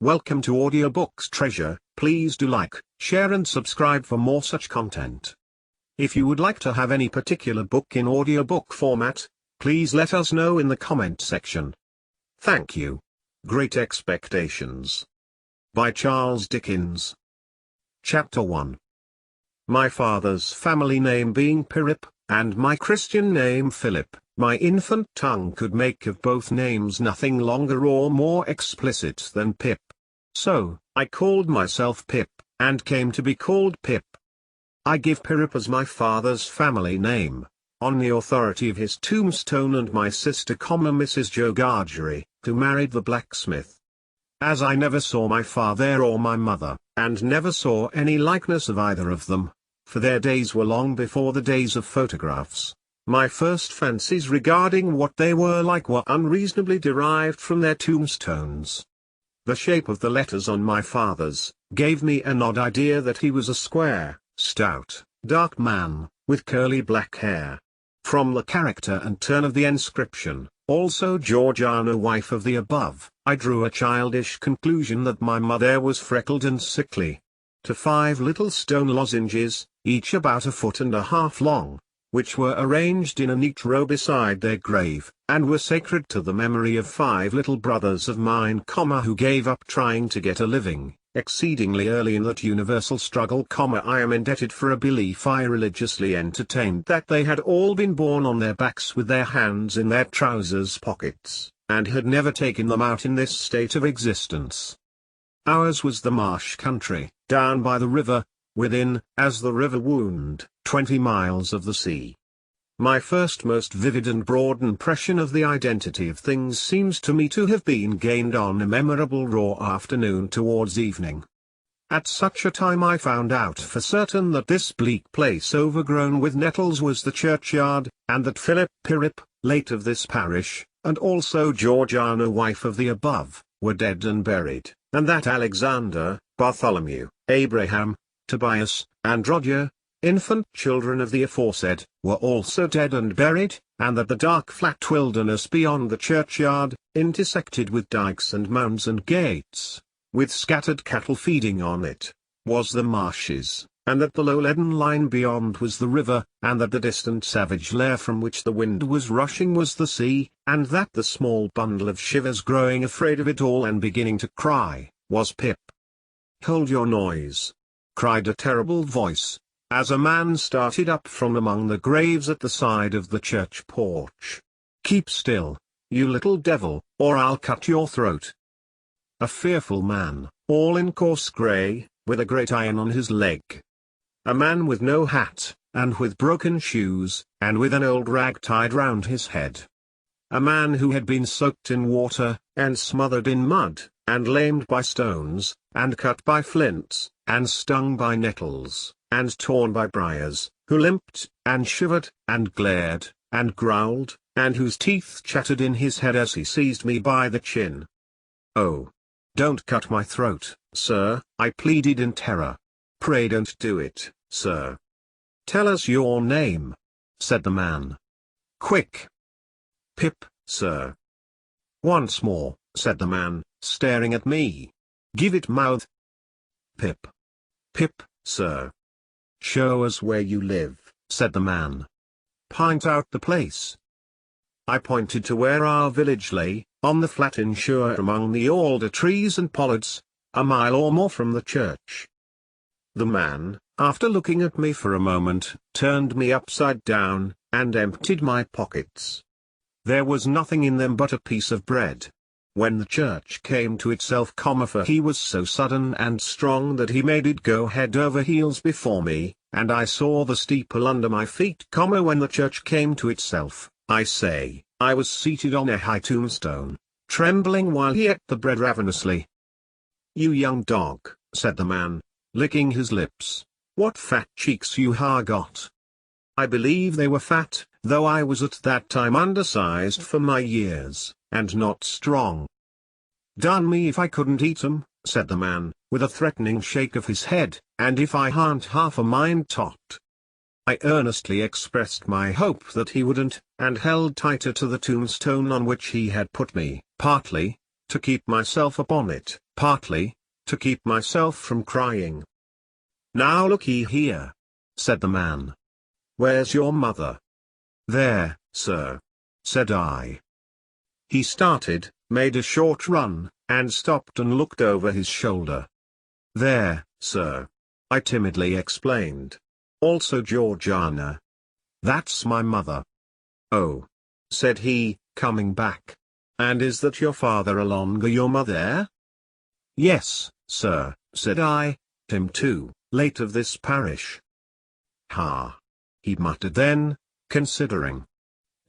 Welcome to Audiobooks Please do like, share and subscribe for more such content. If you would like to have any particular book in audiobook format, please let us know in the comment section. Thank you. Great Expectations. By Charles Dickens. Chapter 1. My father's family name being Pirip, and my Christian name Philip, my infant tongue could make of both names nothing longer or more explicit than Pip. So, I called myself Pip, and came to be called Pip. I give Pirip as my father's family name, on the authority of his tombstone and my sister, Mrs. Jo Gargery, who married the blacksmith. As I never saw my father or my mother, and never saw any likeness of either of them, for their days were long before the days of photographs, my first fancies regarding what they were like were unreasonably derived from their tombstones. The shape of the letters on my father's gave me an odd idea that he was a square, stout, dark man, with curly black hair. From the character and turn of the inscription, also Georgiana, wife of the above, I drew a childish conclusion that my mother was freckled and sickly. To 5 little stone lozenges, each about 1.5 feet long, which were arranged in a neat row beside their grave, and were sacred to the memory of 5 little brothers of mine, who gave up trying to get a living, exceedingly early in that universal struggle, I am indebted for a belief I religiously entertained that they had all been born on their backs with their hands in their trousers pockets, and had never taken them out in this state of existence. Ours was the marsh country, down by the river, within, as the river wound, 20 miles of the sea. My first most vivid and broad impression of the identity of things seems to me to have been gained on a memorable raw afternoon towards evening. At such a time I found out for certain that this bleak place overgrown with nettles was the churchyard, and that Philip Pirip, late of this parish, and also Georgiana, wife of the above, were dead and buried, and that Alexander, Bartholomew, Abraham, Tobias, and Roger, infant children of the aforesaid, were also dead and buried, and that the dark flat wilderness beyond the churchyard, intersected with dikes and mounds and gates, with scattered cattle feeding on it, was the marshes, and that the low leaden line beyond was the river, and that the distant savage lair from which the wind was rushing was the sea, and that the small bundle of shivers growing afraid of it all and beginning to cry, was Pip. "Hold your noise!" cried a terrible voice, as a man started up from among the graves at the side of the church porch. "Keep still, you little devil, or I'll cut your throat." A fearful man, all in coarse grey, with a great iron on his leg. A man with no hat, and with broken shoes, and with an old rag tied round his head. A man who had been soaked in water, and smothered in mud, and lamed by stones, and cut by flints, and stung by nettles, and torn by briars, who limped, and shivered, and glared, and growled, and whose teeth chattered in his head as he seized me by the chin. "Oh! Don't cut my throat, sir," I pleaded in terror. "Pray don't do it, sir." "Tell us your name," said the man. "Quick!" "Pip, sir." "Once more," said the man, staring at me. "Give it mouth." "Pip. Pip, sir." "Show us where you live," said the man. "Point out the place." I pointed to where our village lay, on the flat inshore among the alder trees and pollards, a mile or more from the church. The man, after looking at me for a moment, turned me upside down, and emptied my pockets. There was nothing in them but a piece of bread. When the church came to itself, for he was so sudden and strong that he made it go head over heels before me, and I saw the steeple under my feet, when the church came to itself, I say, I was seated on a high tombstone, trembling while he ate the bread ravenously. "You young dog," said the man, licking his lips, "what fat cheeks you ha got." I believe they were fat, though I was at that time undersized for my years, and not strong. "Darn me if I couldn't eat 'em," said the man, with a threatening shake of his head, "and if I harn't half a mind tot." I earnestly expressed my hope that he wouldn't, and held tighter to the tombstone on which he had put me, partly, to keep myself upon it, partly to keep myself from crying. "Now look ye here," said the man. "Where's your mother?" "There, sir," said I. He started, made a short run, and stopped and looked over his shoulder. "There, sir," I timidly explained. "Also Georgiana. That's my mother." "Oh," said he, coming back. "And is that your father along your mother?" "Yes, sir," said I, "him too, late of this parish." "Ha!" he muttered then, considering.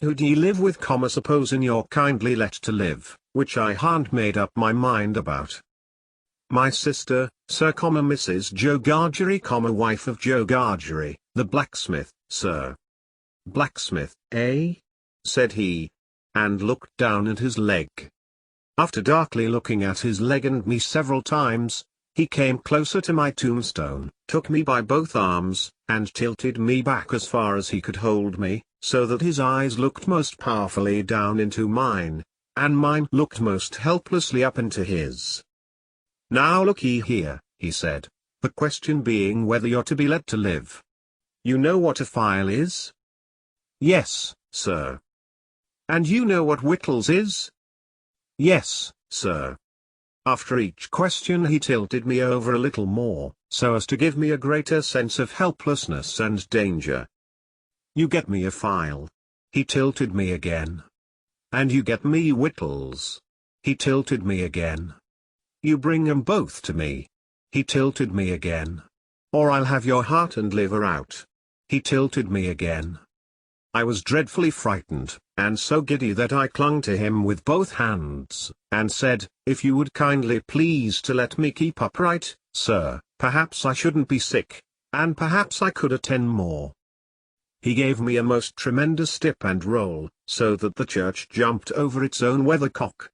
"Who do ye live with, supposin' you're kindly let to live, which I han't made up my mind about." "My sister, sir, Mrs. Joe Gargery, wife of Joe Gargery, the blacksmith, sir." "Blacksmith, eh?" said he, and looked down at his leg. After darkly looking at his leg and me several times, he came closer to my tombstone, took me by both arms, and tilted me back as far as he could hold me, so that his eyes looked most powerfully down into mine, and mine looked most helplessly up into his. "Now look ye here," he said, "the question being whether you're to be let to live. You know what a file is?" "Yes, sir." "And you know what whittles is?" "Yes, sir." After each question he tilted me over a little more, so as to give me a greater sense of helplessness and danger. "You get me a file." He tilted me again. "And you get me whittles." He tilted me again. "You bring 'em both to me." He tilted me again. "Or I'll have your heart and liver out." He tilted me again. I was dreadfully frightened, and so giddy that I clung to him with both hands, and said, "If you would kindly please to let me keep upright, sir, perhaps I shouldn't be sick, and perhaps I could attend more." He gave me a most tremendous dip and roll, so that the church jumped over its own weathercock.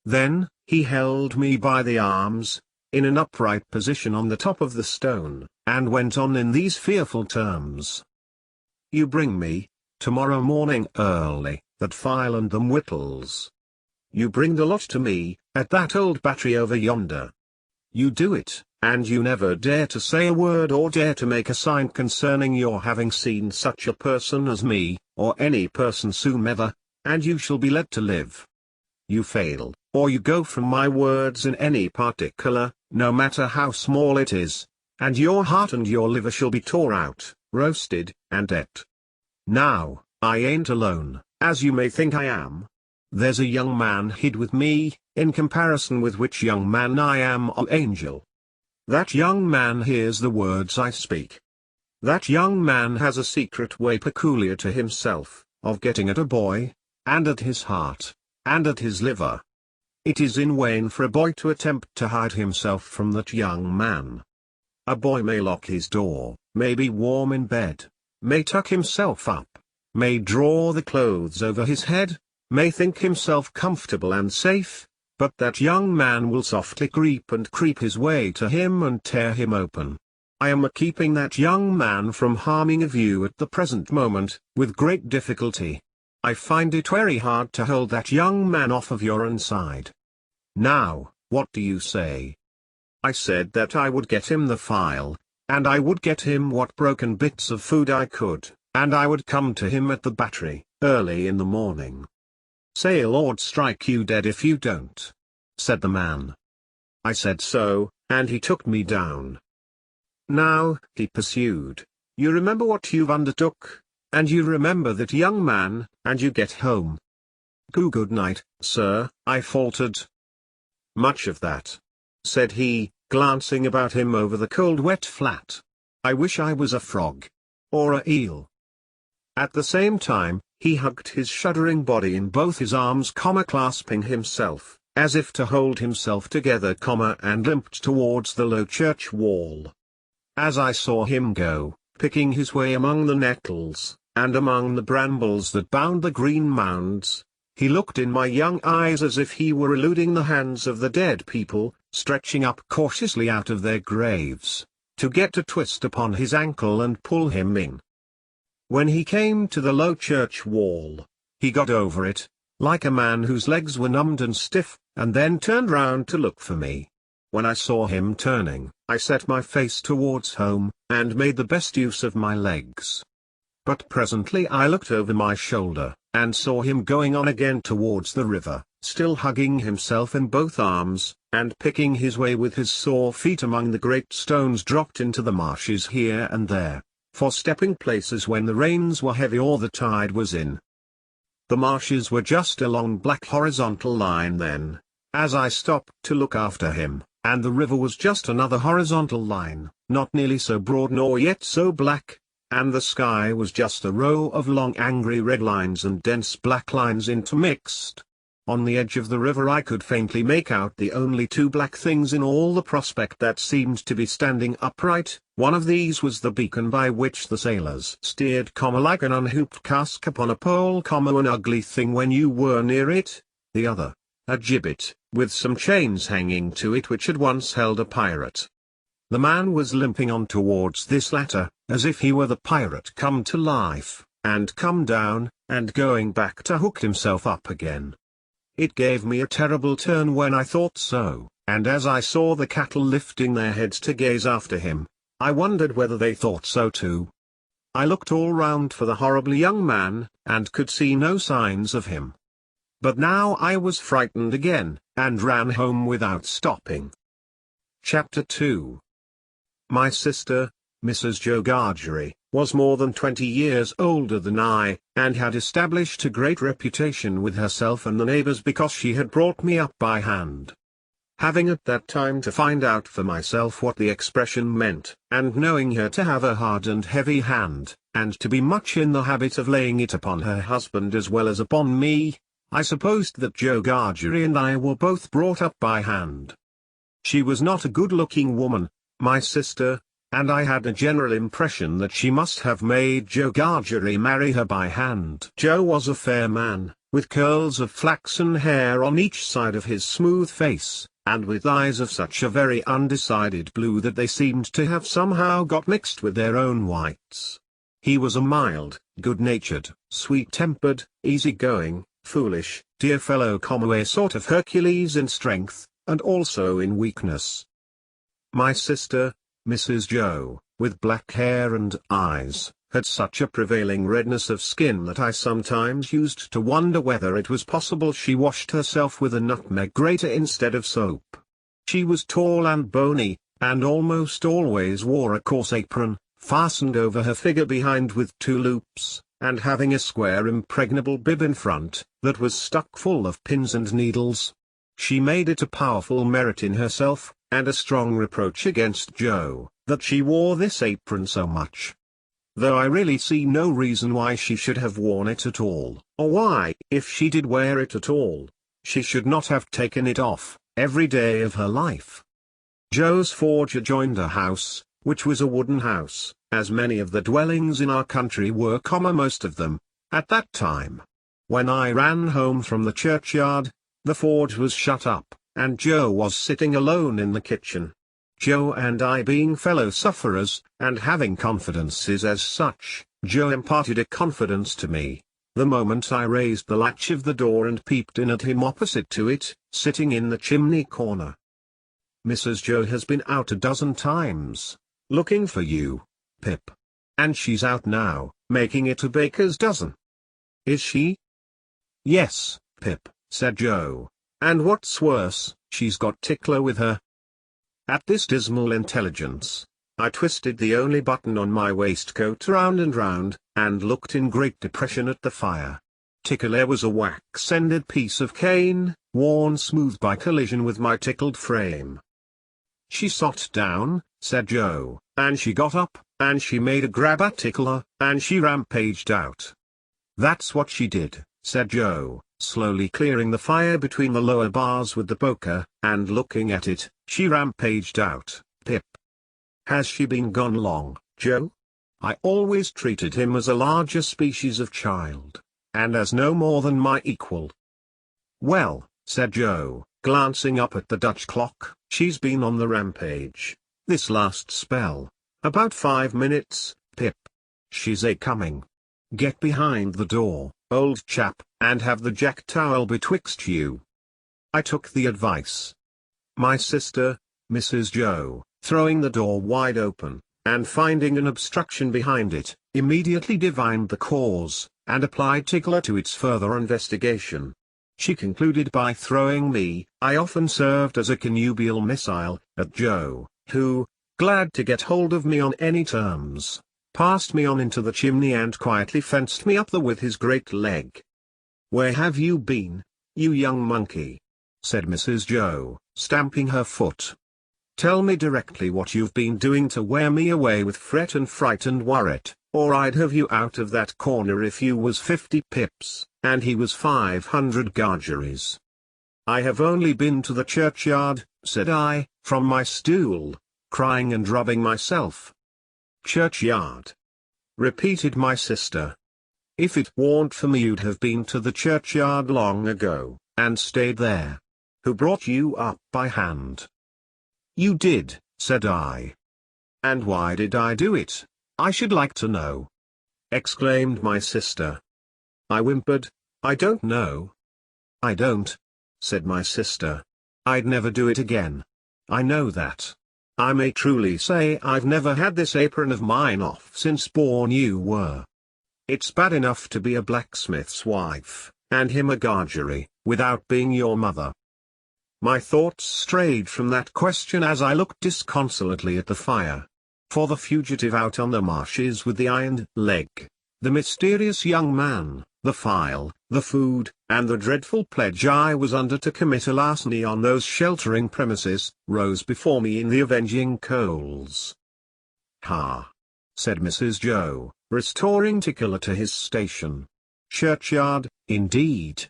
Then, he held me by the arms, in an upright position on the top of the stone, and went on in these fearful terms. "You bring me, tomorrow morning early, that file and them whittles. You bring the lot to me, at that old battery over yonder. You do it, and you never dare to say a word or dare to make a sign concerning your having seen such a person as me, or any person somever, and you shall be let to live. You fail, or you go from my words in any particular, no matter how small it is, and your heart and your liver shall be tore out, roasted, and ate. Now, I ain't alone, as you may think I am. There's a young man hid with me, in comparison with which young man I am an angel. That young man hears the words I speak. That young man has a secret way peculiar to himself, of getting at a boy, and at his heart, and at his liver. It is in vain for a boy to attempt to hide himself from that young man. A boy may lock his door, may be warm in bed, may tuck himself up, may draw the clothes over his head, may think himself comfortable and safe, but that young man will softly creep his way to him and tear him open. I am keeping that young man from harming of you at the present moment, with great difficulty. I find it very hard to hold that young man off of your own side. Now, what do you say?" I said that I would get him the file, and I would get him what broken bits of food I could, and I would come to him at the battery, early in the morning. "Say Lord strike you dead if you don't," said the man. I said so, and he took me down. "Now," he pursued, "you remember what you've undertook, and you remember that young man, and you get home." Good night, sir," I faltered. "Much of that," said he, glancing about him over the cold wet flat. "I wish I was a frog. Or a eel." At the same time, he hugged his shuddering body in both his arms, clasping himself, as if to hold himself together, and limped towards the low church wall. As I saw him go, picking his way among the nettles, and among the brambles that bound the green mounds, he looked in my young eyes as if he were eluding the hands of the dead people, stretching up cautiously out of their graves, to get a twist upon his ankle and pull him in. When he came to the low church wall, he got over it, like a man whose legs were numbed and stiff, and then turned round to look for me. When I saw him turning, I set my face towards home, and made the best use of my legs. But presently I looked over my shoulder, and saw him going on again towards the river, still hugging himself in both arms, and picking his way with his sore feet among the great stones dropped into the marshes here and there, for stepping places when the rains were heavy or the tide was in. The marshes were just a long black horizontal line then, as I stopped to look after him, and the river was just another horizontal line, not nearly so broad nor yet so black, and the sky was just a row of long angry red lines and dense black lines intermixed. On the edge of the river I could faintly make out the only two black things in all the prospect that seemed to be standing upright. One of these was the beacon by which the sailors steered, like an unhooped cask upon a pole, an ugly thing when you were near it; the other, a gibbet, with some chains hanging to it which had once held a pirate. The man was limping on towards this latter, as if he were the pirate come to life, and come down, and going back to hook himself up again. It gave me a terrible turn when I thought so, and as I saw the cattle lifting their heads to gaze after him, I wondered whether they thought so too. I looked all round for the horrible young man, and could see no signs of him. But now I was frightened again, and ran home without stopping. Chapter 2. My sister, Mrs. Jo Gargery, was more than 20 years older than I, and had established a great reputation with herself and the neighbors because she had brought me up by hand. Having at that time to find out for myself what the expression meant, and knowing her to have a hard and heavy hand, and to be much in the habit of laying it upon her husband as well as upon me, I supposed that Jo Gargery and I were both brought up by hand. She was not a good-looking woman, my sister, and I had a general impression that she must have made Jo Gargery marry her by hand. Jo was a fair man, with curls of flaxen hair on each side of his smooth face, and with eyes of such a very undecided blue that they seemed to have somehow got mixed with their own whites. He was a mild, good-natured, sweet-tempered, easy-going, foolish, dear fellow, a sort of Hercules in strength, and also in weakness. My sister, Mrs. Jo, with black hair and eyes, had such a prevailing redness of skin that I sometimes used to wonder whether it was possible she washed herself with a nutmeg grater instead of soap. She was tall and bony, and almost always wore a coarse apron, fastened over her figure behind with 2 loops, and having a square impregnable bib in front, that was stuck full of pins and needles. She made it a powerful merit in herself, and a strong reproach against Jo, that she wore this apron so much. Though I really see no reason why she should have worn it at all, or why, if she did wear it at all, she should not have taken it off, every day of her life. Jo's forge adjoined a house, which was a wooden house, as many of the dwellings in our country were, most of them, at that time. When I ran home from the churchyard, the forge was shut up, and Jo was sitting alone in the kitchen. Jo and I being fellow sufferers, and having confidences as such, Jo imparted a confidence to me, the moment I raised the latch of the door and peeped in at him opposite to it, sitting in the chimney corner. Mrs. Jo has been out a dozen times, looking for you, Pip. And she's out now, making it a baker's dozen. Is she? Yes, Pip, said Jo. And what's worse, she's got Tickler with her. At this dismal intelligence, I twisted the only button on my waistcoat round and round, and looked in great depression at the fire. Tickler was a wax-ended piece of cane, worn smooth by collision with my tickled frame. She sat down, said Jo, and she got up, and she made a grab at Tickler, and she rampaged out. That's what she did, said Jo, slowly clearing the fire between the lower bars with the poker, and looking at it. She rampaged out, Pip. Has she been gone long, Jo? I always treated him as a larger species of child, and as no more than my equal. Well, said Jo, glancing up at the Dutch clock, she's been on the rampage, this last spell, about 5 minutes, Pip. She's a-coming. Get behind the door, old chap, and have the jack towel betwixt you. I took the advice. My sister, Mrs. Joe, throwing the door wide open, and finding an obstruction behind it, immediately divined the cause, and applied tickler to its further investigation. She concluded by throwing me. I often served as a connubial missile, at Joe, who, glad to get hold of me on any terms, passed me on into the chimney and quietly fenced me up with his great leg. "Where have you been, you young monkey?" said Mrs. Joe, stamping her foot. "Tell me directly what you've been doing to wear me away with fret and fright and worrit, or I'd have you out of that corner if you was 50 pips, and he was 500 gargeries." "I have only been to the churchyard," said I, from my stool, crying and rubbing myself. "Churchyard?" repeated my sister. "If it warn't for me you'd have been to the churchyard long ago, and stayed there. Who brought you up by hand?" "You did," said I. "And why did I do it, I should like to know?" exclaimed my sister. I whimpered, "I don't know." "I don't," said my sister. "I'd never do it again. I know that. I may truly say I've never had this apron of mine off since born you were. It's bad enough to be a blacksmith's wife, and him a gargery, without being your mother." My thoughts strayed from that question as I looked disconsolately at the fire. For the fugitive out on the marshes with the iron leg, the mysterious young man, the file, the food, and the dreadful pledge I was under to commit a larceny on those sheltering premises, rose before me in the avenging coals. "Ha!" said Mrs. Joe, restoring tickler to his station. "Churchyard, indeed.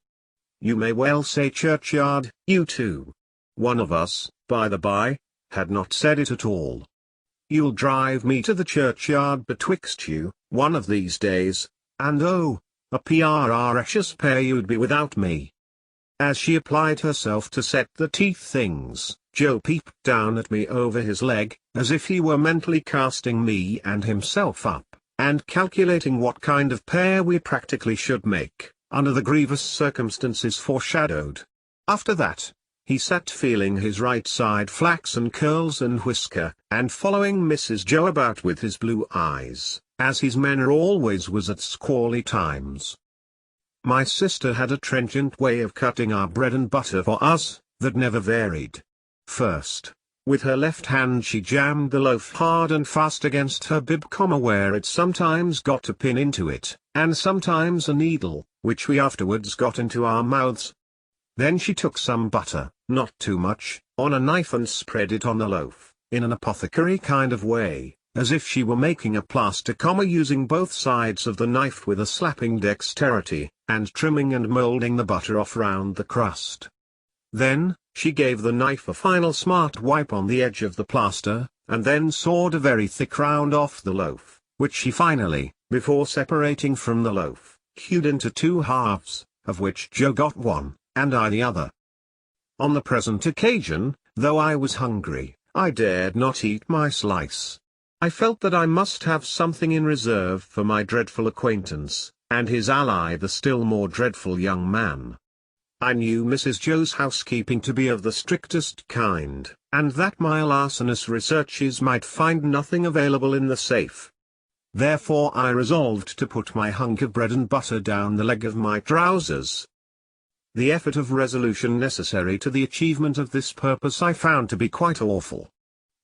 You may well say churchyard, you too. One of us, by the by, had not said it at all. You'll drive me to the churchyard betwixt you, one of these days, and oh, a precious pair you'd be without me." As she applied herself to set the teeth things, Joe peeped down at me over his leg, as if he were mentally casting me and himself up, and calculating what kind of pair we practically should make, under the grievous circumstances foreshadowed. After that, he sat feeling his right side flaxen curls and whisker, and following Mrs. Joe about with his blue eyes, as his manner always was at squally times. My sister had a trenchant way of cutting our bread and butter for us, that never varied. First, with her left hand she jammed the loaf hard and fast against her bib, where it sometimes got a pin into it, and sometimes a needle, which we afterwards got into our mouths. Then she took some butter, not too much, on a knife and spread it on the loaf, in an apothecary kind of way, as if she were making a plaster, using both sides of the knife with a slapping dexterity, and trimming and molding the butter off round the crust. Then, she gave the knife a final smart wipe on the edge of the plaster, and then sawed a very thick round off the loaf, which she finally, before separating from the loaf, hewed into 2 halves, of which Joe got one, and I the other. On the present occasion, though I was hungry, I dared not eat my slice. I felt that I must have something in reserve for my dreadful acquaintance, and his ally the still more dreadful young man. I knew Mrs. Joe's housekeeping to be of the strictest kind, and that my larcenous researches might find nothing available in the safe. Therefore I resolved to put my hunk of bread and butter down the leg of my trousers. The effort of resolution necessary to the achievement of this purpose I found to be quite awful.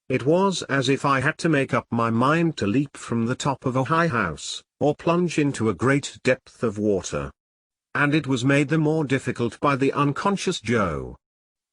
It was as if I had to make up my mind to leap from the top of a high house, or plunge into a great depth of water. And it was made the more difficult by the unconscious Joe.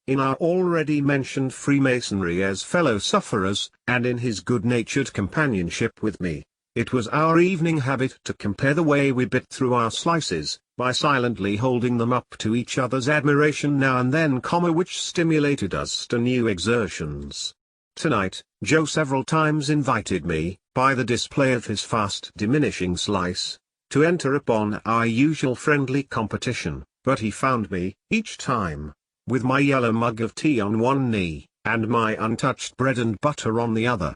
In our already mentioned freemasonry as fellow sufferers, and in his good-natured companionship with me, it was our evening habit to compare the way we bit through our slices, by silently holding them up to each other's admiration now and then, which stimulated us to new exertions. Tonight, Joe several times invited me, by the display of his fast diminishing slice, to enter upon our usual friendly competition, but he found me, each time, with my yellow mug of tea on one knee, and my untouched bread and butter on the other.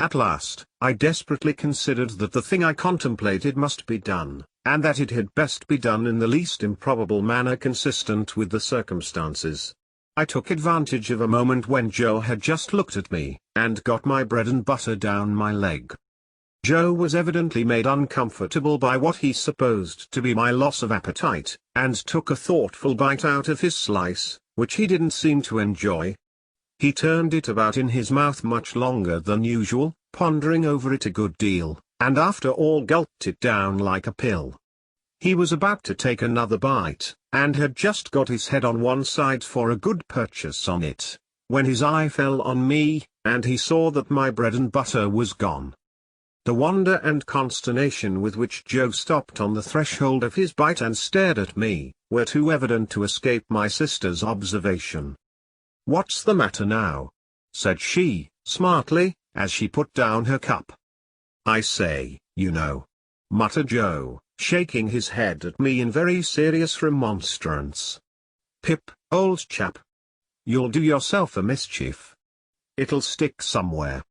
At last, I desperately considered that the thing I contemplated must be done, and that it had best be done in the least improbable manner consistent with the circumstances. I took advantage of a moment when Joe had just looked at me, and got my bread and butter down my leg. Joe was evidently made uncomfortable by what he supposed to be my loss of appetite, and took a thoughtful bite out of his slice, which he didn't seem to enjoy. He turned it about in his mouth much longer than usual, pondering over it a good deal, and after all gulped it down like a pill. He was about to take another bite, and had just got his head on one side for a good purchase on it, when his eye fell on me, and he saw that my bread and butter was gone. The wonder and consternation with which Joe stopped on the threshold of his bite and stared at me, were too evident to escape my sister's observation. "What's the matter now?" said she, smartly, as she put down her cup. "I say, you know," muttered Joe, shaking his head at me in very serious remonstrance. "Pip, old chap. You'll do yourself a mischief. It'll stick somewhere.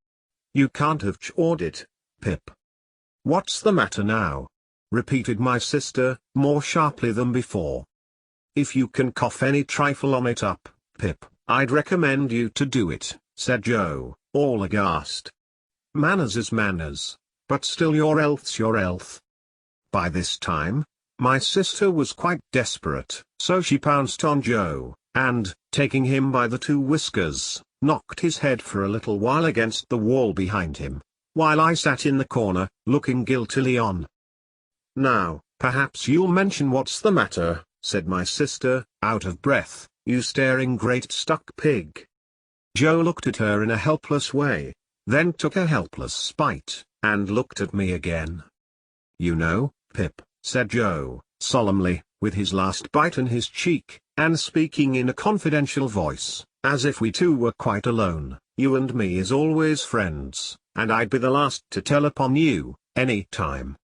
You can't have chawed it, Pip." "What's the matter now?" repeated my sister, more sharply than before. "If you can cough any trifle on it up, Pip, I'd recommend you to do it," said Joe, all aghast. "Manners is manners, but still your health's your health." By this time, my sister was quite desperate, so she pounced on Joe, and, taking him by the two whiskers, knocked his head for a little while against the wall behind him, while I sat in the corner, looking guiltily on. "Now, perhaps you'll mention what's the matter," said my sister, out of breath, "you staring great stuck pig." Joe looked at her in a helpless way, then took a helpless bite, and looked at me again. "You know, Pip," said Joe, solemnly, with his last bite in his cheek, and speaking in a confidential voice, as if we two were quite alone, "you and me is always friends, and I'd be the last to tell upon you, any time.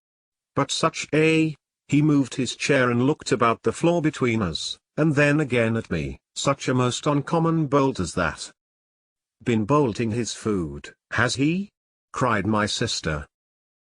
But such a—" he moved his chair and looked about the floor between us, and then again at me, "such a most uncommon bolt as that." "Been bolting his food, has he?" cried my sister.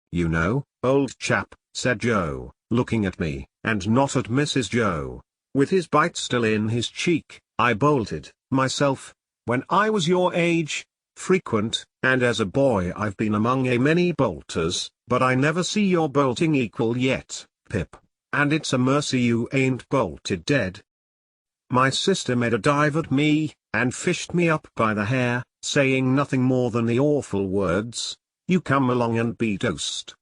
"You know, old chap," said Joe, looking at me, and not at Mrs. Joe, with his bite still in his cheek, "I bolted, myself, when I was your age, frequent, and as a boy I've been among a many bolters, but I never see your bolting equal yet, Pip, and it's a mercy you ain't bolted dead." My sister made a dive at me, and fished me up by the hair, saying nothing more than the awful words, "You come along and be dosed."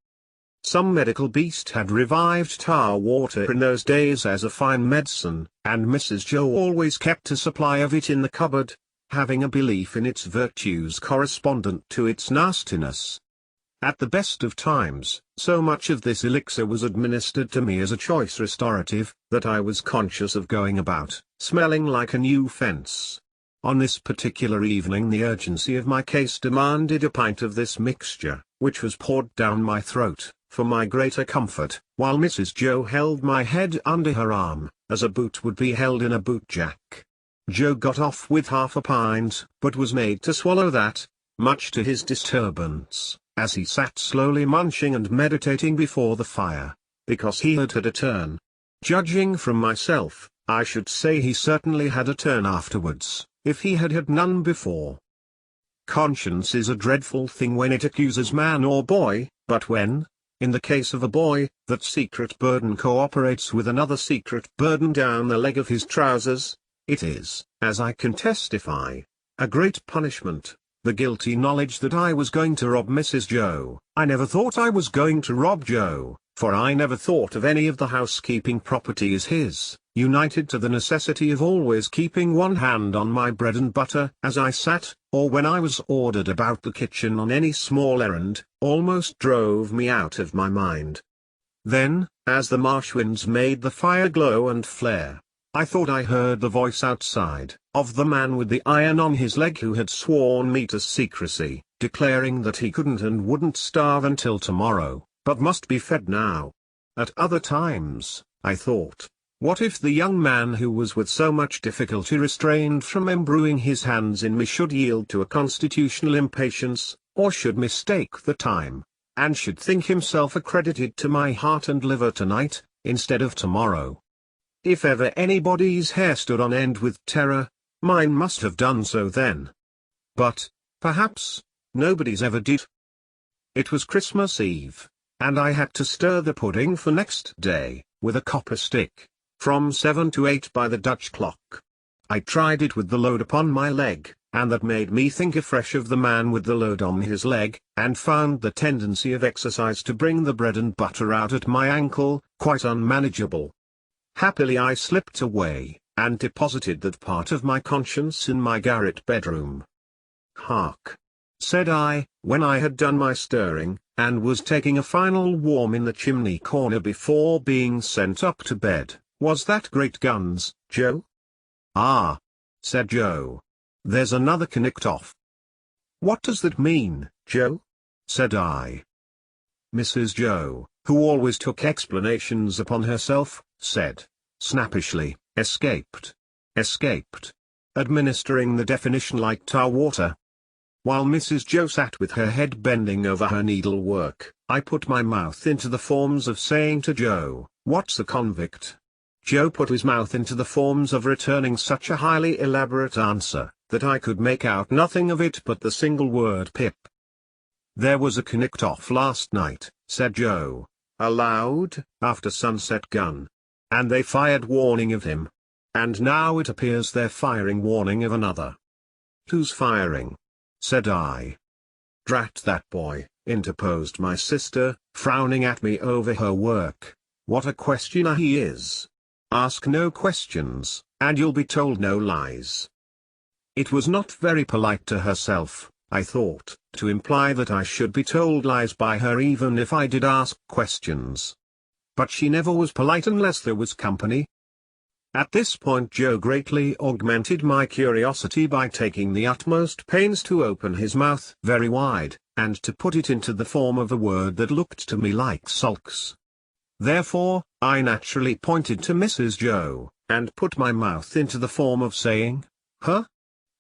Some medical beast had revived tar water in those days as a fine medicine, and Mrs. Joe always kept a supply of it in the cupboard, having a belief in its virtues correspondent to its nastiness. At the best of times, so much of this elixir was administered to me as a choice restorative, that I was conscious of going about, smelling like a new fence. On this particular evening the urgency of my case demanded a pint of this mixture, which was poured down my throat, for my greater comfort, while Mrs. Joe held my head under her arm, as a boot would be held in a bootjack. Joe got off with half a pint, but was made to swallow that, much to his disturbance, as he sat slowly munching and meditating before the fire, because he had had a turn. Judging from myself, I should say he certainly had a turn afterwards, if he had had none before. Conscience is a dreadful thing when it accuses man or boy, but when, in the case of a boy, that secret burden cooperates with another secret burden down the leg of his trousers, it is, as I can testify, a great punishment. The guilty knowledge that I was going to rob Mrs. Joe. I never thought I was going to rob Joe, for I never thought of any of the housekeeping property as his, united to the necessity of always keeping one hand on my bread and butter as I sat, or when I was ordered about the kitchen on any small errand, almost drove me out of my mind. Then, as the marsh winds made the fire glow and flare, I thought I heard the voice outside, of the man with the iron on his leg who had sworn me to secrecy, declaring that he couldn't and wouldn't starve until tomorrow, but must be fed now. At other times, I thought, what if the young man who was with so much difficulty restrained from embruing his hands in me should yield to a constitutional impatience, or should mistake the time, and should think himself accredited to my heart and liver tonight, instead of tomorrow? If ever anybody's hair stood on end with terror, Mine must have done so then. But, perhaps, nobody's ever did. It was Christmas Eve, and I had to stir the pudding for next day, with a copper stick, from 7 to 8 by the Dutch clock. I tried it with the load upon my leg, and that made me think afresh of the man with the load on his leg, and found the tendency of exercise to bring the bread and butter out at my ankle quite unmanageable. Happily I slipped away, and deposited that part of my conscience in my garret bedroom. "Hark!" said I, when I had done my stirring, and was taking a final warm in the chimney corner before being sent up to bed. "Was that great guns, Joe?" "Ah," said Joe. "There's another connect off." "What does that mean, Joe?" said I. Mrs. Joe, who always took explanations upon herself, said, snappishly, "Escaped. Escaped," administering the definition like tar water. While Mrs. Joe sat with her head bending over her needlework, I put my mouth into the forms of saying to Joe, "What's a convict?" Joe put his mouth into the forms of returning such a highly elaborate answer, that I could make out nothing of it but the single word pip. "There was a connect off last night," said Joe, aloud, "after sunset gun. And they fired warning of him. And now it appears they're firing warning of another." "Who's firing?" said I. "Drat that boy," interposed my sister, frowning at me over her work. "What a questioner he is. Ask no questions, and you'll be told no lies." It was not very polite to herself, I thought, to imply that I should be told lies by her even if I did ask questions. But she never was polite unless there was company. At this point Joe greatly augmented my curiosity by taking the utmost pains to open his mouth very wide, and to put it into the form of a word that looked to me like sulks. Therefore, I naturally pointed to Mrs. Joe, and put my mouth into the form of saying, "Huh?"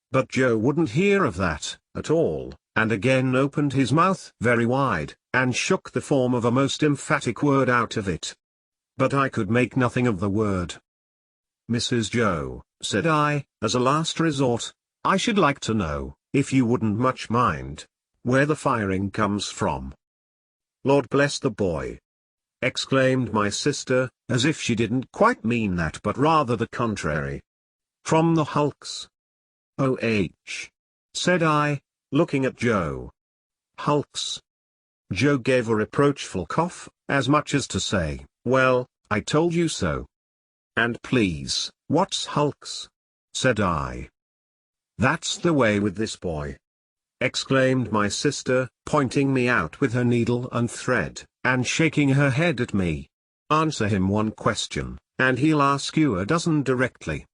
But Joe wouldn't hear of that, at all, and again opened his mouth very wide, and shook the form of a most emphatic word out of it. But I could make nothing of the word. "Mrs. Joe," said I, as a last resort, "I should like to know, if you wouldn't much mind, where the firing comes from." "Lord bless the boy!" exclaimed my sister, as if she didn't quite mean that but rather the contrary. "From the hulks." "Oh," said I, looking at Joe. "Hulks?" Joe gave a reproachful cough, as much as to say, "Well, I told you so." "And please, what's hulks?" said I. "That's the way with this boy," exclaimed my sister, pointing me out with her needle and thread, and shaking her head at me. "Answer him one question, and he'll ask you a dozen directly.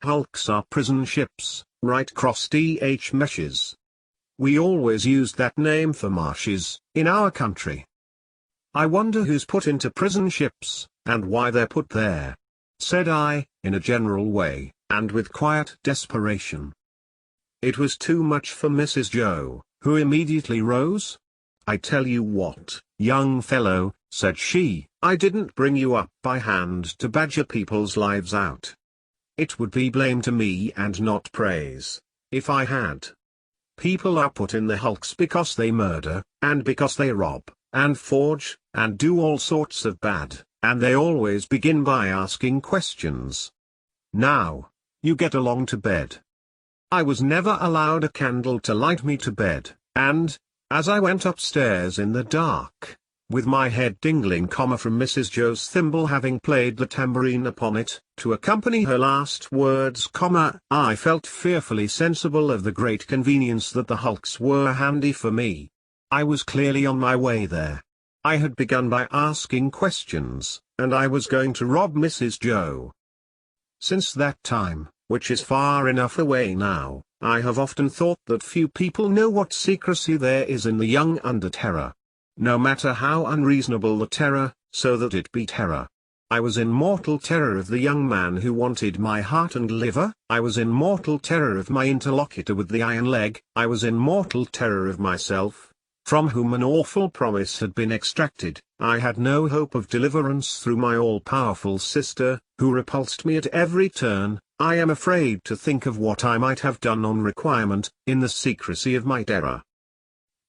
Hulks are prison ships, right cross-DH meshes. We always used that name for marshes, in our country. I wonder who's put into prison ships, and why they're put there," said I, in a general way, and with quiet desperation. It was too much for Mrs. Joe, who immediately rose. "I tell you what, young fellow," said she, "I didn't bring you up by hand to badger people's lives out. It would be blame to me and not praise, if I had. People are put in the hulks because they murder, and because they rob, and forge, and do all sorts of bad, and they always begin by asking questions. Now, you get along to bed." I was never allowed a candle to light me to bed, and, as I went upstairs in the dark, with my head dingling, from Mrs. Joe's thimble having played the tambourine upon it, to accompany her last words, I felt fearfully sensible of the great convenience that the hulks were handy for me. I was clearly on my way there. I had begun by asking questions, and I was going to rob Mrs. Joe. Since that time, which is far enough away now, I have often thought that few people know what secrecy there is in the young under terror. No matter how unreasonable the terror, so that it be terror. I was in mortal terror of the young man who wanted my heart and liver, I was in mortal terror of my interlocutor with the iron leg, I was in mortal terror of myself, from whom an awful promise had been extracted. I had no hope of deliverance through my all-powerful sister, who repulsed me at every turn. I am afraid to think of what I might have done on requirement, in the secrecy of my terror.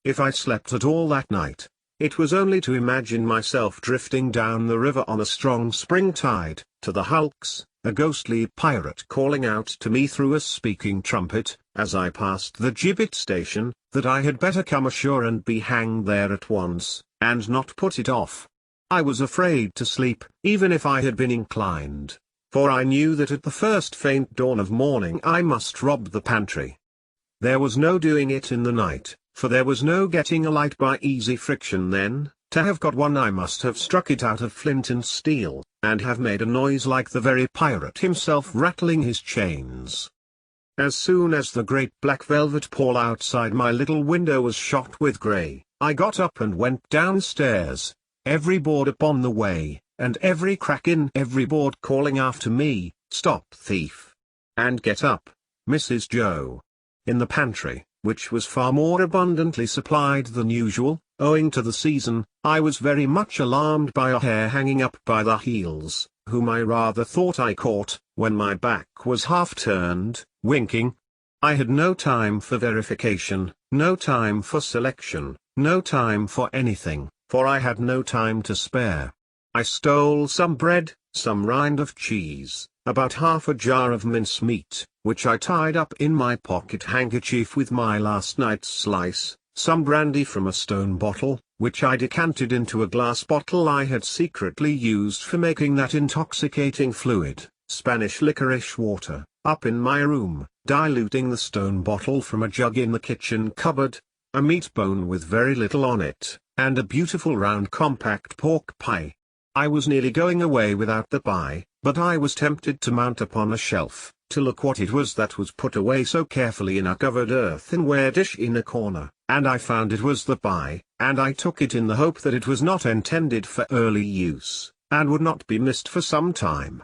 If I slept at all that night, it was only to imagine myself drifting down the river on a strong spring tide, to the hulks, a ghostly pirate calling out to me through a speaking trumpet, as I passed the gibbet station, that I had better come ashore and be hanged there at once, and not put it off. I was afraid to sleep, even if I had been inclined, for I knew that at the first faint dawn of morning I must rob the pantry. There was no doing it in the night, for there was no getting a light by easy friction then. To have got one I must have struck it out of flint and steel, and have made a noise like the very pirate himself rattling his chains. As soon as the great black velvet pall outside my little window was shot with grey, I got up and went downstairs, every board upon the way, and every crack in every board calling after me, "Stop, thief! And get up, Mrs. Joe." In the pantry, which was far more abundantly supplied than usual, owing to the season, I was very much alarmed by a hare hanging up by the heels, whom I rather thought I caught, when my back was half turned, winking. I had no time for verification, no time for selection, no time for anything, for I had no time to spare. I stole some bread, some rind of cheese, about half a jar of mincemeat, which I tied up in my pocket handkerchief with my last night's slice, some brandy from a stone bottle, which I decanted into a glass bottle I had secretly used for making that intoxicating fluid, Spanish licorice water, up in my room, diluting the stone bottle from a jug in the kitchen cupboard, a meat bone with very little on it, and a beautiful round compact pork pie. I was nearly going away without the pie, but I was tempted to mount upon a shelf, to look what it was that was put away so carefully in a covered earthenware dish in a corner, and I found it was the pie, and I took it in the hope that it was not intended for early use, and would not be missed for some time.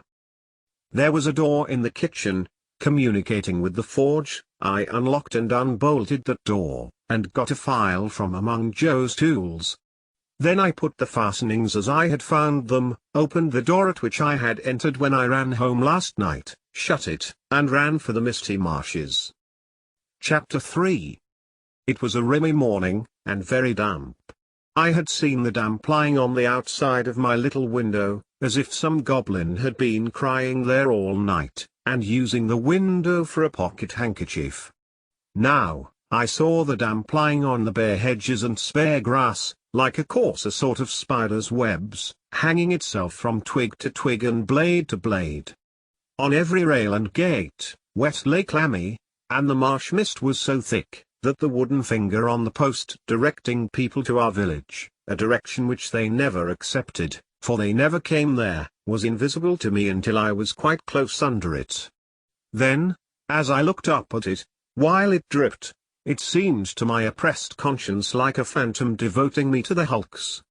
There was a door in the kitchen, communicating with the forge. I unlocked and unbolted that door, and got a file from among Joe's tools. Then I put the fastenings as I had found them, opened the door at which I had entered when I ran home last night, shut it, and ran for the misty marshes. Chapter 3. It was a rimy morning, and very damp. I had seen the damp lying on the outside of my little window, as if some goblin had been crying there all night, and using the window for a pocket handkerchief. Now, I saw the damp lying on the bare hedges and spare grass, like a coarser sort of spider's webs, hanging itself from twig to twig and blade to blade. On every rail and gate, wet lay clammy, and the marsh mist was so thick, that the wooden finger on the post directing people to our village, a direction which they never accepted, for they never came there, was invisible to me until I was quite close under it. Then, as I looked up at it, while it dripped, it seemed to my oppressed conscience like a phantom devoting me to the hulks.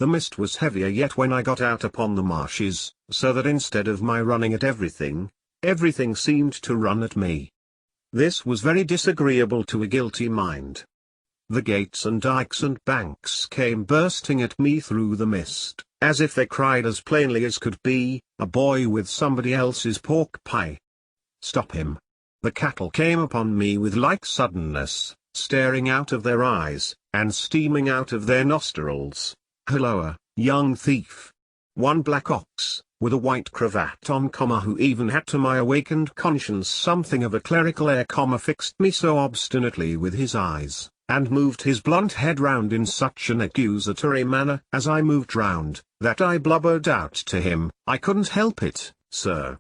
The mist was heavier yet when I got out upon the marshes, so that instead of my running at everything, everything seemed to run at me. This was very disagreeable to a guilty mind. The gates and dikes and banks came bursting at me through the mist, as if they cried as plainly as could be, "A boy with somebody else's pork pie. Stop him." The cattle came upon me with like suddenness, staring out of their eyes, and steaming out of their nostrils. "Hulloa, young thief!" One black ox, with a white cravat on, who even had to my awakened conscience something of a clerical air, fixed me so obstinately with his eyes, and moved his blunt head round in such an accusatory manner as I moved round, that I blubbered out to him, "I couldn't help it, sir.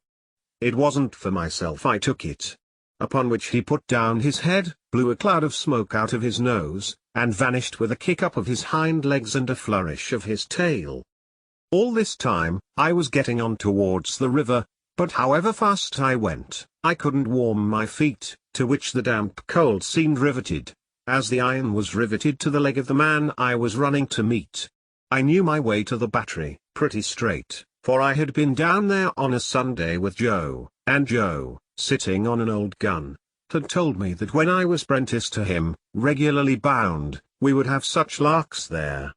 It wasn't for myself I took it." Upon which he put down his head, blew a cloud of smoke out of his nose, and vanished with a kick up of his hind legs and a flourish of his tail. All this time, I was getting on towards the river, but however fast I went, I couldn't warm my feet, to which the damp cold seemed riveted, as the iron was riveted to the leg of the man I was running to meet. I knew my way to the battery, pretty straight, for I had been down there on a Sunday with Joe, and Joe, sitting on an old gun, had told me that when I was prentice to him, regularly bound, we would have such larks there.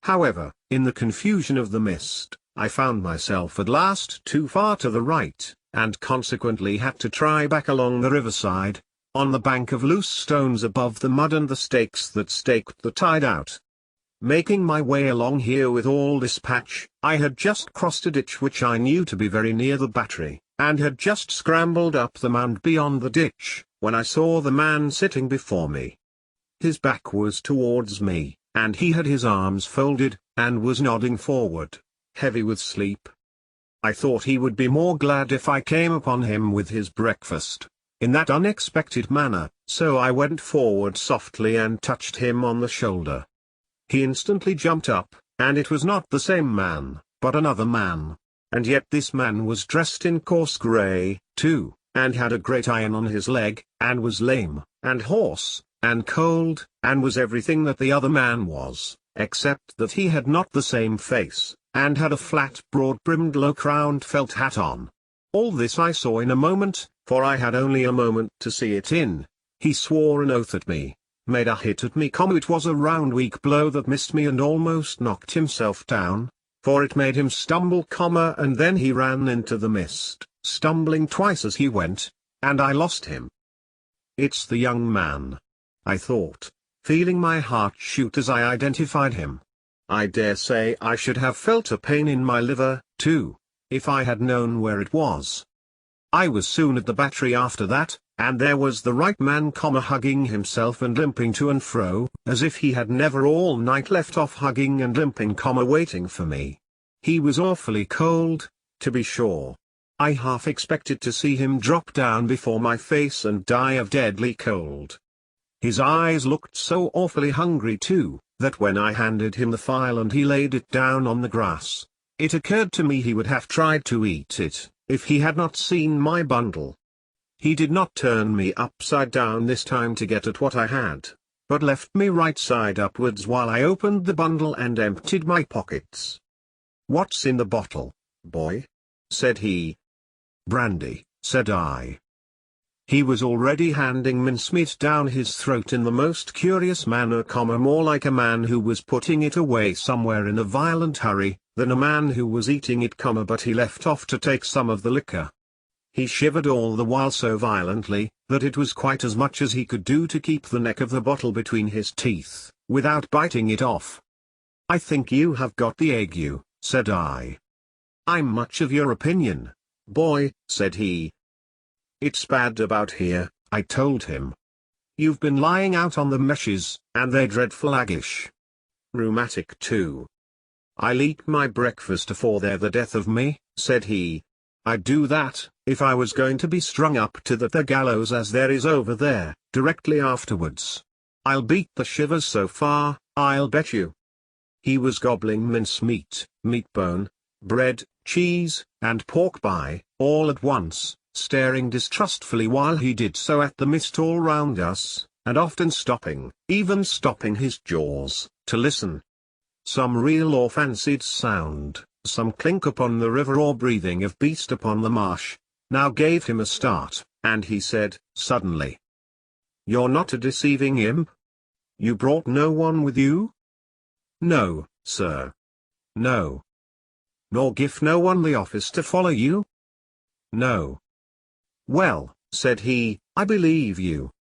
However, in the confusion of the mist, I found myself at last too far to the right, and consequently had to try back along the riverside, on the bank of loose stones above the mud and the stakes that staked the tide out. Making my way along here with all dispatch, I had just crossed a ditch which I knew to be very near the battery, and had just scrambled up the mound beyond the ditch, when I saw the man sitting before me. His back was towards me, and he had his arms folded, and was nodding forward, heavy with sleep. I thought he would be more glad if I came upon him with his breakfast, in that unexpected manner, so I went forward softly and touched him on the shoulder. He instantly jumped up, and it was not the same man, but another man. And yet this man was dressed in coarse grey, too, and had a great iron on his leg, and was lame, and hoarse, and cold, and was everything that the other man was, except that he had not the same face, and had a flat broad-brimmed low-crowned felt hat on. All this I saw in a moment, for I had only a moment to see it in. He swore an oath at me, made a hit at me, it was a round weak blow that missed me and almost knocked himself down, for it made him stumble, and then he ran into the mist, stumbling twice as he went, and I lost him. It's the young man, I thought, feeling my heart shoot as I identified him. I dare say I should have felt a pain in my liver, too, if I had known where it was. I was soon at the battery after that, and there was the right man, hugging himself and limping to and fro, as if he had never all night left off hugging and limping, waiting for me. He was awfully cold, to be sure. I half expected to see him drop down before my face and die of deadly cold. His eyes looked so awfully hungry too, that when I handed him the file and he laid it down on the grass, it occurred to me he would have tried to eat it, if he had not seen my bundle. He did not turn me upside down this time to get at what I had, but left me right side upwards while I opened the bundle and emptied my pockets. "What's in the bottle, boy?" said he. "Brandy," said I. He was already handing mincemeat down his throat in the most curious manner, more like a man who was putting it away somewhere in a violent hurry, than a man who was eating it, but he left off to take some of the liquor. He shivered all the while so violently, that it was quite as much as he could do to keep the neck of the bottle between his teeth, without biting it off. "I think you have got the ague," said I. "I'm much of your opinion, boy," said he. "It's bad about here," I told him. "You've been lying out on the meshes, and they're dreadful aggish. Rheumatic too." "I'll eat my breakfast afore they're the death of me," said he. "I'd do that, if I was going to be strung up to the gallows as there is over there, directly afterwards. I'll beat the shivers so far, I'll bet you." He was gobbling mincemeat, meat-bone, bread, cheese, and pork pie, all at once, staring distrustfully while he did so at the mist all round us, and often stopping, even stopping his jaws, to listen. Some real or fancied sound, some clink upon the river or breathing of beast upon the marsh, now gave him a start, and he said, suddenly, "You're not a deceiving imp? You brought no one with you?" "No, sir. No." "Nor give no one the office to follow you?" "No." "Well," said he, "I believe you.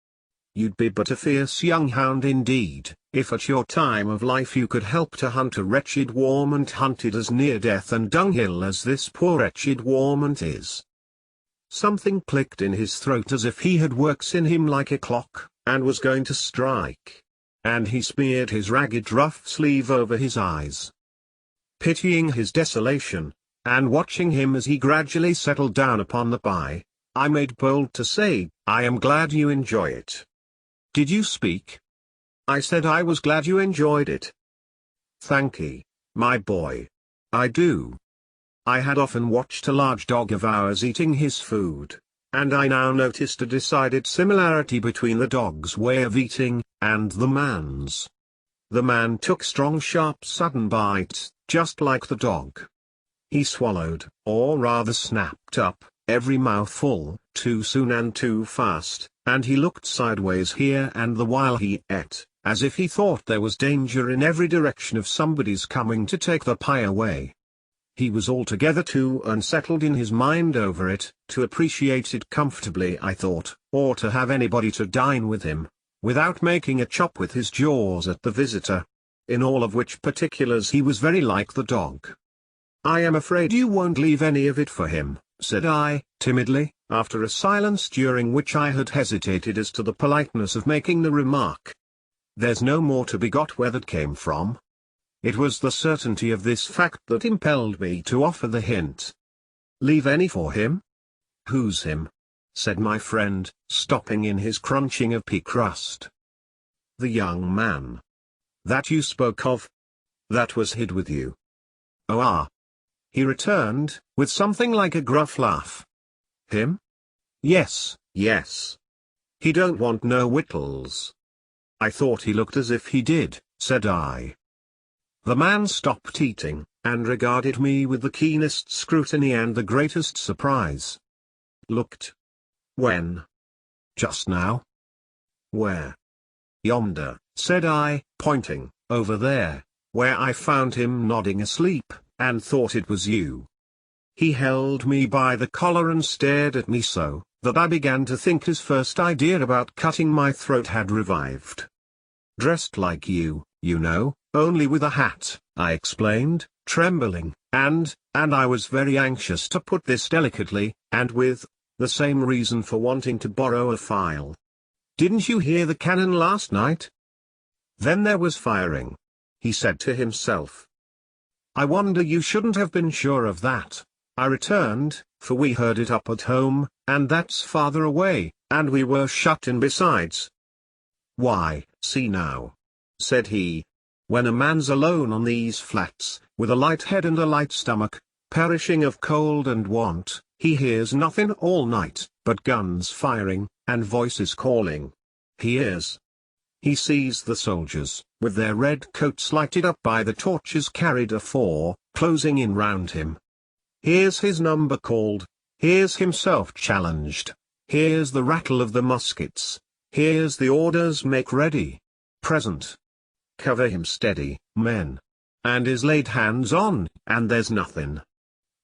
You'd be but a fierce young hound indeed, if at your time of life you could help to hunt a wretched warmint hunted as near death and dunghill as this poor wretched warmint is." Something clicked in his throat as if he had works in him like a clock, and was going to strike. And he smeared his ragged rough sleeve over his eyes. Pitying his desolation, and watching him as he gradually settled down upon the pie, I made bold to say, "I am glad you enjoy it." "Did you speak?" I said I was glad you enjoyed it. "Thankee, my boy. I do." I had often watched a large dog of ours eating his food, and I now noticed a decided similarity between the dog's way of eating, and the man's. The man took strong sharp sudden bites, just like the dog. He swallowed, or rather snapped up, every mouthful, too soon and too fast, and he looked sideways here and the while he ate, as if he thought there was danger in every direction of somebody's coming to take the pie away. He was altogether too unsettled in his mind over it, to appreciate it comfortably, I thought, or to have anybody to dine with him, without making a chop with his jaws at the visitor. In all of which particulars he was very like the dog. "I am afraid you won't leave any of it for him," said I, timidly, after a silence during which I had hesitated as to the politeness of making the remark. "There's no more to be got where that came from." It was the certainty of this fact that impelled me to offer the hint. "Leave any for him?" "Who's him?" said my friend, stopping in his crunching of pea crust. "The young man that you spoke of. That was hid with you." "Oh ah," he returned, with something like a gruff laugh. "Him? Yes, yes. He don't want no wittles." "I thought he looked as if he did," said I. The man stopped eating, and regarded me with the keenest scrutiny and the greatest surprise. "Looked? When?" "Just now." "Where?" "Yonder," said I, pointing, "over there, where I found him nodding asleep, and thought it was you." He held me by the collar and stared at me so, that I began to think his first idea about cutting my throat had revived. "Dressed like you know, only with a hat," I explained, trembling, and I was very anxious to put this delicately, and with the same reason for wanting to borrow a file. "Didn't you hear the cannon last night?" "Then there was firing," he said to himself. "I wonder you shouldn't have been sure of that," I returned, "for we heard it up at home, and that's farther away, and we were shut in besides." "Why, see now," said he, "when a man's alone on these flats, with a light head and a light stomach, perishing of cold and want, he hears nothing all night, but guns firing, and voices calling. He hears. He sees the soldiers, with their red coats lighted up by the torches carried afore, closing in round him. Hears his number called, hears himself challenged, hears the rattle of the muskets, hears the orders make ready. Present. Cover him steady, men. And is laid hands on, and there's nothing.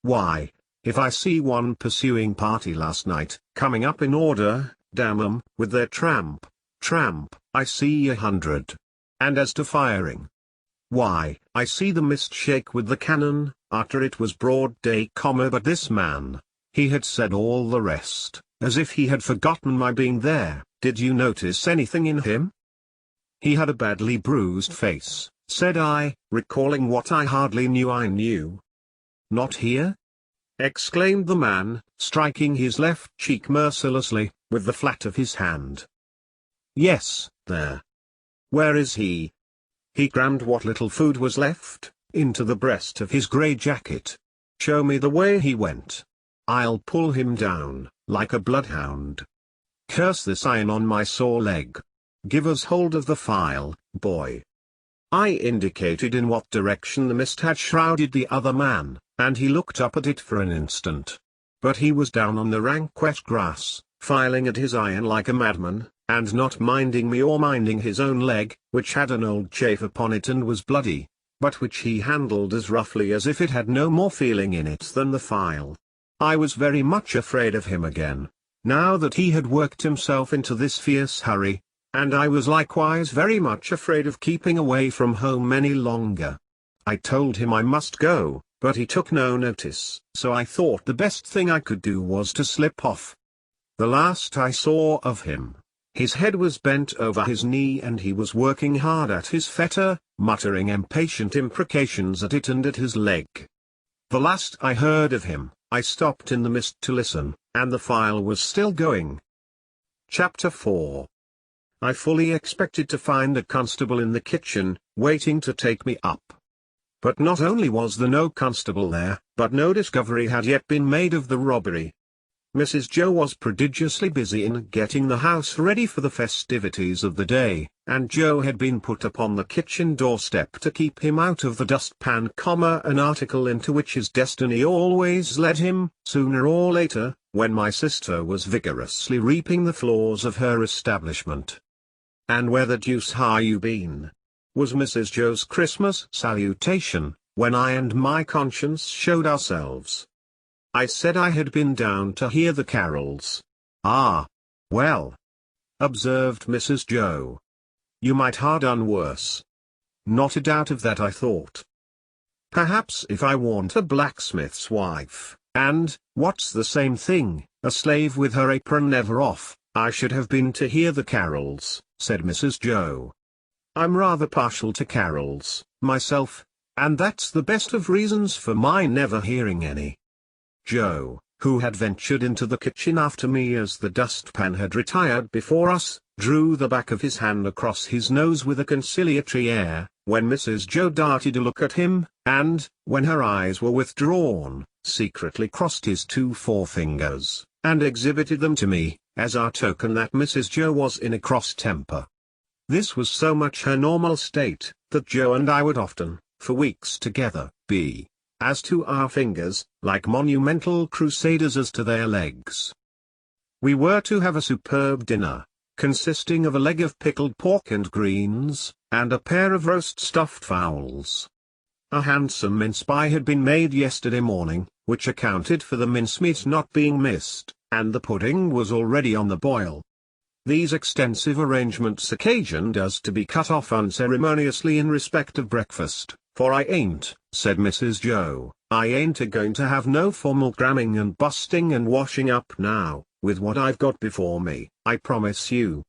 Why, if I see one pursuing party last night, coming up in order, damn 'em, with their tramp, I see 100. And as to firing, why, I see the mist shake with the cannon, after it was broad day, but this man, he had said all the rest, as if he had forgotten my being there. Did you notice anything in him?" "He had a badly bruised face," said I, recalling what I hardly knew I knew. "Not here?" exclaimed the man, striking his left cheek mercilessly, with the flat of his hand. "Yes, there." "Where is he?" "He crammed what little food was left into the breast of his grey jacket. Show me the way he went. I'll pull him down, like a bloodhound. Curse this iron on my sore leg. Give us hold of the file, boy." I indicated in what direction the mist had shrouded the other man, and he looked up at it for an instant. But he was down on the rank wet grass, filing at his iron like a madman, and not minding me or minding his own leg, which had an old chafe upon it and was bloody, but which he handled as roughly as if it had no more feeling in it than the file. I was very much afraid of him again, now that he had worked himself into this fierce hurry, and I was likewise very much afraid of keeping away from home any longer. I told him I must go, but he took no notice, so I thought the best thing I could do was to slip off. The last I saw of him, his head was bent over his knee and he was working hard at his fetter, muttering impatient imprecations at it and at his leg. The last I heard of him, I stopped in the mist to listen, and the file was still going. Chapter 4. I fully expected to find a constable in the kitchen, waiting to take me up. But not only was there no constable there, but no discovery had yet been made of the robbery. Mrs. Joe was prodigiously busy in getting the house ready for the festivities of the day, and Joe had been put upon the kitchen doorstep to keep him out of the dustpan, an article into which his destiny always led him, sooner or later, when my sister was vigorously reaping the floors of her establishment. "And where the deuce ha' you been?" was Mrs. Joe's Christmas salutation, when I and my conscience showed ourselves. I said I had been down to hear the carols. Ah. Well, observed Mrs. Joe. You might ha' done worse. Not a doubt of that, I thought. Perhaps if I warn't a blacksmith's wife, and, what's the same thing, a slave with her apron never off, I should have been to hear the carols, said Mrs. Joe. I'm rather partial to carols, myself, and that's the best of reasons for my never hearing any. Joe, who had ventured into the kitchen after me as the dustpan had retired before us, drew the back of his hand across his nose with a conciliatory air, when Mrs. Joe darted a look at him, and, when her eyes were withdrawn, secretly crossed his 2 forefingers, and exhibited them to me, as our token that Mrs. Joe was in a cross temper. This was so much her normal state, that Joe and I would often, for weeks together, be, as to our fingers, like monumental crusaders as to their legs. We were to have a superb dinner, consisting of a leg of pickled pork and greens, and a pair of roast stuffed fowls. A handsome mince pie had been made yesterday morning, which accounted for the mincemeat not being missed, and the pudding was already on the boil. These extensive arrangements occasioned us to be cut off unceremoniously in respect of breakfast, for I ain't, said Mrs. Joe, I ain't a-going to have no formal cramming and busting and washing up now, with what I've got before me, I promise you.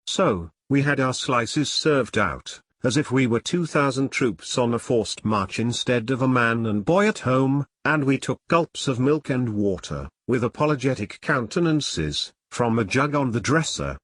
So, we had our slices served out, as if we were 2,000 troops on a forced march instead of a man and boy at home, and we took gulps of milk and water, with apologetic countenances, from a jug on the dresser.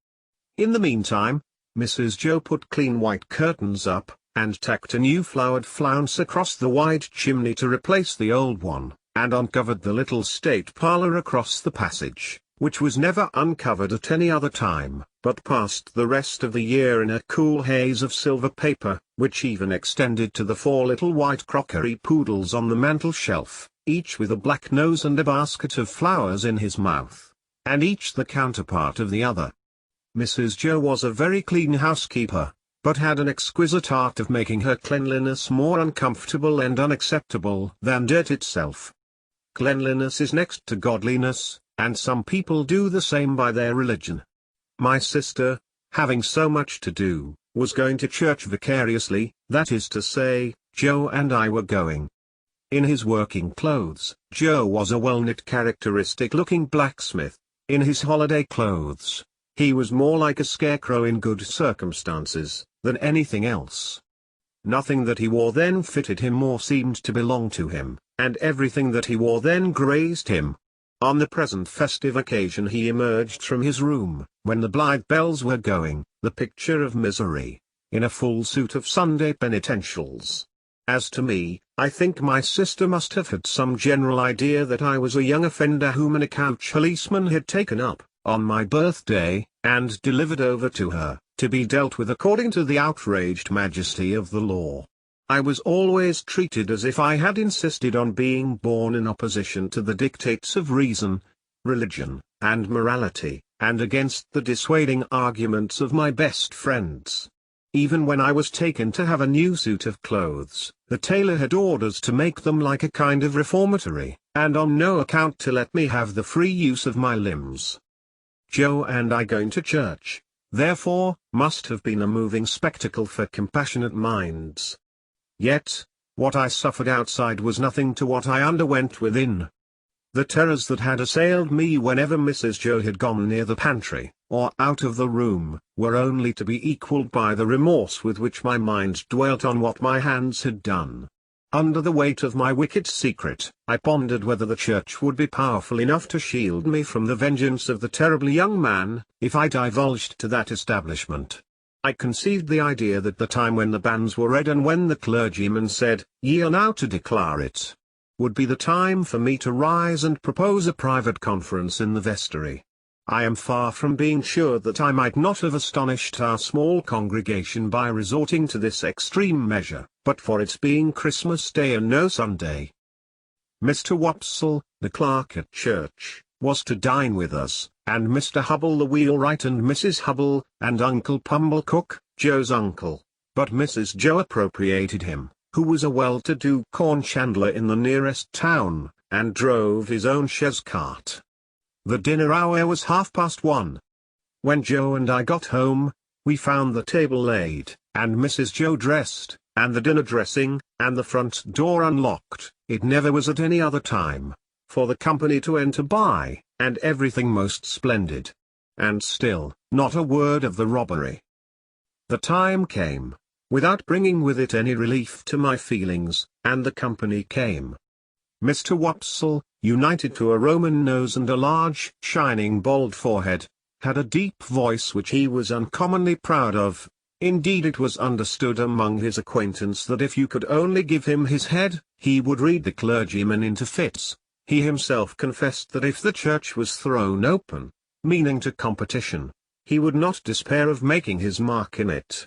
In the meantime, Mrs. Joe put clean white curtains up, and tacked a new flowered flounce across the wide chimney to replace the old one, and uncovered the little state parlour across the passage, which was never uncovered at any other time, but passed the rest of the year in a cool haze of silver paper, which even extended to the 4 little white crockery poodles on the mantel-shelf, each with a black nose and a basket of flowers in his mouth, and each the counterpart of the other. Mrs. Joe was a very clean housekeeper, but had an exquisite art of making her cleanliness more uncomfortable and unacceptable than dirt itself. Cleanliness is next to godliness, and some people do the same by their religion. My sister, having so much to do, was going to church vicariously, that is to say, Joe and I were going. In his working clothes, Joe was a well-knit characteristic-looking blacksmith. In his holiday clothes, he was more like a scarecrow in good circumstances, than anything else. Nothing that he wore then fitted him or seemed to belong to him, and everything that he wore then grazed him. On the present festive occasion he emerged from his room, when the blithe bells were going, the picture of misery, in a full suit of Sunday penitentials. As to me, I think my sister must have had some general idea that I was a young offender whom an account policeman had taken up, on my birthday, and delivered over to her, to be dealt with according to the outraged majesty of the law. I was always treated as if I had insisted on being born in opposition to the dictates of reason, religion, and morality, and against the dissuading arguments of my best friends. Even when I was taken to have a new suit of clothes, the tailor had orders to make them like a kind of reformatory, and on no account to let me have the free use of my limbs. Joe and I going to church, therefore, must have been a moving spectacle for compassionate minds. Yet, what I suffered outside was nothing to what I underwent within. The terrors that had assailed me whenever Mrs. Joe had gone near the pantry, or out of the room, were only to be equalled by the remorse with which my mind dwelt on what my hands had done. Under the weight of my wicked secret, I pondered whether the church would be powerful enough to shield me from the vengeance of the terrible young man, if I divulged to that establishment. I conceived the idea that the time when the banns were read and when the clergyman said, "Ye are now to declare it," would be the time for me to rise and propose a private conference in the vestry. I am far from being sure that I might not have astonished our small congregation by resorting to this extreme measure, but for its being Christmas Day and no Sunday. Mr. Wopsle, the clerk at church, was to dine with us, and Mr. Hubble the wheelwright and Mrs. Hubble, and Uncle Pumblecook, Joe's uncle, but Mrs. Joe appropriated him, who was a well-to-do corn chandler in the nearest town, and drove his own chaise cart. The dinner hour was 1:30. When Joe and I got home, we found the table laid, and Mrs. Joe dressed, and the dinner dressing, and the front door unlocked. It never was at any other time, for the company to enter by, and everything most splendid. And still, not a word of the robbery. The time came, without bringing with it any relief to my feelings, and the company came. Mr. Wopsle, united to a Roman nose and a large, shining bald forehead, had a deep voice which he was uncommonly proud of. Indeed, it was understood among his acquaintance that if you could only give him his head, he would read the clergyman into fits. He himself confessed that if the church was thrown open, meaning to competition, he would not despair of making his mark in it.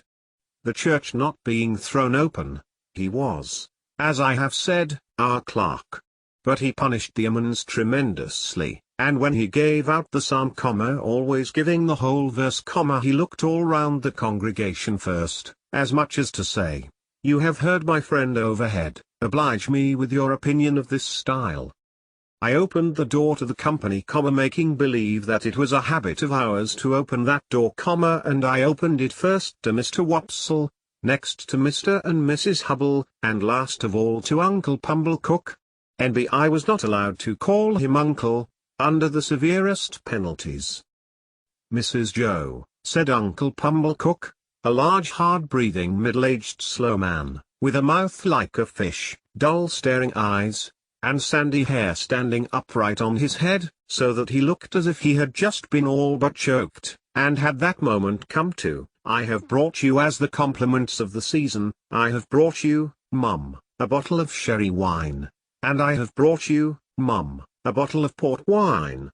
The church not being thrown open, he was, as I have said, our clerk. But he punished the omens tremendously, and when he gave out the psalm, always giving the whole verse, he looked all round the congregation first, as much as to say, "You have heard my friend overhead, oblige me with your opinion of this style." I opened the door to the company, making believe that it was a habit of ours to open that door, and I opened it first to Mr. Wopsle, next to Mr. and Mrs. Hubble, and last of all to Uncle Pumblecook. N.B. I was not allowed to call him uncle, under the severest penalties. "Mrs. Joe," said Uncle Pumblecook, a large hard-breathing middle-aged slow man, with a mouth like a fish, dull staring eyes, and sandy hair standing upright on his head, so that he looked as if he had just been all but choked, and had that moment come to. "I have brought you as the compliments of the season. I have brought you, Mum, a bottle of sherry wine, and I have brought you, Mum, a bottle of port wine."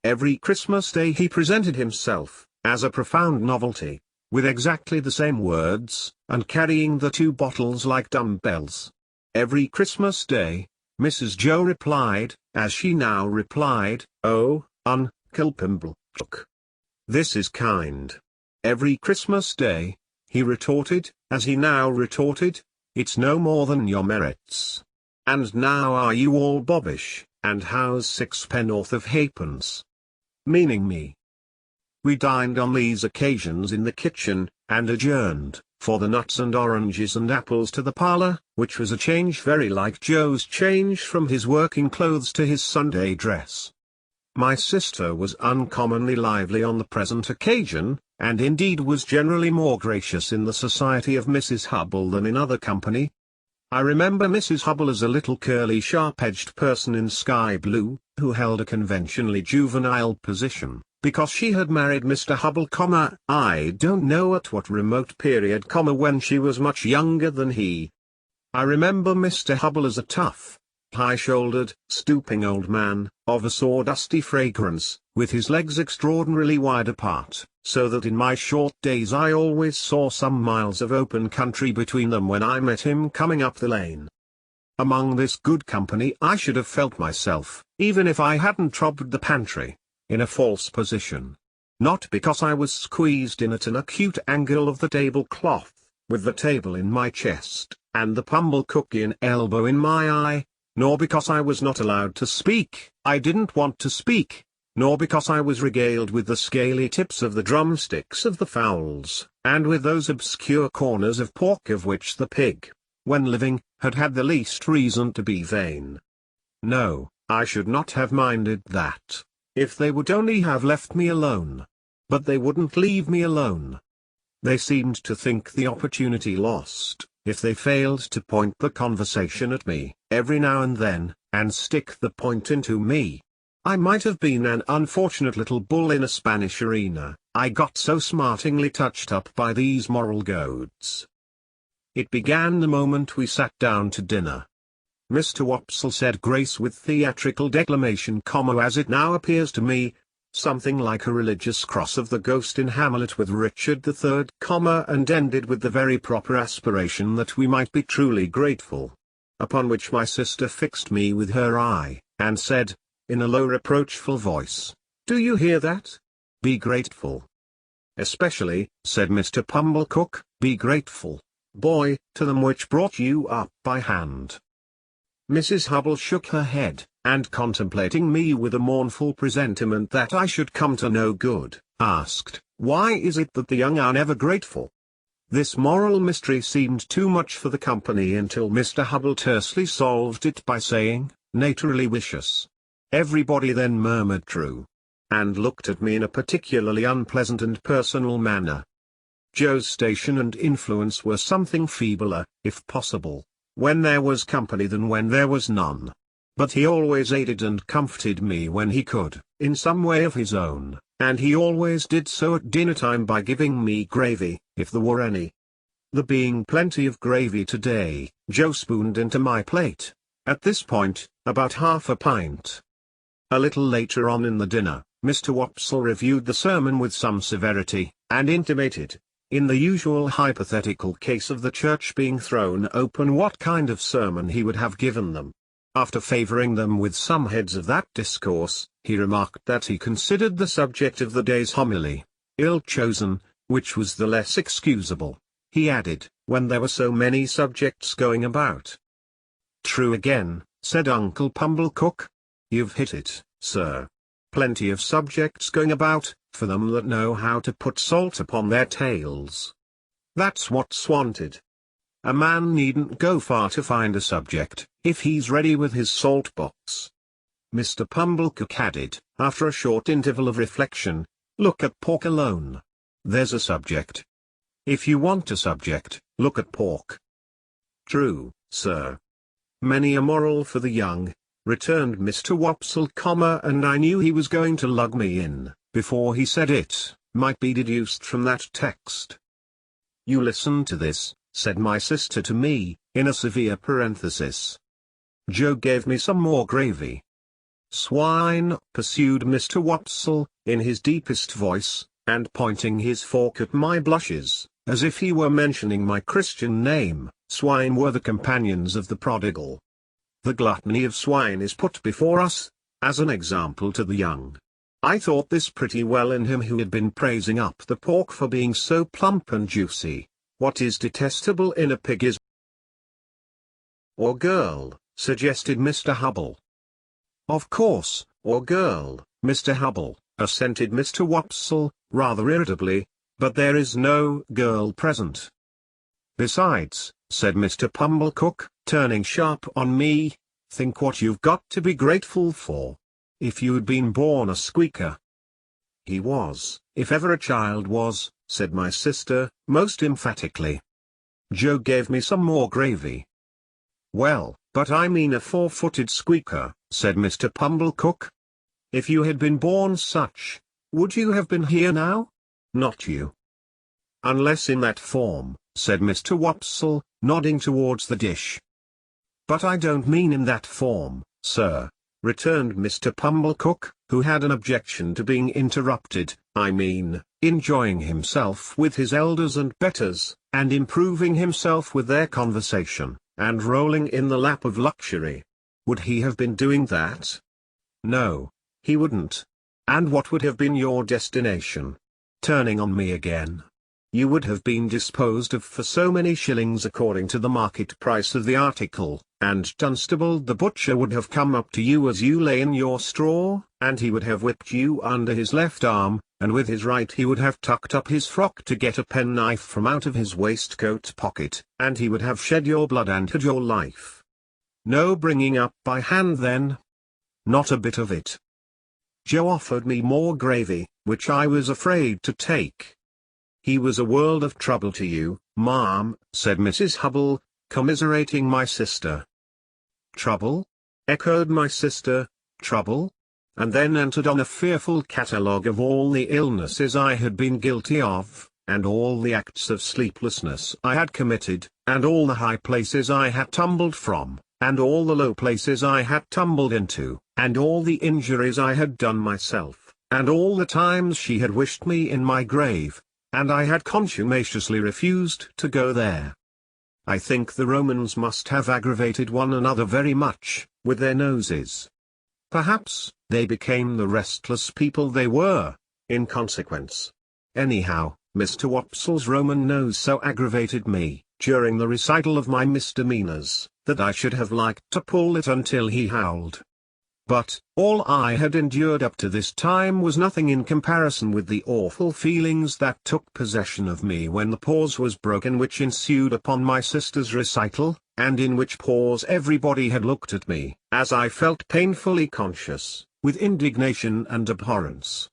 Every Christmas Day he presented himself, as a profound novelty, with exactly the same words, and carrying the 2 bottles like dumbbells. Every Christmas Day, Mrs. Joe replied, as she now replied, "Oh, Uncle Pumblecook, this is kind." Every Christmas Day, he retorted, as he now retorted, "It's no more than your merits. And now are you all bobbish, and how's 6 of halfpence?" Meaning me. We dined on these occasions in the kitchen, and adjourned, for the nuts and oranges and apples, to the parlour, which was a change very like Joe's change from his working clothes to his Sunday dress. My sister was uncommonly lively on the present occasion, and indeed was generally more gracious in the society of Mrs. Hubble than in other company. I remember Mrs. Hubble as a little curly sharp-edged person in sky blue, who held a conventionally juvenile position, because she had married Mr. Hubble, I don't know at what remote period, when she was much younger than he. I remember Mr. Hubble as a tough, high-shouldered, stooping old man, of a sawdusty fragrance, with his legs extraordinarily wide apart, so that in my short days I always saw some miles of open country between them when I met him coming up the lane. Among this good company I should have felt myself, even if I hadn't robbed the pantry, in a false position. Not because I was squeezed in at an acute angle of the tablecloth, with the table in my chest, and the Pumblecookian elbow in my eye, nor because I was not allowed to speak, I didn't want to speak, nor because I was regaled with the scaly tips of the drumsticks of the fowls, and with those obscure corners of pork of which the pig, when living, had had the least reason to be vain. No, I should not have minded that, if they would only have left me alone. But they wouldn't leave me alone. They seemed to think the opportunity lost, if they failed to point the conversation at me, every now and then, and stick the point into me. I might have been an unfortunate little bull in a Spanish arena, I got so smartingly touched up by these moral goads. It began the moment we sat down to dinner. Mr. Wopsle said grace with theatrical declamation, as it now appears to me, something like a religious cross of the Ghost in Hamlet with Richard III, and ended with the very proper aspiration that we might be truly grateful. Upon which my sister fixed me with her eye, and said, in a low reproachful voice, "Do you hear that? Be grateful." "Especially," said Mr. Pumblecook, "be grateful. boy, to them which brought you up by hand. Mrs. Hubble shook her head, and contemplating me with a mournful presentiment that I should come to no good, asked, "Why is it that the young are never grateful?" This moral mystery seemed too much for the company until Mr. Hubble tersely solved it by saying, "Naturally vicious." Everybody then murmured true, and looked at me in a particularly unpleasant and personal manner. Joe's station and influence were something feebler, if possible, when there was company than when there was none. But he always aided and comforted me when he could, in some way of his own, and he always did so at dinner time by giving me gravy, if there were any. There being plenty of gravy today, Joe spooned into my plate, at this point, about half a pint. A little later on in the dinner, Mr. Wopsle reviewed the sermon with some severity, and intimated, in the usual hypothetical case of the church being thrown open, what kind of sermon he would have given them. After favouring them with some heads of that discourse, he remarked that he considered the subject of the day's homily ill-chosen, which was the less excusable, he added, when there were so many subjects going about. "True again," said Uncle Pumblecook. "You've hit it, sir. Plenty of subjects going about, for them that know how to put salt upon their tails. That's what's wanted. A man needn't go far to find a subject, if he's ready with his salt box." Mr. Pumblecook added, after a short interval of reflection, "Look at pork alone. There's a subject. If you want a subject, look at pork." "True, sir. Many a moral for the young," returned Mr. Wopsle, and I knew he was going to lug me in, before he said it, might be deduced from that text. "You listen to this," said my sister to me, in a severe parenthesis. Joe gave me some more gravy. "Swine," pursued Mr. Wopsle, in his deepest voice, and pointing his fork at my blushes, as if he were mentioning my Christian name, "swine were the companions of the prodigal. The gluttony of swine is put before us, as an example to the young." I thought this pretty well in him who had been praising up the pork for being so plump and juicy. What is detestable in a pig is or girl, suggested Mr. Hubble. "Of course, or girl, Mr. Hubble," assented Mr. Wopsle, rather irritably, "but there is no girl present." "Besides," said Mr. Pumblecook, turning sharp on me, "think what you've got to be grateful for. If you'd been born a squeaker—" "He was, if ever a child was," said my sister, most emphatically. Joe gave me some more gravy. "Well, but I mean a four-footed squeaker," said Mr. Pumblecook. "If you had been born such, would you have been here now? Not you." "Unless in that form," said Mr. Wopsle, nodding towards the dish. "But I don't mean in that form, sir," returned Mr. Pumblecook, who had an objection to being interrupted. "I mean, enjoying himself with his elders and betters, and improving himself with their conversation, and rolling in the lap of luxury. Would he have been doing that? No, he wouldn't. And what would have been your destination?" Turning on me again. "You would have been disposed of for so many shillings according to the market price of the article, and Dunstable the butcher would have come up to you as you lay in your straw, and he would have whipped you under his left arm, and with his right he would have tucked up his frock to get a penknife from out of his waistcoat pocket, and he would have shed your blood and had your life. No bringing up by hand then. Not a bit of it." Joe offered me more gravy, which I was afraid to take. "He was a world of trouble to you, ma'am," said Mrs. Hubble, commiserating my sister. "Trouble?" echoed my sister, "trouble?" and then entered on a fearful catalogue of all the illnesses I had been guilty of, and all the acts of sleeplessness I had committed, and all the high places I had tumbled from, and all the low places I had tumbled into, and all the injuries I had done myself, and all the times she had wished me in my grave, and I had contumaciously refused to go there. I think the Romans must have aggravated one another very much, with their noses. Perhaps, they became the restless people they were, in consequence. Anyhow, Mr. Wopsle's Roman nose so aggravated me, during the recital of my misdemeanors, that I should have liked to pull it until he howled. But, all I had endured up to this time was nothing in comparison with the awful feelings that took possession of me when the pause was broken which ensued upon my sister's recital, and in which pause everybody had looked at me, as I felt painfully conscious, with indignation and abhorrence.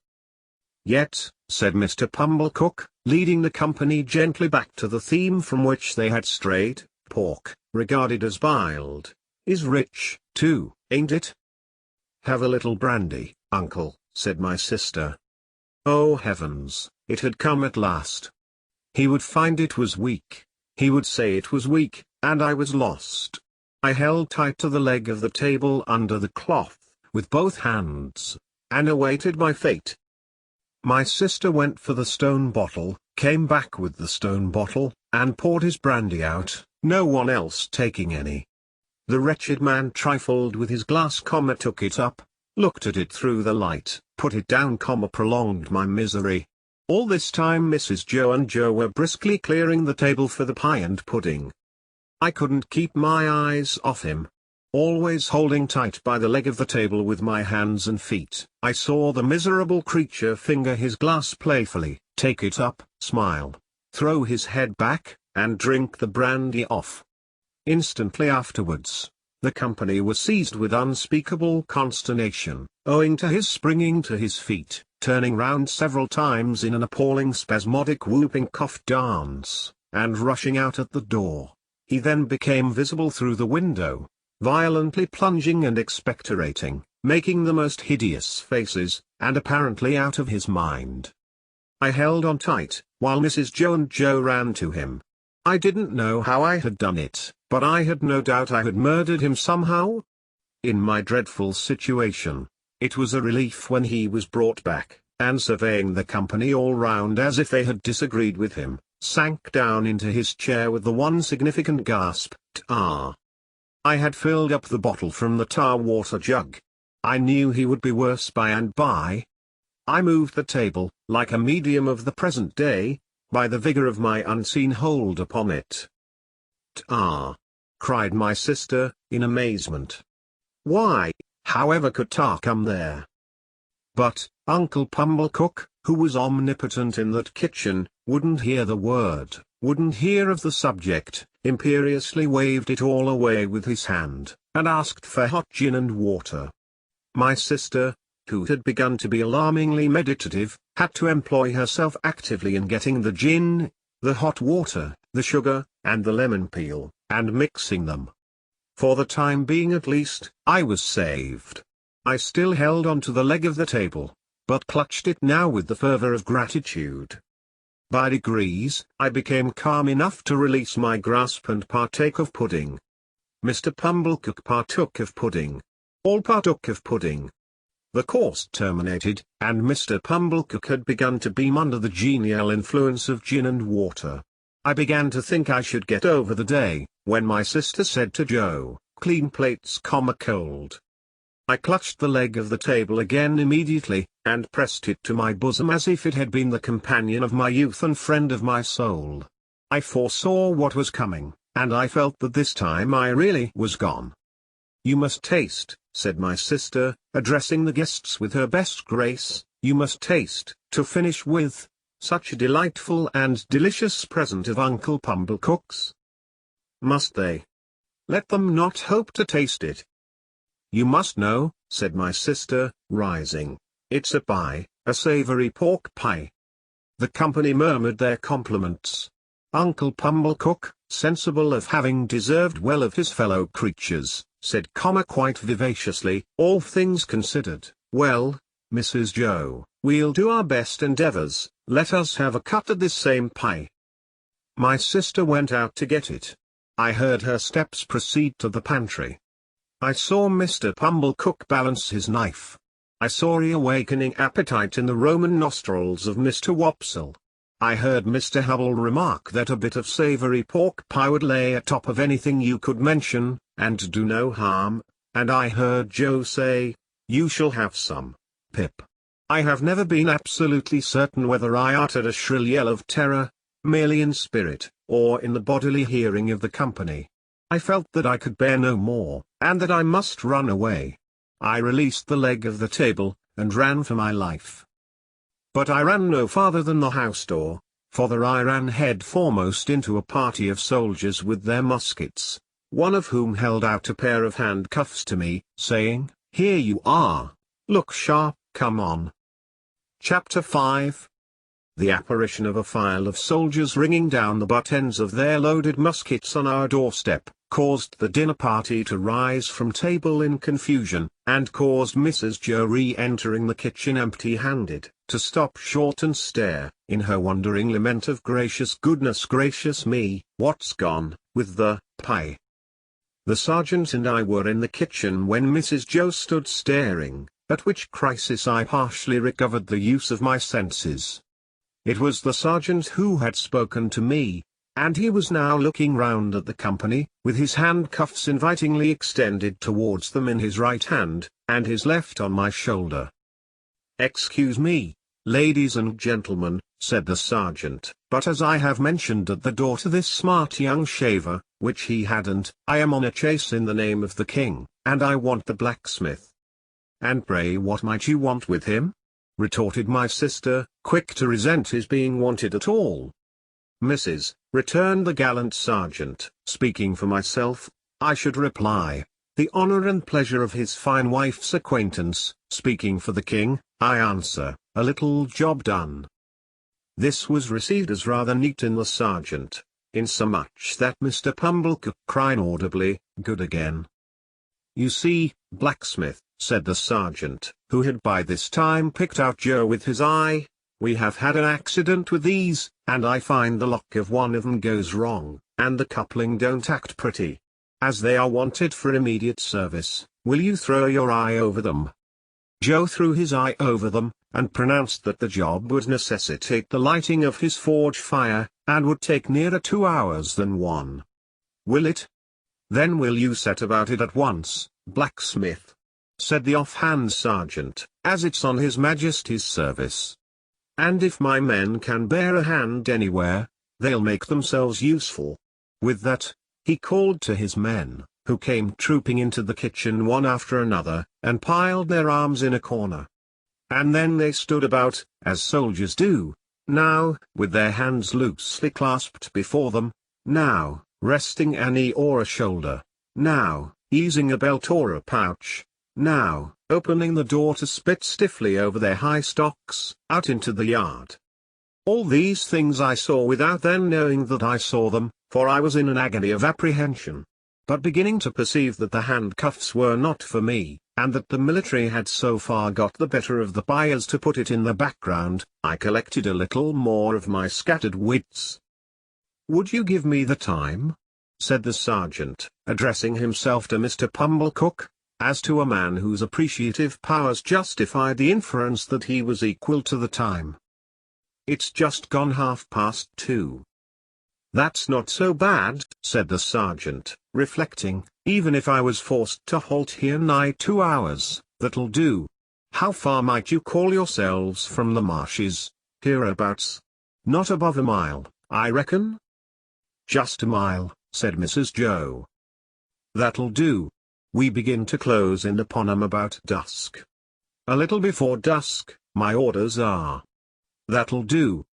"Yet," said Mr. Pumblecook, leading the company gently back to the theme from which they had strayed, "pork, regarded as biled, is rich, too, ain't it?" "Have a little brandy, uncle," said my sister. Oh heavens, it had come at last. He would find it was weak. He would say it was weak, and I was lost. I held tight to the leg of the table under the cloth, with both hands, and awaited my fate. My sister went for the stone bottle, came back with the stone bottle, and poured his brandy out, no one else taking any. The wretched man trifled with his glass, took it up, looked at it through the light, put it down, prolonged my misery. All this time Mrs. Joe and Joe were briskly clearing the table for the pie and pudding. I couldn't keep my eyes off him. Always holding tight by the leg of the table with my hands and feet, I saw the miserable creature finger his glass playfully, take it up, smile, throw his head back, and drink the brandy off. Instantly afterwards, the company was seized with unspeakable consternation, owing to his springing to his feet, turning round several times in an appalling spasmodic whooping cough dance, and rushing out at the door. He then became visible through the window, violently plunging and expectorating, making the most hideous faces, and apparently out of his mind. I held on tight, while Mrs. Joe and Joe ran to him. I didn't know how I had done it, but I had no doubt I had murdered him somehow. In my dreadful situation, it was a relief when he was brought back, and surveying the company all round as if they had disagreed with him, sank down into his chair with the one significant gasp, "Tar." I had filled up the bottle from the tar water jug. I knew he would be worse by and by. I moved the table, like a medium of the present day, by the vigor of my unseen hold upon it. "Tar!" cried my sister, in amazement. "Why, however could tar come there?" But, Uncle Pumblecook, who was omnipotent in that kitchen, wouldn't hear the word, wouldn't hear of the subject, imperiously waved it all away with his hand, and asked for hot gin and water. My sister, who had begun to be alarmingly meditative, had to employ herself actively in getting the gin, the hot water, the sugar, and the lemon peel, and mixing them. For the time being at least, I was saved. I still held on to the leg of the table, but clutched it now with the fervor of gratitude. By degrees, I became calm enough to release my grasp and partake of pudding. Mr. Pumblecook partook of pudding. All partook of pudding. The course terminated, and Mr. Pumblecook had begun to beam under the genial influence of gin and water. I began to think I should get over the day, when my sister said to Joe, "Clean plates, cold." I clutched the leg of the table again immediately, and pressed it to my bosom as if it had been the companion of my youth and friend of my soul. I foresaw what was coming, and I felt that this time I really was gone. "You must taste," said my sister, addressing the guests with her best grace, "you must taste, to finish with, such a delightful and delicious present of Uncle Pumblecook's." "Must they? Let them not hope to taste it." "You must know," said my sister, rising. "It's a pie, a savory pork pie." The company murmured their compliments. Uncle Pumblecook, sensible of having deserved well of his fellow creatures, said quite vivaciously, "All things considered, well, Mrs. Joe, we'll do our best endeavors, let us have a cut at this same pie." My sister went out to get it. I heard her steps proceed to the pantry. I saw Mr. Pumblecook balance his knife. I saw reawakening appetite in the Roman nostrils of Mr. Wopsle. I heard Mr. Hubble remark that a bit of savory pork pie would lay atop of anything you could mention, and do no harm, and I heard Joe say, "You shall have some, Pip." I have never been absolutely certain whether I uttered a shrill yell of terror, merely in spirit, or in the bodily hearing of the company. I felt that I could bear no more, and that I must run away. I released the leg of the table, and ran for my life. But I ran no farther than the house door, for there I ran head foremost into a party of soldiers with their muskets, one of whom held out a pair of handcuffs to me, saying, "Here you are. Look sharp, come on." Chapter 5. The apparition of a file of soldiers ringing down the butt ends of their loaded muskets on our doorstep, caused the dinner party to rise from table in confusion, and caused Mrs. Joe, re-entering the kitchen empty-handed, to stop short and stare, in her wondering lament of "Gracious goodness gracious me, what's gone with the pie?" The sergeant and I were in the kitchen when Mrs. Joe stood staring, at which crisis I partially recovered the use of my senses. It was the sergeant who had spoken to me, and he was now looking round at the company, with his handcuffs invitingly extended towards them in his right hand, and his left on my shoulder. "Excuse me, ladies and gentlemen," said the sergeant, "but as I have mentioned at the door to this smart young shaver, which he hadn't, I am on a chase in the name of the king, and I want the blacksmith." "And pray what might you want with him?" retorted my sister, quick to resent his being wanted at all. "Mrs.," returned the gallant sergeant, "speaking for myself, I should reply, the honour and pleasure of his fine wife's acquaintance; speaking for the king, I answer, a little job done." This was received as rather neat in the sergeant, insomuch that Mr. Pumblecook cried audibly, "Good again." "You see, blacksmith," said the sergeant, who had by this time picked out Joe with his eye, "we have had an accident with these, and I find the lock of one of them goes wrong, and the coupling don't act pretty. As they are wanted for immediate service, will you throw your eye over them?" Joe threw his eye over them, and pronounced that the job would necessitate the lighting of his forge fire, and would take nearer 2 hours than 1. "Will it? Then will you set about it at once, blacksmith?" said the offhand sergeant, "as it's on His Majesty's service. And if my men can bear a hand anywhere, they'll make themselves useful." With that, he called to his men, who came trooping into the kitchen one after another, and piled their arms in a corner. And then they stood about, as soldiers do, now, with their hands loosely clasped before them, now, resting a knee or a shoulder, now, easing a belt or a pouch, now, opening the door to spit stiffly over their high stocks, out into the yard. All these things I saw without then knowing that I saw them, for I was in an agony of apprehension. But beginning to perceive that the handcuffs were not for me, and that the military had so far got the better of the pie as to put it in the background, I collected a little more of my scattered wits. "Would you give me the time?" said the sergeant, addressing himself to Mr. Pumblecook, as to a man whose appreciative powers justified the inference that he was equal to the time. "It's just gone 2:30. "That's not so bad," said the sergeant, reflecting, "even if I was forced to halt here nigh 2 hours, that'll do. How far might you call yourselves from the marshes, hereabouts? Not above a mile, I reckon?" "Just a mile," said Mrs. Joe. "That'll do. We begin to close in upon 'em about dusk. A little before dusk, my orders are." "That'll do."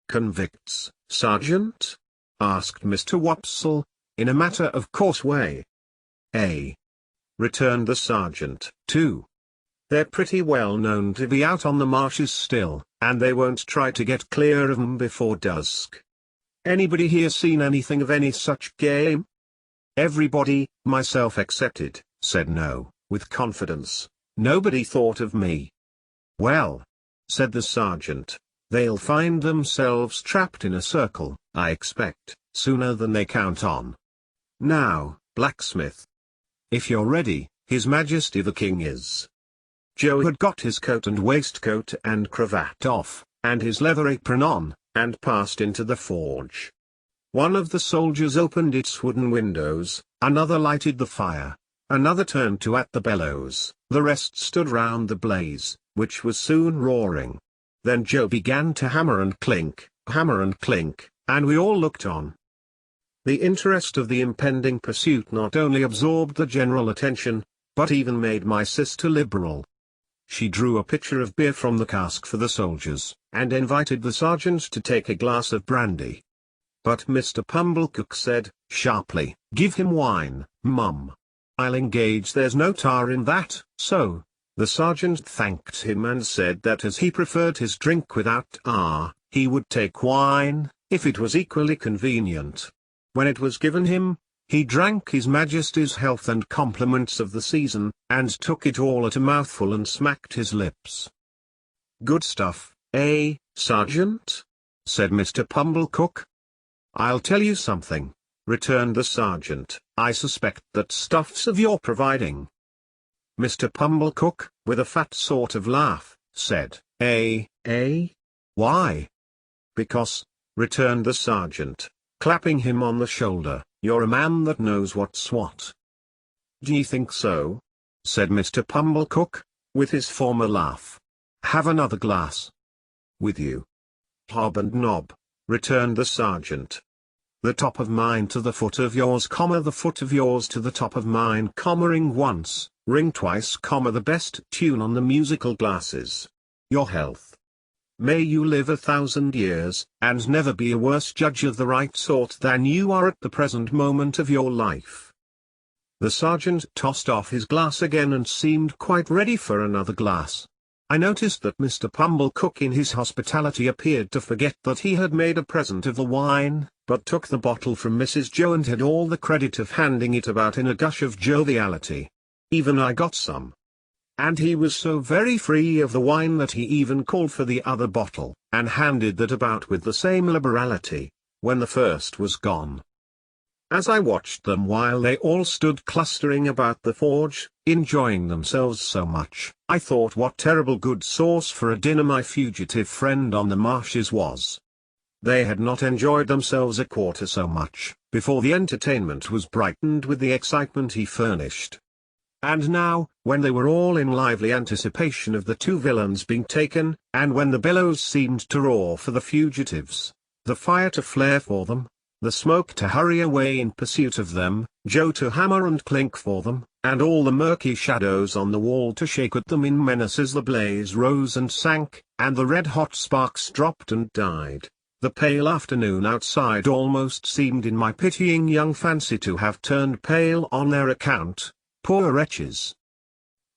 "Convicts, sergeant?" asked Mr. Wopsle, in a matter-of-course way. "Eh?" returned the sergeant. "2. They're pretty well known to be out on the marshes still, and they won't try to get clear of 'em before dusk. Anybody here seen anything of any such game?" Everybody, myself excepted, said no, with confidence. Nobody thought of me. "Well," said the sergeant, "they'll find themselves trapped in a circle, I expect, sooner than they count on. Now, blacksmith, if you're ready, His Majesty the King is." Joe had got his coat and waistcoat and cravat off, and his leather apron on, and passed into the forge. One of the soldiers opened its wooden windows, another lighted the fire, another turned to at the bellows, the rest stood round the blaze, which was soon roaring. Then Joe began to hammer and clink, and we all looked on. The interest of the impending pursuit not only absorbed the general attention, but even made my sister liberal. She drew a pitcher of beer from the cask for the soldiers, and invited the sergeant to take a glass of brandy. But Mr. Pumblechook said, sharply, "Give him wine, mum. I'll engage there's no tar in that." So, the sergeant thanked him and said that as he preferred his drink without tar, he would take wine, if it was equally convenient. When it was given him, he drank His Majesty's health and compliments of the season, and took it all at a mouthful and smacked his lips. "Good stuff, eh, Sergeant?" said Mr. Pumblechook. "I'll tell you something," returned the sergeant, "I suspect that stuff's of your providing." Mr. Pumblechook, with a fat sort of laugh, said, Eh? Why?" "Because," returned the sergeant, clapping him on the shoulder, "you're a man that knows what's what." "D'ye think so?" said Mr. Pumblechook, with his former laugh. "Have another glass." "With you." "Hob and nob," returned the sergeant. "The top of mine to the foot of yours, the foot of yours to the top of mine, ring once, ring twice, the best tune on the musical glasses. Your health. May you live 1,000 years, and never be a worse judge of the right sort than you are at the present moment of your life." The sergeant tossed off his glass again and seemed quite ready for another glass. I noticed that Mr. Pumblechook in his hospitality appeared to forget that he had made a present of the wine, but took the bottle from Mrs. Joe and had all the credit of handing it about in a gush of joviality. Even I got some. And he was so very free of the wine that he even called for the other bottle, and handed that about with the same liberality, when the first was gone. As I watched them while they all stood clustering about the forge, enjoying themselves so much, I thought what terrible good sauce for a dinner my fugitive friend on the marshes was. They had not enjoyed themselves a quarter so much, before the entertainment was brightened with the excitement he furnished. And now, when they were all in lively anticipation of the two villains being taken, and when the bellows seemed to roar for the fugitives, the fire to flare for them, the smoke to hurry away in pursuit of them, Joe to hammer and clink for them, and all the murky shadows on the wall to shake at them in menace as the blaze rose and sank, and the red-hot sparks dropped and died, the pale afternoon outside almost seemed in my pitying young fancy to have turned pale on their account. Poor wretches.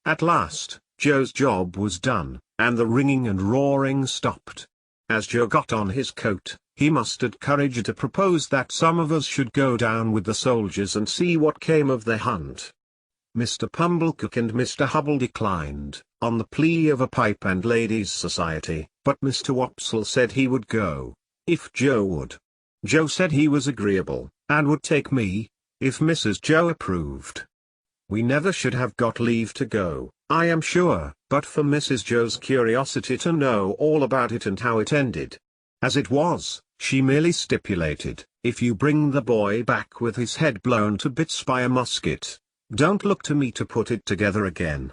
At last, Joe's job was done, and the ringing and roaring stopped. As Joe got on his coat, he mustered courage to propose that some of us should go down with the soldiers and see what came of their hunt. Mr. Pumblechook and Mr. Hubble declined, on the plea of a pipe and ladies' society, but Mr. Wopsle said he would go, if Joe would. Joe said he was agreeable, and would take me, if Mrs. Joe approved. We never should have got leave to go, I am sure, but for Mrs. Joe's curiosity to know all about it and how it ended. As it was, she merely stipulated, if you bring the boy back with his head blown to bits by a musket, don't look to me to put it together again.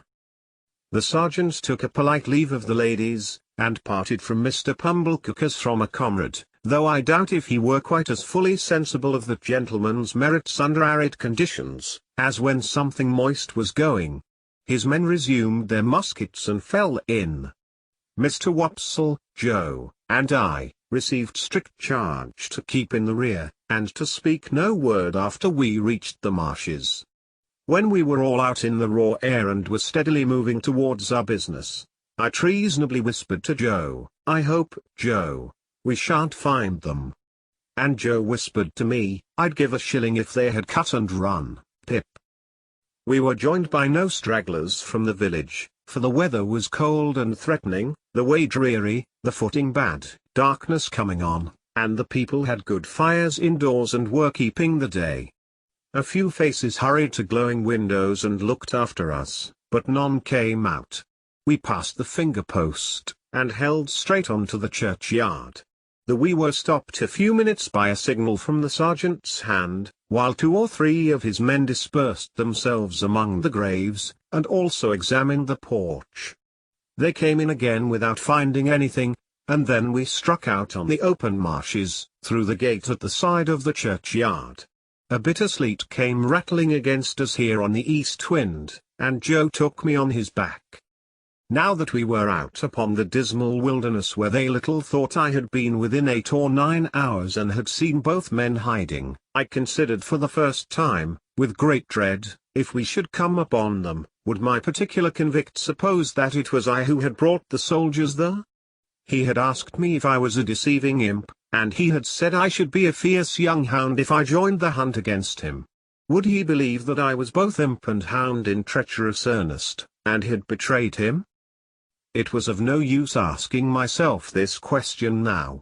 The sergeant took a polite leave of the ladies, and parted from Mr. Pumblechook as from a comrade, though I doubt if he were quite as fully sensible of that gentleman's merits under arid conditions, as when something moist was going. His men resumed their muskets and fell in. Mr. Wopsle, Joe, and I, received strict charge to keep in the rear, and to speak no word after we reached the marshes. When we were all out in the raw air and were steadily moving towards our business, I treasonably whispered to Joe, "I hope, Joe, we shan't find them." And Joe whispered to me, "I'd give a shilling if they had cut and run, Pip." We were joined by no stragglers from the village, for the weather was cold and threatening, the way dreary, the footing bad, darkness coming on, and the people had good fires indoors and were keeping the day. A few faces hurried to glowing windows and looked after us, but none came out. We passed the finger post, and held straight on to the churchyard. We were stopped a few minutes by a signal from the sergeant's hand, while 2 or 3 of his men dispersed themselves among the graves, and also examined the porch. They came in again without finding anything, and then we struck out on the open marshes, through the gate at the side of the churchyard. A bitter sleet came rattling against us here on the east wind, and Joe took me on his back. Now that we were out upon the dismal wilderness where they little thought I had been within 8 or 9 hours and had seen both men hiding, I considered for the first time, with great dread, if we should come upon them, would my particular convict suppose that it was I who had brought the soldiers there? He had asked me if I was a deceiving imp, and he had said I should be a fierce young hound if I joined the hunt against him. Would he believe that I was both imp and hound in treacherous earnest, and had betrayed him? It was of no use asking myself this question now.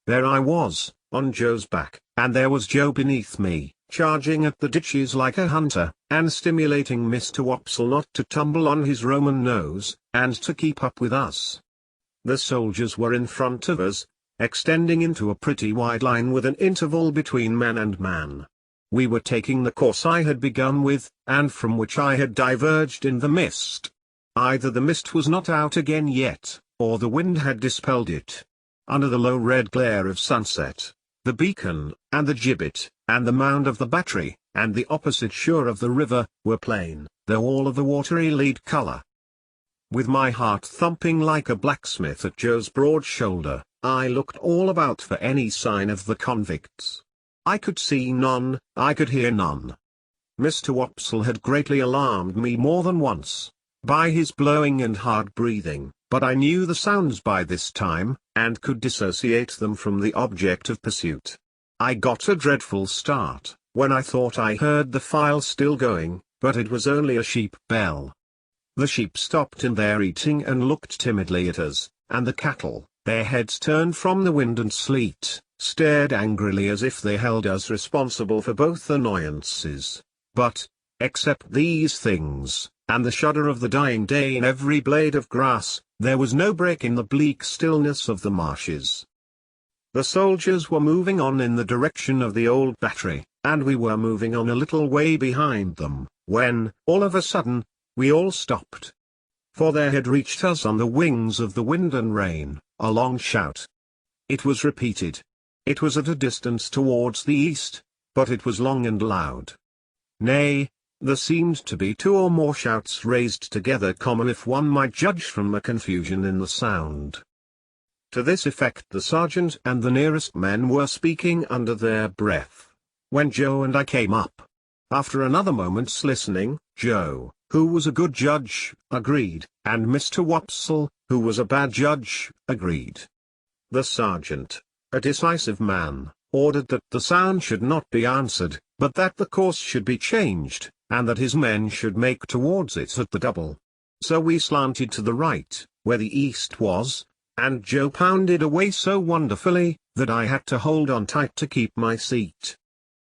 There I was, on Joe's back, and there was Joe beneath me, charging at the ditches like a hunter, and stimulating Mr. Wopsle not to tumble on his Roman nose, and to keep up with us. The soldiers were in front of us, extending into a pretty wide line with an interval between man and man. We were taking the course I had begun with, and from which I had diverged in the mist. Either the mist was not out again yet, or the wind had dispelled it. Under the low red glare of sunset, the beacon, and the gibbet, and the mound of the battery, and the opposite shore of the river, were plain, though all of a watery lead colour. With my heart thumping like a blacksmith at Joe's broad shoulder, I looked all about for any sign of the convicts. I could see none, I could hear none. Mr. Wopsle had greatly alarmed me more than once, by his blowing and hard breathing, but I knew the sounds by this time, and could dissociate them from the object of pursuit. I got a dreadful start, when I thought I heard the file still going, but it was only a sheep bell. The sheep stopped in their eating and looked timidly at us, and the cattle, their heads turned from the wind and sleet, stared angrily as if they held us responsible for both annoyances. But, except these things, and the shudder of the dying day in every blade of grass, there was no break in the bleak stillness of the marshes. The soldiers were moving on in the direction of the old battery, and we were moving on a little way behind them, when, all of a sudden, we all stopped. For there had reached us on the wings of the wind and rain, a long shout. It was repeated. It was at a distance towards the east, but it was long and loud. Nay, there seemed to be 2 or more shouts raised together, common if one might judge from the confusion in the sound. To this effect the sergeant and the nearest men were speaking under their breath, when Joe and I came up. After another moment's listening, Joe, who was a good judge, agreed, and Mr. Wopsle, who was a bad judge, agreed. The sergeant, a decisive man, ordered that the sound should not be answered, but that the course should be changed, and that his men should make towards it at the double. So we slanted to the right, where the east was, and Joe pounded away so wonderfully, that I had to hold on tight to keep my seat.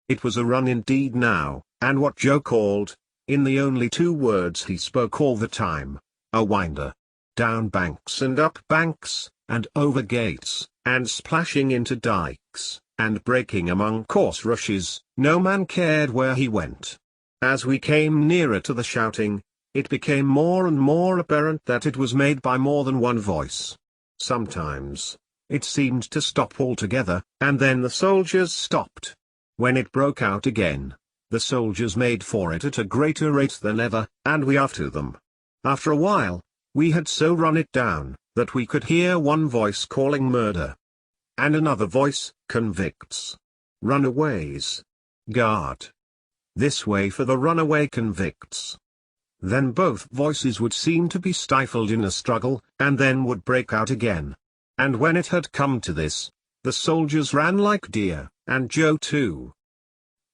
It was a run indeed now, and what Joe called, in the only 2 words he spoke all the time, a winder. Down banks and up banks, and over gates, and splashing into dikes, and breaking among coarse rushes, no man cared where he went. As we came nearer to the shouting, it became more and more apparent that it was made by more than one voice. Sometimes, it seemed to stop altogether, and then the soldiers stopped. When it broke out again, the soldiers made for it at a greater rate than ever, and we after them. After a while, we had so run it down, that we could hear one voice calling murder. And another voice, convicts. Runaways. Guard. This way for the runaway convicts. Then both voices would seem to be stifled in a struggle, and then would break out again. And when it had come to this, the soldiers ran like deer, and Joe too.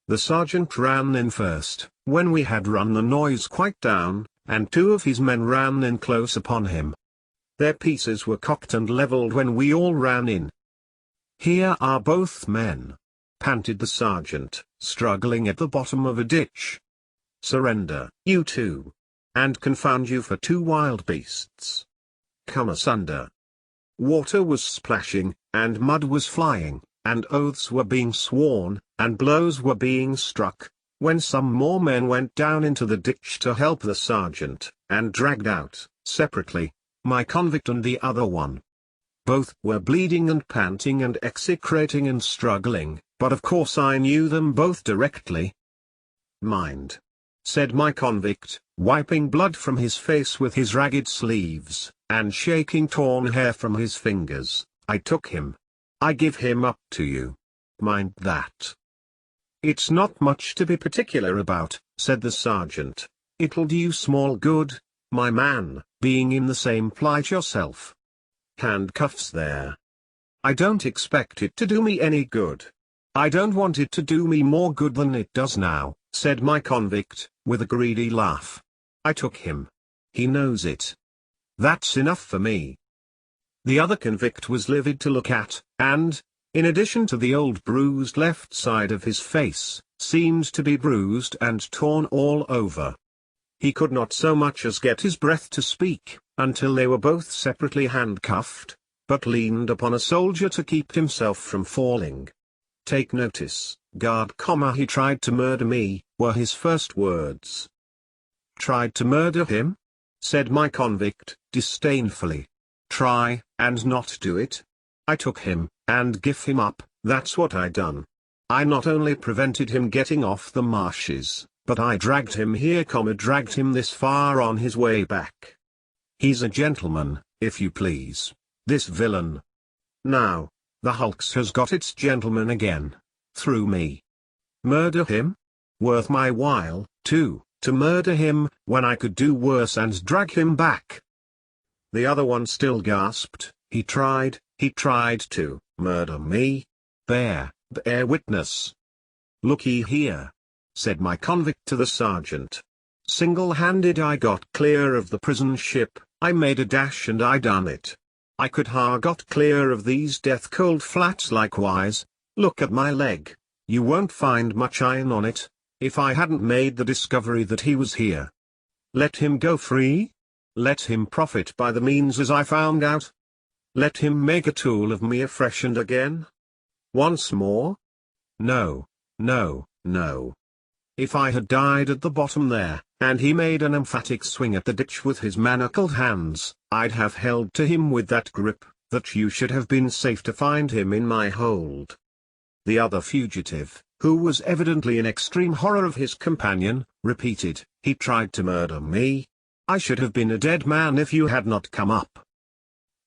The sergeant ran in first, when we had run the noise quite down, and 2 of his men ran in close upon him. Their pieces were cocked and levelled when we all ran in. "Here are both men," panted the sergeant, struggling at the bottom of a ditch. "Surrender, you 2. And confound you for 2 wild beasts. Come asunder." Water was splashing, and mud was flying, and oaths were being sworn, and blows were being struck, when some more men went down into the ditch to help the sergeant, and dragged out, separately, my convict and the other one. Both were bleeding and panting and execrating and struggling, but of course I knew them both directly. "Mind," said my convict, wiping blood from his face with his ragged sleeves, and shaking torn hair from his fingers. "I took him. I give him up to you. Mind that." "It's not much to be particular about," said the sergeant. "It'll do you small good, my man, being in the same plight yourself. Handcuffs there. I don't expect it to do me any good. I don't want it to do me more good than it does now," said my convict, with a greedy laugh. "I took him. He knows it. That's enough for me." The other convict was livid to look at, and, in addition to the old bruised left side of his face, seemed to be bruised and torn all over. He could not so much as get his breath to speak, until they were both separately handcuffed, but leaned upon a soldier to keep himself from falling. "Take notice, guard, he tried to murder me," were his first words. "Tried to murder him?" said my convict, disdainfully. "Try, and not do it? I took him, and give him up, that's what I done. I not only prevented him getting off the marshes, but I dragged him here, dragged him this far on his way back. He's a gentleman, if you please, this villain. Now, the hulks has got its gentleman again, through me. Murder him? Worth my while, too, to murder him, when I could do worse and drag him back." The other one still gasped. He tried to murder me? Bear witness." "Looky here," said my convict to the sergeant. "Single-handed I got clear of the prison ship, I made a dash and I done it. I could ha' got clear of these death-cold flats likewise. Look at my leg, you won't find much iron on it, if I hadn't made the discovery that he was here. Let him go free? Let him profit by the means as I found out? Let him make a tool of me afresh and again? Once more? No, no, no. If I had died at the bottom there, and he made an emphatic swing at the ditch with his manacled hands, I'd have held to him with that grip, that you should have been safe to find him in my hold." The other fugitive, who was evidently in extreme horror of his companion, repeated, "He tried to murder me? I should have been a dead man if you had not come up."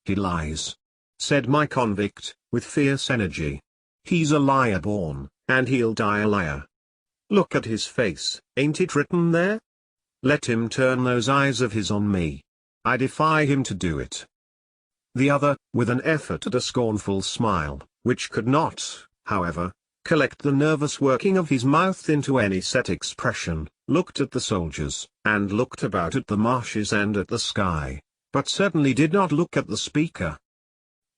"He lies," said my convict, with fierce energy. "He's a liar born, and he'll die a liar. Look at his face, ain't it written there? Let him turn those eyes of his on me. I defy him to do it." The other, with an effort at a scornful smile, which could not, however, collect the nervous working of his mouth into any set expression, looked at the soldiers, and looked about at the marshes and at the sky, but certainly did not look at the speaker.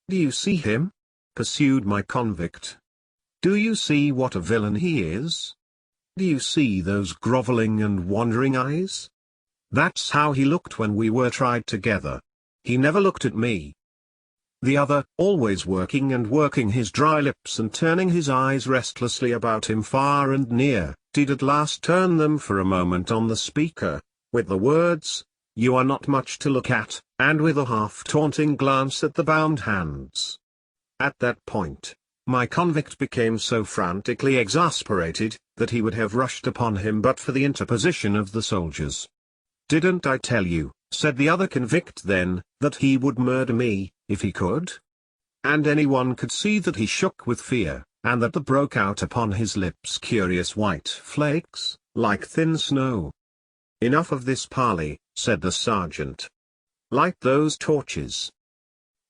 "Do you see him?" pursued my convict. "Do you see what a villain he is? Do you see those grovelling and wandering eyes? That's how he looked when we were tried together. He never looked at me." The other, always working and working his dry lips and turning his eyes restlessly about him far and near, did at last turn them for a moment on the speaker, with the words, "You are not much to look at," and with a half-taunting glance at the bound hands. At that point, my convict became so frantically exasperated, that he would have rushed upon him but for the interposition of the soldiers. "Didn't I tell you," said the other convict then, "that he would murder me, if he could?" And anyone could see that he shook with fear, and that there broke out upon his lips curious white flakes, like thin snow. "Enough of this parley," said the sergeant. "Light those torches."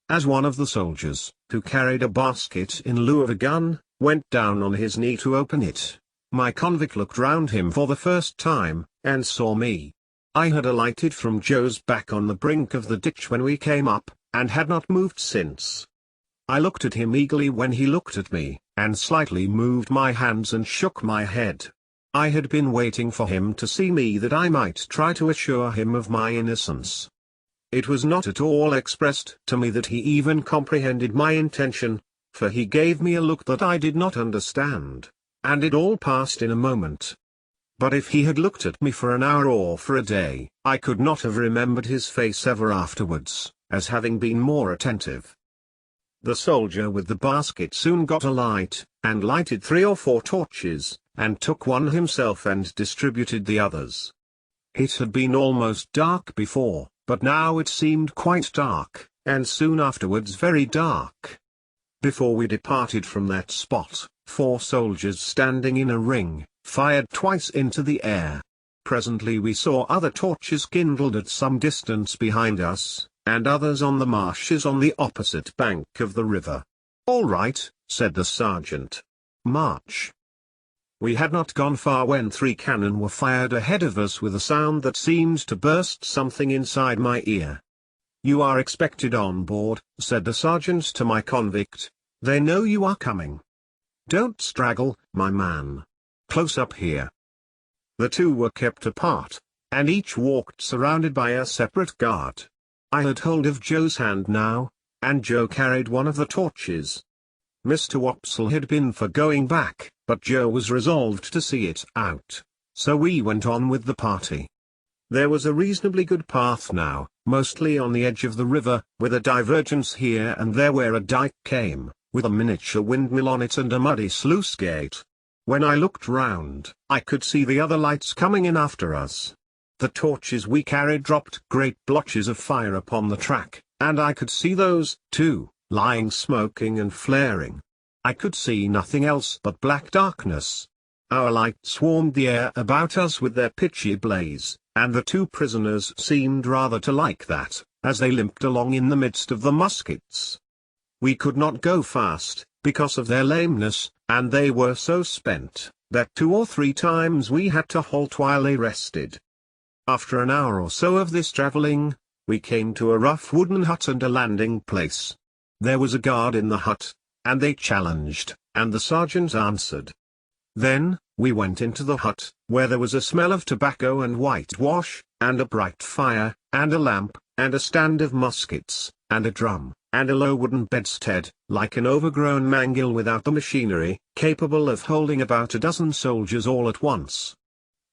As one of the soldiers, who carried a basket in lieu of a gun, went down on his knee to open it, my convict looked round him for the first time, and saw me. I had alighted from Joe's back on the brink of the ditch when we came up, and had not moved since. I looked at him eagerly when he looked at me, and slightly moved my hands and shook my head. I had been waiting for him to see me that I might try to assure him of my innocence. It was not at all expressed to me that he even comprehended my intention, for he gave me a look that I did not understand, and it all passed in a moment. But if he had looked at me for an hour or for a day, I could not have remembered his face ever afterwards, as having been more attentive. The soldier with the basket soon got a light, and lighted 3 or 4 torches, and took one himself and distributed the others. It had been almost dark before, but now it seemed quite dark, and soon afterwards very dark. Before we departed from that spot, 4 soldiers standing in a ring, fired twice into the air. Presently we saw other torches kindled at some distance behind us, and others on the marshes on the opposite bank of the river. "All right," said the sergeant. "March." We had not gone far when 3 cannon were fired ahead of us with a sound that seemed to burst something inside my ear. "You are expected on board," said the sergeant to my convict. "They know you are coming. Don't straggle, my man. Close up here." The 2 were kept apart, and each walked surrounded by a separate guard. I had hold of Joe's hand now, and Joe carried one of the torches. Mr. Wopsle had been for going back, but Joe was resolved to see it out, so we went on with the party. There was a reasonably good path now, mostly on the edge of the river, with a divergence here and there where a dike came, with a miniature windmill on it and a muddy sluice gate. When I looked round, I could see the other lights coming in after us. The torches we carried dropped great blotches of fire upon the track, and I could see those, too, lying smoking and flaring. I could see nothing else but black darkness. Our lights warmed the air about us with their pitchy blaze, and the 2 prisoners seemed rather to like that, as they limped along in the midst of the muskets. We could not go fast, because of their lameness, and they were so spent, that 2 or 3 times we had to halt while they rested. After an hour or so of this travelling, we came to a rough wooden hut and a landing place. There was a guard in the hut, and they challenged, and the sergeant answered. Then, we went into the hut, where there was a smell of tobacco and whitewash, and a bright fire, and a lamp, and a stand of muskets, and a drum, and a low wooden bedstead, like an overgrown mangle without the machinery, capable of holding about a dozen soldiers all at once.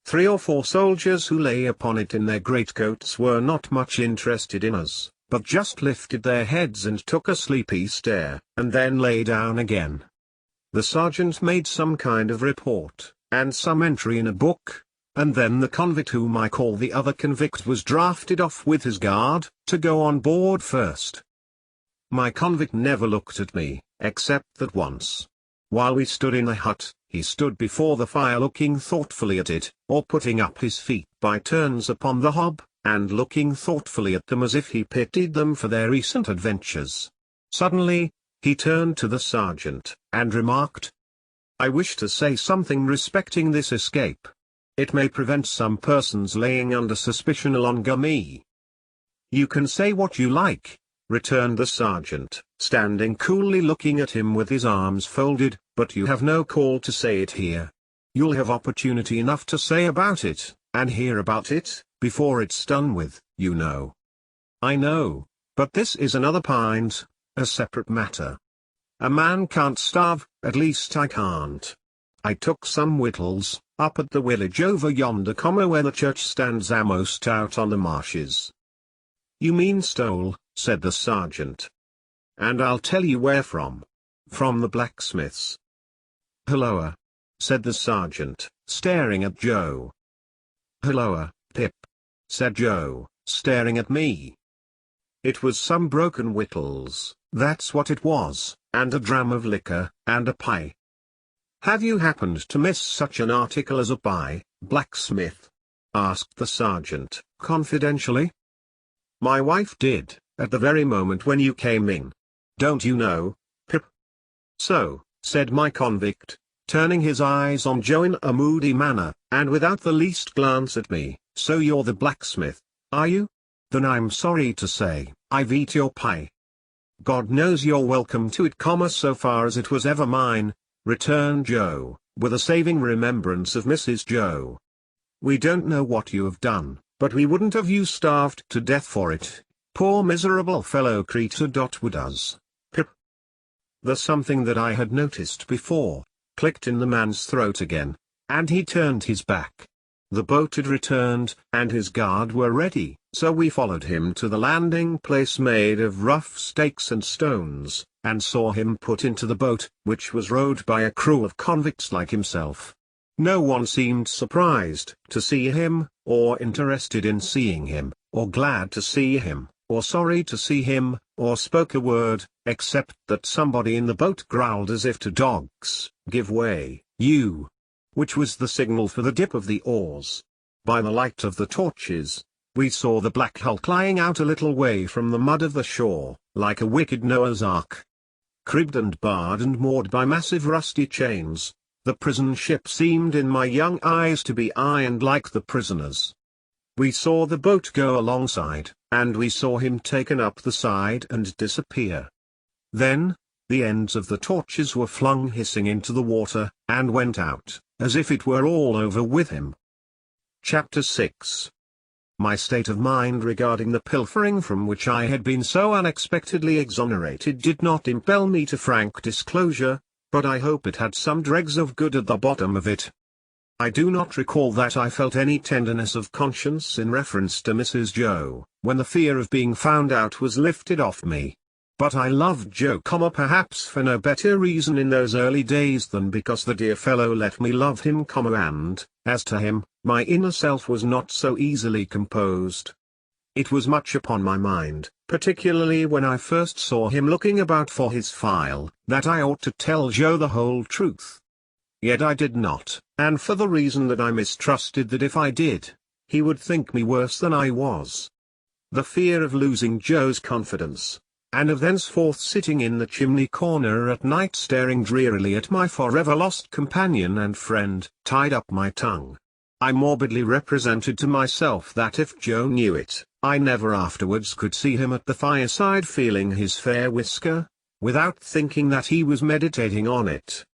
3 or 4 soldiers who lay upon it in their greatcoats were not much interested in us, but just lifted their heads and took a sleepy stare, and then lay down again. The sergeant made some kind of report, and some entry in a book, and then the convict whom I call the other convict was drafted off with his guard, to go on board first. My convict never looked at me, except that once. While we stood in the hut, he stood before the fire looking thoughtfully at it, or putting up his feet by turns upon the hob, and looking thoughtfully at them as if he pitied them for their recent adventures. Suddenly, he turned to the sergeant, and remarked, "I wish to say something respecting this escape. It may prevent some persons laying under suspicion longer me." "You can say what you like," returned the sergeant, standing coolly looking at him with his arms folded, "but you have no call to say it here. You'll have opportunity enough to say about it, and hear about it, before it's done with, you know." "I know, but this is another pint, a separate matter. A man can't starve, at least I can't. I took some victuals, up at the village over yonder, where the church stands a'most out on the marshes." "You mean stole," said the sergeant. "And I'll tell you where from. From the blacksmith's." "Hulloa," said the sergeant, staring at Joe. "Hulloa, Pip," said Joe, staring at me. It was some broken victuals, that's what it was, and a dram of liquor, and a pie. "Have you happened to miss such an article as a pie, blacksmith?" asked the sergeant, confidentially. "My wife did, at the very moment when you came in. Don't you know, Pip?" "So," said my convict, turning his eyes on Joe in a moody manner, and without the least glance at me, "so you're the blacksmith, are you? Then I'm sorry to say, I've eat your pie." "God knows you're welcome to it, so far as it was ever mine," returned Joe, with a saving remembrance of Mrs. Joe. "We don't know what you have done, but we wouldn't have you starved to death for it, poor miserable fellow creature. Would us, Pip?" The something that I had noticed before, clicked in the man's throat again, and he turned his back. The boat had returned, and his guard were ready, so we followed him to the landing place made of rough stakes and stones, and saw him put into the boat, which was rowed by a crew of convicts like himself. No one seemed surprised to see him, or interested in seeing him, or glad to see him, or sorry to see him, or spoke a word, except that somebody in the boat growled as if to dogs, "Give way, you!" which was the signal for the dip of the oars. By the light of the torches, we saw the black hulk lying out a little way from the mud of the shore, like a wicked Noah's ark. Cribbed and barred and moored by massive rusty chains, the prison ship seemed in my young eyes to be ironed like the prisoners. We saw the boat go alongside, and we saw him taken up the side and disappear. Then, the ends of the torches were flung hissing into the water, and went out, as if it were all over with him. Chapter 6. My state of mind regarding the pilfering from which I had been so unexpectedly exonerated did not impel me to frank disclosure, but I hope it had some dregs of good at the bottom of it. I do not recall that I felt any tenderness of conscience in reference to Mrs. Joe, when the fear of being found out was lifted off me. But I loved Joe, perhaps for no better reason in those early days than because the dear fellow let me love him, and, as to him, my inner self was not so easily composed. It was much upon my mind, particularly when I first saw him looking about for his file, that I ought to tell Joe the whole truth. Yet I did not, and for the reason that I mistrusted that if I did, he would think me worse than I was. The fear of losing Joe's confidence, and of thenceforth sitting in the chimney corner at night staring drearily at my forever lost companion and friend, tied up my tongue. I morbidly represented to myself that if Joe knew it, I never afterwards could see him at the fireside feeling his fair whisker, without thinking that he was meditating on it.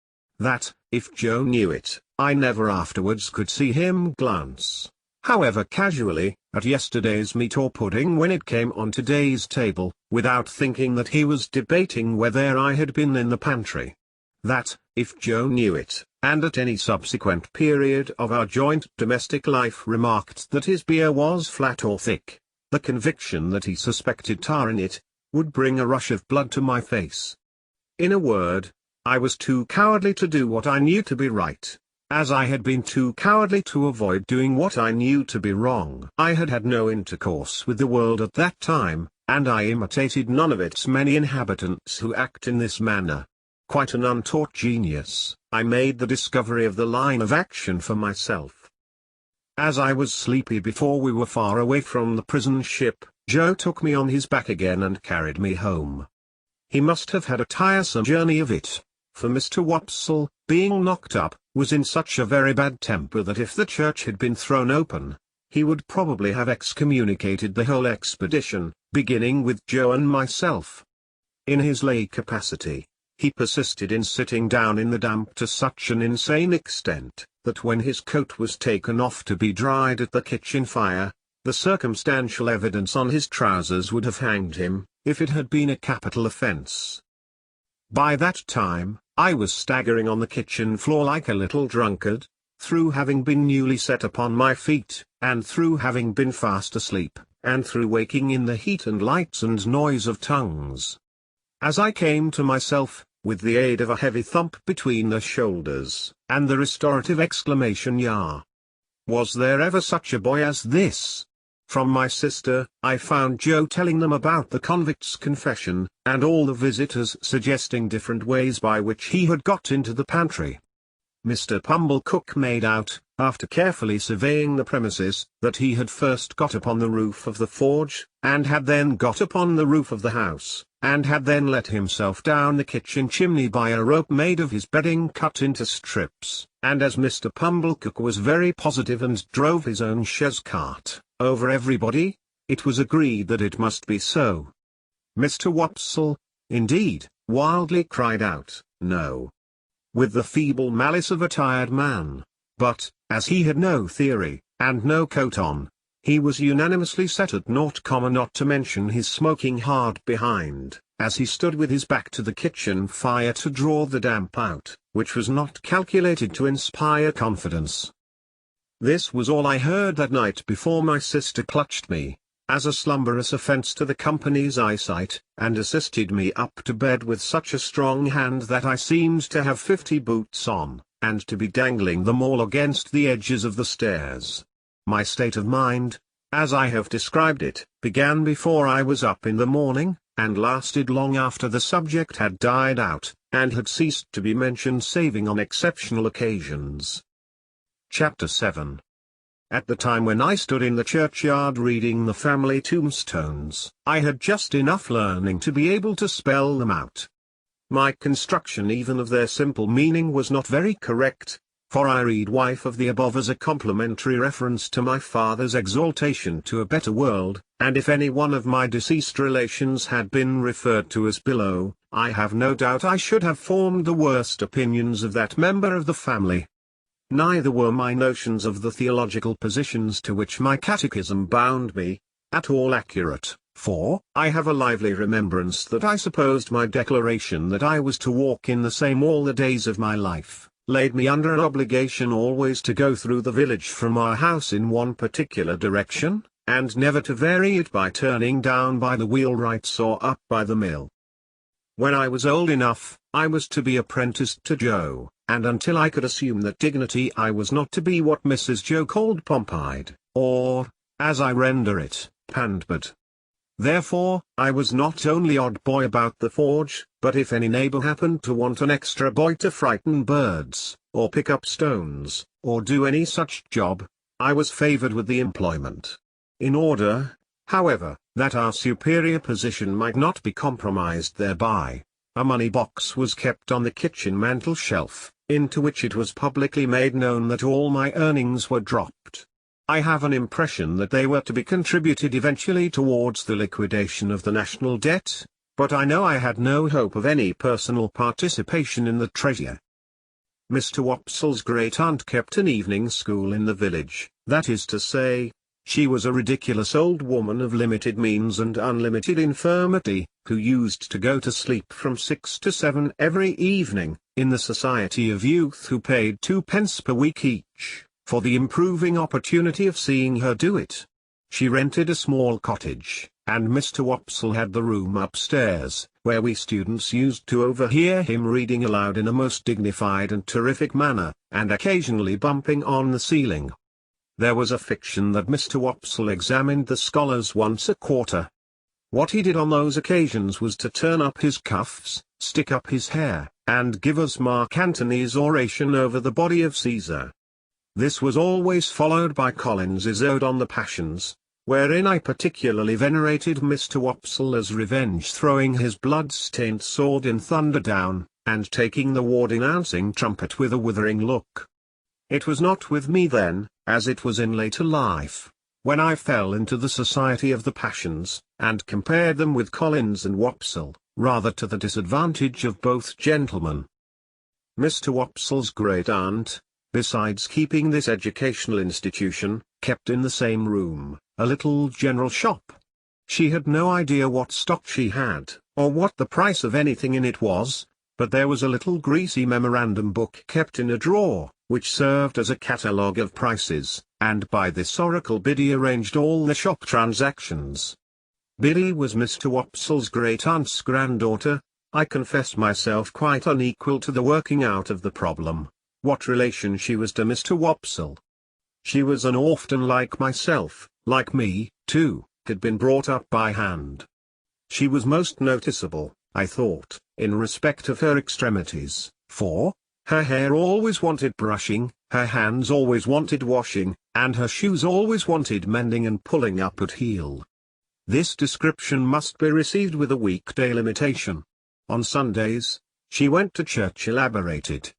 That, if Joe knew it, I never afterwards could see him glance, however casually, at yesterday's meat or pudding when it came on today's table, without thinking that he was debating whether I had been in the pantry. That, if Joe knew it, and at any subsequent period of our joint domestic life remarked that his beer was flat or thick, the conviction that he suspected tar in it, would bring a rush of blood to my face. In a word, I was too cowardly to do what I knew to be right, as I had been too cowardly to avoid doing what I knew to be wrong. I had had no intercourse with the world at that time, and I imitated none of its many inhabitants who act in this manner. Quite an untaught genius, I made the discovery of the line of action for myself. As I was sleepy before we were far away from the prison ship, Joe took me on his back again and carried me home. He must have had a tiresome journey of it, for Mr. Wopsle, being knocked up, was in such a very bad temper that if the church had been thrown open, he would probably have excommunicated the whole expedition, beginning with Joe and myself. In his lay capacity, he persisted in sitting down in the damp to such an insane extent, that when his coat was taken off to be dried at the kitchen fire, the circumstantial evidence on his trousers would have hanged him, if it had been a capital offence. By that time, I was staggering on the kitchen floor like a little drunkard, through having been newly set upon my feet, and through having been fast asleep, and through waking in the heat and lights and noise of tongues. As I came to myself, with the aid of a heavy thump between the shoulders, and the restorative exclamation "Yah! Was there ever such a boy as this?" from my sister, I found Joe telling them about the convict's confession, and all the visitors suggesting different ways by which he had got into the pantry. Mr. Pumblecook made out, after carefully surveying the premises, that he had first got upon the roof of the forge, and had then got upon the roof of the house, and had then let himself down the kitchen chimney by a rope made of his bedding cut into strips, and as Mr. Pumblecook was very positive and drove his own chaise cart over everybody, it was agreed that it must be so. Mr. Wopsle, indeed, wildly cried out, "No," with the feeble malice of a tired man, but, as he had no theory, and no coat on, he was unanimously set at naught, not to mention his smoking hard behind, as he stood with his back to the kitchen fire to draw the damp out, which was not calculated to inspire confidence. This was all I heard that night before my sister clutched me, as a slumberous offence to the company's eyesight, and assisted me up to bed with such a strong hand that I seemed to have 50 boots on, and to be dangling them all against the edges of the stairs. My state of mind, as I have described it, began before I was up in the morning, and lasted long after the subject had died out, and had ceased to be mentioned saving on exceptional occasions. Chapter 7. At the time when I stood in the churchyard reading the family tombstones, I had just enough learning to be able to spell them out. My construction even of their simple meaning was not very correct, for I read wife of the above as a complimentary reference to my father's exaltation to a better world, and if any one of my deceased relations had been referred to as below, I have no doubt I should have formed the worst opinions of that member of the family. Neither were my notions of the theological positions to which my catechism bound me, at all accurate, for I have a lively remembrance that I supposed my declaration that I was to walk in the same all the days of my life, laid me under an obligation always to go through the village from our house in one particular direction, and never to vary it by turning down by the wheelwrights or up by the mill. When I was old enough, I was to be apprenticed to Joe, and until I could assume that dignity I was not to be what Mrs. Joe called pomp-eyed, or, as I render it, pandbed. Therefore, I was not only odd boy about the forge, but if any neighbor happened to want an extra boy to frighten birds, or pick up stones, or do any such job, I was favored with the employment. In order, however, that our superior position might not be compromised thereby, a money box was kept on the kitchen mantel shelf, into which it was publicly made known that all my earnings were dropped. I have an impression that they were to be contributed eventually towards the liquidation of the national debt, but I know I had no hope of any personal participation in the treasure. Mr. Wopsle's great-aunt kept an evening school in the village, that is to say, she was a ridiculous old woman of limited means and unlimited infirmity, who used to go to sleep from 6 to 7 every evening, in the society of youth who paid 2d per week each, for the improving opportunity of seeing her do it. She rented a small cottage, and Mr. Wopsle had the room upstairs, where we students used to overhear him reading aloud in a most dignified and terrific manner, and occasionally bumping on the ceiling. There was a fiction that Mr. Wopsle examined the scholars once a quarter. What he did on those occasions was to turn up his cuffs, stick up his hair, and give us Mark Antony's oration over the body of Caesar. This was always followed by Collins's Ode on the Passions, wherein I particularly venerated Mr. Wopsle as revenge throwing his blood-stained sword in thunder down, and taking the ward-denouncing trumpet with a withering look. It was not with me then, as it was in later life, when I fell into the society of the passions, and compared them with Collins and Wopsle, rather to the disadvantage of both gentlemen. Mr. Wopsle's great-aunt, besides keeping this educational institution, kept in the same room, a little general shop. She had no idea what stock she had, or what the price of anything in it was, but there was a little greasy memorandum book kept in a drawer, which served as a catalogue of prices, and by this oracle Biddy arranged all the shop transactions. Biddy was Mr. Wopsle's great-aunt's granddaughter. I confess myself quite unequal to the working out of the problem, what relation she was to Mr. Wopsle. She was an orphan like myself, like me, too, had been brought up by hand. She was most noticeable, I thought, in respect of her extremities, for her hair always wanted brushing, her hands always wanted washing, and her shoes always wanted mending and pulling up at heel. This description must be received with a weekday limitation. On Sundays, she went to church elaborated.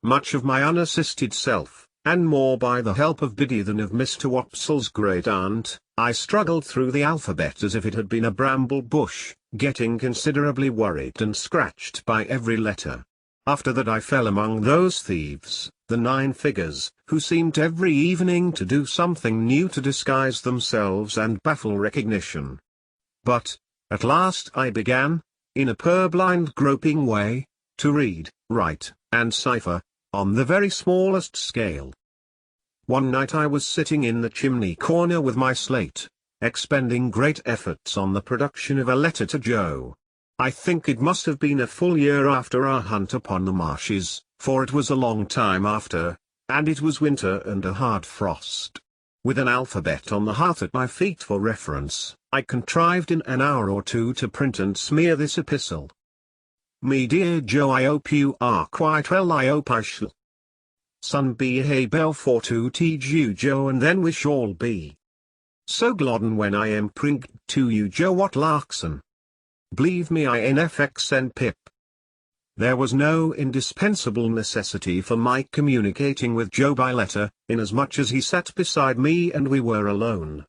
Much of my unassisted self, and more by the help of Biddy than of Mr. Wopsle's great-aunt, I struggled through the alphabet as if it had been a bramble bush, getting considerably worried and scratched by every letter. After that I fell among those thieves, the 9 figures, who seemed every evening to do something new to disguise themselves and baffle recognition. But, at last I began, in a purblind groping way, to read, write, and cipher, on the very smallest scale. One night I was sitting in the chimney corner with my slate, expending great efforts on the production of a letter to Joe. I think it must have been a full year after our hunt upon the marshes, for it was a long time after, and it was winter and a hard frost. With an alphabet on the hearth at my feet for reference, I contrived in an hour or two to print and smear this epistle. Me dear Joe, I hope you are quite well. I hope I shall son behave well for to teach you Joe, and then we shall be so glad when I am prinked to you Joe what larkson. Believe me infx and Pip. There was no indispensable necessity for my communicating with Joe by letter, inasmuch as he sat beside me and we were alone.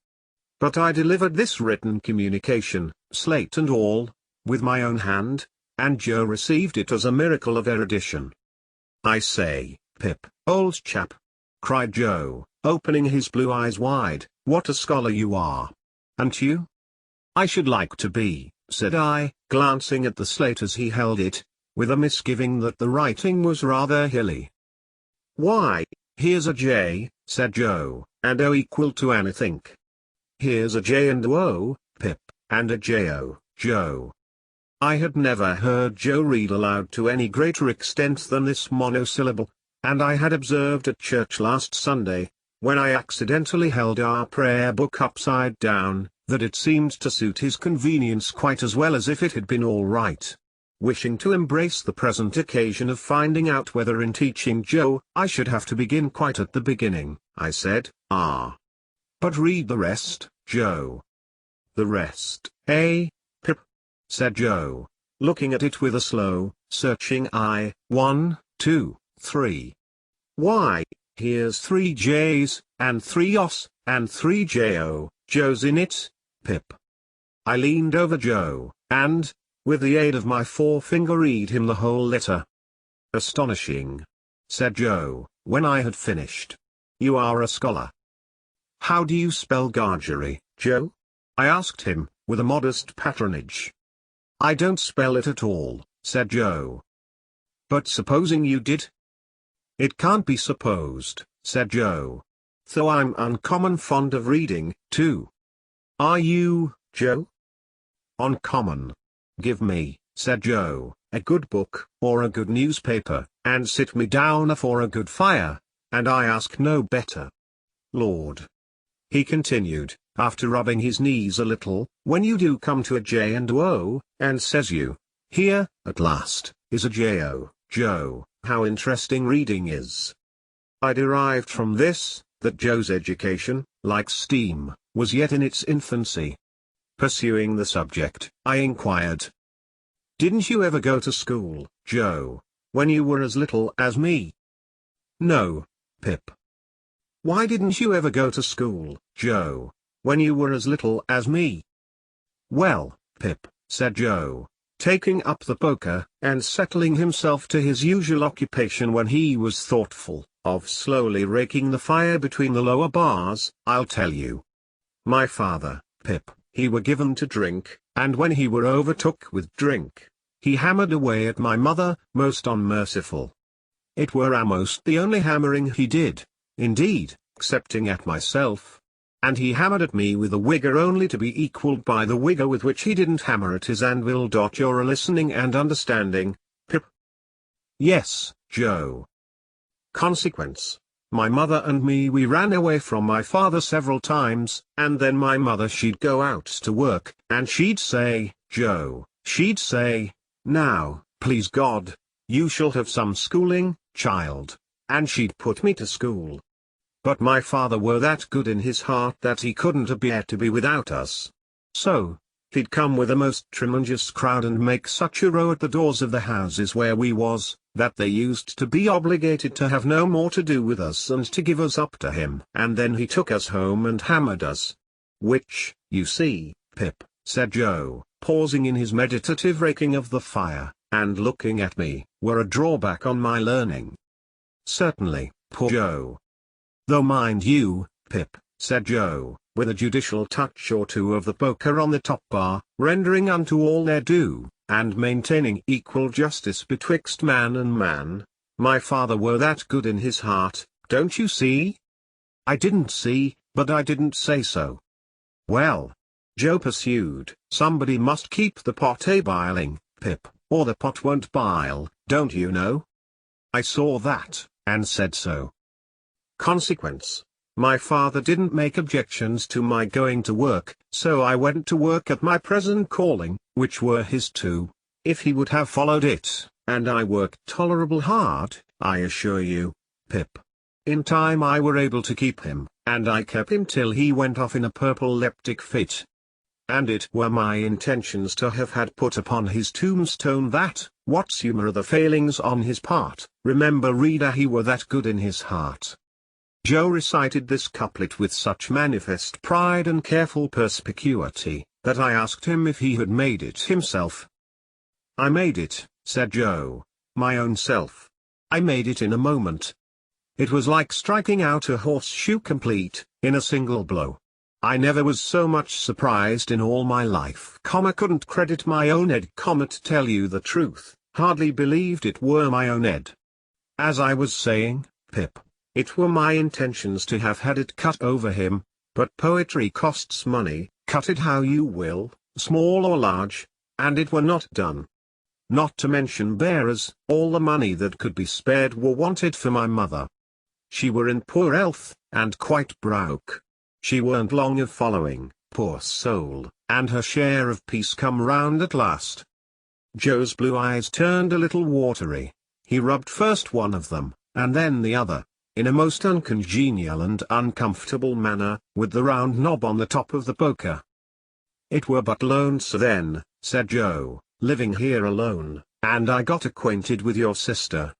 But I delivered this written communication, slate and all, with my own hand, and Joe received it as a miracle of erudition. I say, Pip, old chap, cried Joe, opening his blue eyes wide, what a scholar you are. And you? I should like to be, said I, glancing at the slate as he held it, with a misgiving that the writing was rather hilly. Why, here's a J, said Joe, and O equal to anything. Here's a J and O, Pip, and a J-O, Joe. I had never heard Joe read aloud to any greater extent than this monosyllable, and I had observed at church last Sunday, when I accidentally held our prayer book upside down, that it seemed to suit his convenience quite as well as if it had been all right. Wishing to embrace the present occasion of finding out whether in teaching Joe I should have to begin quite at the beginning, I said, but read the rest, Joe. The rest, eh, Pip? Said Joe, looking at it with a slow, searching eye. 1, 2, 3. Why, here's 3 J's, and 3 O's, and 3 J-O, Joe's in it, Pip. I leaned over Joe, and, with the aid of my forefinger, read him the whole letter. Astonishing, said Joe, when I had finished. You are a scholar. How do you spell Gargery, Joe? I asked him, with a modest patronage. I don't spell it at all, said Joe. But supposing you did? It can't be supposed, said Joe. Though I'm uncommon fond of reading, too. Are you, Joe? Uncommon. Give me, said Joe, a good book, or a good newspaper, and sit me down afore a good fire, and I ask no better. Lord, he continued, after rubbing his knees a little, when you do come to a J and O, and says you, here, at last, is a J-O, Joe, how interesting reading is. I derived from this, that Joe's education, like steam, was yet in its infancy. Pursuing the subject, I inquired. Didn't you ever go to school, Joe, when you were as little as me? No, Pip. Why didn't you ever go to school, Joe, when you were as little as me? Well, Pip, said Joe, taking up the poker, and settling himself to his usual occupation when he was thoughtful, of slowly raking the fire between the lower bars, I'll tell you. My father, Pip, he were given to drink, and when he were overtook with drink, he hammered away at my mother, most unmerciful. It were a'most the only hammering he did, indeed, excepting at myself. And he hammered at me with a wigger only to be equalled by the wigger with which he didn't hammer at his anvil. You're a listening and understanding, Pip? Yes, Joe. Consequence. My mother and me, we ran away from my father several times, and then my mother, she'd go out to work, and she'd say, Joe, she'd say, now, please God, you shall have some schooling, child, and she'd put me to school. But my father were that good in his heart that he couldn't bear to be without us. So, he'd come with a most tremendous crowd and make such a row at the doors of the houses where we was, that they used to be obligated to have no more to do with us and to give us up to him. And then he took us home and hammered us. Which, you see, Pip, said Joe, pausing in his meditative raking of the fire, and looking at me, were a drawback on my learning. Certainly, poor Joe. Though mind you, Pip, said Joe, with a judicial touch or two of the poker on the top bar, rendering unto all their due, and maintaining equal justice betwixt man and man, my father were that good in his heart, don't you see? I didn't see, but I didn't say so. Well, Joe pursued, somebody must keep the pot a-biling, Pip, or the pot won't bile, don't you know? I saw that, and said so. Consequence. My father didn't make objections to my going to work, so I went to work at my present calling, which were his too, if he would have followed it, and I worked tolerable hard, I assure you, Pip. In time I were able to keep him, and I kept him till he went off in a purple-leptic fit. And it were my intentions to have had put upon his tombstone that, whatsoever the failings on his part, remember reader he were that good in his heart. Joe recited this couplet with such manifest pride and careful perspicuity, that I asked him if he had made it himself. I made it, said Joe, my own self. I made it in a moment. It was like striking out a horseshoe complete, in a single blow. I never was so much surprised in all my life, couldn't credit my own head, to tell you the truth, hardly believed it were my own head. As I was saying, Pip, it were my intentions to have had it cut over him, but poetry costs money, cut it how you will, small or large, and it were not done. Not to mention bearers, all the money that could be spared were wanted for my mother. She were in poor health, and quite broke. She weren't long of following, poor soul, and her share of peace come round at last. Joe's blue eyes turned a little watery. He rubbed first one of them, and then the other, in a most uncongenial and uncomfortable manner, with the round knob on the top of the poker. It were but lonesome then, said Joe, living here alone, and I got acquainted with your sister.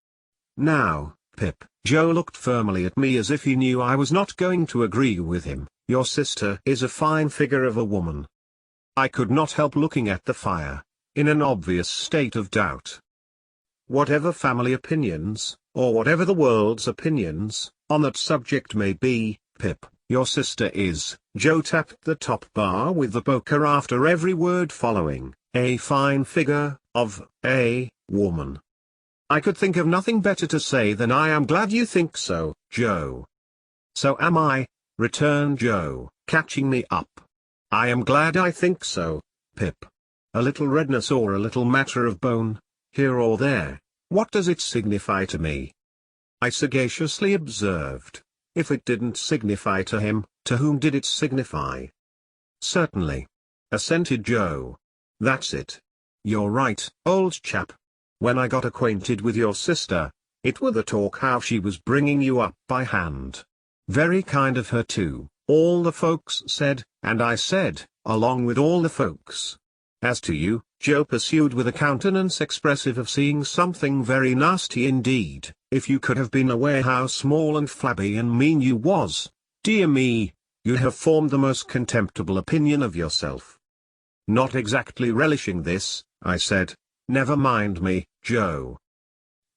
Now, Pip, Joe looked firmly at me as if he knew I was not going to agree with him. Your sister is a fine figure of a woman. I could not help looking at the fire, in an obvious state of doubt. Whatever family opinions, or whatever the world's opinions, on that subject may be, Pip, your sister is, Joe tapped the top bar with the poker after every word following, a fine figure, of, a, woman. I could think of nothing better to say than I am glad you think so, Joe. So am I, returned Joe, catching me up. I am glad I think so, Pip. A little redness or a little matter of bone, here or there, what does it signify to me? I sagaciously observed. If it didn't signify to him, to whom did it signify? Certainly, assented Joe. That's it. You're right, old chap. When I got acquainted with your sister, it were the talk how she was bringing you up by hand. Very kind of her too, all the folks said, and I said, along with all the folks. As to you, Joe pursued with a countenance expressive of seeing something very nasty indeed, if you could have been aware how small and flabby and mean you was, dear me, you'd have formed the most contemptible opinion of yourself. Not exactly relishing this, I said, never mind me, Joe.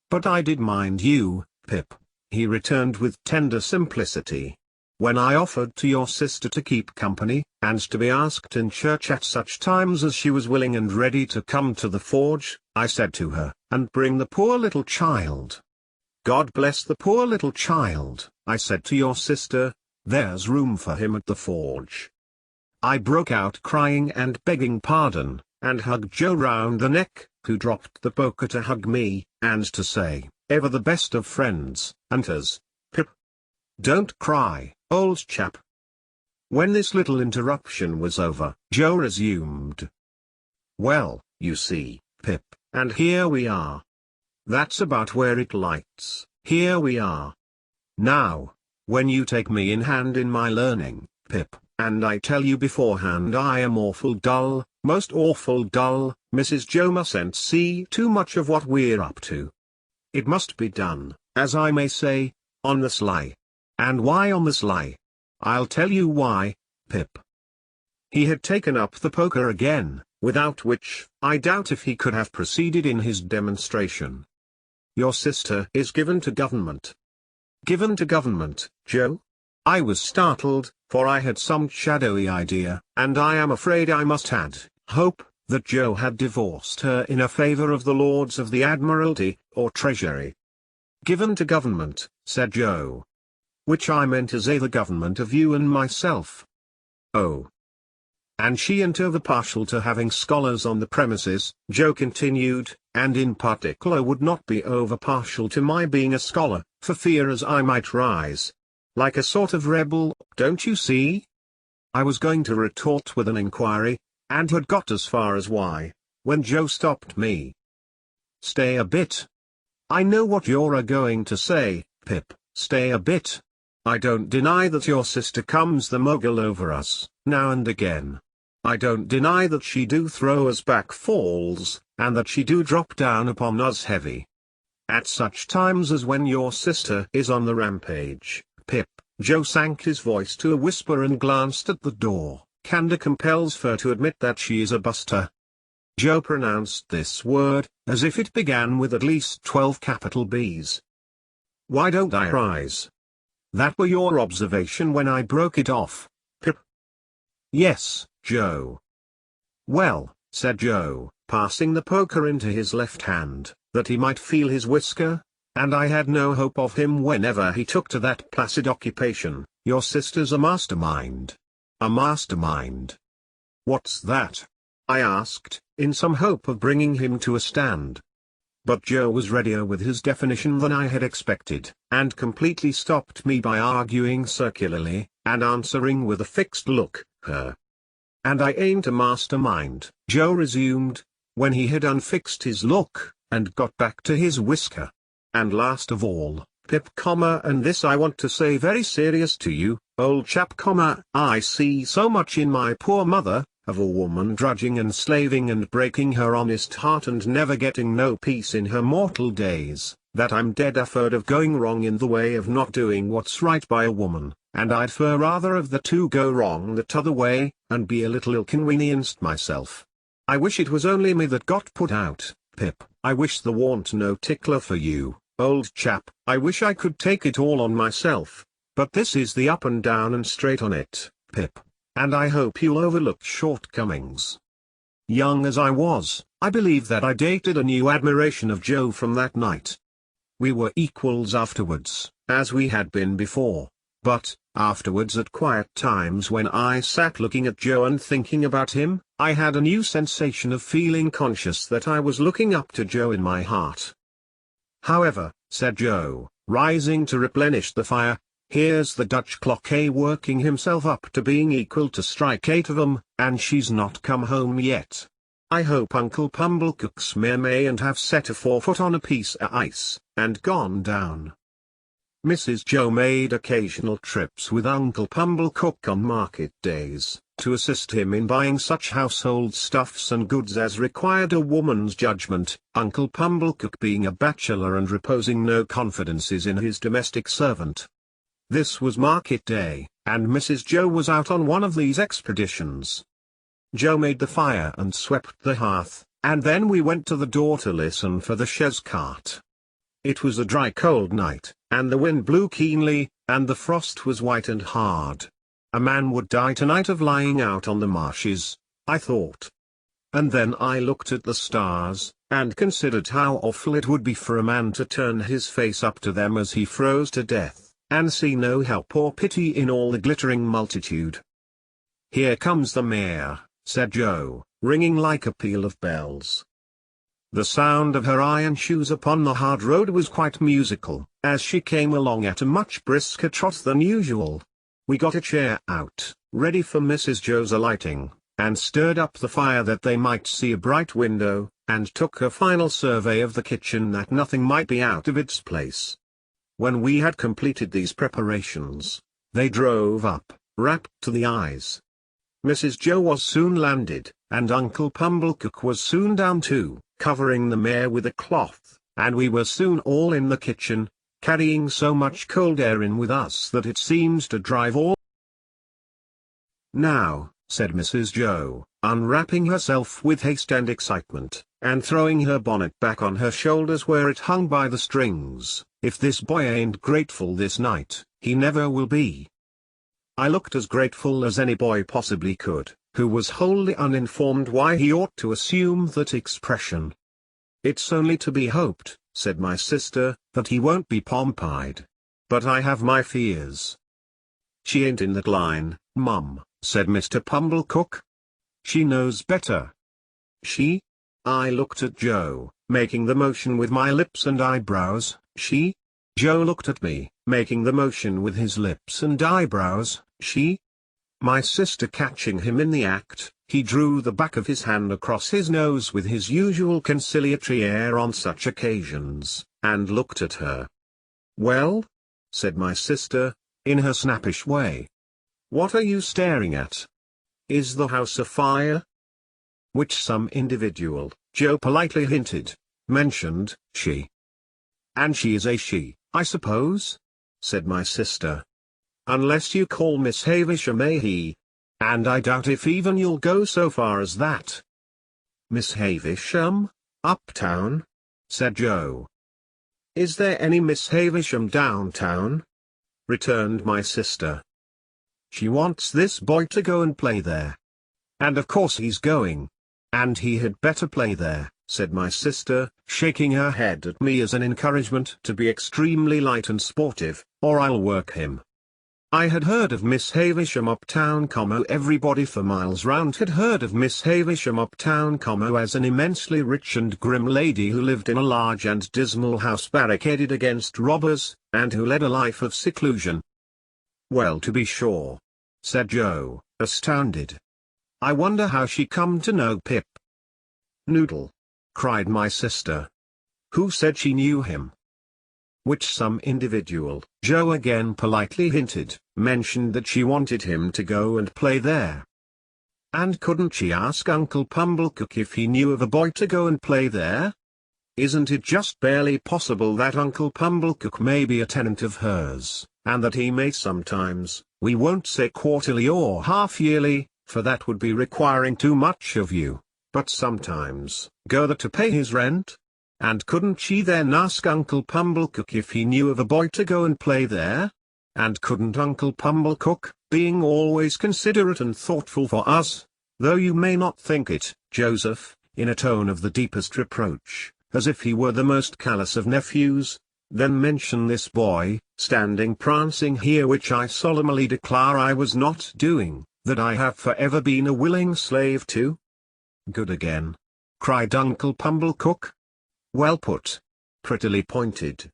But I did mind you, Pip, he returned with tender simplicity. When I offered to your sister to keep company, and to be asked in church at such times as she was willing and ready to come to the forge, I said to her, and bring the poor little child. God bless the poor little child, I said to your sister, there's room for him at the forge. I broke out crying and begging pardon, and hugged Joe round the neck, who dropped the poker to hug me, and to say, ever the best of friends, and as, Pip. Don't cry, old chap. When this little interruption was over, Joe resumed. Well, you see, Pip, and here we are. That's about where it lights, here we are. Now, when you take me in hand in my learning, Pip, and I tell you beforehand I am awful dull, most awful dull, Mrs. Joe mustn't see too much of what we're up to. It must be done, as I may say, on the sly. And why on the sly? I'll tell you why, Pip. He had taken up the poker again, without which, I doubt if he could have proceeded in his demonstration. Your sister is given to government. Given to government, Joe? I was startled, for I had some shadowy idea, and I am afraid I must add, hope, that Joe had divorced her in a favor of the Lords of the Admiralty, or Treasury. Given to government, said Joe. which I meant as the government of you and myself. Oh. And she ain't over partial to having scholars on the premises, Joe continued, and in particular would not be over partial to my being a scholar, for fear as I might rise like a sort of rebel, don't you see? I was going to retort with an inquiry, and had got as far as why, when Joe stopped me. Stay a bit. I know what you're a-going to say, Pip, stay a bit. I don't deny that your sister comes the mogul over us, now and again. I don't deny that she do throw us back falls, and that she do drop down upon us heavy. At such times as when your sister is on the rampage, Pip, Joe sank his voice to a whisper and glanced at the door, candor compels her to admit that she is a buster. Joe pronounced this word, as if it began with at least 12 capital B's. Why don't I rise? That were your observation when I broke it off, Pip. Yes, Joe. Well, said Joe, passing the poker into his left hand, that he might feel his whisker, and I had no hope of him whenever he took to that placid occupation, your sister's a mastermind. A mastermind. What's that? I asked, in some hope of bringing him to a stand. But Joe was readier with his definition than I had expected, and completely stopped me by arguing circularly, and answering with a fixed look, her. And I ain't a mastermind, Joe resumed, when he had unfixed his look, and got back to his whisker. And last of all, Pip, and this I want to say very serious to you, old chap, I see so much in my poor mother, of a woman drudging and slaving and breaking her honest heart and never getting no peace in her mortal days, that I'm dead afeard of going wrong in the way of not doing what's right by a woman, and I'd fur rather of the two go wrong the t'other way, and be a little inconvenienced myself. I wish it was only me that got put out, Pip, I wish there warn't no tickler for you, old chap, I wish I could take it all on myself, but this is the up and down and straight on it, Pip, and I hope you'll overlook shortcomings. Young as I was, I believe that I dated a new admiration of Joe from that night. We were equals afterwards, as we had been before, but, afterwards at quiet times when I sat looking at Joe and thinking about him, I had a new sensation of feeling conscious that I was looking up to Joe in my heart. However, said Joe, rising to replenish the fire, here's the Dutch clock working himself up to being equal to strike 8 of 'em, and she's not come home yet. I hope Uncle Pumblecook's mare mayn't have set a 4-foot on a piece of ice, and gone down. Mrs. Joe made occasional trips with Uncle Pumblecook on market days, to assist him in buying such household stuffs and goods as required a woman's judgment, Uncle Pumblecook being a bachelor and reposing no confidences in his domestic servant. This was market day, and Mrs. Joe was out on one of these expeditions. Joe made the fire and swept the hearth, and then we went to the door to listen for the chaise cart. It was a dry cold night, and the wind blew keenly, and the frost was white and hard. A man would die tonight of lying out on the marshes, I thought. And then I looked at the stars, and considered how awful it would be for a man to turn his face up to them as he froze to death, and see no help or pity in all the glittering multitude. Here comes the mare, said Joe, ringing like a peal of bells. The sound of her iron shoes upon the hard road was quite musical, as she came along at a much brisker trot than usual. We got a chair out, ready for Mrs. Joe's alighting, and stirred up the fire that they might see a bright window, and took a final survey of the kitchen that nothing might be out of its place. When we had completed these preparations, they drove up, wrapped to the eyes. Mrs. Joe was soon landed, and Uncle Pumblecook was soon down too, covering the mare with a cloth, and we were soon all in the kitchen, carrying so much cold air in with us that it seemed to drive all. Now, said Mrs. Joe, unwrapping herself with haste and excitement, and throwing her bonnet back on her shoulders where it hung by the strings, if this boy ain't grateful this night, he never will be. I looked as grateful as any boy possibly could, who was wholly uninformed why he ought to assume that expression. It's only to be hoped, said my sister, that he won't be pompied. but I have my fears." "She ain't in that line, Mum," said Mr. Pumblecook. "She knows better." "She?" I looked at Joe, making the motion with my lips and eyebrows. "She?" Joe looked at me, making the motion with his lips and eyebrows. "She?" My sister catching him in the act, he drew the back of his hand across his nose with his usual conciliatory air on such occasions, and looked at her. "Well?" said my sister, in her snappish way. "What are you staring at? Is the house afire?" Which some individual, Joe politely hinted, mentioned, she. "And she is a she, I suppose?" said my sister. "Unless you call Miss Havisham a he. And I doubt if even you'll go so far as that." "Miss Havisham? Uptown?" said Joe. "Is there any Miss Havisham downtown?" returned my sister. "She wants this boy to go and play there. And of course he's going. And he had better play there," said my sister, shaking her head at me as an encouragement to be extremely light and sportive, "or I'll work him." I had heard of Miss Havisham uptown, everybody for miles round had heard of Miss Havisham uptown, as an immensely rich and grim lady who lived in a large and dismal house barricaded against robbers, and who led a life of seclusion. "Well, to be sure," said Joe, astounded. "I wonder how she come to know Pip." "Noodle!" cried my sister. "Who said she knew him?" Which some individual, Joe again politely hinted, mentioned that she wanted him to go and play there. "And couldn't she ask Uncle Pumblecook if he knew of a boy to go and play there? Isn't it just barely possible that Uncle Pumblecook may be a tenant of hers, and that he may sometimes, we won't say quarterly or half-yearly, for that would be requiring too much of you, but sometimes, go there to pay his rent? And couldn't she then ask Uncle Pumblecook if he knew of a boy to go and play there? And couldn't Uncle Pumblecook, being always considerate and thoughtful for us, though you may not think it, Joseph, in a tone of the deepest reproach, as if he were the most callous of nephews, then mention this boy, standing prancing here, which I solemnly declare I was not doing, that I have forever been a willing slave to?" "Good again!" cried Uncle Pumblecook. "Well put. Prettily pointed.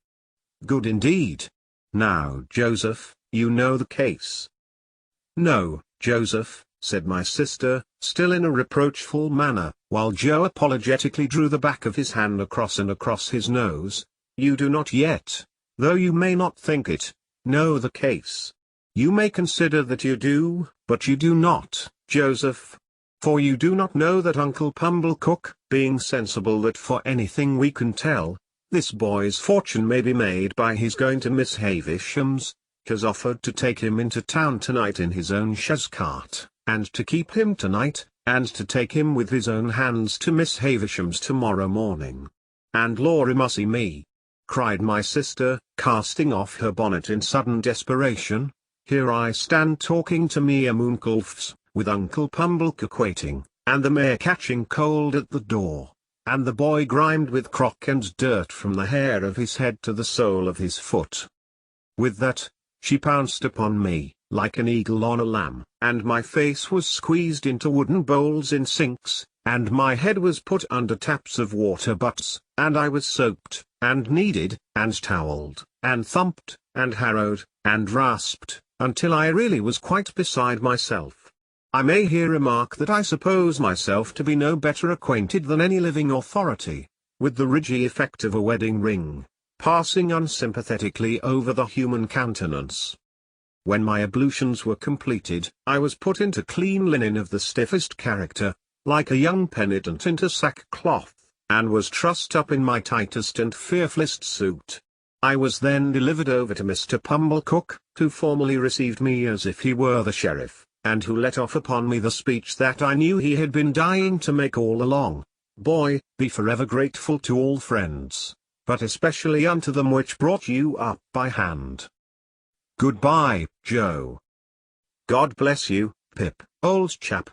Good indeed. Now, Joseph, you know the case." "No, Joseph," said my sister, still in a reproachful manner, while Joe apologetically drew the back of his hand across and across his nose, "you do not yet, though you may not think it, know the case. You may consider that you do, but you do not, Joseph. For you do not know that Uncle Pumblecook, being sensible that for anything we can tell, this boy's fortune may be made by his going to Miss Havisham's, has offered to take him into town tonight in his own chaise cart, and to keep him tonight, and to take him with his own hands to Miss Havisham's tomorrow morning. And Lorry mussy me!" cried my sister, casting off her bonnet in sudden desperation, "here I stand talking to mere moonculfs, with Uncle Pumblecook waiting, and the mare catching cold at the door, and the boy grimed with crock and dirt from the hair of his head to the sole of his foot." With that, she pounced upon me, like an eagle on a lamb, and my face was squeezed into wooden bowls in sinks, and my head was put under taps of water butts, and I was soaped, and kneaded, and towelled, and thumped, and harrowed, and rasped, until I really was quite beside myself. I may here remark that I suppose myself to be no better acquainted than any living authority, with the ridgy effect of a wedding ring, passing unsympathetically over the human countenance. When my ablutions were completed, I was put into clean linen of the stiffest character, like a young penitent into sackcloth, and was trussed up in my tightest and fearfullest suit. I was then delivered over to Mr. Pumblecook, who formally received me as if he were the sheriff, and who let off upon me the speech that I knew he had been dying to make all along: "Boy, be forever grateful to all friends, but especially unto them which brought you up by hand. Goodbye, Joe. God bless you, Pip, old chap."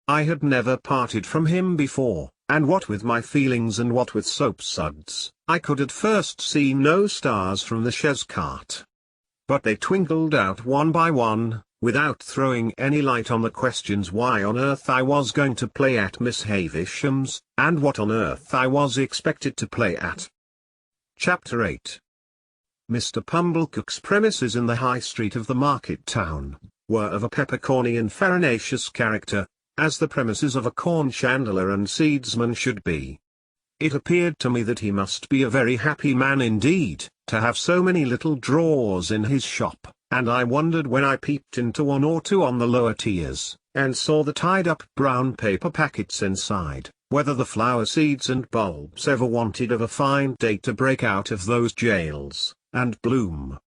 I had never parted from him before, and what with my feelings and what with soap suds, I could at first see no stars from the chaise cart. but they twinkled out one by one, without throwing any light on the questions why on earth I was going to play at Miss Havisham's, and what on earth I was expected to play at. Chapter 8. Mr. Pumblecook's premises in the High Street of the market town were of a peppercorny and farinaceous character, as the premises of a corn chandler and seedsman should be. It appeared to me that he must be a very happy man indeed, to have so many little drawers in his shop, and I wondered when I peeped into one or two on the lower tiers, and saw the tied-up brown paper packets inside, whether the flower seeds and bulbs ever wanted of a fine day to break out of those jails, and bloom.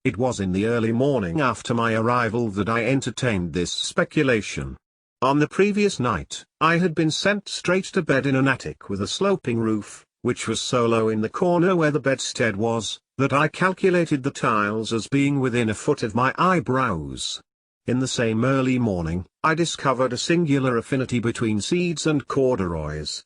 It was in the early morning after my arrival that I entertained this speculation. On the previous night, I had been sent straight to bed in an attic with a sloping roof, which was so low in the corner where the bedstead was, that I calculated the tiles as being within a foot of my eyebrows. In the same early morning, I discovered a singular affinity between seeds and corduroys.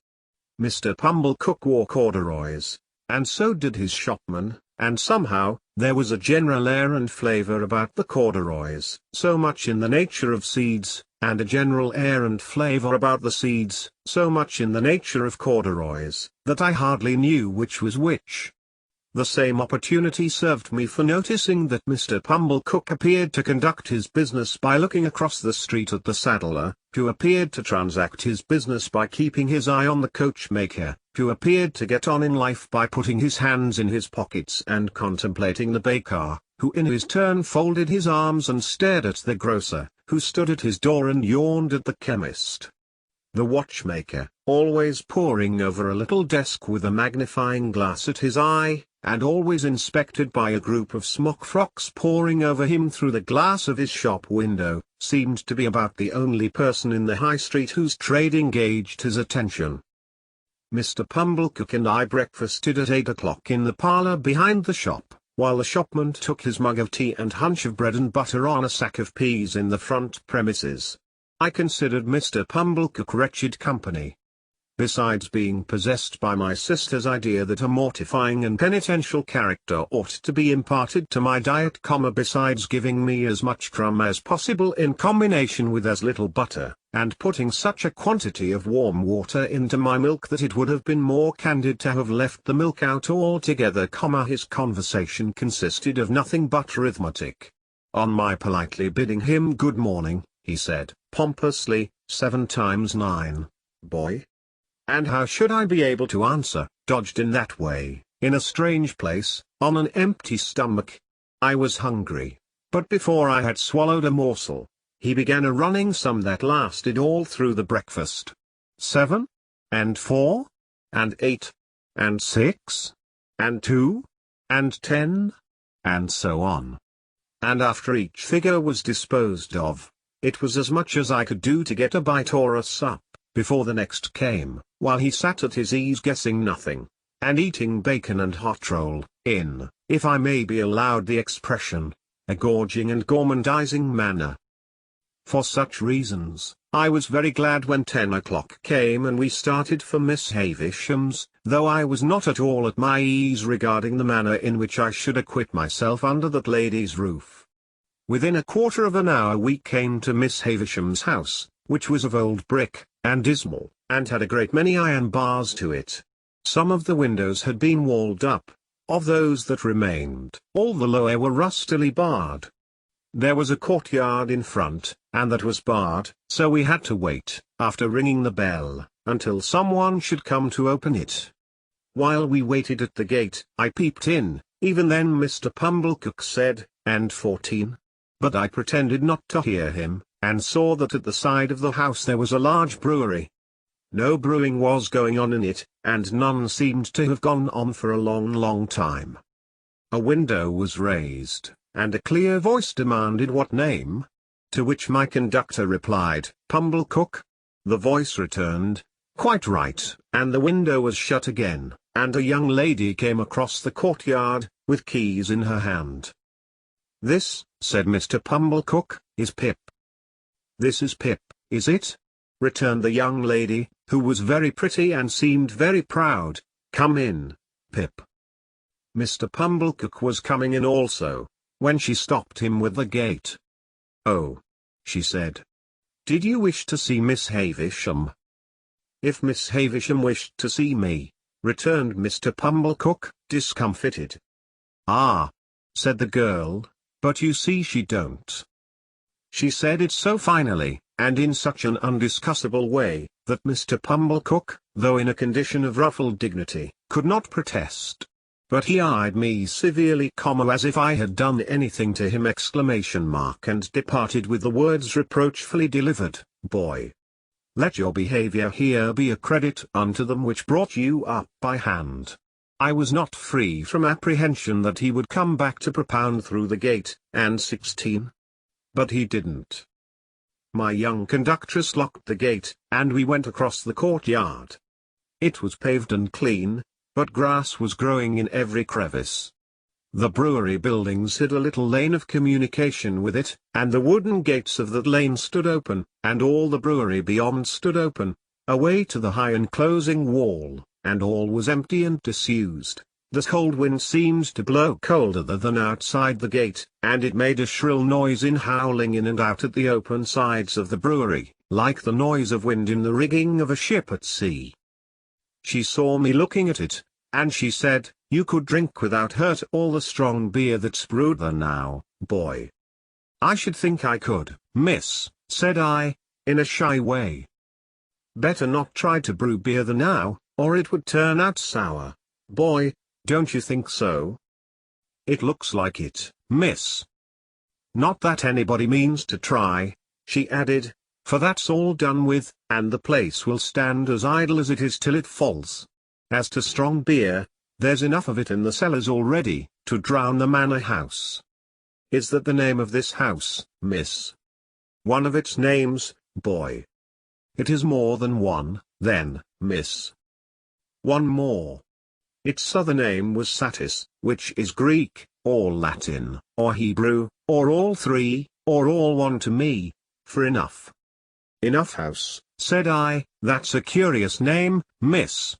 Mr. Pumblecook wore corduroys, and so did his shopman, and somehow, there was a general air and flavour about the corduroys, so much in the nature of seeds, and a general air and flavour about the seeds, so much in the nature of corduroys, that I hardly knew which was which. The same opportunity served me for noticing that Mr. Pumblecook appeared to conduct his business by looking across the street at the saddler, who appeared to transact his business by keeping his eye on the coachmaker, who appeared to get on in life by putting his hands in his pockets and contemplating the baker, who in his turn folded his arms and stared at the grocer, who stood at his door and yawned at the chemist. The watchmaker, always poring over a little desk with a magnifying glass at his eye, and always inspected by a group of smock frocks poring over him through the glass of his shop window, seemed to be about the only person in the High Street whose trade engaged his attention. Mr. Pumblecook and I breakfasted at 8 o'clock in the parlour behind the shop, while the shopman took his mug of tea and hunch of bread and butter on a sack of peas in the front premises. I considered Mr. Pumblecook wretched company. Besides being possessed by my sister's idea that a mortifying and penitential character ought to be imparted to my diet, besides giving me as much crumb as possible in combination with as little butter, and putting such a quantity of warm water into my milk that it would have been more candid to have left the milk out altogether, his conversation consisted of nothing but arithmetic. On my politely bidding him good morning, he said, pompously, 7 times 9, boy. And how should I be able to answer, dodged in that way, in a strange place, on an empty stomach? I was hungry, but before I had swallowed a morsel, he began a running sum that lasted all through the breakfast. 7? And 4? And 8? And 6? And 2? And 10? And so on. And after each figure was disposed of, it was as much as I could do to get a bite or a sup, before the next came, while he sat at his ease guessing nothing, and eating bacon and hot roll, in, if I may be allowed the expression, a gorging and gormandizing manner. For such reasons, I was very glad when 10 o'clock came and we started for Miss Havisham's, though I was not at all at my ease regarding the manner in which I should acquit myself under that lady's roof. Within a quarter of an hour we came to Miss Havisham's house, which was of old brick, and dismal, and had a great many iron bars to it. Some of the windows had been walled up. Of those that remained, all the lower were rustily barred. There was a courtyard in front, and that was barred, so we had to wait, after ringing the bell, until someone should come to open it. While we waited at the gate, I peeped in. Even then Mr. Pumblecook said, "And 14?" But I pretended not to hear him, and saw that at the side of the house there was a large brewery. No brewing was going on in it, and none seemed to have gone on for a long time. A window was raised, and a clear voice demanded what name? To which my conductor replied, "Pumblecook." The voice returned, "Quite right," and the window was shut again, and a young lady came across the courtyard, with keys in her hand. "This," said Mr. Pumblecook, "is Pip." "This is Pip, is it?" returned the young lady, who was very pretty and seemed very proud. "Come in, Pip." Mr. Pumblecook was coming in also. when she stopped him with the gate. "Oh," she said. "Did you wish to see Miss Havisham?" "If Miss Havisham wished to see me," returned Mr. Pumblecook, discomfited. "Ah," said the girl, "but you see she don't." She said it so finally, and in such an undiscussable way, that Mr. Pumblecook, though in a condition of ruffled dignity, could not protest. But he eyed me severely, as if I had done anything to him, and departed with the words reproachfully delivered, "Boy, let your behavior here be a credit unto them which brought you up by hand." I was not free from apprehension that he would come back to propound through the gate, and 16. But he didn't. My young conductress locked the gate, and we went across the courtyard. It was paved and clean, but grass was growing in every crevice. The brewery buildings hid a little lane of communication with it, and the wooden gates of that lane stood open, and all the brewery beyond stood open, away to the high enclosing wall, and all was empty and disused. The cold wind seemed to blow colder than outside the gate, and it made a shrill noise in howling in and out at the open sides of the brewery, like the noise of wind in the rigging of a ship at sea. She saw me looking at it, and she said, "You could drink without hurt all the strong beer that's brewed there now, boy." "I should think I could, miss," said I, in a shy way. "Better not try to brew beer there now, or it would turn out sour, boy, don't you think so?" "It looks like it, miss." "Not that anybody means to try," she added, "for that's all done with, and the place will stand as idle as it is till it falls. As to strong beer, there's enough of it in the cellars already, to drown the manor house." "Is that the name of this house, miss?" "One of its names, boy." "It is more than one, then, miss." "One more. Its other name was Satis, which is Greek, or Latin, or Hebrew, or all three, or all one to me, for enough." "Enough House," said I, "that's a curious name, miss."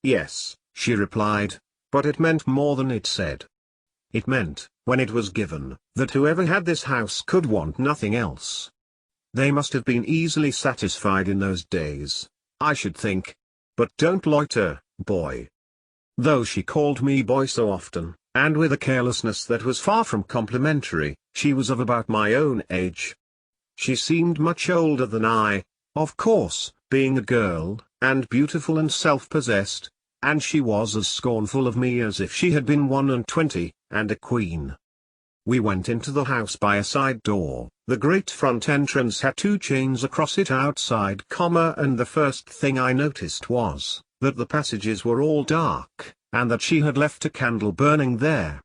"Yes," she replied, "but it meant more than it said. It meant, when it was given, that whoever had this house could want nothing else. They must have been easily satisfied in those days, I should think. But don't loiter, boy." Though she called me boy so often, and with a carelessness that was far from complimentary, she was of about my own age. She seemed much older than I, of course, being a girl, and beautiful and self-possessed, and she was as scornful of me as if she had been 21, and a queen. We went into the house by a side door. The great front entrance had 2 chains across it outside, and the first thing I noticed was that the passages were all dark, and that she had left a candle burning there.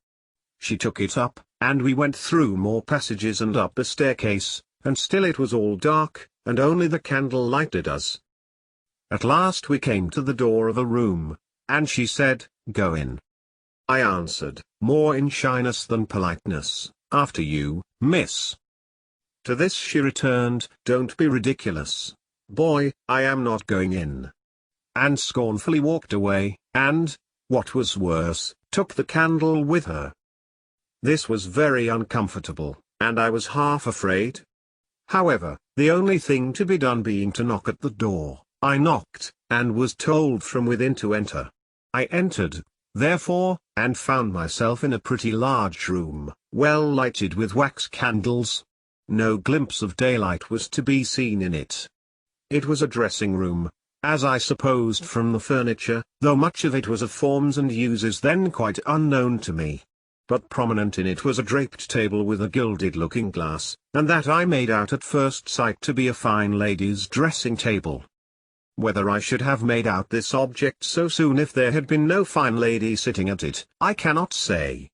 She took it up, and we went through more passages and up a staircase, and still it was all dark, and only the candle lighted us. At last we came to the door of a room, and she said, "Go in." I answered, more in shyness than politeness, "After you, miss." To this she returned, "Don't be ridiculous, boy, I am not going in," and scornfully walked away, and, what was worse, took the candle with her. This was very uncomfortable, and I was half afraid. However, the only thing to be done being to knock at the door, I knocked, and was told from within to enter. I entered, therefore, and found myself in a pretty large room, well lighted with wax candles. No glimpse of daylight was to be seen in it. It was a dressing room, as I supposed from the furniture, though much of it was of forms and uses then quite unknown to me. But prominent in it was a draped table with a gilded looking-glass, and that I made out at first sight to be a fine lady's dressing table. Whether I should have made out this object so soon if there had been no fine lady sitting at it, I cannot say.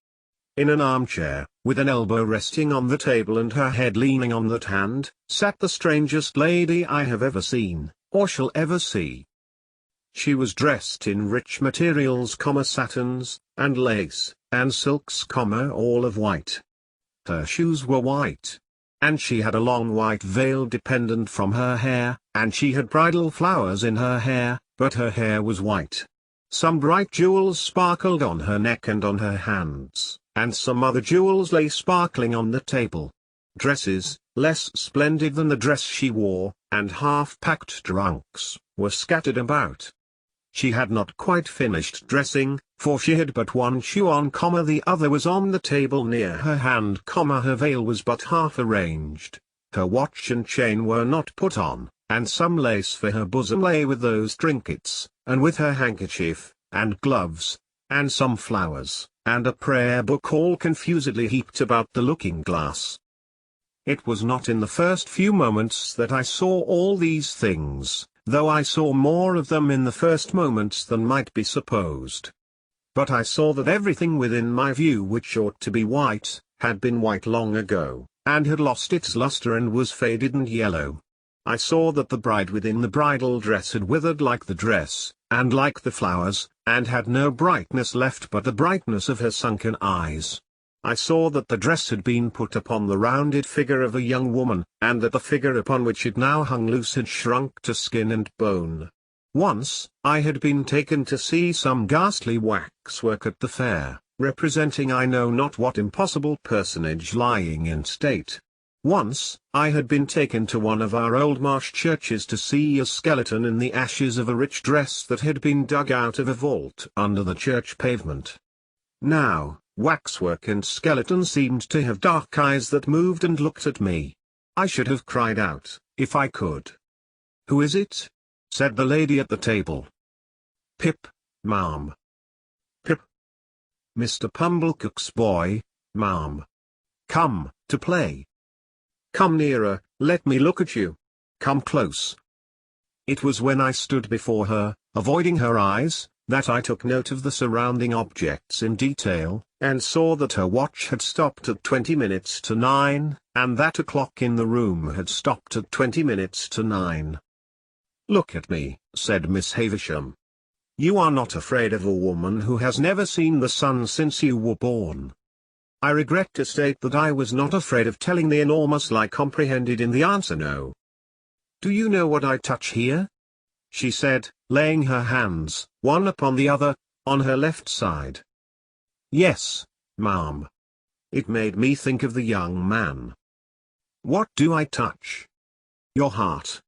In an armchair, with an elbow resting on the table and her head leaning on that hand, sat the strangest lady I have ever seen, or shall ever see. She was dressed in rich materials, satins, and lace, and silks, all of white. Her shoes were white. And she had a long white veil dependent from her hair, and she had bridal flowers in her hair, but her hair was white. Some bright jewels sparkled on her neck and on her hands, and some other jewels lay sparkling on the table. Dresses, less splendid than the dress she wore, and half-packed trunks, were scattered about. She had not quite finished dressing, for she had but one shoe on, the other was on the table near her hand, her veil was but half arranged, her watch and chain were not put on, and some lace for her bosom lay with those trinkets, and with her handkerchief, and gloves, and some flowers, and a prayer book all confusedly heaped about the looking-glass. It was not in the first few moments that I saw all these things, though I saw more of them in the first moments than might be supposed. But I saw that everything within my view which ought to be white, had been white long ago, and had lost its lustre and was faded and yellow. I saw that the bride within the bridal dress had withered like the dress, and like the flowers, and had no brightness left but the brightness of her sunken eyes. I saw that the dress had been put upon the rounded figure of a young woman, and that the figure upon which it now hung loose had shrunk to skin and bone. Once, I had been taken to see some ghastly waxwork at the fair, representing I know not what impossible personage lying in state. Once, I had been taken to one of our old marsh churches to see a skeleton in the ashes of a rich dress that had been dug out of a vault under the church pavement. Now, waxwork and skeleton seemed to have dark eyes that moved and looked at me. I should have cried out, if I could. "Who is it?" said the lady at the table. "Pip, ma'am." "Pip." "Mr. Pumblecook's boy, ma'am." "Come, to play." "Come nearer, let me look at you. Come close." It was when I stood before her, avoiding her eyes, that I took note of the surrounding objects in detail, and saw that her watch had stopped at 20 minutes to 9, and that a clock in the room had stopped at 20 minutes to 9. "Look at me," said Miss Havisham. "You are not afraid of a woman who has never seen the sun since you were born." I regret to state that I was not afraid of telling the enormous lie comprehended in the answer no. "Do you know what I touch here?" she said, laying her hands, one upon the other, on her left side. "Yes, ma'am." It made me think of the young man. "What do I touch?" "Your heart."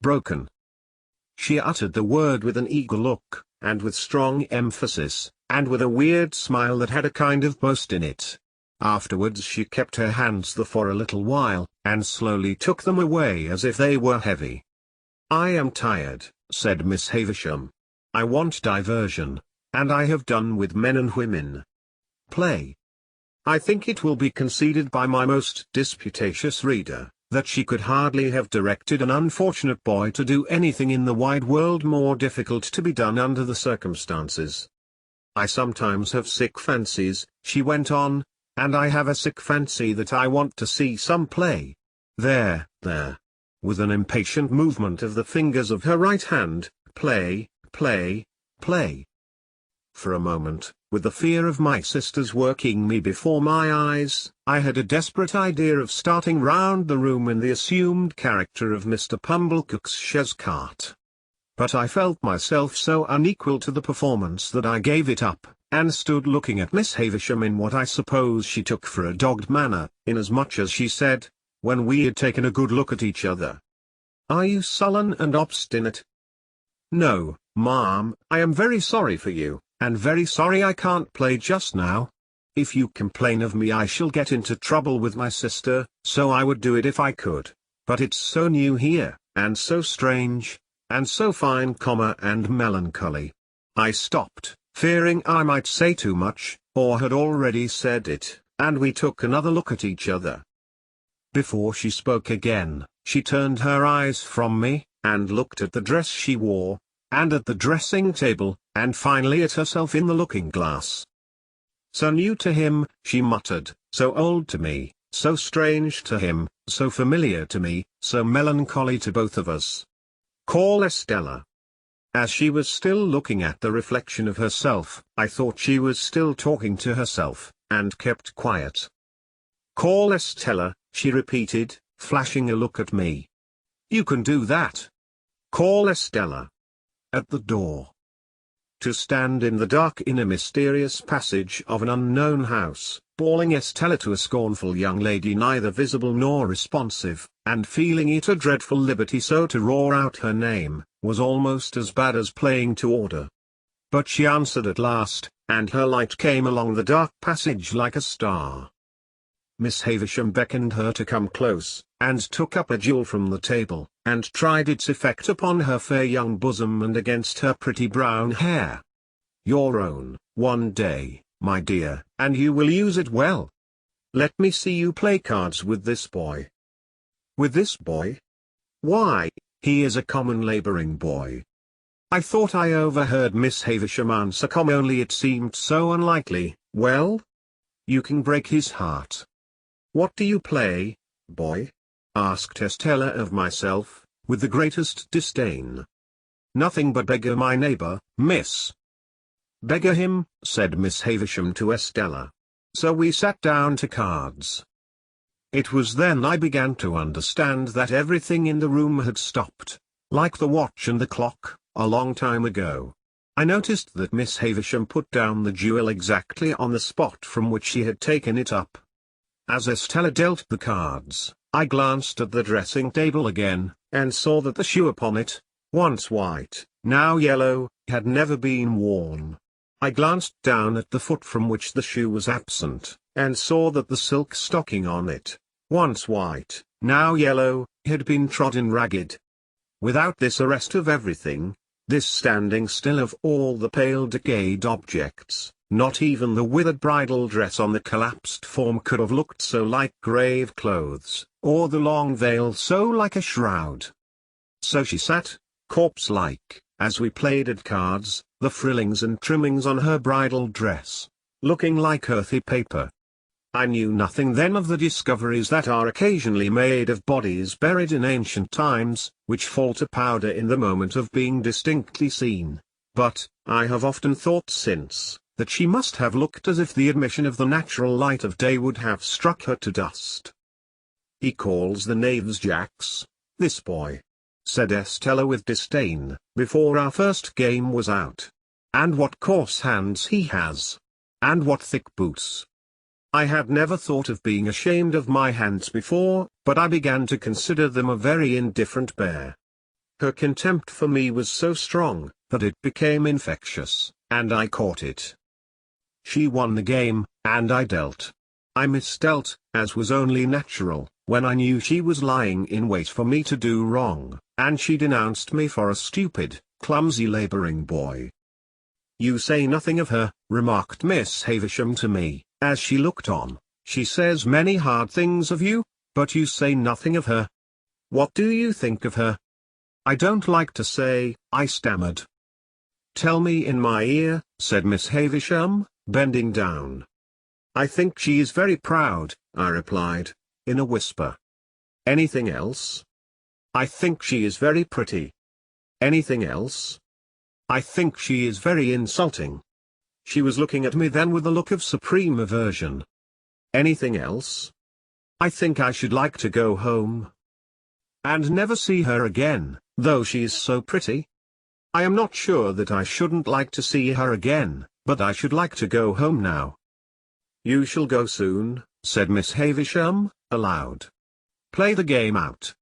"Broken." She uttered the word with an eager look, and with strong emphasis, and with a weird smile that had a kind of boast in it. Afterwards she kept her hands there for a little while, and slowly took them away as if they were heavy. "I am tired," said Miss Havisham. "I want diversion, and I have done with men and women. Play." I think it will be conceded by my most disputatious reader, that she could hardly have directed an unfortunate boy to do anything in the wide world more difficult to be done under the circumstances. "I sometimes have sick fancies," she went on, "and I have a sick fancy that I want to see some play. There, with an impatient movement of the fingers of her right hand, "play, play, play." For a moment, with the fear of my sisters working me before my eyes, I had a desperate idea of starting round the room in the assumed character of Mr. Pumblecook's chaise cart. But I felt myself so unequal to the performance that I gave it up, and stood looking at Miss Havisham in what I suppose she took for a dogged manner, inasmuch as she said, when we had taken a good look at each other, "Are you sullen and obstinate?" "No, ma'am, I am very sorry for you, and very sorry I can't play just now. If you complain of me I shall get into trouble with my sister, so I would do it if I could, but it's so new here, and so strange, and so fine, and melancholy." I stopped, fearing I might say too much, or had already said it, and we took another look at each other. Before she spoke again, she turned her eyes from me, and looked at the dress she wore, and at the dressing table, and finally at herself in the looking-glass. "So new to him," she muttered, "so old to me, so strange to him, so familiar to me, so melancholy to both of us. Call Estella." As she was still looking at the reflection of herself, I thought she was still talking to herself, and kept quiet. "Call Estella," she repeated, flashing a look at me. "You can do that. Call Estella." At the door. to stand in the dark in a mysterious passage of an unknown house, bawling Estella to a scornful young lady neither visible nor responsive, and feeling it a dreadful liberty so to roar out her name, was almost as bad as playing to order. But she answered at last, and her light came along the dark passage like a star. Miss Havisham beckoned her to come close, and took up a jewel from the table, and tried its effect upon her fair young bosom and against her pretty brown hair. "Your own, one day, my dear, and you will use it well. Let me see you play cards with this boy." "With this boy? Why, he is a common labouring boy." I thought I overheard Miss Havisham answer only it seemed so unlikely. "Well? You can break his heart." "What do you play, boy?" asked Estella of myself, with the greatest disdain. "Nothing but beggar my neighbour, miss." "Beggar him," said Miss Havisham to Estella. So we sat down to cards. It was then I began to understand that everything in the room had stopped, like the watch and the clock, a long time ago. I noticed that Miss Havisham put down the jewel exactly on the spot from which she had taken it up. As Estella dealt the cards, I glanced at the dressing table again, and saw that the shoe upon it, once white, now yellow, had never been worn. I glanced down at the foot from which the shoe was absent, and saw that the silk stocking on it, once white, now yellow, had been trodden ragged. Without this arrest of everything, this standing still of all the pale decayed objects, not even the withered bridal dress on the collapsed form could have looked so like grave clothes, or the long veil so like a shroud. So she sat, corpse-like, as we played at cards, the frillings and trimmings on her bridal dress, looking like earthy paper. I knew nothing then of the discoveries that are occasionally made of bodies buried in ancient times, which fall to powder in the moment of being distinctly seen, but, I have often thought since, that she must have looked as if the admission of the natural light of day would have struck her to dust. "He calls the knaves jacks, this boy," said Estella with disdain, before our first game was out. "And what coarse hands he has! And what thick boots!" I had never thought of being ashamed of my hands before, but I began to consider them a very indifferent bear. Her contempt for me was so strong, that it became infectious, and I caught it. She won the game, and I dealt. I misdealt, as was only natural, when I knew she was lying in wait for me to do wrong, and she denounced me for a stupid, clumsy labouring boy. "You say nothing of her," remarked Miss Havisham to me, as she looked on. "She says many hard things of you, but you say nothing of her. What do you think of her?" "I don't like to say," I stammered. "Tell me in my ear," said Miss Havisham, bending down. "I think she is very proud," I replied, in a whisper. "Anything else?" "I think she is very pretty." "Anything else?" "I think she is very insulting." She was looking at me then with a look of supreme aversion. "Anything else?" "I think I should like to go home." "And never see her again, though she is so pretty?" "I am not sure that I shouldn't like to see her again, but I should like to go home now." "You shall go soon," said Miss Havisham, aloud. "Play the game out."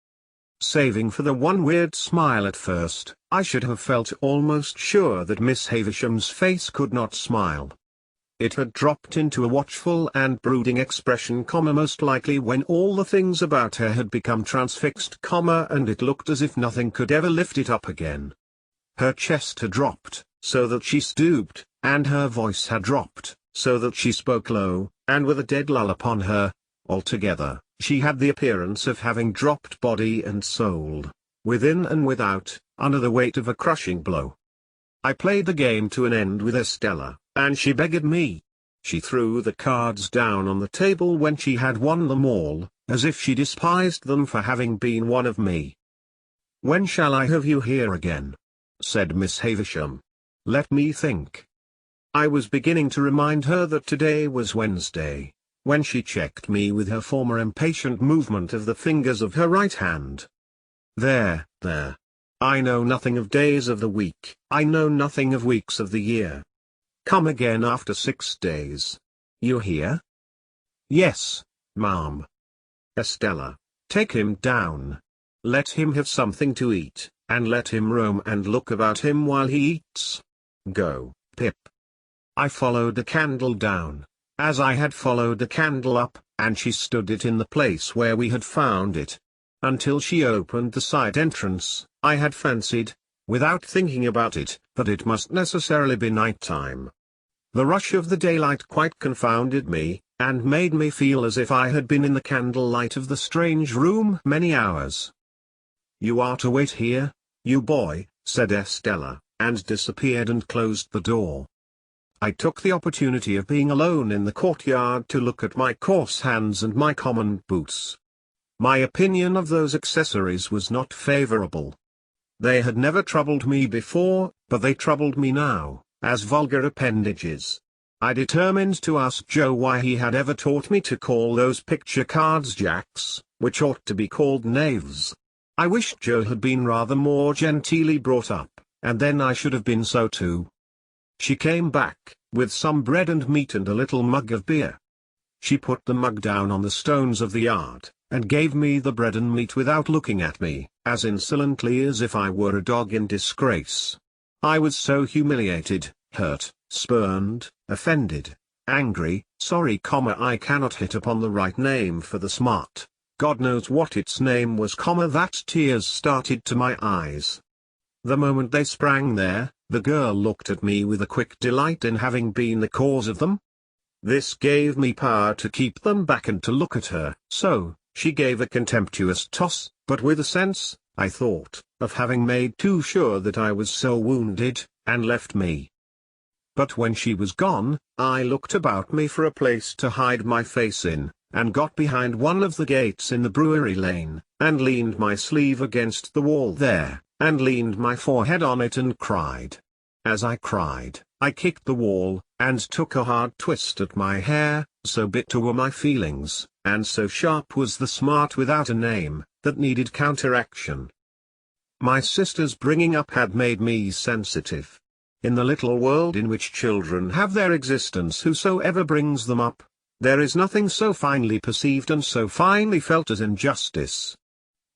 Saving for the one weird smile at first, I should have felt almost sure that Miss Havisham's face could not smile. It had dropped into a watchful and brooding expression, most likely when all the things about her had become transfixed, and it looked as if nothing could ever lift it up again. Her chest had dropped, so that she stooped, and her voice had dropped, so that she spoke low, and with a dead lull upon her. Altogether, she had the appearance of having dropped body and soul, within and without, under the weight of a crushing blow. I played the game to an end with Estella, and she beggared me. She threw the cards down on the table when she had won them all, as if she despised them for having been one of me. "When shall I have you here again?" said Miss Havisham. "Let me think." I was beginning to remind her that today was Wednesday, when she checked me with her former impatient movement of the fingers of her right hand. There, I know nothing of days of the week. I know nothing of weeks of the year. Come again after 6 days. You hear? Yes, ma'am. Estella, take him down. Let him have something to eat, and let him roam and look about him while he eats. Go, Pip. I followed the candle down, as I had followed the candle up, and she stood it in the place where we had found it. Until she opened the side entrance, I had fancied, without thinking about it, that it must necessarily be night time. The rush of the daylight quite confounded me, and made me feel as if I had been in the candlelight of the strange room many hours. You are to wait here, you boy, said Estella, and disappeared and closed the door. I took the opportunity of being alone in the courtyard to look at my coarse hands and my common boots. My opinion of those accessories was not favorable. They had never troubled me before, but they troubled me now, as vulgar appendages. I determined to ask Joe why he had ever taught me to call those picture cards jacks, which ought to be called knaves. I wished Joe had been rather more genteelly brought up, and then I should have been so too. She came back, with some bread and meat and a little mug of beer. She put the mug down on the stones of the yard, and gave me the bread and meat without looking at me, as insolently as if I were a dog in disgrace. I was so humiliated, hurt, spurned, offended, angry, sorry, I cannot hit upon the right name for the smart, God knows what its name was, that tears started to my eyes. The moment they sprang there, the girl looked at me with a quick delight in having been the cause of them. This gave me power to keep them back and to look at her. So, she gave a contemptuous toss, but with a sense, I thought, of having made too sure that I was so wounded, and left me. But when she was gone, I looked about me for a place to hide my face in, and got behind one of the gates in the brewery lane, and leaned my sleeve against the wall there, and leaned my forehead on it and cried. As I cried, I kicked the wall, and took a hard twist at my hair, so bitter were my feelings, and so sharp was the smart without a name, that needed counteraction. My sister's bringing up had made me sensitive. In the little world in which children have their existence, whosoever brings them up, there is nothing so finely perceived and so finely felt as injustice.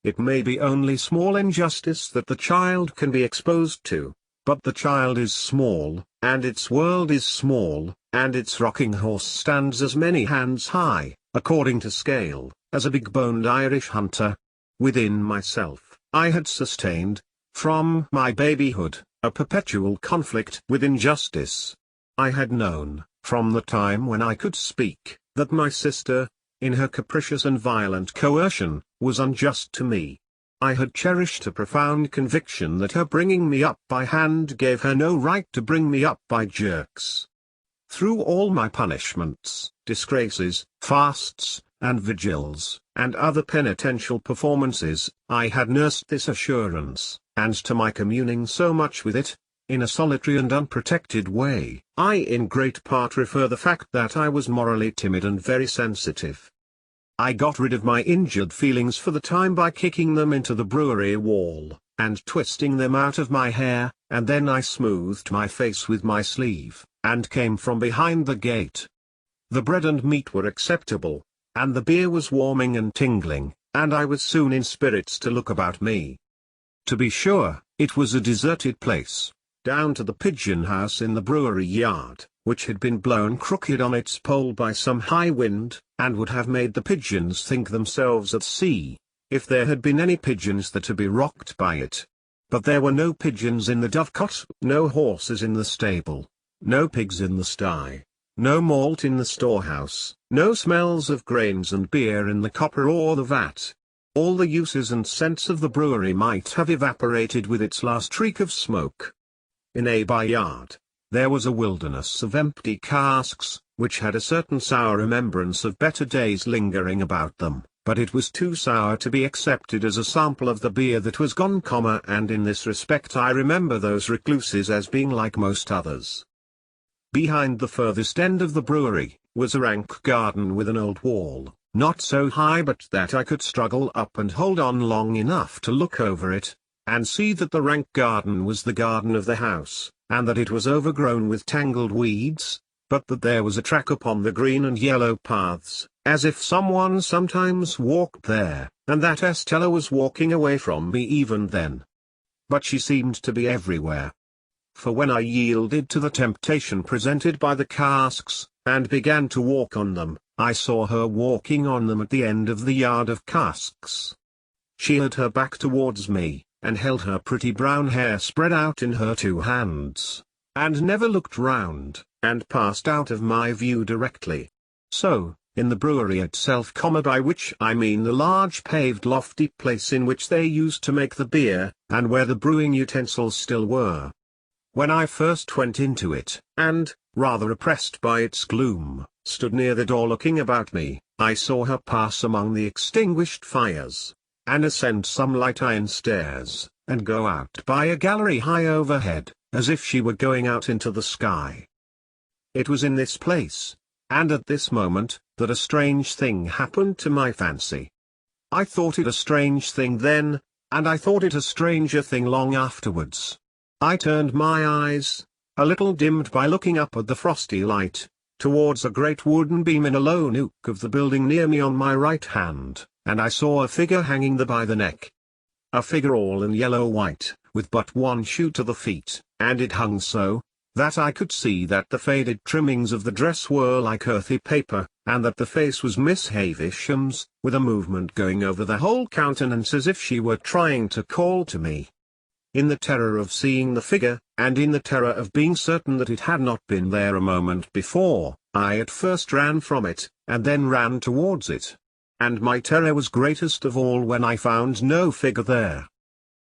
It may be only small injustice that the child can be exposed to, but the child is small, and its world is small, and its rocking horse stands as many hands high, according to scale, as a big-boned Irish hunter. Within myself, I had sustained, from my babyhood, a perpetual conflict with injustice. I had known, from the time when I could speak, that my sister, in her capricious and violent coercion, was unjust to me. I had cherished a profound conviction that her bringing me up by hand gave her no right to bring me up by jerks. Through all my punishments, disgraces, fasts, and vigils, and other penitential performances, I had nursed this assurance, and to my communing so much with it, in a solitary and unprotected way, I in great part refer the fact that I was morally timid and very sensitive. I got rid of my injured feelings for the time by kicking them into the brewery wall, and twisting them out of my hair, and then I smoothed my face with my sleeve, and came from behind the gate. The bread and meat were acceptable, and the beer was warming and tingling, and I was soon in spirits to look about me. To be sure, it was a deserted place, down to the pigeon house in the brewery yard, which had been blown crooked on its pole by some high wind, and would have made the pigeons think themselves at sea, if there had been any pigeons that to be rocked by it. But there were no pigeons in the dovecot, no horses in the stable, no pigs in the sty, no malt in the storehouse, no smells of grains and beer in the copper or the vat. All the uses and scents of the brewery might have evaporated with its last reek of smoke. In a by-yard, there was a wilderness of empty casks, which had a certain sour remembrance of better days lingering about them, but it was too sour to be accepted as a sample of the beer that was gone, and in this respect I remember those recluses as being like most others. Behind the furthest end of the brewery, was a rank garden with an old wall, not so high but that I could struggle up and hold on long enough to look over it, and see that the rank garden was the garden of the house, and that it was overgrown with tangled weeds, but that there was a track upon the green and yellow paths, as if someone sometimes walked there, and that Estella was walking away from me even then. But she seemed to be everywhere. For when I yielded to the temptation presented by the casks, and began to walk on them, I saw her walking on them at the end of the yard of casks. She had her back towards me, and held her pretty brown hair spread out in her two hands, and never looked round, and passed out of my view directly. So, in the brewery itself, by which I mean the large paved lofty place in which they used to make the beer, and where the brewing utensils still were. When I first went into it, and, rather oppressed by its gloom, stood near the door looking about me, I saw her pass among the extinguished fires, and ascend some light iron stairs, and go out by a gallery high overhead, as if she were going out into the sky. It was in this place, and at this moment, that a strange thing happened to my fancy. I thought it a strange thing then, and I thought it a stranger thing long afterwards. I turned my eyes, a little dimmed by looking up at the frosty light, towards a great wooden beam in a low nook of the building near me on my right hand, and I saw a figure hanging there by the neck. A figure all in yellow white, with but one shoe to the feet, and it hung so, that I could see that the faded trimmings of the dress were like earthy paper, and that the face was Miss Havisham's, with a movement going over the whole countenance as if she were trying to call to me. In the terror of seeing the figure, and in the terror of being certain that it had not been there a moment before, I at first ran from it, and then ran towards it. And my terror was greatest of all when I found no figure there.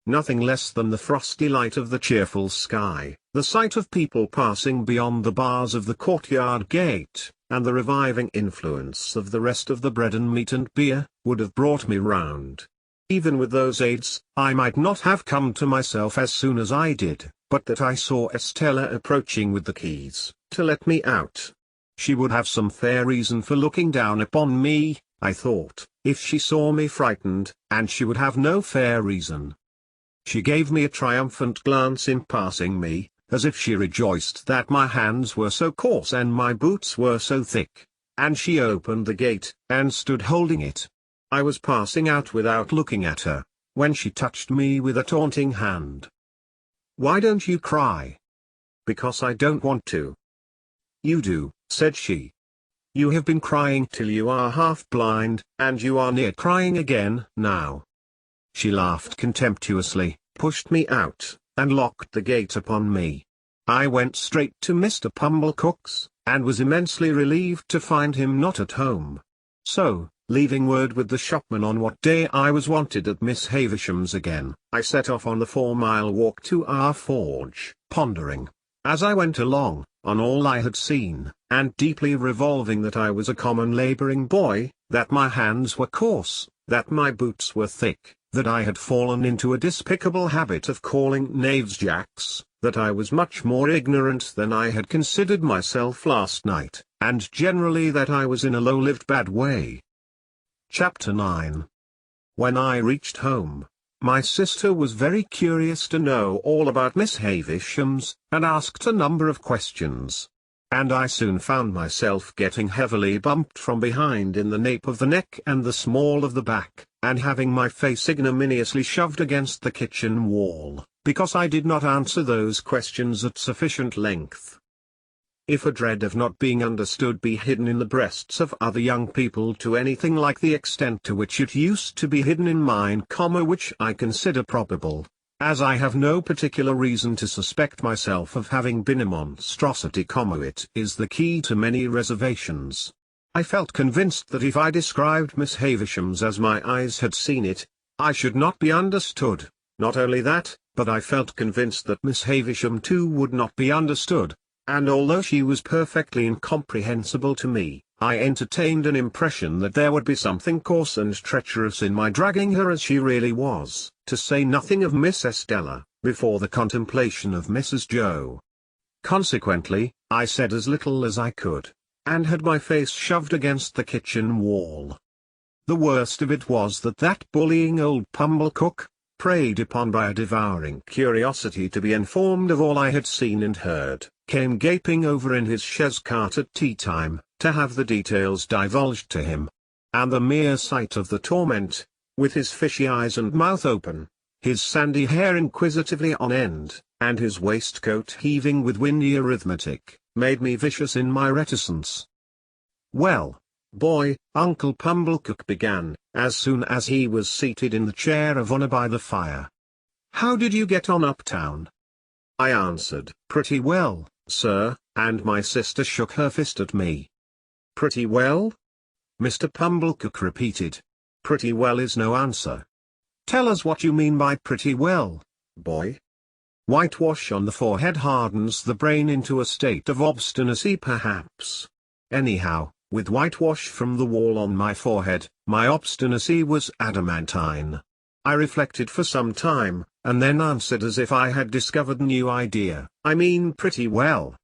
Nothing less than the frosty light of the cheerful sky, the sight of people passing beyond the bars of the courtyard gate, and the reviving influence of the rest of the bread and meat and beer, would have brought me round. Even with those aids, I might not have come to myself as soon as I did, but that I saw Estella approaching with the keys, to let me out. She would have some fair reason for looking down upon me, I thought, if she saw me frightened, and she would have no fair reason. She gave me a triumphant glance in passing me, as if she rejoiced that my hands were so coarse and my boots were so thick, and she opened the gate, and stood holding it. I was passing out without looking at her, when she touched me with a taunting hand. "Why don't you cry?" "Because I don't want to." "You do," said she. "You have been crying till you are half blind, and you are near crying again now." She laughed contemptuously, pushed me out, and locked the gate upon me. I went straight to Mr. Pumblecook's, and was immensely relieved to find him not at home. So, leaving word with the shopman on what day I was wanted at Miss Havisham's again, I set off on the 4-mile walk to our forge, pondering, as I went along, on all I had seen, and deeply revolving that I was a common labouring boy, that my hands were coarse, that my boots were thick, that I had fallen into a despicable habit of calling knaves jacks, that I was much more ignorant than I had considered myself last night, and generally that I was in a low-lived bad way. Chapter 9. When I reached home, my sister was very curious to know all about Miss Havisham's, and asked a number of questions. And I soon found myself getting heavily bumped from behind in the nape of the neck and the small of the back, and having my face ignominiously shoved against the kitchen wall, because I did not answer those questions at sufficient length. If a dread of not being understood be hidden in the breasts of other young people to anything like the extent to which it used to be hidden in mine, which I consider probable, as I have no particular reason to suspect myself of having been a monstrosity, it is the key to many reservations. I felt convinced that if I described Miss Havisham's as my eyes had seen it, I should not be understood. Not only that, but I felt convinced that Miss Havisham too would not be understood. And although she was perfectly incomprehensible to me, I entertained an impression that there would be something coarse and treacherous in my dragging her as she really was, to say nothing of Miss Estella, before the contemplation of Mrs. Joe. Consequently, I said as little as I could, and had my face shoved against the kitchen wall. The worst of it was that bullying old Pumblecook, preyed upon by a devouring curiosity to be informed of all I had seen and heard, came gaping over in his chaise cart at tea time, to have the details divulged to him. And the mere sight of the torment, with his fishy eyes and mouth open, his sandy hair inquisitively on end, and his waistcoat heaving with windy arithmetic, made me vicious in my reticence. "Well, boy," Uncle Pumblecook began, as soon as he was seated in the chair of honour by the fire. "How did you get on uptown?" I answered, "Pretty well, sir," and my sister shook her fist at me. "Pretty well?" Mr. Pumblecook repeated. "Pretty well is no answer. Tell us what you mean by pretty well, boy." "Whitewash on the forehead hardens the brain into a state of obstinacy perhaps. Anyhow, with whitewash from the wall on my forehead, my obstinacy was adamantine." I reflected for some time, and then answered as if I had discovered a new idea, "I mean pretty well."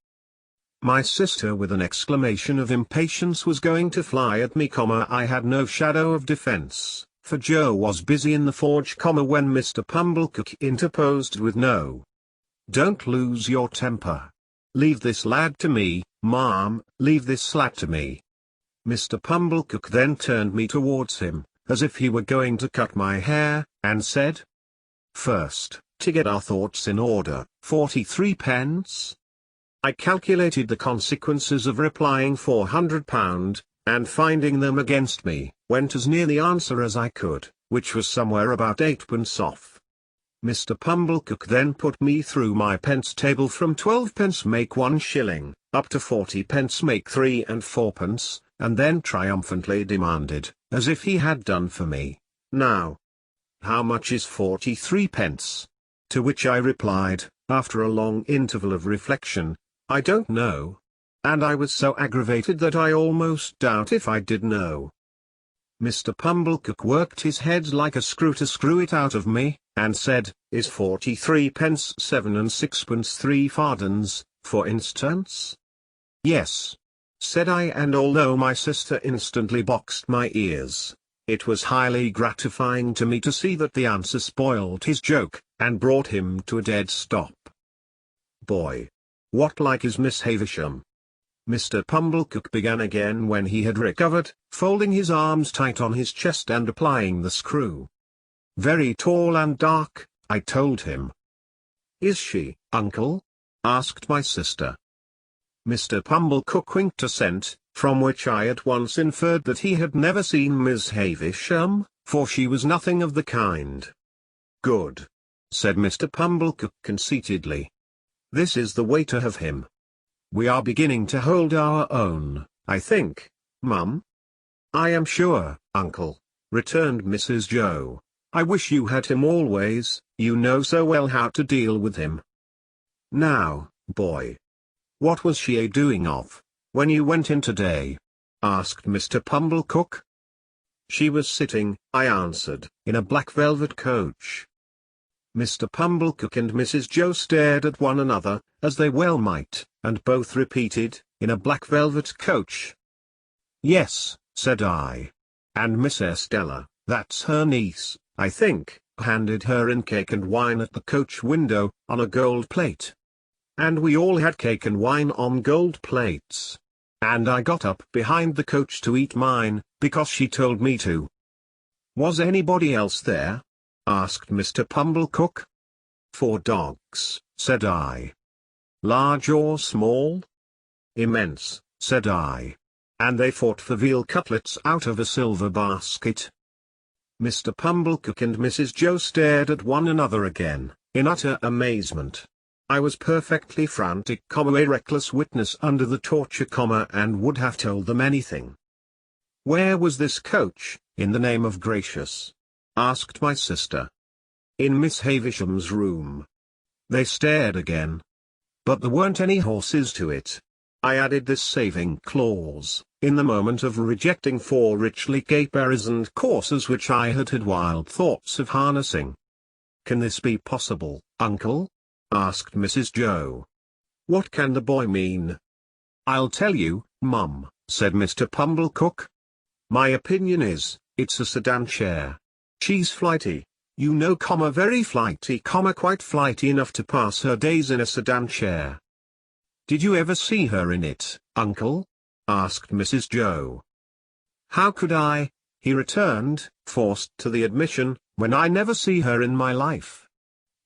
My sister with an exclamation of impatience was going to fly at me, I had no shadow of defense, for Joe was busy in the forge, when Mr. Pumblecook interposed with, "No. Don't lose your temper. Leave this lad to me, ma'am, leave this lad to me." Mr. Pumblecook then turned me towards him, as if he were going to cut my hair, and said, "First, to get our thoughts in order, 43 pence?" I calculated the consequences of replying £400, and finding them against me, went as near the answer as I could, which was somewhere about 8 pence off. Mr. Pumblecook then put me through my pence table from 12 pence make 1 shilling, up to 40 pence make 3 and 4 pence, and then triumphantly demanded, as if he had done for me, "Now, how much is 43 pence? To which I replied, after a long interval of reflection, "I don't know." And I was so aggravated that I almost doubt if I did know. Mr. Pumblecook worked his head like a screw to screw it out of me, and said, "Is 43 pence 7 and 6 3 fardens, for instance?" "Yes," said I, and although my sister instantly boxed my ears, it was highly gratifying to me to see that the answer spoiled his joke, and brought him to a dead stop. "Boy, what like is Miss Havisham?" Mr. Pumblecook began again when he had recovered, folding his arms tight on his chest and applying the screw. "Very tall and dark," I told him. "Is she, uncle?" asked my sister. Mr. Pumblecook winked assent, from which I at once inferred that he had never seen Miss Havisham, for she was nothing of the kind. "Good," said Mr. Pumblecook conceitedly. "This is the way to have him. We are beginning to hold our own, I think, Mum." "I am sure, uncle," returned Mrs. Joe. "I wish you had him always, you know so well how to deal with him." "Now, boy, what was she a-doing of, when you went in today?" asked Mr. Pumblecook. "She was sitting," I answered, "in a black velvet coach." Mr. Pumblecook and Mrs. Joe stared at one another, as they well might, and both repeated, "In a black velvet coach." "Yes," said I. "And Miss Estella, that's her niece, I think, handed her in cake and wine at the coach window, on a gold plate. And we all had cake and wine on gold plates. And I got up behind the coach to eat mine, because she told me to." "Was anybody else there?" asked Mr. Pumblecook. "4 dogs," said I. "Large or small?" "Immense," said I. "And they fought for veal cutlets out of a silver basket." Mr. Pumblecook and Mrs. Joe stared at one another again, in utter amazement. I was perfectly frantic, a reckless witness under the torture, and would have told them anything. "Where was this coach, in the name of gracious?" asked my sister. "In Miss Havisham's room." They stared again. "But there weren't any horses to it." I added this saving clause, in the moment of rejecting 4 richly caparisoned coursers which I had had wild thoughts of harnessing. "Can this be possible, uncle?" asked Mrs. Joe. "What can the boy mean?" "I'll tell you, Mum," said Mr. Pumblecook. "My opinion is, it's a sedan chair. She's flighty, You know, very flighty, quite flighty enough to pass her days in a sedan chair. Did you ever see her in it, uncle? Asked Mrs. Joe. How could I? He returned, forced to the admission, when I never see her in my life.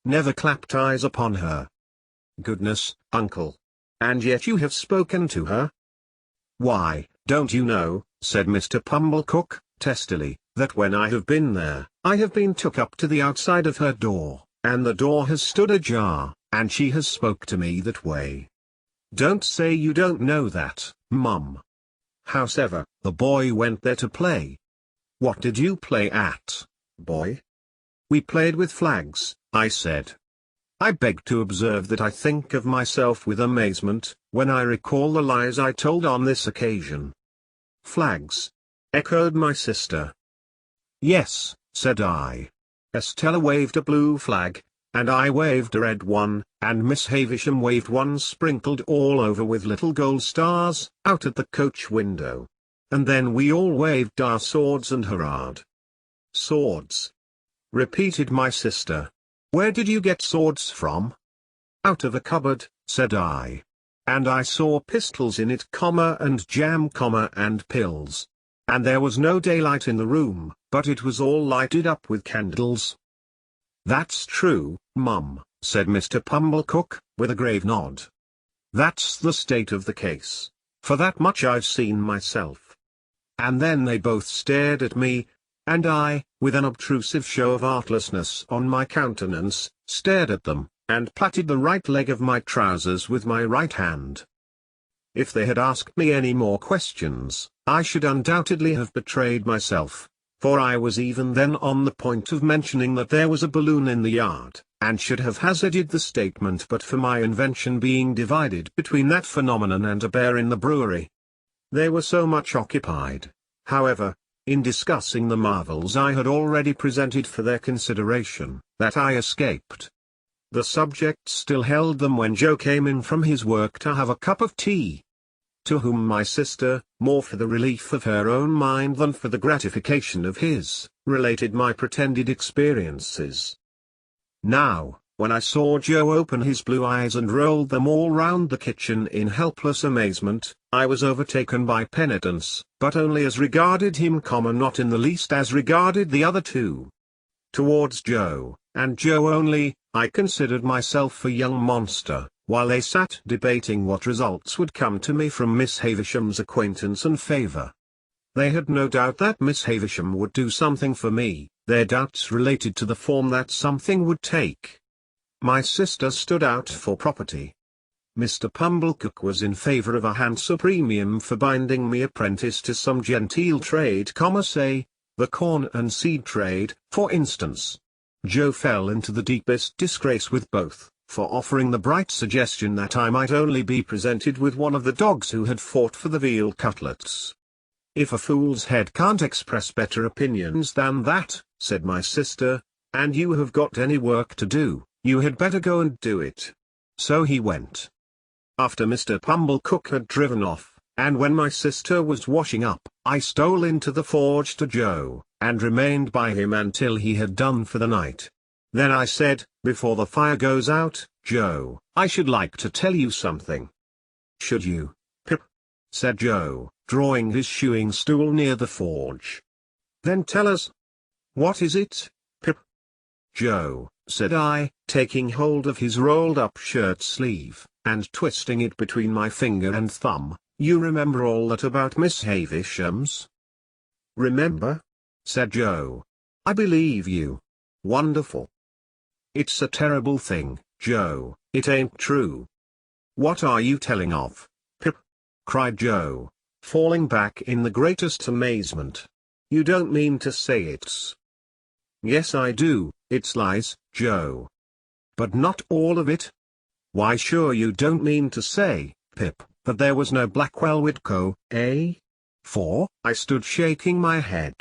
Never clapped eyes upon her. Goodness, uncle. And yet you have spoken to her? Why, don't you know, said Mr. Pumblecook, testily, that when I have been there, I have been took up to the outside of her door, and the door has stood ajar, and she has spoke to me that way. Don't say you don't know that, Mum. Howsever, the boy went there to play. What did you play at, boy? We played with flags, I said. I beg to observe that I think of myself with amazement, when I recall the lies I told on this occasion. Flags? Echoed my sister. Yes, said I. Estella waved a blue flag, and I waved a red one, and Miss Havisham waved one sprinkled all over with little gold stars, out at the coach window. And then we all waved our swords and hurrahed. Swords? Repeated my sister. Where did you get swords from? Out of a cupboard, said I. And I saw pistols in it, and jam, and pills. And there was no daylight in the room, but it was all lighted up with candles. That's true, Mum, said Mr. Pumblecook, with a grave nod. That's the state of the case, for that much I've seen myself. And then they both stared at me, and I, with an obtrusive show of artlessness on my countenance, stared at them, and patted the right leg of my trousers with my right hand. If they had asked me any more questions, I should undoubtedly have betrayed myself, for I was even then on the point of mentioning that there was a balloon in the yard, and should have hazarded the statement but for my invention being divided between that phenomenon and a bear in the brewery. They were so much occupied, however, in discussing the marvels I had already presented for their consideration, that I escaped. The subject still held them when Joe came in from his work to have a cup of tea. To whom my sister, more for the relief of her own mind than for the gratification of his, related my pretended experiences. Now, when I saw Joe open his blue eyes and roll them all round the kitchen in helpless amazement, I was overtaken by penitence, but only as regarded him, not in the least as regarded the other two. Towards Joe, and Joe only, I considered myself a young monster, while they sat debating what results would come to me from Miss Havisham's acquaintance and favour. They had no doubt that Miss Havisham would do something for me, their doubts related to the form that something would take. My sister stood out for property. Mr. Pumblecook was in favour of a handsome premium for binding me apprentice to some genteel trade, say, the corn and seed trade, for instance. Joe fell into the deepest disgrace with both, for offering the bright suggestion that I might only be presented with one of the dogs who had fought for the veal cutlets. If a fool's head can't express better opinions than that, said my sister, and you have got any work to do, you had better go and do it. So he went. After Mr. Pumblecook had driven off, and when my sister was washing up, I stole into the forge to Joe, and remained by him until he had done for the night. Then I said, before the fire goes out, Joe, I should like to tell you something. Should you, Pip? Said Joe, drawing his shoeing stool near the forge. Then tell us. What is it, Pip? Joe, said I, taking hold of his rolled-up shirt sleeve, and twisting it between my finger and thumb, you remember all that about Miss Havisham's? Remember? Said Joe. I believe you. Wonderful. It's a terrible thing, Joe, it ain't true. What are you telling of, Pip? Cried Joe, falling back in the greatest amazement. You don't mean to say it's... Yes, I do, it's lies, Joe. But not all of it? Why, sure you don't mean to say, Pip, that there was no Blackwell Whitco, eh? For, I stood shaking my head.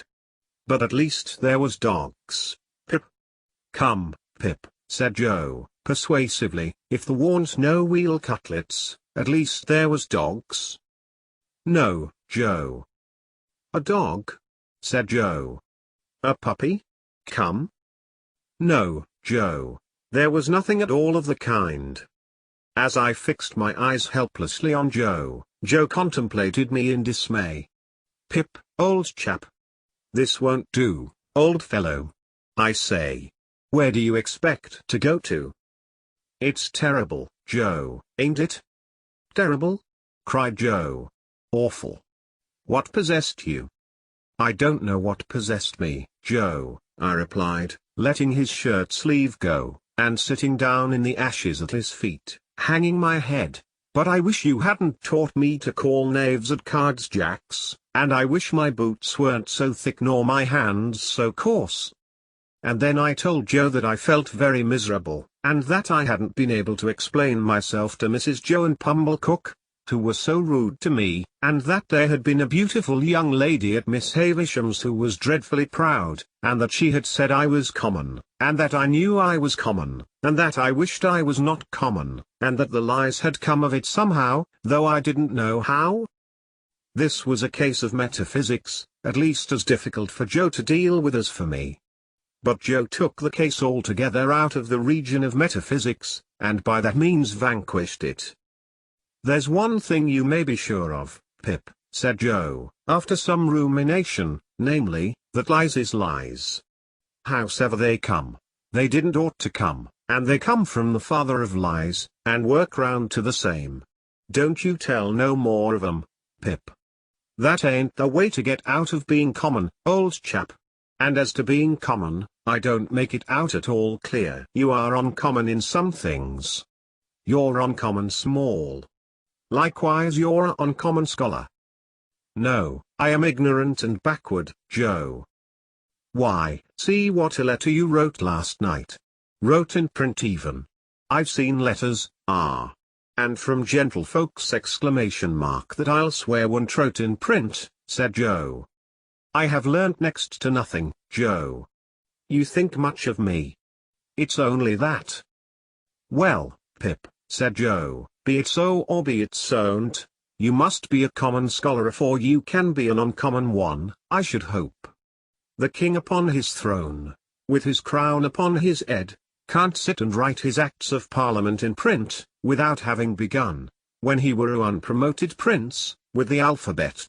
But at least there was dogs, Pip. Come, Pip, said Joe, persuasively, if there weren't no veal cutlets, at least there was dogs. No, Joe. A dog? Said Joe. A puppy? Come. No, Joe. There was nothing at all of the kind. As I fixed my eyes helplessly on Joe, Joe contemplated me in dismay. Pip, old chap. This won't do, old fellow. I say. Where do you expect to go to? It's terrible, Joe, ain't it? Terrible? Cried Joe. Awful. What possessed you? I don't know what possessed me, Joe, I replied, letting his shirt sleeve go, and sitting down in the ashes at his feet, hanging my head. But I wish you hadn't taught me to call knaves at cards jacks, and I wish my boots weren't so thick nor my hands so coarse. And then I told Joe that I felt very miserable, and that I hadn't been able to explain myself to Mrs. Joe and Pumblecook, who were so rude to me, and that there had been a beautiful young lady at Miss Havisham's who was dreadfully proud, and that she had said I was common, and that I knew I was common, and that I wished I was not common, and that the lies had come of it somehow, though I didn't know how. This was a case of metaphysics, at least as difficult for Joe to deal with as for me. But Joe took the case altogether out of the region of metaphysics, and by that means vanquished it. There's one thing you may be sure of, Pip, said Joe, after some rumination, namely, that lies is lies. Howsoever they come, they didn't ought to come, and they come from the father of lies, and work round to the same. Don't you tell no more of 'em, Pip. That ain't the way to get out of being common, old chap. And as to being common, I don't make it out at all clear. You are uncommon in some things. You're uncommon small. Likewise you're an uncommon scholar. No, I am ignorant and backward, Joe. Why, see what a letter you wrote last night. Wrote in print even. I've seen letters, and from gentlefolks ! That I'll swear weren't wrote in print, said Joe. I have learnt next to nothing, Joe. You think much of me. It's only that. Well, Pip, said Joe, be it so or be it so'n't, you must be a common scholar afore you can be an uncommon one, I should hope. The king upon his throne, with his crown upon his head, can't sit and write his acts of parliament in print, without having begun, when he were a unpromoted prince, with the alphabet.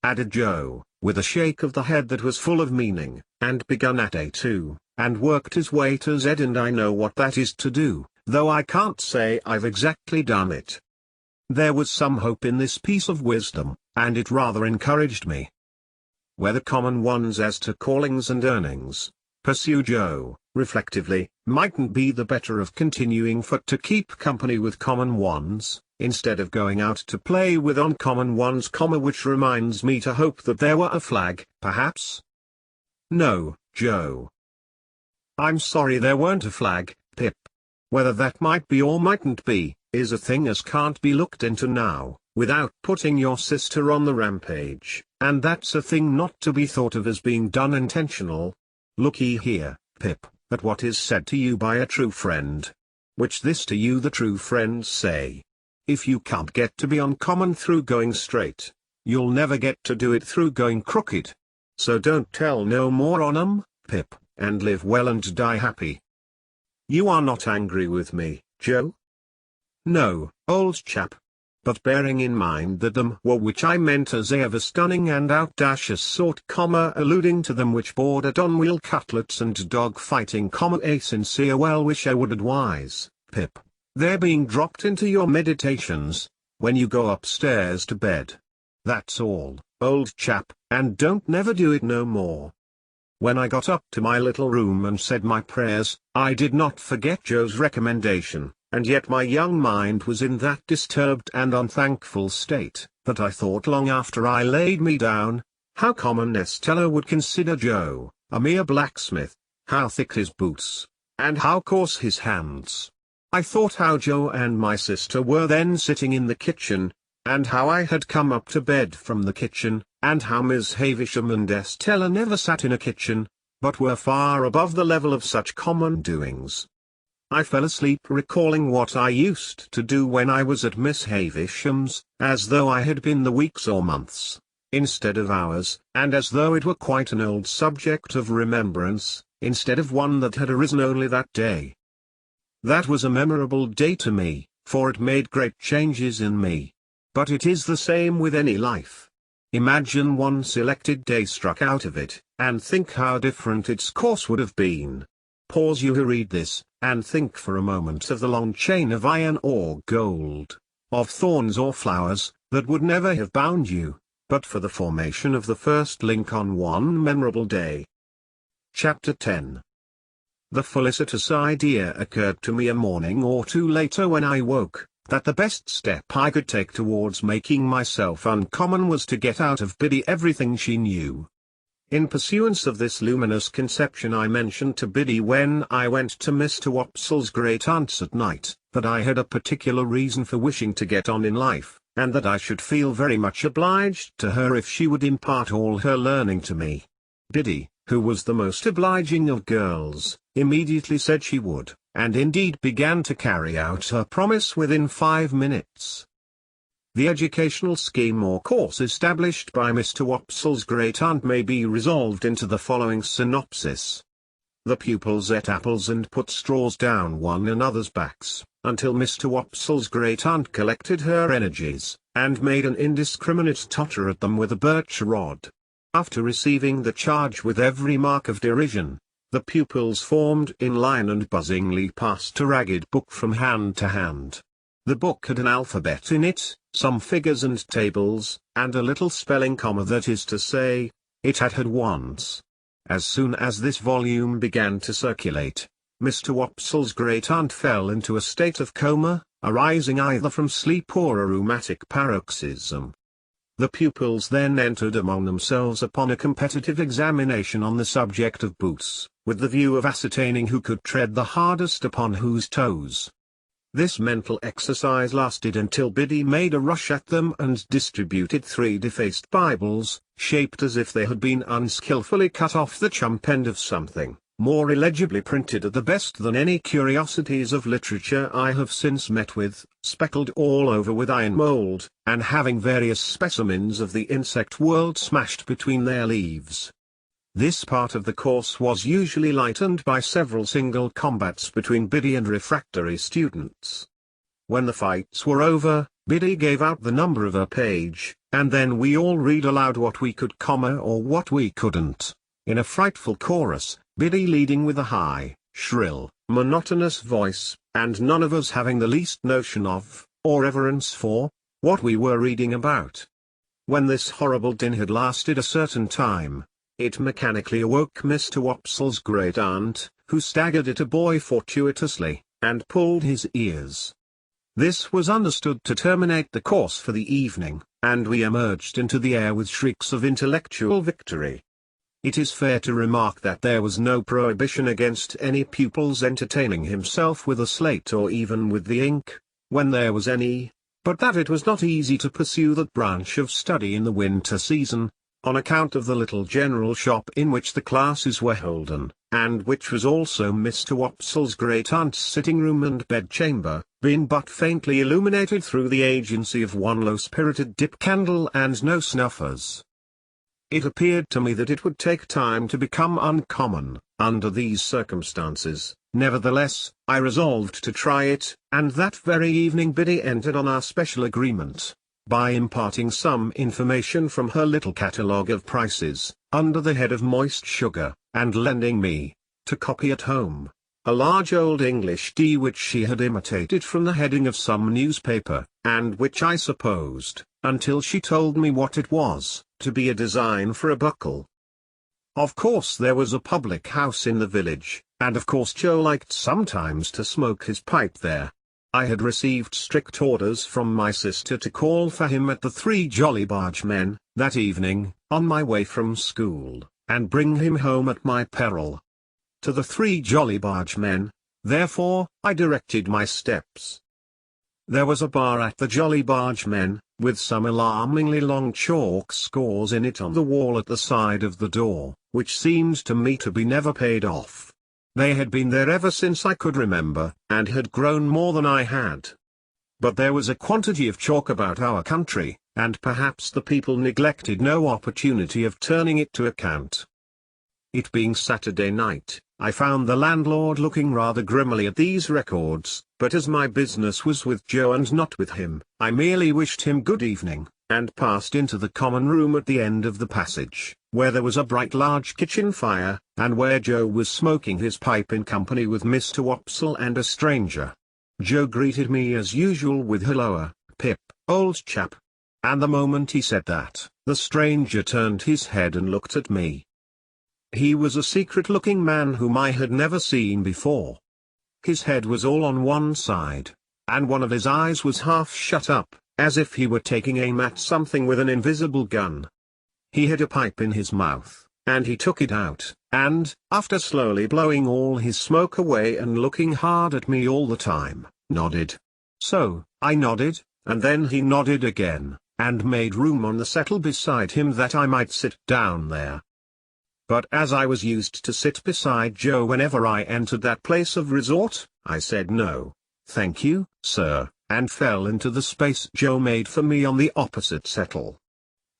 Added Joe, with a shake of the head that was full of meaning, and begun at A2, and worked his way to Z, and I know what that is to do, though I can't say I've exactly done it. There was some hope in this piece of wisdom, and it rather encouraged me. Whether common ones as to callings and earnings, pursued Joe, reflectively, mightn't be the better of continuing for to keep company with common ones, instead of going out to play with uncommon ones, which reminds me to hope that there were a flag, perhaps? No, Joe. I'm sorry there weren't a flag, Pip. Whether that might be or mightn't be, is a thing as can't be looked into now, without putting your sister on the rampage, and that's a thing not to be thought of as being done intentional. Look-ye here, Pip, at what is said to you by a true friend. Which this to you the true friends say. If you can't get to be uncommon through going straight, you'll never get to do it through going crooked. So don't tell no more on 'em, Pip, and live well and die happy. You are not angry with me, Joe? No, old chap. But bearing in mind that them were which I meant as a of a stunning and outdacious sort, alluding to them which bordered on wheel cutlets and dog fighting, a sincere well wish I would advise, Pip, their being dropped into your meditations, when you go upstairs to bed. That's all, old chap, and don't never do it no more. When I got up to my little room and said my prayers, I did not forget Joe's recommendation, and yet my young mind was in that disturbed and unthankful state, that I thought long after I laid me down, how common Estella would consider Joe, a mere blacksmith, how thick his boots, and how coarse his hands. I thought how Joe and my sister were then sitting in the kitchen, and how I had come up to bed from the kitchen, and how Miss Havisham and Estella never sat in a kitchen, but were far above the level of such common doings. I fell asleep recalling what I used to do when I was at Miss Havisham's, as though I had been the weeks or months, instead of hours, and as though it were quite an old subject of remembrance, instead of one that had arisen only that day. That was a memorable day to me, for it made great changes in me. But it is the same with any life. Imagine one selected day struck out of it, and think how different its course would have been. Pause you who read this, and think for a moment of the long chain of iron or gold, of thorns or flowers, that would never have bound you, but for the formation of the first link on one memorable day. Chapter 10. The felicitous idea occurred to me a morning or two later when I woke, that the best step I could take towards making myself uncommon was to get out of Biddy everything she knew. In pursuance of this luminous conception I mentioned to Biddy when I went to Mr. Wopsle's great-aunt's at night, that I had a particular reason for wishing to get on in life, and that I should feel very much obliged to her if she would impart all her learning to me. Biddy, who was the most obliging of girls, immediately said she would, and indeed began to carry out her promise within 5 minutes. The educational scheme or course established by Mr. Wopsle's great-aunt may be resolved into the following synopsis. The pupils ate apples and put straws down one another's backs, until Mr. Wopsle's great-aunt collected her energies, and made an indiscriminate totter at them with a birch rod. After receiving the charge with every mark of derision, the pupils formed in line and buzzingly passed a ragged book from hand to hand. The book had an alphabet in it, some figures and tables, and a little spelling comma, that is to say, it had once. As soon as this volume began to circulate, Mr. Wopsle's great-aunt fell into a state of coma, arising either from sleep or a rheumatic paroxysm. The pupils then entered among themselves upon a competitive examination on the subject of boots, with the view of ascertaining who could tread the hardest upon whose toes. This mental exercise lasted until Biddy made a rush at them and distributed 3 defaced Bibles, shaped as if they had been unskillfully cut off the chump end of something, more illegibly printed at the best than any curiosities of literature I have since met with, speckled all over with iron mould, and having various specimens of the insect world smashed between their leaves. This part of the course was usually lightened by several single combats between Biddy and refractory students. When the fights were over, Biddy gave out the number of her page, and then we all read aloud what we could comma or what we couldn't, in a frightful chorus, Biddy leading with a high, shrill, monotonous voice, and none of us having the least notion of, or reverence for, what we were reading about. When this horrible din had lasted a certain time, it mechanically awoke Mr. Wopsle's great-aunt, who staggered at a boy fortuitously, and pulled his ears. This was understood to terminate the course for the evening, and we emerged into the air with shrieks of intellectual victory. It is fair to remark that there was no prohibition against any pupil's entertaining himself with a slate or even with the ink, when there was any, but that it was not easy to pursue that branch of study in the winter season, on account of the little general shop in which the classes were holden, and which was also Mr. Wopsle's great-aunt's sitting-room and bedchamber, being but faintly illuminated through the agency of one low-spirited dip candle and no snuffers. It appeared to me that it would take time to become uncommon, under these circumstances. Nevertheless, I resolved to try it, and that very evening Biddy entered on our special agreement, by imparting some information from her little catalogue of prices, under the head of moist sugar, and lending me, to copy at home, a large old English D which she had imitated from the heading of some newspaper, and which I supposed, until she told me what it was, to be a design for a buckle. Of course there was a public house in the village, and of course Joe liked sometimes to smoke his pipe there. I had received strict orders from my sister to call for him at the Three Jolly Bargemen, that evening, on my way from school, and bring him home at my peril. To the Three Jolly Bargemen, therefore, I directed my steps. There was a bar at the Jolly Bargemen, with some alarmingly long chalk scores in it on the wall at the side of the door, which seemed to me to be never paid off. They had been there ever since I could remember, and had grown more than I had. But there was a quantity of chalk about our country, and perhaps the people neglected no opportunity of turning it to account. It being Saturday night, I found the landlord looking rather grimly at these records, but as my business was with Joe and not with him, I merely wished him good evening, and passed into the common room at the end of the passage, where there was a bright large kitchen fire, and where Joe was smoking his pipe in company with Mr. Wopsle and a stranger. Joe greeted me as usual with "Helloa, Pip, old chap." And the moment he said that, the stranger turned his head and looked at me. He was a secret-looking man whom I had never seen before. His head was all on one side, and one of his eyes was half shut up, as if he were taking aim at something with an invisible gun. He had a pipe in his mouth, and he took it out, and, after slowly blowing all his smoke away and looking hard at me all the time, nodded. So, I nodded, and then he nodded again, and made room on the settle beside him that I might sit down there. But as I was used to sit beside Joe whenever I entered that place of resort, I said no, thank you, sir, and fell into the space Joe made for me on the opposite settle.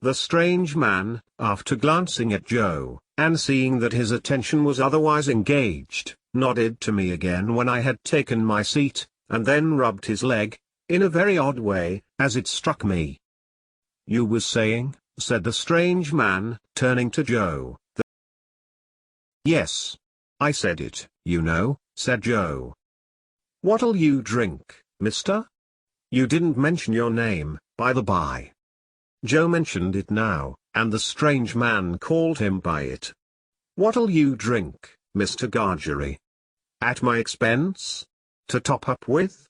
The strange man, after glancing at Joe, and seeing that his attention was otherwise engaged, nodded to me again when I had taken my seat, and then rubbed his leg, in a very odd way, as it struck me. "You was saying," said the strange man, turning to Joe. "Yes. I said it, you know," said Joe. "What'll you drink, mister? You didn't mention your name, by the by." Joe mentioned it now, and the strange man called him by it. "What'll you drink, Mr. Gargery? At my expense? To top up with?"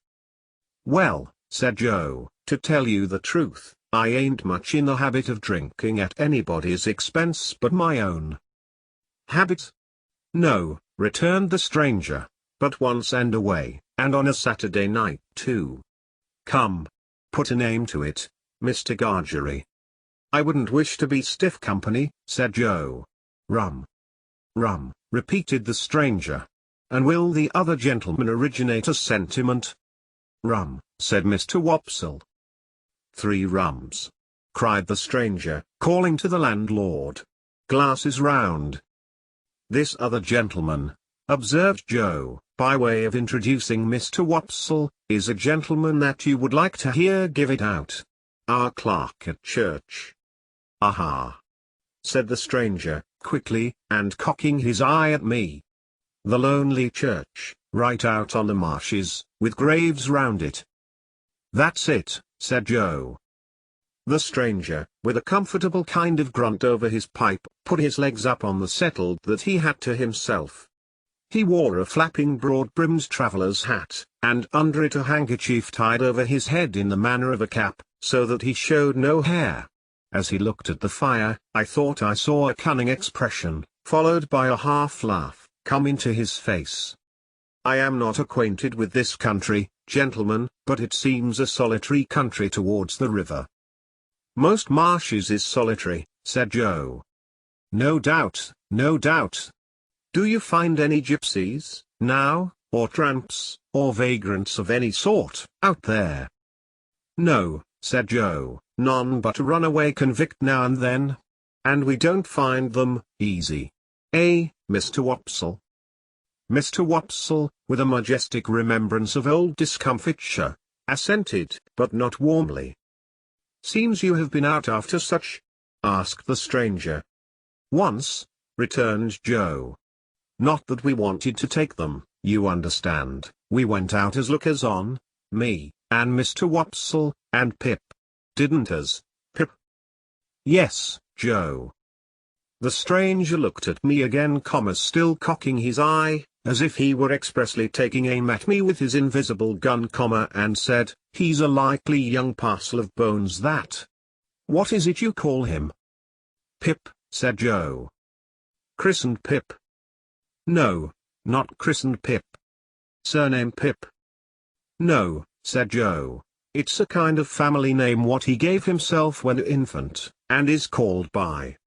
"Well," said Joe, "to tell you the truth, I ain't much in the habit of drinking at anybody's expense but my own." "Habit?" "No," returned the stranger, "but once and away, and on a Saturday night too. Come. Put a name to it, Mr. Gargery." "I wouldn't wish to be stiff company," said Joe. "Rum." "Rum," repeated the stranger. "And will the other gentleman originate a sentiment?" "Rum," said Mr. Wopsle. "3 rums," cried the stranger, calling to the landlord. "Glasses round." "This other gentleman," observed Joe, by way of introducing Mr. Wopsle, "is a gentleman that you would like to hear give it out. Our clerk at church." "Aha!" said the stranger, quickly, and cocking his eye at me. "The lonely church, right out on the marshes, with graves round it." "That's it," said Joe. The stranger, with a comfortable kind of grunt over his pipe, put his legs up on the settle that he had to himself. He wore a flapping broad-brimmed traveller's hat, and under it a handkerchief tied over his head in the manner of a cap, so that he showed no hair. As he looked at the fire, I thought I saw a cunning expression, followed by a half-laugh, come into his face. "I am not acquainted with this country, gentlemen, but it seems a solitary country towards the river." "Most marshes is solitary," said Joe. "No doubt, no doubt. Do you find any gypsies, now, or tramps, or vagrants of any sort, out there?" "No," said Joe, "none but a runaway convict now and then. And we don't find them easy. Eh, Mr. Wopsle?" Mr. Wopsle, with a majestic remembrance of old discomfiture, assented, but not warmly. "Seems you have been out after such?" asked the stranger. "Once," returned Joe. "Not that we wanted to take them, you understand, we went out as lookers-on, me, and Mr. Wopsle, and Pip. Didn't us, Pip?" "Yes, Joe." The stranger looked at me again, still cocking his eye, as if he were expressly taking aim at me with his invisible gun, and said, "He's a likely young parcel of bones that. What is it you call him?" "Pip," said Joe. "Christened Pip?" "No, not christened Pip." "Surname Pip?" "No," said Joe. "It's a kind of family name what he gave himself when infant, and is called by."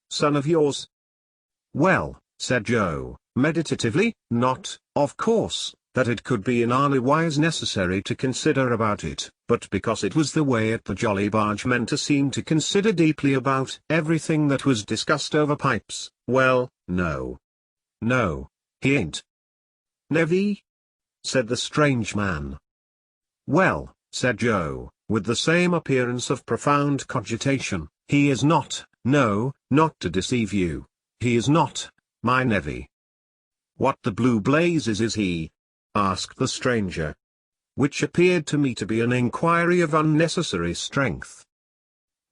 "Son of yours?" "Well," said Joe, meditatively, "not, of course, that it could be in any wise necessary to consider about it, but because it was the way at the Jolly Bargemen to seem to consider deeply about everything that was discussed over pipes. Well, no. No, he ain't. Never? Said the strange man. Well, said Joe, with the same appearance of profound cogitation, he is not, no, not to deceive you, he is not, my nevy. What the blue blazes is he? Asked the stranger. Which appeared to me to be an inquiry of unnecessary strength.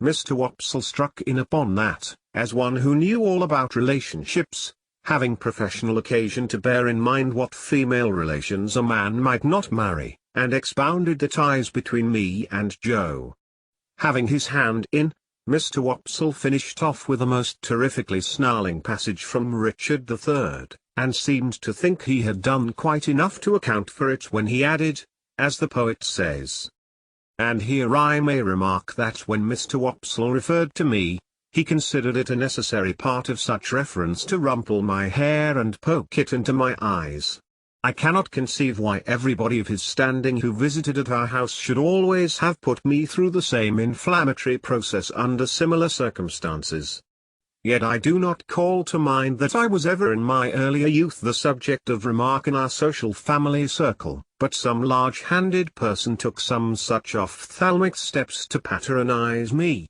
Mr. Wopsle struck in upon that, as one who knew all about relationships, having professional occasion to bear in mind what female relations a man might not marry, and expounded the ties between me and Joe. Having his hand in, Mr. Wopsle finished off with a most terrifically snarling passage from Richard III, and seemed to think he had done quite enough to account for it when he added, as the poet says. And here I may remark that when Mr. Wopsle referred to me, he considered it a necessary part of such reference to rumple my hair and poke it into my eyes. I cannot conceive why everybody of his standing who visited at our house should always have put me through the same inflammatory process under similar circumstances. Yet I do not call to mind that I was ever in my earlier youth the subject of remark in our social family circle, but some large-handed person took some such ophthalmic steps to patronize me.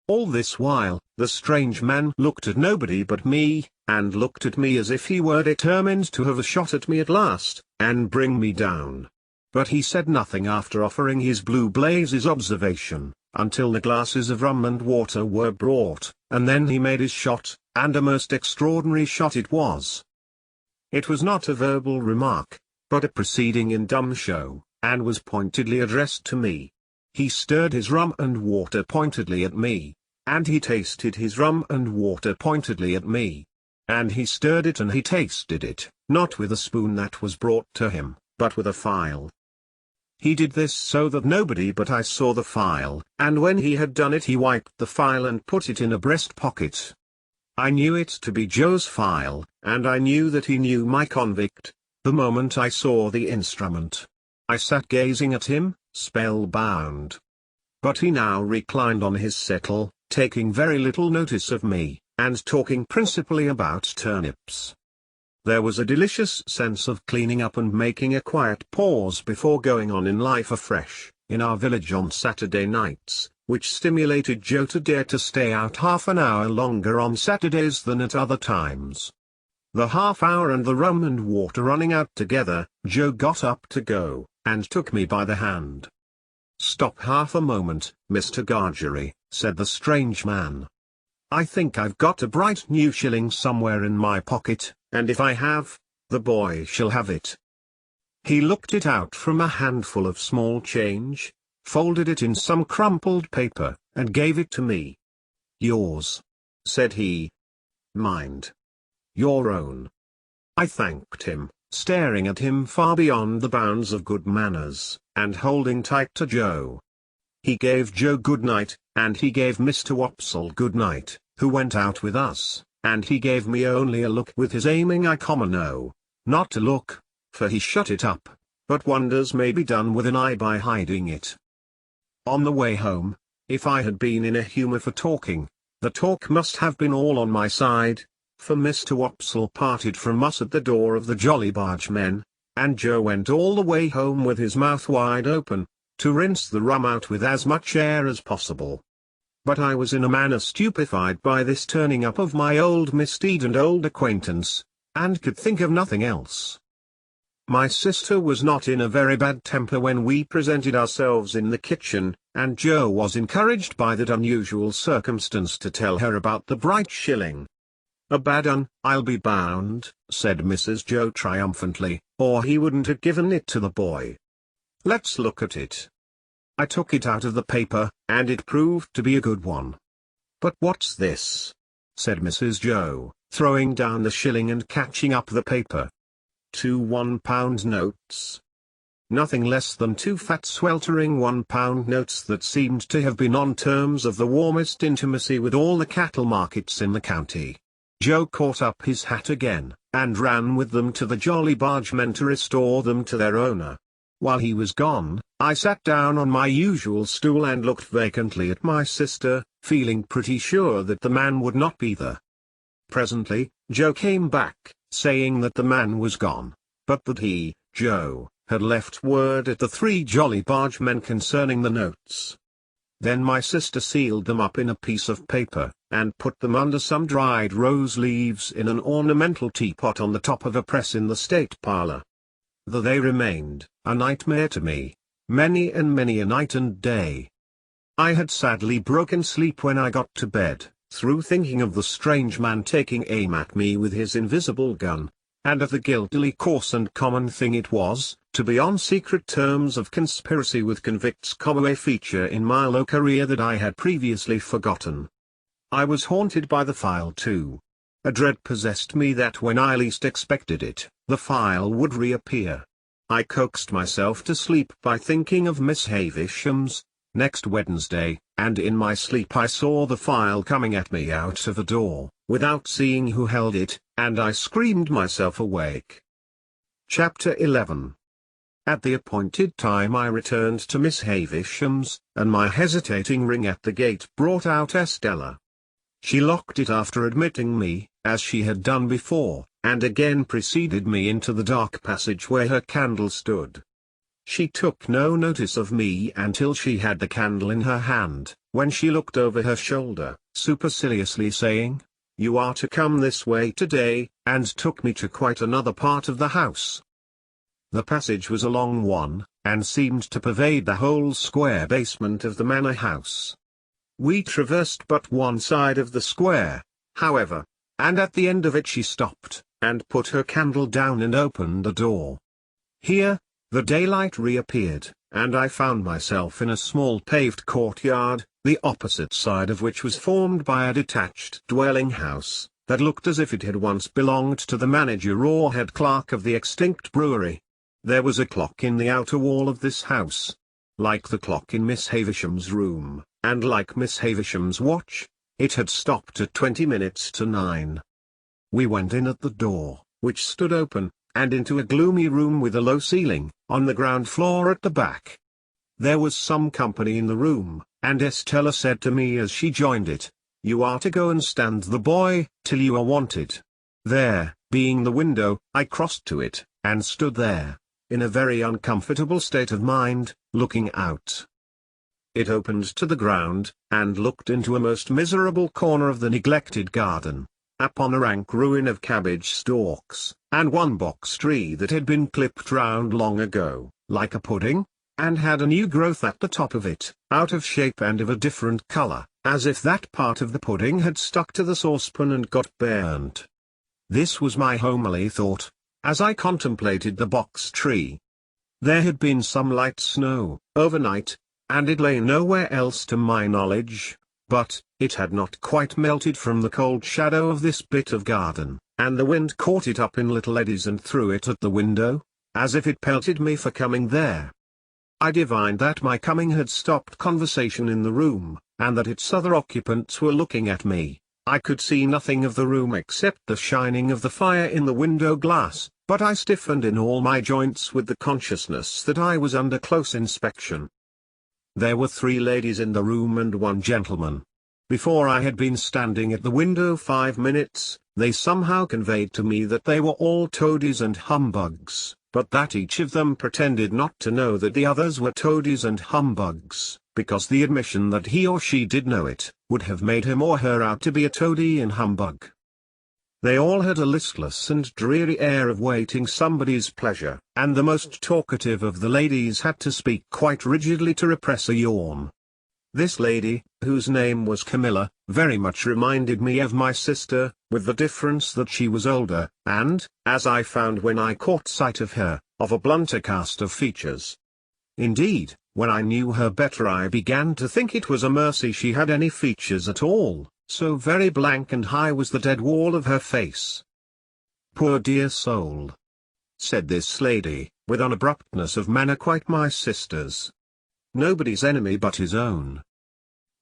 All this while, the strange man looked at nobody but me, and looked at me as if he were determined to have a shot at me at last, and bring me down. But he said nothing after offering his blue blazes observation, until the glasses of rum and water were brought, and then he made his shot, and a most extraordinary shot it was. It was not a verbal remark, but a proceeding in dumb show, and was pointedly addressed to me. He stirred his rum and water pointedly at me, and he tasted his rum and water pointedly at me. And he stirred it and he tasted it, not with a spoon that was brought to him, but with a file. He did this so that nobody but I saw the file, and when he had done it he wiped the file and put it in a breast pocket. I knew it to be Joe's file, and I knew that he knew my convict, the moment I saw the instrument. I sat gazing at him, spellbound. But he now reclined on his settle, taking very little notice of me, and talking principally about turnips. There was a delicious sense of cleaning up and making a quiet pause before going on in life afresh, in our village on Saturday nights, which stimulated Joe to dare to stay out half an hour longer on Saturdays than at other times. The half hour and the rum and water running out together, Joe got up to go, and took me by the hand. "Stop half a moment, Mr. Gargery," said the strange man. "I think I've got a bright new shilling somewhere in my pocket, and if I have, the boy shall have it." He looked it out from a handful of small change, folded it in some crumpled paper, and gave it to me. "Yours," said he. "Mind. Your own." I thanked him, staring at him far beyond the bounds of good manners, and holding tight to Joe. He gave Joe good night, and he gave Mr. Wopsle good night, who went out with us, and he gave me only a look with his aiming eye, no, not a look, for he shut it up, but wonders may be done with an eye by hiding it. On the way home, if I had been in a humour for talking, the talk must have been all on my side, for Mr. Wopsle parted from us at the door of the Jolly Bargemen, and Joe went all the way home with his mouth wide open, to rinse the rum out with as much air as possible. But I was in a manner stupefied by this turning up of my old misdeed and old acquaintance, and could think of nothing else. My sister was not in a very bad temper when we presented ourselves in the kitchen, and Joe was encouraged by that unusual circumstance to tell her about the bright shilling. "A bad un, I'll be bound," said Mrs. Joe triumphantly, "or he wouldn't have given it to the boy. Let's look at it." I took it out of the paper, and it proved to be a good one. "But what's this?" said Mrs. Joe, throwing down the shilling and catching up the paper. "Two £1 notes. Nothing less than two fat sweltering £1 notes that seemed to have been on terms of the warmest intimacy with all the cattle markets in the county." Joe caught up his hat again, and ran with them to the Jolly Bargemen to restore them to their owner. While he was gone, I sat down on my usual stool and looked vacantly at my sister, feeling pretty sure that the man would not be there. Presently, Joe came back, saying that the man was gone, but that he, Joe, had left word at the 3 Jolly Bargemen concerning the notes. Then my sister sealed them up in a piece of paper, and put them under some dried rose leaves in an ornamental teapot on the top of a press in the state parlour. There they remained, a nightmare to me, many and many a night and day. I had sadly broken sleep when I got to bed, through thinking of the strange man taking aim at me with his invisible gun, and of the guiltily coarse and common thing it was, to be on secret terms of conspiracy with convicts, a feature in my low career that I had previously forgotten. I was haunted by the file too. A dread possessed me that when I least expected it, the file would reappear. I coaxed myself to sleep by thinking of Miss Havisham's next Wednesday, and in my sleep I saw the file coming at me out of a door, without seeing who held it, and I screamed myself awake. Chapter 11. At the appointed time I returned to Miss Havisham's, and my hesitating ring at the gate brought out Estella. She locked it after admitting me, as she had done before, and again preceded me into the dark passage where her candle stood. She took no notice of me until she had the candle in her hand, when she looked over her shoulder, superciliously saying, "You are to come this way today," and took me to quite another part of the house. The passage was a long one, and seemed to pervade the whole square basement of the manor house. We traversed but one side of the square, however, and at the end of it she stopped, and put her candle down and opened a door. Here, the daylight reappeared, and I found myself in a small paved courtyard, the opposite side of which was formed by a detached dwelling house, that looked as if it had once belonged to the manager or head clerk of the extinct brewery. There was a clock in the outer wall of this house, like the clock in Miss Havisham's room, and like Miss Havisham's watch, it had stopped at 20 minutes to 9. We went in at the door, which stood open, and into a gloomy room with a low ceiling, on the ground floor at the back. There was some company in the room, and Estella said to me as she joined it, "You are to go and stand the boy, till you are wanted." There, being the window, I crossed to it, and stood there, in a very uncomfortable state of mind, looking out. It opened to the ground, and looked into a most miserable corner of the neglected garden, upon a rank ruin of cabbage stalks, and one box tree that had been clipped round long ago, like a pudding, and had a new growth at the top of it, out of shape and of a different colour, as if that part of the pudding had stuck to the saucepan and got burnt. This was my homely thought, as I contemplated the box tree. There had been some light snow, overnight, and it lay nowhere else to my knowledge, but it had not quite melted from the cold shadow of this bit of garden, and the wind caught it up in little eddies and threw it at the window, as if it pelted me for coming there. I divined that my coming had stopped conversation in the room, and that its other occupants were looking at me. I could see nothing of the room except the shining of the fire in the window glass, but I stiffened in all my joints with the consciousness that I was under close inspection. There were 3 ladies in the room and 1 gentleman. Before I had been standing at the window 5 minutes, they somehow conveyed to me that they were all toadies and humbugs, but that each of them pretended not to know that the others were toadies and humbugs, because the admission that he or she did know it, would have made him or her out to be a toady and humbug. They all had a listless and dreary air of waiting somebody's pleasure, and the most talkative of the ladies had to speak quite rigidly to repress a yawn. This lady, whose name was Camilla, very much reminded me of my sister, with the difference that she was older, and, as I found when I caught sight of her, of a blunter cast of features. Indeed, when I knew her better I began to think it was a mercy she had any features at all, so very blank and high was the dead wall of her face. "Poor dear soul," said this lady, with an abruptness of manner quite my sister's. "Nobody's enemy but his own."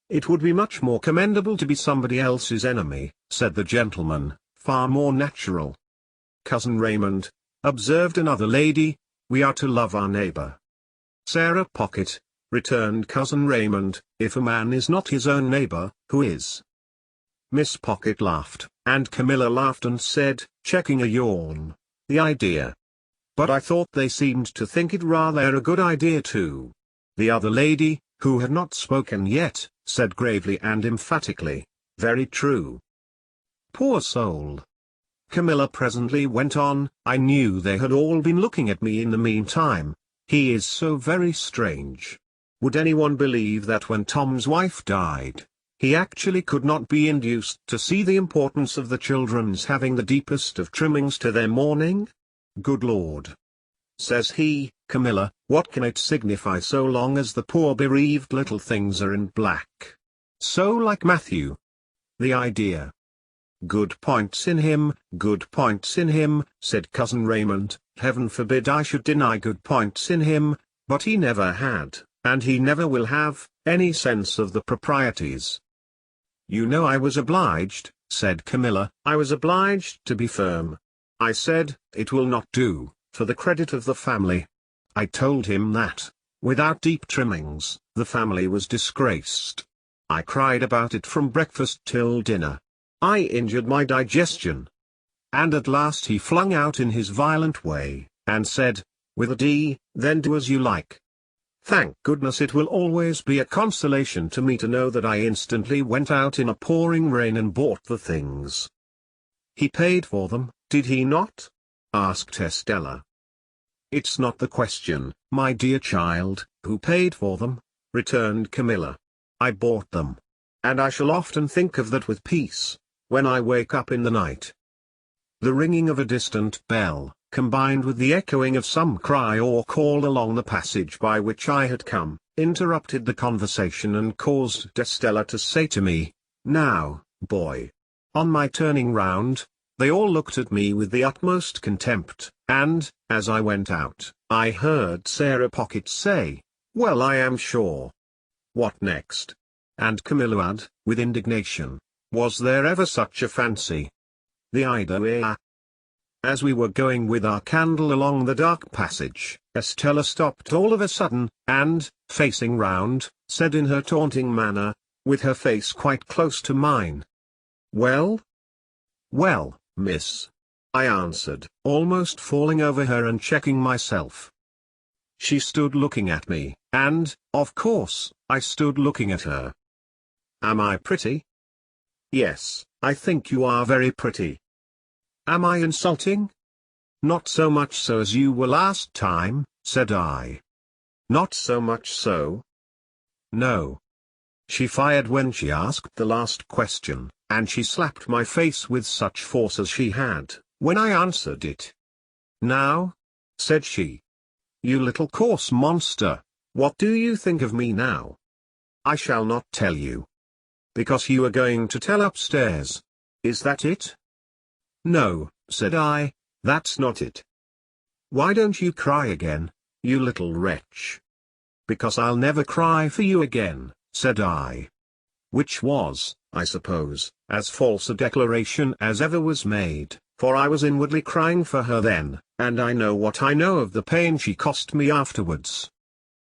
"It would be much more commendable to be somebody else's enemy," said the gentleman, "far more natural." Cousin Raymond," observed another lady, "we are to love our neighbor." "Sarah Pocket," returned Cousin Raymond, "if a man is not his own neighbor, who is?" Miss Pocket laughed, and Camilla laughed and said, checking a yawn, "The idea. But I thought they seemed to think it rather a good idea too." The other lady, who had not spoken yet, said gravely and emphatically, "Very true." "Poor soul," Camilla presently went on, "I knew they had all been looking at me in the meantime. He is so very strange. Would anyone believe that when Tom's wife died, he actually could not be induced to see the importance of the children's having the deepest of trimmings to their mourning? Good Lord! Says he, Camilla, what can it signify so long as the poor bereaved little things are in black? So like Matthew. The idea. Good points in him, said Cousin Raymond. Heaven forbid I should deny good points in him, but he never had, and he never will have, any sense of the proprieties. You know I was obliged, said Camilla. I was obliged to be firm. I said, it will not do, for the credit of the family. I told him that, without deep trimmings, the family was disgraced. I cried about it from breakfast till dinner. I injured my digestion. And at last he flung out in his violent way, and said, with a D, then do as you like. Thank goodness it will always be a consolation to me to know that I instantly went out in a pouring rain and bought the things. He paid for them, did he not? Asked Estella. It's not the question, my dear child, who paid for them, returned Camilla. I bought them. And I shall often think of that with peace, when I wake up in the night. The ringing of a distant bell, combined with the echoing of some cry or call along the passage by which I had come, interrupted the conversation and caused Estella to say to me, Now, boy. On my turning round, they all looked at me with the utmost contempt, and, as I went out, I heard Sarah Pocket say, Well, I am sure. What next? And Camilla had, with indignation, Was there ever such a fancy? The idea. As we were going with our candle along the dark passage, Estella stopped all of a sudden, and, facing round, said in her taunting manner, with her face quite close to mine. Well? Well, miss. I answered, almost falling over her and checking myself. She stood looking at me, and, of course, I stood looking at her. Am I pretty? Yes, I think you are very pretty. Am I insulting? Not so much so as you were last time, said I. Not so much so? No. She fired when she asked the last question, and she slapped my face with such force as she had, when I answered it. Now? Said she. You little coarse monster, what do you think of me now? I shall not tell you. Because you are going to tell upstairs. Is that it? No, said I, that's not it. Why don't you cry again, you little wretch? Because I'll never cry for you again, said I. Which was, I suppose, as false a declaration as ever was made, for I was inwardly crying for her then, and I know what I know of the pain she cost me afterwards.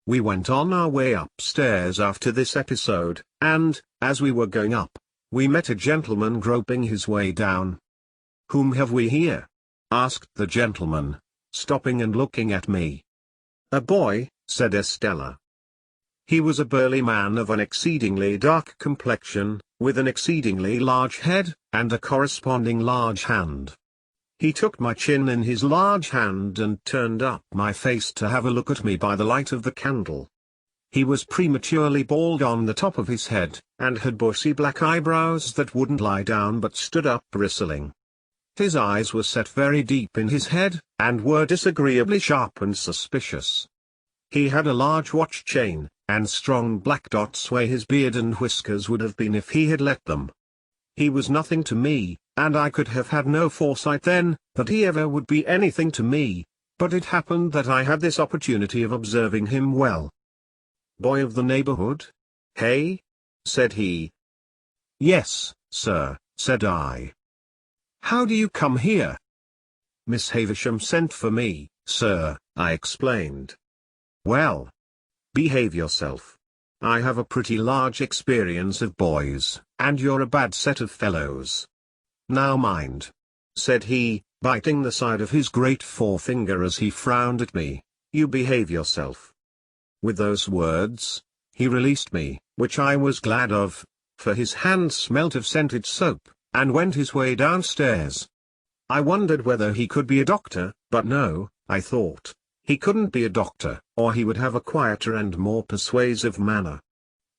We went on our way upstairs after this episode, and, as we were going up, we met a gentleman groping his way down. Whom have we here? Asked the gentleman, stopping and looking at me. A boy, said Estella. He was a burly man of an exceedingly dark complexion, with an exceedingly large head, and a corresponding large hand. He took my chin in his large hand and turned up my face to have a look at me by the light of the candle. He was prematurely bald on the top of his head, and had bushy black eyebrows that wouldn't lie down but stood up bristling. His eyes were set very deep in his head, and were disagreeably sharp and suspicious. He had a large watch chain, and strong black dots where his beard and whiskers would have been if he had let them. He was nothing to me, and I could have had no foresight then, that he ever would be anything to me, but it happened that I had this opportunity of observing him well. Boy of the neighborhood? Hey? Said he. Yes, sir, said I. How do you come here? Miss Havisham sent for me, sir," I explained. "Well, behave yourself. I have a pretty large experience of boys, and you're a bad set of fellows. Now mind," said he, biting the side of his great forefinger as he frowned at me, "you behave yourself." With those words, he released me, which I was glad of, for his hand smelt of scented soap, and went his way downstairs. I wondered whether he could be a doctor, but no, I thought, he couldn't be a doctor, or he would have a quieter and more persuasive manner.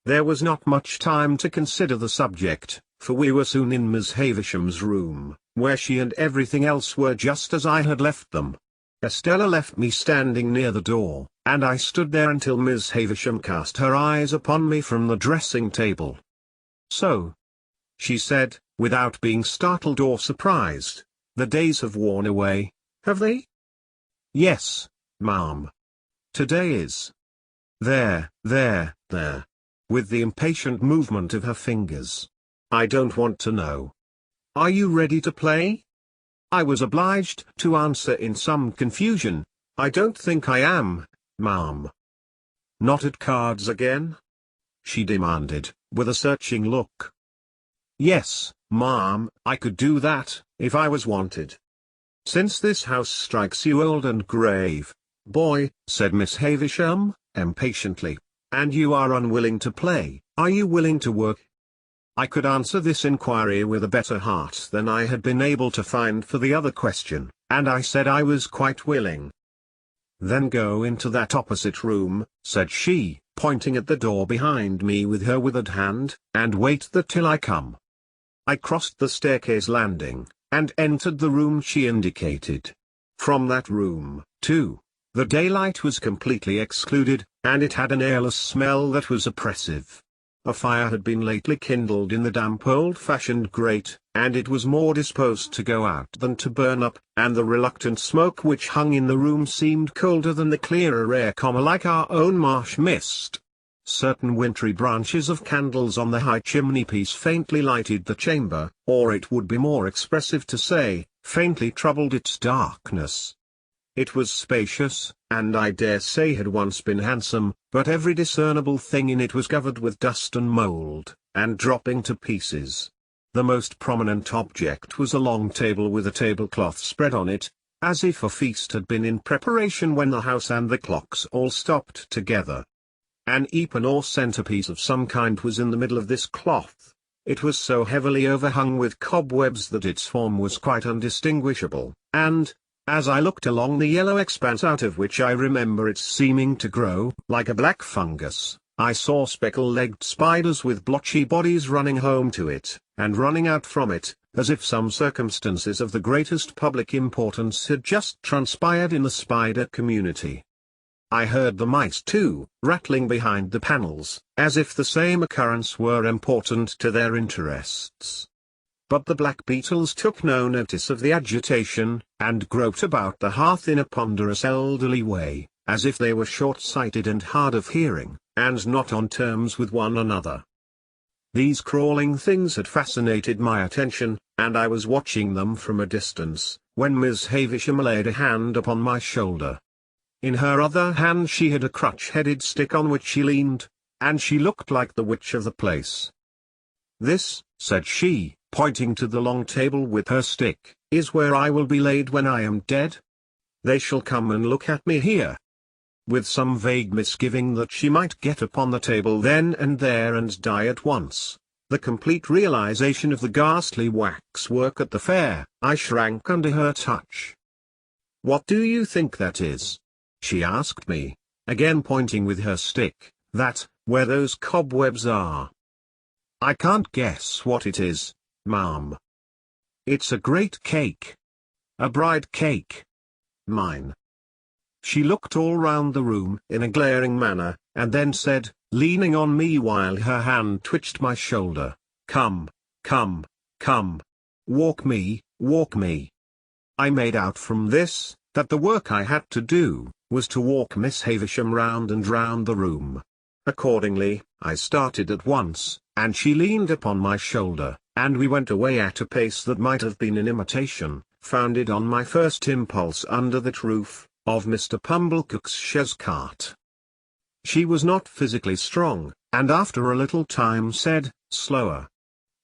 There was not much time to consider the subject, for we were soon in Miss Havisham's room, where she and everything else were just as I had left them. Estella left me standing near the door, and I stood there until Miss Havisham cast her eyes upon me from the dressing table. "So," she said, without being startled or surprised, "the days have worn away, have they?" "Yes, ma'am. Today is." There, with the impatient movement of her fingers. "I don't want to know. Are you ready to play?" I was obliged to answer in some confusion, "I don't think I am, ma'am." "Not at cards again?" she demanded, with a searching look. "Yes, ma'am, I could do that, if I was wanted." "Since this house strikes you old and grave, boy," said Miss Havisham, impatiently, "and you are unwilling to play, are you willing to work?" I could answer this inquiry with a better heart than I had been able to find for the other question, and I said I was quite willing. "Then go into that opposite room," said she, pointing at the door behind me with her withered hand, "and wait there till I come." I crossed the staircase landing, and entered the room she indicated. From that room, too, the daylight was completely excluded, and it had an airless smell that was oppressive. A fire had been lately kindled in the damp old-fashioned grate, and it was more disposed to go out than to burn up, and the reluctant smoke which hung in the room seemed colder than the clearer air, like our own marsh mist. Certain wintry branches of candles on the high chimney-piece faintly lighted the chamber, or it would be more expressive to say, faintly troubled its darkness. It was spacious, and I dare say had once been handsome, but every discernible thing in it was covered with dust and mould, and dropping to pieces. The most prominent object was a long table with a tablecloth spread on it, as if a feast had been in preparation when the house and the clocks all stopped together. An epen or centerpiece of some kind was in the middle of this cloth. It was so heavily overhung with cobwebs that its form was quite undistinguishable, and, as I looked along the yellow expanse out of which I remember its seeming to grow, like a black fungus, I saw speckle-legged spiders with blotchy bodies running home to it, and running out from it, as if some circumstances of the greatest public importance had just transpired in the spider community. I heard the mice too, rattling behind the panels, as if the same occurrence were important to their interests. But the black beetles took no notice of the agitation, and groped about the hearth in a ponderous elderly way, as if they were short-sighted and hard of hearing, and not on terms with one another. These crawling things had fascinated my attention, and I was watching them from a distance, when Miss Havisham laid a hand upon my shoulder. In her other hand she had a crutch-headed stick on which she leaned, and she looked like the witch of the place. "This," said she, pointing to the long table with her stick, "is where I will be laid when I am dead. They shall come and look at me here." With some vague misgiving that she might get upon the table then and there and die at once, the complete realization of the ghastly waxwork at the fair, I shrank under her touch. "What do you think that is?" she asked me, again pointing with her stick, "that, where those cobwebs are?" "I can't guess what it is, ma'am." "It's a great cake. A bride cake. Mine." She looked all round the room in a glaring manner, and then said, leaning on me while her hand twitched my shoulder, "Come, come, come. Walk me, walk me." I made out from this, that the work I had to do, was to walk Miss Havisham round and round the room. Accordingly, I started at once, and she leaned upon my shoulder, and we went away at a pace that might have been an imitation, found it on my first impulse under that roof, of Mr. Pumblecook's chaise cart. She was not physically strong, and after a little time said, slower.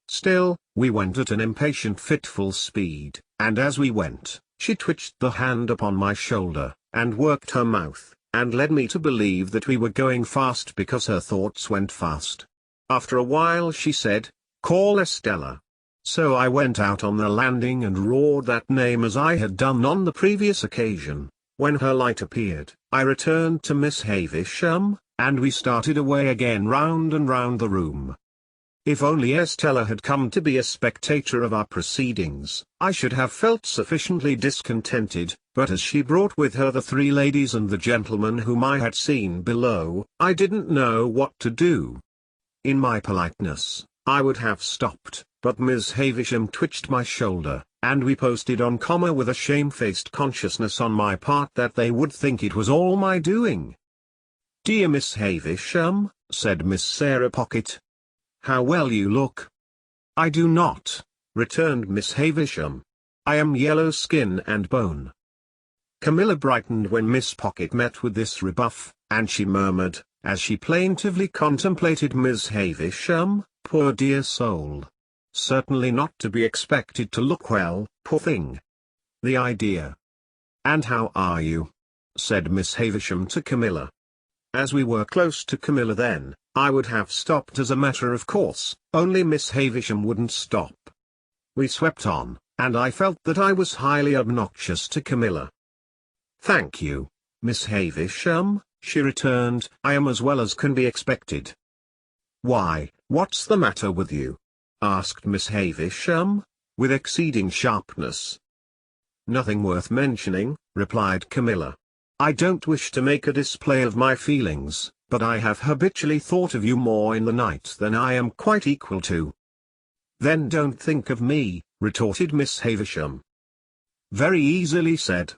Still, we went at an impatient fitful speed, and as we went, she twitched the hand upon my shoulder, and worked her mouth, and led me to believe that we were going fast because her thoughts went fast. After a while she said, call Estella. So I went out on the landing and roared that name as I had done on the previous occasion. When her light appeared, I returned to Miss Havisham, and we started away again round and round the room. If only Estella had come to be a spectator of our proceedings, I should have felt sufficiently discontented, but as she brought with her the three ladies and the gentleman whom I had seen below, I didn't know what to do. In my politeness, I would have stopped, but Miss Havisham twitched my shoulder, and we posted on with a shamefaced consciousness on my part that they would think it was all my doing. Dear Miss Havisham, said Miss Sarah Pocket, how well you look. I do not, returned Miss Havisham. I am yellow skin and bone. Camilla brightened when Miss Pocket met with this rebuff, and she murmured, as she plaintively contemplated Miss Havisham, poor dear soul. Certainly not to be expected to look well, poor thing. The idea. And how are you? Said Miss Havisham to Camilla. As we were close to Camilla then, I would have stopped as a matter of course, only Miss Havisham wouldn't stop. We swept on, and I felt that I was highly obnoxious to Camilla. Thank you, Miss Havisham, she returned, I am as well as can be expected. Why, what's the matter with you? Asked Miss Havisham, with exceeding sharpness. Nothing worth mentioning, replied Camilla. I don't wish to make a display of my feelings, but I have habitually thought of you more in the night than I am quite equal to. Then don't think of me, retorted Miss Havisham. Very easily said,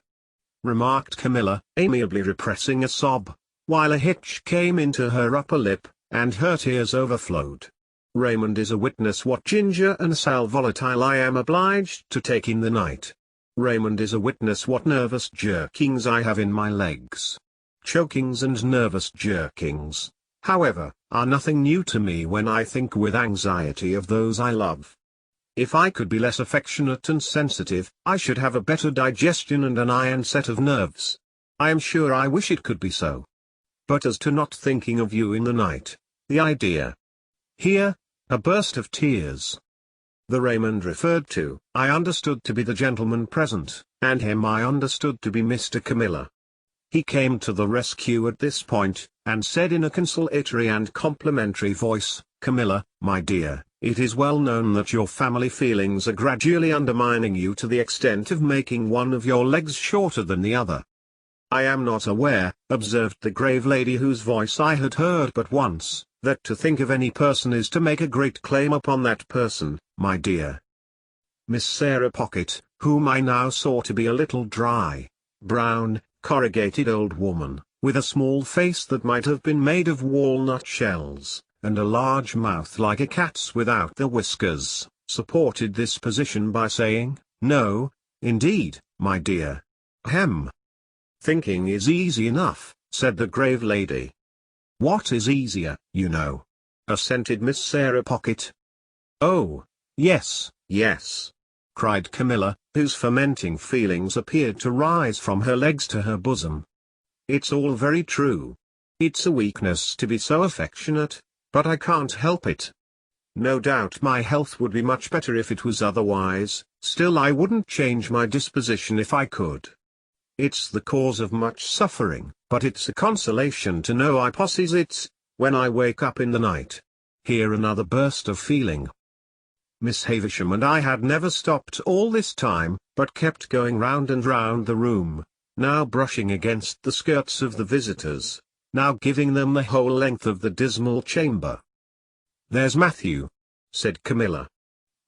remarked Camilla, amiably repressing a sob, while a hitch came into her upper lip, and her tears overflowed. Raymond is a witness what ginger and sal volatile I am obliged to take in the night. Raymond is a witness what nervous jerkings I have in my legs. Chokings and nervous jerkings, however, are nothing new to me when I think with anxiety of those I love. If I could be less affectionate and sensitive, I should have a better digestion and an iron set of nerves. I am sure I wish it could be so. But as to not thinking of you in the night, the idea. Here, a burst of tears. The Raymond referred to, I understood to be the gentleman present, and him I understood to be Mr. Camilla. He came to the rescue at this point, and said in a conciliatory and complimentary voice, Camilla, my dear, it is well known that your family feelings are gradually undermining you to the extent of making one of your legs shorter than the other. I am not aware, observed the grave lady whose voice I had heard but once, that to think of any person is to make a great claim upon that person, my dear. Miss Sarah Pocket, whom I now saw to be a little dry, brown, corrugated old woman, with a small face that might have been made of walnut shells, and a large mouth like a cat's without the whiskers, supported this position by saying, no, indeed, my dear. Ahem. Thinking is easy enough, said the grave lady. What is easier, you know? Assented Miss Sarah Pocket. Oh, yes, yes, cried Camilla, whose fermenting feelings appeared to rise from her legs to her bosom. It's all very true. It's a weakness to be so affectionate, but I can't help it. No doubt my health would be much better if it was otherwise, still I wouldn't change my disposition if I could. It's the cause of much suffering, but it's a consolation to know I possess it, when I wake up in the night. Here another burst of feeling. Miss Havisham and I had never stopped all this time, but kept going round and round the room, now brushing against the skirts of the visitors, now giving them the whole length of the dismal chamber. There's Matthew, said Camilla.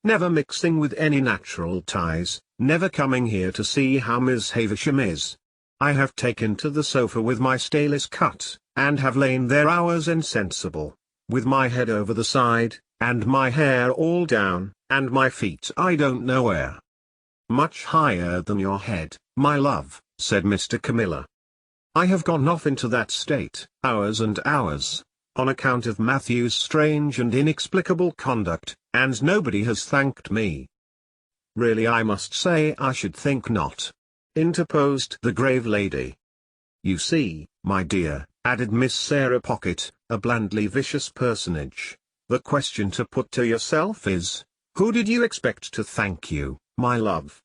Never mixing with any natural ties, never coming here to see how Miss Havisham is. I have taken to the sofa with my stayless cut, and have lain there hours insensible, with my head over the side, and my hair all down, and my feet I don't know where. much higher than your head, my love," said Mr. Camilla. "I have gone off into that state, hours and hours, on account of Matthew's strange and inexplicable conduct, and nobody has thanked me." "Really, I must say I should think not," interposed the grave lady. "You see, my dear," added Miss Sarah Pocket, a blandly vicious personage, "the question to put to yourself is, who did you expect to thank you, my love?"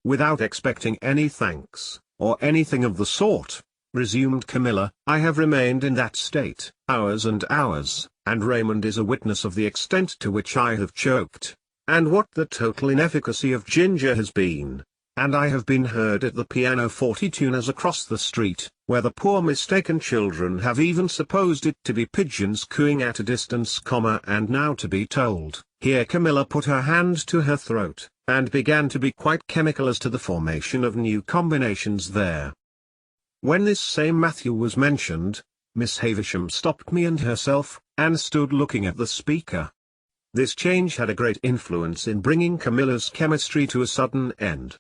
"Without expecting any thanks, or anything of the sort," resumed Camilla, "I have remained in that state, hours and hours, and Raymond is a witness of the extent to which I have choked, and what the total inefficacy of ginger has been. And I have been heard at the pianoforte tuners across the street, where the poor mistaken children have even supposed it to be pigeons cooing at a distance, and now to be told." Here Camilla put her hand to her throat, and began to be quite chemical as to the formation of new combinations there. When this same Matthew was mentioned, Miss Havisham stopped me and herself, and stood looking at the speaker. This change had a great influence in bringing Camilla's chemistry to a sudden end.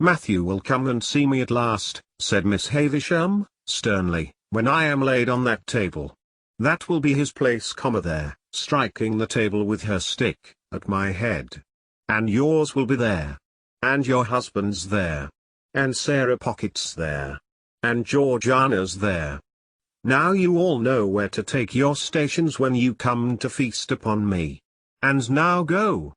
"Matthew will come and see me at last," said Miss Havisham, sternly, "when I am laid on that table. That will be his place, there," striking the table with her stick, "at my head. And yours will be there. And your husband's there. And Sarah Pocket's there. And Georgiana's there. Now you all know where to take your stations when you come to feast upon me. And now go."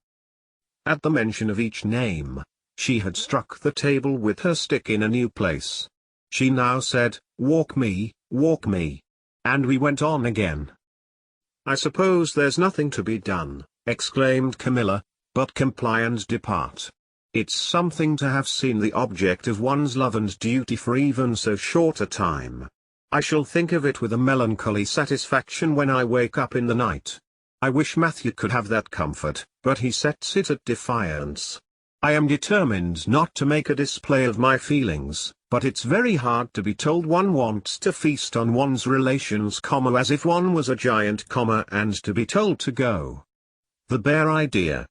At the mention of each name, she had struck the table with her stick in a new place. She now said, walk me," and we went on again. "I suppose there's nothing to be done," exclaimed Camilla, "but comply and depart. It's something to have seen the object of one's love and duty for even so short a time. I shall think of it with a melancholy satisfaction when I wake up in the night. I wish Matthew could have that comfort, but he sets it at defiance. I am determined not to make a display of my feelings, but it's very hard to be told one wants to feast on one's relations, as if one was a giant, and to be told to go. The bare idea."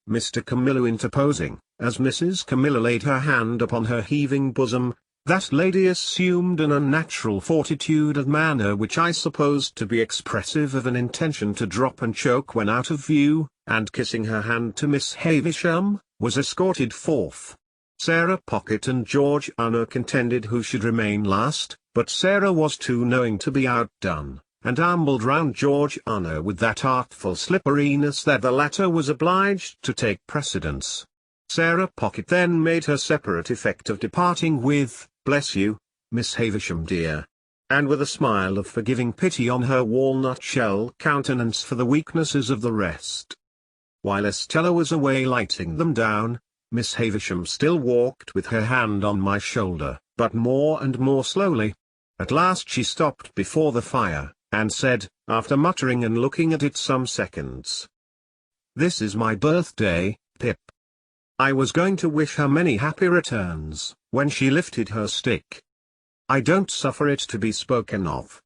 Mr. Camilla interposing, as Mrs. Camilla laid her hand upon her heaving bosom, that lady assumed an unnatural fortitude of manner which I supposed to be expressive of an intention to drop and choke when out of view, and kissing her hand to Miss Havisham, was escorted forth. Sarah Pocket and Georgiana contended who should remain last, but Sarah was too knowing to be outdone, and ambled round Georgiana with that artful slipperiness that the latter was obliged to take precedence. Sarah Pocket then made her separate effect of departing with, "Bless you, Miss Havisham dear," and with a smile of forgiving pity on her walnut-shell countenance for the weaknesses of the rest. While Estella was away lighting them down, Miss Havisham still walked with her hand on my shoulder, but more and more slowly. At last she stopped before the fire, and said, after muttering and looking at it some seconds, "This is my birthday, Pip." I was going to wish her many happy returns, when she lifted her stick. I don't suffer it to be spoken of.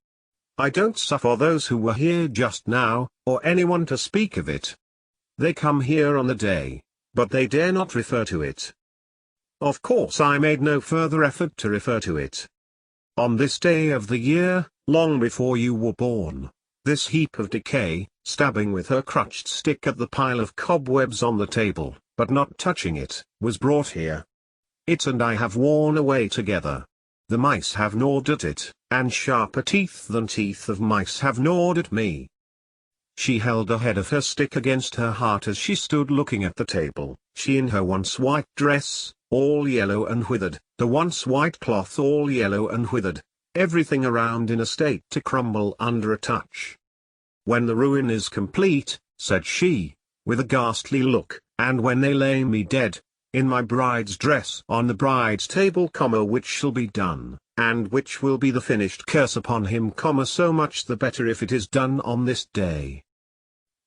I don't suffer those who were here just now, or anyone to speak of it. They come here on the day, but they dare not refer to it. Of course I made no further effort to refer to it. On this day of the year, long before you were born, this heap of decay, stabbing with her crutched stick at the pile of cobwebs on the table, but not touching it, was brought here. It and I have worn away together. The mice have gnawed at it, and sharper teeth than teeth of mice have gnawed at me. She held the head of her stick against her heart as she stood looking at the table, she in her once white dress, all yellow and withered, the once white cloth all yellow and withered, everything around in a state to crumble under a touch. "When the ruin is complete," said she, with a ghastly look, "and when they lay me dead, in my bride's dress on the bride's table, which shall be done, and which will be the finished curse upon him, so much the better if it is done on this day."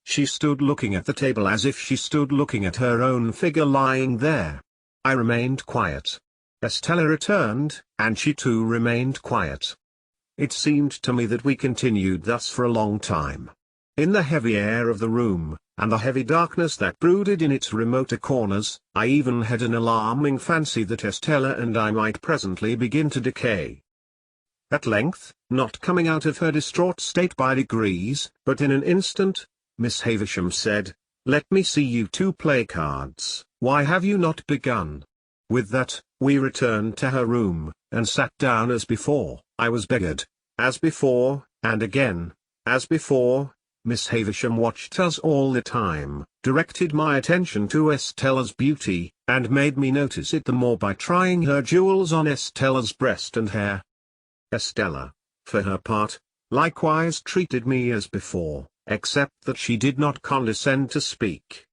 She stood looking at the table as if she stood looking at her own figure lying there. I remained quiet. Estella returned, and she too remained quiet. It seemed to me that we continued thus for a long time. In the heavy air of the room, and the heavy darkness that brooded in its remoter corners, I even had an alarming fancy that Estella and I might presently begin to decay. At length, not coming out of her distraught state by degrees, but in an instant, Miss Havisham said, "Let me see you two play cards. Why have you not begun?" With that, we returned to her room, and sat down as before. I was beggared, as before, and again, as before. Miss Havisham watched us all the time, directed my attention to Estella's beauty, and made me notice it the more by trying her jewels on Estella's breast and hair. Estella, for her part, likewise treated me as before, except that she did not condescend to speak.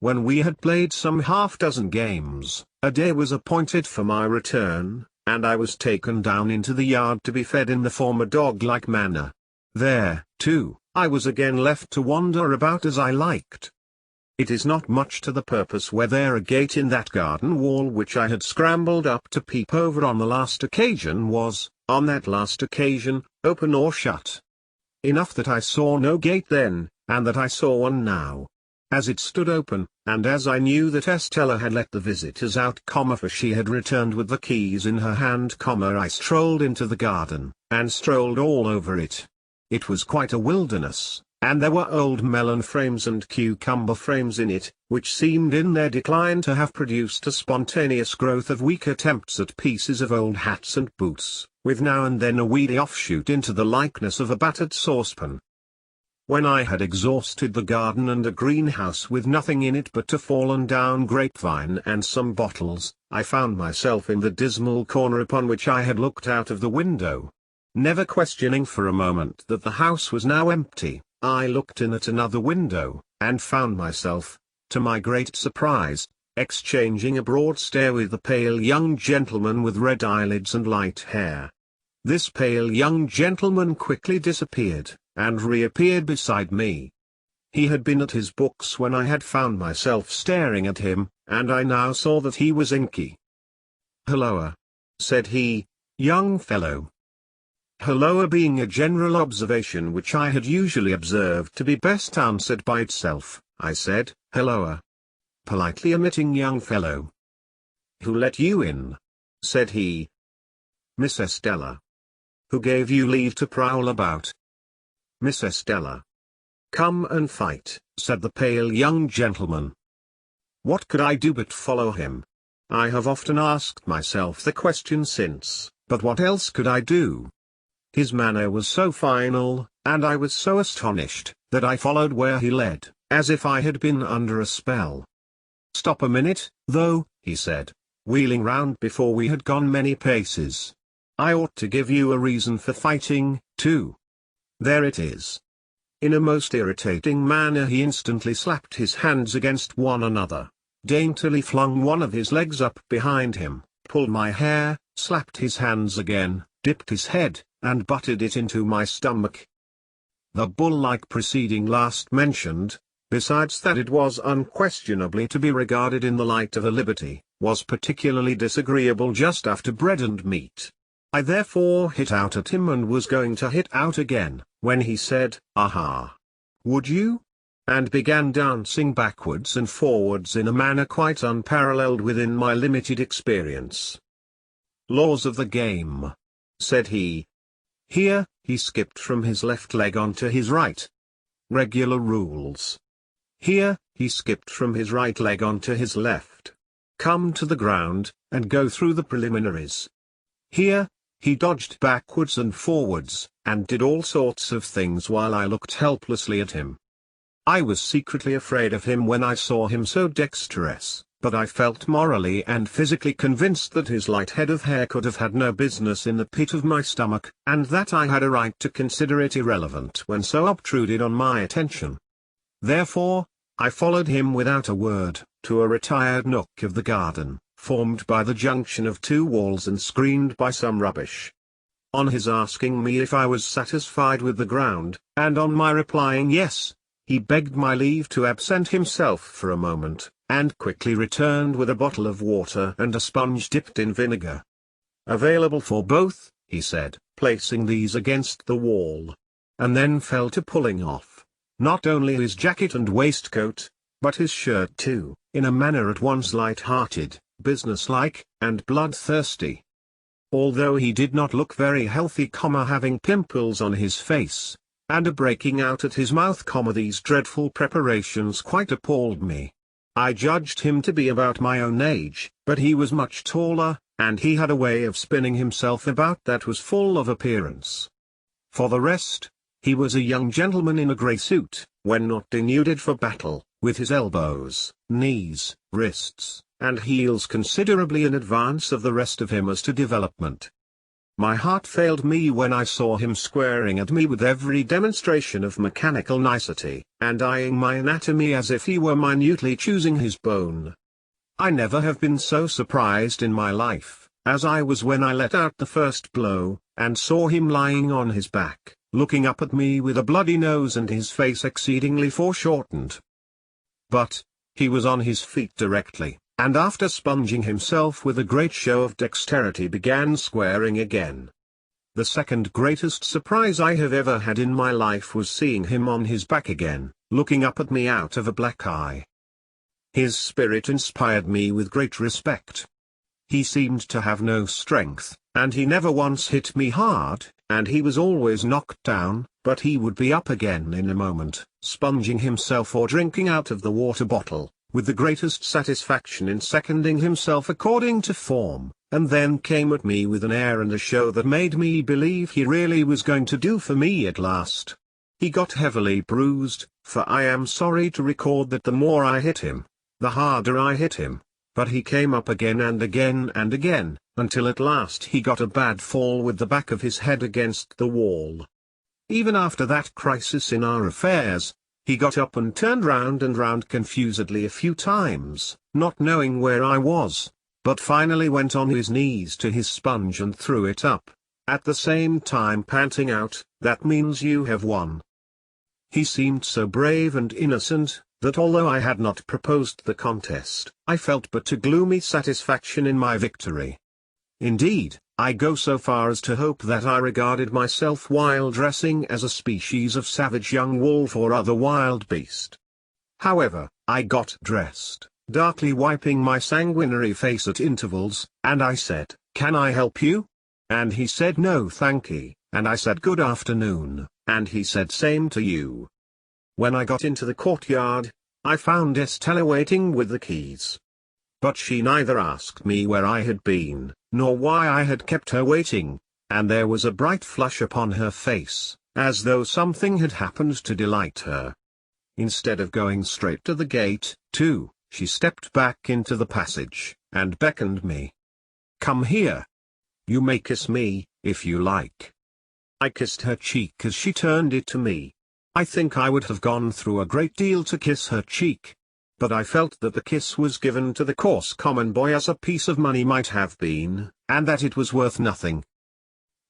When we had played some half-dozen games, a day was appointed for my return, and I was taken down into the yard to be fed in the former dog-like manner. There, too, I was again left to wander about as I liked. It is not much to the purpose were there a gate in that garden wall which I had scrambled up to peep over on the last occasion was, on that last occasion, open or shut. Enough that I saw no gate then, and that I saw one now. As it stood open, and as I knew that Estella had let the visitors out, for she had returned with the keys in her hand, I strolled into the garden, and strolled all over it. It was quite a wilderness, and there were old melon frames and cucumber frames in it, which seemed in their decline to have produced a spontaneous growth of weak attempts at pieces of old hats and boots, with now and then a weedy offshoot into the likeness of a battered saucepan. When I had exhausted the garden and a greenhouse with nothing in it but a fallen-down grapevine and some bottles, I found myself in the dismal corner upon which I had looked out of the window. Never questioning for a moment that the house was now empty, I looked in at another window, and found myself, to my great surprise, exchanging a broad stare with a pale young gentleman with red eyelids and light hair. This pale young gentleman quickly disappeared, and reappeared beside me. He had been at his books when I had found myself staring at him, and I now saw that he was inky. "Hulloa," said he, "young fellow." Hulloa being a general observation which I had usually observed to be best answered by itself, I said, "Hulloa," politely omitting young fellow. "Who let you in?" said he. "Miss Estella." "Who gave you leave to prowl about?" "Miss Estella." "Come and fight," said the pale young gentleman. What could I do but follow him? I have often asked myself the question since, but what else could I do? His manner was so final, and I was so astonished, that I followed where he led, as if I had been under a spell. "Stop a minute, though," he said, wheeling round before we had gone many paces. "I ought to give you a reason for fighting, too. There it is." In a most irritating manner he instantly slapped his hands against one another, daintily flung one of his legs up behind him, pulled my hair, slapped his hands again, dipped his head, and butted it into my stomach. The bull-like proceeding last mentioned, besides that it was unquestionably to be regarded in the light of a liberty, was particularly disagreeable just after bread and meat. I therefore hit out at him and was going to hit out again, when he said, "Aha! Would you?" and began dancing backwards and forwards in a manner quite unparalleled within my limited experience. "Laws of the game," said he. Here, he skipped from his left leg onto his right. "Regular rules." Here, he skipped from his right leg onto his left. "Come to the ground, and go through the preliminaries." Here, he dodged backwards and forwards, and did all sorts of things while I looked helplessly at him. I was secretly afraid of him when I saw him so dexterous, but I felt morally and physically convinced that his light head of hair could have had no business in the pit of my stomach, and that I had a right to consider it irrelevant when so obtruded on my attention. Therefore, I followed him without a word, to a retired nook of the garden, formed by the junction of two walls and screened by some rubbish. On his asking me if I was satisfied with the ground, and on my replying yes, he begged my leave to absent himself for a moment, and quickly returned with a bottle of water and a sponge dipped in vinegar. "Available for both," he said, placing these against the wall. And then fell to pulling off, not only his jacket and waistcoat, but his shirt too, in a manner at once light-hearted, businesslike, and bloodthirsty. Although he did not look very healthy, having pimples on his face, and a breaking out at his mouth, these dreadful preparations quite appalled me. I judged him to be about my own age, but he was much taller, and he had a way of spinning himself about that was full of appearance. For the rest, he was a young gentleman in a grey suit, when not denuded for battle, with his elbows, knees, wrists, and heels considerably in advance of the rest of him as to development. My heart failed me when I saw him squaring at me with every demonstration of mechanical nicety, and eyeing my anatomy as if he were minutely choosing his bone. I never have been so surprised in my life, as I was when I let out the first blow, and saw him lying on his back, looking up at me with a bloody nose and his face exceedingly foreshortened. But he was on his feet directly, and after sponging himself with a great show of dexterity began squaring again. The second greatest surprise I have ever had in my life was seeing him on his back again, looking up at me out of a black eye. His spirit inspired me with great respect. He seemed to have no strength, and he never once hit me hard, and he was always knocked down, but he would be up again in a moment, sponging himself or drinking out of the water bottle, with the greatest satisfaction in seconding himself according to form, and then came at me with an air and a show that made me believe he really was going to do for me at last. He got heavily bruised, for I am sorry to record that the more I hit him, the harder I hit him, but he came up again and again and again, until at last he got a bad fall with the back of his head against the wall. Even after that crisis in our affairs, he got up and turned round and round confusedly a few times, not knowing where I was, but finally went on his knees to his sponge and threw it up, at the same time panting out, "That means you have won." He seemed so brave and innocent, that although I had not proposed the contest, I felt but a gloomy satisfaction in my victory. Indeed, I go so far as to hope that I regarded myself while dressing as a species of savage young wolf or other wild beast. However, I got dressed, darkly wiping my sanguinary face at intervals, and I said, "Can I help you?" And he said, "No thankee," and I said, "Good afternoon," and he said, "Same to you." When I got into the courtyard, I found Estella waiting with the keys. But she neither asked me where I had been, nor why I had kept her waiting, and there was a bright flush upon her face, as though something had happened to delight her. Instead of going straight to the gate, too, she stepped back into the passage, and beckoned me. "Come here. You may kiss me, if you like." I kissed her cheek as she turned it to me. I think I would have gone through a great deal to kiss her cheek, but I felt that the kiss was given to the coarse common boy as a piece of money might have been, and that it was worth nothing.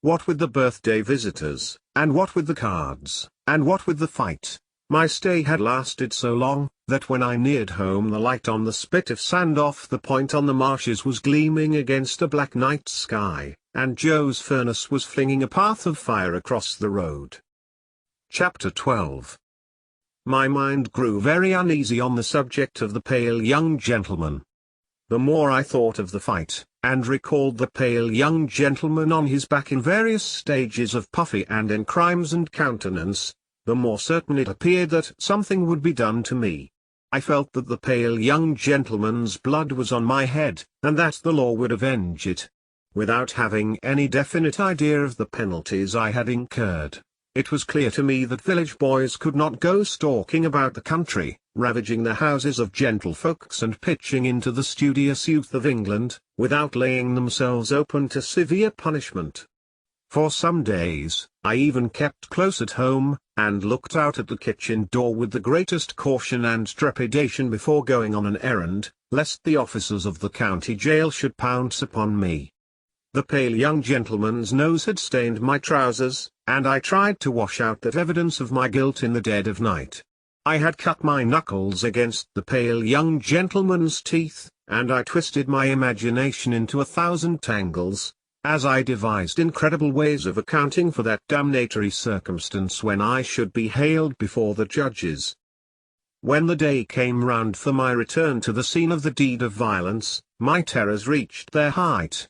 What with the birthday visitors, and what with the cards, and what with the fight, my stay had lasted so long, that when I neared home the light on the spit of sand off the point on the marshes was gleaming against a black night sky, and Joe's furnace was flinging a path of fire across the road. Chapter 12. My mind grew very uneasy on the subject of the pale young gentleman. The more I thought of the fight, and recalled the pale young gentleman on his back in various stages of puffy and encrimsoned countenance, the more certain it appeared that something would be done to me. I felt that the pale young gentleman's blood was on my head, and that the law would avenge it. Without having any definite idea of the penalties I had incurred, it was clear to me that village boys could not go stalking about the country, ravaging the houses of gentlefolks and pitching into the studious youth of England, without laying themselves open to severe punishment. For some days, I even kept close at home, and looked out at the kitchen door with the greatest caution and trepidation before going on an errand, lest the officers of the county jail should pounce upon me. The pale young gentleman's nose had stained my trousers, and I tried to wash out that evidence of my guilt in the dead of night. I had cut my knuckles against the pale young gentleman's teeth, and I twisted my imagination into 1,000 tangles, as I devised incredible ways of accounting for that damnatory circumstance when I should be haled before the judges. When the day came round for my return to the scene of the deed of violence, my terrors reached their height.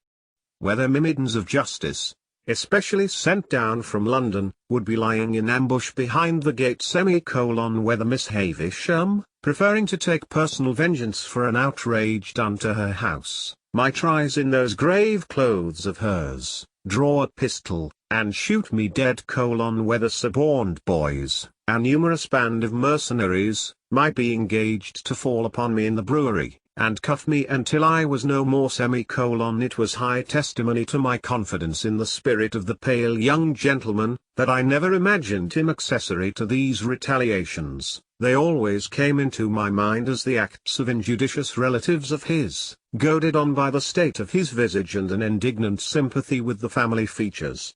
Whether myrmidons of justice, especially sent down from London, would be lying in ambush behind the gate whether Miss Havisham, preferring to take personal vengeance for an outrage done to her house, might rise in those grave clothes of hers, draw a pistol, and shoot me dead whether suborned boys, a numerous band of mercenaries, might be engaged to fall upon me in the brewery, and cuff me until I was no more it was high testimony to my confidence in the spirit of the pale young gentleman, that I never imagined him accessory to these retaliations. They always came into my mind as the acts of injudicious relatives of his, goaded on by the state of his visage and an indignant sympathy with the family features.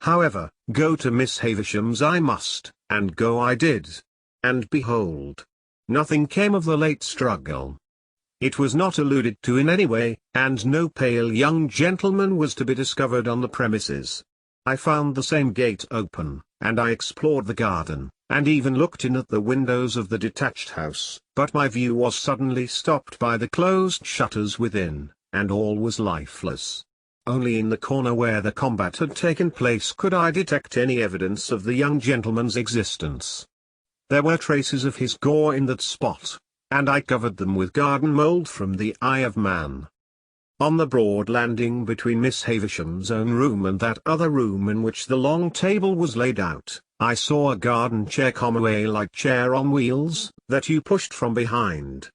However, go to Miss Havisham's I must, and go I did. And behold, nothing came of the late struggle. It was not alluded to in any way, and no pale young gentleman was to be discovered on the premises. I found the same gate open, and I explored the garden, and even looked in at the windows of the detached house, but my view was suddenly stopped by the closed shutters within, and all was lifeless. Only in the corner where the combat had taken place could I detect any evidence of the young gentleman's existence. There were traces of his gore in that spot, and I covered them with garden mould from the eye of man. On the broad landing between Miss Havisham's own room and that other room in which the long table was laid out, I saw a garden chair like chair on wheels, that you pushed from behind.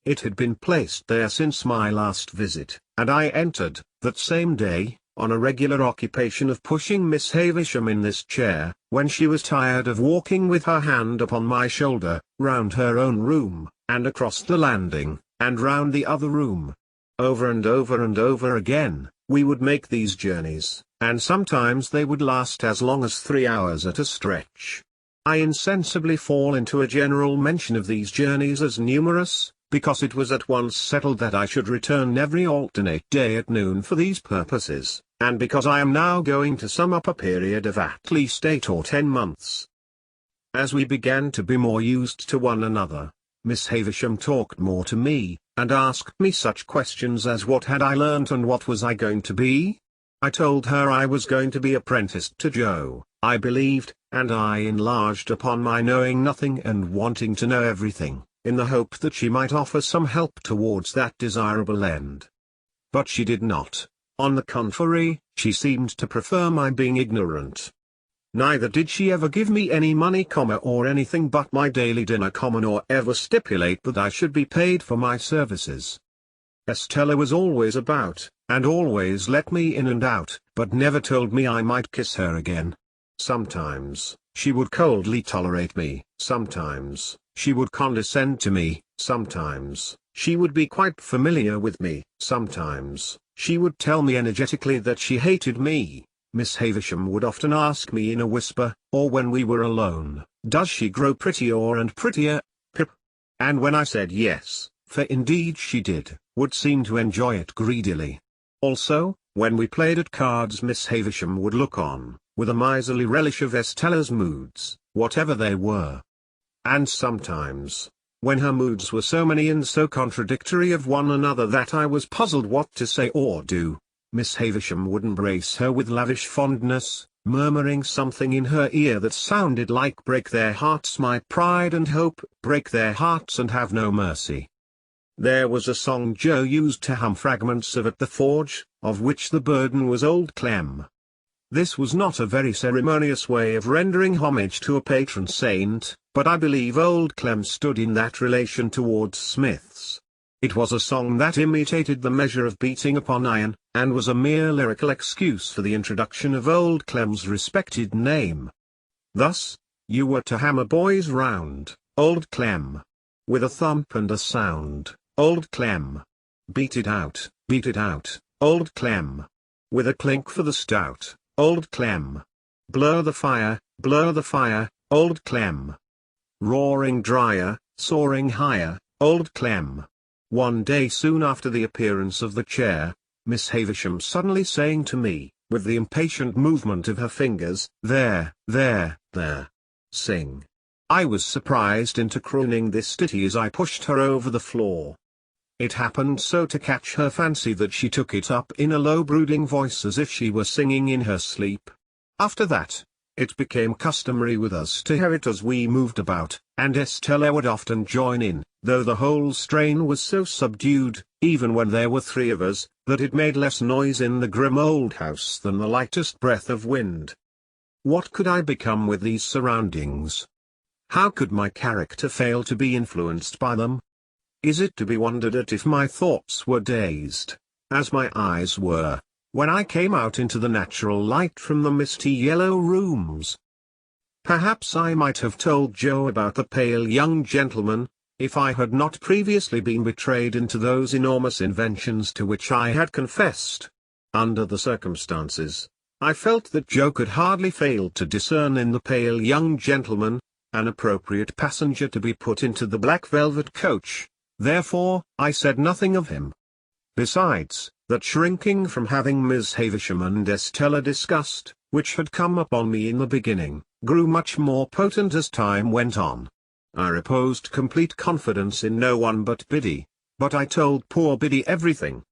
It had been placed there since my last visit, and I entered, that same day, on a regular occupation of pushing Miss Havisham in this chair, when she was tired of walking with her hand upon my shoulder, round her own room, and across the landing, and round the other room. Over and over and over again, we would make these journeys, and sometimes they would last as long as 3 hours at a stretch. I insensibly fall into a general mention of these journeys as numerous, because it was at once settled that I should return every alternate day at noon for these purposes, and because I am now going to sum up a period of at least 8 or 10 months. As we began to be more used to one another, Miss Havisham talked more to me, and asked me such questions as what had I learnt and what was I going to be? I told her I was going to be apprenticed to Joe, I believed, and I enlarged upon my knowing nothing and wanting to know everything, in the hope that she might offer some help towards that desirable end. But she did not. On the contrary, she seemed to prefer my being ignorant. Neither did she ever give me any money, or anything but my daily dinner, nor ever stipulate that I should be paid for my services. Estella was always about, and always let me in and out, but never told me I might kiss her again. Sometimes, she would coldly tolerate me, sometimes, she would condescend to me, sometimes, she would be quite familiar with me, sometimes, she would tell me energetically that she hated me. Miss Havisham would often ask me in a whisper, or when we were alone, "Does she grow prettier and prettier, Pip?" And when I said yes, for indeed she did, would seem to enjoy it greedily. Also, when we played at cards, Miss Havisham would look on, with a miserly relish of Estella's moods, whatever they were. And sometimes, when her moods were so many and so contradictory of one another that I was puzzled what to say or do, Miss Havisham would embrace her with lavish fondness, murmuring something in her ear that sounded like "Break their hearts, my pride and hope, break their hearts and have no mercy." There was a song Joe used to hum fragments of at the forge, of which the burden was Old Clem. This was not a very ceremonious way of rendering homage to a patron saint, but I believe Old Clem stood in that relation towards smiths. It was a song that imitated the measure of beating upon iron, and was a mere lyrical excuse for the introduction of Old Clem's respected name. Thus, you were to hammer boys round, Old Clem. With a thump and a sound, Old Clem. Beat it out, Old Clem. With a clink for the stout, Old Clem. Blur the fire, Old Clem. Roaring drier, soaring higher, Old Clem. One day soon after the appearance of the chair, Miss Havisham suddenly saying to me, with the impatient movement of her fingers, "There, there, there. Sing." I was surprised into crooning this ditty as I pushed her over the floor. It happened so to catch her fancy that she took it up in a low brooding voice as if she were singing in her sleep. After that, it became customary with us to hear it as we moved about, and Estella would often join in, though the whole strain was so subdued, even when there were 3 of us, that it made less noise in the grim old house than the lightest breath of wind. What could I become with these surroundings? How could my character fail to be influenced by them? Is it to be wondered at if my thoughts were dazed, as my eyes were, when I came out into the natural light from the misty yellow rooms? Perhaps I might have told Joe about the pale young gentleman, if I had not previously been betrayed into those enormous inventions to which I had confessed. Under the circumstances, I felt that Joe could hardly fail to discern in the pale young gentleman an appropriate passenger to be put into the black velvet coach. Therefore, I said nothing of him. Besides, that shrinking from having Miss Havisham and Estella discussed, which had come upon me in the beginning, grew much more potent as time went on. I reposed complete confidence in no one but Biddy, but I told poor Biddy everything.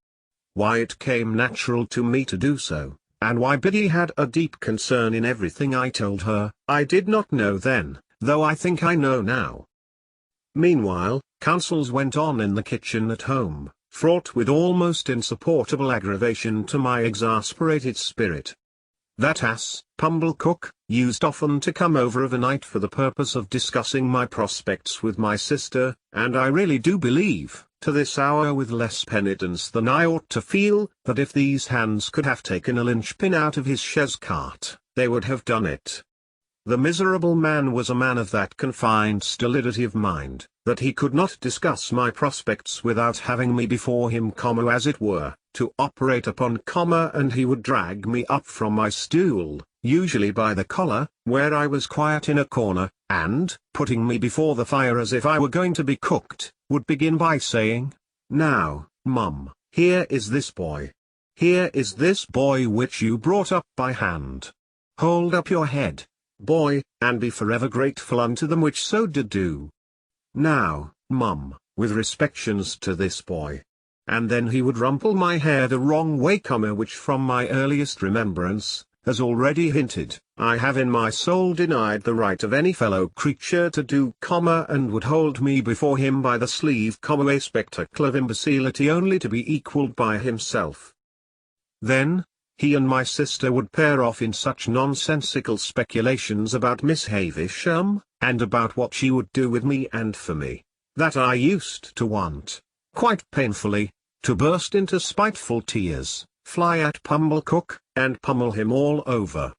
Why it came natural to me to do so, and why Biddy had a deep concern in everything I told her, I did not know then, though I think I know now. Meanwhile, councils went on in the kitchen at home, fraught with almost insupportable aggravation to my exasperated spirit. That ass, Pumblecook, used often to come over of a night for the purpose of discussing my prospects with my sister, and I really do believe, to this hour with less penitence than I ought to feel, that if these hands could have taken a linchpin out of his chaise cart, they would have done it. The miserable man was a man of that confined stolidity of mind, that he could not discuss my prospects without having me before him, as it were, to operate upon, and he would drag me up from my stool, usually by the collar, where I was quiet in a corner, and, putting me before the fire as if I were going to be cooked, would begin by saying, "Now, Mum, here is this boy. Here is this boy which you brought up by hand. Hold up your head, boy, and be forever grateful unto them which so did do. Now, Mum, with respections to this boy." And then he would rumple my hair the wrong way, which from my earliest remembrance, as already hinted, I have in my soul denied the right of any fellow creature to do, and would hold me before him by the sleeve, a spectacle of imbecility only to be equalled by himself. Then, he and my sister would pair off in such nonsensical speculations about Miss Havisham, and about what she would do with me and for me, that I used to want, quite painfully, to burst into spiteful tears, fly at Pumblecook, and pummel him all over.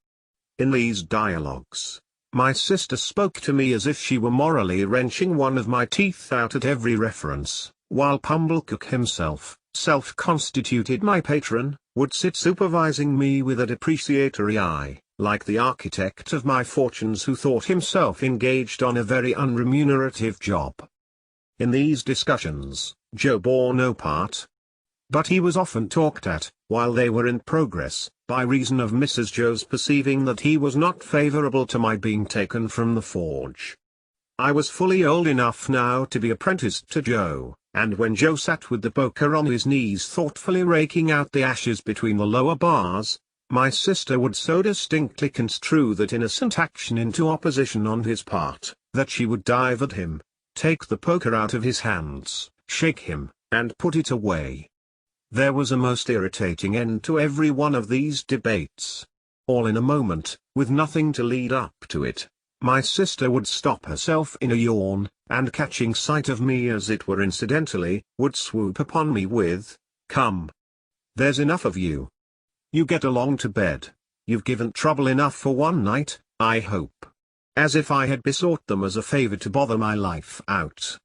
In these dialogues, my sister spoke to me as if she were morally wrenching one of my teeth out at every reference, while Pumblecook himself, self-constituted my patron, would sit supervising me with a depreciatory eye, like the architect of my fortunes who thought himself engaged on a very unremunerative job. In these discussions, Joe bore no part. But he was often talked at, while they were in progress, by reason of Mrs. Joe's perceiving that he was not favourable to my being taken from the forge. I was fully old enough now to be apprenticed to Joe, and when Joe sat with the poker on his knees thoughtfully raking out the ashes between the lower bars, my sister would so distinctly construe that innocent action into opposition on his part, that she would dive at him, take the poker out of his hands, shake him, and put it away. There was a most irritating end to every one of these debates. All in a moment, with nothing to lead up to it, my sister would stop herself in a yawn, and catching sight of me as it were incidentally, would swoop upon me with, "Come. There's enough of you. You get along to bed. You've given trouble enough for one night, I hope." As if I had besought them as a favor to bother my life out.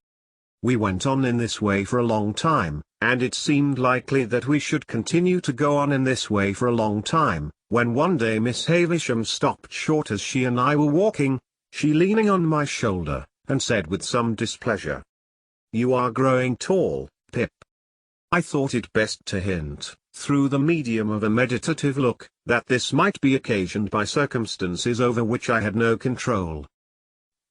We went on in this way for a long time, and it seemed likely that we should continue to go on in this way for a long time, when one day Miss Havisham stopped short as she and I were walking, she leaning on my shoulder, and said with some displeasure, "You are growing tall, Pip." I thought it best to hint, through the medium of a meditative look, that this might be occasioned by circumstances over which I had no control.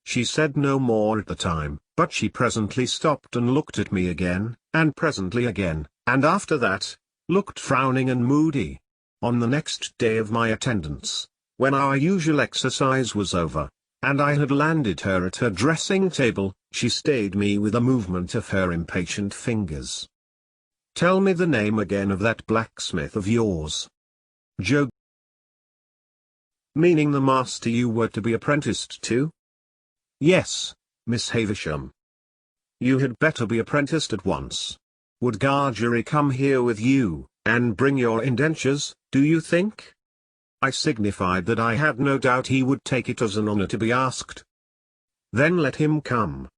She said no more at the time, but she presently stopped and looked at me again, and presently again, and after that, looked frowning and moody. On the next day of my attendance, when our usual exercise was over, and I had landed her at her dressing table, she stayed me with a movement of her impatient fingers. "Tell me the name again of that blacksmith of yours." "Joe." "Meaning the master you were to be apprenticed to?" "Yes, Miss Havisham." "You had better be apprenticed at once. Would Gargery come here with you, and bring your indentures, do you think?" I signified that I had no doubt he would take it as an honour to be asked. "Then let him come."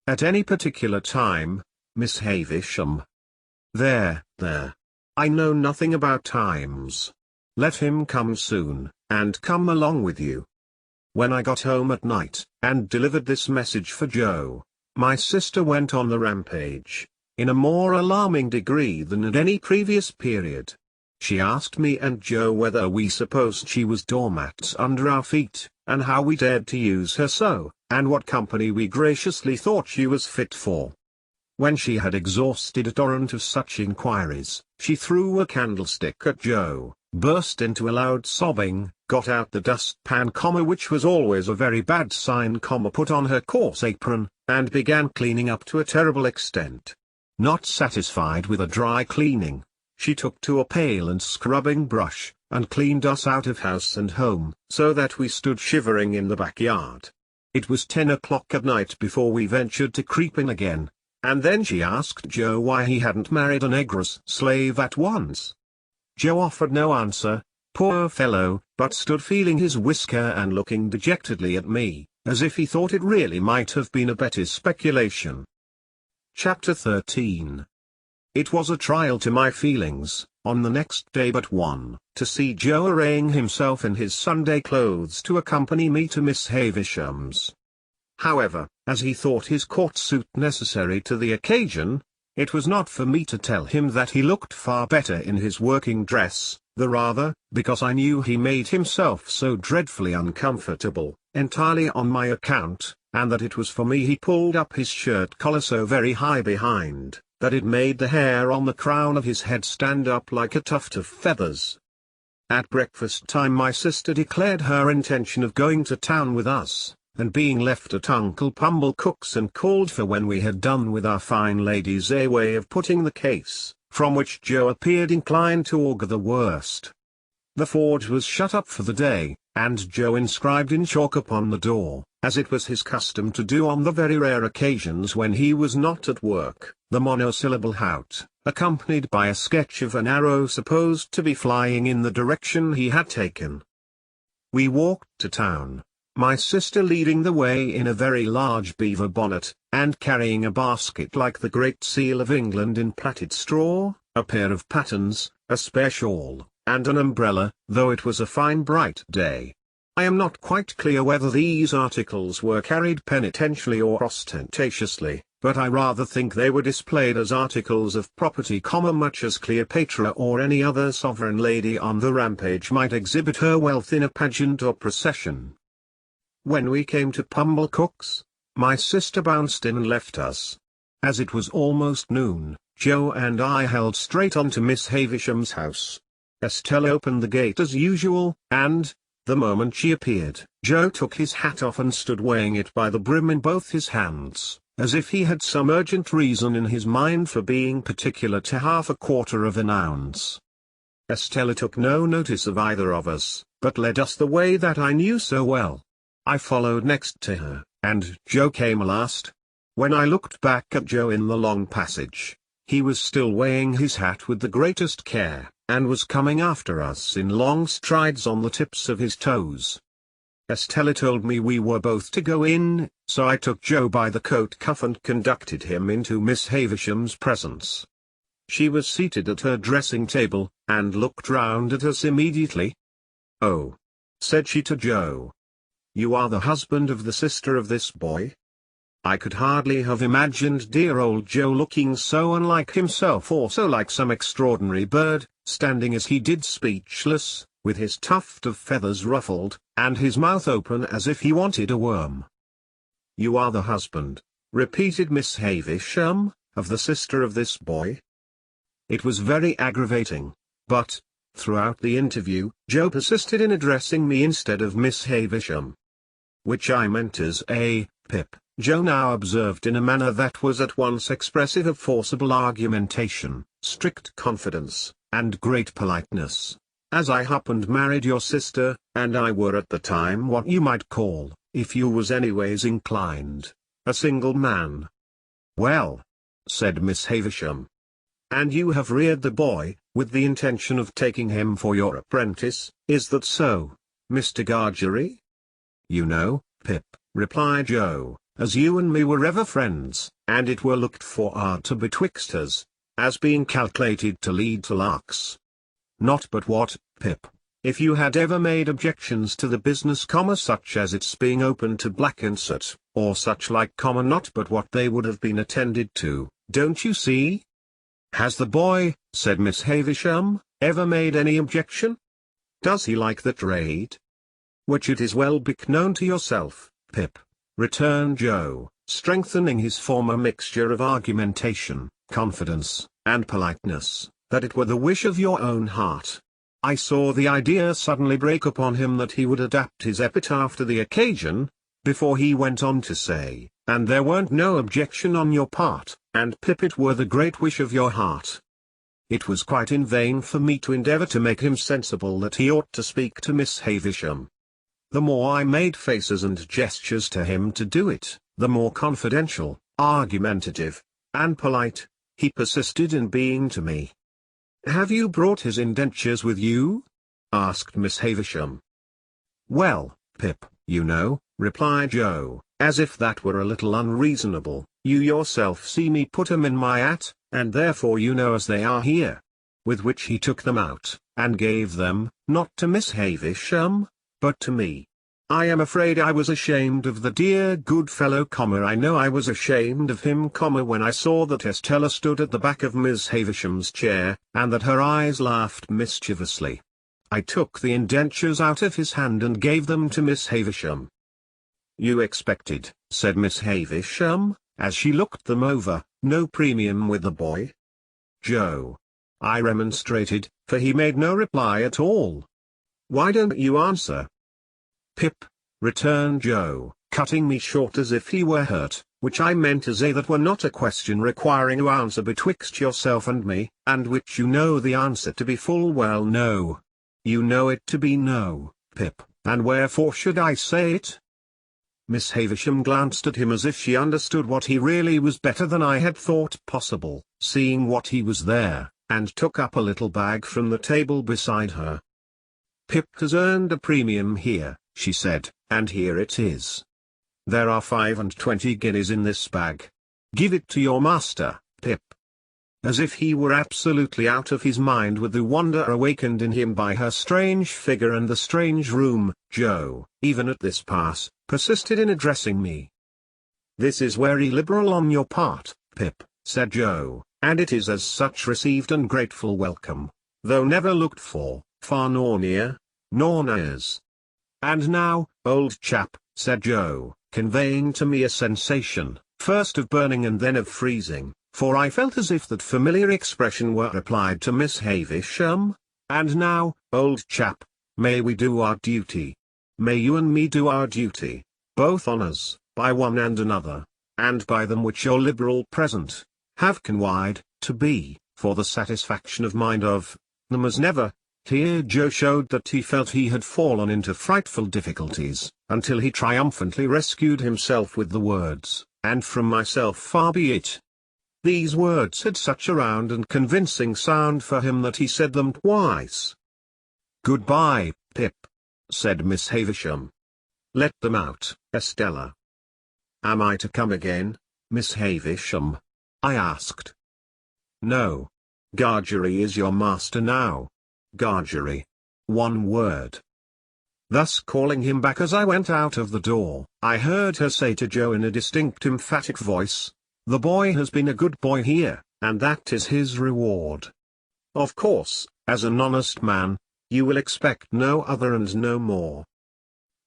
"At any particular time, Miss Havisham?" There. I know nothing about times. Let him come soon, and come along with you." When I got home at night, and delivered this message for Joe, my sister went on the rampage, in a more alarming degree than at any previous period. She asked me and Joe whether we supposed she was doormats under our feet, and how we dared to use her so, and what company we graciously thought she was fit for. When she had exhausted a torrent of such inquiries, she threw a candlestick at Joe, burst into a loud sobbing, got out the dustpan, which was always a very bad sign, put on her coarse apron, and began cleaning up to a terrible extent. Not satisfied with a dry cleaning, she took to a pail and scrubbing brush, and cleaned us out of house and home, so that we stood shivering in the backyard. It was 10 o'clock at night before we ventured to creep in again, and then she asked Joe why he hadn't married a negress slave at once. Joe offered no answer, poor fellow, but stood feeling his whisker and looking dejectedly at me, as if he thought it really might have been a Betty's speculation. Chapter 13. It was a trial to my feelings, on the next day but one, to see Joe arraying himself in his Sunday clothes to accompany me to Miss Havisham's. However, as he thought his court suit necessary to the occasion, it was not for me to tell him that he looked far better in his working dress, the rather, because I knew he made himself so dreadfully uncomfortable, entirely on my account, and that it was for me he pulled up his shirt collar so very high behind, that it made the hair on the crown of his head stand up like a tuft of feathers. At breakfast time my sister declared her intention of going to town with us, and being left at Uncle Pumblecook's, and called for when we had done with our fine ladies a way of putting the case, from which Joe appeared inclined to augur the worst. The forge was shut up for the day, and Joe inscribed in chalk upon the door, as it was his custom to do on the very rare occasions when he was not at work, the monosyllable "hout," accompanied by a sketch of an arrow supposed to be flying in the direction he had taken. We walked to town, my sister leading the way in a very large beaver bonnet, and carrying a basket like the Great Seal of England in plaited straw, a pair of pattens, a spare shawl, and an umbrella, though it was a fine bright day. I am not quite clear whether these articles were carried penitentially or ostentatiously, but I rather think they were displayed as articles of property, much as Cleopatra or any other sovereign lady on the rampage might exhibit her wealth in a pageant or procession. When we came to Pumblecook's, my sister bounced in and left us. As it was almost noon, Joe and I held straight on to Miss Havisham's house. Estella opened the gate as usual, and, the moment she appeared, Joe took his hat off and stood weighing it by the brim in both his hands, as if he had some urgent reason in his mind for being particular to half a quarter of an ounce. Estella took no notice of either of us, but led us the way that I knew so well. I followed next to her, and Joe came last. When I looked back at Joe in the long passage, he was still weighing his hat with the greatest care, and was coming after us in long strides on the tips of his toes. Estella told me we were both to go in, so I took Joe by the coat cuff and conducted him into Miss Havisham's presence. She was seated at her dressing table, and looked round at us immediately. "Oh," said she to Joe, "you are the husband of the sister of this boy?" I could hardly have imagined dear old Joe looking so unlike himself, or so like some extraordinary bird, standing as he did speechless, with his tuft of feathers ruffled, and his mouth open as if he wanted a worm. "You are the husband," repeated Miss Havisham, "of the sister of this boy?" It was very aggravating, but, throughout the interview, Joe persisted in addressing me instead of Miss Havisham. "Which I meant as a, Pip," Joe now observed in a manner that was at once expressive of forcible argumentation, strict confidence, and great politeness. "As I happened married your sister, and I were at the time what you might call, if you was anyways inclined, a single man." "Well," said Miss Havisham. "And you have reared the boy, with the intention of taking him for your apprentice, is that so, Mr. Gargery?" "You know, Pip," replied Joe, "as you and me were ever friends, and it were looked for to betwixt us, as being calculated to lead to larks. Not but what, Pip, if you had ever made objections to the business, such as its being open to black and soot, or such like, not but what they would have been attended to, don't you see?" "Has the boy," said Miss Havisham, "ever made any objection? Does he like the trade?" "Which it is well known to yourself, Pip," returned Joe, strengthening his former mixture of argumentation, confidence, and politeness, "that it were the wish of your own heart." I saw the idea suddenly break upon him that he would adapt his epitaph to the occasion, before he went on to say, "And there weren't no objection on your part, and Pip, it were the great wish of your heart." It was quite in vain for me to endeavour to make him sensible that he ought to speak to Miss Havisham. The more I made faces and gestures to him to do it, the more confidential, argumentative, and polite he persisted in being to me. "Have you brought his indentures with you?" asked Miss Havisham. "Well, Pip, you know," replied Joe, as if that were a little unreasonable, "you yourself see me put 'em in my hat, and therefore you know as they are here." With which he took them out, and gave them, not to Miss Havisham, but to me. I am afraid I was ashamed of the dear good fellow, I know I was ashamed of him, when I saw that Estella stood at the back of Miss Havisham's chair, and that her eyes laughed mischievously. I took the indentures out of his hand and gave them to Miss Havisham. "You expected," said Miss Havisham, as she looked them over, "no premium with the boy?" "Joe," I remonstrated, for he made no reply at all. "Why don't you answer?" "Pip," returned Joe, cutting me short as if he were hurt, "which I meant as that were not a question requiring to answer betwixt yourself and me, and which you know the answer to be full well no. You know it to be no, Pip, and wherefore should I say it?" Miss Havisham glanced at him as if she understood what he really was better than I had thought possible, seeing what he was there, and took up a little bag from the table beside her. "Pip has earned a premium here," she said, "and here it is. There are 25 guineas in this bag. Give it to your master, Pip." As if he were absolutely out of his mind with the wonder awakened in him by her strange figure and the strange room, Joe, even at this pass, persisted in addressing me. "This is very liberal on your part, Pip," said Joe, "and it is as such received and grateful welcome, though never looked for, far nor near, nor nigh. And now, old chap," said Joe, conveying to me a sensation, first of burning and then of freezing, for I felt as if that familiar expression were applied to Miss Havisham, "and now, old chap, may we do our duty? May you and me do our duty, both on us, by one and another, and by them which your liberal present have conweyed to be, for the satisfaction of mind of them as never." Here Joe showed that he felt he had fallen into frightful difficulties, until he triumphantly rescued himself with the words, "and from myself far be it." These words had such a round and convincing sound for him that he said them twice. "Goodbye, Pip," said Miss Havisham. "Let them out, Estella." "Am I to come again, Miss Havisham?" I asked. "No. Gargery is your master now. Gargery. One word." thus calling him back as I went out of the door. I heard her say to Joe in a distinct emphatic voice, "The boy has been a good boy here, and that is his reward. Of course, as an honest man, you will expect no other and no more."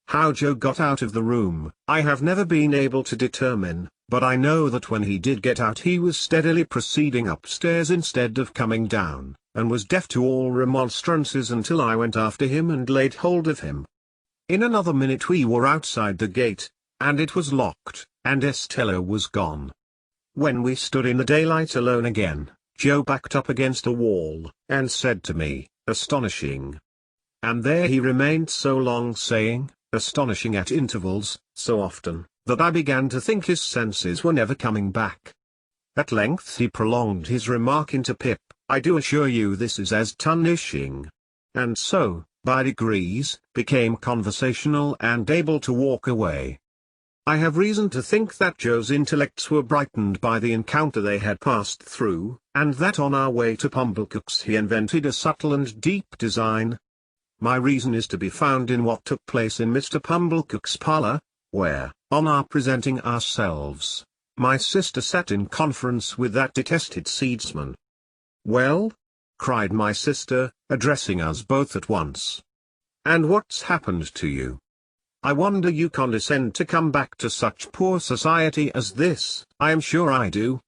How Joe got out of the room, I have never been able to determine, but I know that when he did get out he was steadily proceeding upstairs instead of coming down, and was deaf to all remonstrances until I went after him and laid hold of him. In another minute we were outside the gate, and it was locked, and Estella was gone. When we stood in the daylight alone again, Joe backed up against a wall, and said to me, "Astonishing." And there he remained so long saying, "Astonishing" at intervals, so often, that I began to think his senses were never coming back. At length he prolonged his remark into Pip, "I do assure you this is astonishing." And so, by degrees, became conversational and able to walk away. I have reason to think that Joe's intellects were brightened by the encounter they had passed through, and that on our way to Pumblecook's he invented a subtle and deep design. My reason is to be found in what took place in Mr. Pumblecook's parlour, where, on our presenting ourselves, my sister sat in conference with that detested seedsman. "Well?" cried my sister, addressing us both at once. "And what's happened to you? I wonder you condescend to come back to such poor society as this." "I am sure I do."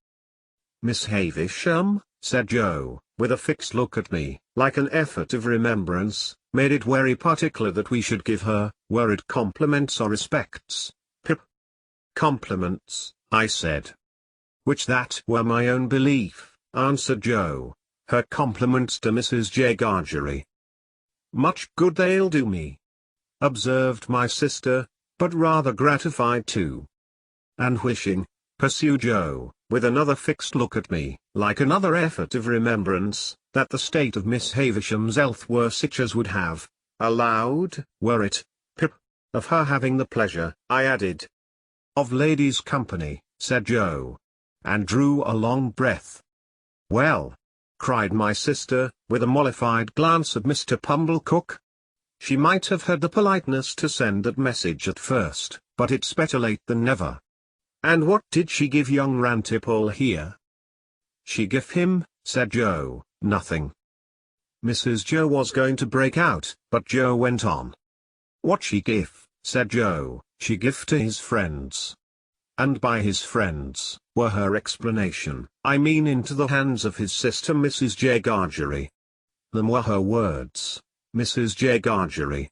"Miss Havisham," said Joe, with a fixed look at me, like an effort of remembrance, "made it very particular that we should give her, were it compliments or respects." "Pip." "Compliments," I said. "Which that were my own belief," answered Joe. "Her compliments to Mrs. J. Gargery." "Much good they'll do me," observed my sister, but rather gratified too. "And wishing," pursued Joe, with another fixed look at me, like another effort of remembrance, "that the state of Miss Havisham's health were such as would have allowed, were it, Pip, of her having the pleasure," I added. "Of ladies' company," said Joe, and drew a long breath. "Well," cried my sister, with a mollified glance at Mr. Pumblecook, "she might have had the politeness to send that message at first, but it's better late than never." "And what did she give young Rantipole here?" "She gave him," said Joe, "nothing." Mrs. Joe was going to break out, but Joe went on. "What she give," said Joe, "she give to his friends." And by his friends, were her explanation, I mean into the hands of his sister Mrs. J. Gargery. Them were her words, Mrs. J. Gargery.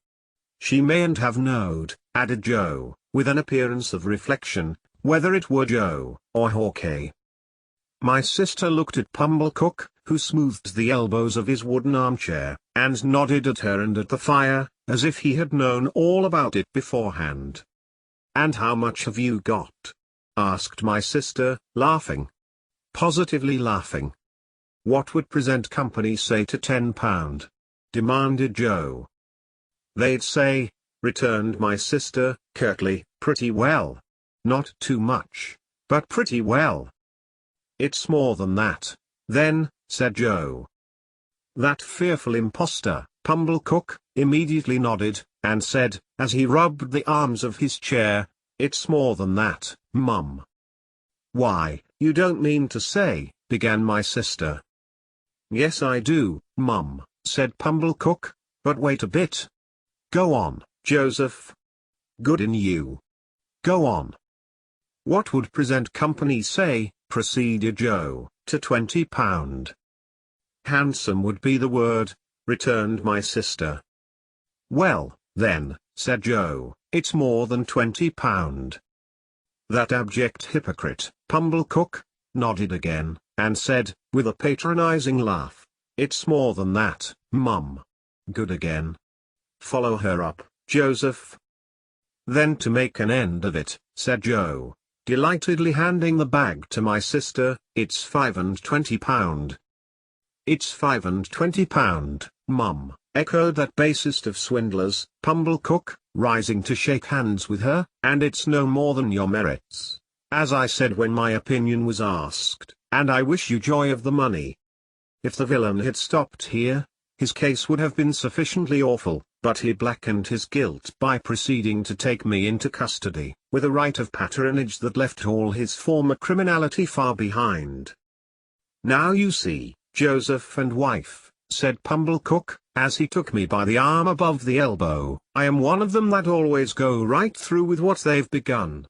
She mayn't have knowed, added Joe, with an appearance of reflection, whether it were Joe, or Hawkeye. My sister looked at Pumblecook, who smoothed the elbows of his wooden armchair, and nodded at her and at the fire, as if he had known all about it beforehand. "And how much have you got?" asked my sister, laughing. Positively laughing. "What would present company say to £10?" demanded Joe. "They'd say," returned my sister, curtly, "pretty well. Not too much, but pretty well." "It's more than that, then," said Joe. That fearful impostor, Pumblecook, immediately nodded, and said, as he rubbed the arms of his chair, "It's more than that, Mum." "Why, you don't mean to say," began my sister. "Yes I do, Mum," said Pumblecook, "but wait a bit. Go on, Joseph. Good in you. Go on." "What would present company say," proceeded Joe, "to £20? "Handsome would be the word," returned my sister. "Well, then," said Joe, "it's more than £20. That abject hypocrite, Pumblecook, nodded again, and said, with a patronizing laugh, "It's more than that, Mum." Good again. Follow her up, Joseph. "Then to make an end of it," said Joe, delightedly handing the bag to my sister, "it's £5.20. "It's £5.20, Mum," echoed that basest of swindlers, Pumblecook, rising to shake hands with her, "and it's no more than your merits, as I said when my opinion was asked, and I wish you joy of the money." If the villain had stopped here, his case would have been sufficiently awful, but he blackened his guilt by proceeding to take me into custody, with a right of patronage that left all his former criminality far behind. "Now you see, Joseph and wife," said Pumblechook, as he took me by the arm above the elbow, "I am one of them that always go right through with what they've begun.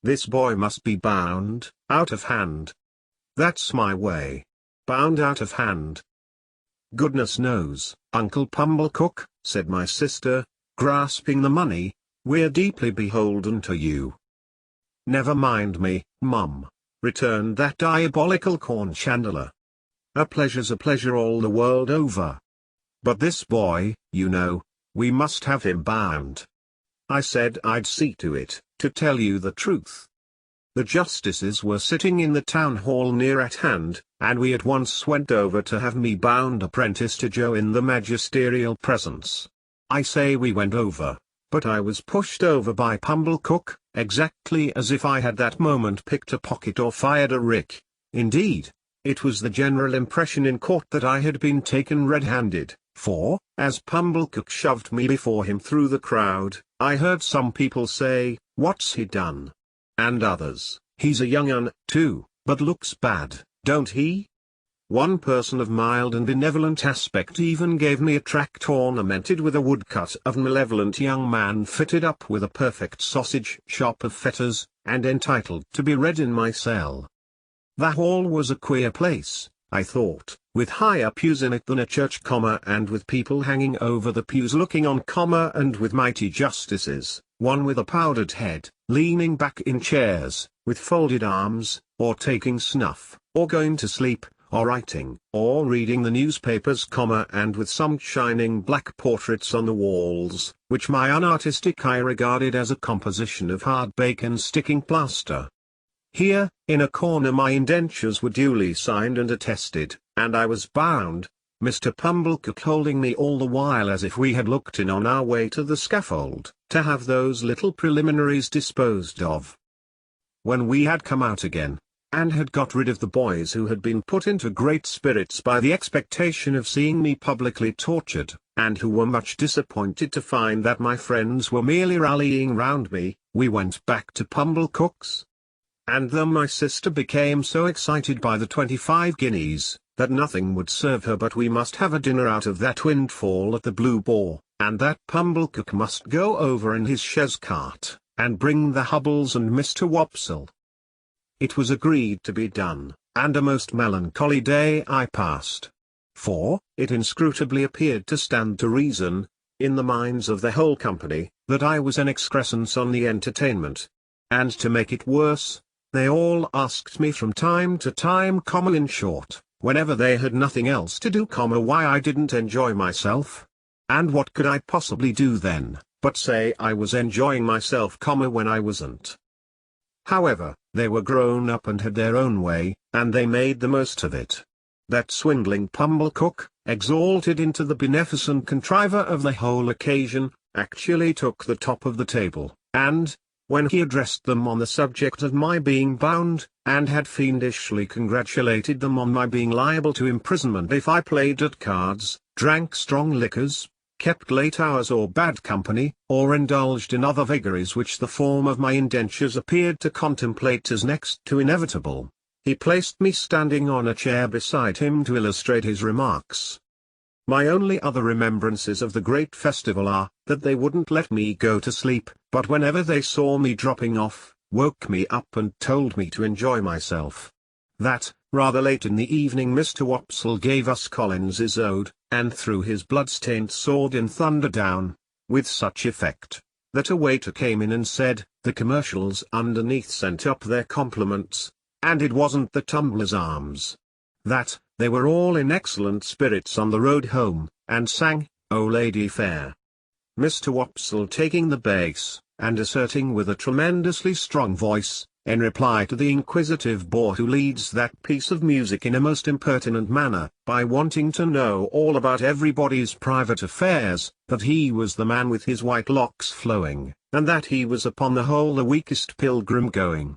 This boy must be bound, out of hand. That's my way. Bound out of hand." "Goodness knows, Uncle Pumblechook," said my sister, grasping the money, "we're deeply beholden to you." "Never mind me, Mum," returned that diabolical corn chandler. "A pleasure's a pleasure all the world over. But this boy, you know, we must have him bound. I said I'd see to it, to tell you the truth." The justices were sitting in the town hall near at hand, and we at once went over to have me bound apprentice to Joe in the magisterial presence. I say we went over, but I was pushed over by Pumblechook, exactly as if I had that moment picked a pocket or fired a rick. Indeed, it was the general impression in court that I had been taken red-handed, for, as Pumblechook shoved me before him through the crowd, I heard some people say, "What's he done?" And others, "He's a young un, too, but looks bad, don't he?" One person of mild and benevolent aspect even gave me a tract ornamented with a woodcut of a malevolent young man fitted up with a perfect sausage shop of fetters, and entitled to be read in my cell. The hall was a queer place, I thought, with higher pews in it than a church, and with people hanging over the pews looking on, and with mighty justices, one with a powdered head, leaning back in chairs, with folded arms, or taking snuff, or going to sleep, or writing, or reading the newspapers, and with some shining black portraits on the walls, which my unartistic eye regarded as a composition of hard bacon sticking plaster. Here, in a corner, my indentures were duly signed and attested, and I was bound, Mr. Pumblechook holding me all the while as if we had looked in on our way to the scaffold, to have those little preliminaries disposed of. When we had come out again, and had got rid of the boys who had been put into great spirits by the expectation of seeing me publicly tortured, and who were much disappointed to find that my friends were merely rallying round me, we went back to Pumblechook's. And then my sister became so excited by the 25 guineas, that nothing would serve her but we must have a dinner out of that windfall at the Blue Boar, and that Pumblechook must go over in his chaise cart, and bring the Hubbles and Mr. Wopsle. It was agreed to be done, and a most melancholy day I passed. For, it inscrutably appeared to stand to reason, in the minds of the whole company, that I was an excrescence on the entertainment. And to make it worse, they all asked me from time to time, in short, whenever they had nothing else to do, why I didn't enjoy myself. And what could I possibly do then, but say I was enjoying myself, when I wasn't. However, they were grown up and had their own way, and they made the most of it. That swindling Pumblechook, exalted into the beneficent contriver of the whole occasion, actually took the top of the table, and, when he addressed them on the subject of my being bound, and had fiendishly congratulated them on my being liable to imprisonment if I played at cards, drank strong liquors, kept late hours or bad company, or indulged in other vagaries which the form of my indentures appeared to contemplate as next to inevitable, he placed me standing on a chair beside him to illustrate his remarks. My only other remembrances of the great festival are, that they wouldn't let me go to sleep, but whenever they saw me dropping off, woke me up and told me to enjoy myself. That, rather late in the evening, Mr. Wopsle gave us Collins's Ode, and threw his blood-stained sword in thunder down, with such effect, that a waiter came in and said, the commercials underneath sent up their compliments, and it wasn't the Tumblers' Arms. That, they were all in excellent spirits on the road home, and sang, O Lady Fair. Mr. Wopsle taking the bass, and asserting with a tremendously strong voice, in reply to the inquisitive bore who leads that piece of music in a most impertinent manner, by wanting to know all about everybody's private affairs, that he was the man with his white locks flowing, and that he was upon the whole the weakest pilgrim going.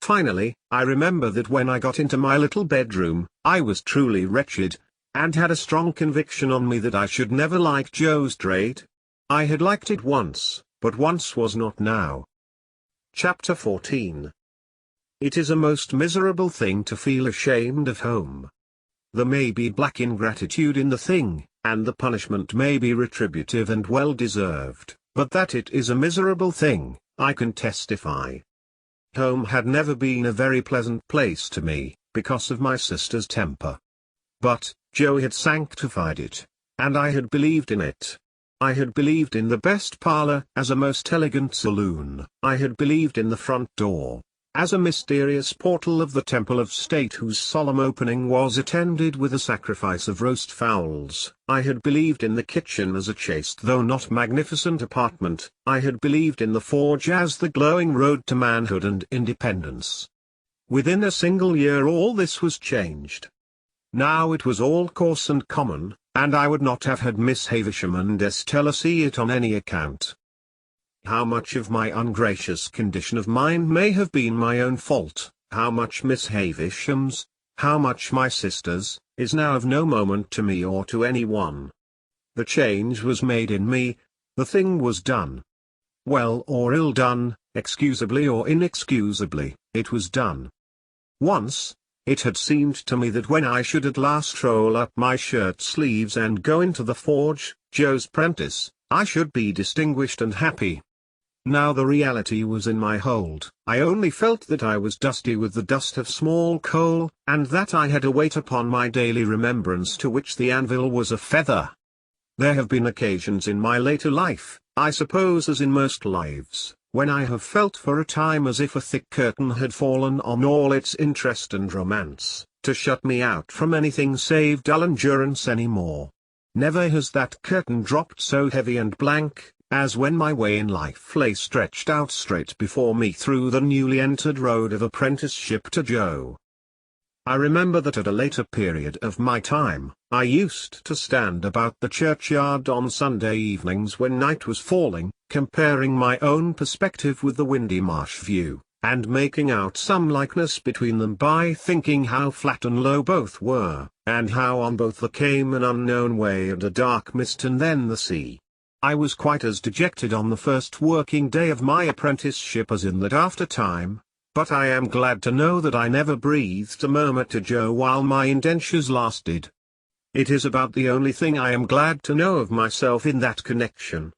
Finally, I remember that when I got into my little bedroom, I was truly wretched, and had a strong conviction on me that I should never like Joe's trade, I had liked it once, but once was not now. Chapter 14. It is a most miserable thing to feel ashamed of home. There may be black ingratitude in the thing, and the punishment may be retributive and well deserved, but that it is a miserable thing, I can testify. Home had never been a very pleasant place to me, because of my sister's temper. But Joe had sanctified it, and I had believed in it. I had believed in the best parlour as a most elegant saloon. I had believed in the front door as a mysterious portal of the temple of state whose solemn opening was attended with a sacrifice of roast fowls. I had believed in the kitchen as a chaste though not magnificent apartment. I had believed in the forge as the glowing road to manhood and independence. Within a single year all this was changed. Now it was all coarse and common, and I would not have had Miss Havisham and Estella see it on any account. How much of my ungracious condition of mind may have been my own fault, how much Miss Havisham's, how much my sister's, is now of no moment to me or to any one. The change was made in me, the thing was done. Well or ill done, excusably or inexcusably, it was done. Once, it had seemed to me that when I should at last roll up my shirt sleeves and go into the forge, Joe's prentice, I should be distinguished and happy. Now the reality was in my hold. I only felt that I was dusty with the dust of small coal, and that I had a weight upon my daily remembrance to which the anvil was a feather. There have been occasions in my later life, I suppose as in most lives, when I have felt for a time as if a thick curtain had fallen on all its interest and romance, to shut me out from anything save dull endurance any more. Never has that curtain dropped so heavy and blank, as when my way in life lay stretched out straight before me through the newly entered road of apprenticeship to Joe. I remember that at a later period of my time, I used to stand about the churchyard on Sunday evenings when night was falling, comparing my own perspective with the windy marsh view, and making out some likeness between them by thinking how flat and low both were, and how on both there came an unknown way and a dark mist and then the sea. I was quite as dejected on the first working day of my apprenticeship as in that after time, but I am glad to know that I never breathed a murmur to Joe while my indentures lasted. It is about the only thing I am glad to know of myself in that connection.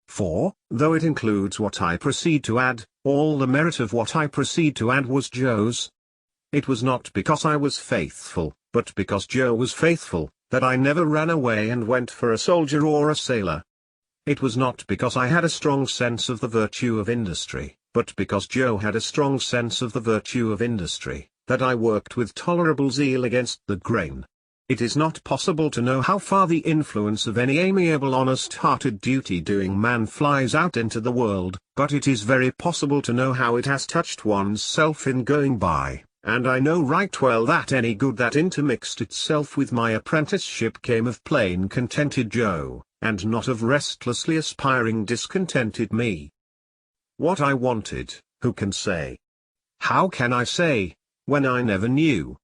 For, though it includes what I proceed to add, all the merit of what I proceed to add was Joe's. It was not because I was faithful, but because Joe was faithful, that I never ran away and went for a soldier or a sailor. It was not because I had a strong sense of the virtue of industry, but because Joe had a strong sense of the virtue of industry, that I worked with tolerable zeal against the grain. It is not possible to know how far the influence of any amiable honest-hearted duty-doing man flies out into the world, but it is very possible to know how it has touched one's self in going by, and I know right well that any good that intermixed itself with my apprenticeship came of plain contented Joe, and not of restlessly aspiring discontented me. What I wanted, who can say? How can I say, when I never knew?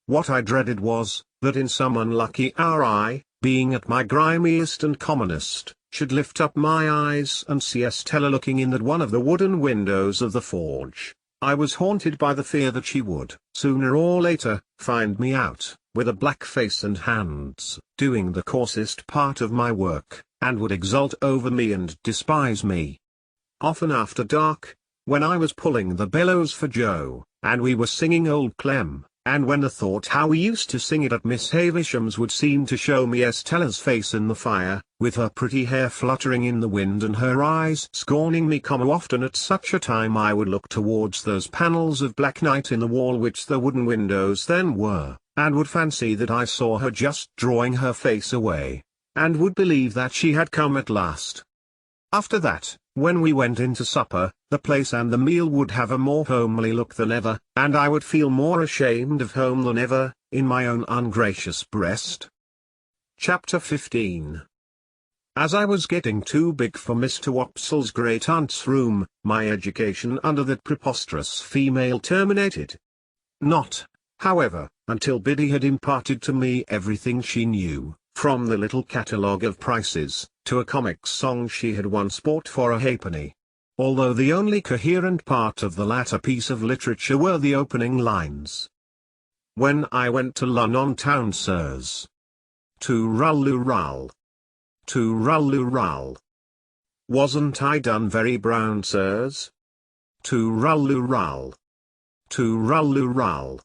What I dreaded was, that in some unlucky hour I, being at my grimiest and commonest, should lift up my eyes and see Estella looking in at one of the wooden windows of the forge. I was haunted by the fear that she would, sooner or later, find me out, with a black face and hands, doing the coarsest part of my work, and would exult over me and despise me. Often after dark, when I was pulling the bellows for Joe, and we were singing Old Clem, and when the thought how we used to sing it at Miss Havisham's would seem to show me Estella's face in the fire, with her pretty hair fluttering in the wind and her eyes scorning me, often at such a time I would look towards those panels of black night in the wall which the wooden windows then were, and would fancy that I saw her just drawing her face away, and would believe that she had come at last. After that, when we went in to supper, the place and the meal would have a more homely look than ever, and I would feel more ashamed of home than ever, in my own ungracious breast. Chapter 15. As I was getting too big for Mr. Wopsle's great-aunt's room, my education under that preposterous female terminated. Not, however, until Biddy had imparted to me everything she knew, from the little catalogue of prices, to a comic song she had once bought for a halfpenny. Although the only coherent part of the latter piece of literature were the opening lines. When I went to Lunnon town, sirs. To Rull. To Rull. Wasn't I done very brown, sirs? To Rull. To Rull.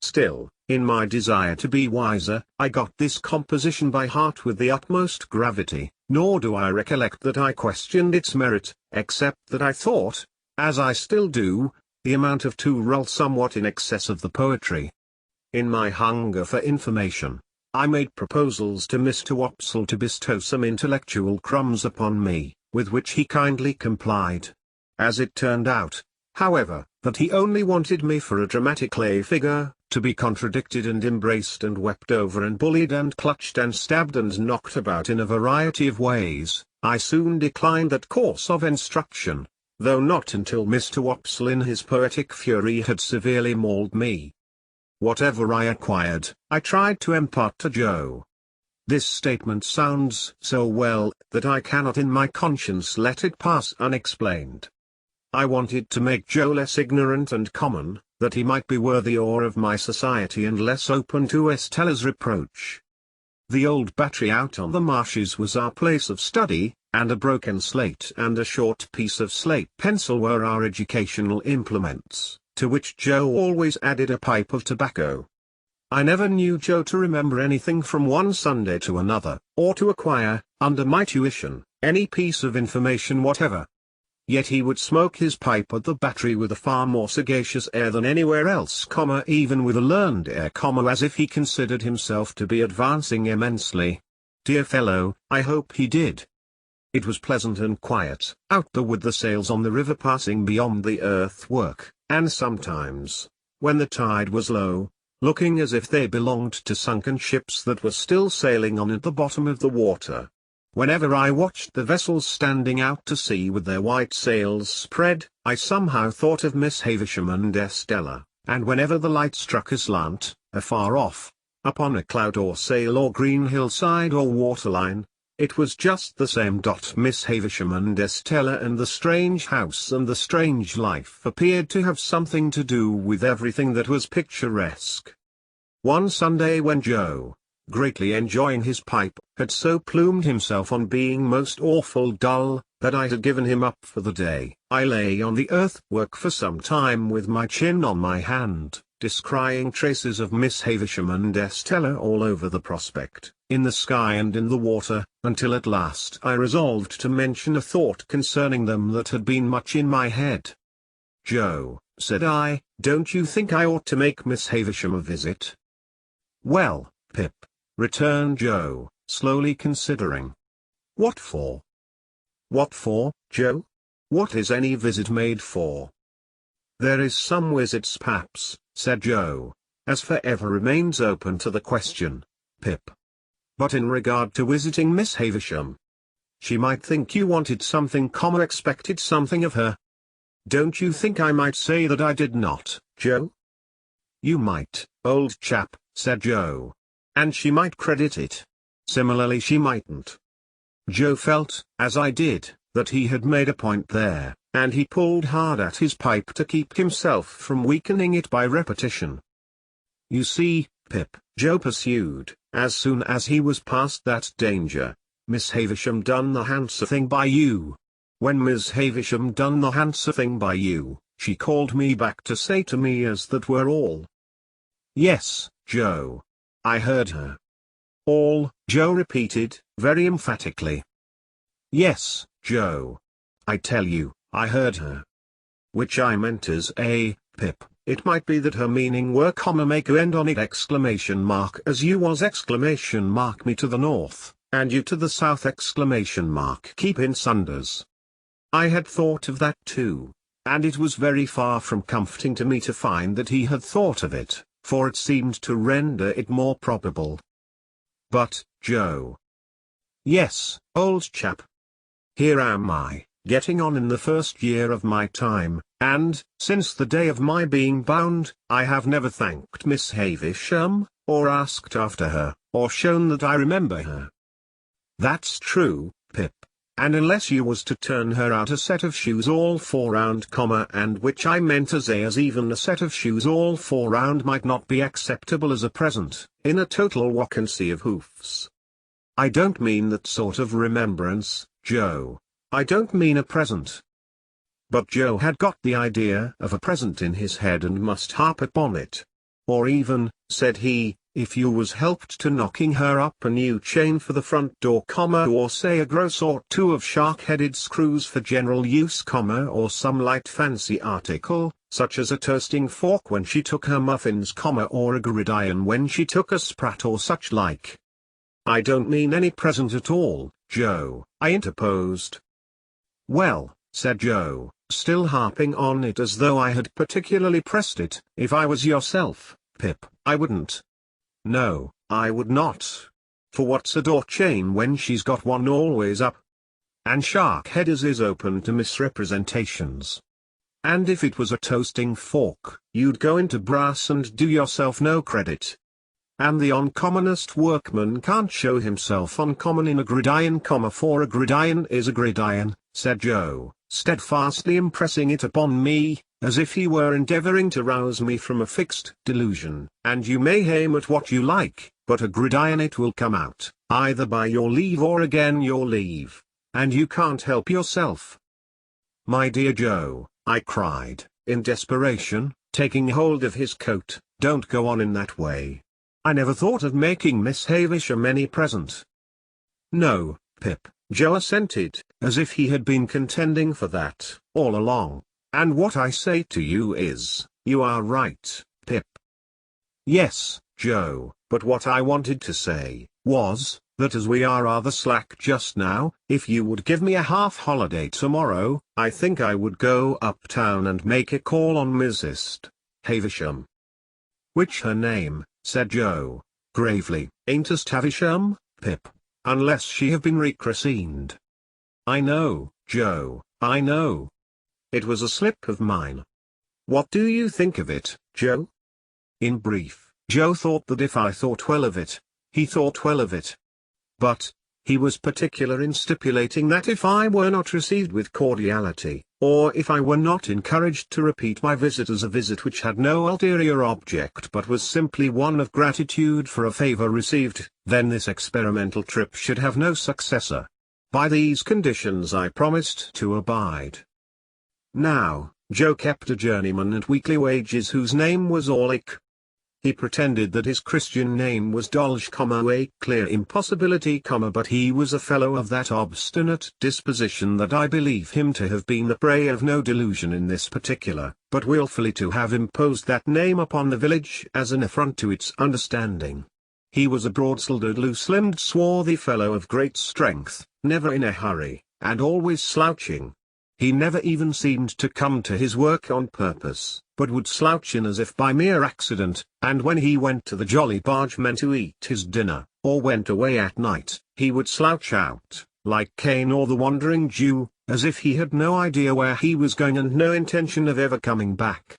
Still, in my desire to be wiser, I got this composition by heart with the utmost gravity, nor do I recollect that I questioned its merit, except that I thought, as I still do, the amount of to Rull somewhat in excess of the poetry. In my hunger for information, I made proposals to Mr. Wopsle to bestow some intellectual crumbs upon me, with which he kindly complied. As it turned out, however, that he only wanted me for a dramatic lay figure, to be contradicted and embraced and wept over and bullied and clutched and stabbed and knocked about in a variety of ways, I soon declined that course of instruction, though not until Mr. Wopsle in his poetic fury had severely mauled me. Whatever I acquired, I tried to impart to Joe. This statement sounds so well, that I cannot in my conscience let it pass unexplained. I wanted to make Joe less ignorant and common, that he might be worthier of my society and less open to Estella's reproach. The old battery out on the marshes was our place of study, and a broken slate and a short piece of slate pencil were our educational implements, to which Joe always added a pipe of tobacco. I never knew Joe to remember anything from one Sunday to another, or to acquire, under my tuition, any piece of information whatever. Yet he would smoke his pipe at the battery with a far more sagacious air than anywhere else, even with a learned air, as if he considered himself to be advancing immensely. Dear fellow, I hope he did. It was pleasant and quiet, out there with the sails on the river passing beyond the earthwork, and sometimes, when the tide was low, looking as if they belonged to sunken ships that were still sailing on at the bottom of the water. Whenever I watched the vessels standing out to sea with their white sails spread, I somehow thought of Miss Havisham and Estella, and whenever the light struck aslant, afar off, upon a cloud or sail or green hillside or waterline, it was just the same. Miss Havisham and Estella and the strange house and the strange life appeared to have something to do with everything that was picturesque. One Sunday when Joe, greatly enjoying his pipe, had so plumed himself on being most awful dull, that I had given him up for the day, I lay on the earthwork for some time with my chin on my hand, descrying traces of Miss Havisham and Estella all over the prospect, in the sky and in the water, until at last I resolved to mention a thought concerning them that had been much in my head. Joe, said I, don't you think I ought to make Miss Havisham a visit? Well, Pip, returned Joe, slowly considering. What for? What for, Joe? What is any visit made for? There is some visits perhaps, said Joe, as forever remains open to the question, Pip. But in regard to visiting Miss Havisham, she might think you wanted something, expected something of her. Don't you think I might say that I did not, Joe? You might, old chap, said Joe. And she might credit it. Similarly she mightn't. Joe felt, as I did, that he had made a point there, and he pulled hard at his pipe to keep himself from weakening it by repetition. You see, Pip, Joe pursued, as soon as he was past that danger, Miss Havisham done the handsome thing by you. When Miss Havisham done the handsome thing by you, she called me back to say to me as that were all. Yes, Joe. I heard her. All, Joe repeated, very emphatically. Yes, Joe. I tell you, I heard her. Which I meant as Pip, it might be that her meaning were make end on it exclamation mark as you was exclamation mark me to the north, and you to the south exclamation mark keep in sunders. I had thought of that too, and it was very far from comforting to me to find that he had thought of it, for it seemed to render it more probable. But, Joe. Yes, old chap. Here am I, getting on in the first year of my time, and, since the day of my being bound, I have never thanked Miss Havisham, or asked after her, or shown that I remember her. That's true, Pip. And unless you was to turn her out a set of shoes all 4 round, and which I meant to say as even a set of shoes all 4 round might not be acceptable as a present, in a total vacancy of hoofs. I don't mean that sort of remembrance, Joe. I don't mean a present. But Joe had got the idea of a present in his head and must harp upon it. Or even, said he, if you was helped to knocking her up a new chain for the front door, or say a gross or 2 of shark-headed screws for general use, or some light fancy article, such as a toasting fork when she took her muffins, or a gridiron when she took a sprat or such like. I don't mean any present at all, Joe, I interposed. Well, said Joe, still harping on it as though I had particularly pressed it, if I was yourself, Pip, I wouldn't. No, I would not. For what's a door chain when she's got one always up? And shark-headers is open to misrepresentations. And if it was a toasting fork, you'd go into brass and do yourself no credit. And the uncommonest workman can't show himself uncommon in a gridiron, for a gridiron is a gridiron, said Joe, steadfastly impressing it upon me, as if he were endeavouring to rouse me from a fixed delusion. And you may aim at what you like, but a gridiron it will come out, either by your leave or again your leave. And you can't help yourself. My dear Joe, I cried, in desperation, taking hold of his coat, don't go on in that way. I never thought of making Miss Havisham any present. No, Pip, Joe assented, as if he had been contending for that, all along. And what I say to you is, you are right, Pip. Yes, Joe, but what I wanted to say, was, that as we are rather slack just now, if you would give me a half-holiday tomorrow, I think I would go uptown and make a call on Mrs. Havisham. Which her name, said Joe, gravely, ain't Havisham, Pip, unless she have been rechristened. I know, Joe, I know. It was a slip of mine. What do you think of it, Joe? In brief, Joe thought that if I thought well of it, he thought well of it. But, he was particular in stipulating that if I were not received with cordiality, or if I were not encouraged to repeat my visit as a visit which had no ulterior object but was simply one of gratitude for a favor received, then this experimental trip should have no successor. By these conditions I promised to abide. Now, Joe kept a journeyman at weekly wages whose name was Orlick. He pretended that his Christian name was Dolge, a clear impossibility, but he was a fellow of that obstinate disposition that I believe him to have been the prey of no delusion in this particular, but wilfully to have imposed that name upon the village as an affront to its understanding. He was a broad-shouldered, loose-limbed, swarthy fellow of great strength, never in a hurry, and always slouching. He never even seemed to come to his work on purpose, but would slouch in as if by mere accident, and when he went to the Jolly Bargemen to eat his dinner, or went away at night, he would slouch out, like Cain or the Wandering Jew, as if he had no idea where he was going and no intention of ever coming back.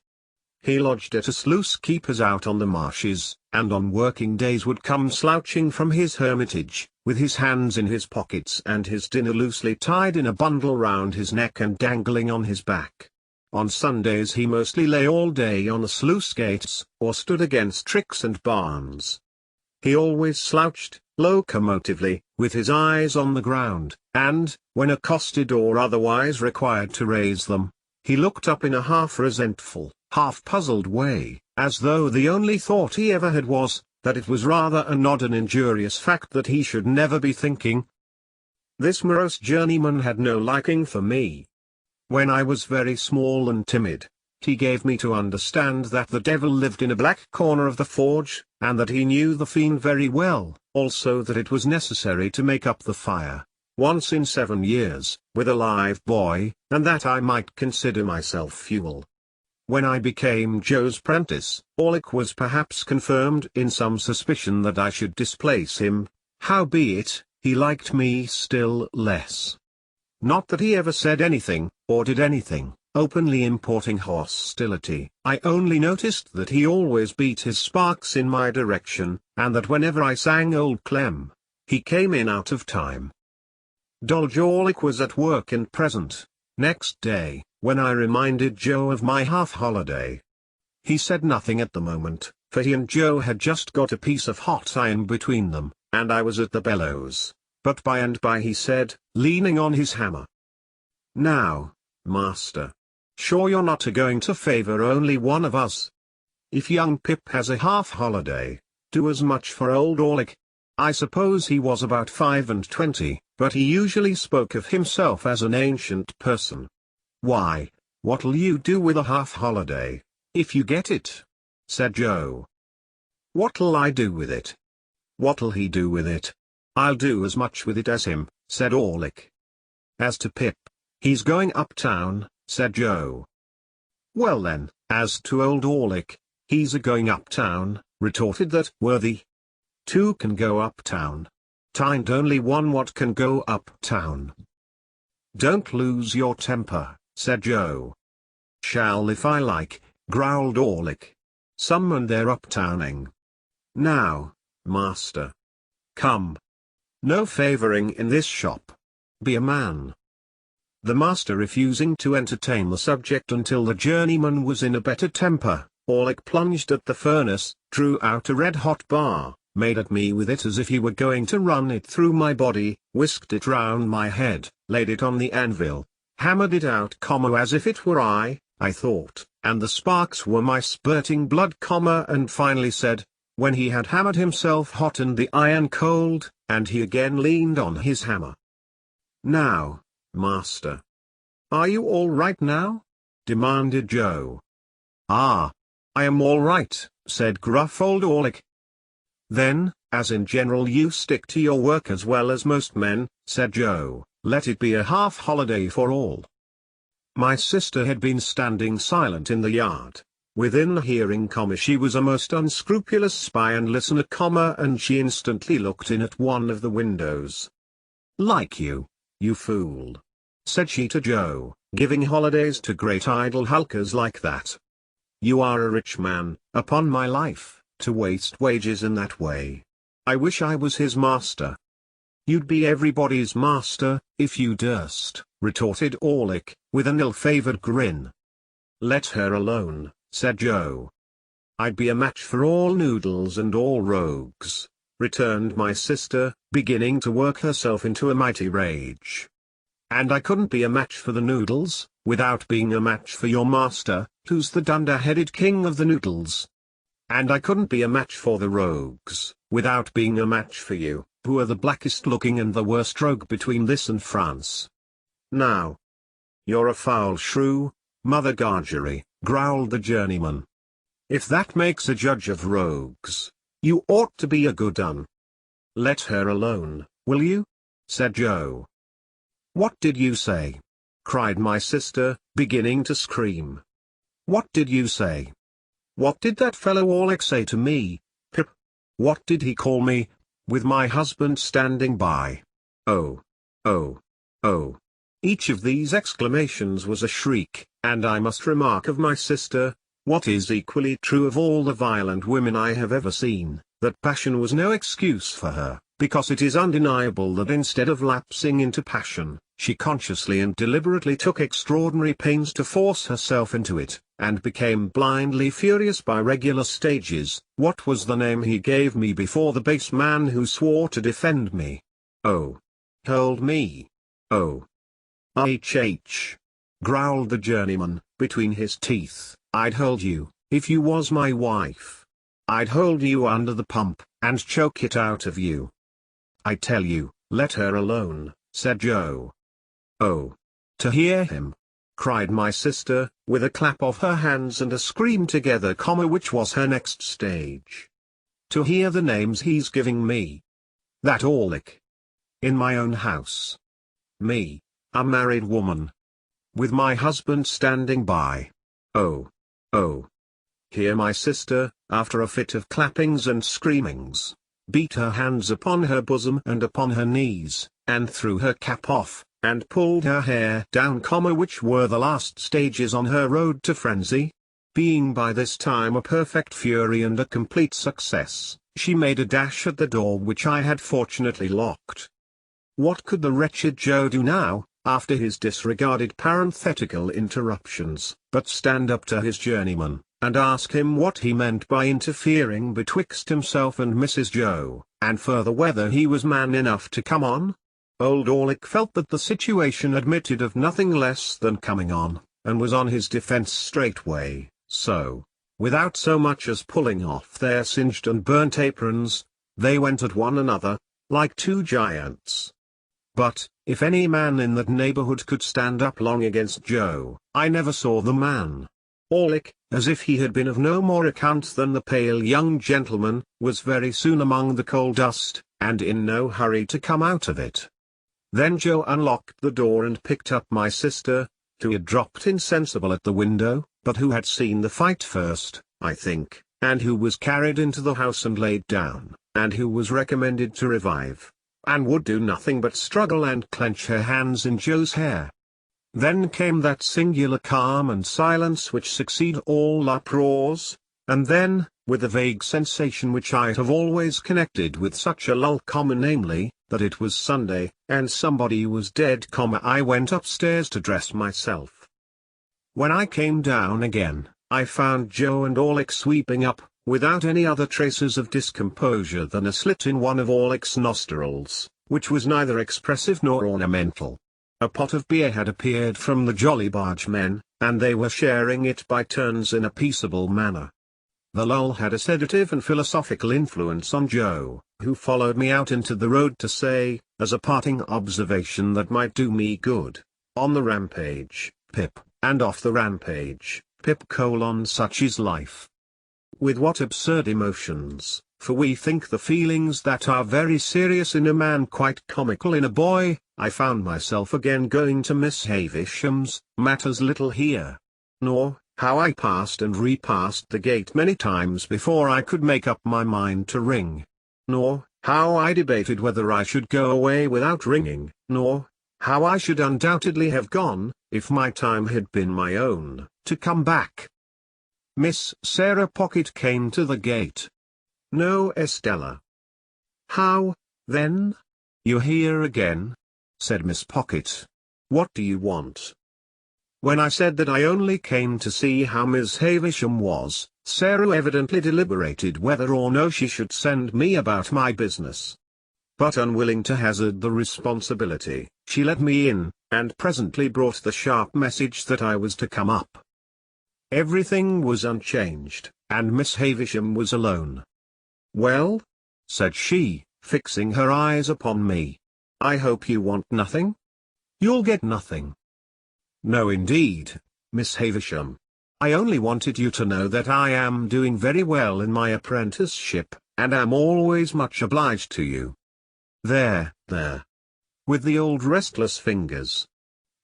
He lodged at a sluice keeper's out on the marshes, and on working days would come slouching from his hermitage, with his hands in his pockets and his dinner loosely tied in a bundle round his neck and dangling on his back. On Sundays he mostly lay all day on the sluice gates, or stood against tricks and barns. He always slouched, locomotively, with his eyes on the ground, and, when accosted or otherwise required to raise them, he looked up in a half-resentful, half-puzzled way, as though the only thought he ever had was, that it was rather an odd and injurious fact that he should never be thinking. This morose journeyman had no liking for me. When I was very small and timid, he gave me to understand that the devil lived in a black corner of the forge, and that he knew the fiend very well, also that it was necessary to make up the fire, once in 7 years, with a live boy, and that I might consider myself fuel. When I became Joe's prentice, Orlick was perhaps confirmed in some suspicion that I should displace him, howbeit, he liked me still less. Not that he ever said anything, or did anything, openly importing hostility. I only noticed that he always beat his sparks in my direction, and that whenever I sang Old Clem, He came in out of time. Orlick was at work in present, next day, when I reminded Joe of my half-holiday. He said nothing at the moment, for he and Joe had just got a piece of hot iron between them, and I was at the bellows, but by and by he said, leaning on his hammer, "Now, master. Sure you're not a-going to favour only one of us? If young Pip has a half-holiday, do as much for old Orlick." I suppose he was about 25, but he usually spoke of himself as an ancient person. "Why, what'll you do with a half-holiday, if you get it?" said Joe. "What'll I do with it? What'll he do with it? I'll do as much with it as him," said Orlick. "As to Pip, he's going uptown," said Joe. "Well then, as to old Orlick, he's a-going uptown," retorted that worthy. "Two can go uptown. 'Tain't only one what can go uptown." "Don't lose your temper," said Joe. "Shall if I like," growled Orlick. "Someone there uptowning. Now, master. Come. No favouring in this shop. Be a man." The master refusing to entertain the subject until the journeyman was in a better temper, Orlick plunged at the furnace, drew out a red-hot bar, made at me with it as if he were going to run it through my body, whisked it round my head, laid it on the anvil, hammered it out, as if it were I thought, and the sparks were my spurting blood, and finally said, when he had hammered himself hot and the iron cold, and he again leaned on his hammer, "Now, master. Are you all right now?" demanded Joe. "Ah, I am all right," said gruff old Orlick. "Then, as in general you stick to your work as well as most men," said Joe, "let it be a half-holiday for all." My sister had been standing silent in the yard. Within hearing, she was a most unscrupulous spy and listener, and she instantly looked in at one of the windows. "Like you fool," said she to Joe, "giving holidays to great idle hulkers like that. You are a rich man, upon my life, to waste wages in that way. I wish I was his master." "You'd be everybody's master, if you durst," retorted Orlick, with an ill-favoured grin. "Let her alone," said Joe. "I'd be a match for all noodles and all rogues," returned my sister, beginning to work herself into a mighty rage. "And I couldn't be a match for the noodles, without being a match for your master, who's the dunder-headed king of the noodles. And I couldn't be a match for the rogues, without being a match for you, who are the blackest looking and the worst rogue between this and France. Now, you're a foul shrew, Mother Gargery," growled the journeyman. "If that makes a judge of rogues, you ought to be a good un." "Let her alone, will you?" said Joe. "What did you say?" cried my sister, beginning to scream. "What did you say? What did that fellow Orlick say to me, Pip? What did he call me, with my husband standing by? Oh, oh, oh." Each of these exclamations was a shriek, and I must remark of my sister, what is equally true of all the violent women I have ever seen, that passion was no excuse for her, because it is undeniable that instead of lapsing into passion, she consciously and deliberately took extraordinary pains to force herself into it, and became blindly furious by regular stages. What was the name he gave me before the base man who swore to defend me? "Oh. Hold me. Oh. H," growled the journeyman, between his teeth. "I'd hold you, if you was my wife. I'd hold you under the pump, and choke it out of you." "I tell you, let her alone," said Joe. "Oh. To hear him!" cried my sister, with a clap of her hands and a scream together, which was her next stage. "To hear the names he's giving me. That Orlick. In my own house. Me, a married woman. With my husband standing by. Oh. Oh." Here my sister, after a fit of clappings and screamings, beat her hands upon her bosom and upon her knees, and threw her cap off, and pulled her hair down, which were the last stages on her road to frenzy. Being by this time a perfect fury and a complete success, she made a dash at the door which I had fortunately locked. What could the wretched Joe do now, after his disregarded parenthetical interruptions, but stand up to his journeyman, and ask him what he meant by interfering betwixt himself and Mrs. Joe, and further whether he was man enough to come on? Old Orlick felt that the situation admitted of nothing less than coming on, and was on his defence straightway, so, without so much as pulling off their singed and burnt aprons, they went at one another, like two giants. But, if any man in that neighbourhood could stand up long against Joe, I never saw the man. Orlick, as if he had been of no more account than the pale young gentleman, was very soon among the coal dust, and in no hurry to come out of it. Then Joe unlocked the door and picked up my sister, who had dropped insensible at the window, but who had seen the fight first, I think, and who was carried into the house and laid down, and who was recommended to revive, and would do nothing but struggle and clench her hands in Joe's hair. Then came that singular calm and silence which succeed all uproars, and then, with a vague sensation which I have always connected with such a lull, namely, that it was Sunday, and somebody was dead, I went upstairs to dress myself. When I came down again, I found Joe and Orlick sweeping up, without any other traces of discomposure than a slit in one of Orlick's nostrils, which was neither expressive nor ornamental. A pot of beer had appeared from the Jolly Bargemen, and they were sharing it by turns in a peaceable manner. The lull had a sedative and philosophical influence on Joe, who followed me out into the road to say, as a parting observation that might do me good, "On the rampage, Pip, and off the rampage, Pip: such is life." With what absurd emotions, for we think the feelings that are very serious in a man quite comical in a boy, I found myself again going to Miss Havisham's, matters little here. Nor, how I passed and repassed the gate many times before I could make up my mind to ring. Nor, how I debated whether I should go away without ringing, nor, how I should undoubtedly have gone, if my time had been my own, to come back. Miss Sarah Pocket came to the gate. "No, Estella." "How, then? You're here again?" said Miss Pocket. "What do you want?" When I said that I only came to see how Miss Havisham was, Sarah evidently deliberated whether or no she should send me about my business. But unwilling to hazard the responsibility, she let me in, and presently brought the sharp message that I was to come up. Everything was unchanged, and Miss Havisham was alone. "Well?" said she, fixing her eyes upon me. "I hope you want nothing?" "You'll get nothing." "No indeed, Miss Havisham. I only wanted you to know that I am doing very well in my apprenticeship, and am always much obliged to you." There, with the old restless fingers.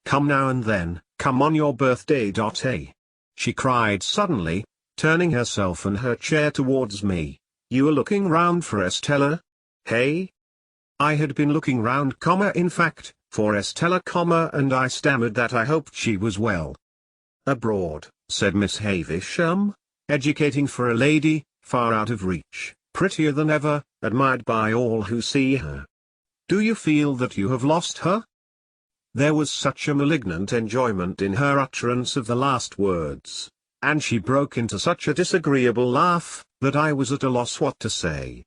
"Come now and then, come on your birthday. She cried suddenly, turning herself and her chair towards me. "You are looking round for Estella? Hey?" I had been looking round, in fact, for Estella, and I stammered that I hoped she was well. "Abroad," said Miss Havisham, "educating for a lady, far out of reach, prettier than ever, admired by all who see her. Do you feel that you have lost her?" There was such a malignant enjoyment in her utterance of the last words, and she broke into such a disagreeable laugh, that I was at a loss what to say.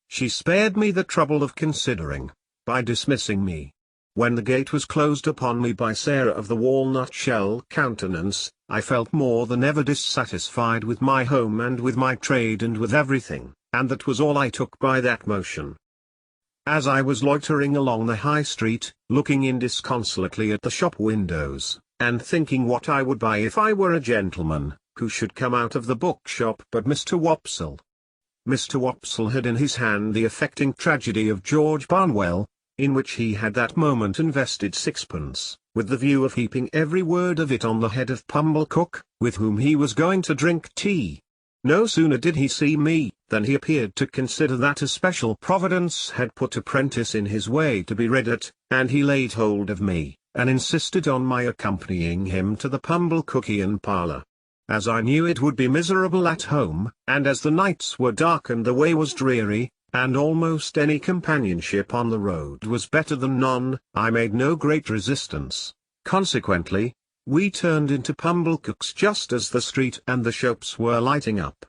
She spared me the trouble of considering, by dismissing me. When the gate was closed upon me by Sarah of the walnut-shell countenance, I felt more than ever dissatisfied with my home and with my trade and with everything, and that was all I took by that motion. As I was loitering along the high street, looking in disconsolately at the shop windows, and thinking what I would buy if I were a gentleman, who should come out of the bookshop but Mr. Wopsle. Mr. Wopsle had in his hand the affecting tragedy of George Barnwell, in which he had that moment invested sixpence, with the view of heaping every word of it on the head of Pumblecook, with whom he was going to drink tea. No sooner did he see me, than he appeared to consider that a special providence had put a prentice in his way to be read at, and he laid hold of me, and insisted on my accompanying him to the Pumblecookian parlour. as I knew it would be miserable at home, and as the nights were dark and the way was dreary, and almost any companionship on the road was better than none, I made no great resistance. Consequently, we turned into Pumblecook's just as the street and the shops were lighting up.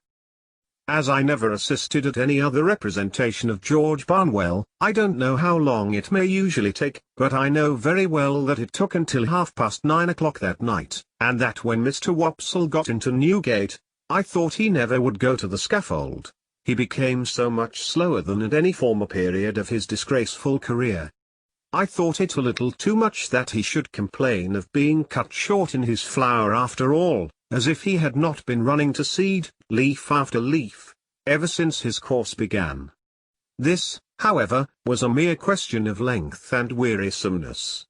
As I never assisted at any other representation of George Barnwell, I don't know how long it may usually take, but I know very well that it took until 9:30 that night, and that when Mr. Wopsle got into Newgate, I thought he never would go to the scaffold. He became so much slower than at any former period of his disgraceful career. I thought it a little too much that he should complain of being cut short in his flower after all, as if he had not been running to seed, leaf after leaf, ever since his course began. This, however, was a mere question of length and wearisomeness.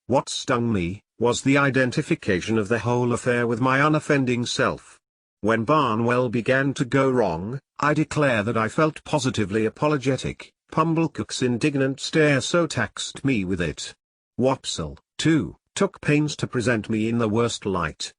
What stung me, was the identification of the whole affair with my unoffending self. When Barnwell began to go wrong, I declare that I felt positively apologetic. Pumblecook's indignant stare so taxed me with it. Wopsle, too, took pains to present me in the worst light.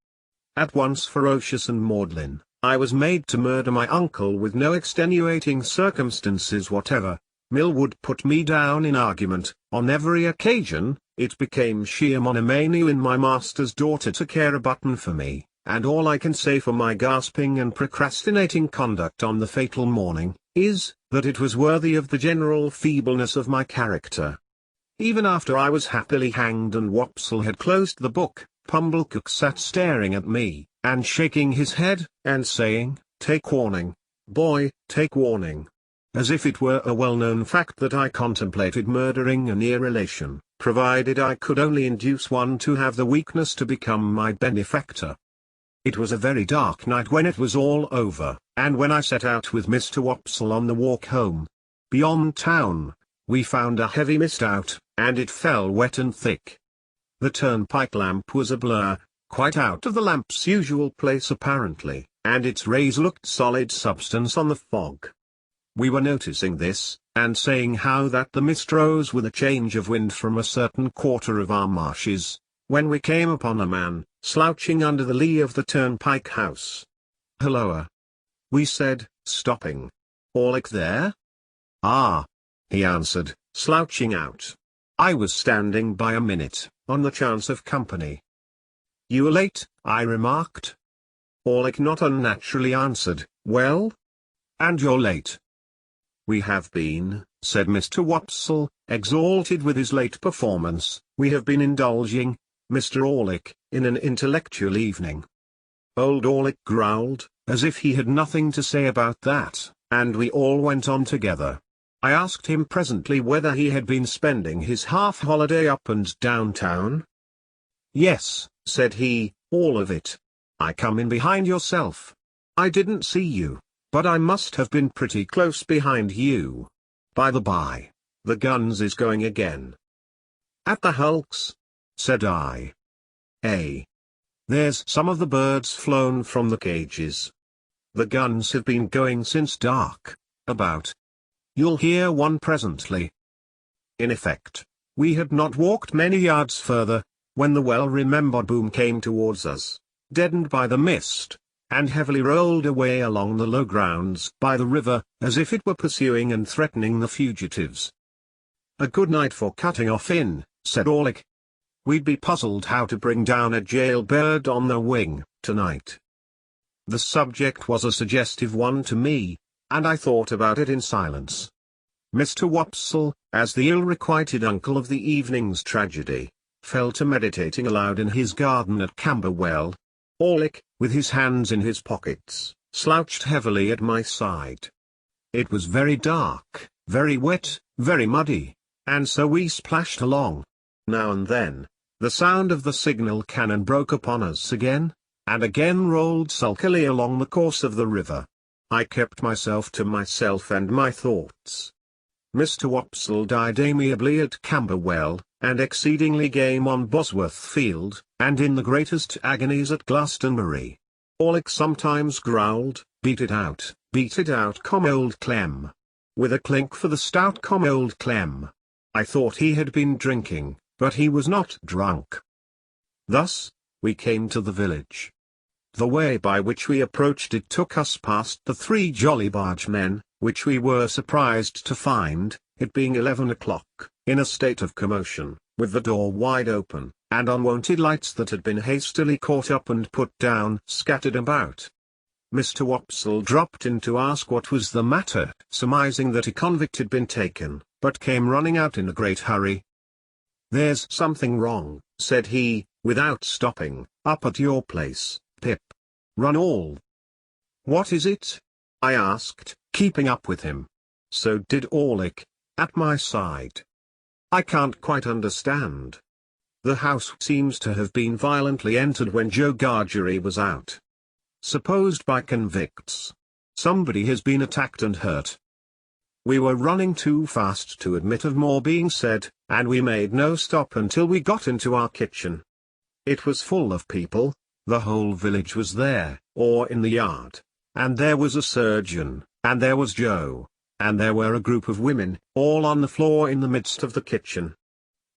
At once ferocious and maudlin, I was made to murder my uncle with no extenuating circumstances whatever. Millwood put me down in argument. On every occasion, it became sheer monomania in my master's daughter to care a button for me, and all I can say for my gasping and procrastinating conduct on the fatal morning, is, that it was worthy of the general feebleness of my character. Even after I was happily hanged and Wopsle had closed the book, Pumblecook sat staring at me, and shaking his head, and saying, "Take warning, boy, take warning." As if it were a well-known fact that I contemplated murdering a near relation, provided I could only induce one to have the weakness to become my benefactor. It was a very dark night when it was all over, and when I set out with Mr. Wopsle on the walk home. Beyond town, we found a heavy mist out, and it fell wet and thick. The turnpike lamp was a blur, quite out of the lamp's usual place apparently, and its rays looked solid substance on the fog. We were noticing this, and saying how that the mist rose with a change of wind from a certain quarter of our marshes, when we came upon a man, slouching under the lee of the turnpike house. "Hulloa!" we said, stopping. "Orlick there?" "Ah," he answered, slouching out. "I was standing by a minute, on the chance of company." "You are late," I remarked. Orlick not unnaturally answered, "Well? And you're late." "We have been," said Mr. Wopsle, exalted with his late performance, "we have been indulging, Mr. Orlick, in an intellectual evening." Old Orlick growled, as if he had nothing to say about that, and we all went on together. I asked him presently whether he had been spending his half-holiday up and down town. "Yes," said he, "all of it. I come in behind yourself. I didn't see you, but I must have been pretty close behind you. By the by, the guns is going again." "At the hulks?" said I. "There's some of the birds flown from the cages. The guns have been going since dark, about. You'll hear one presently." In effect, we had not walked many yards further, when the well-remembered boom came towards us, deadened by the mist, and heavily rolled away along the low grounds by the river, as if it were pursuing and threatening the fugitives. "A good night for cutting off in," said Orlick. "We'd be puzzled how to bring down a jailbird on the wing, tonight." The subject was a suggestive one to me, and I thought about it in silence. Mr. Wopsle, as the ill-requited uncle of the evening's tragedy, fell to meditating aloud in his garden at Camberwell. Orlick, with his hands in his pockets, slouched heavily at my side. It was very dark, very wet, very muddy, and so we splashed along. Now and then, the sound of the signal cannon broke upon us again, and again rolled sulkily along the course of the river. I kept myself to myself and my thoughts. Mr. Wopsle died amiably at Camberwell, and exceedingly game on Bosworth Field, and in the greatest agonies at Glastonbury. Orlick sometimes growled, beat it out, come old Clem." With a clink for the stout come old Clem. I thought he had been drinking, but he was not drunk. Thus, we came to the village. The way by which we approached it took us past the 3 jolly bargemen, which we were surprised to find, it being 11 o'clock, in a state of commotion, with the door wide open, and unwonted lights that had been hastily caught up and put down scattered about. Mr. Wopsle dropped in to ask what was the matter, surmising that a convict had been taken, but came running out in a great hurry. "There's something wrong," said he, without stopping, "up at your place, Pip. Run all." "What is it?" I asked, keeping up with him. So did Orlick, at my side. "I can't quite understand. The house seems to have been violently entered when Joe Gargery was out. Supposed by convicts. Somebody has been attacked and hurt." We were running too fast to admit of more being said, and we made no stop until we got into our kitchen. It was full of people, the whole village was there, or in the yard, and there was a surgeon, and there was Joe, and there were a group of women, all on the floor in the midst of the kitchen.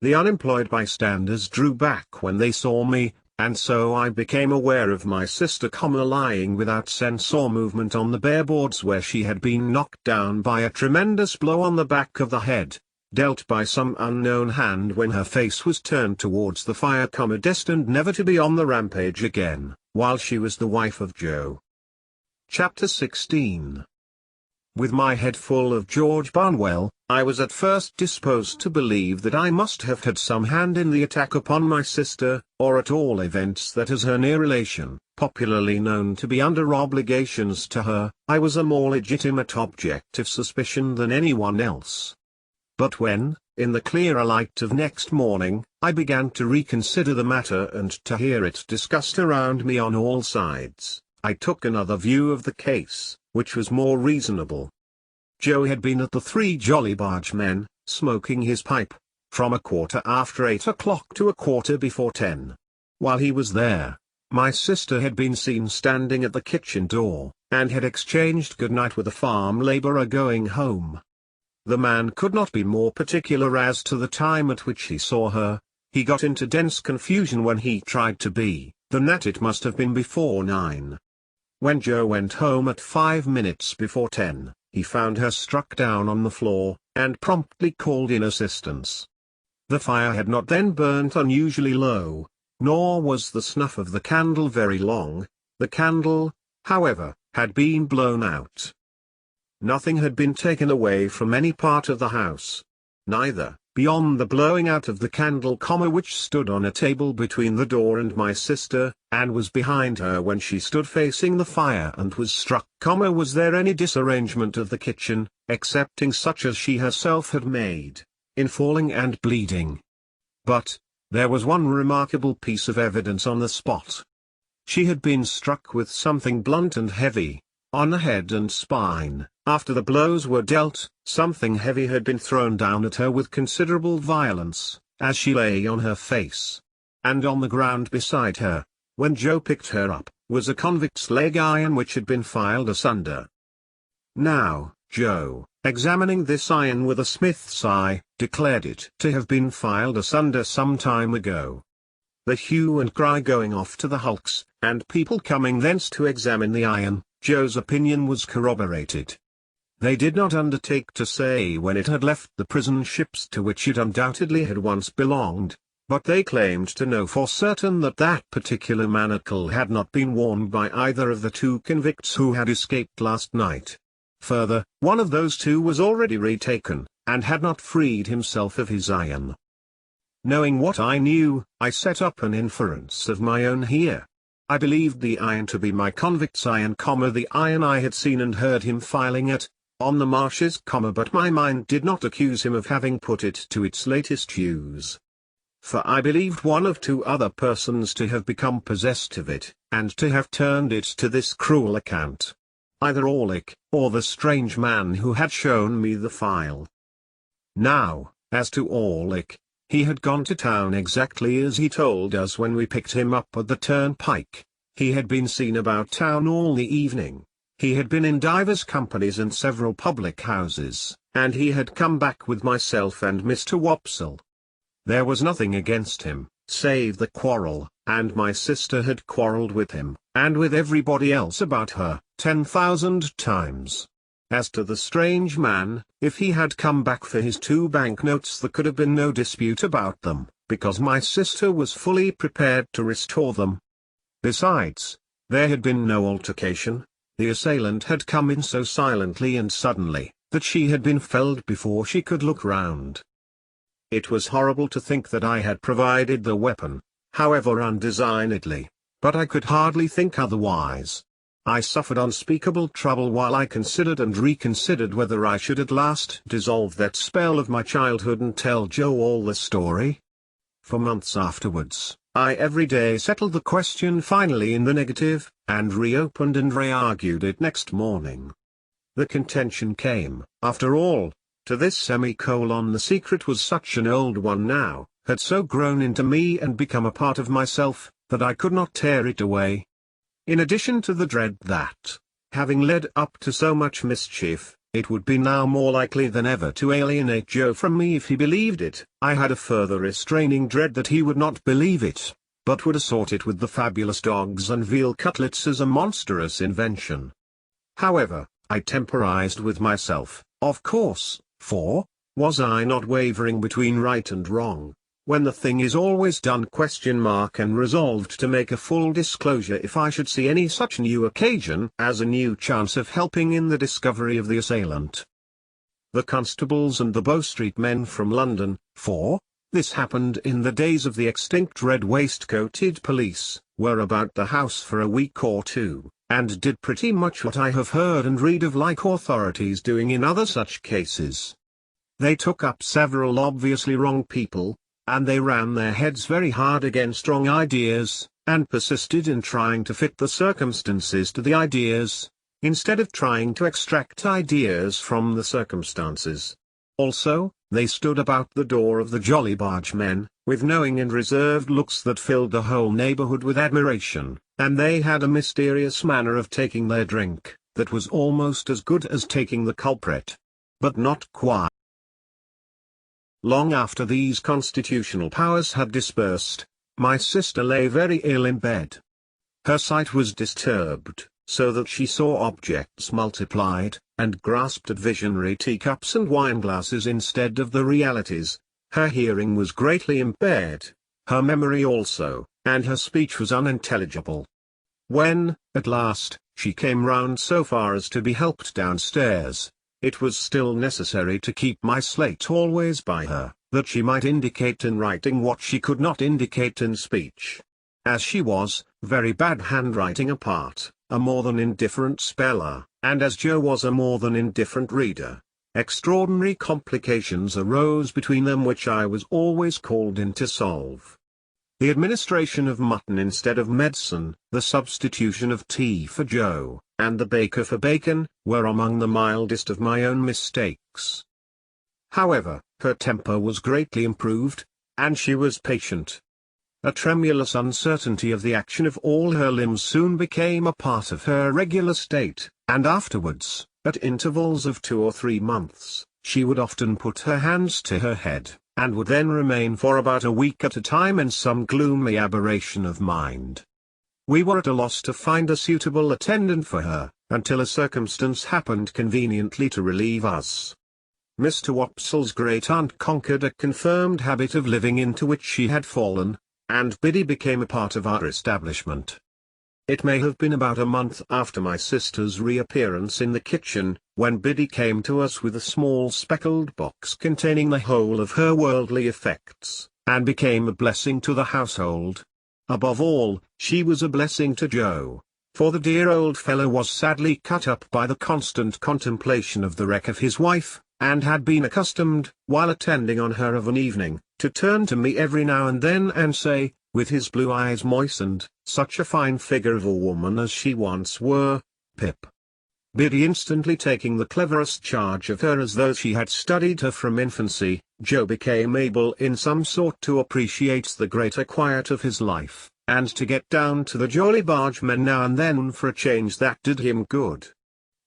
The unemployed bystanders drew back when they saw me, and so I became aware of my sister lying without sense or movement on the bare boards where she had been knocked down by a tremendous blow on the back of the head, dealt by some unknown hand when her face was turned towards the fire, destined never to be on the rampage again, while she was the wife of Joe. Chapter 16. With my head full of George Barnwell, I was at first disposed to believe that I must have had some hand in the attack upon my sister, or at all events that as her near relation, popularly known to be under obligations to her, I was a more legitimate object of suspicion than anyone else. But when, in the clearer light of next morning, I began to reconsider the matter and to hear it discussed around me on all sides, I took another view of the case, which was more reasonable. Joe had been at the 3 Jolly Bargemen, smoking his pipe, from 8:15 o'clock to 10:15. While he was there, my sister had been seen standing at the kitchen door, and had exchanged good night with a farm labourer going home. The man could not be more particular as to the time at which he saw her. He got into dense confusion when he tried to be, than that it must have been before 9. When Joe went home at 5 minutes before 10, he found her struck down on the floor, and promptly called in assistance. The fire had not then burnt unusually low, nor was the snuff of the candle very long. The candle, however, had been blown out. Nothing had been taken away from any part of the house. Neither, beyond the blowing out of the candle, which stood on a table between the door and my sister, and was behind her when she stood facing the fire and was struck, was there any disarrangement of the kitchen, excepting such as she herself had made, in falling and bleeding. But, there was one remarkable piece of evidence on the spot. She had been struck with something blunt and heavy, on the head and spine. After the blows were dealt, something heavy had been thrown down at her with considerable violence, as she lay on her face. And on the ground beside her, when Joe picked her up, was a convict's leg iron which had been filed asunder. Now, Joe, examining this iron with a smith's eye, declared it to have been filed asunder some time ago. The hue and cry going off to the hulks, and people coming thence to examine the iron, Joe's opinion was corroborated. They did not undertake to say when it had left the prison ships to which it undoubtedly had once belonged, but they claimed to know for certain that that particular manacle had not been worn by either of the 2 convicts who had escaped last night. Further, one of those 2 was already retaken, and had not freed himself of his iron. Knowing what I knew, I set up an inference of my own here. I believed the iron to be my convict's iron, the iron I had seen and heard him filing at, on the marshes, but my mind did not accuse him of having put it to its latest use. For I believed one of 2 other persons to have become possessed of it, and to have turned it to this cruel account. Either Orlick, or the strange man who had shown me the file. Now, as to Orlick, he had gone to town exactly as he told us when we picked him up at the turnpike. He had been seen about town all the evening. He had been in divers companies and several public houses, and he had come back with myself and Mr. Wopsle. There was nothing against him, save the quarrel, and my sister had quarrelled with him, and with everybody else about her, 10,000 times. As to the strange man, if he had come back for his 2 banknotes there could have been no dispute about them, because my sister was fully prepared to restore them. Besides, there had been no altercation. The assailant had come in so silently and suddenly, that she had been felled before she could look round. It was horrible to think that I had provided the weapon, however undesignedly, but I could hardly think otherwise. I suffered unspeakable trouble while I considered and reconsidered whether I should at last dissolve that spell of my childhood and tell Joe all the story. For months afterwards, I every day settled the question finally in the negative, and reopened and re-argued it next morning. The contention came, after all, to this semicolon: the secret was such an old one now, had so grown into me and become a part of myself, that I could not tear it away. In addition to the dread that, having led up to so much mischief, it would be now more likely than ever to alienate Joe from me if he believed it, I had a further restraining dread that he would not believe it, but would assort it with the fabulous dogs and veal cutlets as a monstrous invention. However, I temporized with myself, of course, for, was I not wavering between right and wrong, when the thing is always done ? And resolved to make a full disclosure if I should see any such new occasion as a new chance of helping in the discovery of the assailant. The constables and the Bow Street men from London, for this happened in the days of the extinct red waistcoated police, were about the house for a week or 2, and did pretty much what I have heard and read of like authorities doing in other such cases. They took up several obviously wrong people, and they ran their heads very hard against wrong ideas, and persisted in trying to fit the circumstances to the ideas, instead of trying to extract ideas from the circumstances. Also, they stood about the door of the Jolly Bargemen, with knowing and reserved looks that filled the whole neighborhood with admiration, and they had a mysterious manner of taking their drink, that was almost as good as taking the culprit. But not quite. Long after these constitutional powers had dispersed, my sister lay very ill in bed. Her sight was disturbed, so that she saw objects multiplied, and grasped at visionary teacups and wineglasses instead of the realities. Her hearing was greatly impaired, her memory also, and her speech was unintelligible. When, at last, she came round so far as to be helped downstairs, it was still necessary to keep my slate always by her, that she might indicate in writing what she could not indicate in speech. As she was, very bad handwriting apart, a more than indifferent speller, and as Joe was a more than indifferent reader, extraordinary complications arose between them which I was always called in to solve. The administration of mutton instead of medicine, the substitution of tea for Joe, and the baker for bacon, were among the mildest of my own mistakes. However, her temper was greatly improved, and she was patient. A tremulous uncertainty of the action of all her limbs soon became a part of her regular state, and afterwards, at intervals of 2 or 3 months, she would often put her hands to her head, and would then remain for about a week at a time in some gloomy aberration of mind. We were at a loss to find a suitable attendant for her, until a circumstance happened conveniently to relieve us. Mr. Wopsle's great-aunt conquered a confirmed habit of living into which she had fallen, and Biddy became a part of our establishment. It may have been about a month after my sister's reappearance in the kitchen, when Biddy came to us with a small speckled box containing the whole of her worldly effects, and became a blessing to the household. Above all, she was a blessing to Joe, for the dear old fellow was sadly cut up by the constant contemplation of the wreck of his wife, and had been accustomed, while attending on her of an evening, to turn to me every now and then and say, with his blue eyes moistened, "Such a fine figure of a woman as she once were, Pip." Biddy instantly taking the cleverest charge of her as though she had studied her from infancy, Joe became able in some sort to appreciate the greater quiet of his life, and to get down to the Jolly Bargemen now and then for a change that did him good.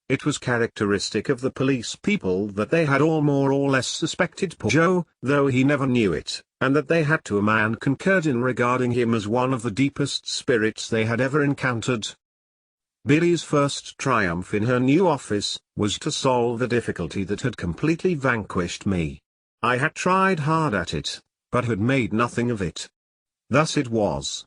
It was characteristic of the police people that they had all more or less suspected poor Joe, though he never knew it, and that they had to a man concurred in regarding him as one of the deepest spirits they had ever encountered. Biddy's first triumph in her new office was to solve a difficulty that had completely vanquished me. I had tried hard at it, but had made nothing of it. Thus it was.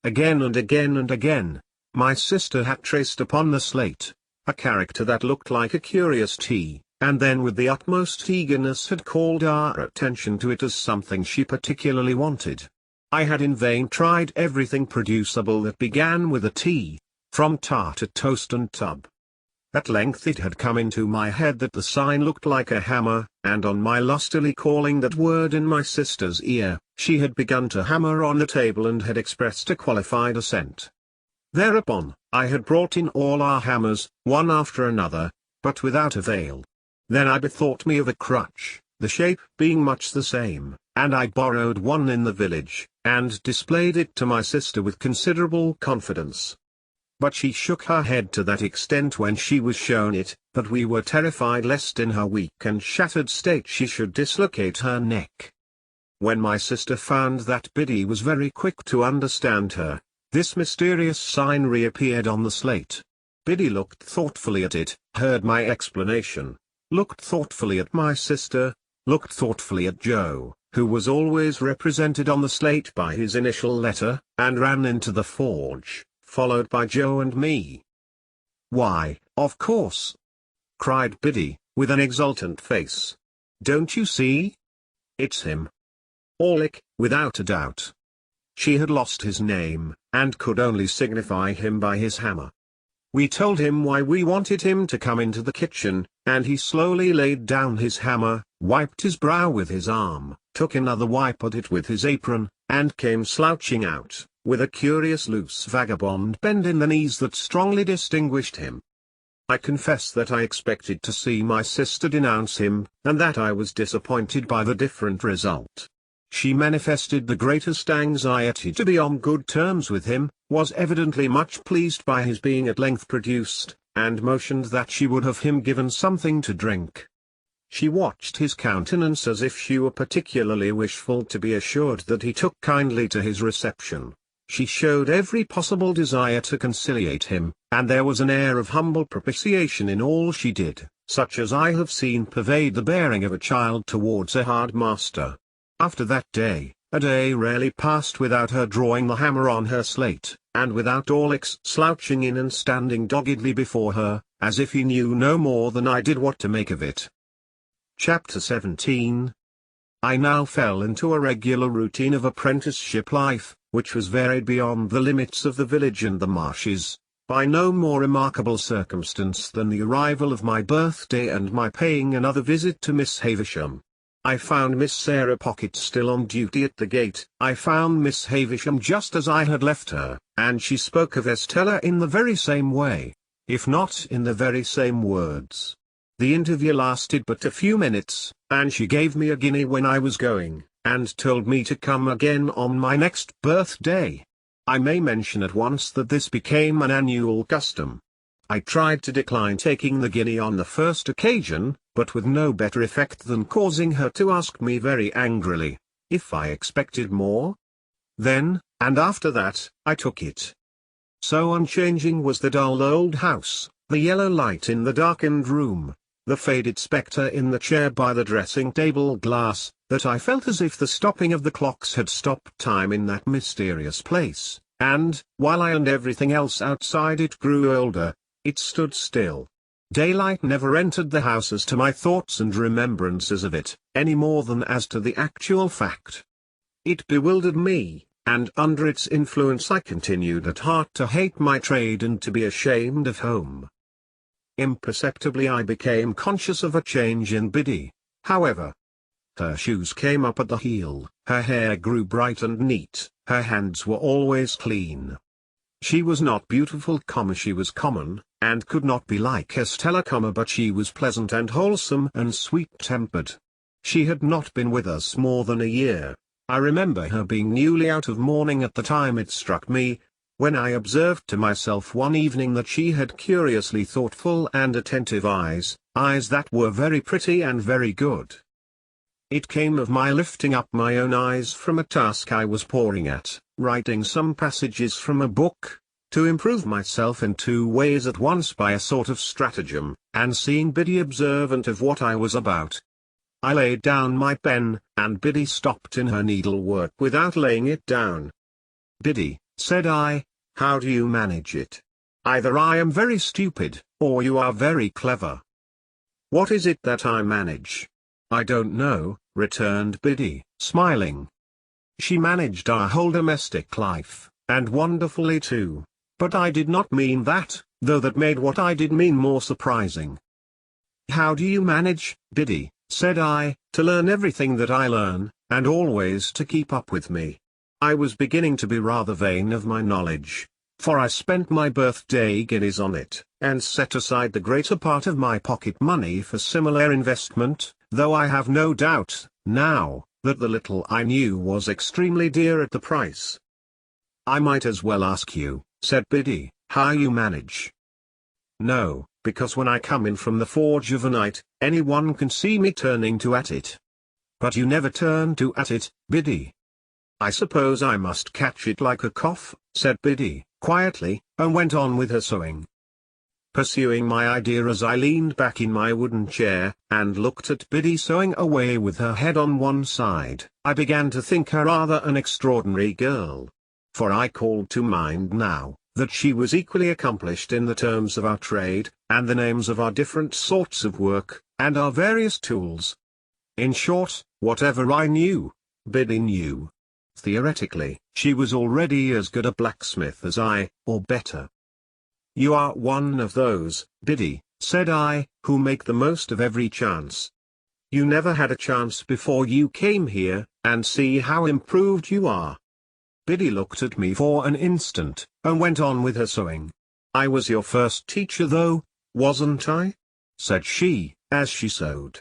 Again and again and again, my sister had traced upon the slate a character that looked like a curious T, and then with the utmost eagerness had called our attention to it as something she particularly wanted. I had in vain tried everything producible that began with a T, from tar to toast and tub. At length it had come into my head that the sign looked like a hammer, and on my lustily calling that word in my sister's ear, she had begun to hammer on the table and had expressed a qualified assent. Thereupon, I had brought in all our hammers, one after another, but without avail. Then I bethought me of a crutch, the shape being much the same, and I borrowed one in the village, and displayed it to my sister with considerable confidence. But she shook her head to that extent when she was shown it, that we were terrified lest in her weak and shattered state she should dislocate her neck. When my sister found that Biddy was very quick to understand her, this mysterious sign reappeared on the slate. Biddy looked thoughtfully at it, heard my explanation, looked thoughtfully at my sister, looked thoughtfully at Joe, who was always represented on the slate by his initial letter, and ran into the forge, followed by Joe and me. "Why, of course!" cried Biddy, with an exultant face. "Don't you see? It's him. Orlick, without a doubt." She had lost his name, and could only signify him by his hammer. We told him why we wanted him to come into the kitchen, and he slowly laid down his hammer, wiped his brow with his arm, took another wipe at it with his apron, and came slouching out, with a curious loose vagabond bend in the knees that strongly distinguished him. I confess that I expected to see my sister denounce him, and that I was disappointed by the different result. She manifested the greatest anxiety to be on good terms with him, was evidently much pleased by his being at length produced, and motioned that she would have him given something to drink. She watched his countenance as if she were particularly wishful to be assured that he took kindly to his reception. She showed every possible desire to conciliate him, and there was an air of humble propitiation in all she did, such as I have seen pervade the bearing of a child towards a hard master. After that day, a day rarely passed without her drawing the hammer on her slate, and without Orlick's slouching in and standing doggedly before her, as if he knew no more than I did what to make of it. Chapter 17. I now fell into a regular routine of apprenticeship life, which was varied beyond the limits of the village and the marshes, by no more remarkable circumstance than the arrival of my birthday and my paying another visit to Miss Havisham. I found Miss Sarah Pocket still on duty at the gate. I found Miss Havisham just as I had left her, and she spoke of Estella in the very same way, if not in the very same words. The interview lasted but a few minutes, and she gave me a guinea when I was going, and told me to come again on my next birthday. I may mention at once that this became an annual custom. I tried to decline taking the guinea on the first occasion, but with no better effect than causing her to ask me very angrily if I expected more. Then, and after that, I took it. So unchanging was the dull old house, the yellow light in the darkened room, the faded spectre in the chair by the dressing-table glass, that I felt as if the stopping of the clocks had stopped time in that mysterious place, and, while I and everything else outside it grew older, it stood still. Daylight never entered the house as to my thoughts and remembrances of it, any more than as to the actual fact. It bewildered me, and under its influence I continued at heart to hate my trade and to be ashamed of home. Imperceptibly I became conscious of a change in Biddy, however. Her shoes came up at the heel, her hair grew bright and neat, her hands were always clean. She was not beautiful, she was common, and could not be like Estella, but she was pleasant and wholesome and sweet-tempered. She had not been with us more than a year. I remember her being newly out of mourning at the time it struck me, When I observed to myself one evening that she had curiously thoughtful and attentive eyes, eyes that were very pretty and very good. It came of my lifting up my own eyes from a task I was poring at, writing some passages from a book, to improve myself in two ways at once by a sort of stratagem, and seeing Biddy observant of what I was about. I laid down my pen, and Biddy stopped in her needlework without laying it down. "Biddy," said I, "how do you manage it? Either I am very stupid, or you are very clever. What is it that I manage?" "I don't know," returned Biddy, smiling. She managed our whole domestic life, and wonderfully too, but I did not mean that, though that made what I did mean more surprising. "How do you manage, Biddy," said I, "to learn everything that I learn, and always to keep up with me?" I was beginning to be rather vain of my knowledge, for I spent my birthday guineas on it, and set aside the greater part of my pocket money for similar investment, though I have no doubt, now, that the little I knew was extremely dear at the price. "I might as well ask you," said Biddy, "how you manage." "No, because when I come in from the forge of a night, anyone can see me turning to at it." "But you never turn to at it, Biddy." "I suppose I must catch it like a cough," said Biddy, quietly, and went on with her sewing. Pursuing my idea as I leaned back in my wooden chair, and looked at Biddy sewing away with her head on one side, I began to think her rather an extraordinary girl. For I called to mind now, that she was equally accomplished in the terms of our trade, and the names of our different sorts of work, and our various tools. In short, whatever I knew, Biddy knew. Theoretically, she was already as good a blacksmith as I, or better. "You are one of those, Biddy," said I, "who make the most of every chance. You never had a chance before you came here, and see how improved you are." Biddy looked at me for an instant, and went on with her sewing. "I was your first teacher though, wasn't I?" said she, as she sewed.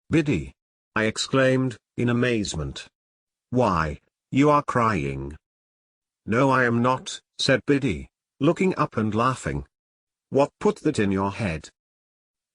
"Biddy!" I exclaimed, in amazement. "Why, you are crying." "No, I am not," said Biddy, looking up and laughing. "What put that in your head?"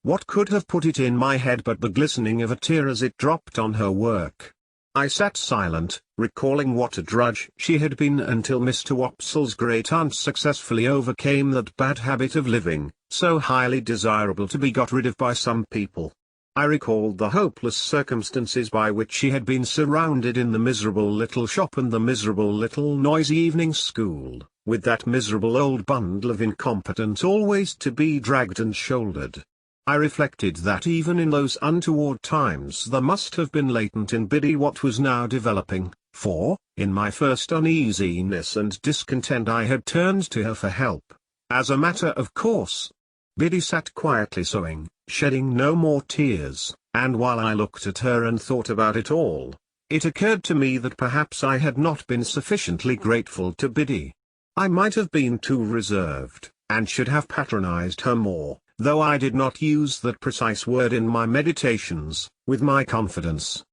What could have put it in my head but the glistening of a tear as it dropped on her work? I sat silent, recalling what a drudge she had been until Mr. Wopsle's great aunt successfully overcame that bad habit of living, so highly desirable to be got rid of by some people. I recalled the hopeless circumstances by which she had been surrounded in the miserable little shop and the miserable little noisy evening school, with that miserable old bundle of incompetence always to be dragged and shouldered. I reflected that even in those untoward times there must have been latent in Biddy what was now developing, for, in my first uneasiness and discontent I had turned to her for help. As a matter of course, Biddy sat quietly sewing, shedding no more tears, and while I looked at her and thought about it all, it occurred to me that perhaps I had not been sufficiently grateful to Biddy. I might have been too reserved, and should have patronized her more, though I did not use that precise word in my meditations, with my confidence.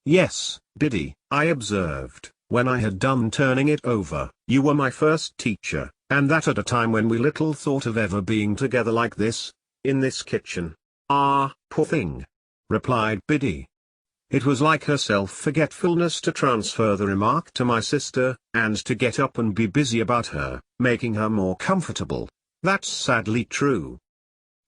"Yes, Biddy," I observed, when I had done turning it over, "you were my first teacher, and that at a time when we little thought of ever being together like this, in this kitchen." "Ah, poor thing!" replied Biddy. It was like her self-forgetfulness to transfer the remark to my sister, and to get up and be busy about her, making her more comfortable. "That's sadly true."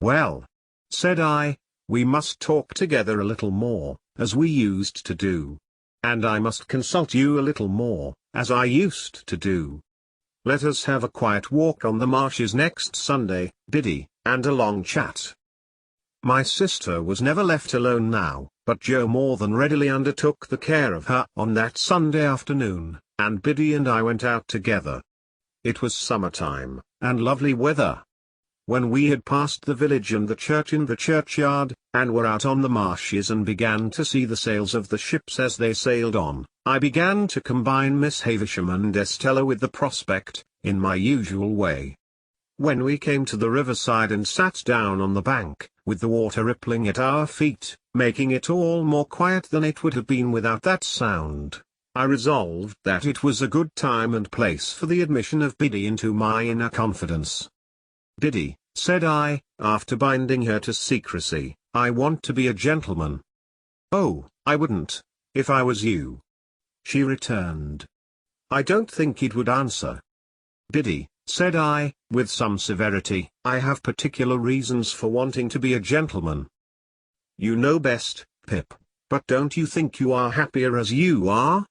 "Well," said I, "we must talk together a little more, as we used to do. And I must consult you a little more, as I used to do. Let us have a quiet walk on the marshes next Sunday, Biddy, and a long chat." My sister was never left alone now, but Joe more than readily undertook the care of her on that Sunday afternoon, and Biddy and I went out together. It was summertime, and lovely weather. When we had passed the village and the church in the churchyard, and were out on the marshes and began to see the sails of the ships as they sailed on, I began to combine Miss Havisham and Estella with the prospect, in my usual way. When we came to the riverside and sat down on the bank, with the water rippling at our feet, making it all more quiet than it would have been without that sound, I resolved that it was a good time and place for the admission of Biddy into my inner confidence. "Biddy," said I, after binding her to secrecy, "I want to be a gentleman." "Oh, I wouldn't, if I was you," she returned. "I don't think it would answer." "Biddy," said I, with some severity, "I have particular reasons for wanting to be a gentleman." "You know best, Pip, but don't you think you are happier as you are?"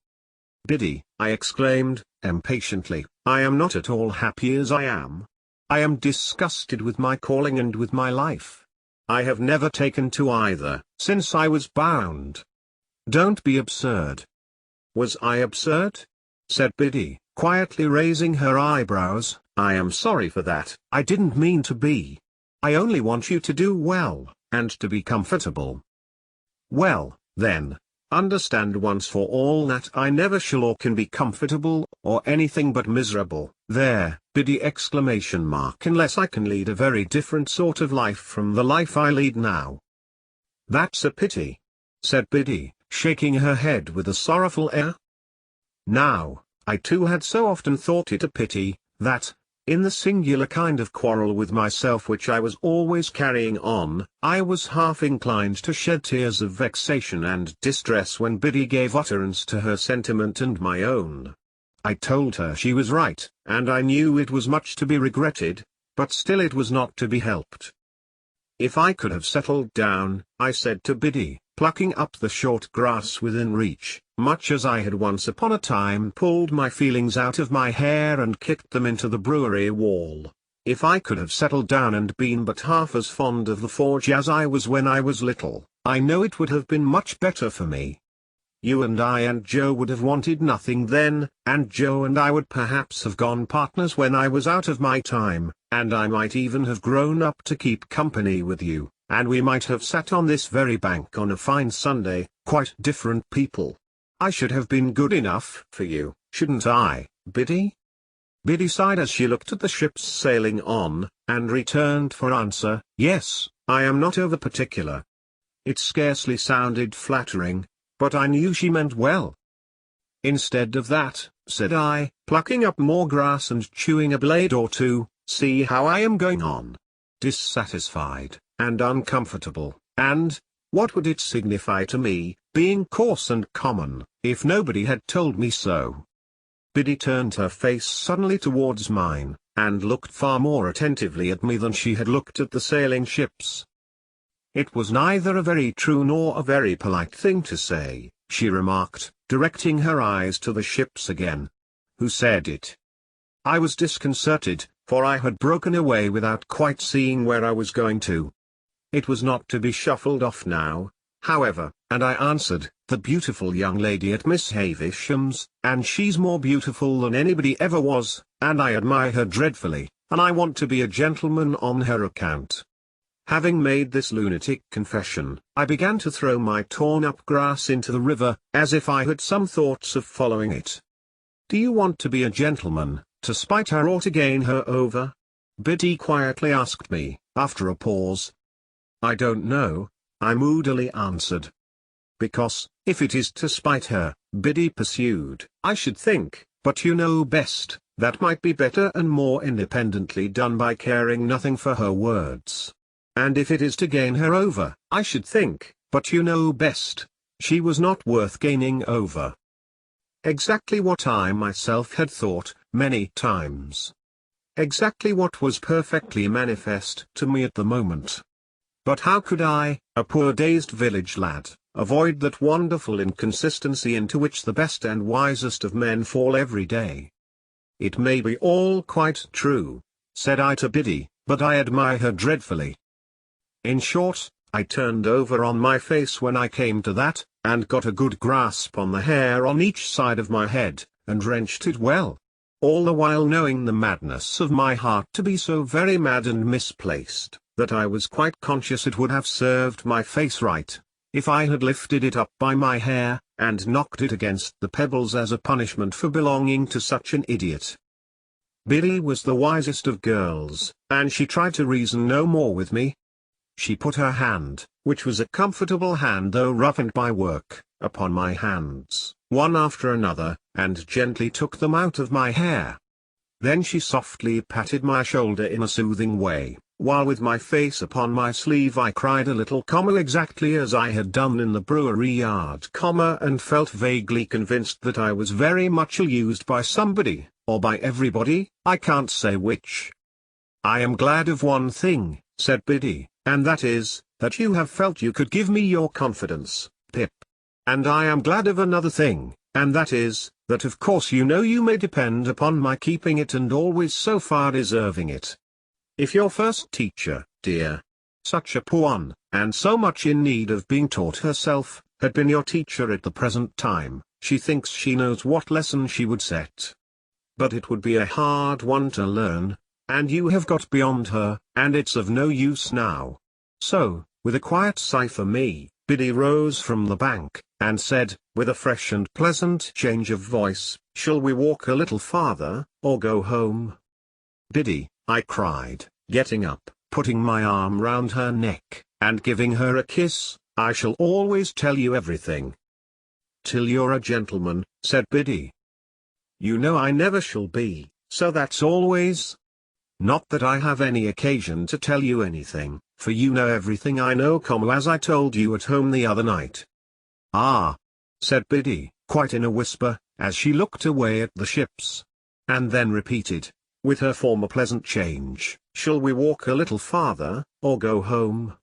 "Biddy," I exclaimed, impatiently, "I am not at all happy as I am. I am disgusted with my calling and with my life. I have never taken to either, since I was bound." "Don't be absurd." "Was I absurd?" said Biddy, quietly raising her eyebrows. "I am sorry for that. I didn't mean to be. I only want you to do well, and to be comfortable." "Well, then, understand once for all that I never shall or can be comfortable, or anything but miserable, there, Biddy ! Unless I can lead a very different sort of life from the life I lead now." "That's a pity," said Biddy, shaking her head with a sorrowful air. Now, I too had so often thought it a pity, that, in the singular kind of quarrel with myself which I was always carrying on, I was half inclined to shed tears of vexation and distress when Biddy gave utterance to her sentiment and my own. I told her she was right, and I knew it was much to be regretted, but still it was not to be helped. "If I could have settled down," I said to Biddy, plucking up the short grass within reach, "much as I had once upon a time pulled my feelings out of my hair and kicked them into the brewery wall, if I could have settled down and been but half as fond of the forge as I was when I was little, I know it would have been much better for me. You and I and Joe would have wanted nothing then, and Joe and I would perhaps have gone partners when I was out of my time, and I might even have grown up to keep company with you, and we might have sat on this very bank on a fine Sunday, quite different people. I should have been good enough for you, shouldn't I, Biddy?" Biddy sighed as she looked at the ships sailing on, and returned for answer, "Yes, I am not over particular." It scarcely sounded flattering, but I knew she meant well. "Instead of that," said I, plucking up more grass and chewing a blade or two, "see how I am going on. Dissatisfied, and uncomfortable, and, what would it signify to me, being coarse and common, if nobody had told me so?" Biddy turned her face suddenly towards mine, and looked far more attentively at me than she had looked at the sailing ships. "It was neither a very true nor a very polite thing to say," she remarked, directing her eyes to the ships again. "Who said it?" I was disconcerted, for I had broken away without quite seeing where I was going to. It was not to be shuffled off now, however, and I answered, "The beautiful young lady at Miss Havisham's, and she's more beautiful than anybody ever was, and I admire her dreadfully, and I want to be a gentleman on her account." Having made this lunatic confession, I began to throw my torn-up grass into the river, as if I had some thoughts of following it. "Do you want to be a gentleman, to spite her or to gain her over?" Biddy quietly asked me, after a pause. "I don't know," I moodily answered. "Because, if it is to spite her," Biddy pursued, "I should think, but you know best, that might be better and more independently done by caring nothing for her words. And if it is to gain her over, I should think, but you know best, she was not worth gaining over." Exactly what I myself had thought, many times. Exactly what was perfectly manifest to me at the moment. But how could I, a poor dazed village lad, avoid that wonderful inconsistency into which the best and wisest of men fall every day? "It may be all quite true," said I to Biddy, "but I admire her dreadfully." In short, I turned over on my face when I came to that, and got a good grasp on the hair on each side of my head, and wrenched it well. All the while knowing the madness of my heart to be so very mad and misplaced, that I was quite conscious it would have served my face right, if I had lifted it up by my hair, and knocked it against the pebbles as a punishment for belonging to such an idiot. Biddy was the wisest of girls, and she tried to reason no more with me. She put her hand, which was a comfortable hand though roughened by work, upon my hands, one after another, and gently took them out of my hair. Then she softly patted my shoulder in a soothing way, while with my face upon my sleeve I cried a little, exactly as I had done in the brewery yard, and felt vaguely convinced that I was very much used by somebody, or by everybody, I can't say which. "I am glad of one thing," said Biddy, "and that is, that you have felt you could give me your confidence, Pip. And I am glad of another thing, and that is, that of course you know you may depend upon my keeping it and always so far deserving it. If your first teacher, dear, such a poor one, and so much in need of being taught herself, had been your teacher at the present time, she thinks she knows what lesson she would set. But it would be a hard one to learn, and you have got beyond her, and it's of no use now." So, with a quiet sigh for me, Biddy rose from the bank, and said, with a fresh and pleasant change of voice, "Shall we walk a little farther, or go home?" "Biddy," I cried, getting up, putting my arm round her neck, and giving her a kiss, "I shall always tell you everything." "Till you're a gentleman," said Biddy. "You know I never shall be, so that's always. Not that I have any occasion to tell you anything, for you know everything I know, as I told you at home the other night." "Ah," said Biddy, quite in a whisper, as she looked away at the ships. And then repeated, with her former pleasant change, "Shall we walk a little farther, or go home?"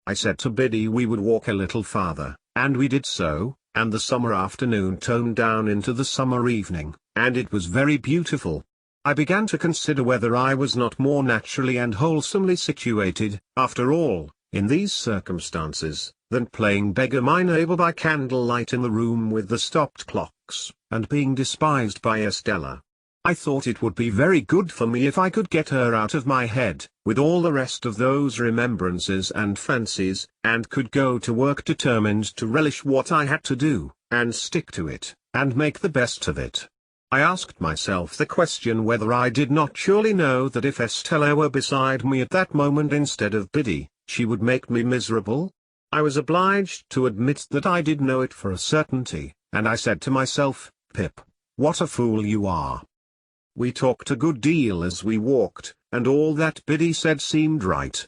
I said to Biddy we would walk a little farther, and we did so, and the summer afternoon toned down into the summer evening, and it was very beautiful. I began to consider whether I was not more naturally and wholesomely situated, after all, in these circumstances, than playing beggar my neighbor by candlelight in the room with the stopped clocks, and being despised by Estella. I thought it would be very good for me if I could get her out of my head, with all the rest of those remembrances and fancies, and could go to work determined to relish what I had to do, and stick to it, and make the best of it. I asked myself the question whether I did not surely know that if Estella were beside me at that moment instead of Biddy, she would make me miserable. I was obliged to admit that I did know it for a certainty, and I said to myself, "Pip, what a fool you are." We talked a good deal as we walked, and all that Biddy said seemed right.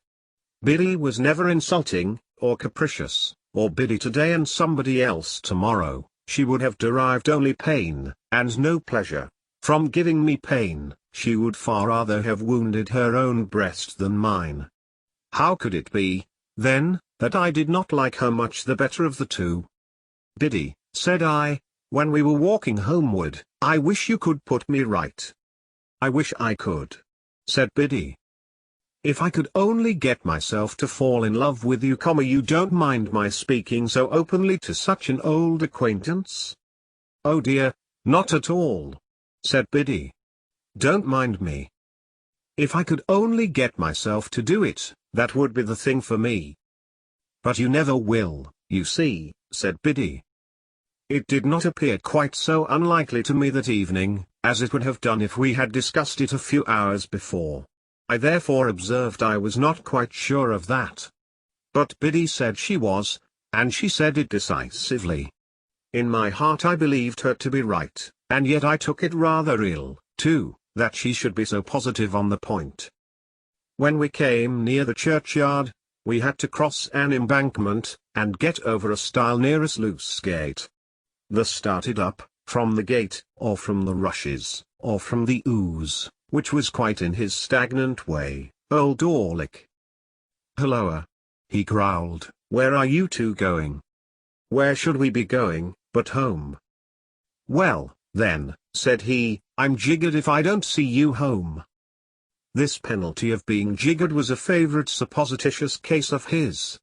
Biddy was never insulting, or capricious, or Biddy today and somebody else tomorrow. She would have derived only pain, and no pleasure, from giving me pain. She would far rather have wounded her own breast than mine. How could it be, then, that I did not like her much the better of the two? "Biddy," said I, when we were walking homeward, "I wish you could put me right." "I wish I could," said Biddy. "If I could only get myself to fall in love with you, you don't mind my speaking so openly to such an old acquaintance?" "Oh dear, not at all," said Biddy. "Don't mind me. If I could only get myself to do it, that would be the thing for me." "But you never will, you see," said Biddy. It did not appear quite so unlikely to me that evening, as it would have done if we had discussed it a few hours before. I therefore observed I was not quite sure of that. But Biddy said she was, and she said it decisively. In my heart I believed her to be right, and yet I took it rather ill, too, that she should be so positive on the point. When we came near the churchyard, we had to cross an embankment, and get over a stile near a sluice gate. The started up, from the gate, or from the rushes, or from the ooze, which was quite in his stagnant way, old Orlick. "Hulloa!" he growled, "where are you two going?" "Where should we be going, but home?" "Well, then," said he, "I'm jiggered if I don't see you home." This penalty of being jiggered was a favourite supposititious case of his.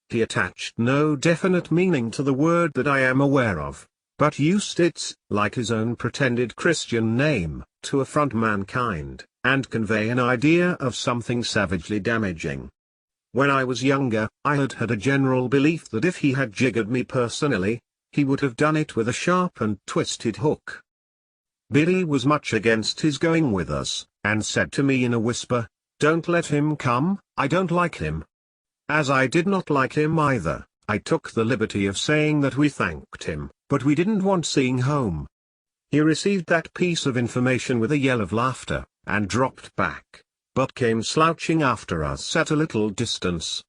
He attached no definite meaning to the word that I am aware of, but used it, like his own pretended Christian name, to affront mankind, and convey an idea of something savagely damaging. When I was younger, I had had a general belief that if he had jiggered me personally, he would have done it with a sharp and twisted hook. Biddy was much against his going with us, and said to me in a whisper, "Don't let him come, I don't like him." As I did not like him either, I took the liberty of saying that we thanked him, but we didn't want seeing home. He received that piece of information with a yell of laughter, and dropped back, but came slouching after us at a little distance.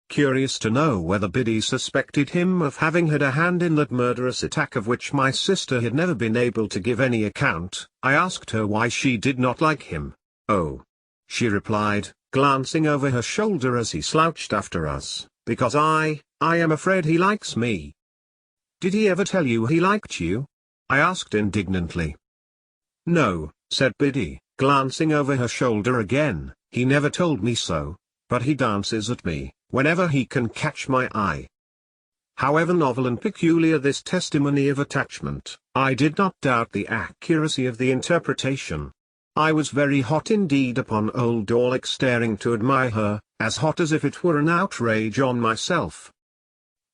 Curious to know whether Biddy suspected him of having had a hand in that murderous attack of which my sister had never been able to give any account, I asked her why she did not like him. "Oh," she replied, glancing over her shoulder as he slouched after us, "because I am afraid he likes me." "Did he ever tell you he liked you?" I asked indignantly. "No," said Biddy, glancing over her shoulder again, "he never told me so, but he dances at me whenever he can catch my eye." However novel and peculiar this testimony of attachment, I did not doubt the accuracy of the interpretation. I was very hot indeed upon old Dorlick, staring to admire her, as hot as if it were an outrage on myself.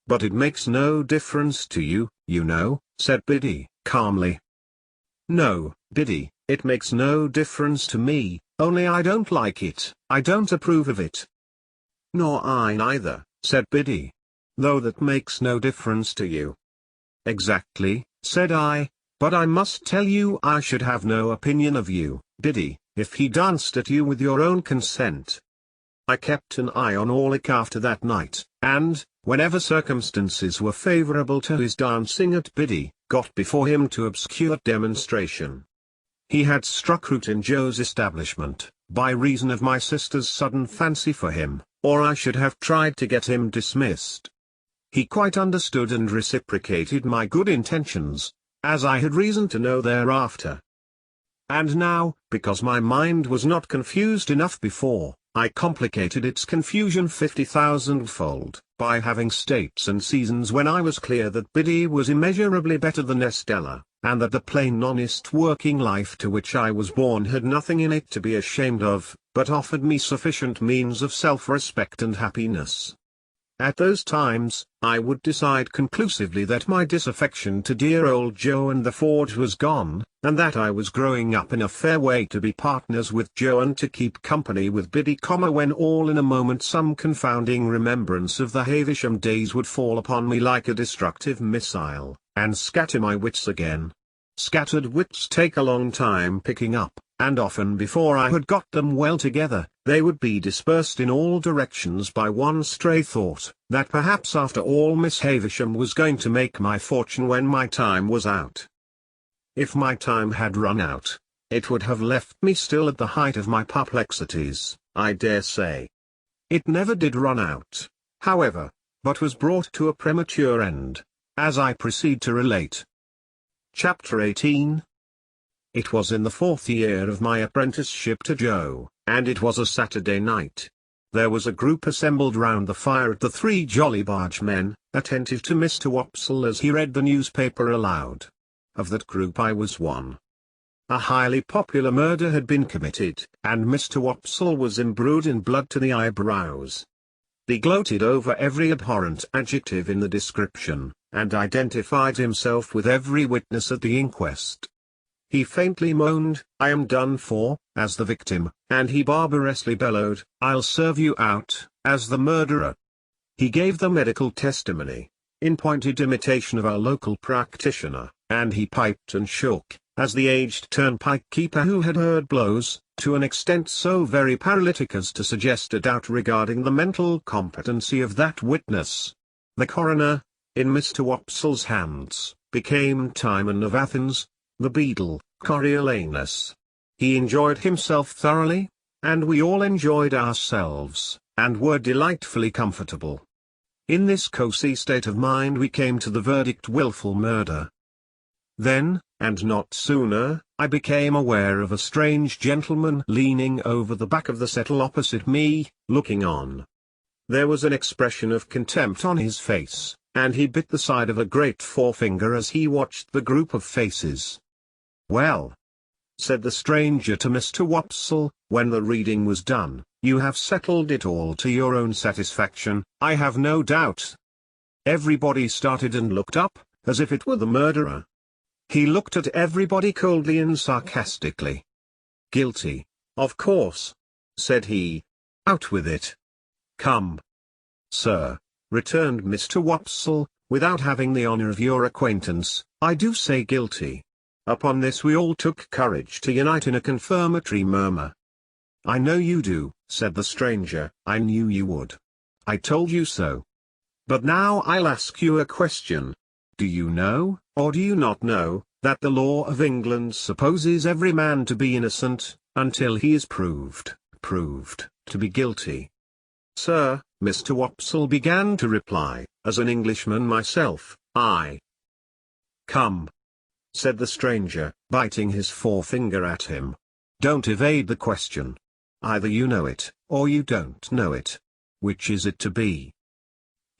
"But it makes no difference to you, you know," said Biddy, calmly. "No, Biddy, it makes no difference to me, only I don't like it, I don't approve of it." "Nor I neither," said Biddy. "Though that makes no difference to you." "Exactly," said I, "but I must tell you I should have no opinion of you, Biddy, if he danced at you with your own consent." I kept an eye on Orlick after that night, and, whenever circumstances were favourable to his dancing at Biddy, got before him to obscure demonstration. He had struck root in Joe's establishment, by reason of my sister's sudden fancy for him, or I should have tried to get him dismissed. He quite understood and reciprocated my good intentions, as I had reason to know thereafter. And now, because my mind was not confused enough before, I complicated its confusion 50,000-fold, by having states and seasons when I was clear that Biddy was immeasurably better than Estella, and that the plain honest working life to which I was born had nothing in it to be ashamed of, but offered me sufficient means of self-respect and happiness. At those times, I would decide conclusively that my disaffection to dear old Joe and the forge was gone, and that I was growing up in a fair way to be partners with Joe and to keep company with Biddy, when all in a moment some confounding remembrance of the Havisham days would fall upon me like a destructive missile, and scatter my wits again. Scattered wits take a long time picking up, and often before I had got them well together, they would be dispersed in all directions by one stray thought, that perhaps after all Miss Havisham was going to make my fortune when my time was out. If my time had run out, it would have left me still at the height of my perplexities, I dare say. It never did run out, however, but was brought to a premature end, as I proceed to relate. Chapter 18. It was in the 4th year of my apprenticeship to Joe, and it was a Saturday night. There was a group assembled round the fire at the Three Jolly Bargemen, attentive to Mr. Wopsle as he read the newspaper aloud. Of that group I was one. A highly popular murder had been committed, and Mr. Wopsle was imbrued in blood to the eyebrows. He gloated over every abhorrent adjective in the description, and identified himself with every witness at the inquest. He faintly moaned, "I am done for," as the victim, and he barbarously bellowed, "I'll serve you out," as the murderer. He gave the medical testimony, in pointed imitation of our local practitioner, and he piped and shook, as the aged turnpike keeper who had heard blows, to an extent so very paralytic as to suggest a doubt regarding the mental competency of that witness. The coroner, in Mr. Wopsle's hands, became Timon of Athens, the beadle, Coriolanus. He enjoyed himself thoroughly, and we all enjoyed ourselves, and were delightfully comfortable. In this cosy state of mind we came to the verdict, wilful murder. Then, and not sooner, I became aware of a strange gentleman leaning over the back of the settle opposite me, looking on. There was an expression of contempt on his face, and he bit the side of a great forefinger as he watched the group of faces. "Well," said the stranger to Mr. Wopsle, when the reading was done, "you have settled it all to your own satisfaction, I have no doubt." Everybody started and looked up, as if it were the murderer. He looked at everybody coldly and sarcastically. "Guilty, of course," said he. "Out with it." "Come." "Sir," returned Mr. Wopsle, without having the honor of your acquaintance, I do say guilty." Upon this we all took courage to unite in a confirmatory murmur. "I know you do," said the stranger. "I knew you would. I told you so. But now I'll ask you a question. Do you know, or do you not know, that the law of England supposes every man to be innocent, until he is proved to be guilty?" "Sir," Mr. Wopsle began to reply, "as an Englishman myself, I—" "Come," said the stranger, biting his forefinger at him. "Don't evade the question. Either you know it, or you don't know it. Which is it to be?"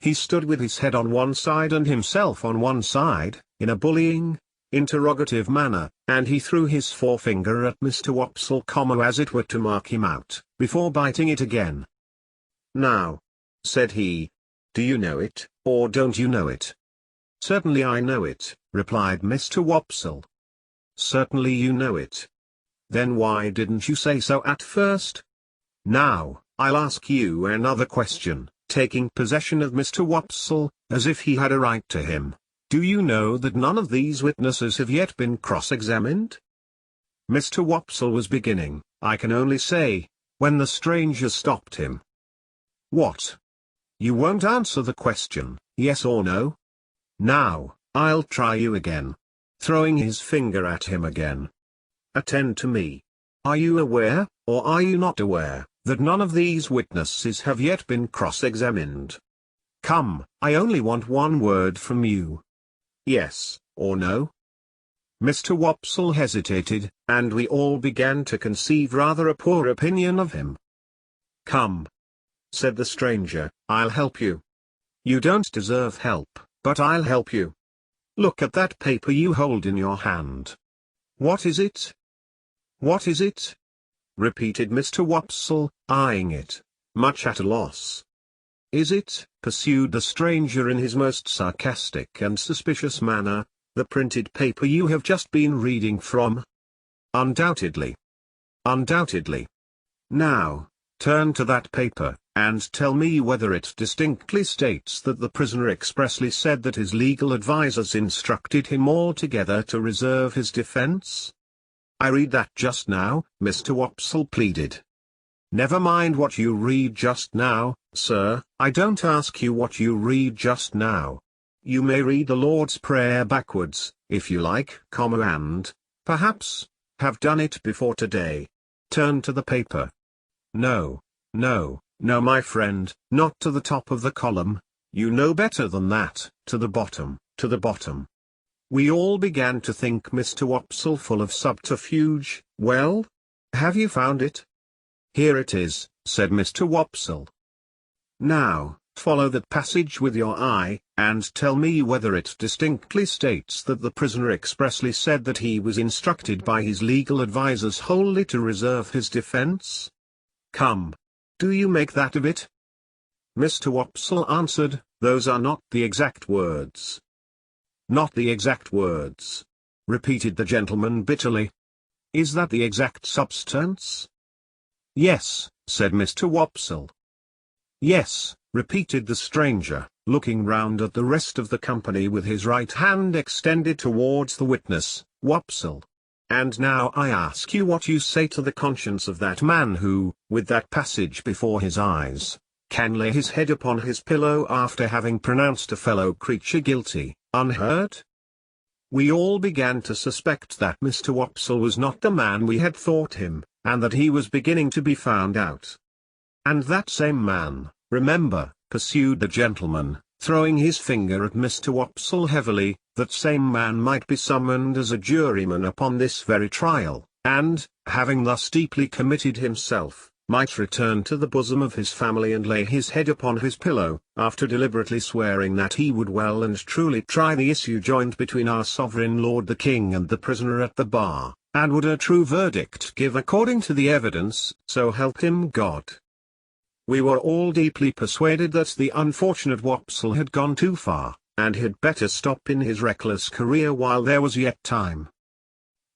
He stood with his head on one side and himself on one side, in a bullying, interrogative manner, and he threw his forefinger at Mr. Wopsle, as it were to mark him out, before biting it again. "Now," said he, "do you know it, or don't you know it?" "Certainly I know it," replied Mr. Wopsle. "Certainly you know it. Then why didn't you say so at first? Now, I'll ask you another question," taking possession of Mr. Wopsle, as if he had a right to him. "Do you know that none of these witnesses have yet been cross-examined?" Mr. Wopsle was beginning, I can only say, when the stranger stopped him. "What? You won't answer the question, yes or no? Now, I'll try you again." Throwing his finger at him again. "Attend to me. Are you aware, or are you not aware, that none of these witnesses have yet been cross-examined? Come, I only want one word from you. Yes, or no?" Mr. Wopsle hesitated, and we all began to conceive rather a poor opinion of him. "Come," said the stranger, "I'll help you. You don't deserve help, but I'll help you. Look at that paper you hold in your hand. What is it?" "What is it?" repeated Mr. Wopsle, eyeing it, much at a loss. "Is it," pursued the stranger in his most sarcastic and suspicious manner, "the printed paper you have just been reading from?" "Undoubtedly. Undoubtedly. Now, turn to that paper, and tell me whether it distinctly states that the prisoner expressly said that his legal advisers instructed him altogether to reserve his defense?" "I read that just now," Mr. Wopsle pleaded. "Never mind what you read just now, sir. I don't ask you what you read just now. You may read the Lord's Prayer backwards, if you like, and, perhaps, have done it before today. Turn to the paper. No, no, no, my friend, not to the top of the column. You know better than that. To the bottom, to the bottom." We all began to think Mr. Wopsle full of subterfuge. "Well? Have you found it?" "Here it is," said Mr. Wopsle. "Now, follow that passage with your eye, and tell me whether it distinctly states that the prisoner expressly said that he was instructed by his legal advisers wholly to reserve his defense. Come. Do you make that of it?" Mr. Wopsle answered, "Those are not the exact words." "Not the exact words," repeated the gentleman bitterly. "Is that the exact substance?" "Yes," said Mr. Wopsle. "Yes," repeated the stranger, looking round at the rest of the company with his right hand extended towards the witness, Wopsle. "And now I ask you what you say to the conscience of that man who, with that passage before his eyes, can lay his head upon his pillow after having pronounced a fellow creature guilty, unheard?" We all began to suspect that Mr. Wopsle was not the man we had thought him, and that he was beginning to be found out. "And that same man, remember," pursued the gentleman, throwing his finger at Mr. Wopsle heavily, "that same man might be summoned as a juryman upon this very trial, and, having thus deeply committed himself, might return to the bosom of his family and lay his head upon his pillow, after deliberately swearing that he would well and truly try the issue joined between our sovereign lord the king and the prisoner at the bar, and would a true verdict give according to the evidence, so help him God." We were all deeply persuaded that the unfortunate Wopsle had gone too far, and had better stop in his reckless career while there was yet time.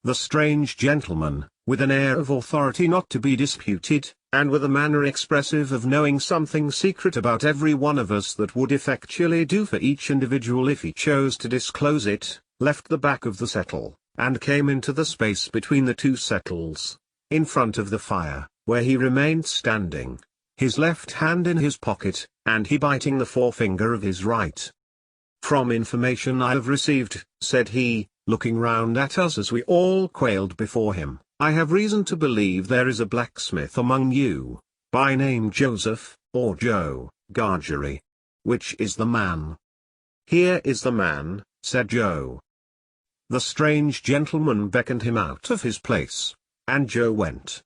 The strange gentleman, with an air of authority not to be disputed, and with a manner expressive of knowing something secret about every one of us that would effectually do for each individual if he chose to disclose it, left the back of the settle, and came into the space between the two settles, in front of the fire, where he remained standing, his left hand in his pocket, and he biting the forefinger of his right. "From information I have received," said he, looking round at us as we all quailed before him, "I have reason to believe there is a blacksmith among you, by name Joseph, or Joe, Gargery. Which is the man?" "Here is the man," said Joe. The strange gentleman beckoned him out of his place, and Joe went.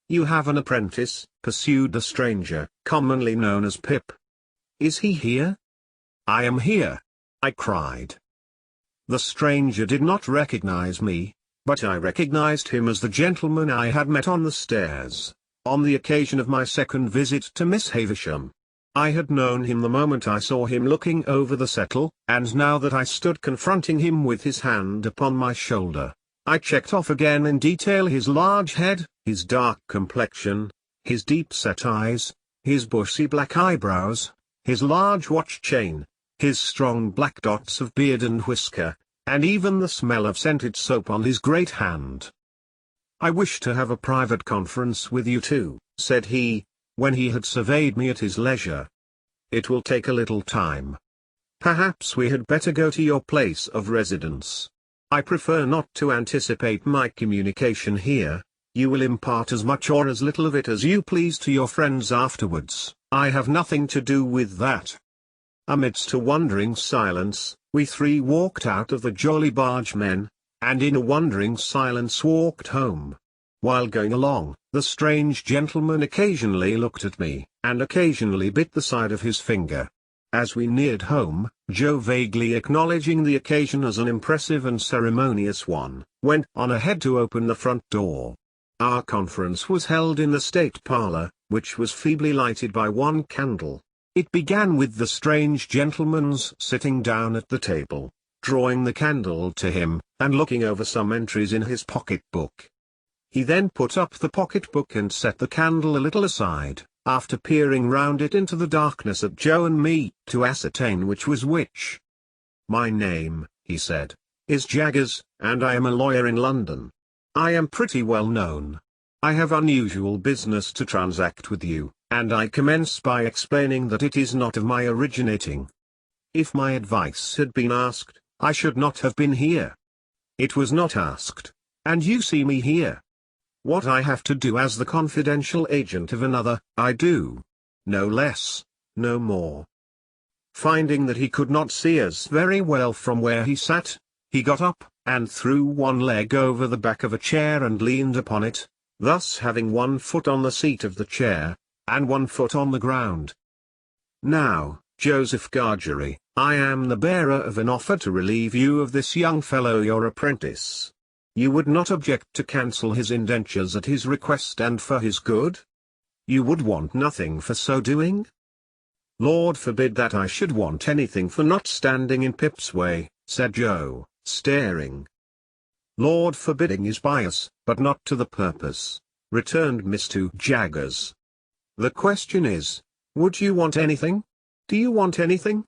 "You have an apprentice," pursued the stranger, "commonly known as Pip. Is he here?" "I am here," I cried. The stranger did not recognize me, but I recognized him as the gentleman I had met on the stairs, on the occasion of my second visit to Miss Havisham. I had known him the moment I saw him looking over the settle, and now that I stood confronting him with his hand upon my shoulder, I checked off again in detail his large head, his dark complexion, his deep-set eyes, his bushy black eyebrows, his large watch chain, his strong black dots of beard and whisker, and even the smell of scented soap on his great hand. "I wish to have a private conference with you two," said he, when he had surveyed me at his leisure. "It will take a little time. Perhaps we had better go to your place of residence. I prefer not to anticipate my communication here. You will impart as much or as little of it as you please to your friends afterwards. I have nothing to do with that." Amidst a wondering silence, we three walked out of the Jolly Bargemen, and in a wondering silence walked home. While going along, the strange gentleman occasionally looked at me, and occasionally bit the side of his finger. As we neared home, Joe, vaguely acknowledging the occasion as an impressive and ceremonious one, went on ahead to open the front door. Our conference was held in the state parlor, which was feebly lighted by one candle. It began with the strange gentleman's sitting down at the table, drawing the candle to him, and looking over some entries in his pocket-book. He then put up the pocket-book and set the candle a little aside, after peering round it into the darkness at Joe and me, to ascertain which was which. "My name," he said, "is Jaggers, and I am a lawyer in London. I am pretty well known. I have unusual business to transact with you, and I commence by explaining that it is not of my originating. If my advice had been asked, I should not have been here. It was not asked, and you see me here. What I have to do as the confidential agent of another, I do. No less, no more." Finding that he could not see us very well from where he sat, he got up, and threw one leg over the back of a chair and leaned upon it, thus having one foot on the seat of the chair, and one foot on the ground. "Now, Joseph Gargery, I am the bearer of an offer to relieve you of this young fellow your apprentice. You would not object to cancel his indentures at his request and for his good? You would want nothing for so doing?" "Lord forbid that I should want anything for not standing in Pip's way," said Joe, staring. "Lord forbidding is pious, but not to the purpose," returned Mr. Jaggers. "The question is, would you want anything? Do you want anything?"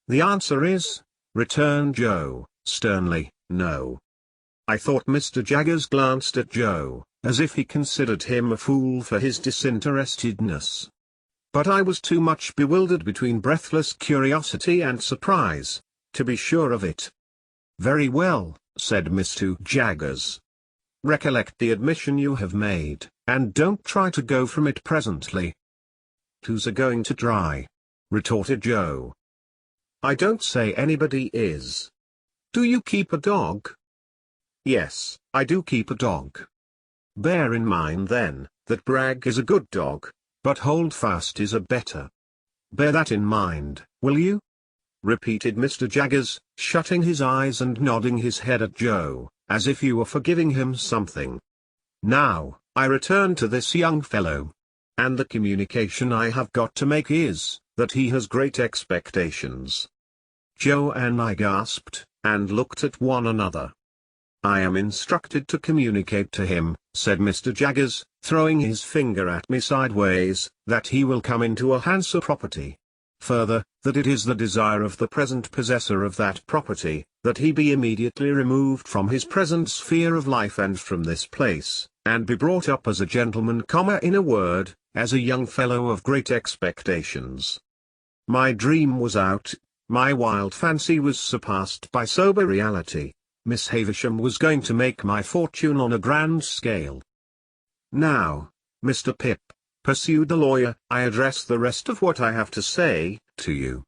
"The answer is," returned Joe, sternly, "no." I thought Mr. Jaggers glanced at Joe, as if he considered him a fool for his disinterestedness. But I was too much bewildered between breathless curiosity and surprise, to be sure of it. "Very well," said Mr. Jaggers. "Recollect the admission you have made, and don't try to go from it presently." "Who's a-going to try?" retorted Joe. "I don't say anybody is. Do you keep a dog?" "Yes, I do keep a dog." "Bear in mind then, that Bragg is a good dog, but Holdfast is a better. Bear that in mind, will you?" repeated Mr. Jaggers, shutting his eyes and nodding his head at Joe, as if he were forgiving him something. "Now, I return to this young fellow. And the communication I have got to make is, that he has great expectations." Joe and I gasped, and looked at one another. I am instructed to communicate to him," said Mr. Jaggers, throwing his finger at me sideways, "that he will come into a Hansa property. Further, that it is the desire of the present possessor of that property, that he be immediately removed from his present sphere of life and from this place, and be brought up as a gentleman, in a word, as a young fellow of great expectations." My dream was out, my wild fancy was surpassed by sober reality. Miss Havisham was going to make my fortune on a grand scale. "Now, Mr. Pip," pursued the lawyer, "I address the rest of what I have to say to you.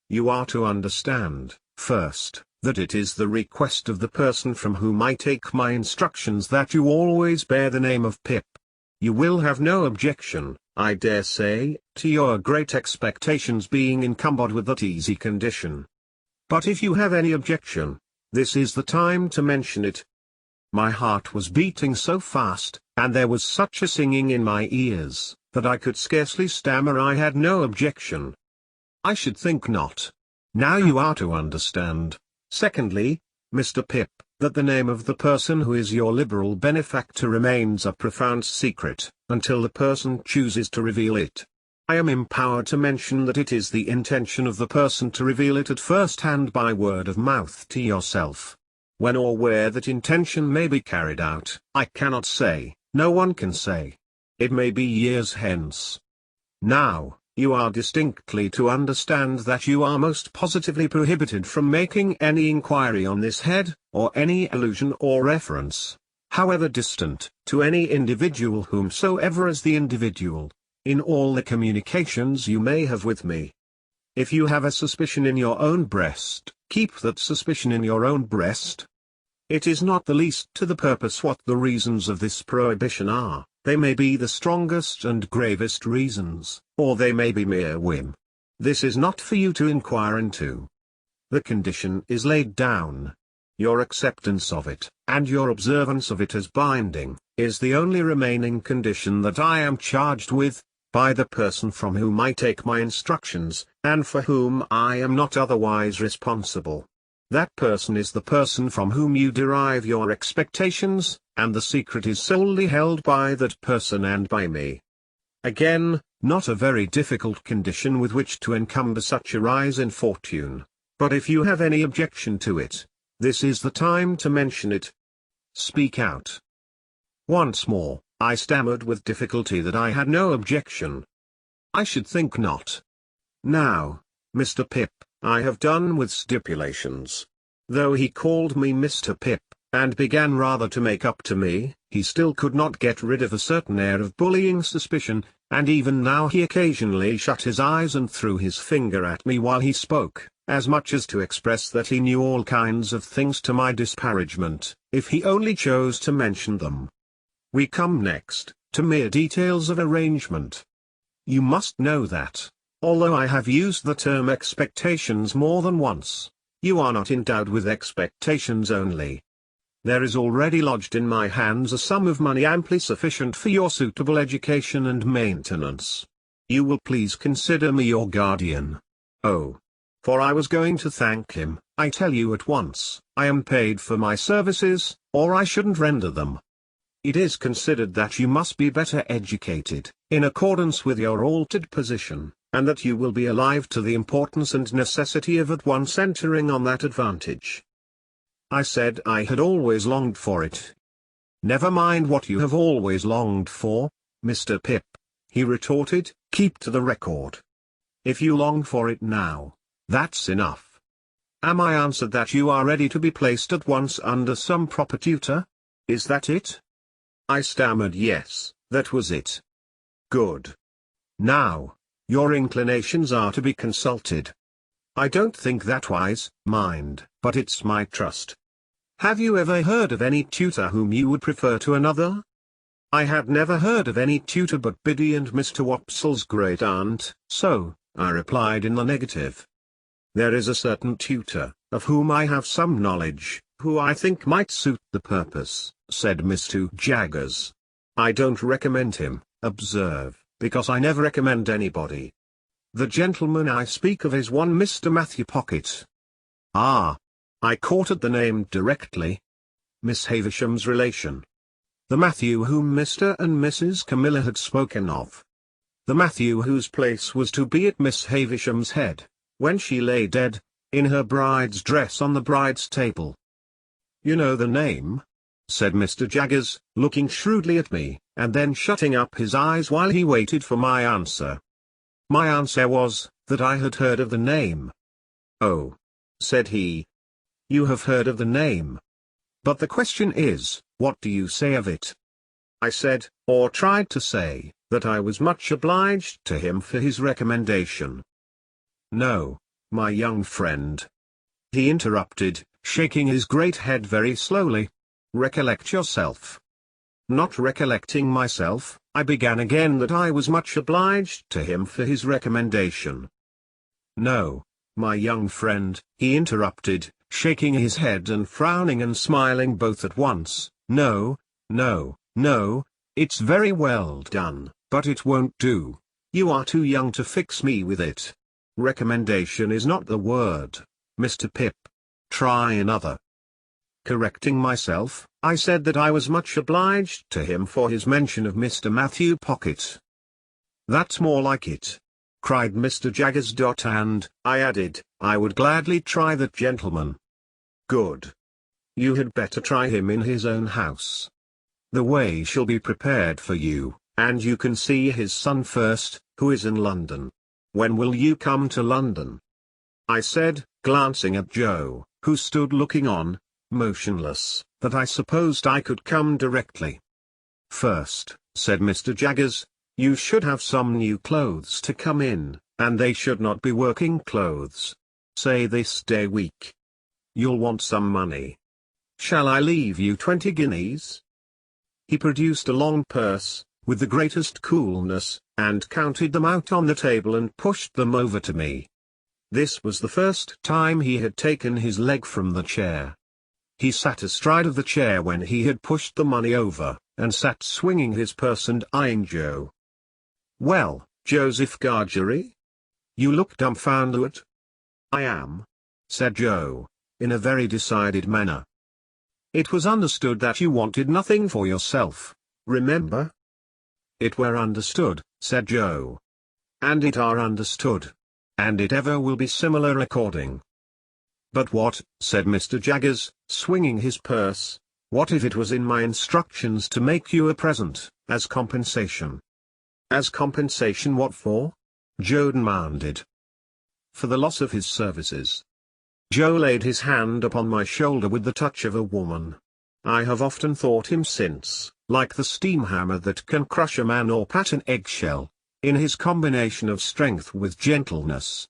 You are to understand, first, that it is the request of the person from whom I take my instructions that you always bear the name of Pip. You will have no objection, I dare say, to your great expectations being encumbered with that easy condition. But if you have any objection, this is the time to mention it." My heart was beating so fast, and there was such a singing in my ears, that I could scarcely stammer I had no objection. "I should think not. Now you are to understand, secondly, Mr. Pip, that the name of the person who is your liberal benefactor remains a profound secret, until the person chooses to reveal it. I am empowered to mention that it is the intention of the person to reveal it at first hand by word of mouth to yourself. When or where that intention may be carried out, I cannot say, no one can say. It may be years hence. Now, you are distinctly to understand that you are most positively prohibited from making any inquiry on this head, or any allusion or reference, however distant, to any individual whomsoever as the individual, in all the communications you may have with me. If you have a suspicion in your own breast, keep that suspicion in your own breast. It is not the least to the purpose what the reasons of this prohibition are. They may be the strongest and gravest reasons, or they may be mere whim. This is not for you to inquire into. The condition is laid down. Your acceptance of it, and your observance of it as binding, is the only remaining condition that I am charged with, by the person from whom I take my instructions, and for whom I am not otherwise responsible. That person is the person from whom you derive your expectations, and the secret is solely held by that person and by me. Again, not a very difficult condition with which to encumber such a rise in fortune, but if you have any objection to it, this is the time to mention it. Speak out. Once more, I stammered with difficulty that I had no objection. "I should think not. Now, Mr. Pip, I have done with stipulations." Though he called me Mr. Pip, and began rather to make up to me, he still could not get rid of a certain air of bullying suspicion, and even now he occasionally shut his eyes and threw his finger at me while he spoke, as much as to express that he knew all kinds of things to my disparagement, if he only chose to mention them. We come next, to mere details of arrangement. You must know that, although I have used the term expectations more than once, you are not endowed with expectations only. There is already lodged in my hands a sum of money amply sufficient for your suitable education and maintenance. You will please consider me your guardian. Oh, for I was going to thank him. I tell you at once, I am paid for my services, or I shouldn't render them. It is considered that you must be better educated, in accordance with your altered position, and that you will be alive to the importance and necessity of at once entering on that advantage. I said I had always longed for it. Never mind what you have always longed for, Mr. Pip, he retorted, keep to the record. If you long for it now, that's enough. Am I answered that you are ready to be placed at once under some proper tutor? Is that it? I stammered yes, that was it. Good. Now, your inclinations are to be consulted. I don't think that wise, mind, but it's my trust. Have you ever heard of any tutor whom you would prefer to another? I had never heard of any tutor but Biddy and Mr. Wopsle's great-aunt, so, I replied in the negative. There is a certain tutor, of whom I have some knowledge, who I think might suit the purpose, said Mr. Jaggers. I don't recommend him, observe, because I never recommend anybody. The gentleman I speak of is one Mr. Matthew Pocket. Ah! I caught at the name directly. Miss Havisham's relation. The Matthew whom Mr. and Mrs. Camilla had spoken of. The Matthew whose place was to be at Miss Havisham's head, when she lay dead, in her bride's dress on the bride's table. "You know the name?" said Mr. Jaggers, looking shrewdly at me, and then shutting up his eyes while he waited for my answer. My answer was, that I had heard of the name. "Oh," said he. "You have heard of the name. But the question is, what do you say of it?" I said, or tried to say, that I was much obliged to him for his recommendation. "No, my young friend," he interrupted, shaking his great head very slowly. "Recollect yourself." Not recollecting myself, I began again that I was much obliged to him for his recommendation. "No, my young friend," he interrupted, shaking his head and frowning and smiling both at once. "No, no, no, it's very well done, but it won't do. You are too young to fix me with it. Recommendation is not the word, Mr. Pip. Try another." Correcting myself, I said that I was much obliged to him for his mention of Mr. Matthew Pocket. "That's more like it," cried Mr. Jaggers. And, I added, I would gladly try that gentleman. "Good. You had better try him in his own house. The way shall be prepared for you, and you can see his son first, who is in London. When will you come to London?" I said, glancing at Joe, who stood looking on, motionless, that I supposed I could come directly. "First," said Mr. Jaggers, "you should have some new clothes to come in, and they should not be working clothes. Say this day week. You'll want some money. Shall I leave you 20 guineas? He produced a long purse, with the greatest coolness, and counted them out on the table and pushed them over to me. This was the first time he had taken his leg from the chair. He sat astride of the chair when he had pushed the money over, and sat swinging his purse and eyeing Joe. "Well, Joseph Gargery? You look dumbfounded." "I am," said Joe, in a very decided manner. "It was understood that you wanted nothing for yourself, remember?" "It were understood," said Joe. "And it are understood. And it ever will be similar according." "But what," said Mr. Jaggers, swinging his purse, "what if it was in my instructions to make you a present, as compensation?" "As compensation what for?" Joe demanded. "For the loss of his services." Joe laid his hand upon my shoulder with the touch of a woman. I have often thought him since, like the steam hammer that can crush a man or pat an eggshell, in his combination of strength with gentleness.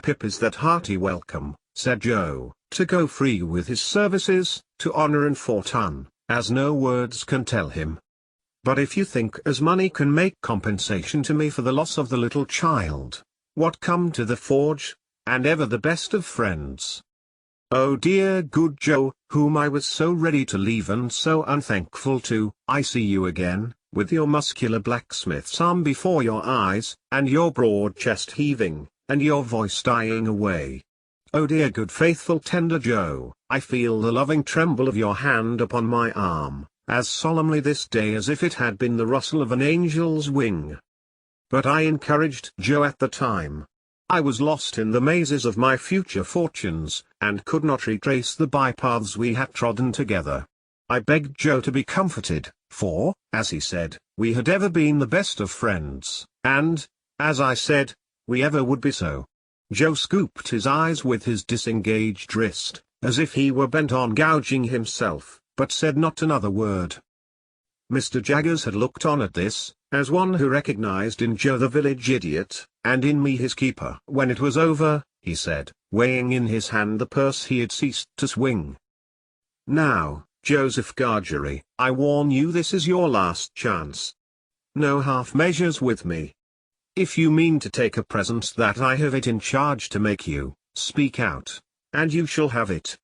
"Pip is that hearty welcome," said Joe, "to go free with his services, to honor and fortune, as no words can tell him. But if you think as money can make compensation to me for the loss of the little child, what come to the forge, and ever the best of friends? Oh dear good Joe, whom I was so ready to leave and so unthankful to, I see you again, with your muscular blacksmith's arm before your eyes, and your broad chest heaving, and your voice dying away. Oh dear good faithful tender Joe, I feel the loving tremble of your hand upon my arm, as solemnly this day as if it had been the rustle of an angel's wing." But I encouraged Joe at the time. I was lost in the mazes of my future fortunes, and could not retrace the bypaths we had trodden together. I begged Joe to be comforted, for, as he said, we had ever been the best of friends, and, as I said, we ever would be so. Joe scooped his eyes with his disengaged wrist, as if he were bent on gouging himself, but said not another word. Mr. Jaggers had looked on at this, as one who recognized in Joe the village idiot, and in me his keeper. When it was over, he said, weighing in his hand the purse he had ceased to swing, "Now, Joseph Gargery, I warn you this is your last chance. No half measures with me. If you mean to take a present that I have it in charge to make you, speak out, and you shall have it.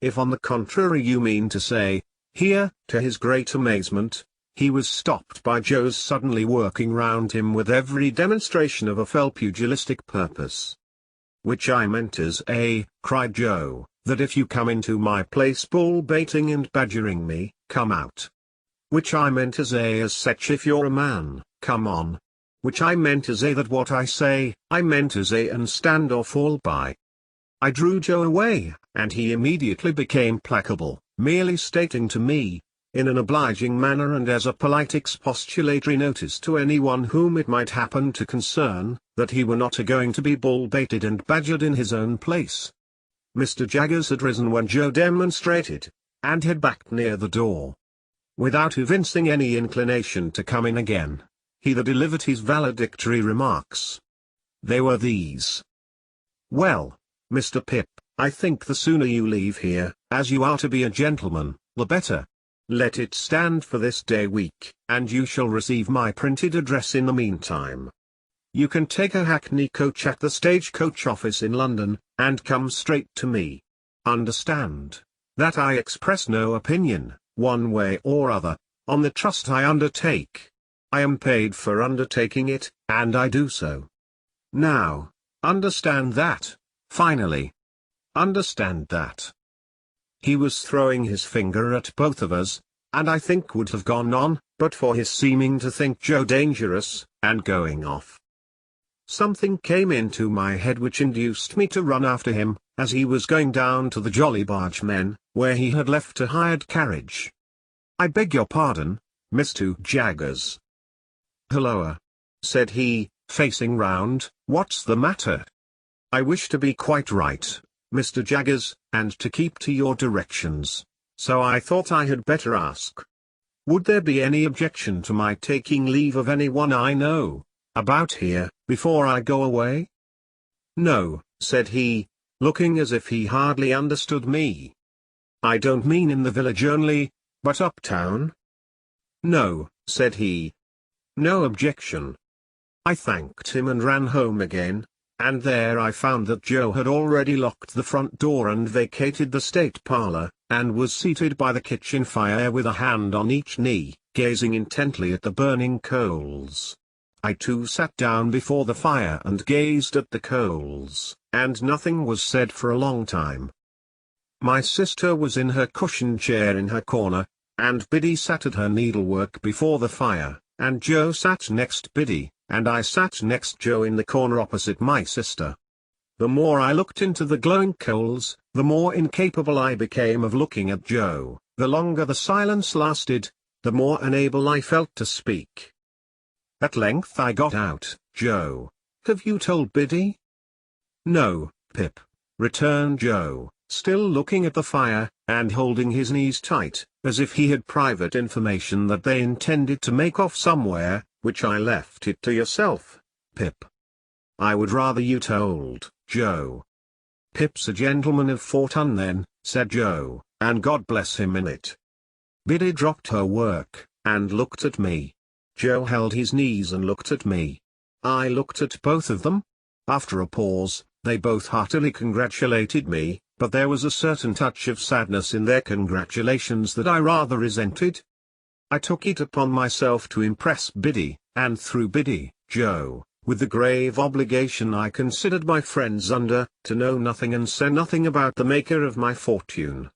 If on the contrary you mean to say, here," to his great amazement, he was stopped by Joe's suddenly working round him with every demonstration of a fell pugilistic purpose. "Which I meant as a," cried Joe, that if you come into my place bull baiting and badgering me, come out. Which I meant as such if you're a man, come on. Which I meant as that what I say, I meant as and stand or fall by. I drew Joe away, and he immediately became placable, merely stating to me, in an obliging manner and as a polite expostulatory notice to anyone whom it might happen to concern, that he were not going to be bull-baited and badgered in his own place. Mr. Jaggers had risen when Joe demonstrated, and had backed near the door. Without evincing any inclination to come in again, he delivered his valedictory remarks. They were these. "Well, Mr. Pip, I think the sooner you leave here, as you are to be a gentleman, the better. Let it stand for this day week, and you shall receive my printed address in the meantime. You can take a hackney coach at the stagecoach office in London, and come straight to me. Understand, that I express no opinion, one way or other, on the trust I undertake. I am paid for undertaking it, and I do so. Now, understand that, finally. Understand that." He was throwing his finger at both of us, and I think would have gone on, but for his seeming to think Joe dangerous, and going off. Something came into my head which induced me to run after him, as he was going down to the Jolly Bargemen, where he had left a hired carriage. "I beg your pardon, Mr. Jaggers." "Hulloa," said he, facing round, "what's the matter?" "I wish to be quite right, Mr. Jaggers, and to keep to your directions, so I thought I had better ask. Would there be any objection to my taking leave of anyone I know about here, before I go away?" "No," said he, looking as if he hardly understood me. "I don't mean in the village only, but uptown?" "No," said he. "No objection." I thanked him and ran home again, and there I found that Joe had already locked the front door and vacated the state parlor, and was seated by the kitchen fire with a hand on each knee, gazing intently at the burning coals. I too sat down before the fire and gazed at the coals, and nothing was said for a long time. My sister was in her cushioned chair in her corner, and Biddy sat at her needlework before the fire, and Joe sat next Biddy, and I sat next Joe in the corner opposite my sister. The more I looked into the glowing coals, the more incapable I became of looking at Joe. The longer the silence lasted, the more unable I felt to speak. At length I got out, "Joe, have you told Biddy?" "No, Pip," returned Joe, still looking at the fire, and holding his knees tight, as if he had private information that they intended to make off somewhere, which I left it to yourself, Pip. "I would rather you told, Joe." "Pip's a gentleman of Fortune then," said Joe, "and God bless him in it." Biddy dropped her work, and looked at me. Joe held his knees and looked at me. I looked at both of them. After a pause, they both heartily congratulated me, but there was a certain touch of sadness in their congratulations that I rather resented. I took it upon myself to impress Biddy, and through Biddy, Joe, with the grave obligation I considered my friends under, to know nothing and say nothing about the maker of my fortune.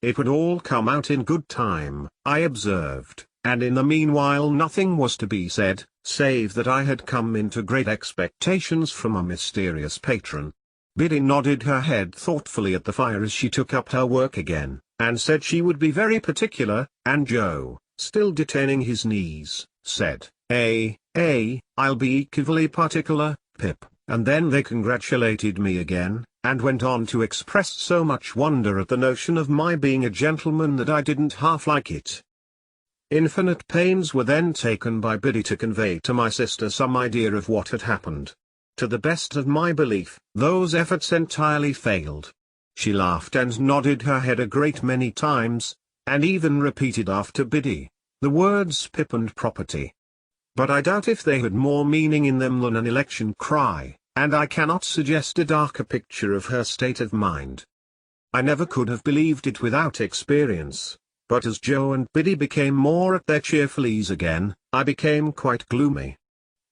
It would all come out in good time, I observed, and in the meanwhile nothing was to be said, save that I had come into great expectations from a mysterious patron. Biddy nodded her head thoughtfully at the fire as she took up her work again, and said she would be very particular, and Joe, still detaining his knees, said, I'll be equally particular, Pip," and then they congratulated me again, and went on to express so much wonder at the notion of my being a gentleman that I didn't half like it. Infinite pains were then taken by Biddy to convey to my sister some idea of what had happened. To the best of my belief, those efforts entirely failed. She laughed and nodded her head a great many times, and even repeated after Biddy the words "Pip" and "property." But I doubt if they had more meaning in them than an election cry, and I cannot suggest a darker picture of her state of mind. I never could have believed it without experience, but as Joe and Biddy became more at their cheerful ease again, I became quite gloomy.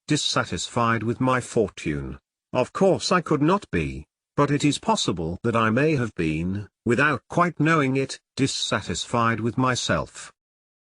Dissatisfied with my fortune, of course I could not be, but it is possible that I may have been, without quite knowing it, dissatisfied with myself.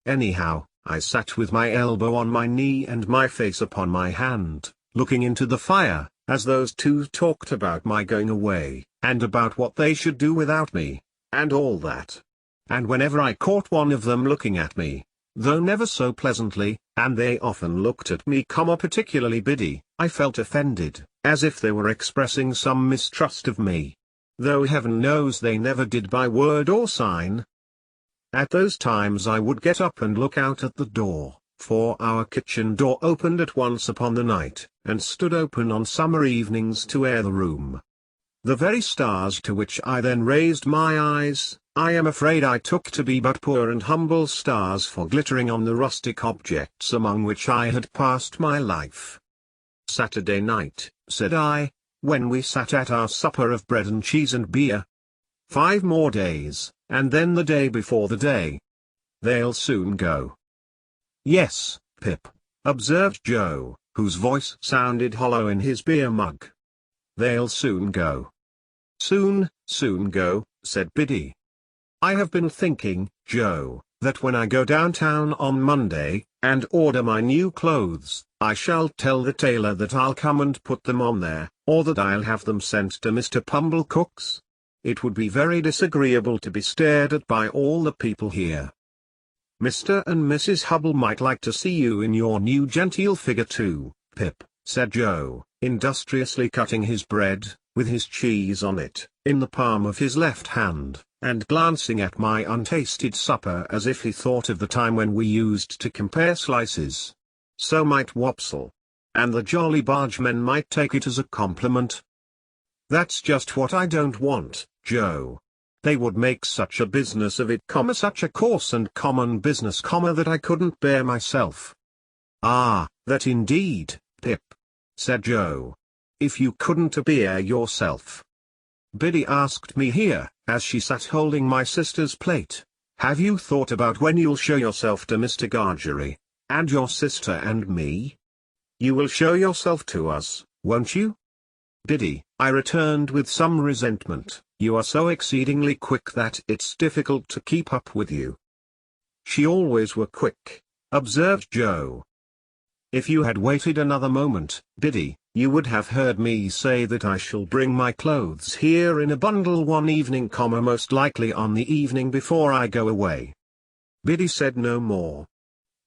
Anyhow, I sat with my elbow on my knee and my face upon my hand, looking into the fire, as those two talked about my going away, and about what they should do without me, and all that. And whenever I caught one of them looking at me, though never so pleasantly, and they often looked at me, particularly Biddy, I felt offended, as if they were expressing some mistrust of me. Though heaven knows they never did by word or sign. At those times I would get up and look out at the door, for our kitchen door opened at once upon the night, and stood open on summer evenings to air the room. The very stars to which I then raised my eyes, I am afraid I took to be but poor and humble stars, for glittering on the rustic objects among which I had passed my life. "Saturday night," said I, when we sat at our supper of bread and cheese and beer. "5 more days, and then the day before the day. They'll soon go." "Yes, Pip," observed Joe, whose voice sounded hollow in his beer mug. "They'll soon go." Soon go," said Biddy. "I have been thinking, Joe, that when I go downtown on Monday, and order my new clothes, I shall tell the tailor that I'll come and put them on there, or that I'll have them sent to Mr. Pumblecook's. It would be very disagreeable to be stared at by all the people here. Mr. and Mrs. Hubble might like to see you in your new genteel figure too, Pip," said Joe, industriously cutting his bread, with his cheese on it, in the palm of his left hand, and glancing at my untasted supper as if he thought of the time when we used to compare slices. "So might Wopsle. And the Jolly Bargemen might take it as a compliment." "That's just what I don't want, Joe. They would make such a business of it, such a coarse and common business, that I couldn't bear myself." "Ah, that indeed, Pip," said Joe. "If you couldn't bear yourself." Biddy asked me here, as she sat holding my sister's plate, "Have you thought about when you'll show yourself to Mr. Gargery, and your sister and me? You will show yourself to us, won't you?" "Biddy," I returned with some resentment, "you are so exceedingly quick that it's difficult to keep up with you." "She always were quick," observed Joe. "If you had waited another moment, Biddy, you would have heard me say that I shall bring my clothes here in a bundle one evening, most likely on the evening before I go away." Biddy said no more.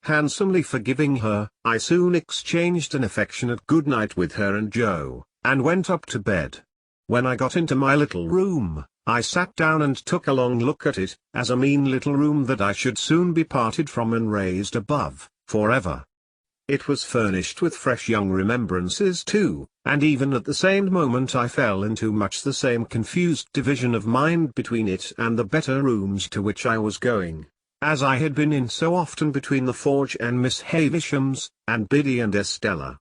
Handsomely forgiving her, I soon exchanged an affectionate good night with her and Joe, and went up to bed. When I got into my little room, I sat down and took a long look at it, as a mean little room that I should soon be parted from and raised above, forever. It was furnished with fresh young remembrances too, and even at the same moment I fell into much the same confused division of mind between it and the better rooms to which I was going, as I had been in so often between the Forge and Miss Havisham's, and Biddy and Estella.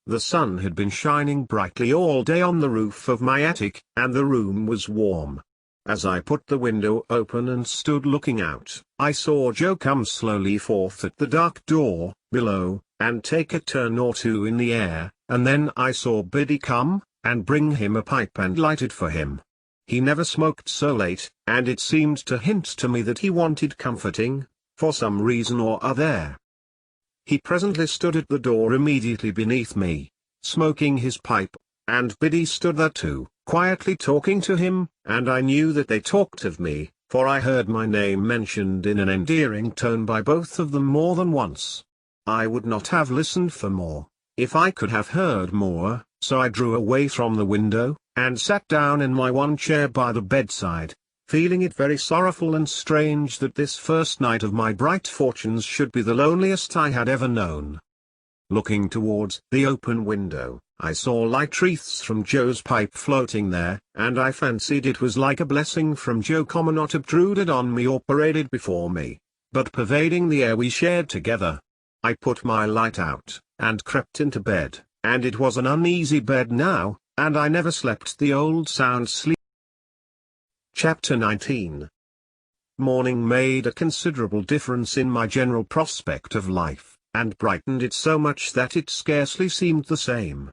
The sun had been shining brightly all day on the roof of my attic, and the room was warm. As I put the window open and stood looking out, I saw Joe come slowly forth at the dark door below, and take a turn or two in the air, and then I saw Biddy come, and bring him a pipe and light it for him. He never smoked so late, and it seemed to hint to me that he wanted comforting, for some reason or other. He presently stood at the door immediately beneath me, smoking his pipe, and Biddy stood there too, quietly talking to him, and I knew that they talked of me, for I heard my name mentioned in an endearing tone by both of them more than once. I would not have listened for more, if I could have heard more, so I drew away from the window, and sat down in my one chair by the bedside, feeling it very sorrowful and strange that this first night of my bright fortunes should be the loneliest I had ever known. Looking towards the open window, I saw light wreaths from Joe's pipe floating there, and I fancied it was like a blessing from Joe, not obtruded on me or paraded before me, but pervading the air we shared together. I put my light out, and crept into bed, and it was an uneasy bed now, and I never slept the old sound sleep. Chapter 19. Morning made a considerable difference in my general prospect of life, and brightened it so much that it scarcely seemed the same.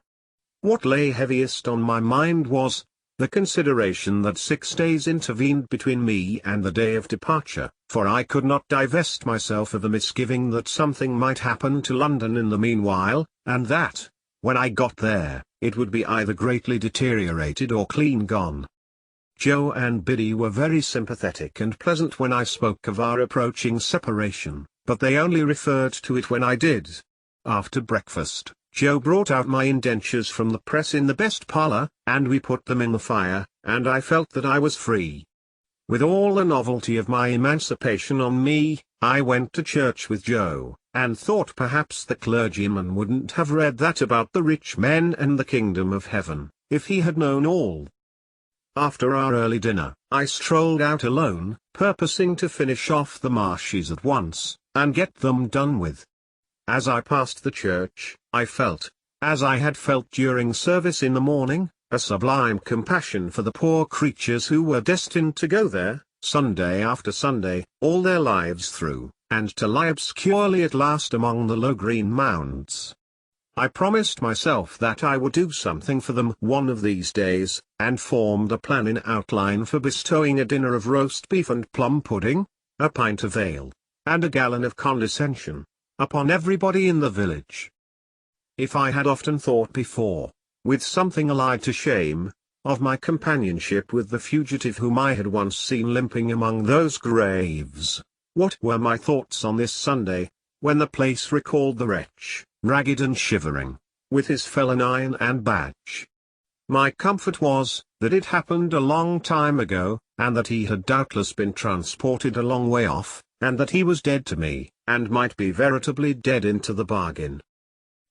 What lay heaviest on my mind was, the consideration that 6 days intervened between me and the day of departure, for I could not divest myself of the misgiving that something might happen to London in the meanwhile, and that, when I got there, it would be either greatly deteriorated or clean gone. Joe and Biddy were very sympathetic and pleasant when I spoke of our approaching separation, but they only referred to it when I did. After breakfast, Joe brought out my indentures from the press in the best parlour, and we put them in the fire, and I felt that I was free. With all the novelty of my emancipation on me, I went to church with Joe, and thought perhaps the clergyman wouldn't have read that about the rich men and the kingdom of heaven, if he had known all. After our early dinner, I strolled out alone, purposing to finish off the marshes at once, and get them done with. As I passed the church, I felt, as I had felt during service in the morning, a sublime compassion for the poor creatures who were destined to go there, Sunday after Sunday, all their lives through, and to lie obscurely at last among the low green mounds. I promised myself that I would do something for them one of these days, and formed a plan in outline for bestowing a dinner of roast beef and plum pudding, a pint of ale, and a gallon of condescension, upon everybody in the village. If I had often thought before, with something allied to shame, of my companionship with the fugitive whom I had once seen limping among those graves, what were my thoughts on this Sunday, when the place recalled the wretch, ragged and shivering, with his felonine and badge? My comfort was, that it happened a long time ago, and that he had doubtless been transported a long way off, and that he was dead to me, and might be veritably dead into the bargain.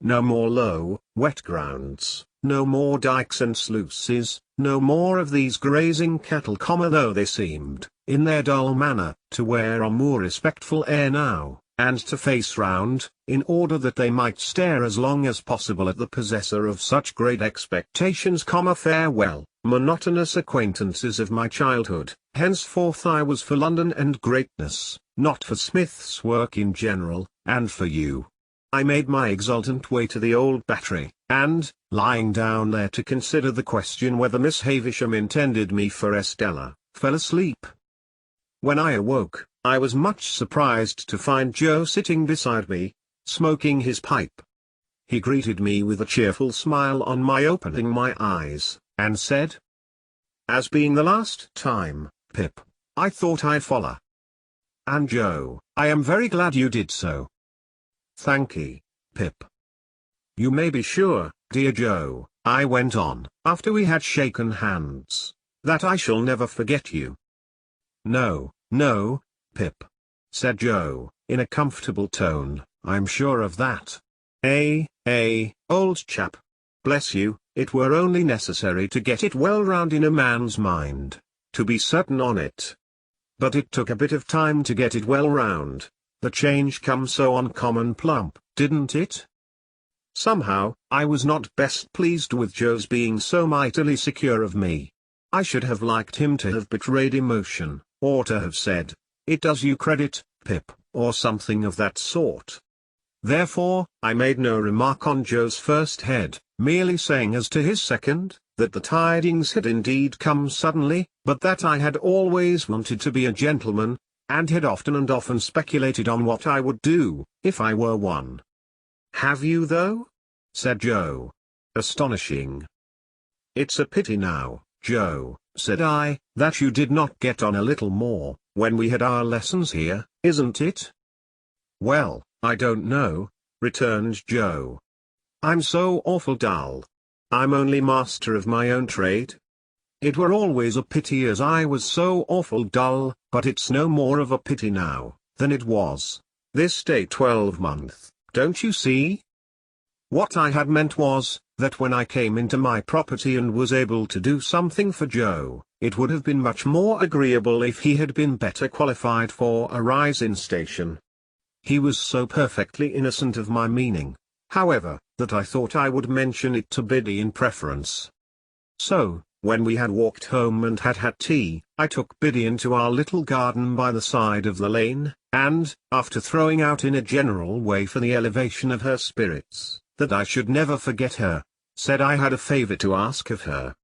No more low, wet grounds, no more dikes and sluices, no more of these grazing cattle, though they seemed, in their dull manner, to wear a more respectful air now, and to face round, in order that they might stare as long as possible at the possessor of such great expectations. Farewell, monotonous acquaintances of my childhood. Henceforth I was for London and greatness, not for Smith's work in general, and for you. I made my exultant way to the old Battery, and, lying down there to consider the question whether Miss Havisham intended me for Estella, fell asleep. When I awoke, I was much surprised to find Joe sitting beside me, smoking his pipe. He greeted me with a cheerful smile on my opening my eyes, and said, "As being the last time, Pip, I thought I'd follow. And Joe, I am very glad you did so." "Thankee, Pip." "You may be sure, dear Joe," I went on, after we had shaken hands, "that I shall never forget you." "No, no, Pip," said Joe, in a comfortable tone, "I'm sure of that. Old chap. Bless you, it were only necessary to get it well round in a man's mind, to be certain on it. But it took a bit of time to get it well round. The change come so uncommon plump, didn't it? Somehow, I was not best pleased with Joe's being so mightily secure of me. I should have liked him to have betrayed emotion, or to have said, "It does you credit, Pip," or something of that sort. Therefore, I made no remark on Joe's first head, merely saying as to his second, that the tidings had indeed come suddenly, but that I had always wanted to be a gentleman, and had often and often speculated on what I would do, if I were one. "Have you though?" said Joe. Astonishing. "It's a pity now, Joe," said I, "that you did not get on a little more, when we had our lessons here, isn't it?" "Well, I don't know," returned Joe. "I'm so awful dull. I'm only master of my own trade. It were always a pity as I was so awful dull, but it's no more of a pity now, than it was, this day 12-month, don't you see? What I had meant was, that when I came into my property and was able to do something for Joe, it would have been much more agreeable if he had been better qualified for a rise in station. He was so perfectly innocent of my meaning, however, that I thought I would mention it to Biddy in preference. So, when we had walked home and had had tea, I took Biddy into our little garden by the side of the lane, and, after throwing out in a general way for the elevation of her spirits, that I should never forget her, said I had a favour to ask of her.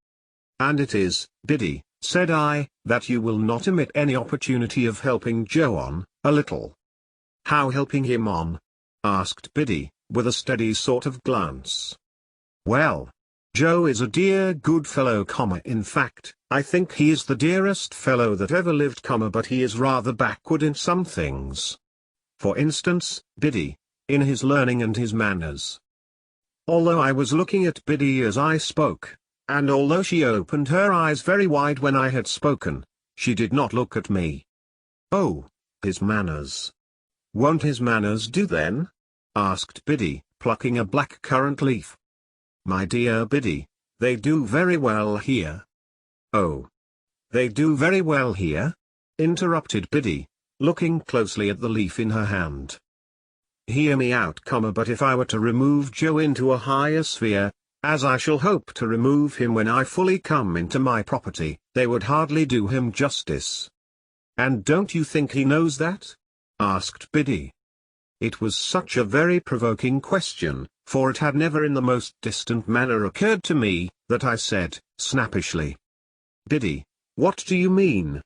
"And it is, Biddy," said I, "that you will not omit any opportunity of helping Joe on, a little." "How helping him on?" asked Biddy, with a steady sort of glance. "Well, Joe is a dear good fellow, in fact, I think he is the dearest fellow that ever lived, but he is rather backward in some things. For instance, Biddy, in his learning and his manners." Although I was looking at Biddy as I spoke, and although she opened her eyes very wide when I had spoken, she did not look at me. "Oh, his manners. Won't his manners do then?" asked Biddy, plucking a black currant leaf. "My dear Biddy, they do very well here." "Oh, they do very well here?" interrupted Biddy, looking closely at the leaf in her hand. "Hear me out, but if I were to remove Joe into a higher sphere, as I shall hope to remove him when I fully come into my property, they would hardly do him justice." "And don't you think he knows that?" asked Biddy. It was such a very provoking question, for it had never in the most distant manner occurred to me, that I said, snappishly, "Biddy, what do you mean?"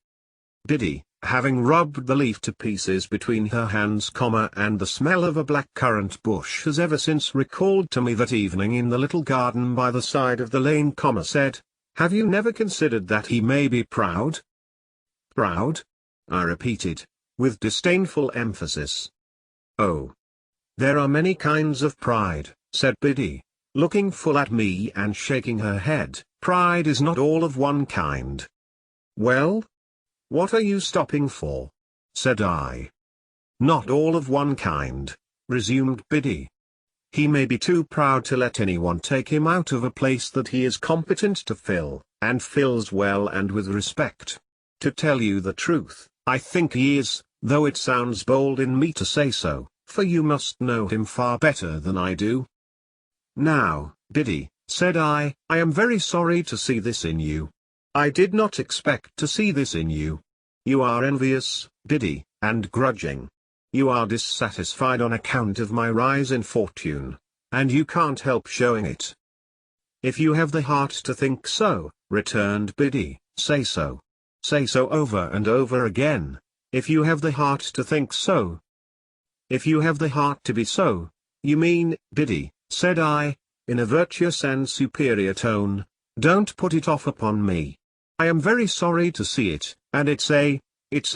Biddy, having rubbed the leaf to pieces between her hands, and the smell of a black currant bush has ever since recalled to me that evening in the little garden by the side of the lane, said, "Have you never considered that he may be proud?" "Proud?" I repeated, with disdainful emphasis. "Oh, there are many kinds of pride," said Biddy, looking full at me and shaking her head. "Pride is not all of one kind." "Well? What are you stopping for?" said I. "Not all of one kind," resumed Biddy. "He may be too proud to let anyone take him out of a place that he is competent to fill, and fills well and with respect. To tell you the truth, I think he is, though it sounds bold in me to say so, for you must know him far better than I do." "Now, Biddy," said I am very sorry to see this in you. I did not expect to see this in you. You are envious, Biddy, and grudging. You are dissatisfied on account of my rise in fortune, and you can't help showing it." "If you have the heart to think so," returned Biddy, "say so. Say so over and over again. If you have the heart to think so." "If you have the heart to be so, you mean, Biddy," said I, in a virtuous and superior tone, "don't put it off upon me. I am very sorry to see it, and it's a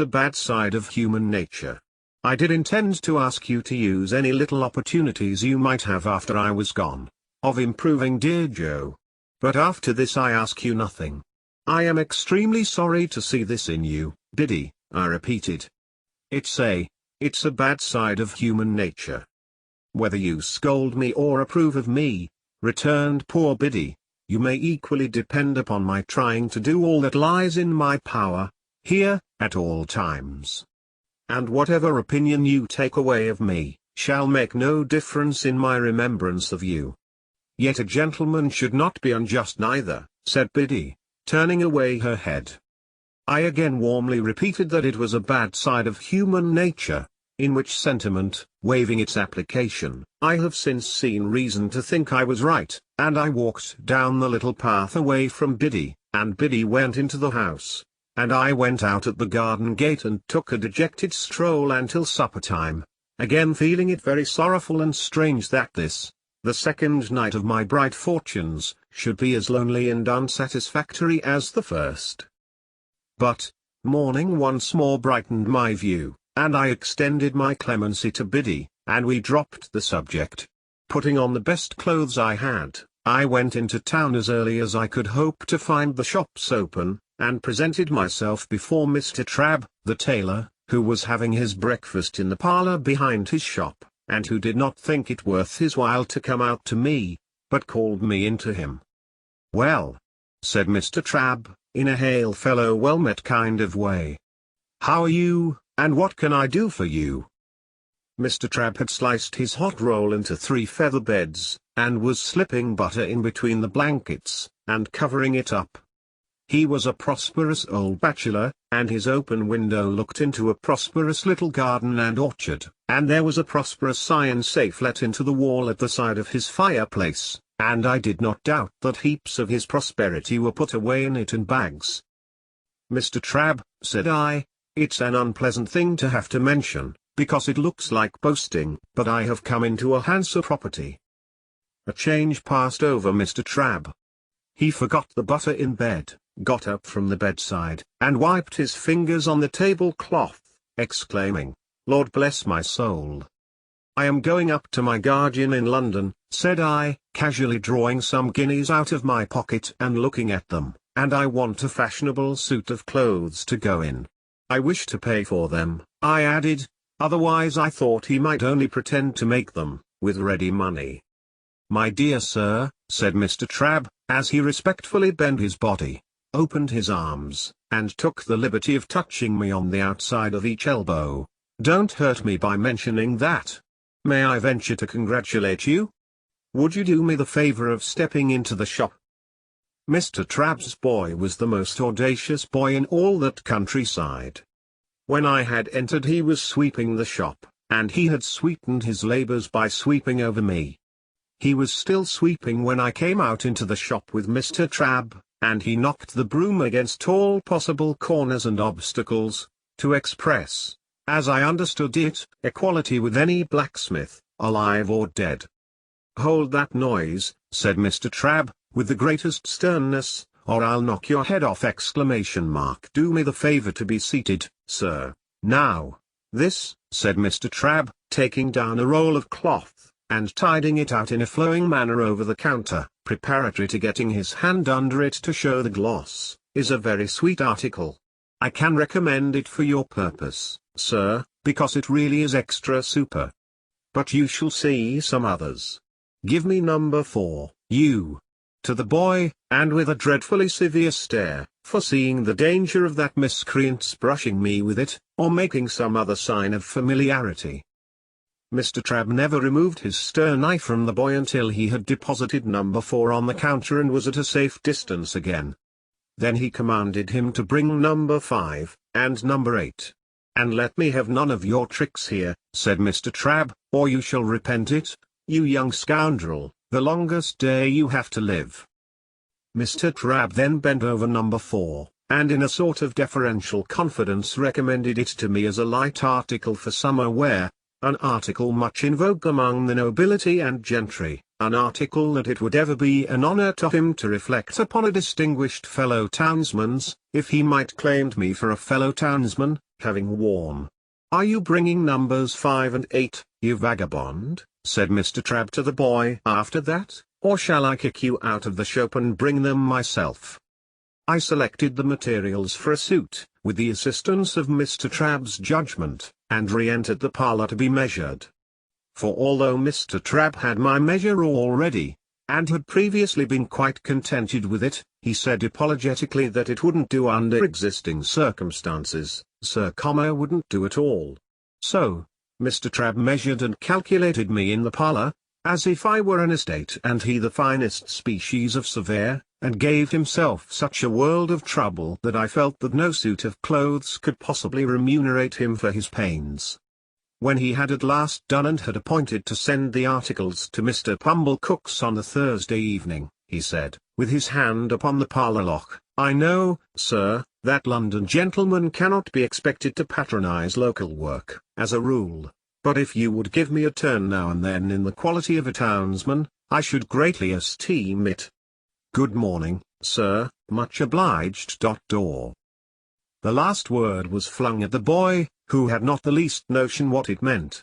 bad side of human nature. I did intend to ask you to use any little opportunities you might have after I was gone, of improving dear Joe. But after this I ask you nothing. I am extremely sorry to see this in you, Biddy," I repeated. It's a bad side of human nature." "Whether you scold me or approve of me," returned poor Biddy, "you may equally depend upon my trying to do all that lies in my power, here, at all times. And whatever opinion you take away of me, shall make no difference in my remembrance of you." "Yet a gentleman should not be unjust neither," said Biddy, turning away her head. I again warmly repeated that it was a bad side of human nature, in which sentiment, waiving its application, I have since seen reason to think I was right, and I walked down the little path away from Biddy, and Biddy went into the house, and I went out at the garden gate and took a dejected stroll until supper time, again feeling it very sorrowful and strange that this, the second night of my bright fortunes, should be as lonely and unsatisfactory as the first. But, morning once more brightened my view, and I extended my clemency to Biddy, and we dropped the subject. Putting on the best clothes I had, I went into town as early as I could hope to find the shops open, and presented myself before Mr. Trabb, the tailor, who was having his breakfast in the parlour behind his shop, and who did not think it worth his while to come out to me, but called me in to him. "Well," said Mr. Trabb, in a hail-fellow well-met kind of way, "how are you, and what can I do for you?" Mr. Trabb had sliced his hot roll into 3 feather beds, and was slipping butter in between the blankets, and covering it up. He was a prosperous old bachelor, and his open window looked into a prosperous little garden and orchard, and there was a prosperous iron safe let into the wall at the side of his fireplace, and I did not doubt that heaps of his prosperity were put away in it in bags. "Mr. Trabb," said I, "it's an unpleasant thing to have to mention, because it looks like boasting, but I have come into a handsome property." A change passed over Mr. Trabb. He forgot the butter in bed, got up from the bedside, and wiped his fingers on the tablecloth, exclaiming, "Lord bless my soul! I am going up to my guardian in London," said I, casually drawing some guineas out of my pocket and looking at them, "and I want a fashionable suit of clothes to go in. I wish to pay for them," I added, otherwise I thought he might only pretend to make them, with ready money. "My dear sir," said Mr. Trabb, as he respectfully bent his body, opened his arms, and took the liberty of touching me on the outside of each elbow, "don't hurt me by mentioning that. May I venture to congratulate you? Would you do me the favor of stepping into the shop?" Mr. Trabb's boy was the most audacious boy in all that countryside. When I had entered he was sweeping the shop, and he had sweetened his labors by sweeping over me. He was still sweeping when I came out into the shop with Mr. Trabb, and he knocked the broom against all possible corners and obstacles, to express, as I understood it, equality with any blacksmith, alive or dead. "Hold that noise," said Mr. Trabb, with the greatest sternness, "or I'll knock your head off!" Do me the favor to be seated, sir. Now, this, said Mr. Trabb, taking down a roll of cloth, and tidying it out in a flowing manner over the counter, preparatory to getting his hand under it to show the gloss, "is a very sweet article. I can recommend it for your purpose, sir, because it really is extra super. But you shall see some others. Give me number 4, you." To the boy, and with a dreadfully severe stare, foreseeing the danger of that miscreant's brushing me with it, or making some other sign of familiarity. Mr. Trabb never removed his stern eye from the boy until he had deposited number 4 on the counter and was at a safe distance again. Then he commanded him to bring number 5, and number 8. "And let me have none of your tricks here," said Mr. Trabb, "or you shall repent it, you young scoundrel, the longest day you have to live." Mr. Trabb then bent over number 4, and in a sort of deferential confidence recommended it to me as a light article for summer wear, an article much in vogue among the nobility and gentry, an article that it would ever be an honor to him to reflect upon a distinguished fellow townsman's, if he might claim me for a fellow townsman, having worn. "Are you bringing numbers 5 and 8, you vagabond?" said Mr. Trabb to the boy after that, "or shall I kick you out of the shop and bring them myself?" I selected the materials for a suit, with the assistance of Mr. Trabb's judgment, and re-entered the parlor to be measured. For although Mr. Trabb had my measure already, and had previously been quite contented with it, he said apologetically that it wouldn't do under existing circumstances, wouldn't do at all. So, Mr. Trabb measured and calculated me in the parlor, as if I were an estate and he the finest species of surveyor, and gave himself such a world of trouble that I felt that no suit of clothes could possibly remunerate him for his pains. When he had at last done and had appointed to send the articles to Mr. Pumblecook's on the Thursday evening, he said, with his hand upon the parlor lock, "I know, sir, that London gentlemen cannot be expected to patronize local work, as a rule, but if you would give me a turn now and then in the quality of a townsman, I should greatly esteem it. Good morning, sir, much obliged. The last word was flung at the boy, who had not the least notion what it meant.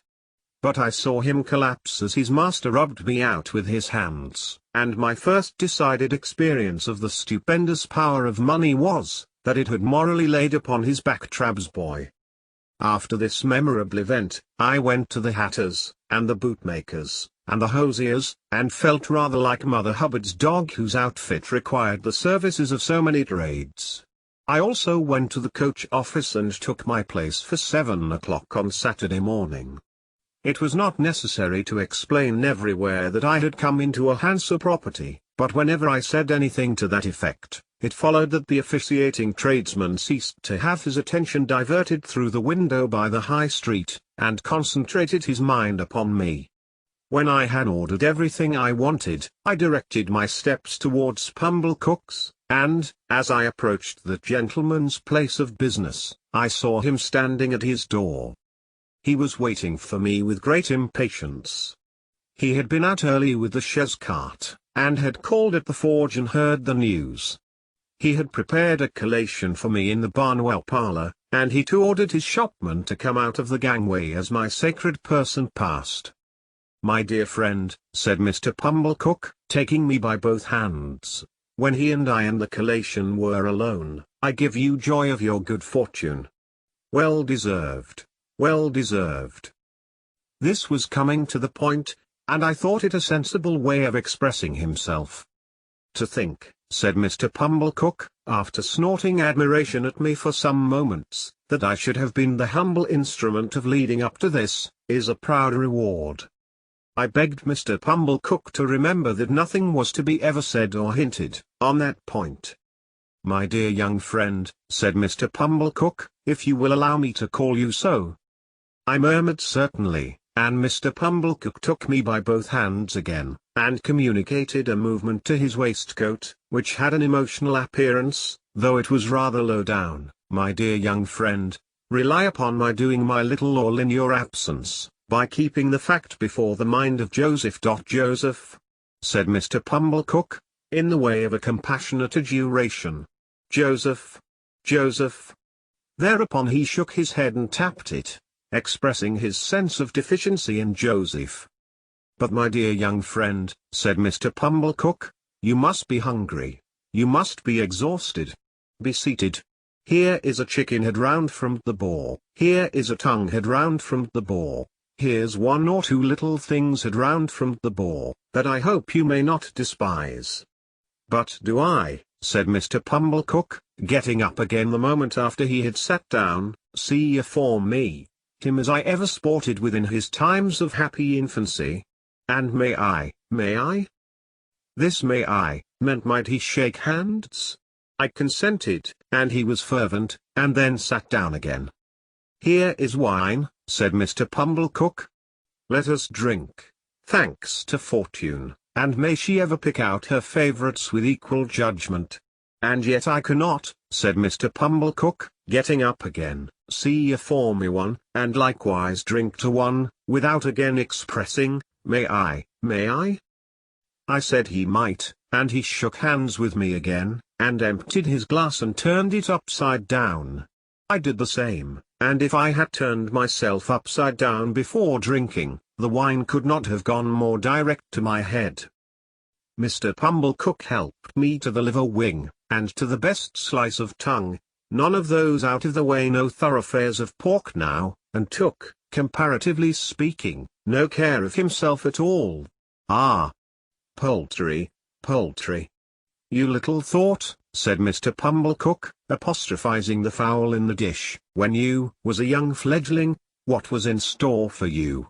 But I saw him collapse as his master rubbed me out with his hands, and my first decided experience of the stupendous power of money was, that it had morally laid upon his back Trabb's boy. After this memorable event, I went to the hatters, and the bootmakers, and the hosiers, and felt rather like Mother Hubbard's dog whose outfit required the services of so many trades. I also went to the coach office and took my place for 7 o'clock on Saturday morning. It was not necessary to explain everywhere that I had come into a handsome property, but whenever I said anything to that effect, it followed that the officiating tradesman ceased to have his attention diverted through the window by the high street, and concentrated his mind upon me. When I had ordered everything I wanted, I directed my steps towards Pumblecook's, and, as I approached the gentleman's place of business, I saw him standing at his door. He was waiting for me with great impatience. He had been out early with the chaise cart, and had called at the forge and heard the news. He had prepared a collation for me in the Barnwell parlour, and he too ordered his shopman to come out of the gangway as my sacred person passed. "My dear friend," said Mr. Pumblecook, taking me by both hands, when he and I and the collation were alone, "I give you joy of your good fortune. Well deserved, well deserved." This was coming to the point, and I thought it a sensible way of expressing himself. "To think," said Mr. Pumblecook, after snorting admiration at me for some moments, "that I should have been the humble instrument of leading up to this, is a proud reward." I begged Mr. Pumblecook to remember that nothing was to be ever said or hinted, on that point. "My dear young friend," said Mr. Pumblecook, "if you will allow me to call you so." I murmured certainly, and Mr. Pumblecook took me by both hands again, and communicated a movement to his waistcoat, which had an emotional appearance, though it was rather low down. "My dear young friend, rely upon my doing my little all in your absence, by keeping the fact before the mind of Joseph. Joseph," said Mr. Pumblecook, in the way of a compassionate adjuration. "Joseph, Joseph." Thereupon he shook his head and tapped it, expressing his sense of deficiency in Joseph. "But my dear young friend," said Mr. Pumblecook, "you must be hungry, you must be exhausted. Be seated. Here is a chicken head round from the boar, here is a tongue head round from the boar, here's one or two little things head round from the boar, that I hope you may not despise." "But do I," said Mr. Pumblecook, getting up again the moment after he had sat down, "see afore me him as I ever sported with in his times of happy infancy? And may I? This "may I" meant might he shake hands? I consented, and he was fervent, and then sat down again. "Here is wine," said Mr. Pumblecook. "Let us drink, thanks to fortune, and may she ever pick out her favourites with equal judgment. And yet I cannot," said Mr. Pumblecook, getting up again, "see afore me one, and likewise drink to one, without again expressing, may I?" I said he might, and he shook hands with me again, and emptied his glass and turned it upside down. I did the same, and if I had turned myself upside down before drinking, the wine could not have gone more direct to my head. Mr. Pumblecook helped me to the liver wing, and to the best slice of tongue, none of those out of the way no thoroughfares of pork now, and took, comparatively speaking, no care of himself at all. "Ah! Poultry, poultry. You little thought," said Mr. Pumblecook, apostrophizing the fowl in the dish, "when you was a young fledgling, what was in store for you.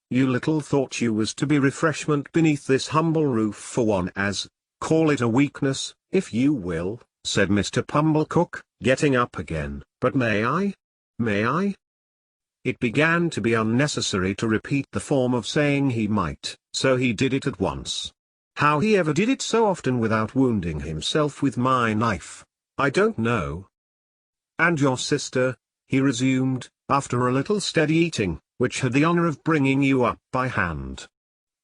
You little thought you was to be refreshment beneath this humble roof for one as, call it a weakness, if you will," said Mr. Pumblecook, getting up again. "But may I? It began to be unnecessary to repeat the form of saying he might, so he did it at once. How he ever did it so often without wounding himself with my knife, I don't know. "And your sister," he resumed, after a little steady eating, "which had the honor of bringing you up by hand.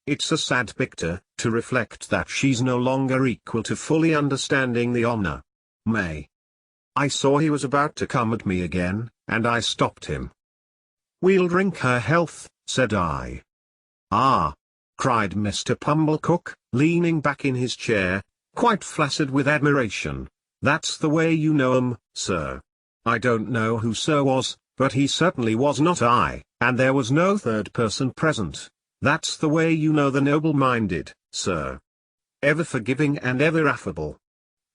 It's a sad picture, to reflect that she's no longer equal to fully understanding the honor. May." I saw he was about to come at me again, and I stopped him. "We'll drink her health," said I. "Ah!" cried Mr. Pumblecook, leaning back in his chair, quite flaccid with admiration. "That's the way you know 'em, sir. I don't know who sir was, but he certainly was not I, and there was no third person present. That's the way you know the noble-minded, sir. Ever forgiving and ever affable."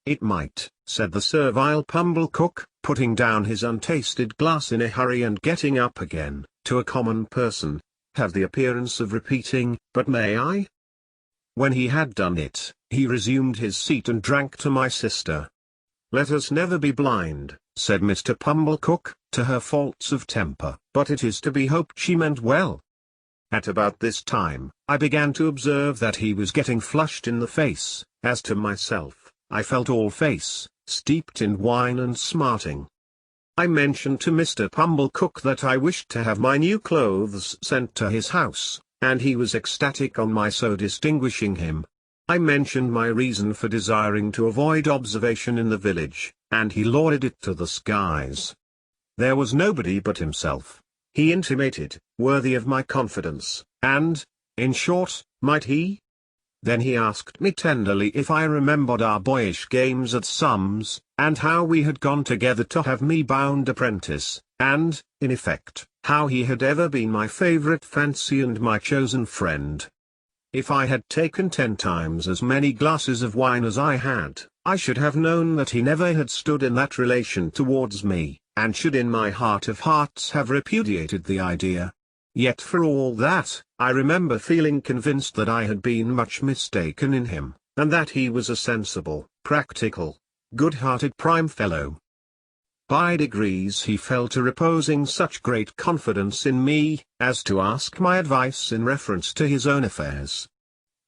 "It might," said the servile Pumblecook, putting down his untasted glass in a hurry and getting up again, "to a common person, have the appearance of repeating, 'But may I?'" When he had done it, he resumed his seat and drank to my sister. "Let us never be blind," said Mr. Pumblecook, "to her faults of temper, but it is to be hoped she meant well." At about this time, I began to observe that he was getting flushed in the face. As to myself, I felt all face, steeped in wine and smarting. I mentioned to Mr. Pumblecook that I wished to have my new clothes sent to his house, and he was ecstatic on my so distinguishing him. I mentioned my reason for desiring to avoid observation in the village, and he lauded it to the skies. There was nobody but himself, he intimated, worthy of my confidence, and, in short, might he? Then he asked me tenderly if I remembered our boyish games at sums, and how we had gone together to have me bound apprentice, and, in effect, how he had ever been my favourite fancy and my chosen friend. If I had taken 10 times as many glasses of wine as I had, I should have known that he never had stood in that relation towards me, and should in my heart of hearts have repudiated the idea. Yet for all that, I remember feeling convinced that I had been much mistaken in him, and that he was a sensible, practical, good-hearted prime fellow. By degrees he fell to reposing such great confidence in me, as to ask my advice in reference to his own affairs.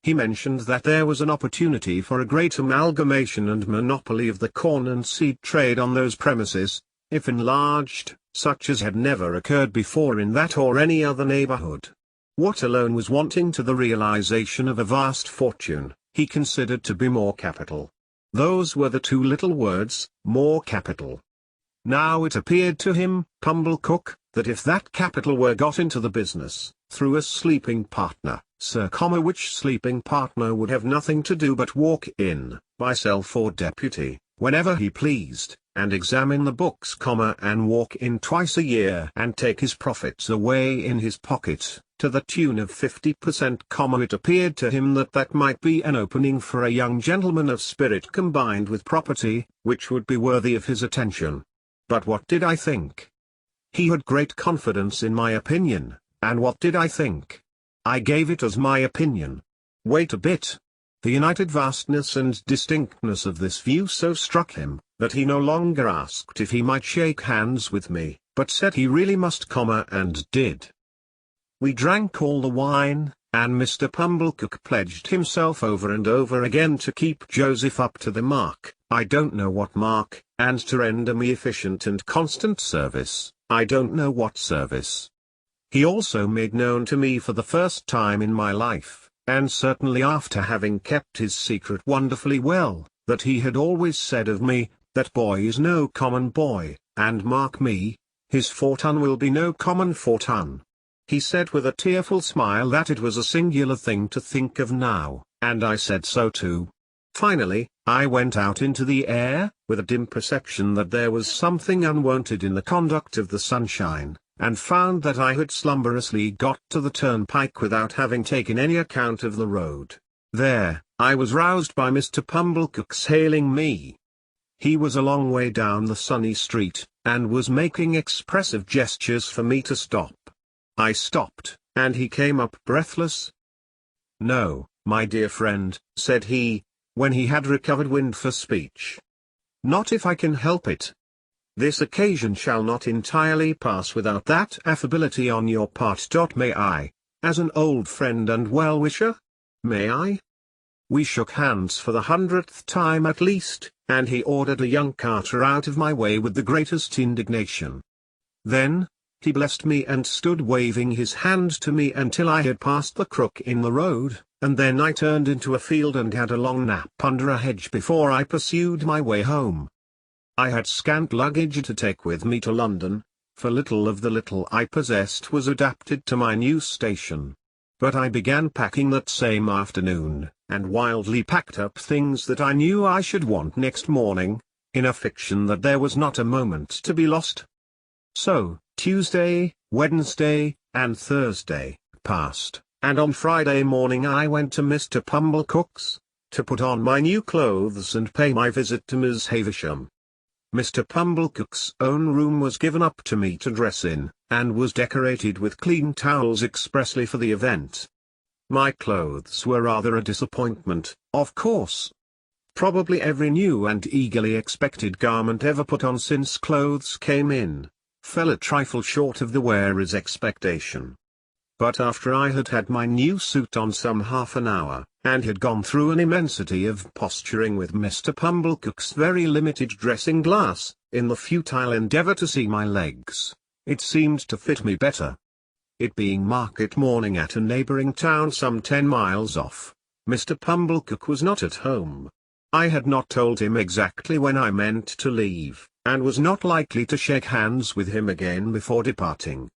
He mentioned that there was an opportunity for a great amalgamation and monopoly of the corn and seed trade on those premises, if enlarged, such as had never occurred before in that or any other neighborhood. What alone was wanting to the realization of a vast fortune, he considered to be more capital. Those were the 2 little words, more capital. Now it appeared to him, Pumblecook, that if that capital were got into the business, through a sleeping partner, which sleeping partner would have nothing to do but walk in, by self or deputy, whenever he pleased, and examine the books, and walk in twice a year and take his profits away in his pocket, to the tune of 50%, it appeared to him that that might be an opening for a young gentleman of spirit combined with property, which would be worthy of his attention. But what did I think? He had great confidence in my opinion, and what did I think? I gave it as my opinion. Wait a bit. The united vastness and distinctness of this view so struck him, that he no longer asked if he might shake hands with me, but said he really must, and did. We drank all the wine, and Mr. Pumblecook pledged himself over and over again to keep Joseph up to the mark, I don't know what mark, and to render me efficient and constant service, I don't know what service. He also made known to me for the first time in my life, and certainly after having kept his secret wonderfully well, that he had always said of me, that boy is no common boy, and mark me, his fortune will be no common fortune. He said with a tearful smile that it was a singular thing to think of now, and I said so too. Finally, I went out into the air, with a dim perception that there was something unwonted in the conduct of the sunshine, and found that I had slumberously got to the turnpike without having taken any account of the road. There, I was roused by Mr. Pumblecook's hailing me. He was a long way down the sunny street, and was making expressive gestures for me to stop. I stopped, and he came up breathless. "No, my dear friend," said he, when he had recovered wind for speech. "Not if I can help it. This occasion shall not entirely pass without that affability on your part. May I, as an old friend and well-wisher? May I?" We shook hands for the 100th time at least, and he ordered a young carter out of my way with the greatest indignation. Then, he blessed me and stood waving his hand to me until I had passed the crook in the road, and then I turned into a field and had a long nap under a hedge before I pursued my way home. I had scant luggage to take with me to London, for little of the little I possessed was adapted to my new station. But I began packing that same afternoon, and wildly packed up things that I knew I should want next morning, in a fiction that there was not a moment to be lost. So, Tuesday, Wednesday, and Thursday passed, and on Friday morning I went to Mr. Pumblecook's, to put on my new clothes and pay my visit to Miss Havisham. Mr. Pumblecook's own room was given up to me to dress in, and was decorated with clean towels expressly for the event. My clothes were rather a disappointment, of course. Probably every new and eagerly expected garment ever put on since clothes came in, fell a trifle short of the wearer's expectation. But after I had had my new suit on some half an hour, and had gone through an immensity of posturing with Mr. Pumblecook's very limited dressing glass, in the futile endeavour to see my legs, it seemed to fit me better. It being market morning at a neighbouring town some 10 miles off, Mr. Pumblecook was not at home. I had not told him exactly when I meant to leave, and was not likely to shake hands with him again before departing.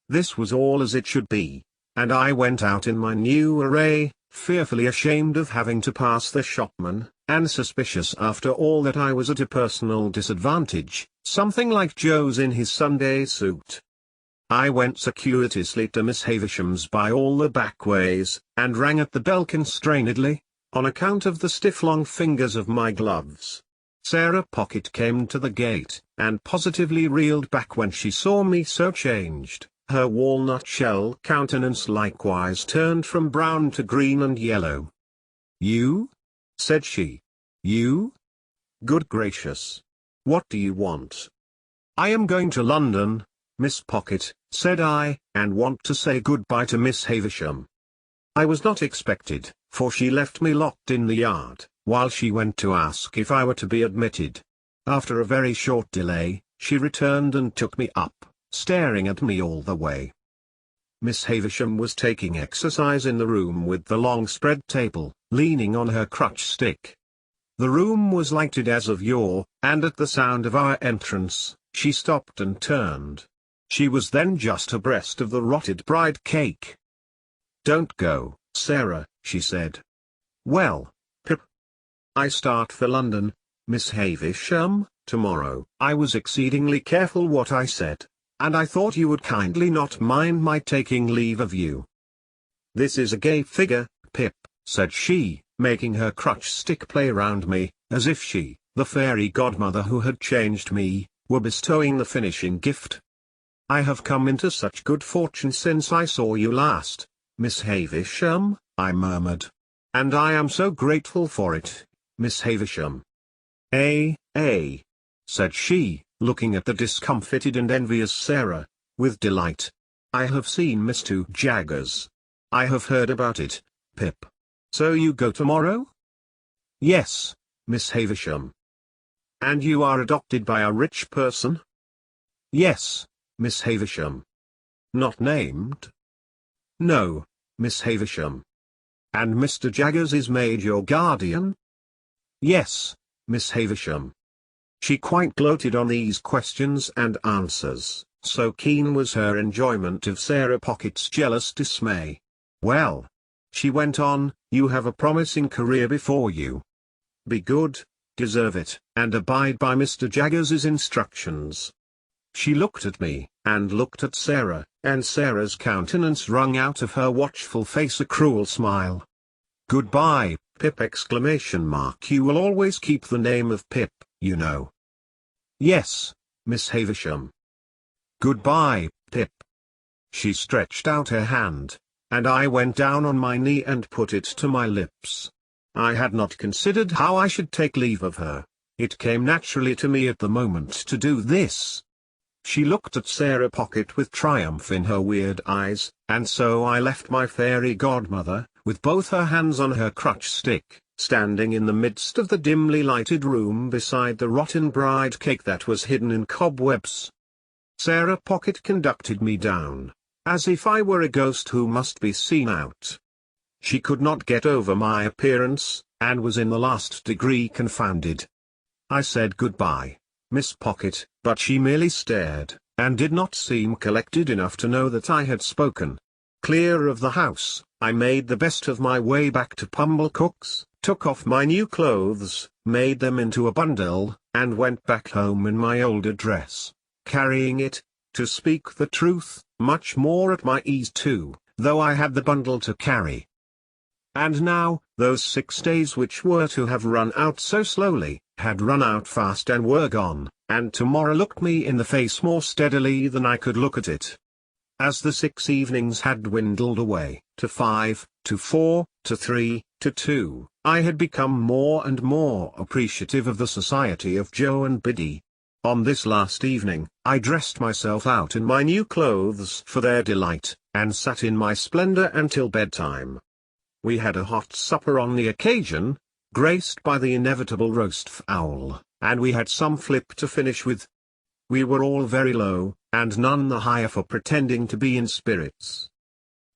This was all as it should be, and I went out in my new array, fearfully ashamed of having to pass the shopman, and suspicious after all that I was at a personal disadvantage, something like Joe's in his Sunday suit. I went circuitously to Miss Havisham's by all the back ways, and rang at the bell constrainedly, on account of the stiff long fingers of my gloves. Sarah Pocket came to the gate, and positively reeled back when she saw me so changed. Her walnut-shell countenance likewise turned from brown to green and yellow. "You?" said she. "You? Good gracious! What do you want?" "I am going to London, Miss Pocket," said I, "and want to say good-bye to Miss Havisham." I was not expected, for she left me locked in the yard, while she went to ask if I were to be admitted. After a very short delay, she returned and took me up, staring at me all the way. Miss Havisham was taking exercise in the room with the long spread table, leaning on her crutch stick. The room was lighted as of yore, and at the sound of our entrance, she stopped and turned. She was then just abreast of the rotted bride cake. "Don't go, Sarah," she said. "Well, Pip, I start for London, Miss Havisham, tomorrow." I was exceedingly careful what I said, and I thought you would kindly not mind my taking leave of you. "This is a gay figure, Pip," said she, making her crutch stick play round me, as if she, the fairy godmother who had changed me, were bestowing the finishing gift. "I have come into such good fortune since I saw you last, Miss Havisham," I murmured. "And I am so grateful for it, Miss Havisham." Said she, looking at the discomfited and envious Sarah, with delight. "I have seen Mr. Jaggers. I have heard about it, Pip. So you go tomorrow?" "Yes, Miss Havisham." "And you are adopted by a rich person?" "Yes, Miss Havisham." "Not named?" "No, Miss Havisham." "And Mr. Jaggers is made your guardian?" "Yes, Miss Havisham." She quite gloated on these questions and answers, so keen was her enjoyment of Sarah Pocket's jealous dismay. "Well," she went on, "you have a promising career before you. Be good, deserve it, and abide by Mr. Jaggers's instructions." She looked at me, and looked at Sarah, and Sarah's countenance wrung out of her watchful face a cruel smile. "Goodbye, Pip!" ! You will always keep the name of Pip, you know. "Yes, Miss Havisham." "Goodbye, Pip." She stretched out her hand, and I went down on my knee and put it to my lips. I had not considered how I should take leave of her. It came naturally to me at the moment to do this. She looked at Sarah Pocket with triumph in her weird eyes, and so I left my fairy godmother, with both her hands on her crutch stick, standing in the midst of the dimly lighted room beside the rotten bride cake that was hidden in cobwebs. Sarah Pocket conducted me down, as if I were a ghost who must be seen out. She could not get over my appearance, and was in the last degree confounded. I said goodbye, Miss Pocket, but she merely stared, and did not seem collected enough to know that I had spoken. Clear of the house, I made the best of my way back to Pumblecook's, took off my new clothes, made them into a bundle, and went back home in my older dress, carrying it, to speak the truth, much more at my ease too, though I had the bundle to carry. And now, those 6 days which were to have run out so slowly, had run out fast and were gone, and tomorrow looked me in the face more steadily than I could look at it. As the 6 evenings had dwindled away, to 5, to 4, to 3, to 2, I had become more and more appreciative of the society of Joe and Biddy. On this last evening, I dressed myself out in my new clothes for their delight, and sat in my splendor until bedtime. We had a hot supper on the occasion, graced by the inevitable roast fowl, and we had some flip to finish with. We were all very low, and none the higher for pretending to be in spirits.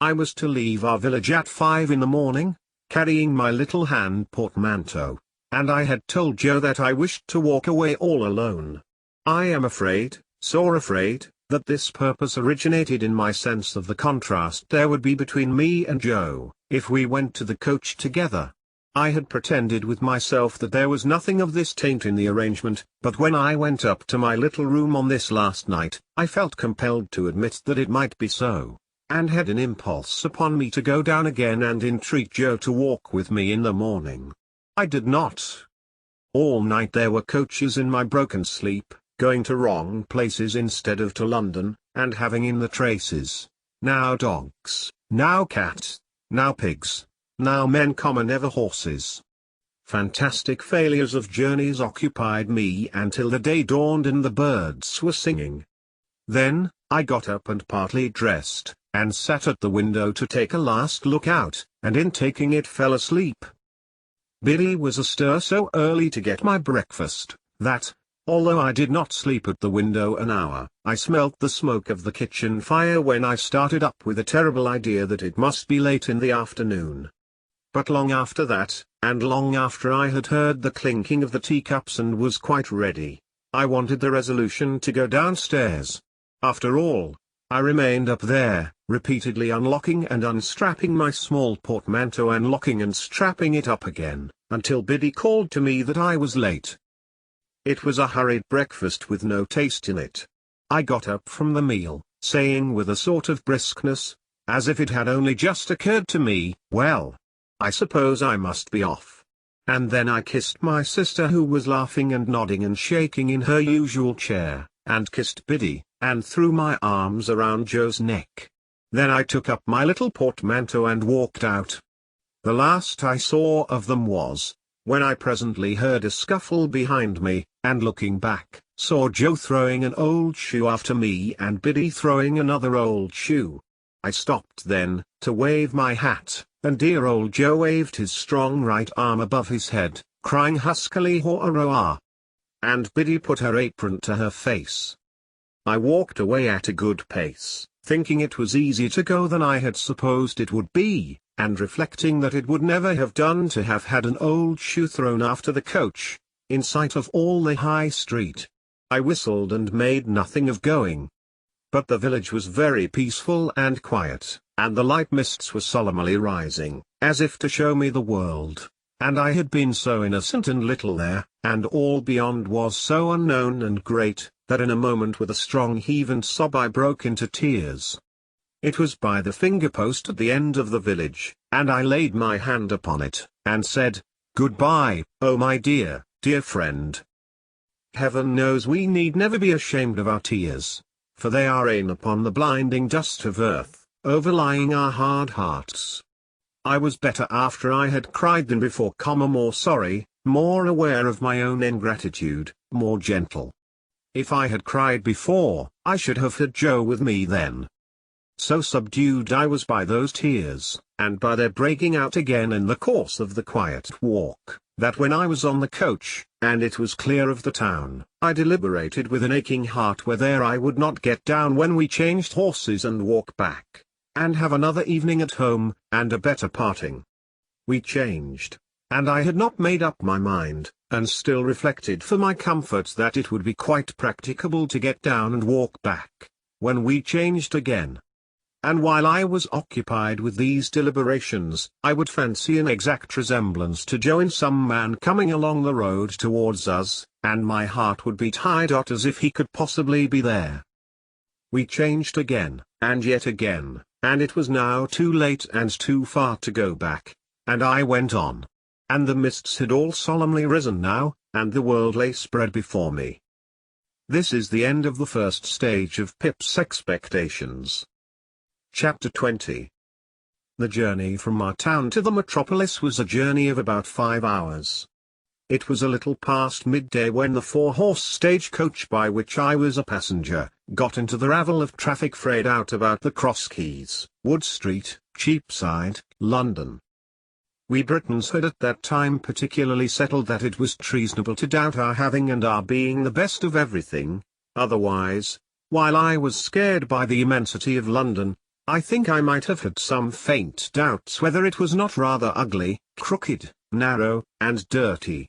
I was to leave our village at 5 in the morning, carrying my little hand portmanteau, and I had told Joe that I wished to walk away all alone. I am afraid, sore afraid, that this purpose originated in my sense of the contrast there would be between me and Joe, if we went to the coach together. I had pretended with myself that there was nothing of this taint in the arrangement, but when I went up to my little room on this last night, I felt compelled to admit that it might be so, and had an impulse upon me to go down again and entreat Joe to walk with me in the morning. I did not. All night there were coaches in my broken sleep, going to wrong places instead of to London, and having in the traces, now dogs, now cats, now pigs, now men, never horses. Fantastic failures of journeys occupied me until the day dawned and the birds were singing. Then, I got up and partly dressed, and sat at the window to take a last look out, and in taking it fell asleep. Biddy was astir so early to get my breakfast, that, although I did not sleep at the window an hour, I smelt the smoke of the kitchen fire when I started up with a terrible idea that it must be late in the afternoon. But long after that, and long after I had heard the clinking of the teacups and was quite ready, I wanted the resolution to go downstairs. After all, I remained up there, repeatedly unlocking and unstrapping my small portmanteau and locking and strapping it up again, until Biddy called to me that I was late. It was a hurried breakfast with no taste in it. I got up from the meal, saying with a sort of briskness, as if it had only just occurred to me, well, I suppose I must be off. And then I kissed my sister, who was laughing and nodding and shaking in her usual chair, and kissed Biddy, and threw my arms around Joe's neck. Then I took up my little portmanteau and walked out. The last I saw of them was, when I presently heard a scuffle behind me, and looking back, saw Joe throwing an old shoe after me and Biddy throwing another old shoe. I stopped then, to wave my hat, and dear old Joe waved his strong right arm above his head, crying huskily "Hoo-ah!" And Biddy put her apron to her face. I walked away at a good pace, thinking it was easier to go than I had supposed it would be, and reflecting that it would never have done to have had an old shoe thrown after the coach, in sight of all the high street. I whistled and made nothing of going. But the village was very peaceful and quiet, and the light mists were solemnly rising, as if to show me the world, and I had been so innocent and little there, and all beyond was so unknown and great, that in a moment with a strong heave and sob I broke into tears. It was by the finger-post at the end of the village, and I laid my hand upon it, and said, "Goodbye, oh my dear, dear friend. Heaven knows we need never be ashamed of our tears, for they are rain upon the blinding dust of earth, overlying our hard hearts." I was better after I had cried than before, more sorry, more aware of my own ingratitude, more gentle. If I had cried before, I should have had Joe with me then. So subdued I was by those tears, and by their breaking out again in the course of the quiet walk, that when I was on the coach, and it was clear of the town, I deliberated with an aching heart whether I would not get down when we changed horses and walk back, and have another evening at home, and a better parting. We changed, and I had not made up my mind, and still reflected for my comfort that it would be quite practicable to get down and walk back, when we changed again. And while I was occupied with these deliberations, I would fancy an exact resemblance to Joe in some man coming along the road towards us, and my heart would beat high-dot as if he could possibly be there. We changed again, and yet again, and it was now too late and too far to go back, and I went on. And the mists had all solemnly risen now, and the world lay spread before me. This is the end of the first stage of Pip's expectations. Chapter 20. The journey from our town to the metropolis was a journey of about 5 hours. It was a little past midday when the four-horse stagecoach by which I was a passenger, got into the ravel of traffic frayed out about the Cross Keys, Wood Street, Cheapside, London. We Britons had at that time particularly settled that it was treasonable to doubt our having and our being the best of everything. Otherwise, while I was scared by the immensity of London, I think I might have had some faint doubts whether it was not rather ugly, crooked, narrow, and dirty.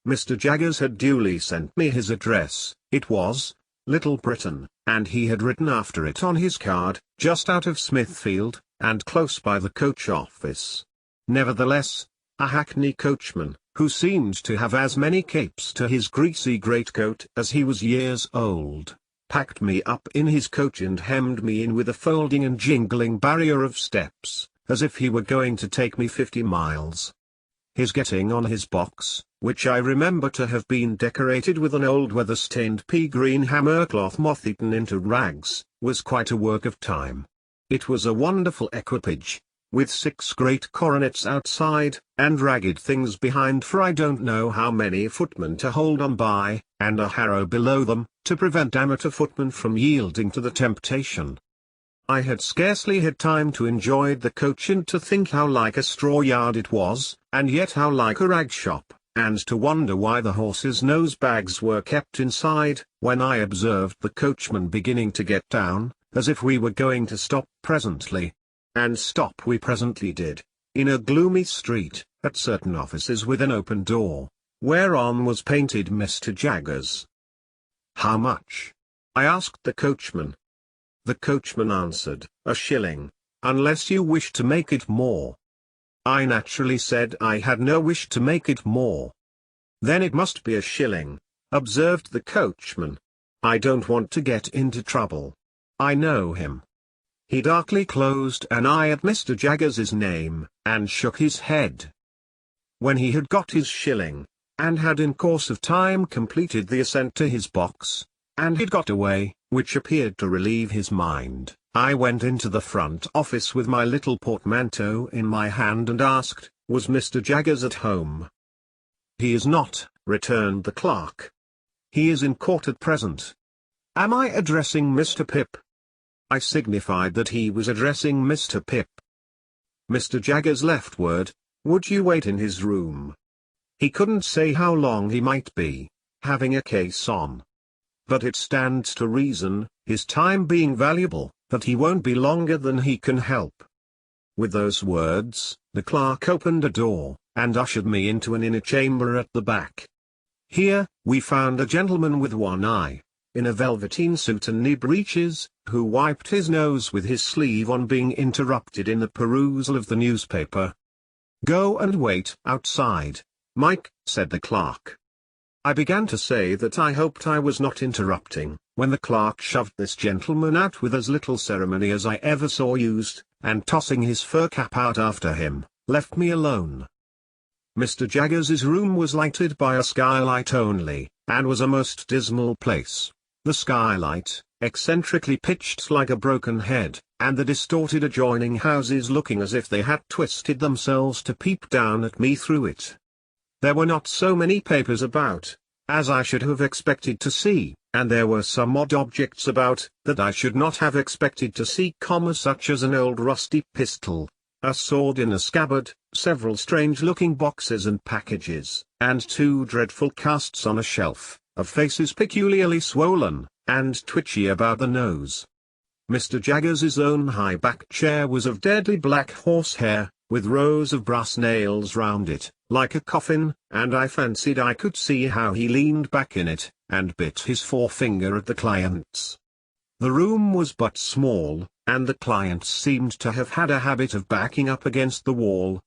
Mr. Jaggers had duly sent me his address. It was Little Britain, and he had written after it on his card, just out of Smithfield, and close by the coach office. Nevertheless, a hackney coachman, who seemed to have as many capes to his greasy greatcoat as he was years old, packed me up in his coach and hemmed me in with a folding and jingling barrier of steps, as if he were going to take me 50 miles. His getting on his box, which I remember to have been decorated with an old weather-stained pea-green hammercloth moth-eaten into rags, was quite a work of time. It was a wonderful equipage, with 6 great coronets outside, and ragged things behind for I don't know how many footmen to hold on by, and a harrow below them, to prevent amateur footmen from yielding to the temptation. I had scarcely had time to enjoy the coach and to think how like a straw yard it was, and yet how like a rag shop, and to wonder why the horses' nose bags were kept inside, when I observed the coachman beginning to get down, as if we were going to stop presently. And stop we presently did, in a gloomy street, at certain offices with an open door, whereon was painted Mr. Jaggers. "How much?" I asked the coachman. The coachman answered, "A shilling, unless you wish to make it more." I naturally said I had no wish to make it more. "Then it must be a shilling," observed the coachman. "I don't want to get into trouble. I know him." He darkly closed an eye at Mr. Jaggers's name, and shook his head. When he had got his shilling, and had in course of time completed the ascent to his box, and had got away, which appeared to relieve his mind, I went into the front office with my little portmanteau in my hand and asked, "Was Mr. Jaggers at home?" "He is not," returned the clerk. "He is in court at present." "Am I addressing Mr. Pip?" I signified that he was addressing Mr. Pip. "Mr. Jaggers left word, would you wait in his room? He couldn't say how long he might be, having a case on. But it stands to reason, his time being valuable, that he won't be longer than he can help." With those words, the clerk opened a door, and ushered me into an inner chamber at the back. Here, we found a gentleman with one eye, in a velveteen suit and knee breeches, who wiped his nose with his sleeve on being interrupted in the perusal of the newspaper. "Go and wait outside, Mike," said the clerk. I began to say that I hoped I was not interrupting, when the clerk shoved this gentleman out with as little ceremony as I ever saw used, and tossing his fur cap out after him, left me alone. Mr. Jaggers's room was lighted by a skylight only, and was a most dismal place. The skylight, eccentrically pitched like a broken head, and the distorted adjoining houses looking as if they had twisted themselves to peep down at me through it. There were not so many papers about, as I should have expected to see, and there were some odd objects about, that I should not have expected to see, such as an old rusty pistol, a sword in a scabbard, several strange-looking boxes and packages, and 2 dreadful casts on a shelf, of faces peculiarly swollen, and twitchy about the nose. Mr. Jaggers's own high-backed chair was of deadly black horsehair, with rows of brass nails round it, like a coffin, and I fancied I could see how he leaned back in it, and bit his forefinger at the clients. The room was but small, and the clients seemed to have had a habit of backing up against the wall,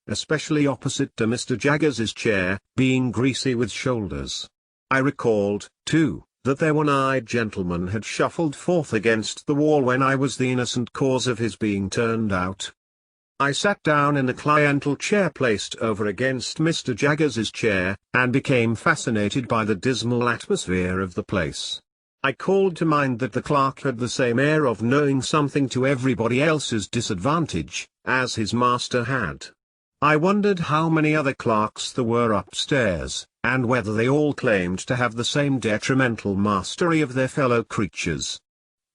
especially opposite to Mr. Jaggers's chair, being greasy with shoulders. I recalled, too, that their one-eyed gentleman had shuffled forth against the wall when I was the innocent cause of his being turned out. I sat down in the cliental chair placed over against Mr. Jaggers's chair, and became fascinated by the dismal atmosphere of the place. I called to mind that the clerk had the same air of knowing something to everybody else's disadvantage, as his master had. I wondered how many other clerks there were upstairs, and whether they all claimed to have the same detrimental mastery of their fellow creatures.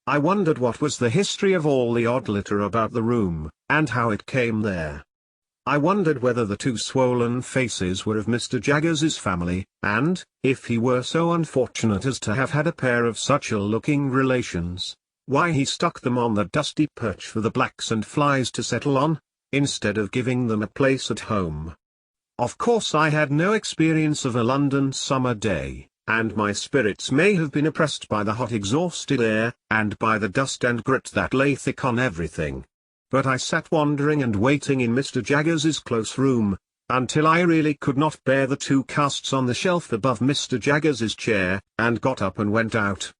I wondered what was the history of all the odd litter about the room, and how it came there. I wondered whether the two swollen faces were of Mr. Jaggers's family, and, if he were so unfortunate as to have had a pair of such ill-looking relations, why he stuck them on the dusty perch for the blacks and flies to settle on, instead of giving them a place at home. Of course I had no experience of a London summer day, and my spirits may have been oppressed by the hot exhausted air, and by the dust and grit that lay thick on everything. But I sat wondering and waiting in Mr. Jaggers's close room, until I really could not bear the two casts on the shelf above Mr. Jaggers's chair, and got up and went out.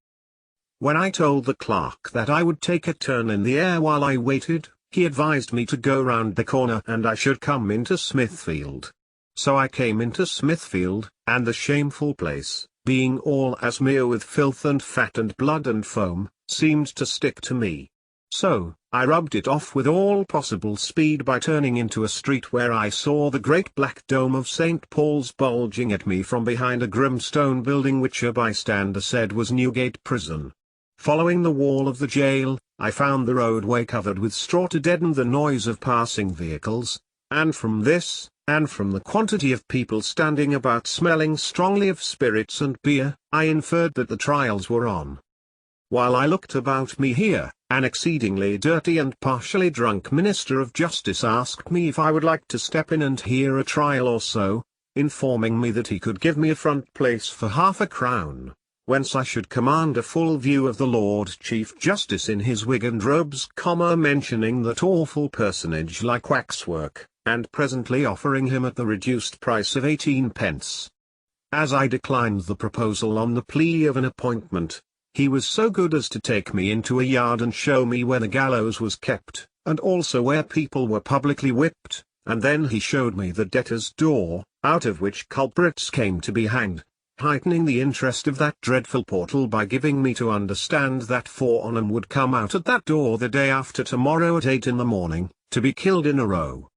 When I told the clerk that I would take a turn in the air while I waited, he advised me to go round the corner and I should come into Smithfield. So I came into Smithfield, and the shameful place, being all asmear with filth and fat and blood and foam, seemed to stick to me. So, I rubbed it off with all possible speed by turning into a street where I saw the great black dome of St. Paul's bulging at me from behind a grim stone building which a bystander said was Newgate Prison. Following the wall of the jail, I found the roadway covered with straw to deaden the noise of passing vehicles, and from this, and from the quantity of people standing about smelling strongly of spirits and beer, I inferred that the trials were on. While I looked about me here, an exceedingly dirty and partially drunk minister of justice asked me if I would like to step in and hear a trial or so, informing me that he could give me a front place for £half-a-crown, whence I should command a full view of the Lord Chief Justice in his wig and robes, mentioning that awful personage like waxwork, and presently offering him at the reduced price of 18 pence. As I declined the proposal on the plea of an appointment, he was so good as to take me into a yard and show me where the gallows was kept, and also where people were publicly whipped, and then he showed me the debtor's door, out of which culprits came to be hanged, heightening the interest of that dreadful portal by giving me to understand that 4 on 'em would come out at that door the day after tomorrow at 8 in the morning, to be killed in a row.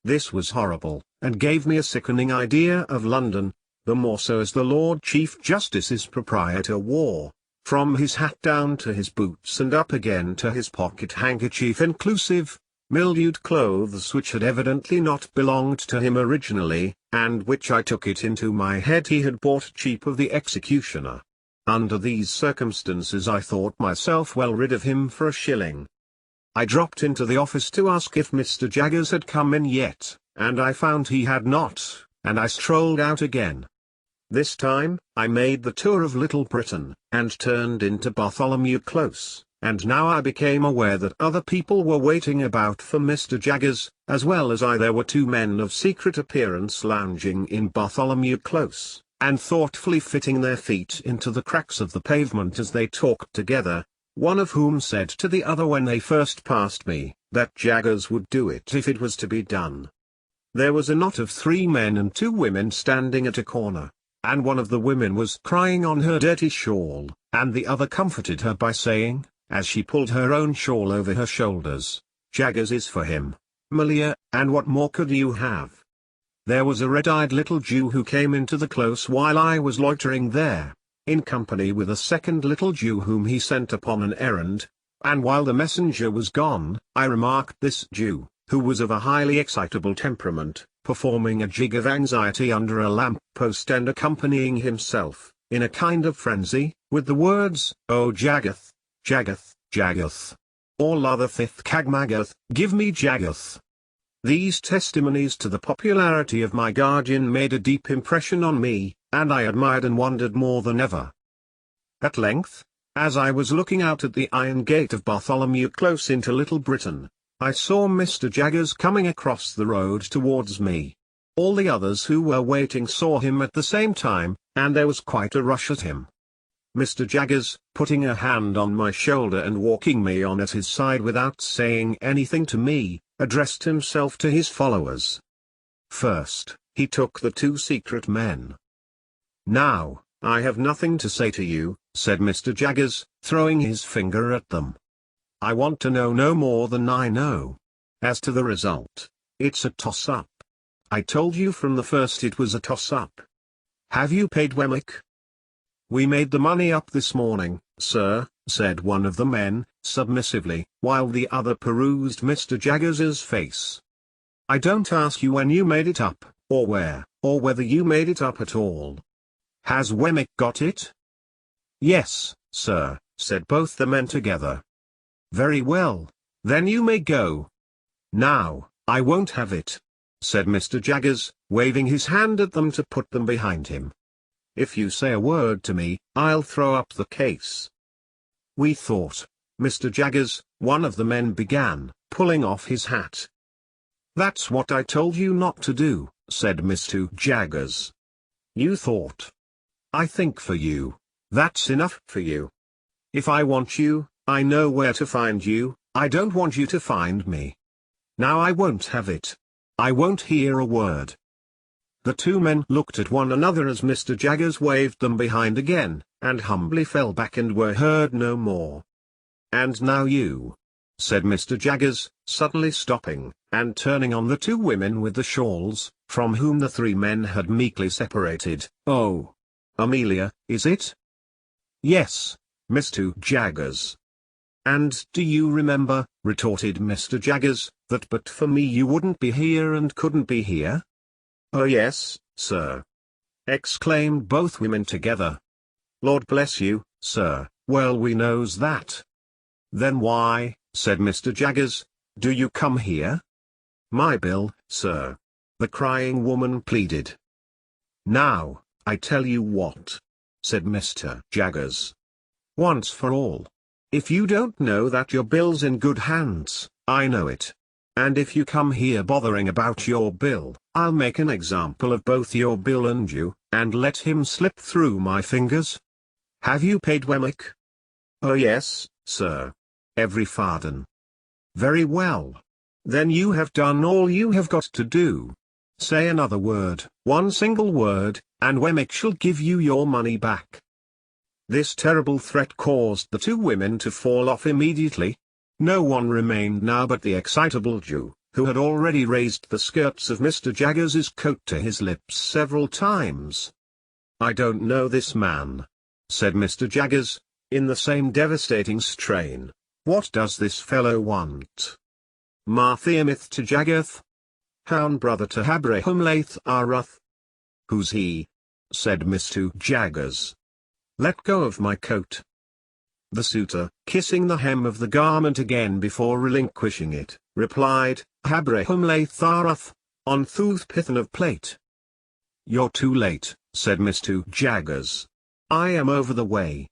This was horrible, and gave me a sickening idea of London, the more so as the Lord Chief Justice's proprietor wore, from his hat down to his boots and up again to his pocket-handkerchief inclusive, mildewed clothes which had evidently not belonged to him originally, and which I took it into my head he had bought cheap of the executioner. Under these circumstances I thought myself well rid of him for a shilling. I dropped into the office to ask if Mr. Jaggers had come in yet, and I found he had not, and I strolled out again. This time, I made the tour of Little Britain, and turned into Bartholomew Close, and now I became aware that other people were waiting about for Mr. Jaggers, as well as I. There were 2 men of secret appearance lounging in Bartholomew Close, and thoughtfully fitting their feet into the cracks of the pavement as they talked together, one of whom said to the other when they first passed me, that Jaggers would do it if it was to be done. There was a knot of 3 men and 2 women standing at a corner, and one of the women was crying on her dirty shawl, and the other comforted her by saying, as she pulled her own shawl over her shoulders, "Jaggers is for him, Malia, and what more could you have?" There was a red-eyed little Jew who came into the close while I was loitering there, in company with a second little Jew whom he sent upon an errand, and while the messenger was gone, I remarked this Jew, who was of a highly excitable temperament, performing a jig of anxiety under a lamp-post and accompanying himself, in a kind of frenzy, with the words, "Oh Jaggoth, Jaggoth, Jaggoth. All other thith Cagmagath, give me Jaggoth." These testimonies to the popularity of my guardian made a deep impression on me, and I admired and wondered more than ever. At length, as I was looking out at the iron gate of Bartholomew Close into Little Britain, I saw Mr. Jaggers coming across the road towards me. All the others who were waiting saw him at the same time, and there was quite a rush at him. Mr. Jaggers, putting a hand on my shoulder and walking me on at his side without saying anything to me, addressed himself to his followers. First, he took the 2 secret men. "Now, I have nothing to say to you," said Mr. Jaggers, throwing his finger at them. "I want to know no more than I know. As to the result, it's a toss-up. I told you from the first it was a toss-up. Have you paid Wemmick? We made the money up this morning, sir, said one of the men, submissively, while the other perused Mr. Jaggers's face. I don't ask you when you made it up, or where, or whether you made it up at all. Has Wemmick got it? Yes, sir, said both the men together. Very well, then you may go. Now, I won't have it, said Mr. Jaggers, waving his hand at them to put them behind him. If you say a word to me, I'll throw up the case. We thought, Mr. Jaggers, one of the men began, pulling off his hat. That's what I told you not to do, said Mr. Jaggers. You thought. I think for you, that's enough for you. If I want you, I know where to find you, I don't want you to find me. Now I won't have it. I won't hear a word. The two men looked at one another as Mr. Jaggers waved them behind again, and humbly fell back and were heard no more. And now you, said Mr. Jaggers, suddenly stopping, and turning on the two women with the shawls, from whom the three men had meekly separated. Oh, Amelia, is it? Yes, Mr. Jaggers. And do you remember, retorted Mr. Jaggers, that but for me you wouldn't be here and couldn't be here? Oh yes, sir, exclaimed both women together. Lord bless you, sir, well we knows that. Then why, said Mr. Jaggers, do you come here? My bill, sir, the crying woman pleaded. Now, I tell you what, said Mr. Jaggers. Once for all. If you don't know that your bill's in good hands, I know it. And if you come here bothering about your bill, I'll make an example of both your bill and you, and let him slip through my fingers. Have you paid Wemmick? Oh yes, sir. Every farden. Very well. Then you have done all you have got to do. Say another word, one single word, and Wemmick shall give you your money back. This terrible threat caused the two women to fall off immediately. No one remained now but the excitable Jew, who had already raised the skirts of Mr. Jaggers's coat to his lips several times. I don't know this man, said Mr. Jaggers, in the same devastating strain. What does this fellow want? Marthiamith to Jaggerth? Hound brother to Habraham Laith Arath? Who's he? Said Mr. Jaggers. Let go of my coat. The suitor, kissing the hem of the garment again before relinquishing it, replied, Habraham Laith Arath, on Thuth Pithan of Plate. You're too late, said Mr. Jaggers. I am over the way.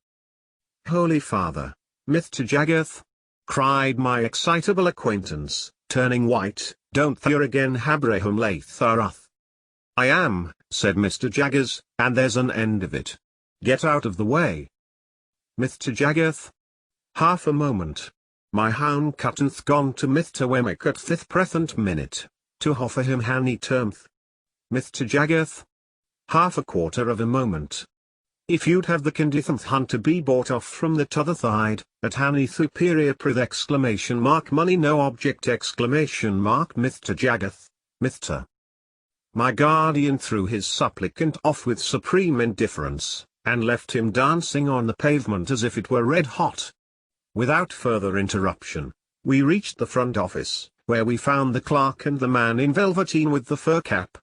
Holy Father, Mr. Jaggerth, cried my excitable acquaintance, turning white, don't thur again Habraham Laith Arath. I am, said Mr. Jaggers, and there's an end of it. Get out of the way. Mr. Jaggerth? Half a moment. My hound cuttenth gone to Mr. Wemmick at thith present minute, to offer him hanny termth. Mr. Jaggerth? Half a quarter of a moment. If you'd have the conditheth hunt to be bought off from the t'other side, at hanny superior prith exclamation mark money no object exclamation mark Mr. Jaggerth, Mr. My guardian threw his supplicant off with supreme indifference, and left him dancing on the pavement as if it were red hot. Without further interruption, we reached the front office, where we found the clerk and the man in velveteen with the fur cap.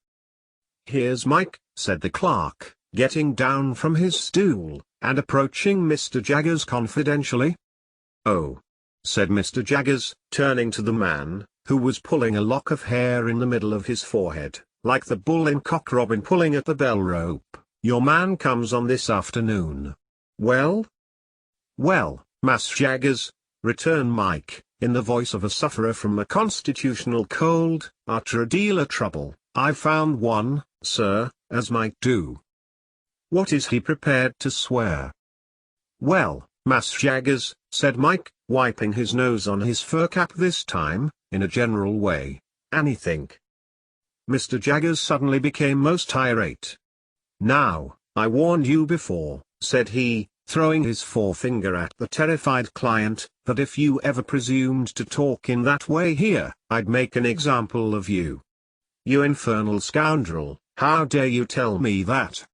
Here's Mike, said the clerk, getting down from his stool, and approaching Mr. Jaggers confidentially. Oh, said Mr. Jaggers, turning to the man, who was pulling a lock of hair in the middle of his forehead, like the bull in Cock Robin pulling at the bell rope. Your man comes on this afternoon. Well? Well, Mass Jaggers, returned Mike, in the voice of a sufferer from a constitutional cold, after a deal of trouble. I've found one, sir, as might do. What is he prepared to swear? Well, Mass Jaggers, said Mike, wiping his nose on his fur cap this time, in a general way, anything. Mr. Jaggers suddenly became most irate. Now, I warned you before, said he, throwing his forefinger at the terrified client, that if you ever presumed to talk in that way here, I'd make an example of you. "You infernal scoundrel, how dare you tell me that?"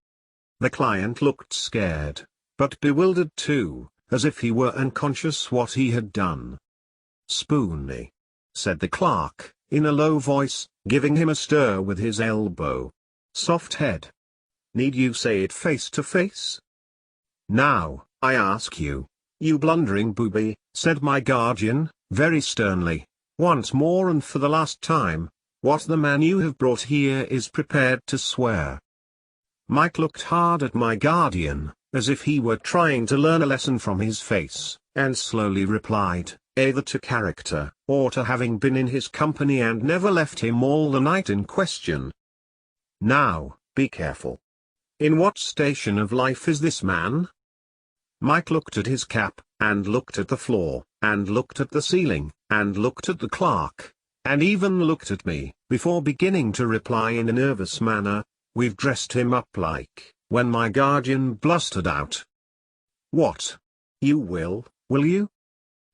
The client looked scared, but bewildered too, as if he were unconscious what he had done. "Spoony," said the clerk, in a low voice, giving him a stir with his elbow. "Soft head. Need you say it face to face? Now, I ask you, you blundering booby," said my guardian, very sternly, "once more and for the last time, what the man you have brought here is prepared to swear." Mike looked hard at my guardian, as if he were trying to learn a lesson from his face, and slowly replied, either to character, or to having been in his company and never left him all the night in question. "Now, be careful. In what station of life is this man?" Mike looked at his cap, and looked at the floor, and looked at the ceiling, and looked at the clerk, and even looked at me, before beginning to reply in a nervous manner, "We've dressed him up like," when my guardian blustered out, "What? You will you?"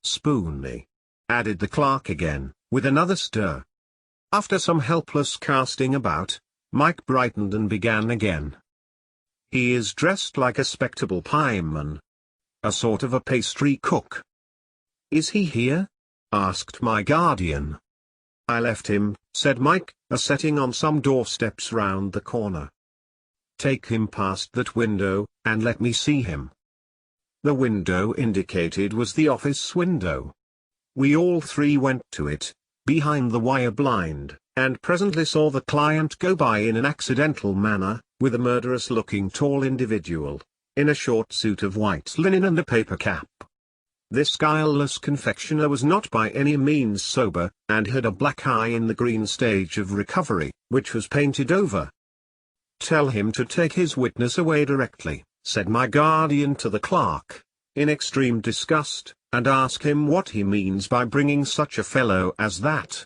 "Spoony," added the clerk again, with another stir. After some helpless casting about, Mike brightened and began again. "He is dressed like a spectable pieman. A sort of a pastry cook." "Is he here?" asked my guardian. "I left him," said Mike, "a-setting on some doorsteps round the corner." "Take him past that window, and let me see him." The window indicated was the office window. We all three went to it, behind the wire blind, and presently saw the client go by in an accidental manner, with a murderous-looking tall individual, in a short suit of white linen and a paper cap. This guileless confectioner was not by any means sober, and had a black eye in the green stage of recovery, which was painted over. "Tell him to take his witness away directly," said my guardian to the clerk, in extreme disgust, "and ask him what he means by bringing such a fellow as that."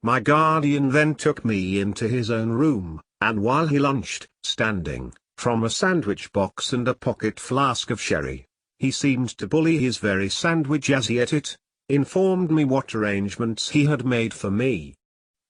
My guardian then took me into his own room, and while he lunched, standing, from a sandwich box and a pocket flask of sherry, he seemed to bully his very sandwich as he ate it, informed me what arrangements he had made for me.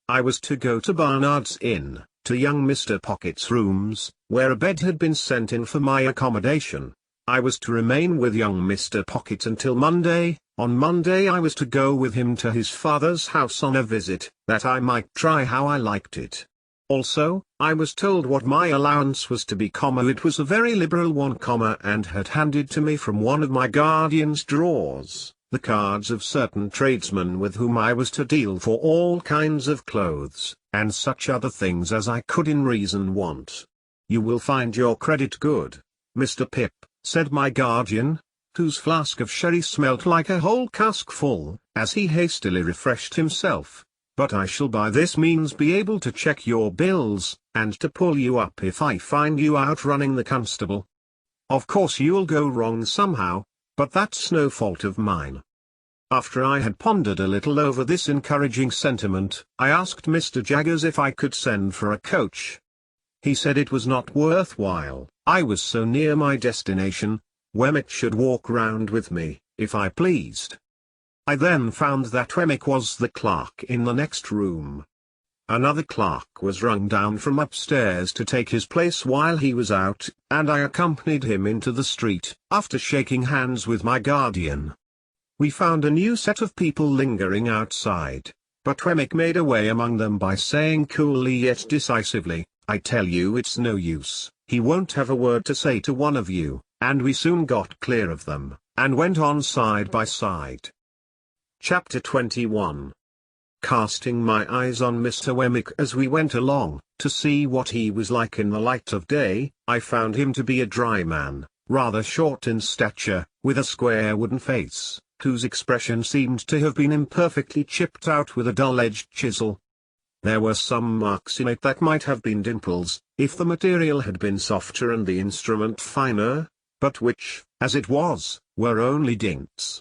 I was to go to Barnard's Inn, to young Mr. Pocket's rooms, where a bed had been sent in for my accommodation. I was to remain with young Mr. Pocket until Monday. On Monday I was to go with him to his father's house on a visit, that I might try how I liked it. Also, I was told what my allowance was to be, it was a very liberal one, and had handed to me from one of my guardian's drawers, the cards of certain tradesmen with whom I was to deal for all kinds of clothes, and such other things as I could in reason want. "You will find your credit good, Mr. Pip," said my guardian, whose flask of sherry smelt like a whole cask full, as he hastily refreshed himself. "But I shall by this means be able to check your bills, and to pull you up if I find you outrunning the constable. Of course you'll go wrong somehow, but that's no fault of mine." After I had pondered a little over this encouraging sentiment, I asked Mr. Jaggers if I could send for a coach. He said it was not worth while, I was so near my destination. Wemmick should walk round with me, if I pleased. I then found that Wemmick was the clerk in the next room. Another clerk was rung down from upstairs to take his place while he was out, and I accompanied him into the street, after shaking hands with my guardian. We found a new set of people lingering outside, but Wemmick made a way among them by saying coolly yet decisively, "I tell you it's no use, he won't have a word to say to one of you," and we soon got clear of them, and went on side by side. Chapter 21. Casting my eyes on Mr. Wemmick as we went along, to see what he was like in the light of day, I found him to be a dry man, rather short in stature, with a square wooden face, whose expression seemed to have been imperfectly chipped out with a dull-edged chisel. There were some marks in it that might have been dimples, if the material had been softer and the instrument finer, but which, as it was, were only dints.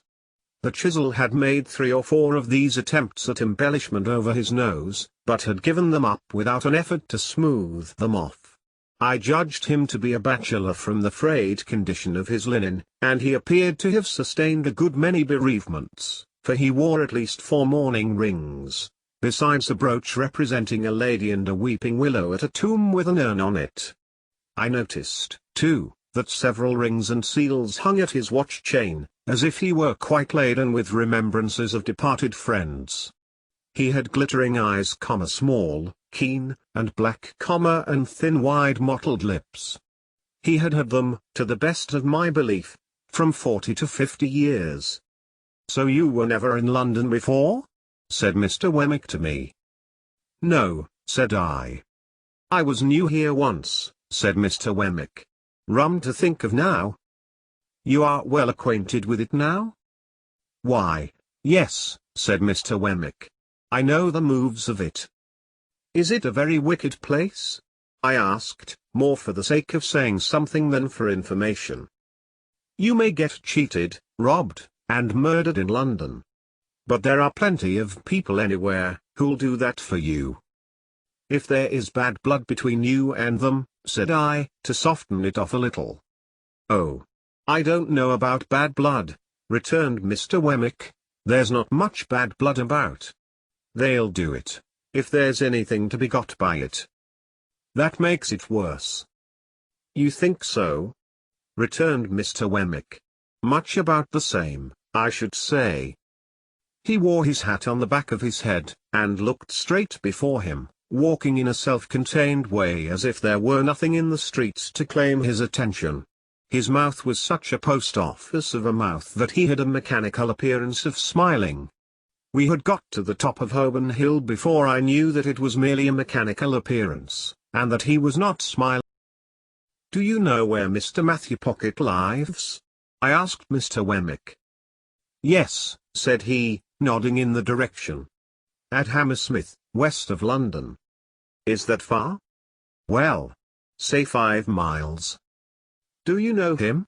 The chisel had made 3 or 4 of these attempts at embellishment over his nose, but had given them up without an effort to smooth them off. I judged him to be a bachelor from the frayed condition of his linen, and he appeared to have sustained a good many bereavements, for he wore at least 4 mourning rings, besides a brooch representing a lady and a weeping willow at a tomb with an urn on it. I noticed, too, that several rings and seals hung at his watch chain, as if he were quite laden with remembrances of departed friends. He had glittering eyes, small, keen, and black, and thin wide mottled lips. He had had them, to the best of my belief, from 40 to 50 years. "So you were never in London before?" said Mr. Wemmick to me. "No," said I. "I was new here once," said Mr. Wemmick. "Rum to think of now." "You are well acquainted with it now?" "Why, yes," said Mr. Wemmick. "I know the moves of it." "Is it a very wicked place?" I asked, more for the sake of saying something than for information. "You may get cheated, robbed, and murdered in London. But there are plenty of people anywhere, who'll do that for you." "If there is bad blood between you and them," said I, to soften it off a little. "Oh, I don't know about bad blood," returned Mr. Wemmick. "There's not much bad blood about. They'll do it, if there's anything to be got by it. That makes it worse." "You think so?" returned Mr. Wemmick. "Much about the same, I should say." He wore his hat on the back of his head, and looked straight before him, walking in a self-contained way as if there were nothing in the streets to claim his attention. His mouth was such a post office of a mouth that he had a mechanical appearance of smiling. We had got to the top of Holborn Hill before I knew that it was merely a mechanical appearance, and that he was not smiling. "Do you know where Mr. Matthew Pocket lives?" I asked Mr. Wemmick. "Yes," said he, nodding in the direction. "At Hammersmith, west of London." "Is that far?" "Well, say 5 miles. "Do you know him?"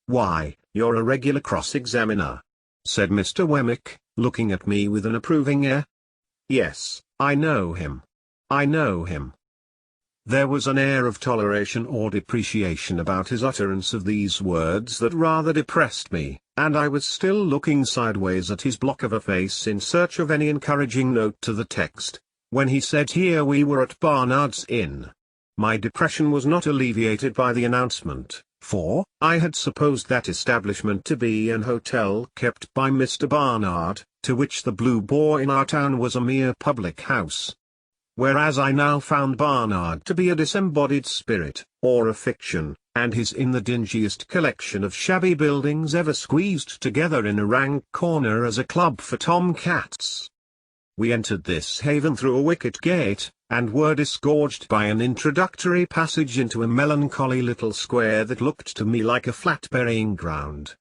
"Why, you're a regular cross-examiner," said Mr. Wemmick, looking at me with an approving air. "Yes, I know him. I know him." There was an air of toleration or depreciation about his utterance of these words that rather depressed me, and I was still looking sideways at his block of a face in search of any encouraging note to the text, when he said here we were at Barnard's Inn. My depression was not alleviated by the announcement, for I had supposed that establishment to be an hotel kept by Mr. Barnard, to which the Blue Boar in our town was a mere public house. Whereas I now found Barnard to be a disembodied spirit, or a fiction, and his in the dingiest collection of shabby buildings ever squeezed together in a rank corner as a club for tom-cats. We entered this haven through a wicket gate, and were disgorged by an introductory passage into a melancholy little square that looked to me like a flat burying ground.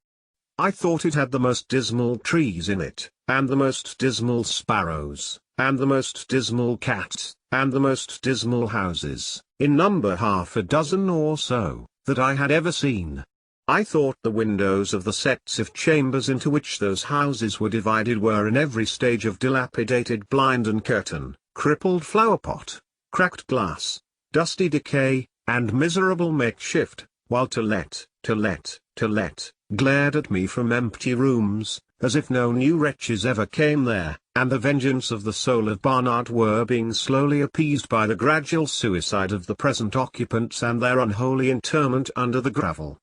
I thought it had the most dismal trees in it, and the most dismal sparrows, and the most dismal cats, and the most dismal houses, in number 6 or so, that I had ever seen. I thought the windows of the sets of chambers into which those houses were divided were in every stage of dilapidated blind and curtain, crippled flowerpot, cracked glass, dusty decay, and miserable makeshift, while to let, glared at me from empty rooms, as if no new wretches ever came there, and the vengeance of the soul of Barnard were being slowly appeased by the gradual suicide of the present occupants and their unholy interment under the gravel.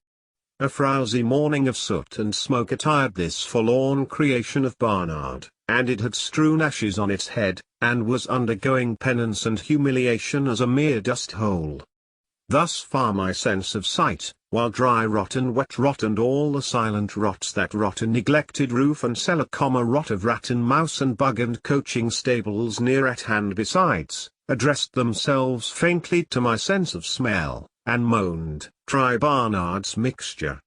A frowsy morning of soot and smoke attired this forlorn creation of Barnard, and it had strewn ashes on its head, and was undergoing penance and humiliation as a mere dust hole. Thus far my sense of sight, while dry rot and wet rot and all the silent rots that rot in neglected roof and cellar, rot of rat and mouse and bug and coaching stables near at hand besides, addressed themselves faintly to my sense of smell, and moaned, "Try Barnard's mixture."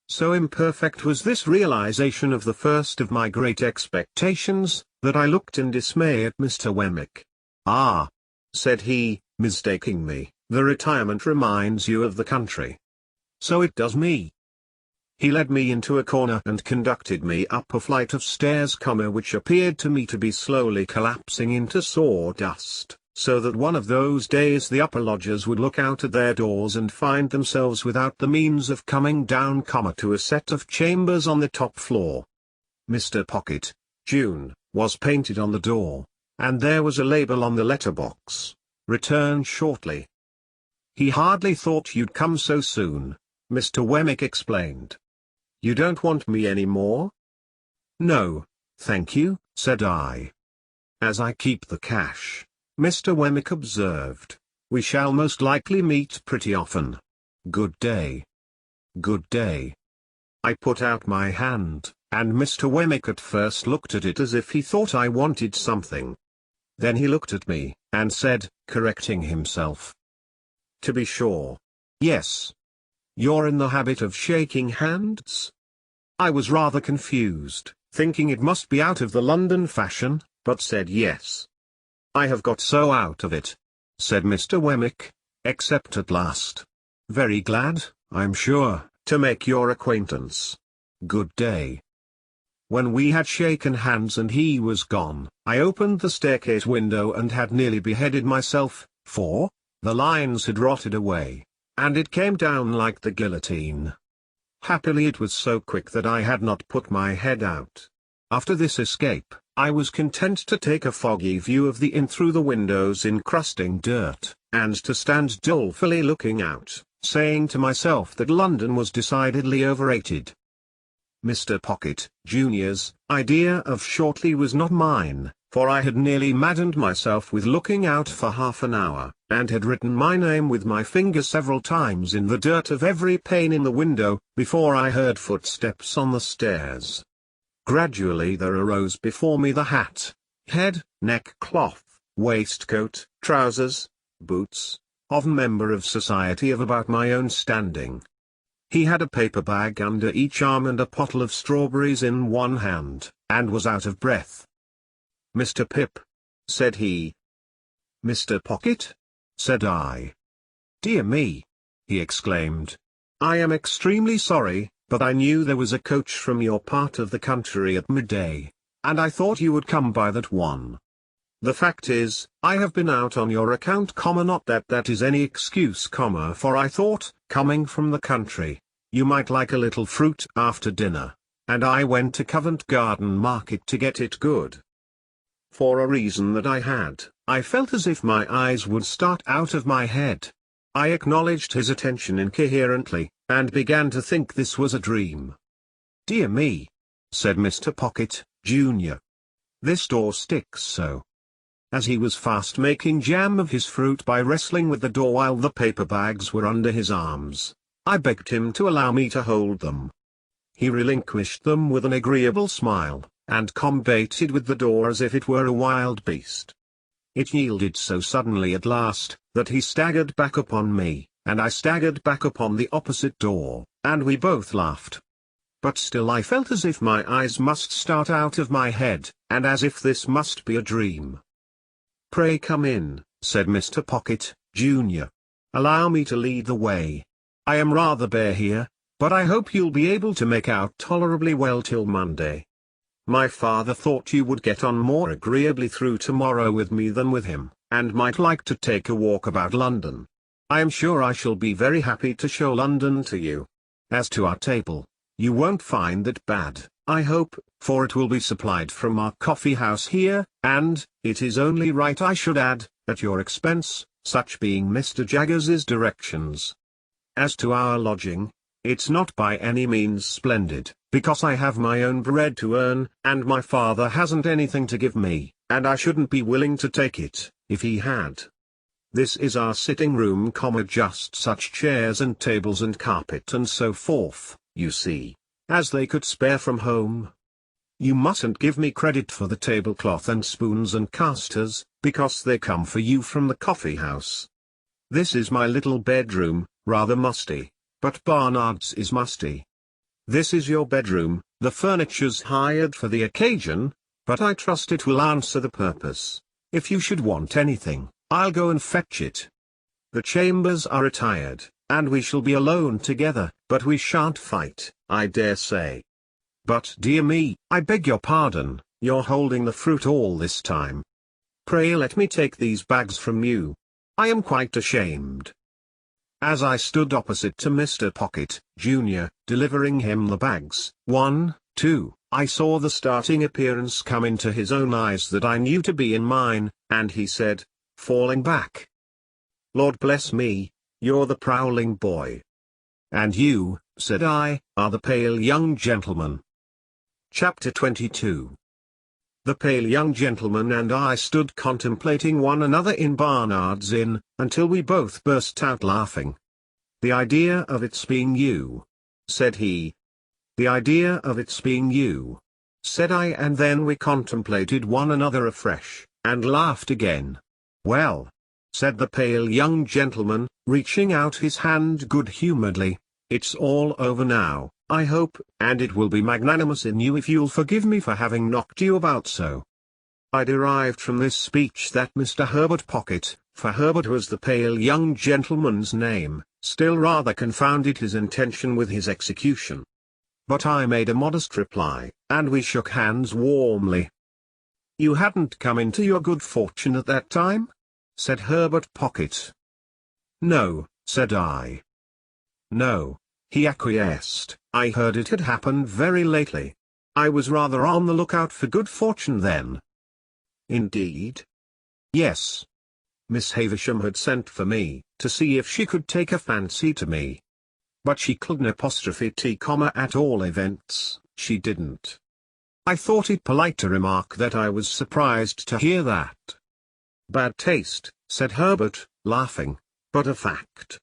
So imperfect was this realization of the first of my great expectations, that I looked in dismay at Mr. Wemmick. "Ah," said he, mistaking me, "the retirement reminds you of the country." "So it does me." He led me into a corner and conducted me up a flight of stairs, which appeared to me to be slowly collapsing into sawdust, so that one of those days the upper lodgers would look out at their doors and find themselves without the means of coming down, to a set of chambers on the top floor. "Mr. Pocket, June," was painted on the door, and there was a label on the letterbox: "Return shortly." "He hardly thought you'd come so soon," Mr. Wemmick explained. "You don't want me any more?" "No, thank you," said I. "As I keep the cash," Mr. Wemmick observed, "we shall most likely meet pretty often. Good day." "Good day." I put out my hand, and Mr. Wemmick at first looked at it as if he thought I wanted something. Then he looked at me, and said, correcting himself, "To be sure. Yes. You're in the habit of shaking hands?" I was rather confused, thinking it must be out of the London fashion, but said yes. "I have got so out of it," said Mr. Wemmick, "except at last. Very glad, I'm sure, to make your acquaintance. Good day." When we had shaken hands and he was gone, I opened the staircase window and had nearly beheaded myself, for the lines had rotted away, and it came down like the guillotine. Happily it was so quick that I had not put my head out. After this escape, I was content to take a foggy view of the inn through the windows encrusting dirt, and to stand dolefully looking out, saying to myself that London was decidedly overrated. Mr. Pocket, Jr.'s idea of shortly was not mine, for I had nearly maddened myself with looking out for half an hour, and had written my name with my finger several times in the dirt of every pane in the window, before I heard footsteps on the stairs. Gradually there arose before me the hat, head, neckcloth, waistcoat, trousers, boots, of a member of society of about my own standing. He had a paper bag under each arm and a pottle of strawberries in one hand, and was out of breath. "Mr. Pip," said he. "Mr. Pocket?" said I. "Dear me!" he exclaimed. "I am extremely sorry, but I knew there was a coach from your part of the country at midday, and I thought you would come by that one. The fact is, I have been out on your account, not that that is any excuse, for I thought, coming from the country, you might like a little fruit after dinner, and I went to Covent Garden Market to get it good." For a reason that I had, I felt as if my eyes would start out of my head. I acknowledged his attention incoherently, and began to think this was a dream. "Dear me," said Mr. Pocket, Jr. "This door sticks so." As he was fast making jam of his fruit by wrestling with the door while the paper bags were under his arms, I begged him to allow me to hold them. He relinquished them with an agreeable smile, and combated with the door as if it were a wild beast. It yielded so suddenly at last, that he staggered back upon me, and I staggered back upon the opposite door, and we both laughed. But still I felt as if my eyes must start out of my head, and as if this must be a dream. "Pray come in," said Mr. Pocket, Jr. "Allow me to lead the way. I am rather bare here, but I hope you'll be able to make out tolerably well till Monday. My father thought you would get on more agreeably through tomorrow with me than with him, and might like to take a walk about London. I am sure I shall be very happy to show London to you. As to our table, you won't find it bad, I hope, for it will be supplied from our coffee house here, and, it is only right I should add, at your expense, such being Mr. Jaggers's directions. As to our lodging, it's not by any means splendid, because I have my own bread to earn, and my father hasn't anything to give me, and I shouldn't be willing to take it, if he had. This is our sitting room, just such chairs and tables and carpet and so forth, you see, as they could spare from home. You mustn't give me credit for the tablecloth and spoons and casters, because they come for you from the coffee house. This is my little bedroom, rather musty, but Barnard's is musty. This is your bedroom, the furniture's hired for the occasion, but I trust it will answer the purpose. If you should want anything, I'll go and fetch it. The chambers are retired, and we shall be alone together, but we shan't fight, I dare say. But dear me, I beg your pardon, you're holding the fruit all this time. Pray let me take these bags from you. I am quite ashamed." As I stood opposite to Mr. Pocket, Jr., delivering him the bags, 1, 2, I saw the starting appearance come into his own eyes that I knew to be in mine, and he said, falling back, "Lord bless me, you're the prowling boy." "And you," said I, "are the pale young gentleman." Chapter 22. The pale young gentleman and I stood contemplating one another in Barnard's Inn, until we both burst out laughing. "The idea of its being you," said he. "The idea of its being you," said I, and then we contemplated one another afresh, and laughed again. "Well," said the pale young gentleman, reaching out his hand good-humouredly, "it's all over now, I hope, and it will be magnanimous in you if you'll forgive me for having knocked you about so." I derived from this speech that Mr. Herbert Pocket, for Herbert was the pale young gentleman's name, still rather confounded his intention with his execution. But I made a modest reply, and we shook hands warmly. "You hadn't come into your good fortune at that time?" said Herbert Pocket. "No," said I. "No," he acquiesced, "I heard it had happened very lately. I was rather on the lookout for good fortune then." "Indeed?" "Yes. Miss Havisham had sent for me, to see if she could take a fancy to me. But she couldn't at all events, she didn't." I thought it polite to remark that I was surprised to hear that. "Bad taste," said Herbert, laughing, "but a fact.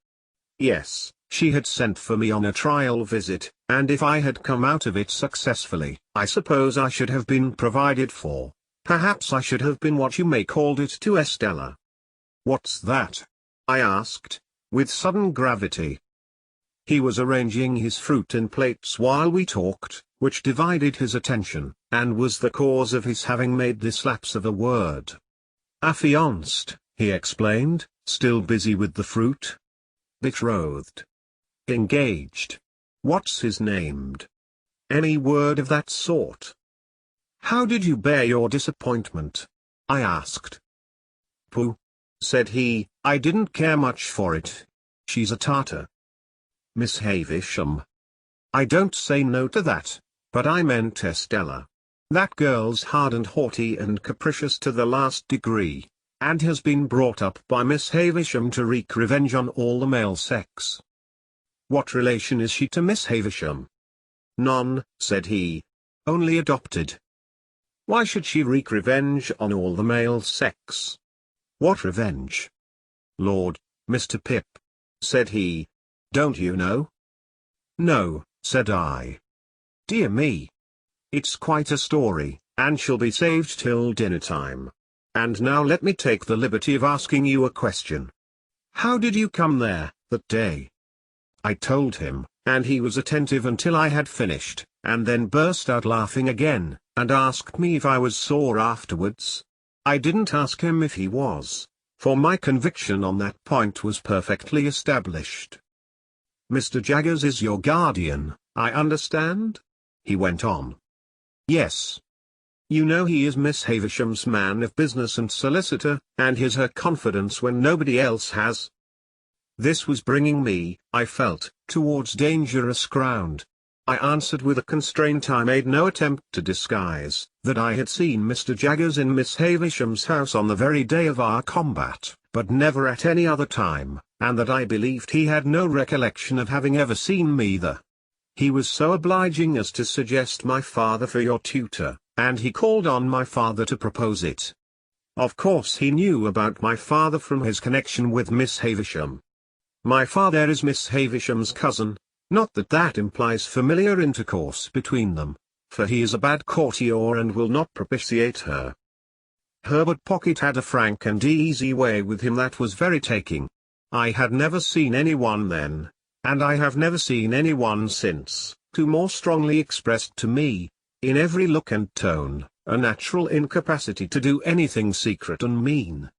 Yes, she had sent for me on a trial visit, and if I had come out of it successfully, I suppose I should have been provided for. Perhaps I should have been what you may called it to Estella." "What's that?" I asked, with sudden gravity. He was arranging his fruit in plates while we talked, which divided his attention, and was the cause of his having made this lapse of a word. "Affianced," he explained, still busy with the fruit. "Betrothed." "Engaged." "What's his named?" "Any word of that sort." "How did you bear your disappointment?" I asked. "Pooh," said he, "I didn't care much for it. She's a Tartar." "Miss Havisham." "I don't say no to that, but I meant Estella. That girl's hard and haughty and capricious to the last degree, and has been brought up by Miss Havisham to wreak revenge on all the male sex." "What relation is she to Miss Havisham?" "None," said he. "Only adopted." "Why should she wreak revenge on all the male sex?" "What revenge?" "Lord, Mr. Pip," said he. "Don't you know?" "No," said I. "Dear me. It's quite a story, and shall be saved till dinner time. And now let me take the liberty of asking you a question. How did you come there, that day?" I told him, and he was attentive until I had finished, and then burst out laughing again, and asked me if I was sore afterwards. I didn't ask him if he was, for my conviction on that point was perfectly established. "Mr. Jaggers is your guardian, I understand?" he went on. "Yes. You know he is Miss Havisham's man of business and solicitor, and has her confidence when nobody else has." This was bringing me, I felt, towards dangerous ground. I answered with a constraint I made no attempt to disguise, that I had seen Mr. Jaggers in Miss Havisham's house on the very day of our combat, but never at any other time, and that I believed he had no recollection of having ever seen me there. He was so obliging as to suggest my father for your tutor, and he called on my father to propose it. Of course he knew about my father from his connection with Miss Havisham. My father is Miss Havisham's cousin, not that that implies familiar intercourse between them, for he is a bad courtier and will not propitiate her. Herbert Pocket had a frank and easy way with him that was very taking. I had never seen anyone then, and I have never seen anyone since, who more strongly expressed to me, in every look and tone, a natural incapacity to do anything secret and mean.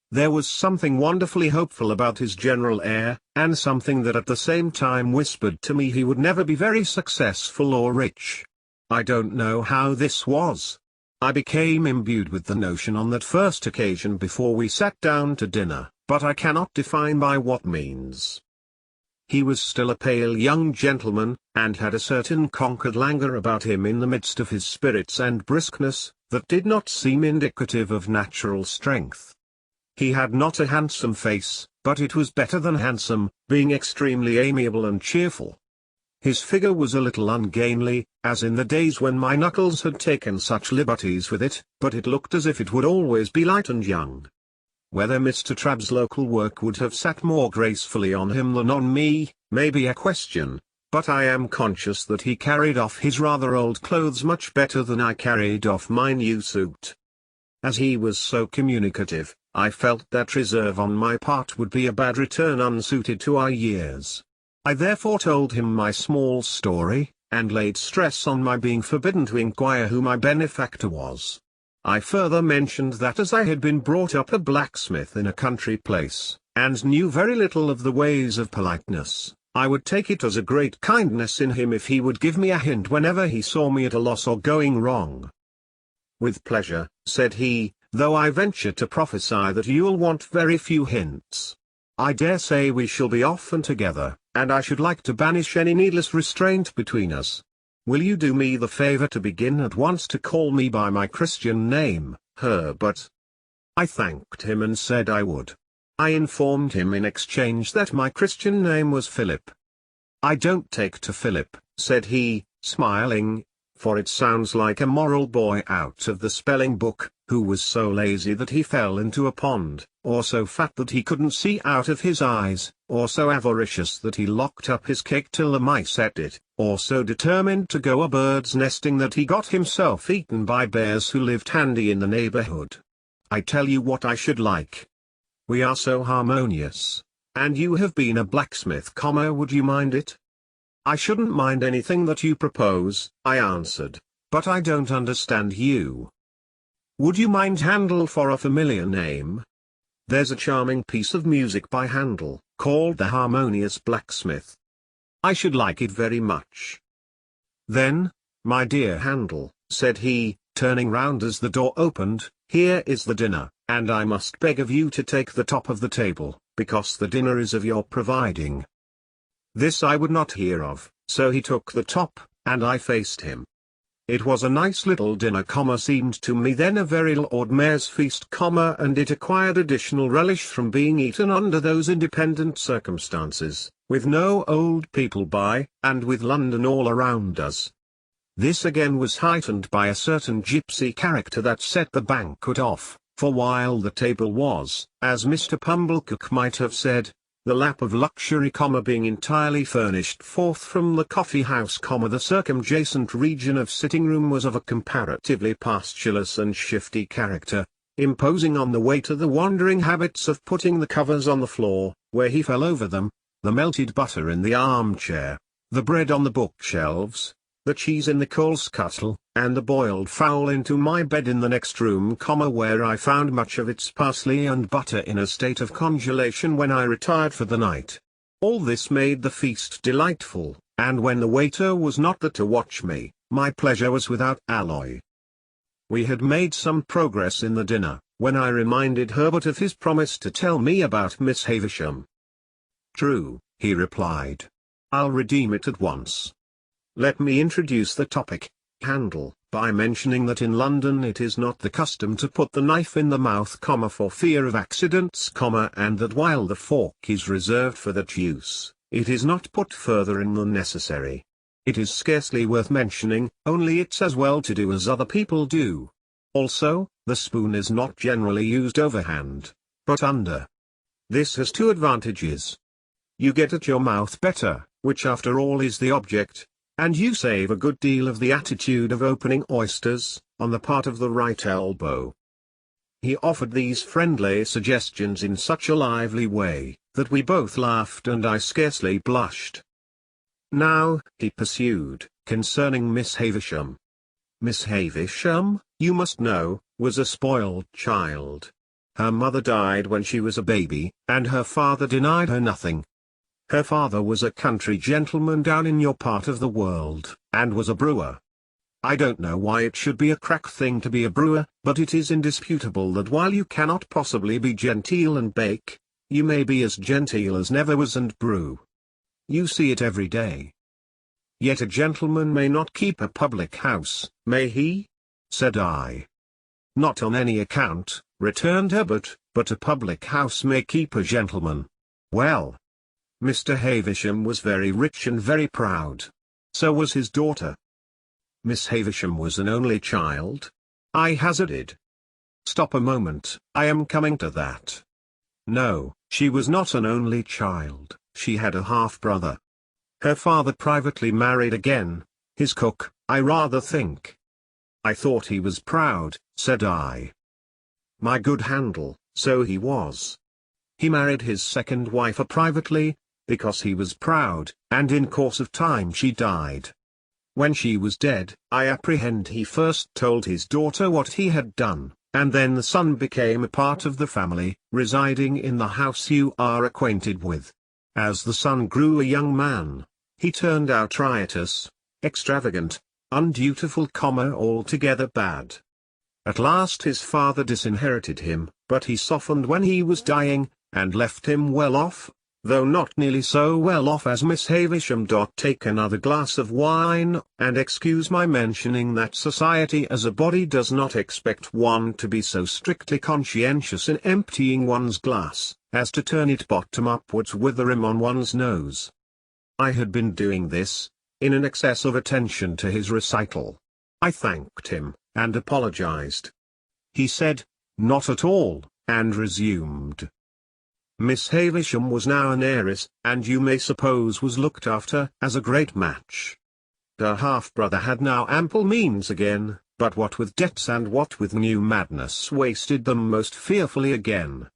There was something wonderfully hopeful about his general air, and something that at the same time whispered to me he would never be very successful or rich. I don't know how this was. I became imbued with the notion on that first occasion before we sat down to dinner, but I cannot define by what means. He was still a pale young gentleman, and had a certain conquered languor about him in the midst of his spirits and briskness, that did not seem indicative of natural strength. He had not a handsome face, but it was better than handsome, being extremely amiable and cheerful. His figure was a little ungainly, as in the days when my knuckles had taken such liberties with it, but it looked as if it would always be light and young. Whether Mr. Trabb's local work would have sat more gracefully on him than on me, may be a question, but I am conscious that he carried off his rather old clothes much better than I carried off my new suit. As he was so communicative, I felt that reserve on my part would be a bad return unsuited to our years. I therefore told him my small story, and laid stress on my being forbidden to inquire who my benefactor was. I further mentioned that as I had been brought up a blacksmith in a country place, and knew very little of the ways of politeness, I would take it as a great kindness in him if he would give me a hint whenever he saw me at a loss or going wrong. "With pleasure," said he, "though I venture to prophesy that you'll want very few hints. I dare say we shall be often together, and I should like to banish any needless restraint between us. Will you do me the favor to begin at once to call me by my Christian name, Herbert?" I thanked him and said I would. I informed him in exchange that my Christian name was Philip. "I don't take to Philip," said he, smiling, "for it sounds like a moral boy out of the spelling book, who was so lazy that he fell into a pond, or so fat that he couldn't see out of his eyes, or so avaricious that he locked up his cake till the mice ate it, or so determined to go a bird's nesting that he got himself eaten by bears who lived handy in the neighborhood. I tell you what I should like. We are so harmonious, and you have been a blacksmith, would you mind it?" "I shouldn't mind anything that you propose," I answered, "but I don't understand you." "Would you mind Handel for a familiar name? There's a charming piece of music by Handel, called The Harmonious Blacksmith. I should like it very much." "Then, my dear Handel," said he, turning round as the door opened, "here is the dinner, and I must beg of you to take the top of the table, because the dinner is of your providing." This I would not hear of, so he took the top, and I faced him. It was a nice little dinner, seemed to me then a very Lord Mayor's feast, and it acquired additional relish from being eaten under those independent circumstances, with no old people by, and with London all around us. This again was heightened by a certain gipsy character that set the banquet off, for while the table was, as Mr. Pumblecook might have said, the lap of luxury, being entirely furnished forth from the coffee house, the circumjacent region of sitting room was of a comparatively pastureless and shifty character, imposing on the waiter the wandering habits of putting the covers on the floor, where he fell over them, the melted butter in the armchair, the bread on the bookshelves, the cheese in the coal scuttle, and the boiled fowl into my bed in the next room, where I found much of its parsley and butter in a state of congelation when I retired for the night. All this made the feast delightful, and when the waiter was not there to watch me, my pleasure was without alloy. We had made some progress in the dinner, when I reminded Herbert of his promise to tell me about Miss Havisham. "True," he replied. "I'll redeem it at once. Let me introduce the topic, Handel, by mentioning that in London it is not the custom to put the knife in the mouth, for fear of accidents, and that while the fork is reserved for that use, it is not put further in than necessary. It is scarcely worth mentioning, only it's as well to do as other people do. Also, the spoon is not generally used overhand, but under. This has two advantages. You get at your mouth better, which after all is the object, and you save a good deal of the attitude of opening oysters, on the part of the right elbow." He offered these friendly suggestions in such a lively way, that we both laughed and I scarcely blushed. "Now," he pursued, "concerning Miss Havisham. Miss Havisham, you must know, was a spoiled child. Her mother died when she was a baby, and her father denied her nothing. Her father was a country gentleman down in your part of the world, and was a brewer. I don't know why it should be a crack thing to be a brewer, but it is indisputable that while you cannot possibly be genteel and bake, you may be as genteel as never was and brew. You see it every day. Yet a gentleman may not keep a public house, may he? Said I. Not on any account, returned Herbert, but a public house may keep a gentleman. Well, Mr. Havisham was very rich and very proud. So was his daughter. Miss Havisham was an only child? I hazarded. Stop a moment, I am coming to that. No, she was not an only child, she had a half-brother. Her father privately married again, his cook, I rather think. I thought he was proud, said I. My good Handel, so he was. He married his second wife privately, because he was proud, and in course of time she died. When she was dead, I apprehend he first told his daughter what he had done, and then the son became a part of the family, residing in the house you are acquainted with. As the son grew a young man, he turned out riotous, extravagant, undutiful, altogether bad. At last his father disinherited him, but he softened when he was dying, and left him well off, though not nearly so well off as Miss Havisham. Take another glass of wine, and excuse my mentioning that society as a body does not expect one to be so strictly conscientious in emptying one's glass, as to turn it bottom upwards with the rim on one's nose. I had been doing this, in an excess of attention to his recital. I thanked him, and apologized. He said, "Not at all," and resumed. Miss Havisham was now an heiress, and you may suppose was looked after as a great match. Her half-brother had now ample means again, but what with debts and what with new madness wasted them most fearfully again.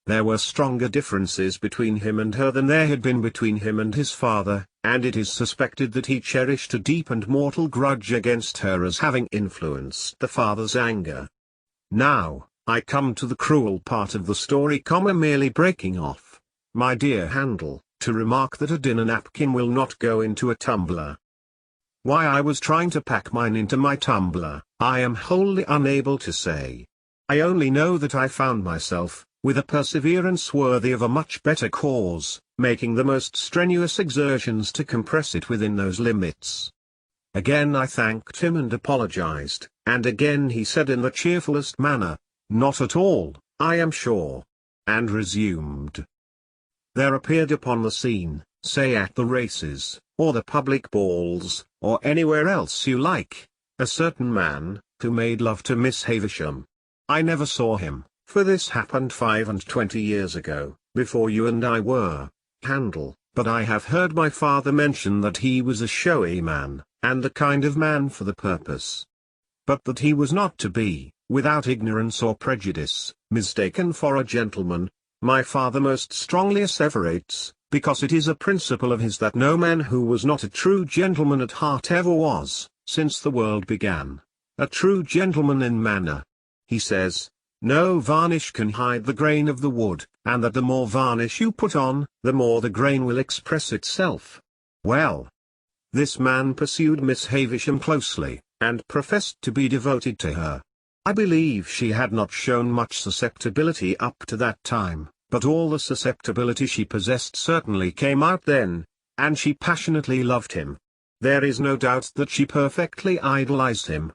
There were stronger differences between him and her than there had been between him and his father, and it is suspected that he cherished a deep and mortal grudge against her as having influenced the father's anger. Now, I come to the cruel part of the story, merely breaking off, my dear Handel, to remark that a dinner napkin will not go into a tumbler. Why I was trying to pack mine into my tumbler, I am wholly unable to say. I only know that I found myself, with a perseverance worthy of a much better cause, making the most strenuous exertions to compress it within those limits. Again I thanked him and apologized, and again he said in the cheerfulest manner, "Not at all, I am sure," and resumed. There appeared upon the scene, say at the races, or the public balls, or anywhere else you like, a certain man, who made love to Miss Havisham. I never saw him, for this happened 25 years ago, before you and I were, Handel, but I have heard my father mention that he was a showy man, and the kind of man for the purpose. But that he was not to be, without ignorance or prejudice, mistaken for a gentleman, my father most strongly asseverates, because it is a principle of his that no man who was not a true gentleman at heart ever was, since the world began, a true gentleman in manner. He says, no varnish can hide the grain of the wood, and that the more varnish you put on, the more the grain will express itself. Well, this man pursued Miss Havisham closely, and professed to be devoted to her. I believe she had not shown much susceptibility up to that time, but all the susceptibility she possessed certainly came out then, and she passionately loved him. There is no doubt that she perfectly idolized him.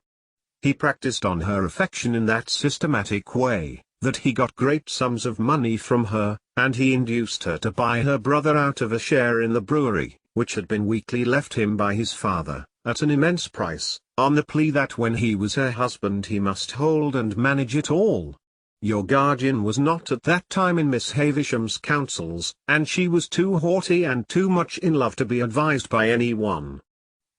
He practiced on her affection in that systematic way, that he got great sums of money from her, and he induced her to buy her brother out of a share in the brewery, which had been weakly left him by his father, at an immense price, on the plea that when he was her husband he must hold and manage it all. Your guardian was not at that time in Miss Havisham's counsels, and she was too haughty and too much in love to be advised by anyone.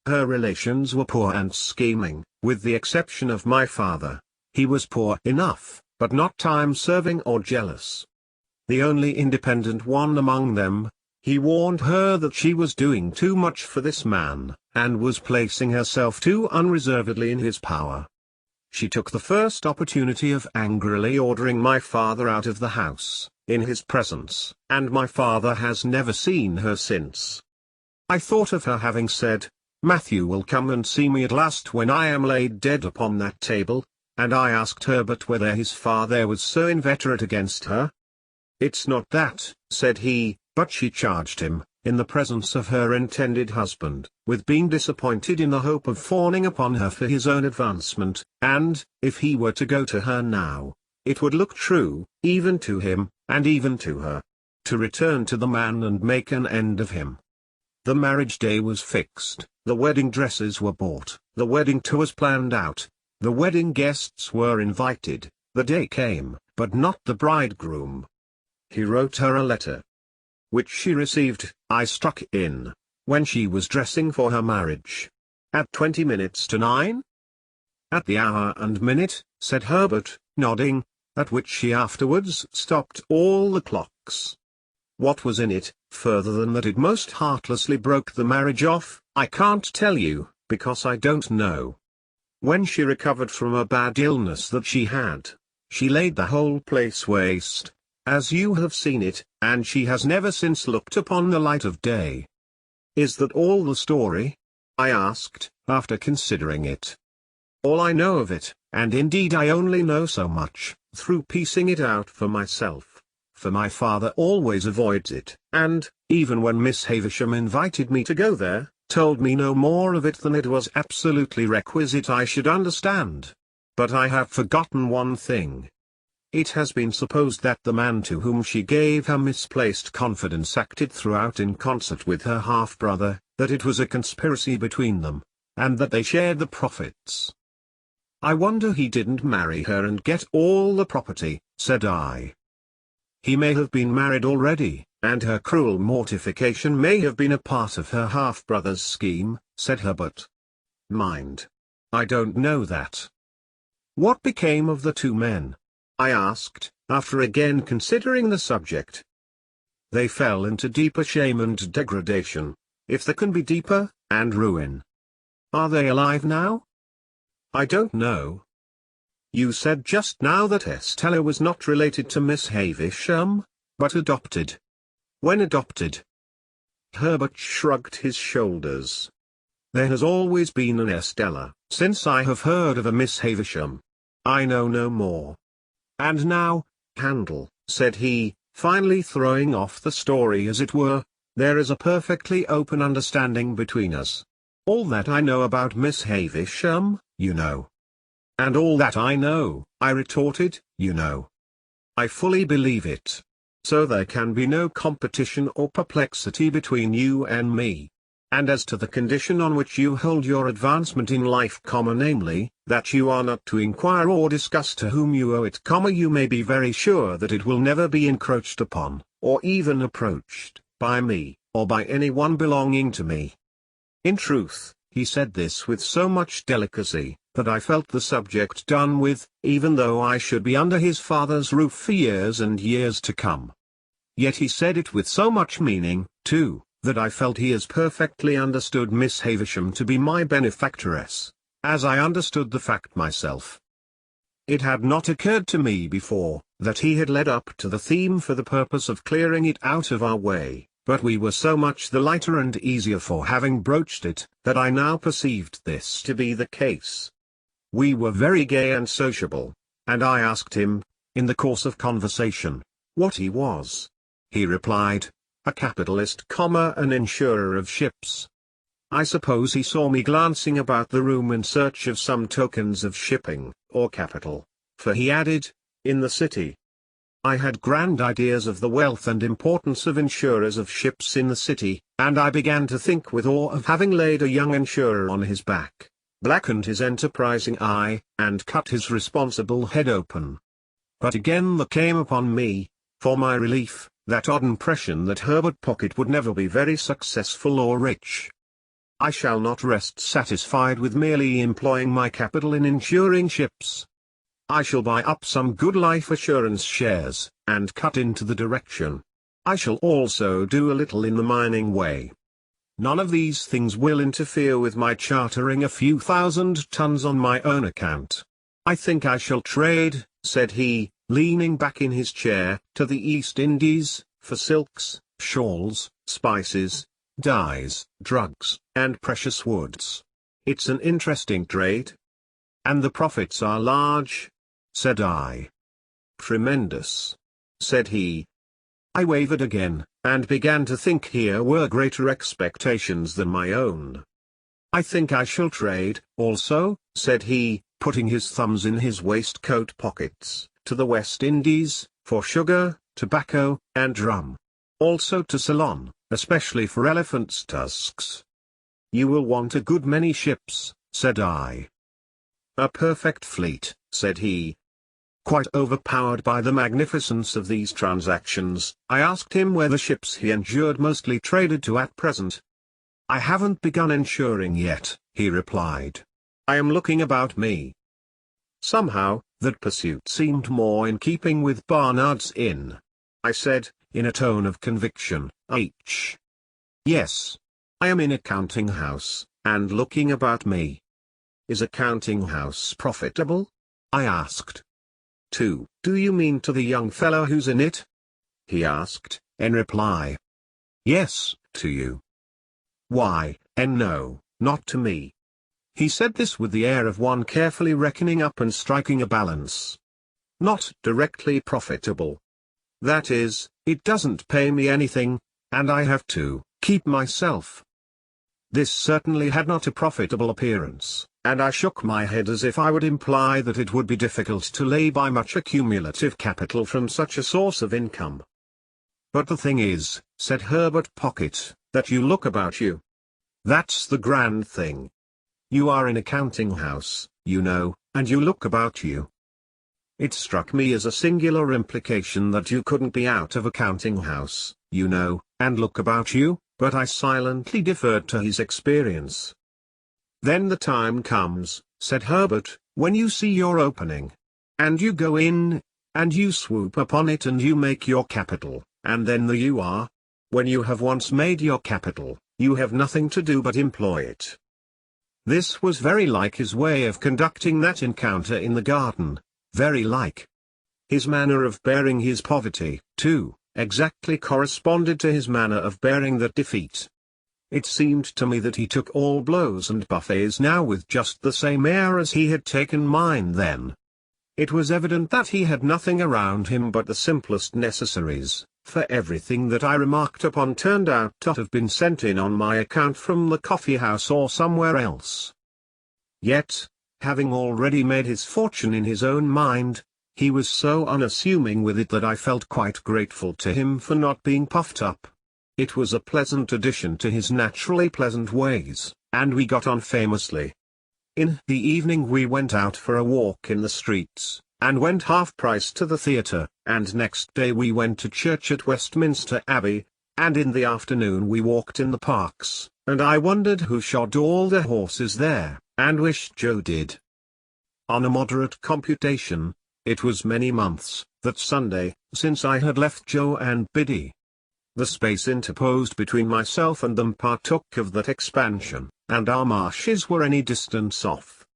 Her relations were poor and scheming, with the exception of my father. He was poor enough, but not time-serving or jealous. The only independent one among them. He warned her that she was doing too much for this man, and was placing herself too unreservedly in his power. She took the first opportunity of angrily ordering my father out of the house, in his presence, and my father has never seen her since. I thought of her having said, Matthew will come and see me at last when I am laid dead upon that table, and I asked her but whether his father was so inveterate against her. It's not that, said he, but she charged him, in the presence of her intended husband, with being disappointed in the hope of fawning upon her for his own advancement, and, if he were to go to her now, it would look true, even to him, and even to her, to return to the man and make an end of him. The marriage day was fixed, the wedding dresses were bought, the wedding tour was planned out, the wedding guests were invited, the day came, but not the bridegroom. He wrote her a letter, which she received, I struck in, when she was dressing for her marriage. At 20 minutes to 9? At the hour and minute, said Herbert, nodding, at which she afterwards stopped all the clocks. What was in it, further than that it most heartlessly broke the marriage off, I can't tell you, because I don't know. When she recovered from a bad illness that she had, she laid the whole place waste, as you have seen it, and she has never since looked upon the light of day. Is that all the story? I asked, after considering it. All I know of it, and indeed I only know so much, through piecing it out for myself, for my father always avoids it, and, even when Miss Havisham invited me to go there, told me no more of it than it was absolutely requisite I should understand. But I have forgotten one thing. It has been supposed that the man to whom she gave her misplaced confidence acted throughout in concert with her half-brother, that it was a conspiracy between them, and that they shared the profits. I wonder he didn't marry her and get all the property, said I. He may have been married already, and her cruel mortification may have been a part of her half-brother's scheme, said Herbert. Mind. I don't know that. What became of the two men? I asked, after again considering the subject. They fell into deeper shame and degradation, if there can be deeper, and ruin. Are they alive now? I don't know. You said just now that Estella was not related to Miss Havisham, but adopted. When adopted? Herbert shrugged his shoulders. There has always been an Estella, since I have heard of a Miss Havisham. I know no more. And now, Handel, said he, finally throwing off the story as it were, there is a perfectly open understanding between us. All that I know about Miss Havisham, you know. And all that I know, I retorted, you know. I fully believe it. So there can be no competition or perplexity between you and me. And as to the condition on which you hold your advancement in life, namely, that you are not to inquire or discuss to whom you owe it, you may be very sure that it will never be encroached upon, or even approached, by me, or by anyone belonging to me. In truth, he said this with so much delicacy, that I felt the subject done with, even though I should be under his father's roof for years and years to come. Yet he said it with so much meaning, too, that I felt he as perfectly understood Miss Havisham to be my benefactress, as I understood the fact myself. It had not occurred to me before, that he had led up to the theme for the purpose of clearing it out of our way, but we were so much the lighter and easier for having broached it, that I now perceived this to be the case. We were very gay and sociable, and I asked him, in the course of conversation, what he was. He replied, a capitalist, an insurer of ships. I suppose he saw me glancing about the room in search of some tokens of shipping, or capital, for he added, in the city. I had grand ideas of the wealth and importance of insurers of ships in the city, and I began to think with awe of having laid a young insurer on his back, blackened his enterprising eye, and cut his responsible head open. But again there came upon me, for my relief, that odd impression that Herbert Pocket would never be very successful or rich. I shall not rest satisfied with merely employing my capital in insuring ships. I shall buy up some good life assurance shares, and cut into the direction. I shall also do a little in the mining way. None of these things will interfere with my chartering a few thousand tons on my own account. I think I shall trade, said he, leaning back in his chair, to the East Indies, for silks, shawls, spices, dyes, drugs, and precious woods. It's an interesting trade. And the profits are large? Said I. Tremendous. Said he. I wavered again, and began to think here were greater expectations than my own. "I think I shall trade, also," said he, putting his thumbs in his waistcoat pockets, "to the West Indies, for sugar, tobacco, and rum. Also to Ceylon, especially for elephants' tusks." "You will want a good many ships," said I. "A perfect fleet," said he. Quite overpowered by the magnificence of these transactions, I asked him where the ships he insured mostly traded to at present. "I haven't begun insuring yet," he replied. "I am looking about me." Somehow, that pursuit seemed more in keeping with Barnard's Inn. I said, in a tone of conviction, "Yes. I am in a counting house, and looking about me." "Is a counting house profitable?" I asked. "Do you mean to the young fellow who's in it?" he asked, in reply. "Yes, to you." "Why, no, not to me." He said this with the air of one carefully reckoning up and striking a balance. "Not directly profitable. That is, it doesn't pay me anything, and I have to keep myself." This certainly had not a profitable appearance, and I shook my head as if I would imply that it would be difficult to lay by much accumulative capital from such a source of income. "But the thing is," said Herbert Pocket, "that you look about you. That's the grand thing. You are in a counting house, you know, and you look about you." It struck me as a singular implication that you couldn't be out of a counting house, you know, and look about you, but I silently deferred to his experience. "Then the time comes," said Herbert, "when you see your opening. And you go in, and you swoop upon it and you make your capital, and then there you are. When you have once made your capital, you have nothing to do but employ it." This was very like his way of conducting that encounter in the garden, very like. His manner of bearing his poverty, too, exactly corresponded to his manner of bearing that defeat. It seemed to me that he took all blows and buffets now with just the same air as he had taken mine then. It was evident that he had nothing around him but the simplest necessaries, for everything that I remarked upon turned out to have been sent in on my account from the coffee house or somewhere else. Yet, having already made his fortune in his own mind, he was so unassuming with it that I felt quite grateful to him for not being puffed up. It was a pleasant addition to his naturally pleasant ways, and we got on famously. In the evening we went out for a walk in the streets, and went half price to the theatre, and next day we went to church at Westminster Abbey, and in the afternoon we walked in the parks, and I wondered who shod all the horses there, and wished Joe did. On a moderate computation, it was many months, that Sunday, since I had left Joe and Biddy. The space interposed between myself and them partook of that expansion, and our marshes were any distance off.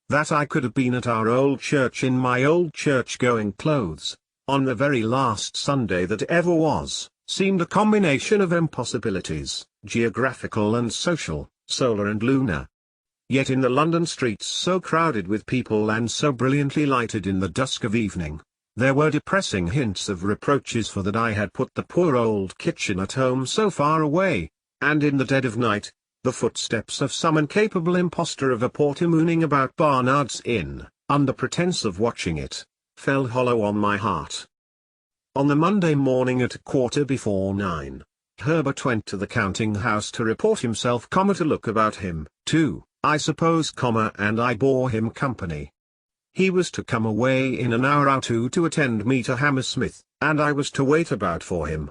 That I could have been at our old church in my old church-going clothes, on the very last Sunday that ever was, seemed a combination of impossibilities, geographical and social, solar and lunar. Yet in the London streets so crowded with people and so brilliantly lighted in the dusk of evening, there were depressing hints of reproaches for that I had put the poor old kitchen at home so far away, and in the dead of night, the footsteps of some incapable impostor of a porter mooning about Barnard's Inn, under pretence of watching it, fell hollow on my heart. On the Monday morning at 9:15, Herbert went to the counting house to report himself, to look about him, too, I suppose, and I bore him company. He was to come away in an hour or two to attend me to Hammersmith, and I was to wait about for him.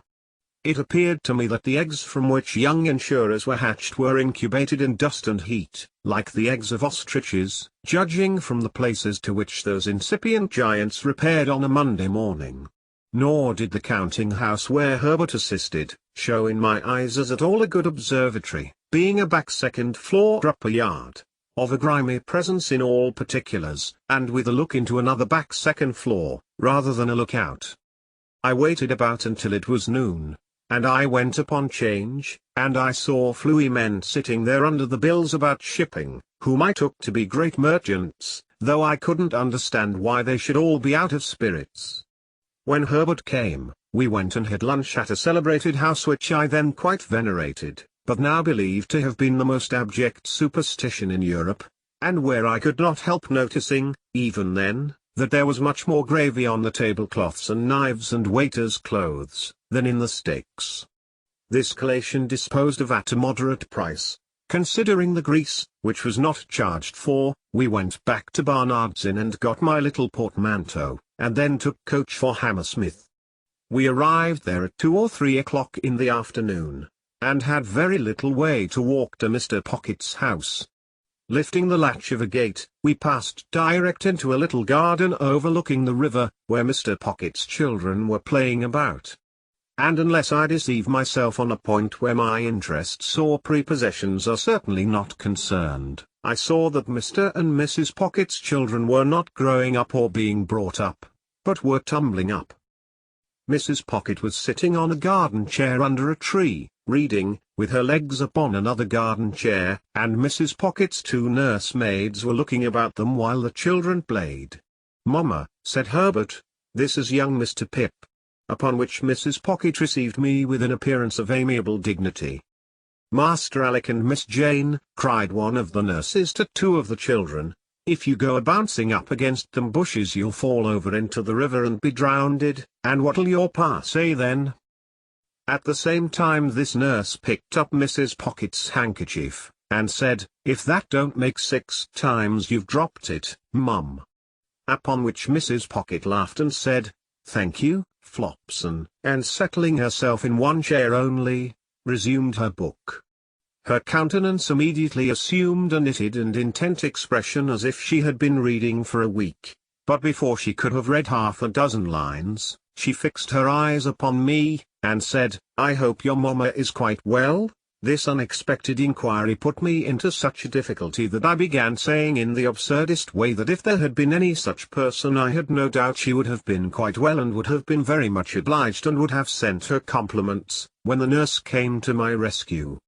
It appeared to me that the eggs from which young insurers were hatched were incubated in dust and heat, like the eggs of ostriches, judging from the places to which those incipient giants repaired on a Monday morning. Nor did the counting house where Herbert assisted, show in my eyes as at all a good observatory, being a back second floor upper yard, of a grimy presence in all particulars, and with a look into another back second floor, rather than a look out. I waited about until it was noon, and I went upon change, and I saw fluey men sitting there under the bills about shipping, whom I took to be great merchants, though I couldn't understand why they should all be out of spirits. When Herbert came, we went and had lunch at a celebrated house which I then quite venerated, but now believed to have been the most abject superstition in Europe, and where I could not help noticing, even then, that there was much more gravy on the tablecloths and knives and waiters' clothes, than in the steaks. This collation disposed of at a moderate price. Considering the grease, which was not charged for, we went back to Barnard's Inn and got my little portmanteau, and then took coach for Hammersmith. We arrived there at 2 or 3 o'clock in the afternoon, and had very little way to walk to Mr. Pocket's house. Lifting the latch of a gate, we passed direct into a little garden overlooking the river, where Mr. Pocket's children were playing about. And unless I deceive myself on a point where my interests or prepossessions are certainly not concerned, I saw that Mr. and Mrs. Pocket's children were not growing up or being brought up, but were tumbling up. Mrs. Pocket was sitting on a garden chair under a tree, reading, with her legs upon another garden chair, and Mrs. Pocket's 2 nursemaids were looking about them while the children played. "Mamma," said Herbert, "this is young Mr. Pip." Upon which Mrs. Pocket received me with an appearance of amiable dignity. "Master Alec and Miss Jane," cried one of the nurses to 2 of the children, "if you go a-bouncing up against them bushes you'll fall over into the river and be drownded, and what'll your pa say then?" At the same time this nurse picked up Mrs. Pocket's handkerchief, and said, "If that don't make 6 times you've dropped it, mum." Upon which Mrs. Pocket laughed and said, "Thank you, Flopson," and settling herself in one chair only, resumed her book. Her countenance immediately assumed a knitted and intent expression as if she had been reading for a week, but before she could have read half a dozen lines, she fixed her eyes upon me, and said, "I hope your mamma is quite well?" This unexpected inquiry put me into such a difficulty that I began saying in the absurdest way that if there had been any such person I had no doubt she would have been quite well and would have been very much obliged and would have sent her compliments, when the nurse came to my rescue.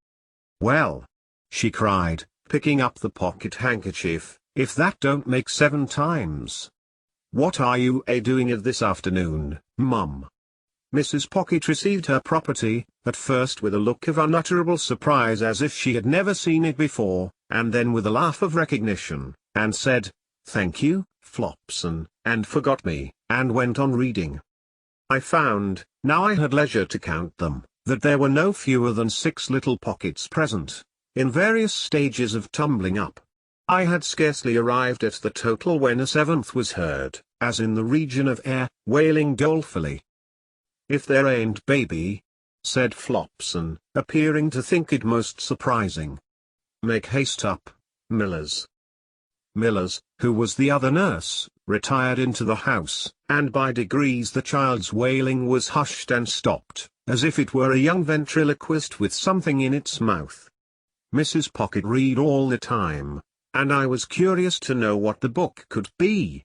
"Well," she cried, picking up the pocket handkerchief, "if that don't make 7 times. What are you doing this afternoon, mum?" Mrs. Pocket received her property, at first with a look of unutterable surprise as if she had never seen it before, and then with a laugh of recognition, and said, "Thank you, Flopson," and forgot me, and went on reading. I found, now I had leisure to count them, that there were no fewer than 6 little Pockets present, in various stages of tumbling up. I had scarcely arrived at the total when a 7th was heard, as in the region of air, wailing dolefully. "If there ain't baby," said Flopson, appearing to think it most surprising. "Make haste up, Millers." Millers, who was the other nurse, retired into the house, and by degrees the child's wailing was hushed and stopped, as if it were a young ventriloquist with something in its mouth. Mrs. Pocket read all the time, and I was curious to know what the book could be.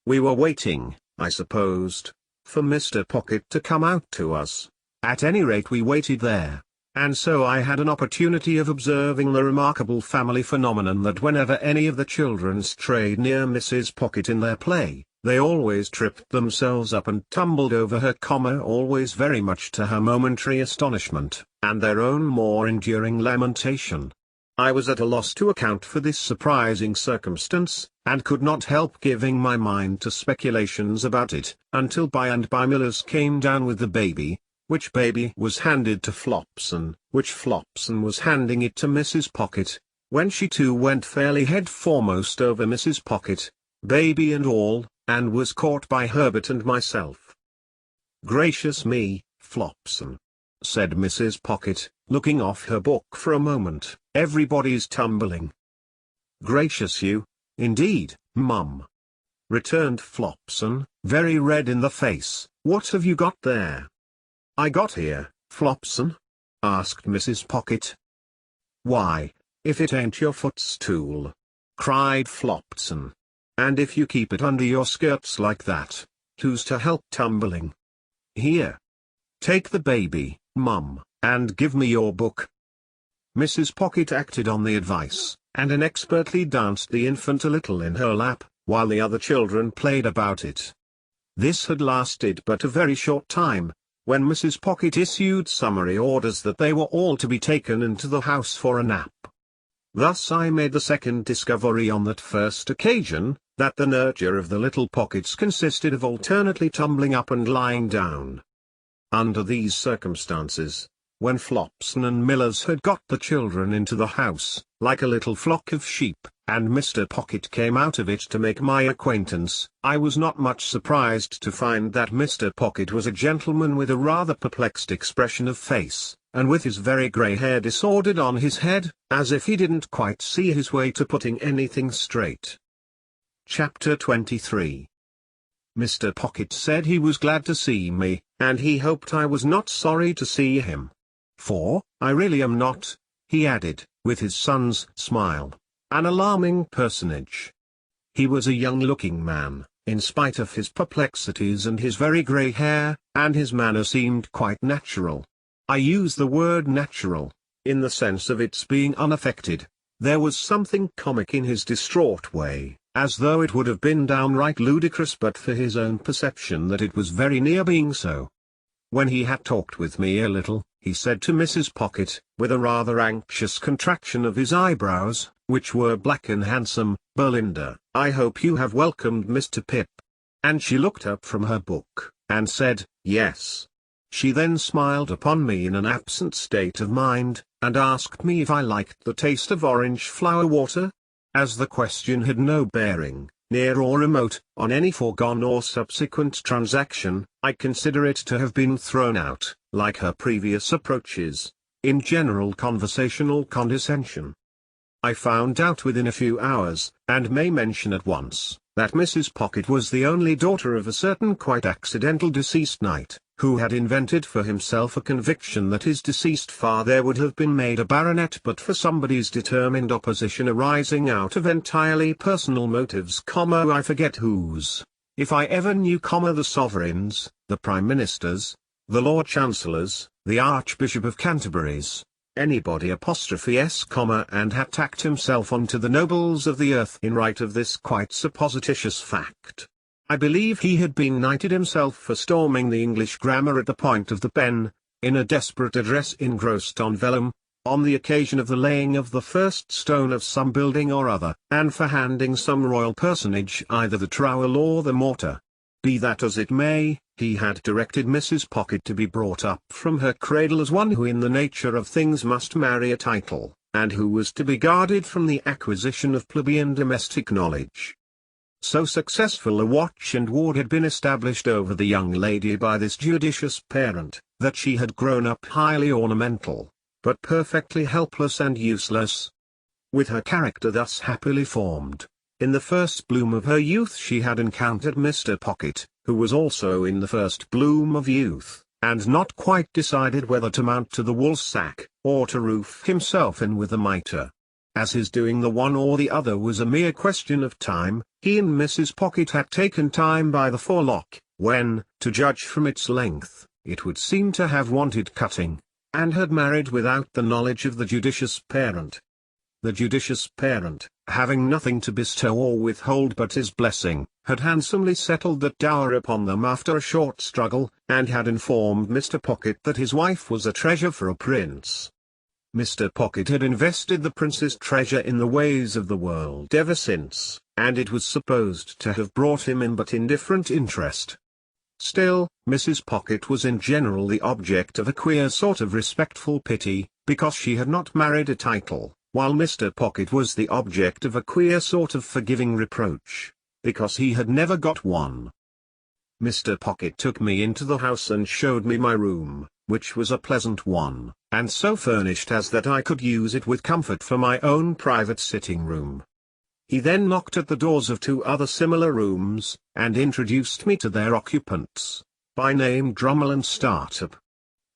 We were waiting, I supposed, for Mr. Pocket to come out to us. At any rate we waited there, and so I had an opportunity of observing the remarkable family phenomenon that whenever any of the children strayed near Mrs. Pocket in their play, they always tripped themselves up and tumbled over her, always very much to her momentary astonishment, and their own more enduring lamentation. I was at a loss to account for this surprising circumstance, and could not help giving my mind to speculations about it, until by and by Millers came down with the baby, which baby was handed to Flopson, which Flopson was handing it to Mrs. Pocket, when she too went fairly head foremost over Mrs. Pocket, baby and all, and was caught by Herbert and myself. "Gracious me, Flopson," said Mrs. Pocket, looking off her book for a moment, "everybody's tumbling." "Gracious you, indeed, mum," returned Flopson, very red in the face. "What have you got there?" "I got here, Flopson?" asked Mrs. Pocket. "Why, if it ain't your footstool," cried Flopson. "And if you keep it under your skirts like that, who's to help tumbling? Here. Take the baby, mum, and give me your book." Mrs. Pocket acted on the advice, and inexpertly danced the infant a little in her lap, while the other children played about it. This had lasted but a very short time, when Mrs. Pocket issued summary orders that they were all to be taken into the house for a nap. Thus I made the second discovery on that first occasion, that the nurture of the little Pockets consisted of alternately tumbling up and lying down. Under these circumstances, when Flopson and Millers had got the children into the house, like a little flock of sheep, and Mr. Pocket came out of it to make my acquaintance, I was not much surprised to find that Mr. Pocket was a gentleman with a rather perplexed expression of face, and with his very grey hair disordered on his head, as if he didn't quite see his way to putting anything straight. Chapter 23. Mr. Pocket said he was glad to see me, and he hoped I was not sorry to see him. "For, I really am not," he added, with his son's smile. "An alarming personage." He was a young-looking man, in spite of his perplexities and his very grey hair, and his manner seemed quite natural. I use the word natural, in the sense of its being unaffected. There was something comic in his distraught way, as though it would have been downright ludicrous but for his own perception that it was very near being so. When he had talked with me a little, he said to Mrs. Pocket, with a rather anxious contraction of his eyebrows, which were black and handsome, "Belinda, I hope you have welcomed Mr. Pip." And she looked up from her book, and said, "Yes." She then smiled upon me in an absent state of mind, and asked me if I liked the taste of orange flower water. As the question had no bearing, near or remote, on any foregone or subsequent transaction, I consider it to have been thrown out, like her previous approaches, in general conversational condescension. I found out within a few hours, and may mention at once, that Mrs. Pocket was the only daughter of a certain quite accidental deceased knight, who had invented for himself a conviction that his deceased father would have been made a baronet but for somebody's determined opposition arising out of entirely personal motives, I forget whose. If I ever knew, the sovereigns, the prime ministers, the lord chancellors, the archbishop of Canterbury's, anybody s, and had tacked himself on to the nobles of the earth in right of this quite supposititious fact. I believe he had been knighted himself for storming the English grammar at the point of the pen, in a desperate address engrossed on vellum, on the occasion of the laying of the first stone of some building or other, and for handing some royal personage either the trowel or the mortar. Be that as it may, he had directed Mrs. Pocket to be brought up from her cradle as one who in the nature of things must marry a title, and who was to be guarded from the acquisition of plebeian domestic knowledge. So successful a watch and ward had been established over the young lady by this judicious parent, that she had grown up highly ornamental, but perfectly helpless and useless. With her character thus happily formed, in the first bloom of her youth she had encountered Mr. Pocket, who was also in the first bloom of youth, and not quite decided whether to mount to the woolsack, or to roof himself in with a mitre. As his doing the one or the other was a mere question of time, he and Mrs. Pocket had taken time by the forelock, when, to judge from its length, it would seem to have wanted cutting, and had married without the knowledge of the judicious parent. The judicious parent, having nothing to bestow or withhold but his blessing, had handsomely settled that dower upon them after a short struggle, and had informed Mr. Pocket that his wife was a treasure for a prince. Mr. Pocket had invested the prince's treasure in the ways of the world ever since, and it was supposed to have brought him in but indifferent interest. Still, Mrs. Pocket was in general the object of a queer sort of respectful pity, because she had not married a title, while Mr. Pocket was the object of a queer sort of forgiving reproach, because he had never got one. Mr. Pocket took me into the house and showed me my room, which was a pleasant one, and so furnished as that I could use it with comfort for my own private sitting room. He then knocked at the doors of two other similar rooms, and introduced me to their occupants, by name Drummle and Startup.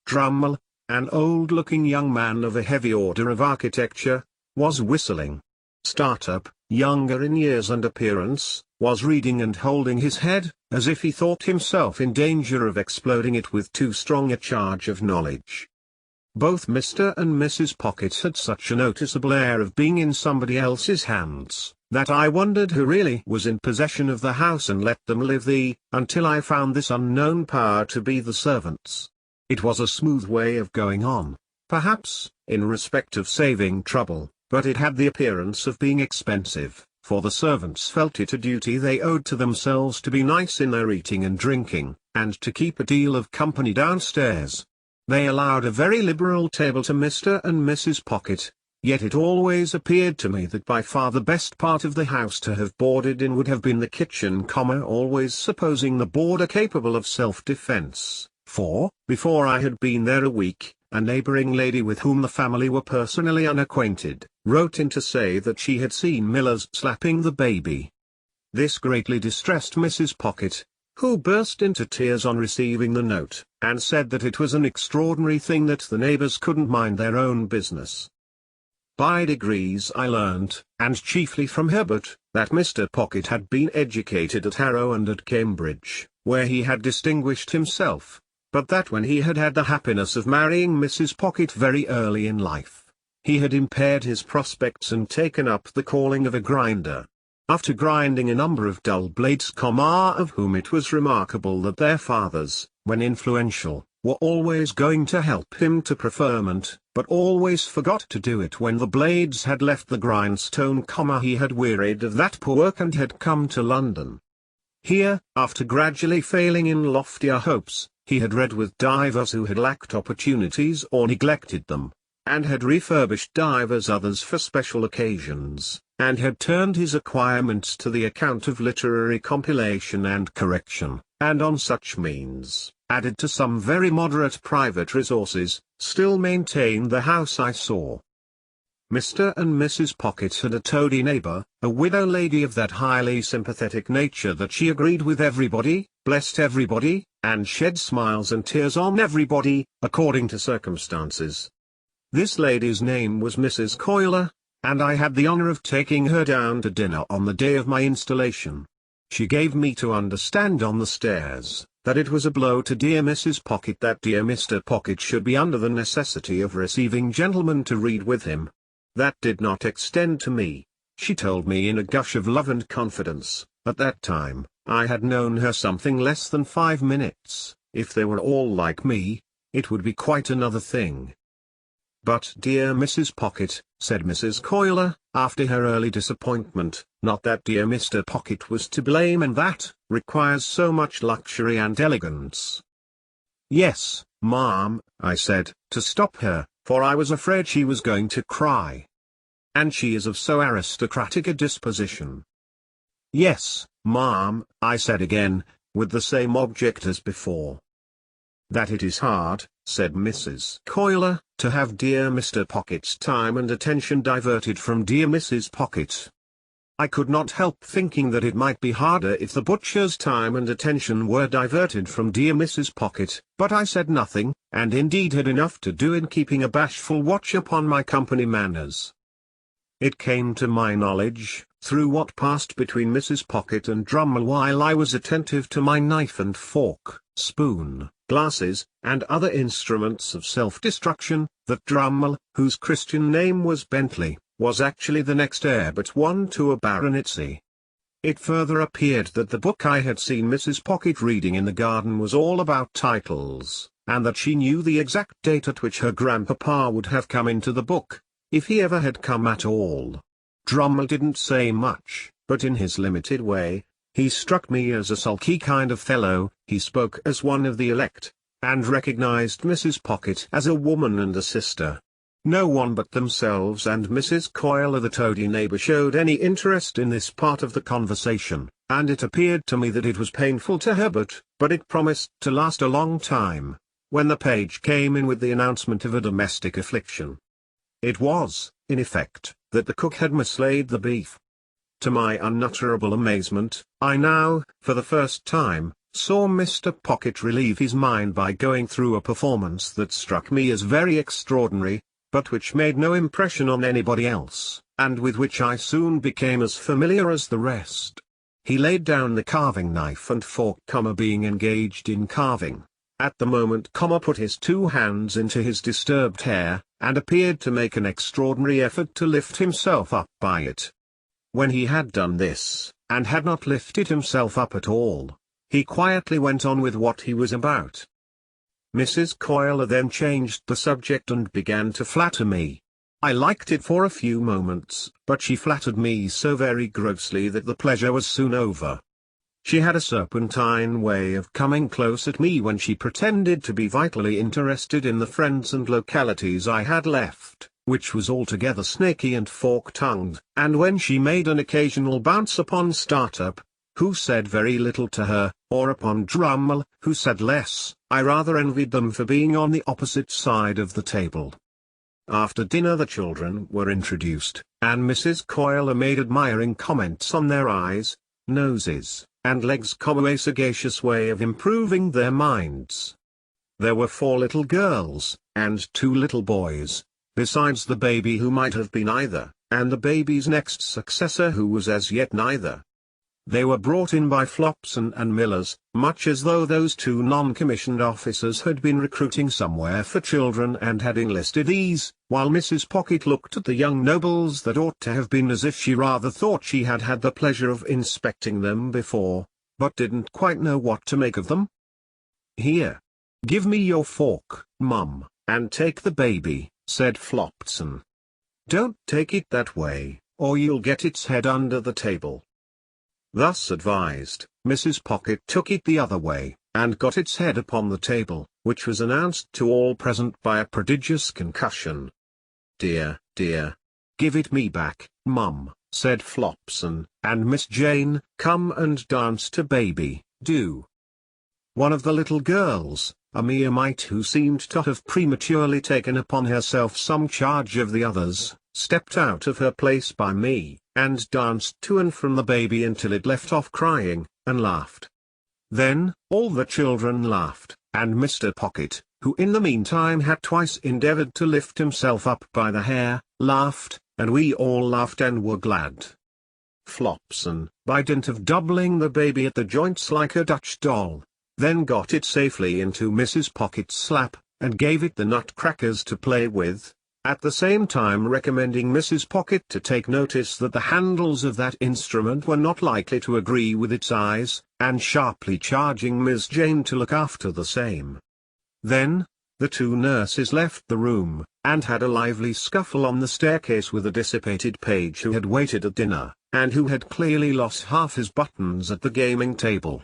Drummle, an old-looking young man of a heavy order of architecture, was whistling. Startup, younger in years and appearance, was reading and holding his head, as if he thought himself in danger of exploding it with too strong a charge of knowledge. Both Mr. and Mrs. Pocket had such a noticeable air of being in somebody else's hands, that I wondered who really was in possession of the house and let them live until I found this unknown power to be the servants. It was a smooth way of going on, perhaps, in respect of saving trouble, but it had the appearance of being expensive, for the servants felt it a duty they owed to themselves to be nice in their eating and drinking, and to keep a deal of company downstairs. They allowed a very liberal table to Mr. and Mrs. Pocket, yet it always appeared to me that by far the best part of the house to have boarded in would have been the kitchen, always supposing the boarder capable of self-defense, for, before I had been there a week, a neighboring lady with whom the family were personally unacquainted, wrote in to say that she had seen Millers slapping the baby. This greatly distressed Mrs. Pocket, who burst into tears on receiving the note, and said that it was an extraordinary thing that the neighbors couldn't mind their own business. By degrees I learnt, and chiefly from Herbert, that Mr. Pocket had been educated at Harrow and at Cambridge, where he had distinguished himself, but that when he had had the happiness of marrying Mrs. Pocket very early in life, he had impaired his prospects and taken up the calling of a grinder. After grinding a number of dull blades, of whom it was remarkable that their fathers, when influential, were always going to help him to preferment, but always forgot to do it when the blades had left the grindstone, he had wearied of that poor work and had come to London. Here, after gradually failing in loftier hopes, he had read with divers who had lacked opportunities or neglected them, and had refurbished divers others for special occasions, and had turned his acquirements to the account of literary compilation and correction, and on such means, added to some very moderate private resources, still maintained the house I saw. Mr. and Mrs. Pocket had a toady neighbor, a widow lady of that highly sympathetic nature that she agreed with everybody, blessed everybody, and shed smiles and tears on everybody, according to circumstances. This lady's name was Mrs. Coiler, and I had the honor of taking her down to dinner on the day of my installation. She gave me to understand on the stairs, that it was a blow to dear Mrs. Pocket that dear Mr. Pocket should be under the necessity of receiving gentlemen to read with him. That did not extend to me, she told me in a gush of love and confidence. At that time, I had known her something less than 5 minutes. If they were all like me, it would be quite another thing. But dear Mrs. Pocket, said Mrs. Coiler, after her early disappointment, not that dear Mr. Pocket was to blame, and that requires so much luxury and elegance. Yes, ma'am, I said, to stop her, for I was afraid she was going to cry. And she is of so aristocratic a disposition. Yes, ma'am, I said again, with the same object as before. That it is hard, said Mrs. Coiler, to have dear Mr. Pocket's time and attention diverted from dear Mrs. Pocket. I could not help thinking that it might be harder if the butcher's time and attention were diverted from dear Mrs. Pocket, but I said nothing, and indeed had enough to do in keeping a bashful watch upon my company manners. It came to my knowledge, through what passed between Mrs. Pocket and Drummle while I was attentive to my knife and fork, spoon, glasses, and other instruments of self-destruction, that Drummle, whose Christian name was Bentley, was actually the next heir but one to a baronetcy. It further appeared that the book I had seen Mrs. Pocket reading in the garden was all about titles, and that she knew the exact date at which her grandpapa would have come into the book, if he ever had come at all. Drummle didn't say much, but in his limited way, he struck me as a sulky kind of fellow. He spoke as one of the elect, and recognized Mrs. Pocket as a woman and a sister. No one but themselves and Mrs. Coiler, the toady neighbor, showed any interest in this part of the conversation, and it appeared to me that it was painful to Herbert, but it promised to last a long time, when the page came in with the announcement of a domestic affliction. It was, in effect, that the cook had mislaid the beef. To my unutterable amazement, I now, for the first time, saw Mr. Pocket relieve his mind by going through a performance that struck me as very extraordinary, but which made no impression on anybody else, and with which I soon became as familiar as the rest. He laid down the carving knife and fork, being engaged in carving. At the moment, put his 2 hands into his disturbed hair, and appeared to make an extraordinary effort to lift himself up by it. When he had done this, and had not lifted himself up at all, he quietly went on with what he was about. Mrs. Coiler then changed the subject and began to flatter me. I liked it for a few moments, but she flattered me so very grossly that the pleasure was soon over. She had a serpentine way of coming close at me when she pretended to be vitally interested in the friends and localities I had left, which was altogether snaky and fork-tongued, and when she made an occasional bounce upon Startup, who said very little to her, or upon Drummle, who said less. I rather envied them for being on the opposite side of the table. After dinner the children were introduced, and Mrs. Coiler made admiring comments on their eyes, noses, and legs, a sagacious way of improving their minds. There were 4 little girls, and 2 little boys, besides the baby who might have been either, and the baby's next successor who was as yet neither. They were brought in by Flopson and Millers, much as though those 2 non-commissioned officers had been recruiting somewhere for children and had enlisted these, while Mrs. Pocket looked at the young nobles that ought to have been as if she rather thought she had had the pleasure of inspecting them before, but didn't quite know what to make of them. "Here. Give me your fork, Mum, and take the baby," said Flopson. "Don't take it that way, or you'll get its head under the table." Thus advised, Mrs. Pocket took it the other way, and got its head upon the table, which was announced to all present by a prodigious concussion. "Dear, dear. Give it me back, Mum," said Flopson, "and Miss Jane, come and dance to baby, do." One of the little girls, a mere mite who seemed to have prematurely taken upon herself some charge of the others, stepped out of her place by me, and danced to and from the baby until it left off crying, and laughed. Then, all the children laughed, and Mr. Pocket, who in the meantime had twice endeavoured to lift himself up by the hair, laughed, and we all laughed and were glad. Flopson, by dint of doubling the baby at the joints like a Dutch doll, then got it safely into Mrs. Pocket's lap, and gave it the nutcrackers to play with, at the same time recommending Mrs. Pocket to take notice that the handles of that instrument were not likely to agree with its eyes, and sharply charging Miss Jane to look after the same. Then, the 2 nurses left the room, and had a lively scuffle on the staircase with a dissipated page who had waited at dinner, and who had clearly lost half his buttons at the gaming table.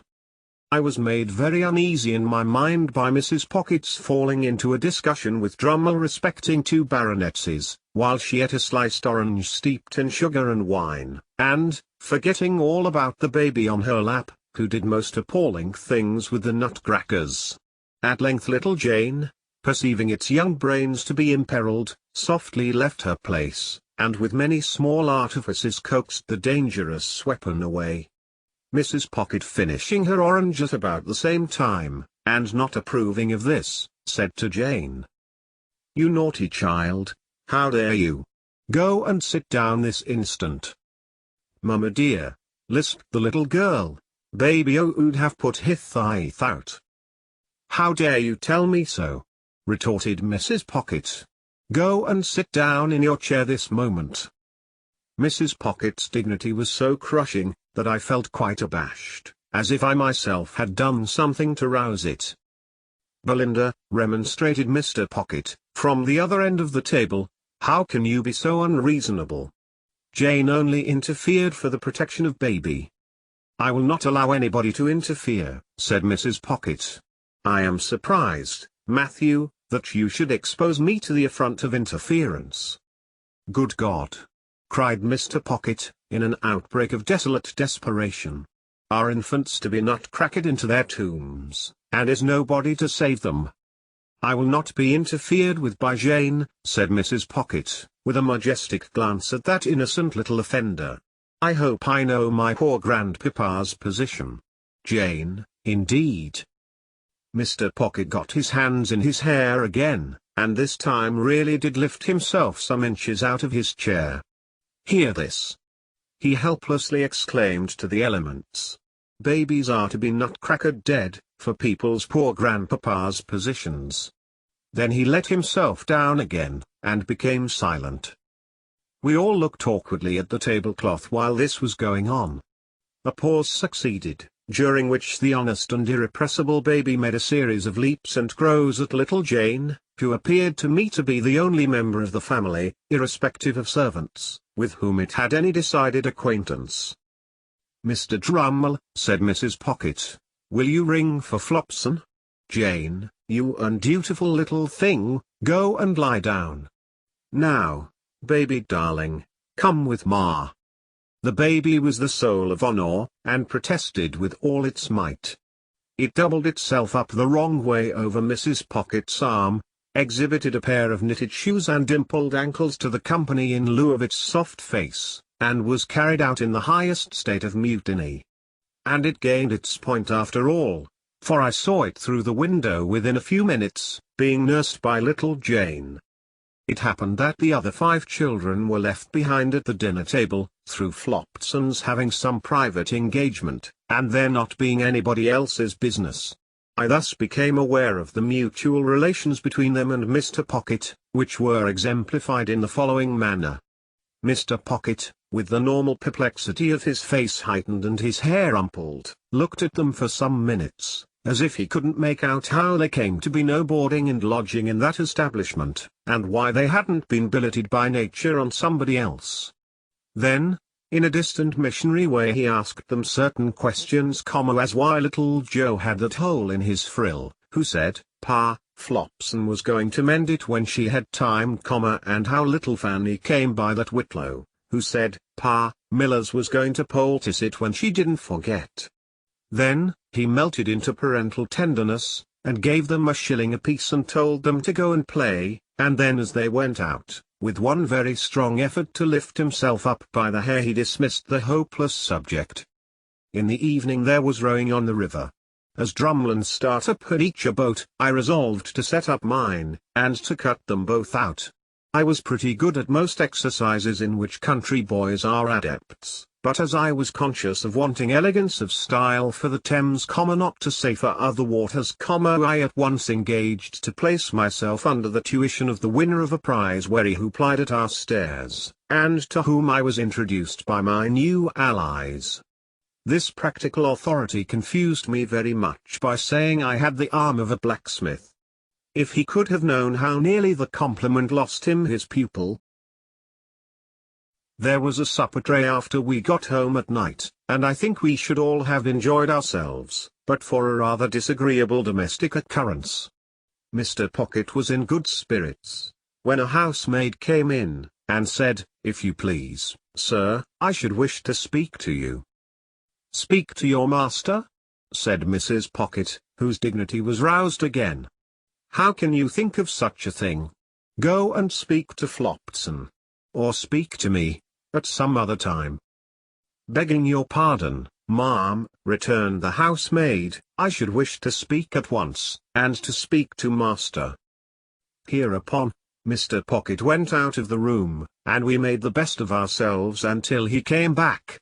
I was made very uneasy in my mind by Mrs. Pocket's falling into a discussion with Drummle respecting 2 baronetcies, while she ate a sliced orange steeped in sugar and wine, and, forgetting all about the baby on her lap, who did most appalling things with the nutcrackers. At length little Jane, perceiving its young brains to be imperilled, softly left her place, and with many small artifices coaxed the dangerous weapon away. Mrs. Pocket, finishing her orange at about the same time, and not approving of this, said to Jane, "You naughty child, how dare you? Go and sit down this instant." "Mamma dear," lisped the little girl, "baby would have put hith eye out." "How dare you tell me so?" retorted Mrs. Pocket. "Go and sit down in your chair this moment." Mrs. Pocket's dignity was so crushing, that I felt quite abashed, as if I myself had done something to rouse it. "Belinda," remonstrated Mr. Pocket, from the other end of the table, "how can you be so unreasonable? Jane only interfered for the protection of baby." "I will not allow anybody to interfere," said Mrs. Pocket. "I am surprised, Matthew, that you should expose me to the affront of interference." "Good God!" cried Mr. Pocket, in an outbreak of desolate desperation. "Are infants to be nutcracked into their tombs, and is nobody to save them?" "I will not be interfered with by Jane," said Mrs. Pocket, with a majestic glance at that innocent little offender. "I hope I know my poor grandpapa's position. Jane, indeed." Mr. Pocket got his hands in his hair again, and this time really did lift himself some inches out of his chair. "Hear this!" he helplessly exclaimed to the elements. "Babies are to be nutcracked dead, for people's poor grandpapa's positions." Then he let himself down again, and became silent. We all looked awkwardly at the tablecloth while this was going on. A pause succeeded, during which the honest and irrepressible baby made a series of leaps and grows at little Jane, who appeared to me to be the only member of the family, irrespective of servants, with whom it had any decided acquaintance. "Mr. Drummle," said Mrs. Pocket, "will you ring for Flopson? Jane, you undutiful little thing, go and lie down. Now, baby darling, come with Ma." The baby was the soul of honor, and protested with all its might. It doubled itself up the wrong way over Mrs. Pocket's arm, exhibited a pair of knitted shoes and dimpled ankles to the company in lieu of its soft face, and was carried out in the highest state of mutiny. And it gained its point after all, for I saw it through the window within a few minutes, being nursed by little Jane. It happened that the other 5 children were left behind at the dinner table, through Flopson's having some private engagement, and their not being anybody else's business. I thus became aware of the mutual relations between them and Mr. Pocket, which were exemplified in the following manner. Mr. Pocket, with the normal perplexity of his face heightened and his hair rumpled, looked at them for some minutes, as if he couldn't make out how there came to be no boarding and lodging in that establishment, and why they hadn't been billeted by nature on somebody else. Then, in a distant missionary way he asked them certain questions, as why little Joe had that hole in his frill, who said, Pa, Flopson was going to mend it when she had time, and how little Fanny came by that Whitlow, who said, Pa, Millers was going to poultice it when she didn't forget. Then, he melted into parental tenderness, and gave them a shilling apiece and told them to go and play, and then as they went out, with one very strong effort to lift himself up by the hair he dismissed the hopeless subject. In the evening there was rowing on the river. As Drummle and Startup had each a boat, I resolved to set up mine, and to cut them both out. I was pretty good at most exercises in which country boys are adepts, but as I was conscious of wanting elegance of style for the Thames, not to say for other waters, I at once engaged to place myself under the tuition of the winner of a prize wherry who plied at our stairs, and to whom I was introduced by my new allies. This practical authority confused me very much by saying I had the arm of a blacksmith. If he could have known how nearly the compliment lost him his pupil. There was a supper tray after we got home at night, and I think we should all have enjoyed ourselves, but for a rather disagreeable domestic occurrence. Mr. Pocket was in good spirits, when a housemaid came in, and said, "If you please, sir, I should wish to speak to you." "Speak to your master?" said Mrs. Pocket, whose dignity was roused again. "How can you think of such a thing? Go and speak to Flopson. Or speak to me, at some other time." "Begging your pardon, ma'am," returned the housemaid, "I should wish to speak at once, and to speak to master." Hereupon, Mr. Pocket went out of the room, and we made the best of ourselves until he came back.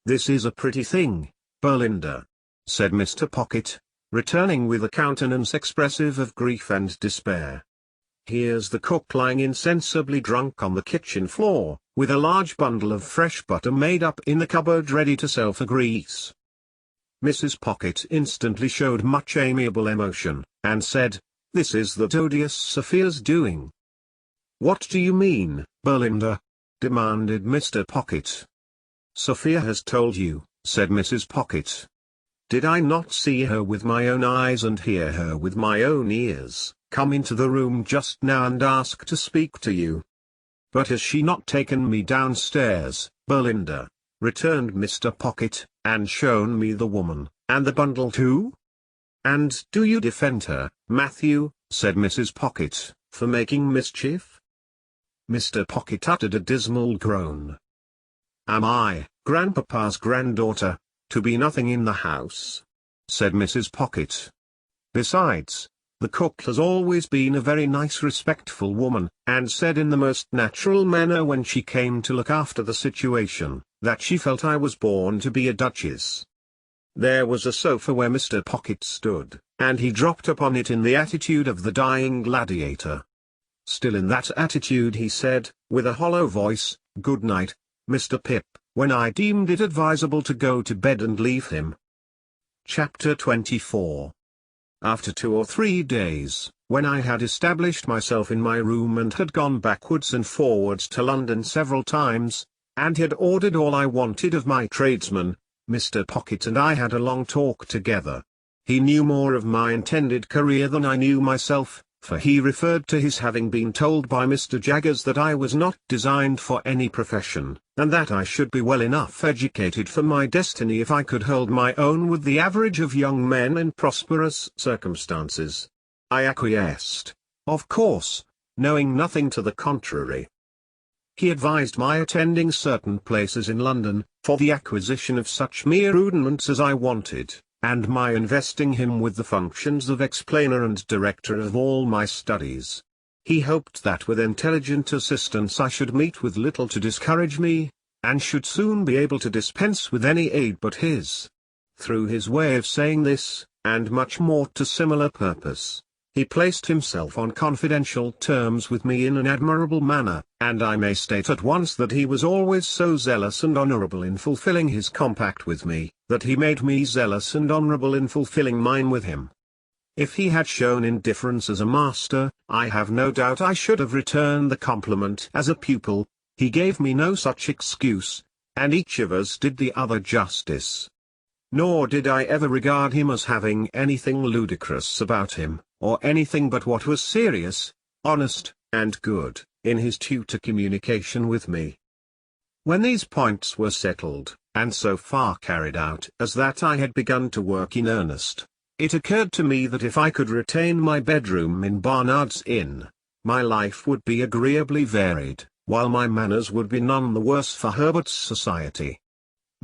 "This is a pretty thing, Belinda," said Mr. Pocket, returning with a countenance expressive of grief and despair. "Here's the cook lying insensibly drunk on the kitchen floor, with a large bundle of fresh butter made up in the cupboard ready to sell for grease." Mrs. Pocket instantly showed much amiable emotion, and said, "This is that odious Sophia's doing." "What do you mean, Belinda?" demanded Mr. Pocket. "Sophia has told you," said Mrs. Pocket. "Did I not see her with my own eyes and hear her with my own ears, come into the room just now and ask to speak to you?" "But has she not taken me downstairs, Belinda?" returned Mr. Pocket, "and shown me the woman, and the bundle too?" "And do you defend her, Matthew," said Mrs. Pocket, "for making mischief?" Mr. Pocket uttered a dismal groan. "Am I, grandpapa's granddaughter, to be nothing in the house?" said Mrs. Pocket. "Besides, the cook has always been a very nice respectful woman, and said in the most natural manner when she came to look after the situation, that she felt I was born to be a duchess." There was a sofa where Mr. Pocket stood, and he dropped upon it in the attitude of the dying gladiator. Still in that attitude he said, with a hollow voice, "Good night, Mr. Pip," when I deemed it advisable to go to bed and leave him. Chapter 24. After 2 or 3 days, when I had established myself in my room and had gone backwards and forwards to London several times, and had ordered all I wanted of my tradesman, Mr. Pocket and I had a long talk together. He knew more of my intended career than I knew myself, for he referred to his having been told by Mr. Jaggers that I was not designed for any profession, and that I should be well enough educated for my destiny if I could hold my own with the average of young men in prosperous circumstances. I acquiesced, of course, knowing nothing to the contrary. He advised my attending certain places in London, for the acquisition of such mere rudiments as I wanted, and my investing him with the functions of explainer and director of all my studies. He hoped that with intelligent assistance I should meet with little to discourage me, and should soon be able to dispense with any aid but his. Through his way of saying this, and much more to similar purpose, he placed himself on confidential terms with me in an admirable manner, and I may state at once that he was always so zealous and honourable in fulfilling his compact with me, that he made me zealous and honourable in fulfilling mine with him. If he had shown indifference as a master, I have no doubt I should have returned the compliment as a pupil. He gave me no such excuse, and each of us did the other justice. Nor did I ever regard him as having anything ludicrous about him, or anything but what was serious, honest, and good, in his tutor communication with me. When these points were settled, and so far carried out as that I had begun to work in earnest, it occurred to me that if I could retain my bedroom in Barnard's Inn, my life would be agreeably varied, while my manners would be none the worse for Herbert's society.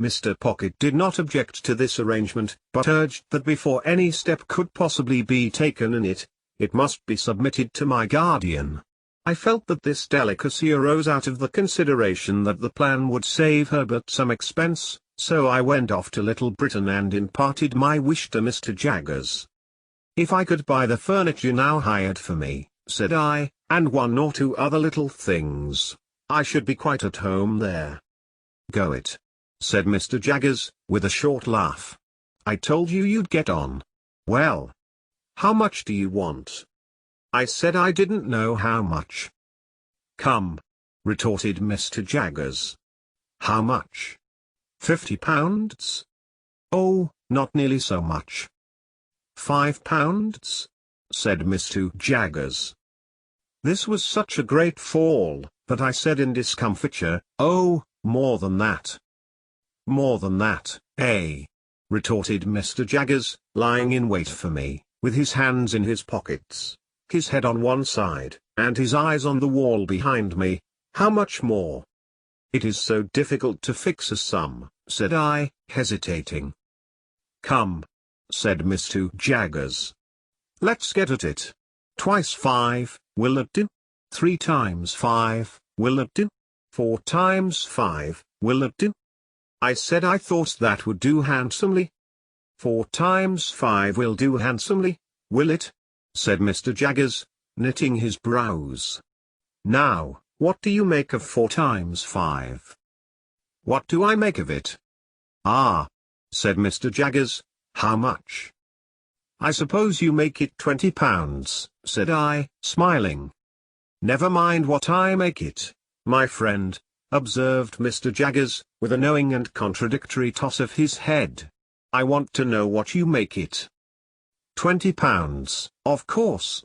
Mr. Pocket did not object to this arrangement, but urged that before any step could possibly be taken in it, it must be submitted to my guardian. I felt that this delicacy arose out of the consideration that the plan would save Herbert some expense, so I went off to Little Britain and imparted my wish to Mr. Jaggers. "If I could buy the furniture now hired for me," said I, "and 1 or 2 other little things, I should be quite at home there." "Go it," said Mr. Jaggers, with a short laugh. "I told you you'd get on. Well, how much do you want?" I said I didn't know how much. "Come," retorted Mr. Jaggers. "How much? £50? "Oh, not nearly so much." £5? said Mr. Jaggers. This was such a great fall, that I said in discomfiture, "Oh, more than that." "More than that, eh?" retorted Mr. Jaggers, lying in wait for me, with his hands in his pockets, his head on one side, and his eyes on the wall behind me. "How much more?" "It is so difficult to fix a sum," said I, hesitating. "Come," said Mr. Jaggers. "Let's get at it. 2 × 5, will that do? 3 × 5, will that do? 4 × 5, will that do?" I said I thought that would do handsomely. 4 × 5 will do handsomely, will it?" said Mr. Jaggers, knitting his brows. "Now, what do you make of 4 × 5? "What do I make of it? Ah," said Mr. Jaggers, "how much?" "I suppose you make it £20, said I, smiling. "Never mind what I make it, my friend," observed Mr. Jaggers, with a knowing and contradictory toss of his head. "I want to know what you make it." £20, of course."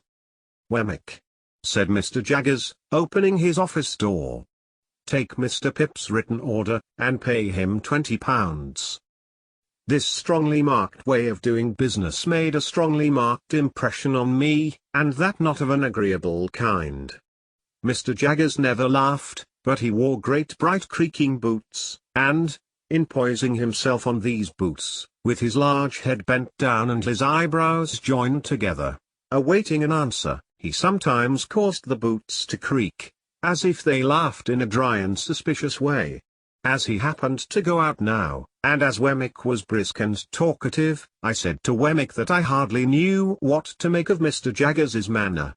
"Wemmick," said Mr. Jaggers, opening his office door. "Take Mr. Pip's written order, and pay him £20. This strongly marked way of doing business made a strongly marked impression on me, and that not of an agreeable kind. Mr. Jaggers never laughed, but he wore great bright creaking boots, and, in poising himself on these boots, with his large head bent down and his eyebrows joined together, awaiting an answer, he sometimes caused the boots to creak, as if they laughed in a dry and suspicious way. As he happened to go out now, and as Wemmick was brisk and talkative, I said to Wemmick that I hardly knew what to make of Mr. Jaggers's manner.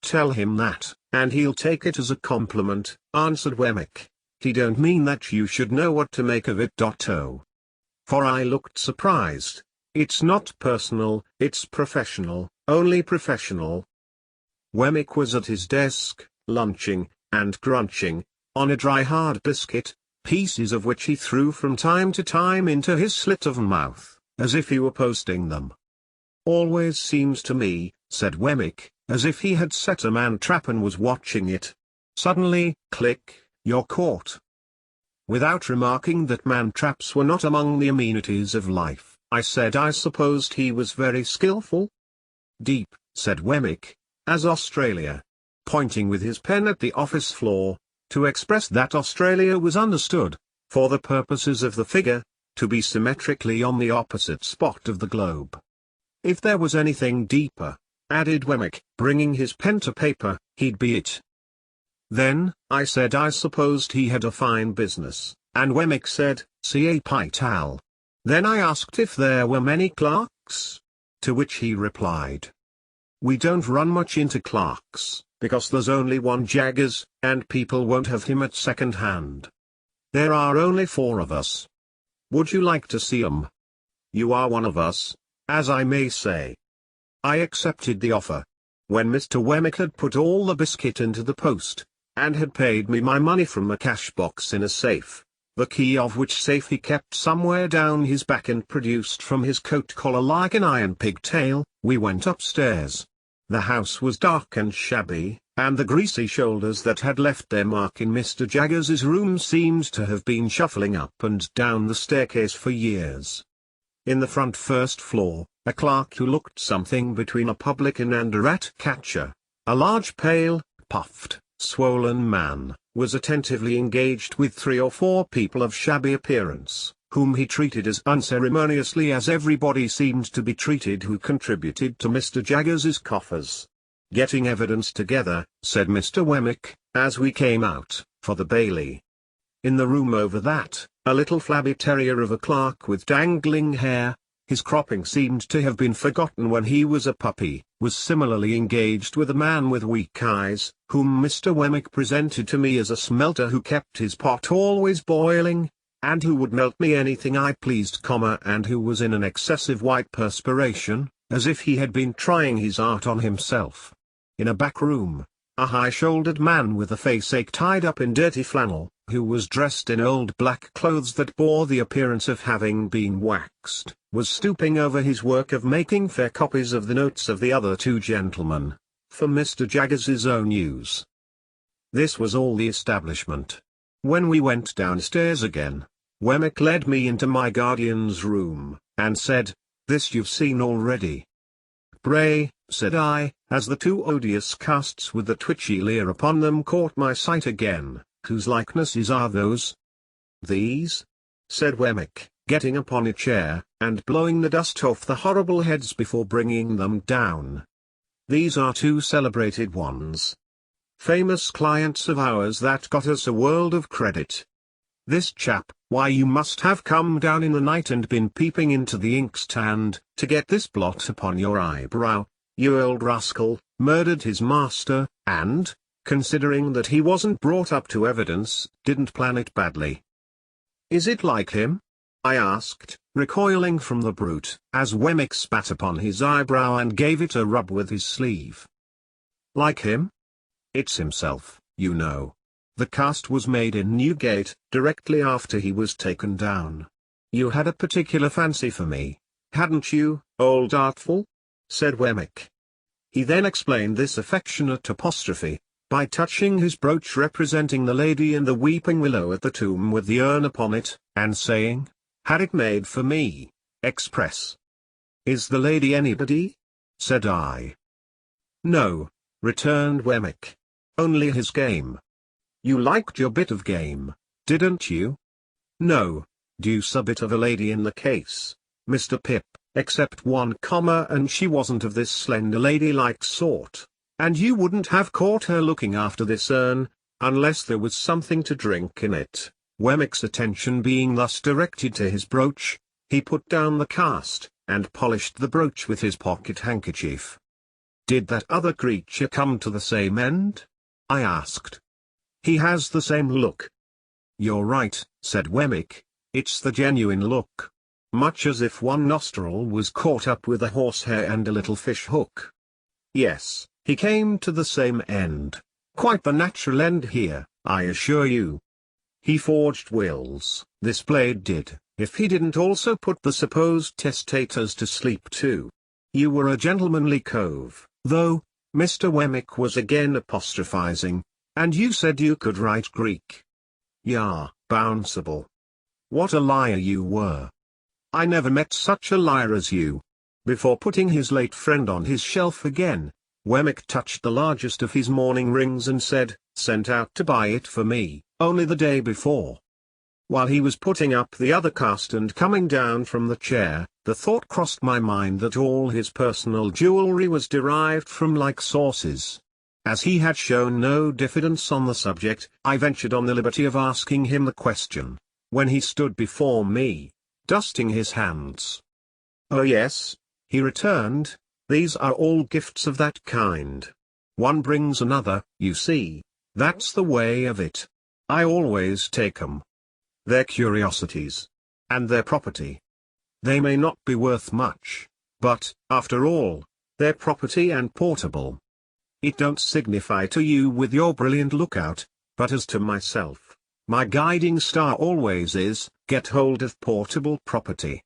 "Tell him that, and he'll take it as a compliment," answered Wemmick. "He don't mean that you should know what to make of it. For I looked surprised. "It's not personal, it's professional, only professional." Wemmick was at his desk, lunching, and crunching, on a dry hard biscuit, pieces of which he threw from time to time into his slit of mouth, as if he were posting them. "Always seems to me," said Wemmick, as if he had set a man-trap and was watching it. Suddenly, click, "You're caught." Without remarking that man-traps were not among the amenities of life, I said I supposed he was very skillful. "Deep," said Wemmick, "as Australia," pointing with his pen at the office floor, to express that Australia was understood, for the purposes of the figure, to be symmetrically on the opposite spot of the globe. "If there was anything deeper," added Wemmick, bringing his pen to paper, "he'd be it." Then, I said I supposed he had a fine business, and Wemmick said, "Ca pital." Then I asked if there were many clerks, to which he replied, "We don't run much into clerks, because there's only one Jaggers, and people won't have him at second hand. There are only 4 of us. Would you like to see 'em? You are one of us, as I may say." I accepted the offer. When Mr. Wemmick had put all the biscuit into the post, and had paid me my money from a cash box in a safe, the key of which safe he kept somewhere down his back and produced from his coat collar like an iron pigtail, we went upstairs. The house was dark and shabby, and the greasy shoulders that had left their mark in Mr. Jaggers's room seemed to have been shuffling up and down the staircase for years. In the front first floor, a clerk who looked something between a publican and a rat-catcher, a large pale, puffed, swollen man, was attentively engaged with 3 or 4 people of shabby appearance, whom he treated as unceremoniously as everybody seemed to be treated who contributed to Mr. Jaggers's coffers. "Getting evidence together," said Mr. Wemmick, as we came out, "for the Bailey." In the room over that, a little flabby terrier of a clerk with dangling hair, his cropping seemed to have been forgotten when he was a puppy, was similarly engaged with a man with weak eyes, whom Mr. Wemmick presented to me as a smelter who kept his pot always boiling, and who would melt me anything I pleased, and who was in an excessive white perspiration, as if he had been trying his art on himself. In a back room, a high-shouldered man with a face-ache tied up in dirty flannel, who was dressed in old black clothes that bore the appearance of having been waxed, was stooping over his work of making fair copies of the notes of the other 2 gentlemen, for Mr. Jaggers's own use. This was all the establishment. When we went downstairs again, Wemmick led me into my guardian's room, and said, "This you've seen already." "Pray," said I, as the 2 odious casts with the twitchy leer upon them caught my sight again, "whose likenesses are those?" "These?" said Wemmick, getting upon a chair, and blowing the dust off the horrible heads before bringing them down. "These are 2 celebrated ones. Famous clients of ours that got us a world of credit. This chap, why you must have come down in the night and been peeping into the inkstand, to get this blot upon your eyebrow, you old rascal, murdered his master, and, considering that he wasn't brought up to evidence, didn't plan it badly." "Is it like him?" I asked, recoiling from the brute, as Wemmick spat upon his eyebrow and gave it a rub with his sleeve. "Like him? It's himself, you know. The cast was made in Newgate, directly after he was taken down. You had a particular fancy for me, hadn't you, old artful?" said Wemmick. He then explained this affectionate apostrophe, by touching his brooch representing the lady in the weeping willow at the tomb with the urn upon it, and saying, "Had it made for me, express." "Is the lady anybody?" said I. "No," returned Wemmick. "Only his game." "You liked your bit of game, didn't you?" "No, deuce a bit of a lady in the case, Mr. Pip, except 1 comma, and she wasn't of this slender lady-like sort, and you wouldn't have caught her looking after this urn, unless there was something to drink in it." Wemmick's attention being thus directed to his brooch, he put down the cast, and polished the brooch with his pocket handkerchief. Did that other creature come to the same end? I asked. He has the same look. You're right, said Wemmick. It's the genuine look. Much as if one nostril was caught up with a horsehair and a little fish hook. Yes, he came to the same end. Quite the natural end here, I assure you. He forged wills, this blade did, if he didn't also put the supposed testators to sleep too. You were a gentlemanly cove, though, Mr. Wemmick was again apostrophizing, and you said you could write Greek. Yah, bounceable. What a liar you were. I never met such a liar as you. Before putting his late friend on his shelf again, Wemmick touched the largest of his mourning rings and said, "Sent out to buy it for me, only the day before." While he was putting up the other cast and coming down from the chair, the thought crossed my mind that all his personal jewelry was derived from like sources. As he had shown no diffidence on the subject, I ventured on the liberty of asking him the question, when he stood before me, dusting his hands. "Oh yes," he returned, "these are all gifts of that kind. One brings another, you see, that's the way of it. I always take 'em. They're curiosities. And they're property. They may not be worth much, but, after all, they're property and portable. It don't signify to you with your brilliant lookout, but as to myself, my guiding star always is, get hold of portable property."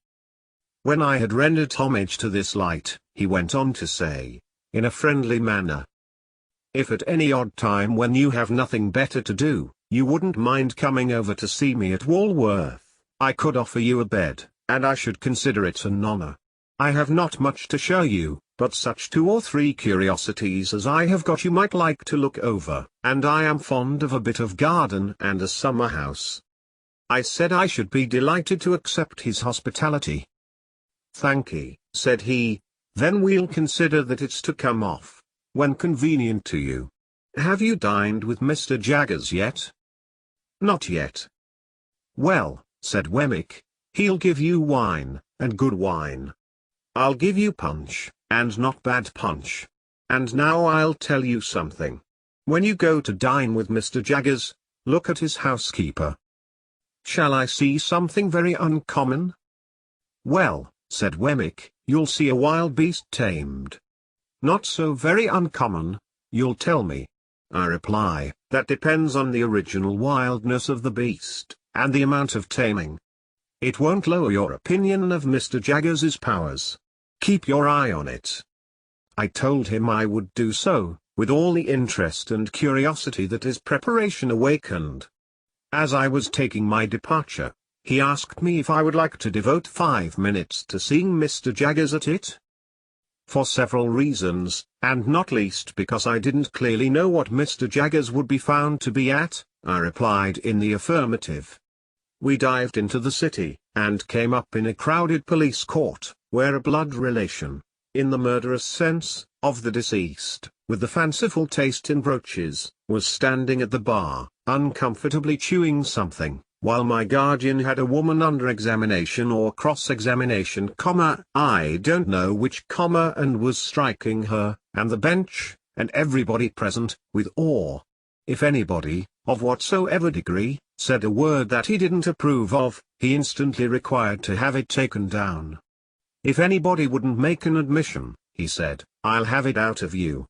When I had rendered homage to this light, he went on to say, in a friendly manner, "If at any odd time when you have nothing better to do, you wouldn't mind coming over to see me at Walworth, I could offer you a bed, and I should consider it an honor. I have not much to show you, but such 2 or 3 curiosities as I have got you might like to look over, and I am fond of a bit of garden and a summer house." I said I should be delighted to accept his hospitality. "Thankee," said he, "then we'll consider that it's to come off, when convenient to you. Have you dined with Mr. Jaggers yet?" "Not yet." "Well," said Wemmick, "he'll give you wine, and good wine. I'll give you punch, and not bad punch. And now I'll tell you something. When you go to dine with Mr. Jaggers, look at his housekeeper." "Shall I see something very uncommon?" "Well," said Wemmick, "you'll see a wild beast tamed." "Not so very uncommon, you'll tell me." I reply, "That depends on the original wildness of the beast, and the amount of taming. It won't lower your opinion of Mr. Jaggers's powers. Keep your eye on it." I told him I would do so, with all the interest and curiosity that his preparation awakened. As I was taking my departure, he asked me if I would like to devote 5 minutes to seeing Mr. Jaggers at it. For several reasons, and not least because I didn't clearly know what Mr. Jaggers would be found to be at, I replied in the affirmative. We dived into the city, and came up in a crowded police court, where a blood relation, in the murderous sense, of the deceased, with the fanciful taste in brooches, was standing at the bar, uncomfortably chewing something, while my guardian had a woman under examination or cross-examination, I don't know which, and was striking her, and the bench, and everybody present, with awe. If anybody, of whatsoever degree, said a word that he didn't approve of, he instantly required to have it taken down. If anybody wouldn't make an admission, he said, I'll have it out of you.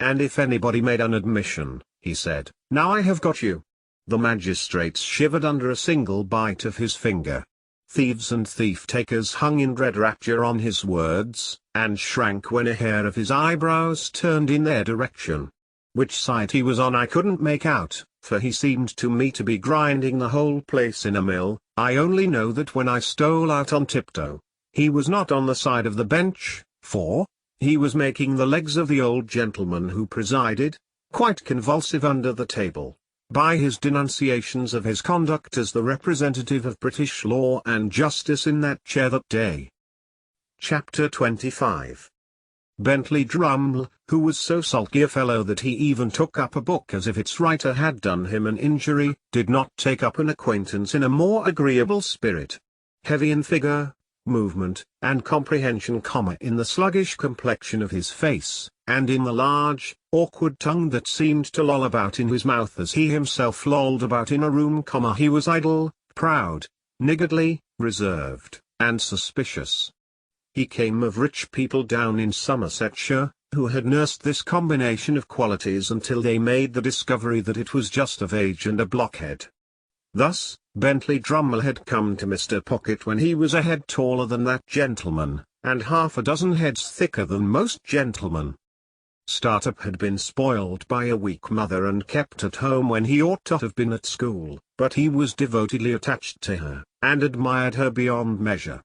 And if anybody made an admission, he said, now I have got you. The magistrates shivered under a single bite of his finger. Thieves and thief-takers hung in dread rapture on his words, and shrank when a hair of his eyebrows turned in their direction. Which side he was on I couldn't make out, for he seemed to me to be grinding the whole place in a mill. I only know that when I stole out on tiptoe, he was not on the side of the bench, for he was making the legs of the old gentleman who presided, quite convulsive under the table, by his denunciations of his conduct as the representative of British law and justice in that chair that day. Chapter 25. Bentley Drummle, who was so sulky a fellow that he even took up a book as if its writer had done him an injury, did not take up an acquaintance in a more agreeable spirit. Heavy in figure, movement, and comprehension, in the sluggish complexion of his face, and in the large, awkward tongue that seemed to loll about in his mouth as he himself lolled about in a room, he was idle, proud, niggardly, reserved, and suspicious. He came of rich people down in Somersetshire, who had nursed this combination of qualities until they made the discovery that it was just of age and a blockhead. Thus, Bentley Drummle had come to Mr. Pocket when he was a head taller than that gentleman, and half a dozen heads thicker than most gentlemen. Startup had been spoiled by a weak mother and kept at home when he ought to have been at school, but he was devotedly attached to her, and admired her beyond measure.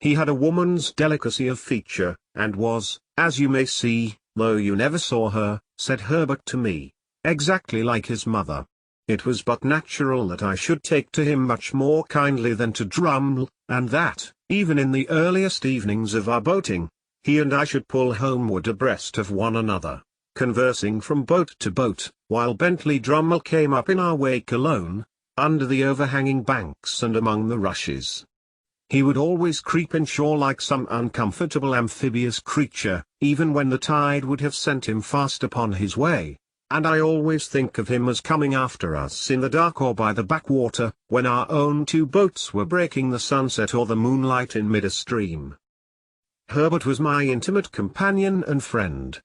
He had a woman's delicacy of feature, and was, as you may see, though you never saw her, said Herbert to me, exactly like his mother. It was but natural that I should take to him much more kindly than to Drummle, and that, even in the earliest evenings of our boating, he and I should pull homeward abreast of one another, conversing from boat to boat, while Bentley Drummle came up in our wake alone, under the overhanging banks and among the rushes. He would always creep inshore like some uncomfortable amphibious creature, even when the tide would have sent him fast upon his way, and I always think of him as coming after us in the dark or by the backwater, when our own two boats were breaking the sunset or the moonlight in mid-stream. Herbert was my intimate companion and friend.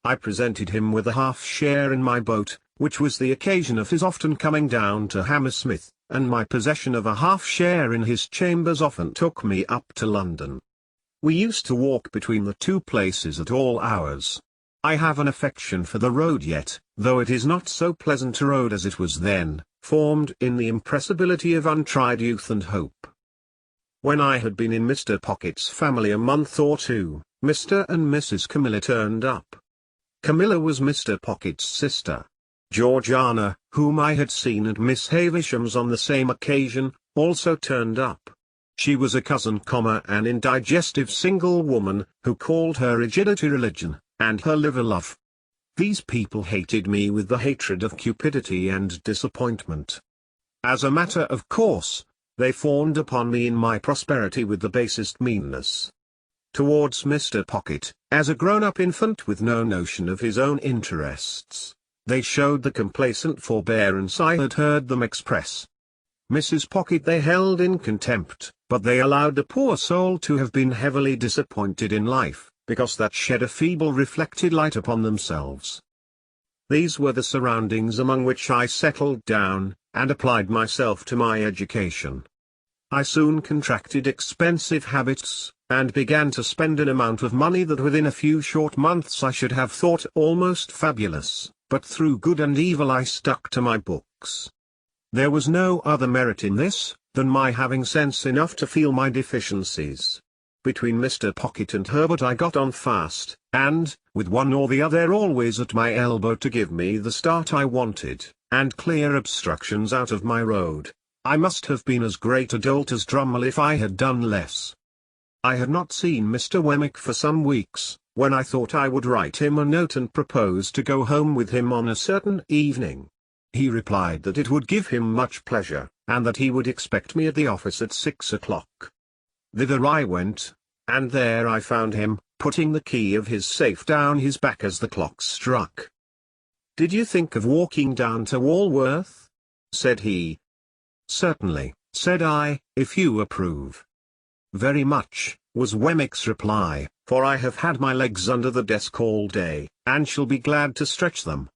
I presented him with a half-share in my boat, which was the occasion of his often coming down to Hammersmith, and my possession of a half-share in his chambers often took me up to London. We used to walk between the two places at all hours. I have an affection for the road yet, though it is not so pleasant a road as it was then, formed in the impressibility of untried youth and hope. When I had been in Mr. Pocket's family a month or two, Mr. and Mrs. Camilla turned up. Camilla was Mr. Pocket's sister. Georgiana, whom I had seen at Miss Havisham's on the same occasion, also turned up. She was a cousin, an indigestive single woman, who called her rigidity religion, and her liver love. These people hated me with the hatred of cupidity and disappointment. As a matter of course, they fawned upon me in my prosperity with the basest meanness. Towards Mr. Pocket, as a grown-up infant with no notion of his own interests, they showed the complacent forbearance I had heard them express. Mrs. Pocket they held in contempt, but they allowed the poor soul to have been heavily disappointed in life, because that shed a feeble reflected light upon themselves. These were the surroundings among which I settled down, and applied myself to my education. I soon contracted expensive habits, and began to spend an amount of money that within a few short months I should have thought almost fabulous, but through good and evil I stuck to my books. There was no other merit in this, than my having sense enough to feel my deficiencies. Between Mr. Pocket and Herbert I got on fast, and, with one or the other always at my elbow to give me the start I wanted, and clear obstructions out of my road, I must have been as great a dolt as Drummle if I had done less. I had not seen Mr. Wemmick for some weeks, when I thought I would write him a note and propose to go home with him on a certain evening. He replied that it would give him much pleasure, and that he would expect me at the office at 6 o'clock. Thither I went, and there I found him, putting the key of his safe down his back as the clock struck. "Did you think of walking down to Walworth?" said he. "Certainly," said I, "if you approve." "Very much," was Wemmick's reply, "for I have had my legs under the desk all day, and shall be glad to stretch them.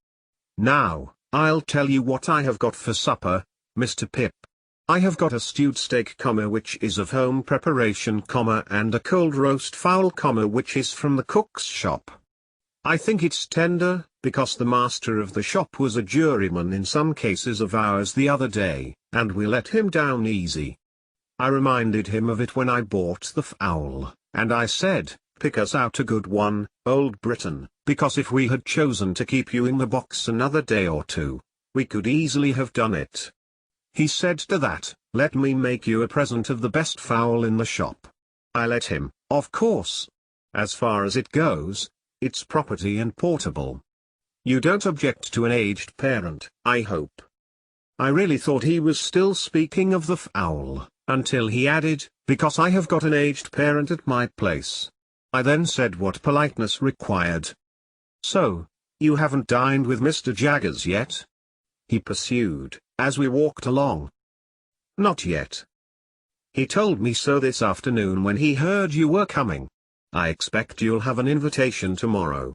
Now, I'll tell you what I have got for supper, Mr. Pip. I have got a stewed steak, which is of home preparation, and a cold roast fowl, which is from the cook's shop. I think it's tender, because the master of the shop was a juryman in some cases of ours the other day, and we let him down easy. I reminded him of it when I bought the fowl, and I said, 'Pick us out a good one, old Briton, because if we had chosen to keep you in the box another day or two, we could easily have done it.' He said to that, 'Let me make you a present of the best fowl in the shop.' I let him, of course. As far as it goes, it's property and portable. You don't object to an aged parent, I hope." I really thought he was still speaking of the fowl, until he added, "Because I have got an aged parent at my place." I then said what politeness required. "So, you haven't dined with Mr. Jaggers yet?" he pursued, as we walked along. "Not yet. He told me so this afternoon when he heard you were coming. I expect you'll have an invitation tomorrow.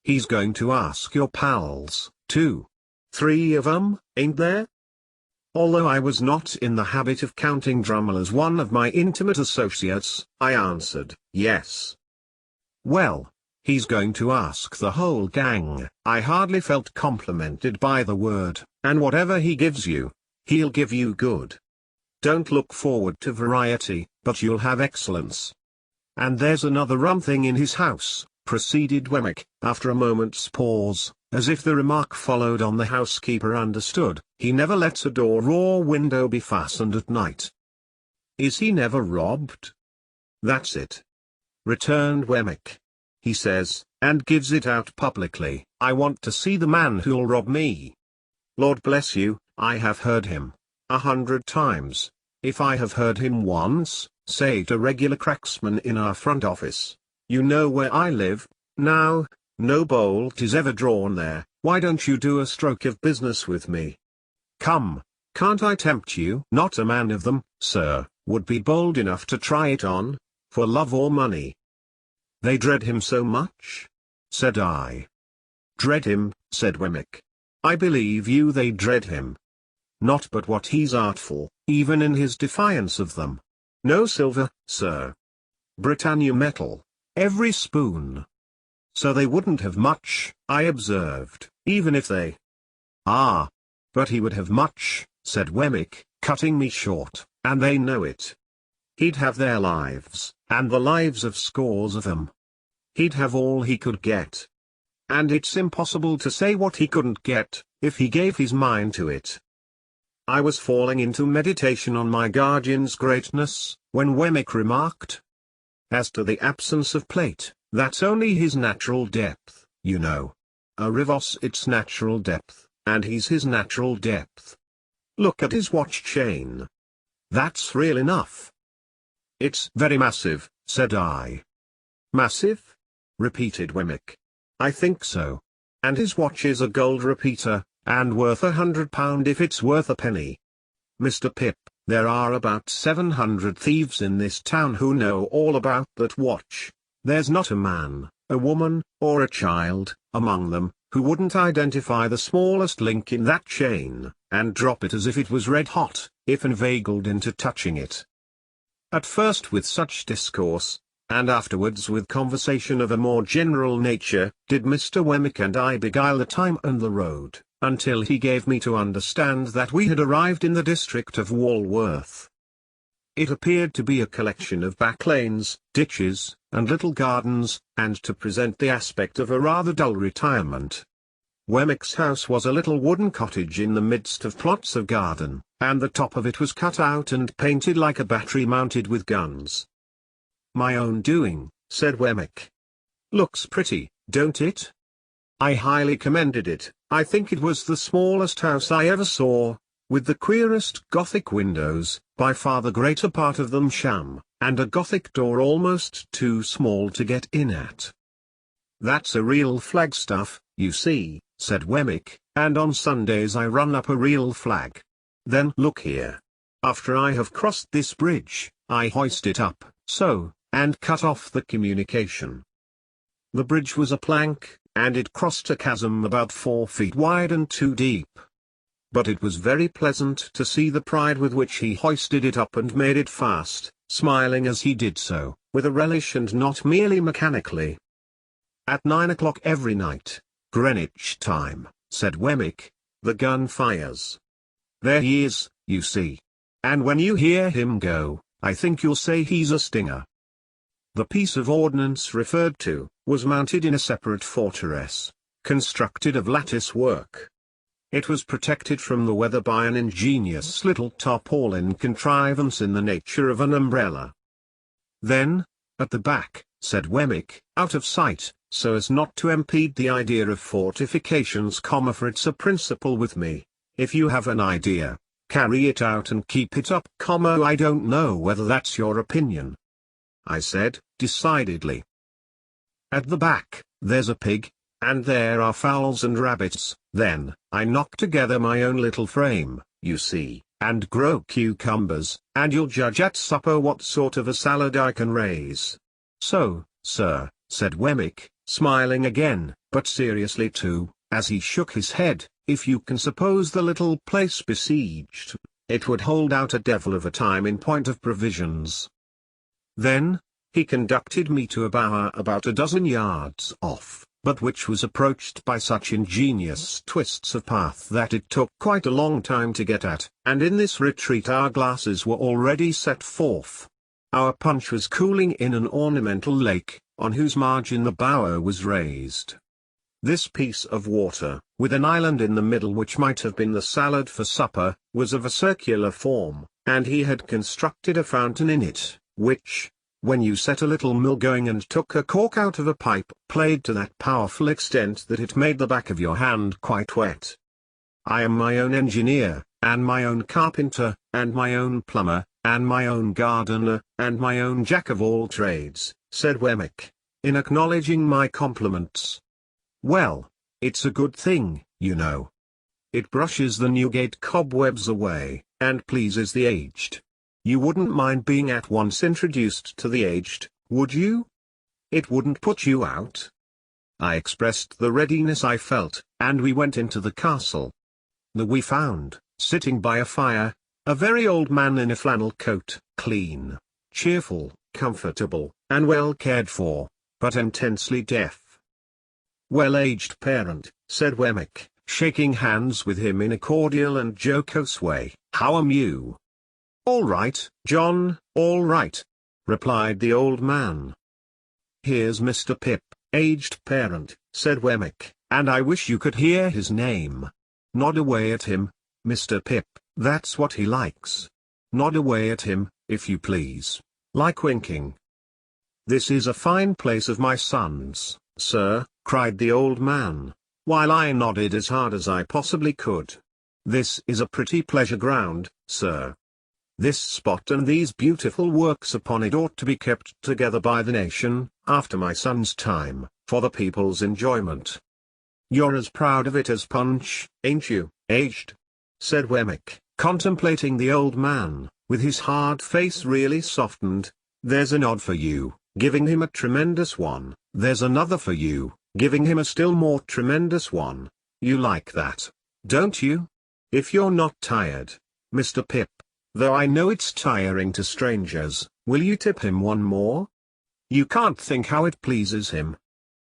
He's going to ask your pals, too. 3 of 'em, ain't there?" Although I was not in the habit of counting Drummle as one of my intimate associates, I answered, "Yes." "Well, he's going to ask the whole gang." I hardly felt complimented by the word, "and whatever he gives you, he'll give you good. Don't look forward to variety, but you'll have excellence. And there's another rum thing in his house," proceeded Wemmick, after a moment's pause, as if the remark followed on the housekeeper understood. "He never lets a door or window be fastened at night." "Is he never robbed?" "That's it," returned Wemmick. "He says, and gives it out publicly, 'I want to see the man who'll rob me.' Lord bless you, I have heard him 100 times. If I have heard him once, say to regular cracksman in our front office, 'You know where I live, now, no bolt is ever drawn there, why don't you do a stroke of business with me? Come, can't I tempt you?' Not a man of them, sir, would be bold enough to try it on, for love or money." "They dread him so much?" said I. "Dread him," said Wemmick. "I believe you they dread him. Not but what he's artful, even in his defiance of them. No silver, sir. Britannia metal, every spoon." "So they wouldn't have much," I observed, "even if they—" "Ah! But he would have much," said Wemmick, cutting me short, "and they know it. He'd have their lives, and the lives of scores of them. He'd have all he could get. And it's impossible to say what he couldn't get, if he gave his mind to it." I was falling into meditation on my guardian's greatness, when Wemmick remarked, "As to the absence of plate, that's only his natural depth, you know. A river's its natural depth, and he's his natural depth. Look at his watch chain. That's real enough." "It's very massive," said I. "Massive?" repeated Wemmick. "I think so. And his watch is a gold repeater, and worth £100 if it's worth a penny. Mr. Pip, there are about 700 thieves in this town who know all about that watch. There's not a man, a woman, or a child, among them, who wouldn't identify the smallest link in that chain, and drop it as if it was red hot, if inveigled into touching it." At first with such discourse, and afterwards with conversation of a more general nature, did Mr. Wemmick and I beguile the time and the road, until he gave me to understand that we had arrived in the district of Walworth. It appeared to be a collection of back lanes, ditches, and little gardens, and to present the aspect of a rather dull retirement. Wemmick's house was a little wooden cottage in the midst of plots of garden, and the top of it was cut out and painted like a battery mounted with guns. "My own doing," said Wemmick. "Looks pretty, don't it?" I highly commended it. I think it was the smallest house I ever saw, with the queerest Gothic windows, by far the greater part of them sham, and a Gothic door almost too small to get in at. "That's a real flagstaff, you see," said Wemmick, "and on Sundays I run up a real flag. Then look here. After I have crossed this bridge, I hoist it up, so, and cut off the communication." The bridge was a plank, and it crossed a chasm about 4 feet wide and 2 deep. But it was very pleasant to see the pride with which he hoisted it up and made it fast, smiling as he did so, with a relish and not merely mechanically. "At 9 o'clock every night, Greenwich time," said Wemmick, "the gun fires. There he is, you see. And when you hear him go, I think you'll say he's a stinger." The piece of ordnance referred to was mounted in a separate fortress, constructed of lattice work. It was protected from the weather by an ingenious little tarpaulin contrivance in the nature of an umbrella. "Then, at the back," said Wemmick, "out of sight, so as not to impede the idea of fortifications, for it's a principle with me, if you have an idea, carry it out and keep it up, I don't know whether that's your opinion," I said, decidedly. "At the back, there's a pig, and there are fowls and rabbits. Then, I knock together my own little frame, you see, and grow cucumbers, and you'll judge at supper what sort of a salad I can raise. So, sir, said Wemmick, smiling again, but seriously too, as he shook his head, if you can suppose the little place besieged, it would hold out a devil of a time in point of provisions. Then, he conducted me to a bower about a dozen yards off, but which was approached by such ingenious twists of path that it took quite a long time to get at, and in this retreat our glasses were already set forth. Our punch was cooling in an ornamental lake, on whose margin the bower was raised. This piece of water, with an island in the middle which might have been the salad for supper, was of a circular form, and he had constructed a fountain in it, which, when you set a little mill going and took a cork out of a pipe, played to that powerful extent that it made the back of your hand quite wet. I am my own engineer, and my own carpenter, and my own plumber, and my own gardener, and my own jack-of-all-trades, said Wemmick, in acknowledging my compliments. Well, it's a good thing, you know. It brushes the Newgate cobwebs away, and pleases the aged. You wouldn't mind being at once introduced to the aged, would you? It wouldn't put you out? I expressed the readiness I felt, and we went into the castle. We found, sitting by a fire, a very old man in a flannel coat, clean, cheerful, comfortable, and well cared for, but intensely deaf. Well-aged parent, said Wemmick, shaking hands with him in a cordial and jocose way, how am you? All right, John, all right, replied the old man. Here's Mr. Pip, aged parent, said Wemmick, and I wish you could hear his name. Nod away at him, Mr. Pip, that's what he likes. Nod away at him, if you please, like winking. This is a fine place of my son's, sir, cried the old man, while I nodded as hard as I possibly could. This is a pretty pleasure ground, sir. This spot and these beautiful works upon it ought to be kept together by the nation, after my son's time, for the people's enjoyment. You're as proud of it as Punch, ain't you, aged? Said Wemmick, contemplating the old man, with his hard face really softened. There's a nod for you, giving him a tremendous one, there's another for you, giving him a still more tremendous one. You like that, don't you? If you're not tired, Mr. Pip, though I know it's tiring to strangers, will you tip him one more? You can't think how it pleases him.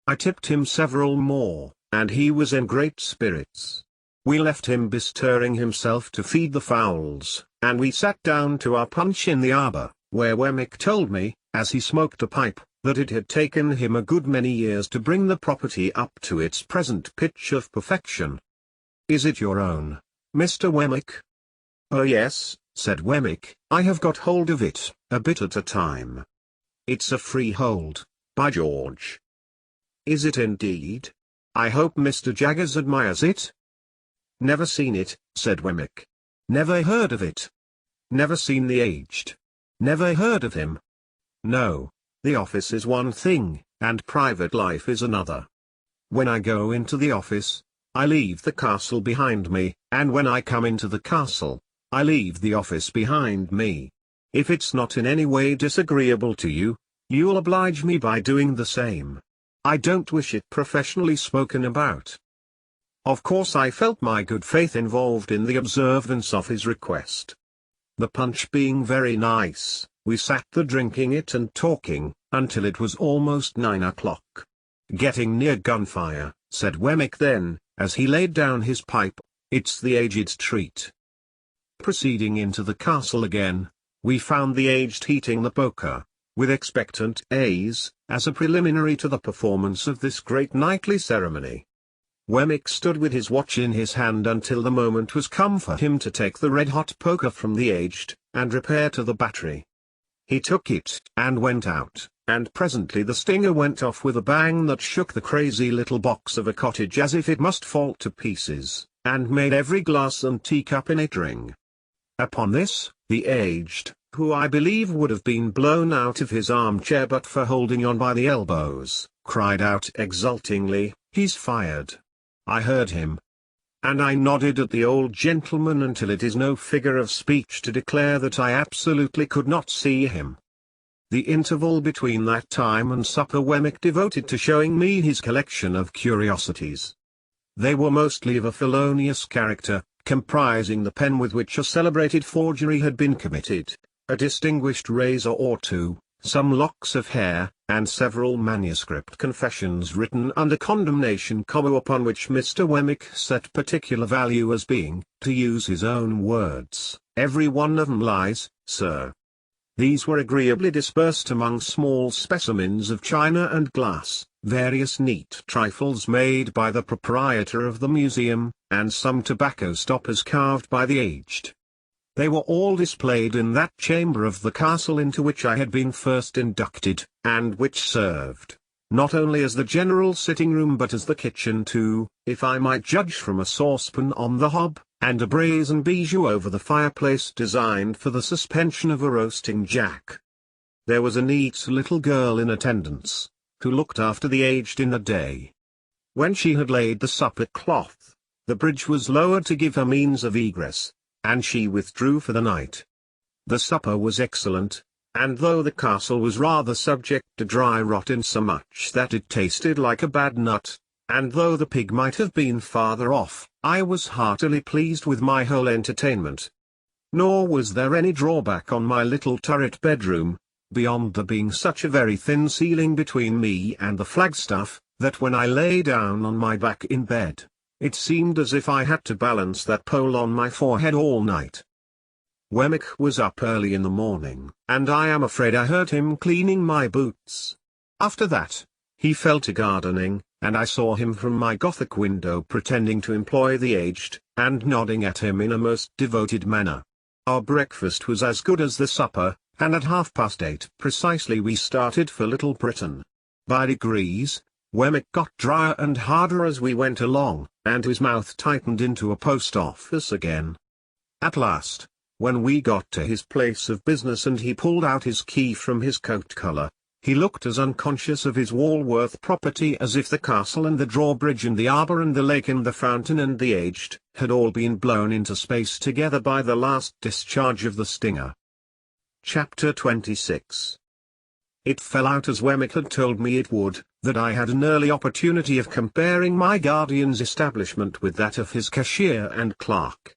I tipped him several more, and he was in great spirits. We left him bestirring himself to feed the fowls, and we sat down to our punch in the arbour, where Wemmick told me, as he smoked a pipe, that it had taken him a good many years to bring the property up to its present pitch of perfection. Is it your own, Mr. Wemmick? Oh yes, said Wemmick, I have got hold of it, a bit at a time. It's a freehold, by George. Is it indeed? I hope Mr. Jaggers admires it? Never seen it, said Wemmick. Never heard of it. Never seen the aged. Never heard of him. No, the office is one thing, and private life is another. When I go into the office, I leave the castle behind me, and when I come into the castle, I leave the office behind me. If it's not in any way disagreeable to you, you'll oblige me by doing the same. I don't wish it professionally spoken about. Of course I felt my good faith involved in the observance of his request. The punch being very nice, we sat there drinking it and talking, until it was almost 9 o'clock. Getting near gunfire, said Wemmick then, as he laid down his pipe, it's the aged's treat. Proceeding into the castle again, we found the aged heating the poker, with expectant ease, as a preliminary to the performance of this great nightly ceremony. Wemmick stood with his watch in his hand until the moment was come for him to take the red-hot poker from the aged, and repair to the battery. He took it, and went out, and presently the stinger went off with a bang that shook the crazy little box of a cottage as if it must fall to pieces, and made every glass and teacup in it ring. Upon this, the aged, who I believe would have been blown out of his armchair but for holding on by the elbows, cried out exultingly, "He's fired." I heard him. And I nodded at the old gentleman until it is no figure of speech to declare that I absolutely could not see him. The interval between that time and supper Wemmick devoted to showing me his collection of curiosities. They were mostly of a felonious character, comprising the pen with which a celebrated forgery had been committed, a distinguished razor or two, some locks of hair, and several manuscript confessions written under condemnation, upon which Mr. Wemmick set particular value as being, to use his own words, "every one of 'em lies, sir." These were agreeably dispersed among small specimens of china and glass, various neat trifles made by the proprietor of the museum, and some tobacco stoppers carved by the aged. They were all displayed in that chamber of the castle into which I had been first inducted, and which served, not only as the general sitting room but as the kitchen too, if I might judge from a saucepan on the hob, and a brazen bijou over the fireplace designed for the suspension of a roasting jack. There was a neat little girl in attendance, who looked after the aged in a day. When she had laid the supper cloth, the bridge was lowered to give her means of egress, and she withdrew for the night. The supper was excellent, and though the castle was rather subject to dry rot insomuch that it tasted like a bad nut, and though the pig might have been farther off, I was heartily pleased with my whole entertainment. Nor was there any drawback on my little turret bedroom, beyond there being such a very thin ceiling between me and the flagstaff, that when I lay down on my back in bed, it seemed as if I had to balance that pole on my forehead all night. Wemmick was up early in the morning, and I am afraid I heard him cleaning my boots. After that, he fell to gardening, and I saw him from my Gothic window pretending to employ the aged, and nodding at him in a most devoted manner. Our breakfast was as good as the supper, and at 8:30 precisely we started for Little Britain. By degrees, Wemmick got drier and harder as we went along, and his mouth tightened into a post office again. At last, when we got to his place of business and he pulled out his key from his coat collar, he looked as unconscious of his Walworth property as if the castle and the drawbridge and the arbour and the lake and the fountain and the aged had all been blown into space together by the last discharge of the stinger. Chapter 26. It fell out as Wemmick had told me it would, that I had an early opportunity of comparing my guardian's establishment with that of his cashier and clerk.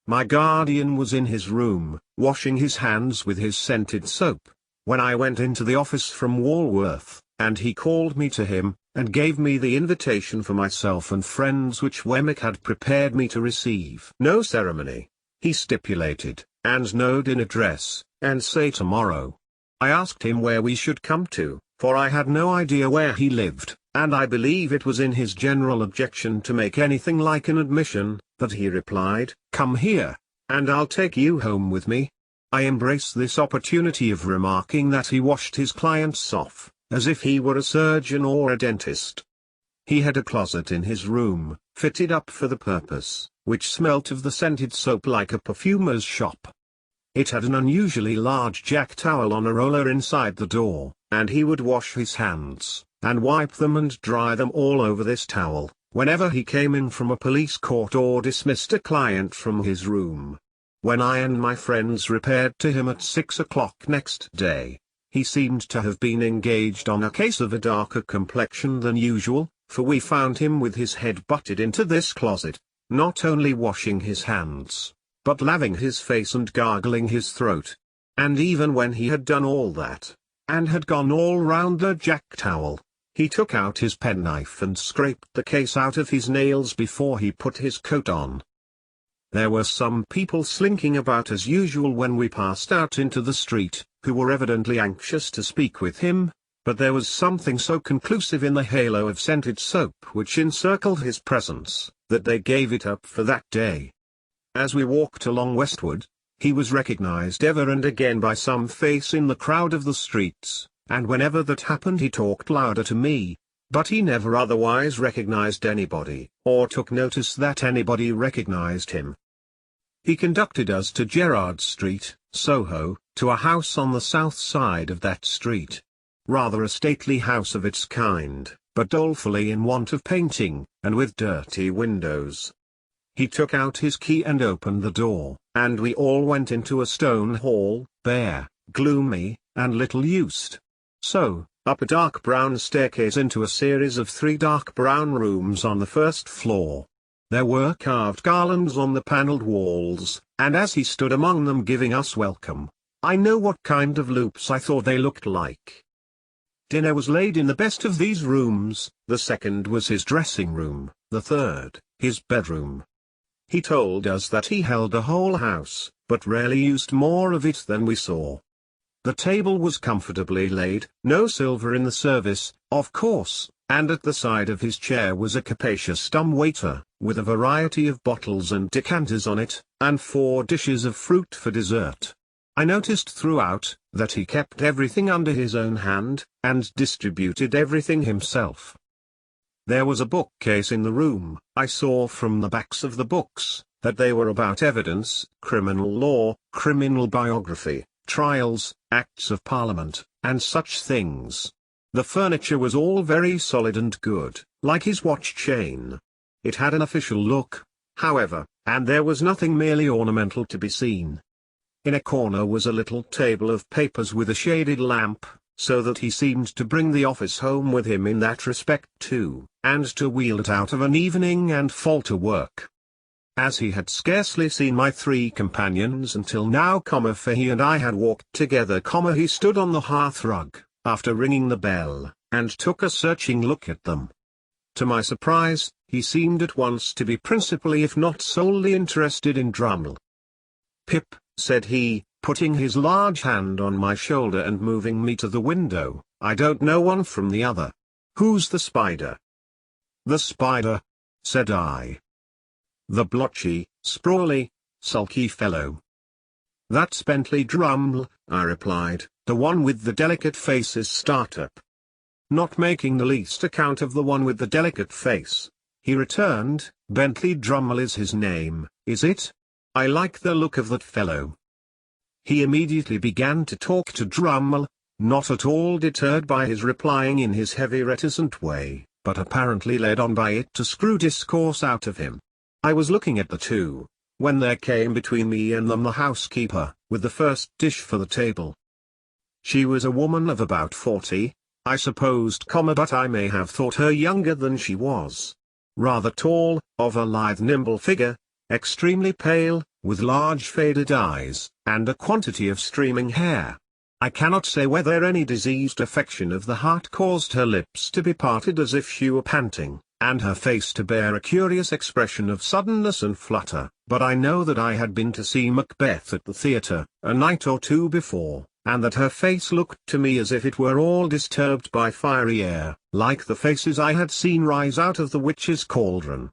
My guardian was in his room, washing his hands with his scented soap, when I went into the office from Walworth, and he called me to him, and gave me the invitation for myself and friends which Wemmick had prepared me to receive. No ceremony, he stipulated, and no dinner dress, and say tomorrow. I asked him where we should come to, for I had no idea where he lived, and I believe it was in his general objection to make anything like an admission, that he replied, "Come here, and I'll take you home with me." I embrace this opportunity of remarking that he washed his clients off, as if he were a surgeon or a dentist. He had a closet in his room, fitted up for the purpose, which smelt of the scented soap like a perfumer's shop. It had an unusually large jack towel on a roller inside the door, and he would wash his hands, and wipe them and dry them all over this towel, whenever he came in from a police court or dismissed a client from his room. When I and my friends repaired to him at 6 o'clock next day, he seemed to have been engaged on a case of a darker complexion than usual, for we found him with his head butted into this closet, not only washing his hands, but laving his face and gargling his throat. And even when he had done all that, and had gone all round the jack towel, he took out his penknife and scraped the case out of his nails before he put his coat on. There were some people slinking about as usual when we passed out into the street, who were evidently anxious to speak with him, but there was something so conclusive in the halo of scented soap which encircled his presence, that they gave it up for that day. As we walked along westward, he was recognized ever and again by some face in the crowd of the streets, and whenever that happened he talked louder to me, but he never otherwise recognized anybody, or took notice that anybody recognized him. He conducted us to Gerrard Street, Soho, to a house on the south side of that street. Rather a stately house of its kind, but dolefully in want of painting, and with dirty windows. He took out his key and opened the door, and we all went into a stone hall, bare, gloomy, and little used. So, up a dark brown staircase into a series of 3 dark brown rooms on the first floor. There were carved garlands on the panelled walls, and as he stood among them giving us welcome, I know what kind of loops I thought they looked like. Dinner was laid in the best of these rooms, the second was his dressing room, the third, his bedroom. He told us that he held a whole house, but rarely used more of it than we saw. The table was comfortably laid, no silver in the service, of course, and at the side of his chair was a capacious dumbwaiter, with a variety of bottles and decanters on it, and 4 dishes of fruit for dessert. I noticed throughout, that he kept everything under his own hand, and distributed everything himself. There was a bookcase in the room. I saw from the backs of the books, that they were about evidence, criminal law, criminal biography, trials, acts of parliament, and such things. The furniture was all very solid and good, like his watch chain. It had an official look, however, and there was nothing merely ornamental to be seen. In a corner was a little table of papers with a shaded lamp, so that he seemed to bring the office home with him in that respect too, and to wheel it out of an evening and fall to work. As he had scarcely seen my 3 companions until now, for he and I had walked together, he stood on the hearthrug, after ringing the bell, and took a searching look at them. To my surprise, he seemed at once to be principally if not solely interested in Drummle. "Pip," said he, putting his large hand on my shoulder and moving me to the window, "I don't know one from the other. Who's the spider?" "The spider?" said I. "The blotchy, sprawly, sulky fellow." "That's Bentley Drummle," I replied, "the one with the delicate face's startup." Not making the least account of the one with the delicate face, he returned, "Bentley Drummle is his name, is it? I like the look of that fellow." He immediately began to talk to Drummle, not at all deterred by his replying in his heavy reticent way, but apparently led on by it to screw discourse out of him. I was looking at the two, when there came between me and them the housekeeper, with the first dish for the table. She was a woman of about 40, I supposed, but I may have thought her younger than she was. Rather tall, of a lithe nimble figure, extremely pale, with large faded eyes, and a quantity of streaming hair. I cannot say whether any diseased affection of the heart caused her lips to be parted as if she were panting, and her face to bear a curious expression of suddenness and flutter, but I know that I had been to see Macbeth at the theatre, a night or 2 before, and that her face looked to me as if it were all disturbed by fiery air, like the faces I had seen rise out of the witch's cauldron.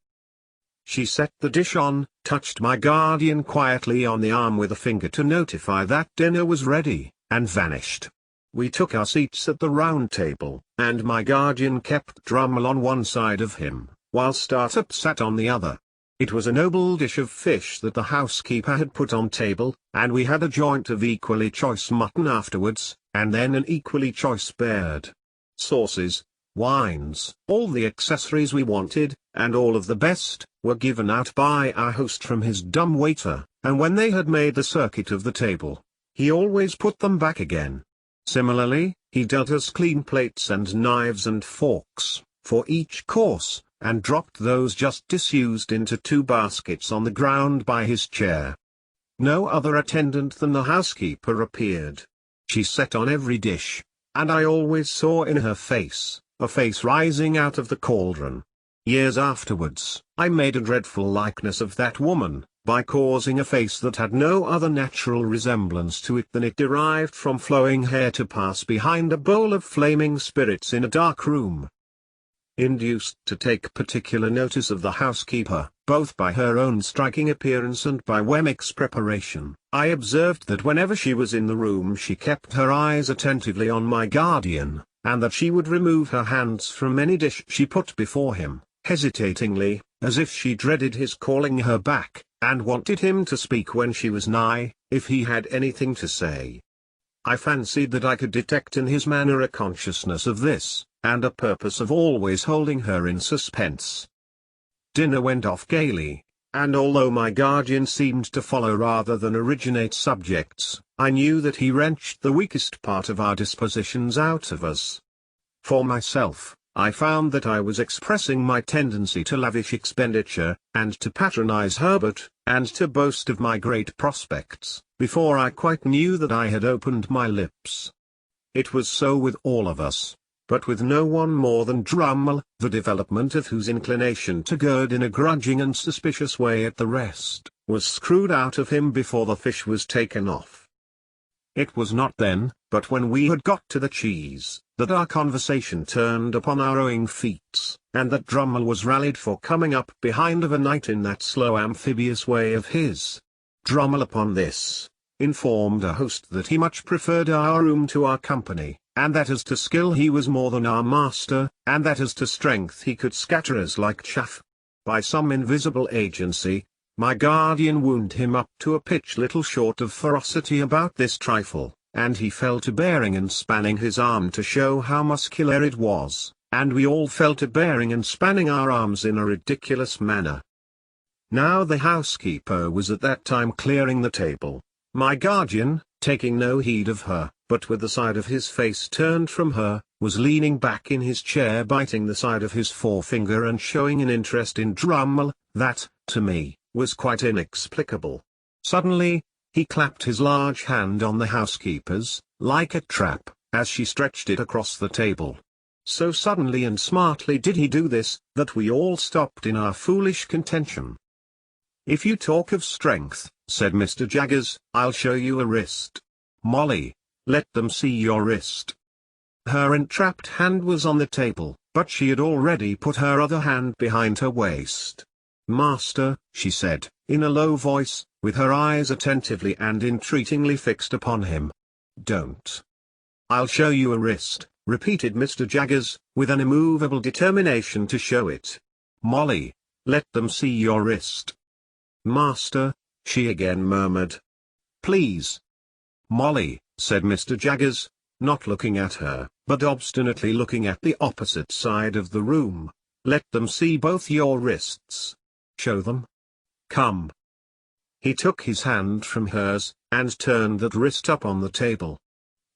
She set the dish on, touched my guardian quietly on the arm with a finger to notify that dinner was ready, and vanished. We took our seats at the round table, and my guardian kept Drummle on one side of him, while Startup sat on the other. It was a noble dish of fish that the housekeeper had put on table, and we had a joint of equally choice mutton afterwards, and then an equally choice bird. Sauces, wines, all the accessories we wanted, and all of the best, were given out by our host from his dumb waiter, and when they had made the circuit of the table, he always put them back again. Similarly, he dealt us clean plates and knives and forks, for each course, and dropped those just disused into 2 baskets on the ground by his chair. No other attendant than the housekeeper appeared. She set on every dish, and I always saw in her face, a face rising out of the cauldron. Years afterwards, I made a dreadful likeness of that woman, by causing a face that had no other natural resemblance to it than it derived from flowing hair to pass behind a bowl of flaming spirits in a dark room. Induced to take particular notice of the housekeeper, both by her own striking appearance and by Wemmick's preparation, I observed that whenever she was in the room she kept her eyes attentively on my guardian, and that she would remove her hands from any dish she put before him, hesitatingly, as if she dreaded his calling her back, and wanted him to speak when she was nigh, if he had anything to say. I fancied that I could detect in his manner a consciousness of this, and a purpose of always holding her in suspense. Dinner went off gaily, and although my guardian seemed to follow rather than originate subjects, I knew that he wrenched the weakest part of our dispositions out of us. For myself, I found that I was expressing my tendency to lavish expenditure, and to patronize Herbert, and to boast of my great prospects, before I quite knew that I had opened my lips. It was so with all of us, but with no one more than Drummle, the development of whose inclination to gird in a grudging and suspicious way at the rest, was screwed out of him before the fish was taken off. It was not then, but when we had got to the cheese, that our conversation turned upon our rowing feats, and that Drummle was rallied for coming up behind of a night in that slow amphibious way of his. Drummle upon this, informed our host that he much preferred our room to our company, and that as to skill he was more than our master, and that as to strength he could scatter us like chaff. By some invisible agency, my guardian wound him up to a pitch little short of ferocity about this trifle, and he fell to bearing and spanning his arm to show how muscular it was, and we all fell to bearing and spanning our arms in a ridiculous manner. Now the housekeeper was at that time clearing the table. My guardian, taking no heed of her, but with the side of his face turned from her, was leaning back in his chair biting the side of his forefinger and showing an interest in Drummle, that, to me, was quite inexplicable. Suddenly, he clapped his large hand on the housekeeper's, like a trap, as she stretched it across the table. So suddenly and smartly did he do this, that we all stopped in our foolish contention. "If you talk of strength," said Mr. Jaggers, "I'll show you a wrist. Molly, let them see your wrist." Her entrapped hand was on the table, but she had already put her other hand behind her waist. "Master," she said, in a low voice, with her eyes attentively and entreatingly fixed upon him. "Don't." "I'll show you a wrist," repeated Mr. Jaggers, with an immovable determination to show it. "Molly, let them see your wrist." "Master," she again murmured. "Please." "Molly," said Mr. Jaggers, not looking at her, but obstinately looking at the opposite side of the room, "let them see both your wrists. Show them. Come." He took his hand from hers, and turned that wrist up on the table.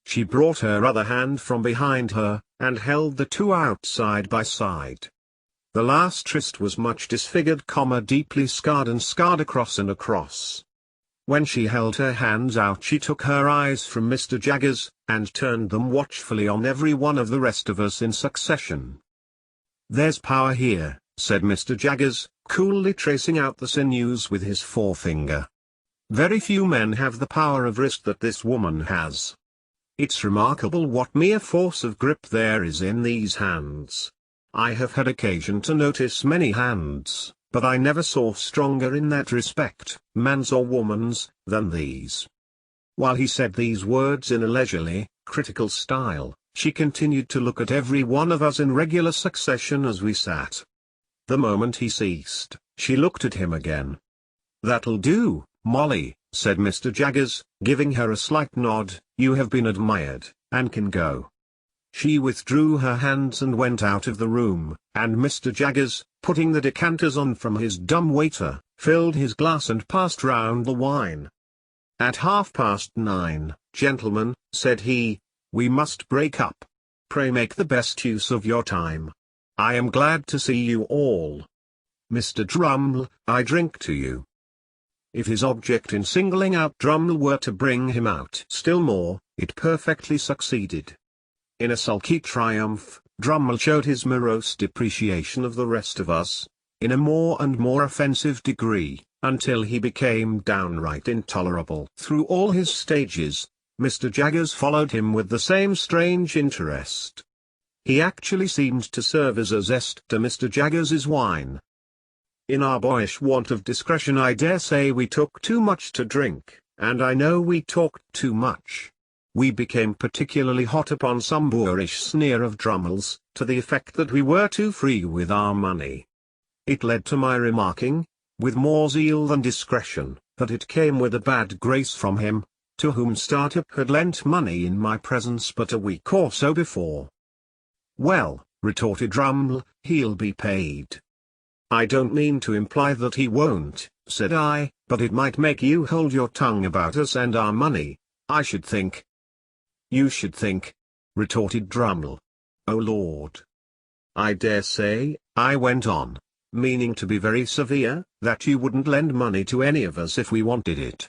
She brought her other hand from behind her, and held the two out side by side. The last wrist was much disfigured, deeply scarred and scarred across and across. When she held her hands out she took her eyes from Mr. Jaggers, and turned them watchfully on every one of the rest of us in succession. "There's power here," said Mr. Jaggers, coolly tracing out the sinews with his forefinger. "Very few men have the power of wrist that this woman has. It's remarkable what mere force of grip there is in these hands. I have had occasion to notice many hands, but I never saw stronger in that respect, man's or woman's, than these." While he said these words in a leisurely, critical style, she continued to look at every one of us in regular succession as we sat. The moment he ceased, she looked at him again. "That'll do, Molly," said Mr. Jaggers, giving her a slight nod, "you have been admired, and can go." She withdrew her hands and went out of the room, and Mr. Jaggers, putting the decanters on from his dumb waiter, filled his glass and passed round the wine. "At 9:30, gentlemen," said he, "we must break up. Pray make the best use of your time. I am glad to see you all. Mr. Drummle, I drink to you." If his object in singling out Drummle were to bring him out still more, it perfectly succeeded. In a sulky triumph, Drummle showed his morose depreciation of the rest of us, in a more and more offensive degree, until he became downright intolerable. Through all his stages, Mr. Jaggers followed him with the same strange interest. He actually seemed to serve as a zest to Mr. Jaggers's wine. In our boyish want of discretion I dare say we took too much to drink, and I know we talked too much. We became particularly hot upon some boorish sneer of Drummle's, to the effect that we were too free with our money. It led to my remarking, with more zeal than discretion, that it came with a bad grace from him, to whom Startup had lent money in my presence but a week or so before. Well, retorted Drummle, he'll be paid. I don't mean to imply that he won't, said I, but it might make you hold your tongue about us and our money, I should think. You should think, retorted Drummle. Oh Lord. I dare say, I went on, meaning to be very severe, that you wouldn't lend money to any of us if we wanted it.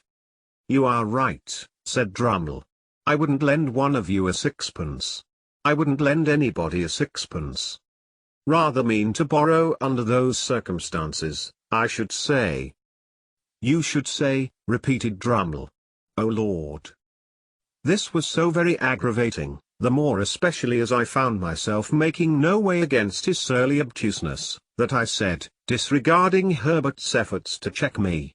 You are right, said Drummle. I wouldn't lend one of you a sixpence. I wouldn't lend anybody a sixpence. Rather mean to borrow under those circumstances, I should say. You should say, repeated Drummle. Oh Lord. This was so very aggravating, the more especially as I found myself making no way against his surly obtuseness, that I said, disregarding Herbert's efforts to check me.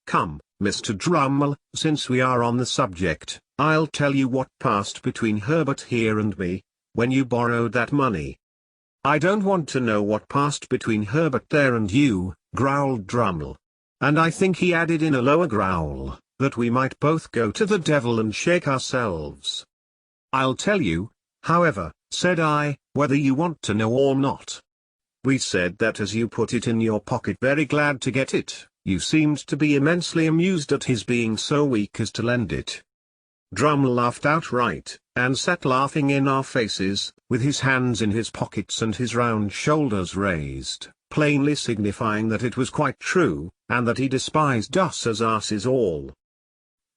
Come, Mr. Drummle, since we are on the subject, I'll tell you what passed between Herbert here and me, when you borrowed that money. I don't want to know what passed between Herbert there and you, growled Drummle. And I think he added in a lower growl, that we might both go to the devil and shake ourselves. I'll tell you, however, said I, whether you want to know or not. We said that as you put it in your pocket very glad to get it, you seemed to be immensely amused at his being so weak as to lend it. Drummle laughed outright, and sat laughing in our faces, with his hands in his pockets and his round shoulders raised, plainly signifying that it was quite true, and that he despised us as asses all.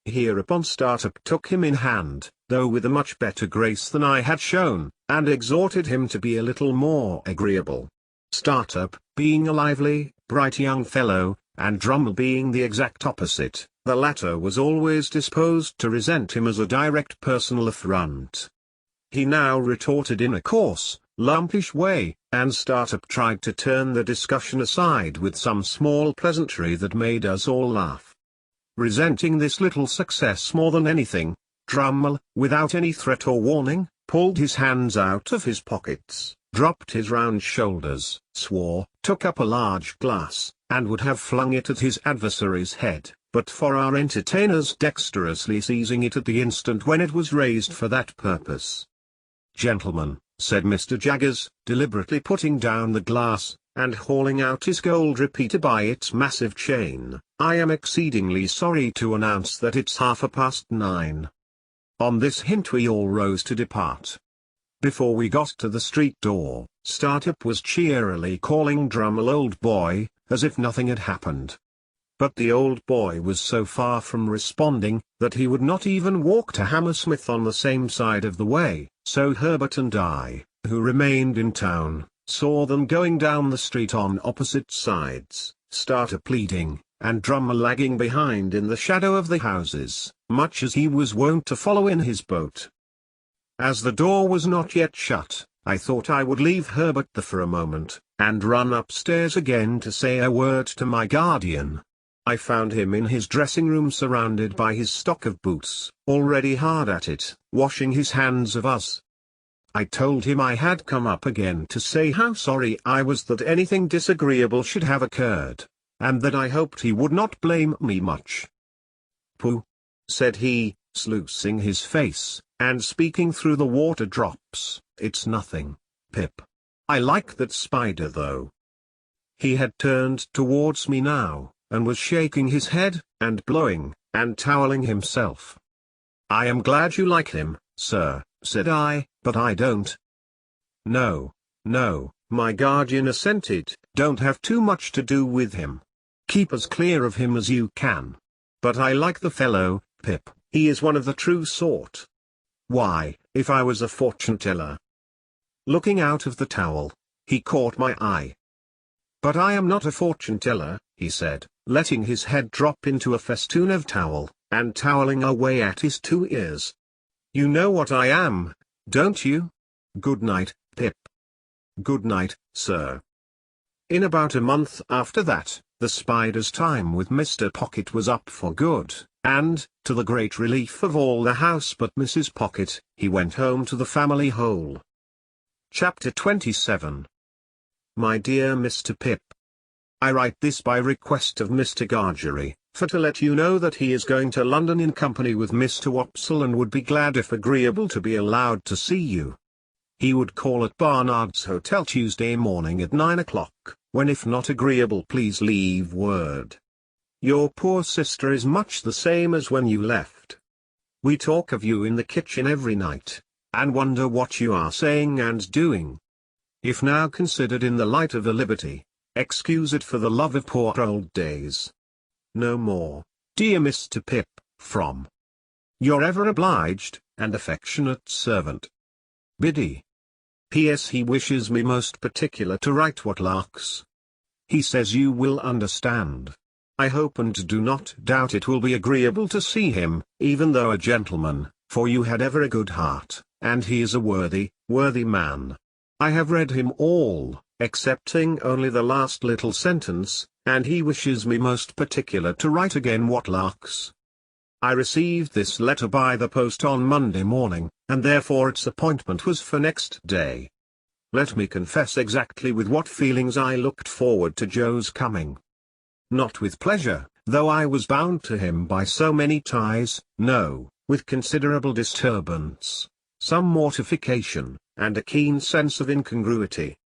Hereupon Startup took him in hand, though with a much better grace than I had shown, and exhorted him to be a little more agreeable. Startup, being a lively, bright young fellow, and Drummle being the exact opposite, the latter was always disposed to resent him as a direct personal affront. He now retorted in a coarse, lumpish way, and Startup tried to turn the discussion aside with some small pleasantry that made us all laugh. Resenting this little success more than anything, Drummle, without any threat or warning, pulled his hands out of his pockets, dropped his round shoulders, swore, took up a large glass, and would have flung it at his adversary's head, but for our entertainers dexterously seizing it at the instant when it was raised for that purpose. Gentlemen, said Mr. Jaggers, deliberately putting down the glass, and hauling out his gold repeater by its massive chain, I am exceedingly sorry to announce that it's 9:30. On this hint we all rose to depart. Before we got to the street door, Startup was cheerily calling Drummle old boy, as if nothing had happened. But the old boy was so far from responding, that he would not even walk to Hammersmith on the same side of the way, so Herbert and I, who remained in town, saw them going down the street on opposite sides, Startup leading, and Drummle lagging behind in the shadow of the houses, much as he was wont to follow in his boat. As the door was not yet shut, I thought I would leave Herbert there for a moment, and run upstairs again to say a word to my guardian. I found him in his dressing-room surrounded by his stock of boots, already hard at it, washing his hands of us. I told him I had come up again to say how sorry I was that anything disagreeable should have occurred, and that I hoped he would not blame me much. Pooh! Said he, sluicing his face, and speaking through the water drops, it's nothing, Pip. I like that spider though. He had turned towards me now, and was shaking his head, and blowing, and toweling himself. I am glad you like him, sir, said I, but I don't. No, no, my guardian assented, don't have too much to do with him. Keep as clear of him as you can. But I like the fellow, Pip, he is one of the true sort. Why, if I was a fortune teller. Looking out of the towel, he caught my eye. But I am not a fortune teller, he said, letting his head drop into a festoon of towel, and toweling away at his 2 ears. You know what I am, don't you? Good night, Pip. Good night, sir. In about a month after that, the spider's time with Mr. Pocket was up for good, and, to the great relief of all the house but Mrs. Pocket, he went home to the family hole. Chapter 27. My dear Mr. Pip, I write this by request of Mr. Gargery, for to let you know that he is going to London in company with Mr. Wopsle and would be glad if agreeable to be allowed to see you. He would call at Barnard's Hotel Tuesday morning at 9 o'clock, when if not agreeable please leave word. Your poor sister is much the same as when you left. We talk of you in the kitchen every night, and wonder what you are saying and doing. If now considered in the light of a liberty, excuse it for the love of poor old days. No more, dear Mr. Pip, from your ever obliged and affectionate servant, Biddy. P.S. He wishes me most particular to write what larks. He says you will understand. I hope and do not doubt it will be agreeable to see him, even though a gentleman, for you had ever a good heart, and he is a worthy man. I have read him all, excepting only the last little sentence, and he wishes me most particular to write again what larks. I received this letter by the post on Monday morning, and therefore its appointment was for next day. Let me confess exactly with what feelings I looked forward to Joe's coming. Not with pleasure, though I was bound to him by so many ties, no, with considerable disturbance, some mortification, and a keen sense of incongruity.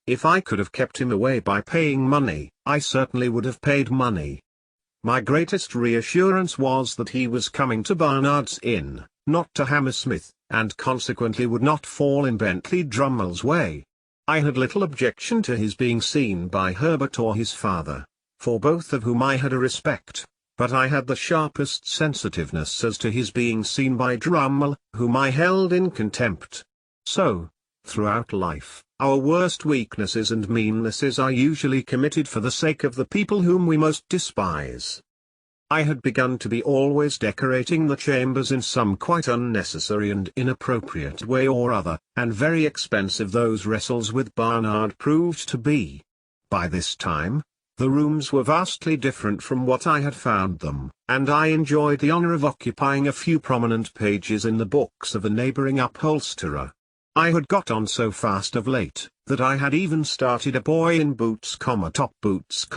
If I could have kept him away by paying money, I certainly would have paid money. My greatest reassurance was that he was coming to Barnard's Inn, not to Hammersmith, and consequently would not fall in Bentley Drummle's way. I had little objection to his being seen by Herbert or his father, for both of whom I had a respect, but I had the sharpest sensitiveness as to his being seen by Drummle, whom I held in contempt. So, throughout life, our worst weaknesses and meannesses are usually committed for the sake of the people whom we most despise. I had begun to be always decorating the chambers in some quite unnecessary and inappropriate way or other, and very expensive those wrestles with Barnard proved to be. By this time, the rooms were vastly different from what I had found them, and I enjoyed the honor of occupying a few prominent pages in the books of a neighboring upholsterer. I had got on so fast of late, that I had even started a boy in boots, top boots,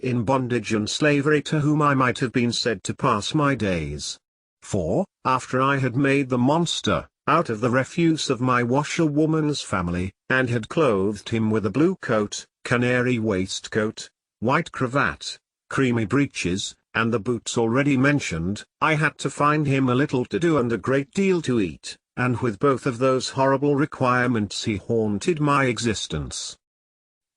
in bondage and slavery, to whom I might have been said to pass my days. For, after I had made the monster, out of the refuse of my washerwoman's family, and had clothed him with a blue coat, canary waistcoat, white cravat, creamy breeches, and the boots already mentioned, I had to find him a little to do and a great deal to eat. And with both of those horrible requirements he haunted my existence.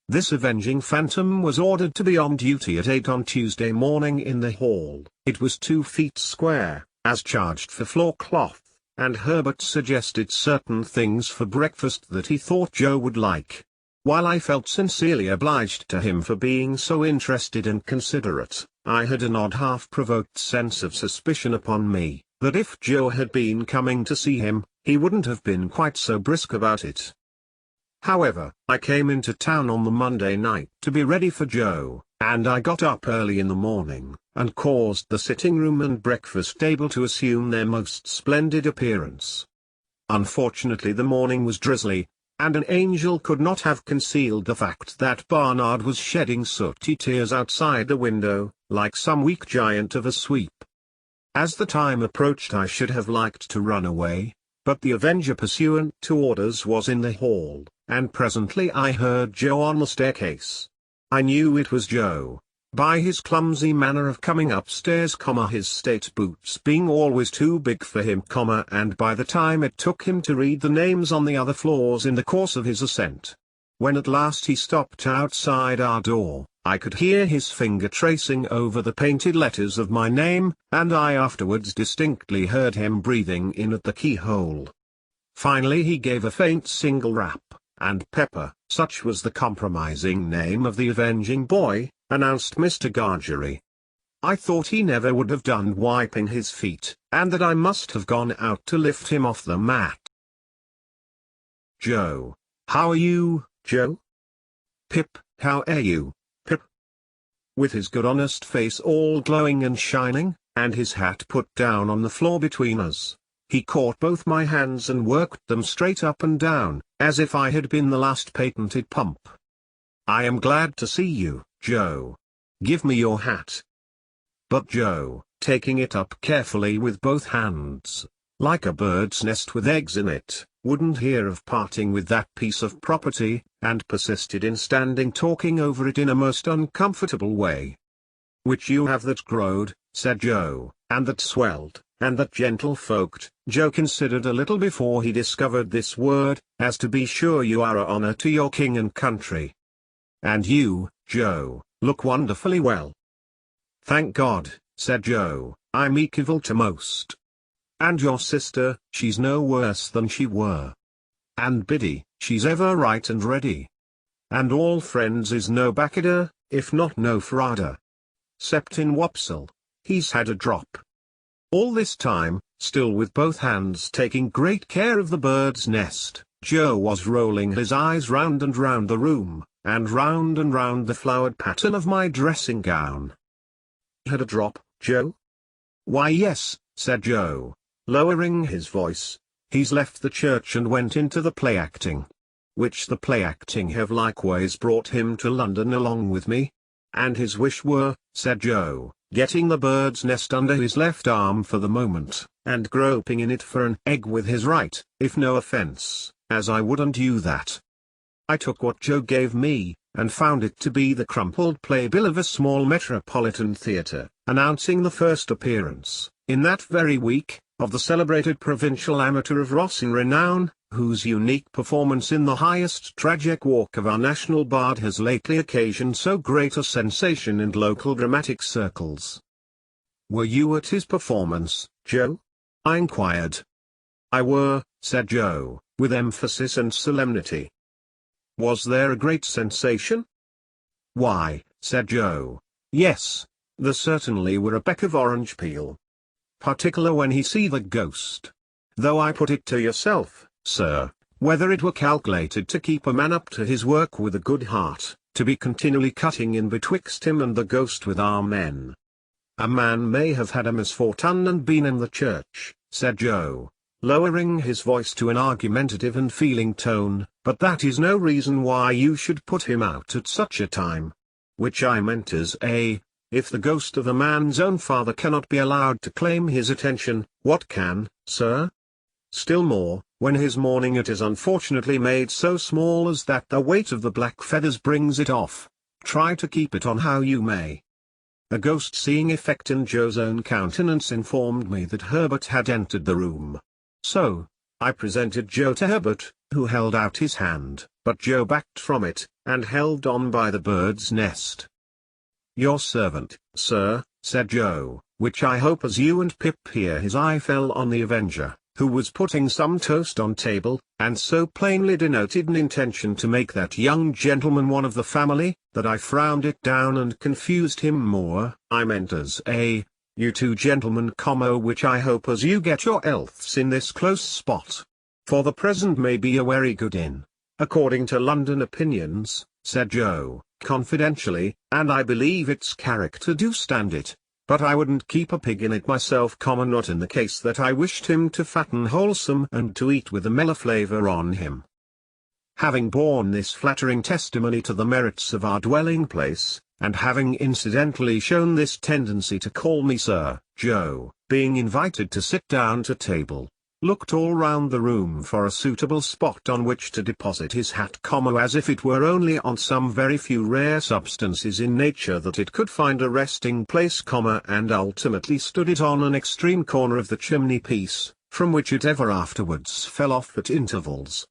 This avenging phantom was ordered to be on duty at 8 on Tuesday morning in the hall. It was 2 feet square, as charged for floor cloth, and Herbert suggested certain things for breakfast that he thought Joe would like. While I felt sincerely obliged to him for being so interested and considerate, I had an odd half-provoked sense of suspicion upon me, that if Joe had been coming to see him, he wouldn't have been quite so brisk about it. However, I came into town on the Monday night to be ready for Joe, and I got up early in the morning, and caused the sitting room and breakfast table to assume their most splendid appearance. Unfortunately the morning was drizzly, and an angel could not have concealed the fact that Barnard was shedding sooty tears outside the window, like some weak giant of a sweep. As the time approached I should have liked to run away, but the avenger pursuant to orders was in the hall, and presently I heard Joe on the staircase. I knew it was Joe, by his clumsy manner of coming upstairs, his state boots being always too big for him, and by the time it took him to read the names on the other floors in the course of his ascent. When at last he stopped outside our door, I could hear his finger tracing over the painted letters of my name, and I afterwards distinctly heard him breathing in at the keyhole. Finally he gave a faint single rap, and Pepper, such was the compromising name of the avenging boy, announced Mr. Gargery. I thought he never would have done wiping his feet, and that I must have gone out to lift him off the mat. Joe. How are you, Joe? Pip, how are you, Pip? With his good honest face all glowing and shining, and his hat put down on the floor between us, he caught both my hands and worked them straight up and down, as if I had been the last patented pump. I am glad to see you, Joe. Give me your hat. But Joe, taking it up carefully with both hands, like a bird's nest with eggs in it, wouldn't hear of parting with that piece of property, and persisted in standing talking over it in a most uncomfortable way. "Which you have that growed," said Joe, "and that swelled, and that gentle-folked." Joe considered a little before he discovered this word, "as to be sure you are a honour to your king and country. And you, Joe, look wonderfully well." "Thank God," said Joe, "I'm equal to most. And your sister, she's no worse than she were. And Biddy, she's ever right and ready. And all friends is no backeder, if not no frauder. 'Cept in Wopsle, he's had a drop." All this time, still with both hands taking great care of the bird's nest, Joe was rolling his eyes round and round the room, and round the flowered pattern of my dressing gown. "Had a drop, Joe?" "Why yes," said Joe, lowering his voice. "He's left the church and went into the play acting. Which the play acting have likewise brought him to London along with me. And his wish were," said Joe, getting the bird's nest under his left arm for the moment, and groping in it for an egg with his right, "if no offence, as I wouldn't do that." I took what Joe gave me, and found it to be the crumpled playbill of a small metropolitan theatre, announcing the first appearance, in that very week, of the celebrated provincial amateur of Rossing renown, whose unique performance in the highest tragic walk of our national bard has lately occasioned so great a sensation in local dramatic circles. "Were you at his performance, Joe?" I inquired. "I were," said Joe, with emphasis and solemnity. "Was there a great sensation?" "Why," said Joe, "yes, there certainly were a peck of orange peel. Particular when he see the ghost. Though I put it to yourself, sir, whether it were calculated to keep a man up to his work with a good heart, to be continually cutting in betwixt him and the ghost with our men. A man may have had a misfortune and been in the church," said Joe, lowering his voice to an argumentative and feeling tone, "but that is no reason why you should put him out at such a time. Which I meant as if the ghost of a man's own father cannot be allowed to claim his attention, what can, sir? Still more, when his mourning it is unfortunately made so small as that the weight of the black feathers brings it off, try to keep it on how you may." A ghost-seeing effect in Joe's own countenance informed me that Herbert had entered the room. So, I presented Joe to Herbert, who held out his hand, but Joe backed from it, and held on by the bird's nest. "Your servant, sir," said Joe, which I hope as you and Pip here his eye fell on the Avenger, who was putting some toast on table, and so plainly denoted an intention to make that young gentleman one of the family, that I frowned it down and confused him more. I meant as you two gentlemen, which I hope as you get your healths in this close spot. For the present may be a very good inn, according to London opinions, said Joe, confidentially, and I believe its character do stand it. But I wouldn't keep a pig in it myself, not in the case that I wished him to fatten wholesome and to eat with a mellow flavour on him. Having borne this flattering testimony to the merits of our dwelling place, and having incidentally shown this tendency to call me Sir, Joe, being invited to sit down to table, looked all round the room for a suitable spot on which to deposit his hat, as if it were only on some very few rare substances in nature that it could find a resting place, and ultimately stood it on an extreme corner of the chimney-piece, from which it ever afterwards fell off at intervals.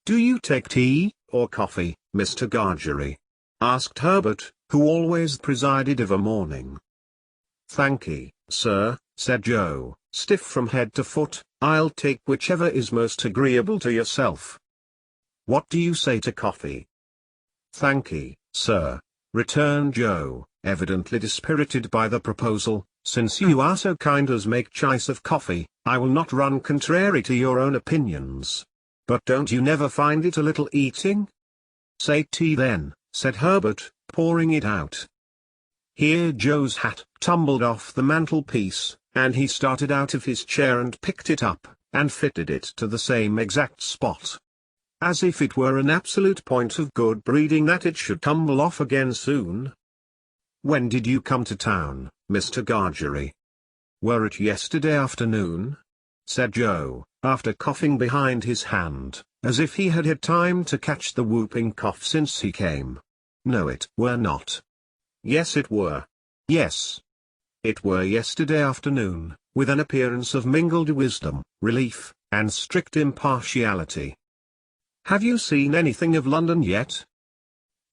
"Do you take tea, or coffee, Mr. Gargery?" asked Herbert, who always presided of a morning. "Thankee, sir," said Joe, stiff from head to foot, "I'll take whichever is most agreeable to yourself." "What do you say to coffee?" "Thankee, sir," returned Joe, evidently dispirited by the proposal. "Since you are so kind as make choice of coffee, I will not run contrary to your own opinions. But don't you never find it a little eating?" "Say tea then," said Herbert, pouring it out. Here Joe's hat tumbled off the mantelpiece, and he started out of his chair and picked it up, and fitted it to the same exact spot. As if it were an absolute point of good breeding that it should tumble off again soon. "When did you come to town, Mr. Gargery?" "Were it yesterday afternoon?" said Joe, after coughing behind his hand, as if he had had time to catch the whooping cough since he came. No, it were not. Yes, it were. Yes. It were yesterday afternoon, with an appearance of mingled wisdom, relief, and strict impartiality. Have you seen anything of London yet?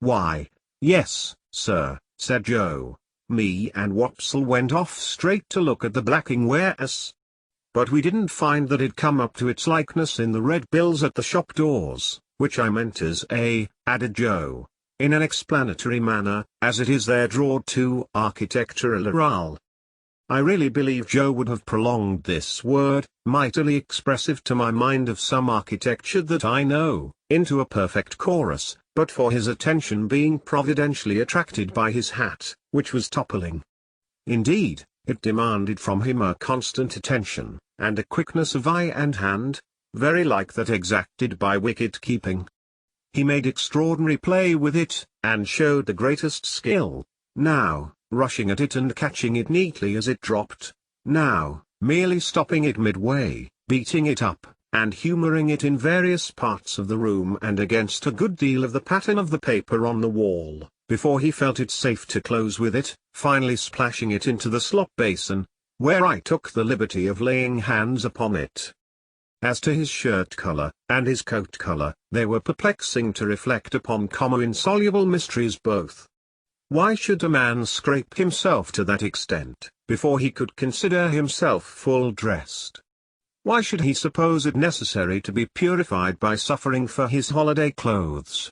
Why, yes, sir, said Joe. Me and Wopsle went off straight to look at the blacking warehouse. But we didn't find that it come up to its likeness in the red bills at the shop doors, which I meant as added Joe, in an explanatory manner, as it is there drawed to architectural. I really believe Joe would have prolonged this word, mightily expressive to my mind of some architecture that I know, into a perfect chorus, but for his attention being providentially attracted by his hat, which was toppling. Indeed, it demanded from him a constant attention, and a quickness of eye and hand, very like that exacted by wicket-keeping. He made extraordinary play with it, and showed the greatest skill, now, rushing at it and catching it neatly as it dropped, now, merely stopping it midway, beating it up, and humouring it in various parts of the room and against a good deal of the pattern of the paper on the wall, before he felt it safe to close with it, finally splashing it into the slop basin, where I took the liberty of laying hands upon it. As to his shirt collar, and his coat collar, they were perplexing to reflect upon, insoluble mysteries both. Why should a man scrape himself to that extent, before he could consider himself full dressed? Why should he suppose it necessary to be purified by suffering for his holiday clothes?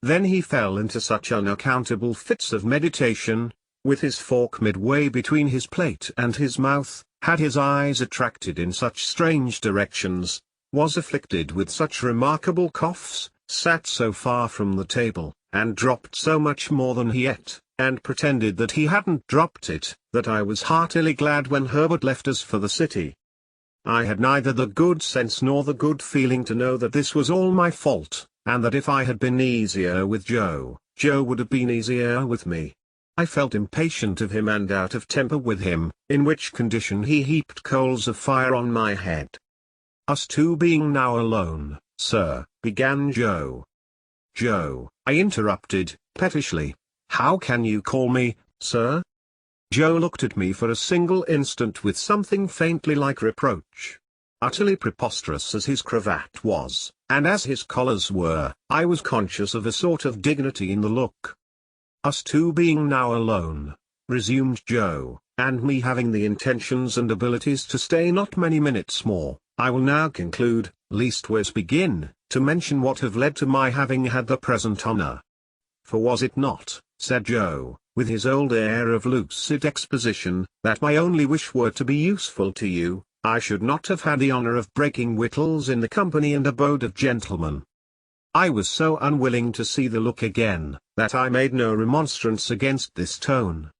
Then he fell into such unaccountable fits of meditation, with his fork midway between his plate and his mouth, had his eyes attracted in such strange directions, was afflicted with such remarkable coughs, sat so far from the table, and dropped so much more than he ate, and pretended that he hadn't dropped it, that I was heartily glad when Herbert left us for the city. I had neither the good sense nor the good feeling to know that this was all my fault, and that if I had been easier with Joe, Joe would have been easier with me. I felt impatient of him and out of temper with him, in which condition he heaped coals of fire on my head. Us two being now alone, sir, began Joe. Joe, I interrupted, pettishly, how can you call me, sir? Joe looked at me for a single instant with something faintly like reproach. Utterly preposterous as his cravat was, and as his collars were, I was conscious of a sort of dignity in the look. Us two being now alone, resumed Joe, and me having the intentions and abilities to stay not many minutes more, I will now conclude, leastways begin, to mention what have led to my having had the present honour. For was it not, said Joe, with his old air of lucid exposition, that my only wish were to be useful to you, I should not have had the honour of breaking victuals in the company and abode of gentlemen. I was so unwilling to see the look again, that I made no remonstrance against this tone.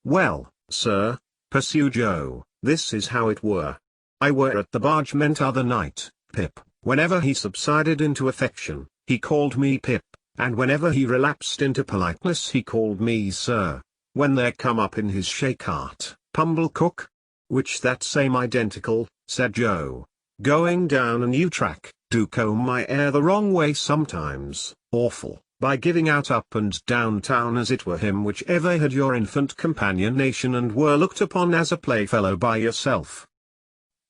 Well, sir, pursued Joe, this is how it were. I were at the Bargemen t'other night, Pip. Whenever he subsided into affection, he called me Pip, and whenever he relapsed into politeness he called me sir. When there come up in his shay-cart, Pumblecook, which that same identical, said Joe, going down a new track, do comb my hair the wrong way sometimes, awful, by giving out up and down town as it were him which ever had your infant companionation and were looked upon as a playfellow by yourself.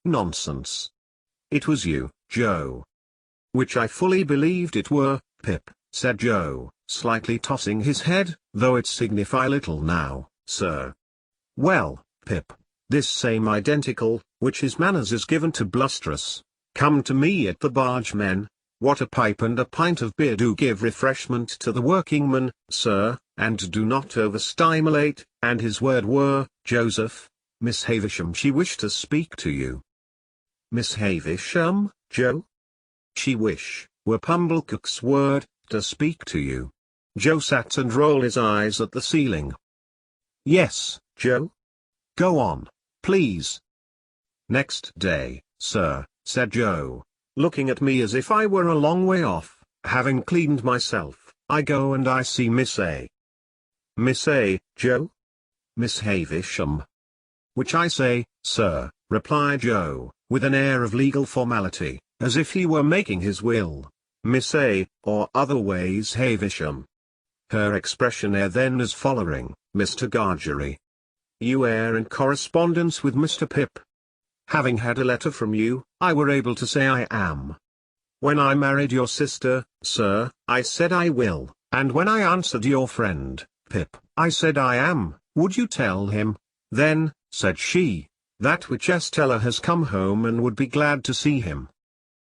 Nonsense. It was you, Joe. Which I fully believed it were, Pip, said Joe, slightly tossing his head, though it signify little now, sir. Well, Pip, this same identical, which his manners is given to blusterous, come to me at the Bargemen, what a pipe and a pint of beer do give refreshment to the workingman, sir, and do not overstimulate, and his word were, Joseph, Miss Havisham she wished to speak to you. Miss Havisham, Joe? She wish, were Pumblecook's word, to speak to you. Joe sat and rolled his eyes at the ceiling. Yes, Joe? Go on, please. Next day, sir, said Joe, looking at me as if I were a long way off, having cleaned myself, I go and I see Miss A. Miss A, Joe? Miss Havisham. Which I say, sir, replied Joe, with an air of legal formality, as if he were making his will. Miss A, or otherways Havisham. Her expression then as following, Mr. Gargery. You in correspondence with Mr. Pip. Having had a letter from you, I were able to say I am. When I married your sister, sir, I said I will, and when I answered your friend, Pip, I said I am. Would you tell him, then, said she, that which Estella has come home and would be glad to see him.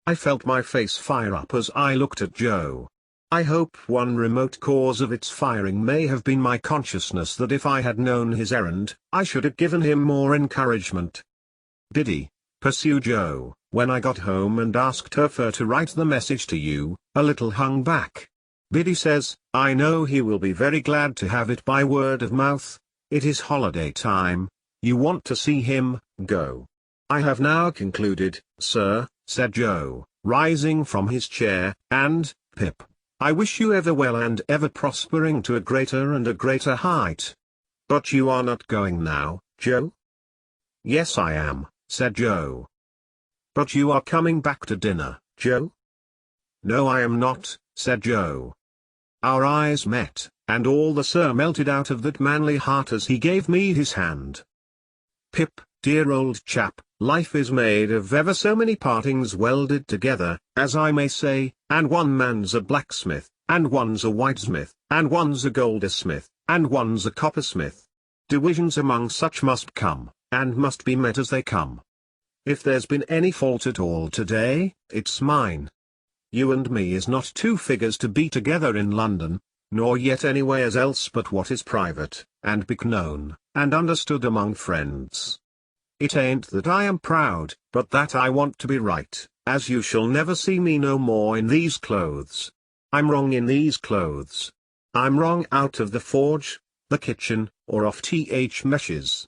I felt my face fire up as I looked at Joe. I hope one remote cause of its firing may have been my consciousness that if I had known his errand, I should have given him more encouragement. Biddy, pursued Joe, when I got home and asked her for to write the message to you, a little hung back. Biddy says, I know he will be very glad to have it by word of mouth. It is holiday time. You want to see him, go. I have now concluded, sir, said Joe, rising from his chair, and, Pip, I wish you ever well and ever prospering to a greater and a greater height. But you are not going now, Joe? Yes I am, said Joe. But you are coming back to dinner, Joe? No I am not, said Joe. Our eyes met, and all the sir melted out of that manly heart as he gave me his hand. Pip, dear old chap, life is made of ever so many partings welded together, as I may say, and one man's a blacksmith, and one's a whitesmith, and one's a goldsmith, and one's a coppersmith. Divisions among such must come, and must be met as they come. If there's been any fault at all today, it's mine. You and me is not two figures to be together in London, nor yet anywheres else but what is private, and be known, and understood among friends. It ain't that I am proud, but that I want to be right, as you shall never see me no more in these clothes. I'm wrong in these clothes. I'm wrong out of the forge, the kitchen, or off meshes.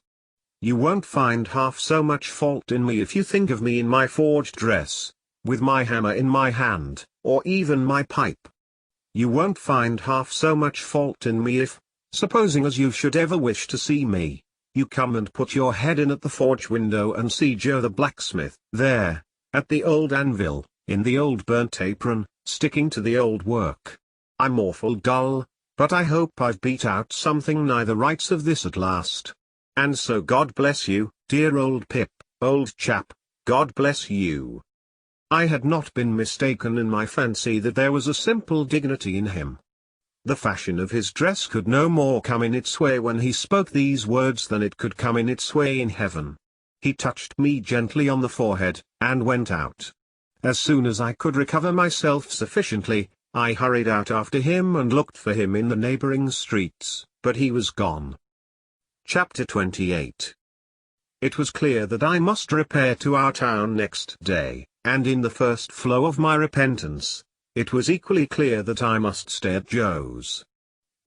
You won't find half so much fault in me if you think of me in my forged dress, with my hammer in my hand, or even my pipe. You won't find half so much fault in me if, supposing as you should ever wish to see me, you come and put your head in at the forge window and see Joe the blacksmith, there, at the old anvil, in the old burnt apron, sticking to the old work. I'm awful dull, but I hope I've beat out something nigh the rights of this at last. And so God bless you, dear old Pip, old chap, God bless you. I had not been mistaken in my fancy that there was a simple dignity in him. The fashion of his dress could no more come in its way when he spoke these words than it could come in its way in heaven. He touched me gently on the forehead, and went out. As soon as I could recover myself sufficiently, I hurried out after him and looked for him in the neighboring streets, but he was gone. Chapter 28. It was clear that I must repair to our town next day, and in the first flow of my repentance, it was equally clear that I must stay at Joe's.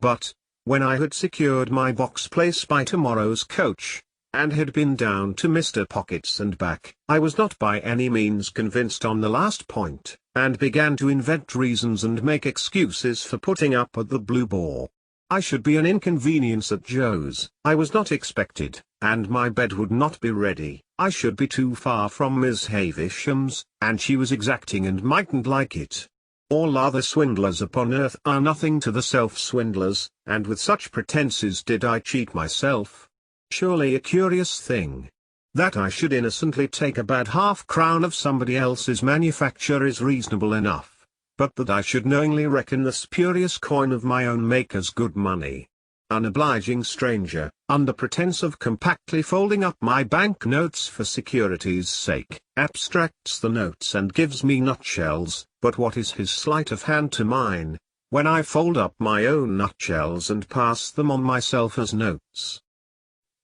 But, when I had secured my box place by tomorrow's coach, and had been down to Mr. Pocket's and back, I was not by any means convinced on the last point, and began to invent reasons and make excuses for putting up at the Blue Boar. I should be an inconvenience at Joe's, I was not expected, and my bed would not be ready, I should be too far from Miss Havisham's, and she was exacting and mightn't like it. All other swindlers upon earth are nothing to the self-swindlers, and with such pretenses did I cheat myself. Surely a curious thing. That I should innocently take a bad half-crown of somebody else's manufacture is reasonable enough, but that I should knowingly reckon the spurious coin of my own make as good money. Unobliging stranger, under pretence of compactly folding up my bank notes for security's sake, abstracts the notes and gives me nutshells, but what is his sleight of hand to mine, when I fold up my own nutshells and pass them on myself as notes?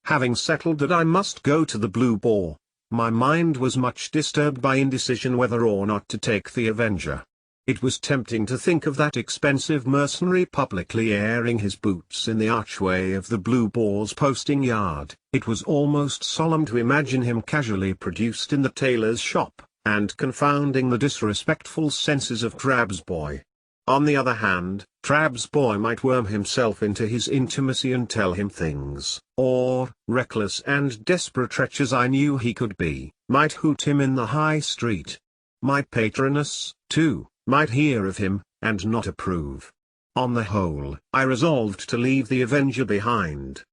Having settled that I must go to the Blue Boar, my mind was much disturbed by indecision whether or not to take the Avenger. It was tempting to think of that expensive mercenary publicly airing his boots in the archway of the Blue Boar's posting yard. It was almost solemn to imagine him casually produced in the tailor's shop, and confounding the disrespectful senses of Crab's boy. On the other hand, Trabb's boy might worm himself into his intimacy and tell him things, or, reckless and desperate wretch as I knew he could be, might hoot him in the high street. My patroness, too, might hear of him, and not approve. On the whole, I resolved to leave the Avenger behind.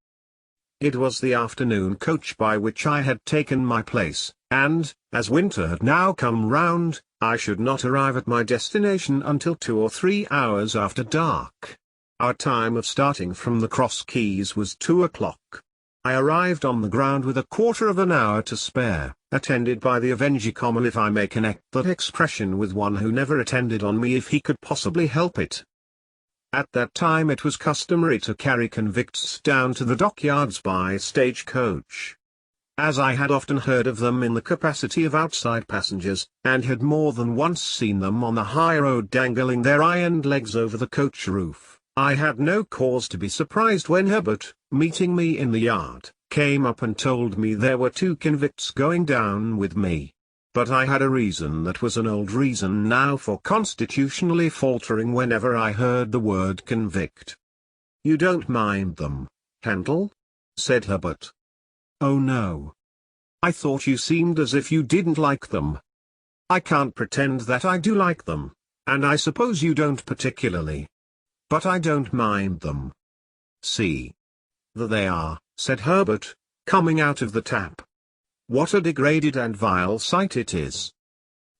It was the afternoon coach by which I had taken my place, and, as winter had now come round, I should not arrive at my destination until 2 or 3 hours after dark. Our time of starting from the Cross Keys was 2 o'clock. I arrived on the ground with a quarter of an hour to spare, attended by the Avenger, if I may connect that expression with one who never attended on me if he could possibly help it. At that time it was customary to carry convicts down to the dockyards by stagecoach. As I had often heard of them in the capacity of outside passengers, and had more than once seen them on the high road dangling their iron legs over the coach roof, I had no cause to be surprised when Herbert, meeting me in the yard, came up and told me there were 2 convicts going down with me. But I had a reason that was an old reason now for constitutionally faltering whenever I heard the word convict. "You don't mind them, Handel?" said Herbert. "Oh no. I thought you seemed as if you didn't like them." "I can't pretend that I do like them, and I suppose you don't particularly. But I don't mind them. See. There they are," said Herbert, coming out of the tap. "What a degraded and vile sight it is."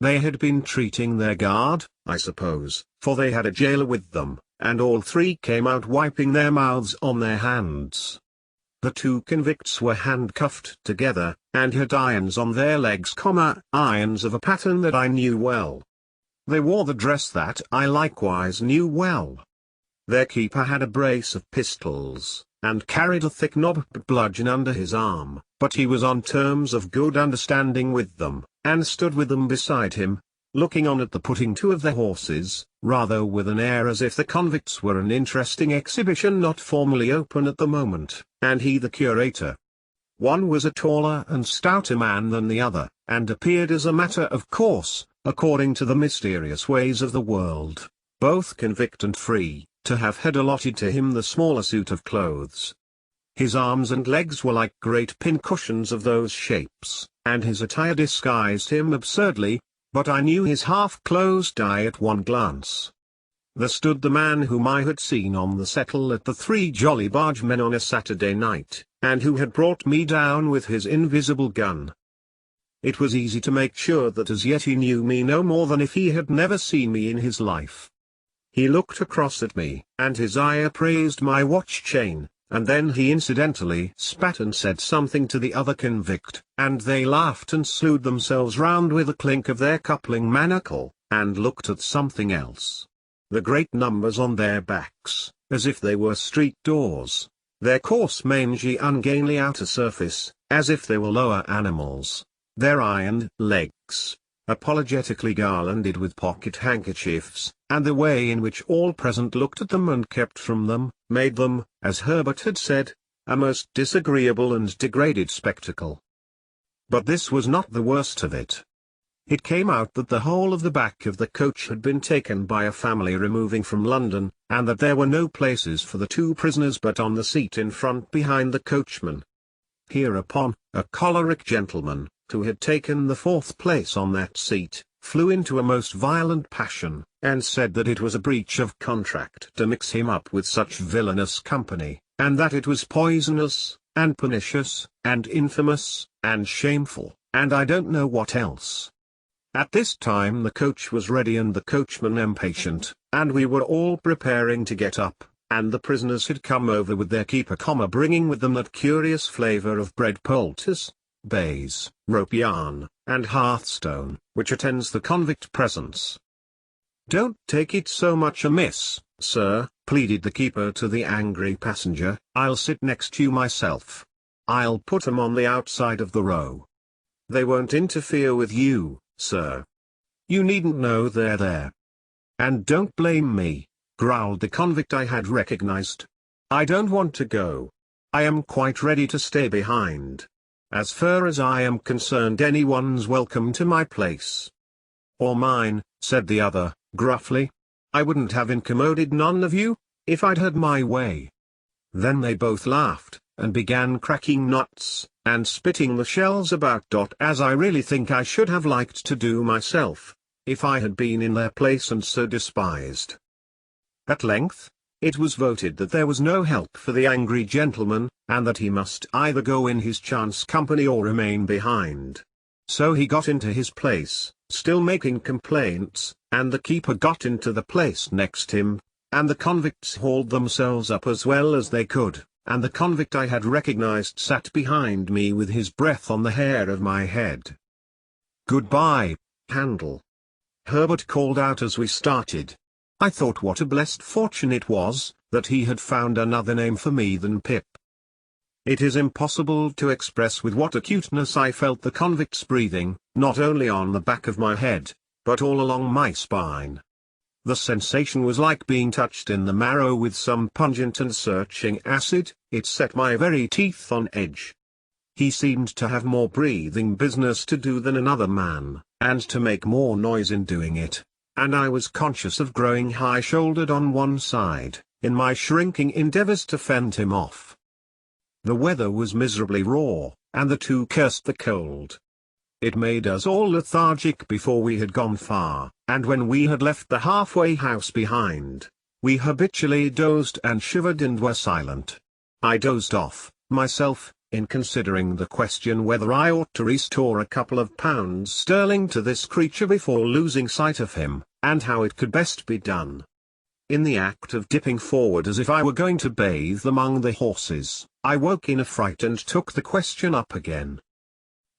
They had been treating their guard, I suppose, for they had a jailer with them, and all 3 came out wiping their mouths on their hands. The 2 convicts were handcuffed together, and had irons on their legs, irons of a pattern that I knew well. They wore the dress that I likewise knew well. Their keeper had a brace of pistols, and carried a thick knobbed bludgeon under his arm, but he was on terms of good understanding with them, and stood with them beside him, looking on at the putting to of their horses, rather with an air as if the convicts were an interesting exhibition not formally open at the moment, and he the curator. One was a taller and stouter man than the other, and appeared as a matter of course, according to the mysterious ways of the world, both convict and free, to have had allotted to him the smaller suit of clothes. His arms and legs were like great pincushions of those shapes, and his attire disguised him absurdly, but I knew his half-closed eye at one glance. There stood the man whom I had seen on the settle at the 3 Jolly Bargemen on a Saturday night, and who had brought me down with his invisible gun. It was easy to make sure that as yet he knew me no more than if he had never seen me in his life. He looked across at me, and his eye appraised my watch chain, and then he incidentally spat and said something to the other convict, and they laughed and slewed themselves round with a clink of their coupling manacle, and looked at something else. The great numbers on their backs, as if they were street doors, their coarse mangy ungainly outer surface, as if they were lower animals, their iron legs, apologetically garlanded with pocket handkerchiefs, and the way in which all present looked at them and kept from them, made them, as Herbert had said, a most disagreeable and degraded spectacle. But this was not the worst of it. It came out that the whole of the back of the coach had been taken by a family removing from London, and that there were no places for the 2 prisoners but on the seat in front behind the coachman. Hereupon, a choleric gentleman, who had taken the 4th place on that seat, flew into a most violent passion, and said that it was a breach of contract to mix him up with such villainous company, and that it was poisonous, and pernicious, and infamous, and shameful, and I don't know what else. At this time the coach was ready and the coachman impatient, and we were all preparing to get up, and the prisoners had come over with their keeper, bringing with them that curious flavour of bread poultice, baize, rope yarn, and hearthstone, which attends the convict presence. "Don't take it so much amiss, sir," pleaded the keeper to the angry passenger, "I'll sit next to you myself. I'll put 'em on the outside of the row. They won't interfere with you, sir. You needn't know they're there." "And don't blame me," growled the convict I had recognized. "I don't want to go. I am quite ready to stay behind. As far as I am concerned, anyone's welcome to my place." "Or mine," said the other, gruffly. I wouldn't have incommoded none of you, if I'd had my way." Then they both laughed, and began cracking nuts, and spitting the shells about. As I really think I should have liked to do myself, if I had been in their place and so despised. At length, it was voted that there was no help for the angry gentleman, and that he must either go in his chance company or remain behind. So he got into his place, still making complaints, and the keeper got into the place next him, and the convicts hauled themselves up as well as they could, and the convict I had recognized sat behind me with his breath on the hair of my head. "Goodbye, Handel," Herbert called out as we started. I thought what a blessed fortune it was, that he had found another name for me than Pip. It is impossible to express with what acuteness I felt the convict's breathing, not only on the back of my head, but all along my spine. The sensation was like being touched in the marrow with some pungent and searching acid. It set my very teeth on edge. He seemed to have more breathing business to do than another man, and to make more noise in doing it, and I was conscious of growing high-shouldered on one side, in my shrinking endeavors to fend him off. The weather was miserably raw, and the two cursed the cold. It made us all lethargic before we had gone far, and when we had left the halfway house behind, we habitually dozed and shivered and were silent. I dozed off, myself, in considering the question whether I ought to restore a couple of pounds sterling to this creature before losing sight of him, and how it could best be done. In the act of dipping forward as if I were going to bathe among the horses, I woke in a fright and took the question up again.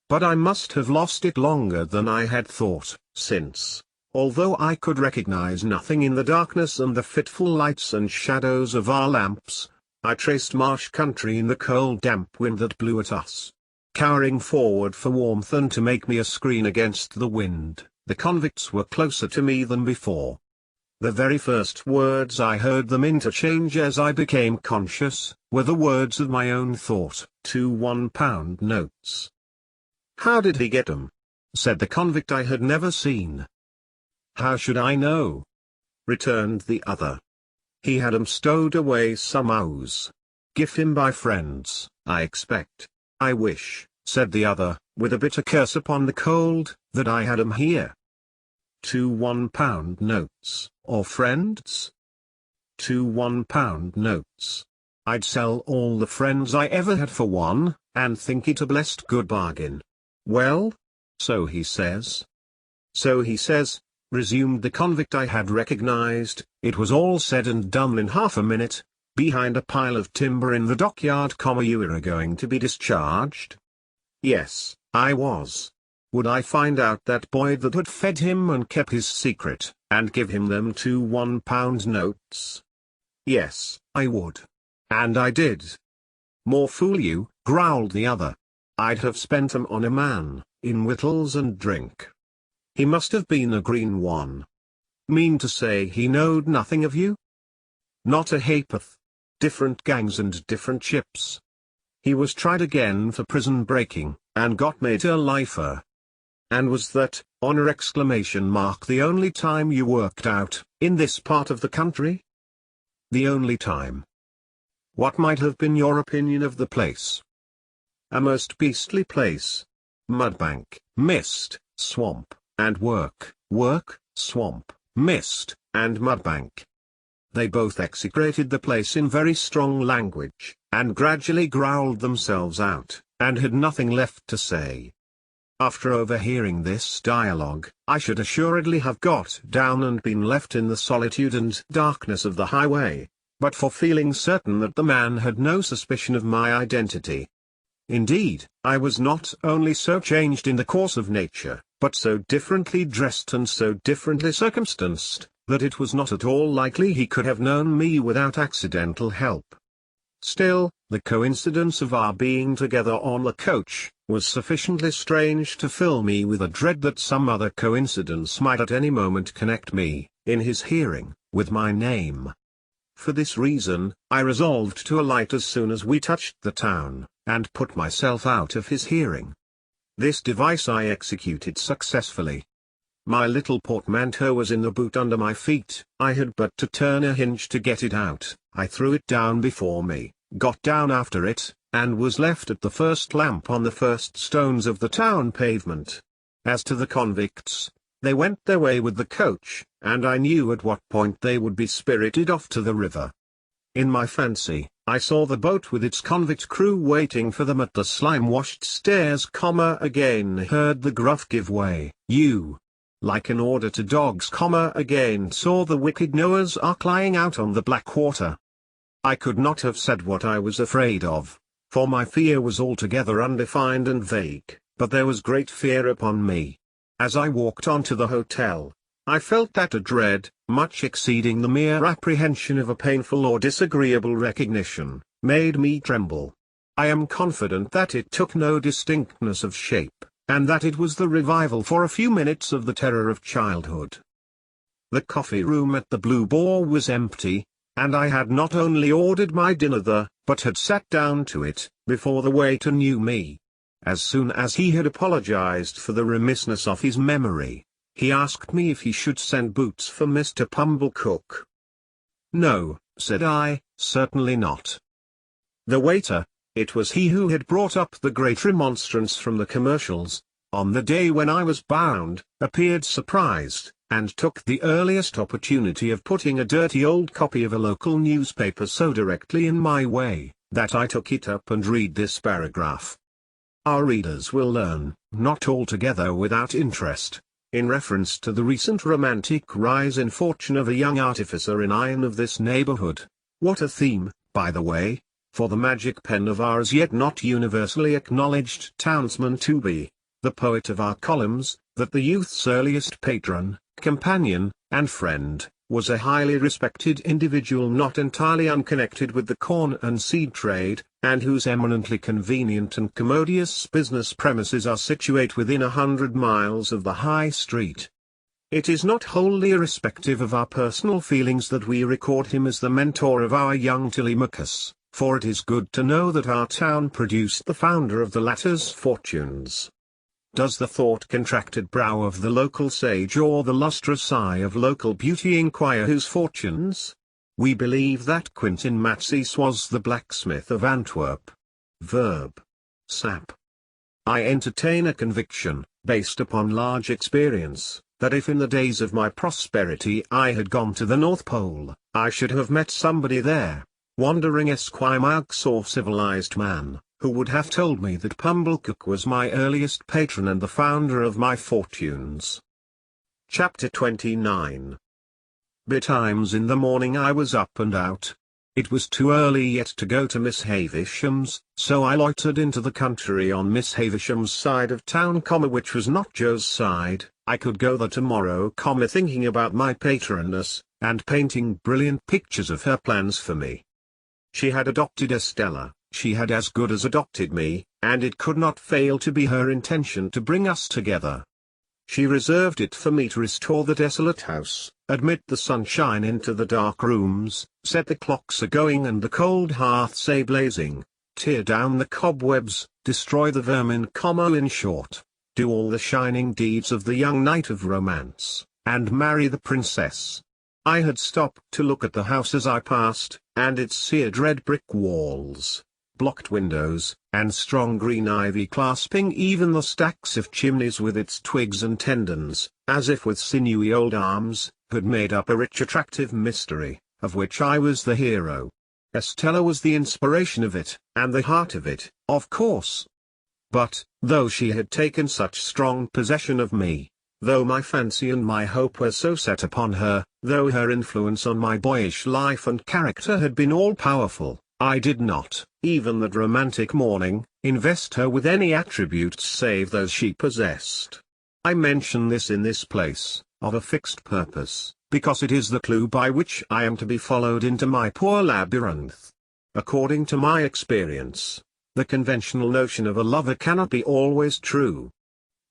But I must have lost it longer than I had thought, since, although I could recognize nothing in the darkness and the fitful lights and shadows of our lamps, I traced marsh country in the cold damp wind that blew at us. Cowering forward for warmth and to make me a screen against the wind, the convicts were closer to me than before. The very first words I heard them interchange as I became conscious, were the words of my own thought, 2 £1 notes. "How did he get 'em?" said the convict I had never seen. "How should I know?" returned the other. "He had 'em stowed away somehows. Give him by friends, I expect. I wish," said the other, with a bitter curse upon the cold, "that I had 'em here." 2 £1 notes, or friends? 2 £1 notes. I'd sell all the friends I ever had for one, and think it a blessed good bargain. "Well? So he says." "So he says," resumed the convict I had recognized. "It was all said and done in half a minute, behind a pile of timber in the dockyard. You were going to be discharged?" "Yes, I was. Would I find out that boy that had fed him and kept his secret, and give him them 2 £1 notes? Yes, I would. And I did." "More fool you," growled the other. "I'd have spent 'em on a man, in victuals and drink. He must have been a green one." "Mean to say he knowed nothing of you?" "Not a ha'porth. Different gangs and different ships. He was tried again for prison breaking, and got made a lifer." "And was that, honor exclamation mark, the only time you worked out, in this part of the country?" "The only time." "What might have been your opinion of the place?" "A most beastly place. Mudbank, mist, swamp, and work, swamp, mist, and mudbank." They both execrated the place in very strong language, and gradually growled themselves out, and had nothing left to say. After overhearing this dialogue, I should assuredly have got down and been left in the solitude and darkness of the highway, but for feeling certain that the man had no suspicion of my identity. Indeed, I was not only so changed in the course of nature, but so differently dressed and so differently circumstanced, that it was not at all likely he could have known me without accidental help. Still, the coincidence of our being together on the coach was sufficiently strange to fill me with a dread that some other coincidence might at any moment connect me, in his hearing, with my name. For this reason, I resolved to alight as soon as we touched the town, and put myself out of his hearing. This device I executed successfully. My little portmanteau was in the boot under my feet. I had but to turn a hinge to get it out. I threw it down before me, got down after it, and was left at the first lamp on the first stones of the town pavement. As to the convicts, they went their way with the coach, and I knew at what point they would be spirited off to the river. In my fancy, I saw the boat with its convict crew waiting for them at the slime-washed stairs, again heard the gruff give way, like an order to dogs, again saw the wicked Noah's Ark lying out on the black water. I could not have said what I was afraid of, for my fear was altogether undefined and vague, but there was great fear upon me. As I walked on to the hotel, I felt that a dread, much exceeding the mere apprehension of a painful or disagreeable recognition, made me tremble. I am confident that it took no distinctness of shape, and that it was the revival for a few minutes of the terror of childhood. The coffee room at the Blue Boar was empty, and I had not only ordered my dinner there, but had sat down to it, before the waiter knew me. As soon as he had apologized for the remissness of his memory, he asked me if he should send boots for Mr. Pumblecook. "No," said I, "certainly not." The waiter, it was he who had brought up the great remonstrance from the commercials, on the day when I was bound, appeared surprised, and took the earliest opportunity of putting a dirty old copy of a local newspaper so directly in my way, that I took it up and read this paragraph. Our readers will learn, not altogether without interest, in reference to the recent romantic rise in fortune of a young artificer in iron of this neighborhood. What a theme, by the way, for the magic pen of our as yet not universally acknowledged townsman to be, the poet of our columns, that the youth's earliest patron, companion, and friend, was a highly respected individual not entirely unconnected with the corn and seed trade, and whose eminently convenient and commodious business premises are situate within 100 miles of the High Street. It is not wholly irrespective of our personal feelings that we record him as the mentor of our young Telemachus, for it is good to know that our town produced the founder of the latter's fortunes. Does the thought-contracted brow of the local sage or the lustrous eye of local beauty inquire whose fortunes? We believe that Quintin Matsis was the blacksmith of Antwerp. Verb. Sap. I entertain a conviction, based upon large experience, that if in the days of my prosperity I had gone to the North Pole, I should have met somebody there, wandering Esquimaux or civilized man, who would have told me that Pumblecook was my earliest patron and the founder of my fortunes. Chapter 29. Betimes in the morning I was up and out. It was too early yet to go to Miss Havisham's, so I loitered into the country on Miss Havisham's side of town, which was not Joe's side. I could go there tomorrow, thinking about my patroness, and painting brilliant pictures of her plans for me. She had adopted Estella. She had as good as adopted me, and it could not fail to be her intention to bring us together. She reserved it for me to restore the desolate house, admit the sunshine into the dark rooms, set the clocks a-going and the cold hearths a-blazing, tear down the cobwebs, destroy the vermin, in short, do all the shining deeds of the young knight of romance, and marry the princess. I had stopped to look at the house as I passed, and its seared red brick walls, blocked windows, and strong green ivy clasping even the stacks of chimneys with its twigs and tendons, as if with sinewy old arms, had made up a rich attractive mystery, of which I was the hero. Estella was the inspiration of it, and the heart of it, of course. But, though she had taken such strong possession of me, though my fancy and my hope were so set upon her, though her influence on my boyish life and character had been all-powerful, I did not, even that romantic morning, invest her with any attributes save those she possessed. I mention this in this place, of a fixed purpose, because it is the clue by which I am to be followed into my poor labyrinth. According to my experience, the conventional notion of a lover cannot be always true.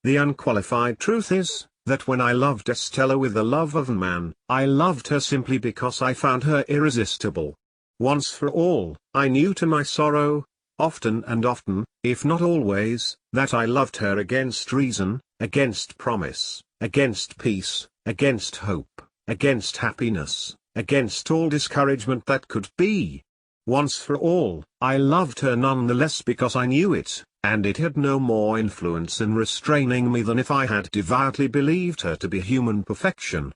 The unqualified truth is, that when I loved Estella with the love of a man, I loved her simply because I found her irresistible. Once for all, I knew to my sorrow, often and often, if not always, that I loved her against reason, against promise, against peace, against hope, against happiness, against all discouragement that could be. Once for all, I loved her none the less because I knew it, and it had no more influence in restraining me than if I had devoutly believed her to be human perfection.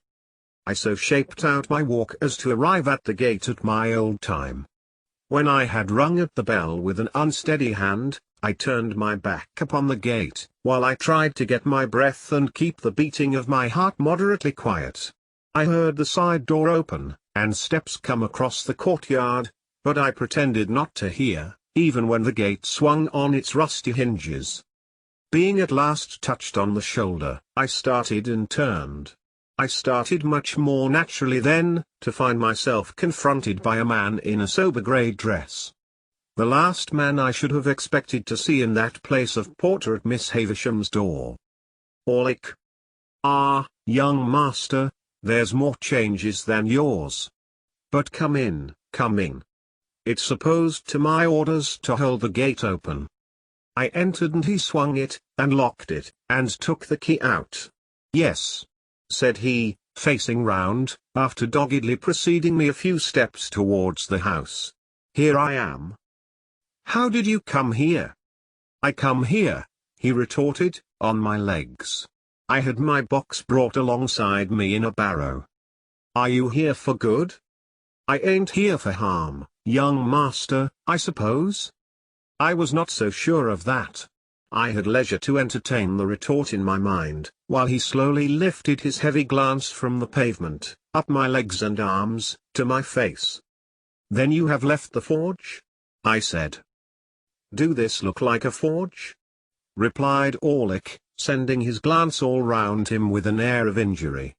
I so shaped out my walk as to arrive at the gate at my old time. When I had rung at the bell with an unsteady hand, I turned my back upon the gate, while I tried to get my breath and keep the beating of my heart moderately quiet. I heard the side door open, and steps come across the courtyard, but I pretended not to hear, even when the gate swung on its rusty hinges. Being at last touched on the shoulder, I started and turned. I started much more naturally then, to find myself confronted by a man in a sober grey dress. The last man I should have expected to see in that place of porter at Miss Havisham's door. "Orlick. Ah, young master, there's more changes than yours. But come in, come in. It's opposed to my orders to hold the gate open." I entered and he swung it, and locked it, and took the key out. "Yes," said he, facing round, after doggedly preceding me a few steps towards the house. "Here I am." "How did you come here?" "I come here," he retorted, "on my legs. I had my box brought alongside me in a barrow." "Are you here for good?" "I ain't here for harm, young master, I suppose?" I was not so sure of that. I had leisure to entertain the retort in my mind, while he slowly lifted his heavy glance from the pavement, up my legs and arms, to my face. "Then you have left the forge?" I said. "Do this look like a forge?" replied Orlick, sending his glance all round him with an air of injury.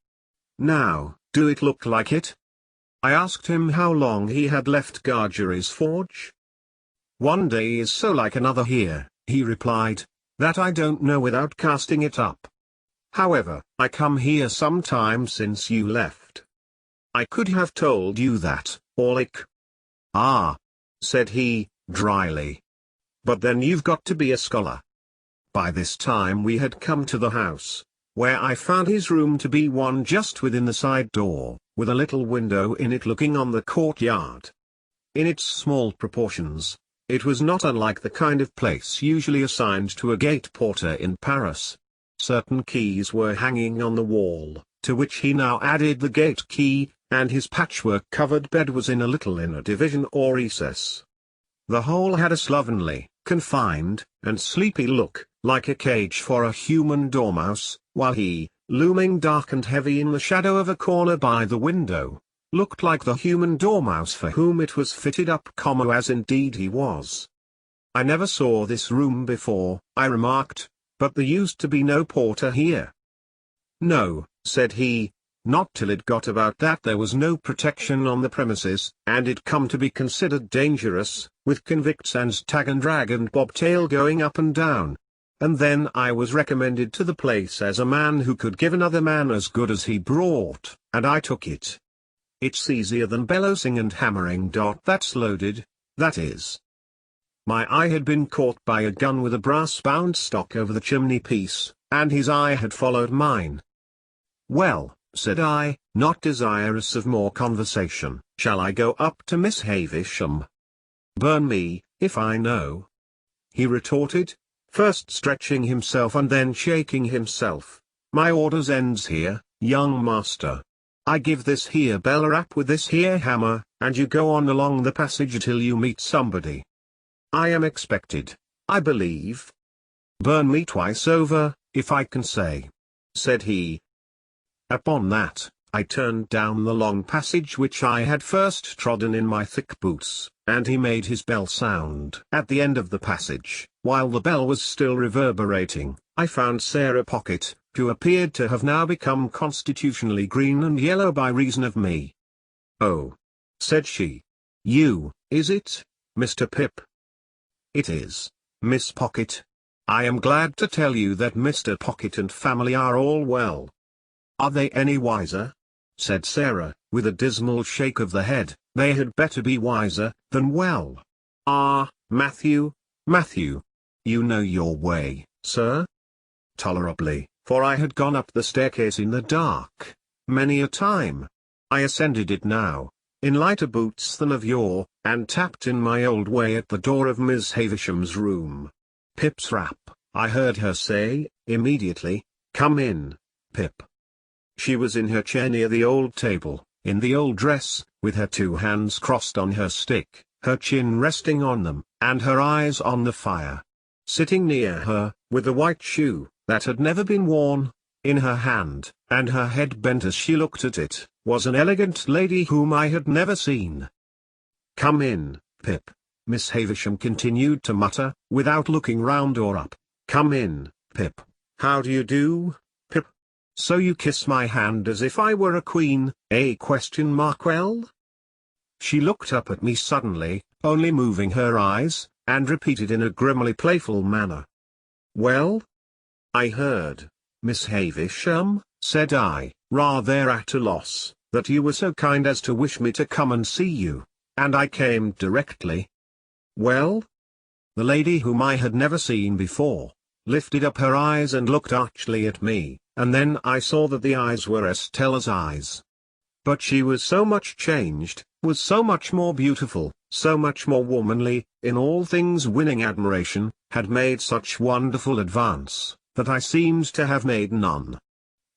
"Now, do it look like it?" I asked him how long he had left Gargery's forge. "One day is so like another here," he replied, "that I don't know without casting it up. However, I come here some time since you left." "I could have told you that, Orlick." "Ah," said he, dryly. "But then you've got to be a scholar." By this time we had come to the house, where I found his room to be one just within the side door, with a little window in it looking on the courtyard. In its small proportions, it was not unlike the kind of place usually assigned to a gate porter in Paris. Certain keys were hanging on the wall, to which he now added the gate key, and his patchwork-covered bed was in a little inner division or recess. The whole had a slovenly, confined, and sleepy look, like a cage for a human dormouse, while he, looming dark and heavy in the shadow of a corner by the window, looked like the human dormouse for whom it was fitted up, as indeed he was. "I never saw this room before," I remarked, "but there used to be no porter here." "No," said he, "not till it got about that there was no protection on the premises, and it come to be considered dangerous, with convicts and tag and drag and bobtail going up and down. And then I was recommended to the place as a man who could give another man as good as he brought, and I took it. It's easier than bellowsing and hammering. That's loaded, that is." My eye had been caught by a gun with a brass-bound stock over the chimney-piece, and his eye had followed mine. "Well," said I, not desirous of more conversation, "shall I go up to Miss Havisham?" "Burn me, if I know," he retorted, first stretching himself and then shaking himself. "My orders ends here, young master. I give this here bell a rap with this here hammer, and you go on along the passage till you meet somebody. I am expected, I believe." "Burn me twice over, if I can say," said he. Upon that, I turned down the long passage which I had first trodden in my thick boots, and he made his bell sound. At the end of the passage, while the bell was still reverberating, I found Sarah Pocket, who appeared to have now become constitutionally green and yellow by reason of me. "Oh," said she. "You, is it, Mr. Pip?" "It is, Miss Pocket. I am glad to tell you that Mr. Pocket and family are all well." "Are they any wiser?" said Sarah, with a dismal shake of the head. "They had better be wiser than well. Ah, Matthew, you know your way, sir?" "Tolerably, for I had gone up the staircase in the dark, many a time. I ascended it now, in lighter boots than of yore, and tapped in my old way at the door of Miss Havisham's room. "Pip's rap," I heard her say, immediately. "Come in, Pip." She was in her chair near the old table, in the old dress, with her two hands crossed on her stick, her chin resting on them, and her eyes on the fire. Sitting near her, with a white shoe, that had never been worn, in her hand, and her head bent as she looked at it, was an elegant lady whom I had never seen. "Come in, Pip," Miss Havisham continued to mutter, without looking round or up. "Come in, Pip. How do you do, Pip? So you kiss my hand as if I were a queen, eh? Well?" She looked up at me suddenly, only moving her eyes, and repeated in a grimly playful manner, "Well? I heard, Miss Havisham," said I, rather at a loss, "that you were so kind as to wish me to come and see you, and I came directly." "Well?" The lady, whom I had never seen before, lifted up her eyes and looked archly at me, and then I saw that the eyes were Estella's eyes. But she was so much changed, was so much more beautiful, so much more womanly, in all things winning admiration, had made such wonderful advance, that I seemed to have made none.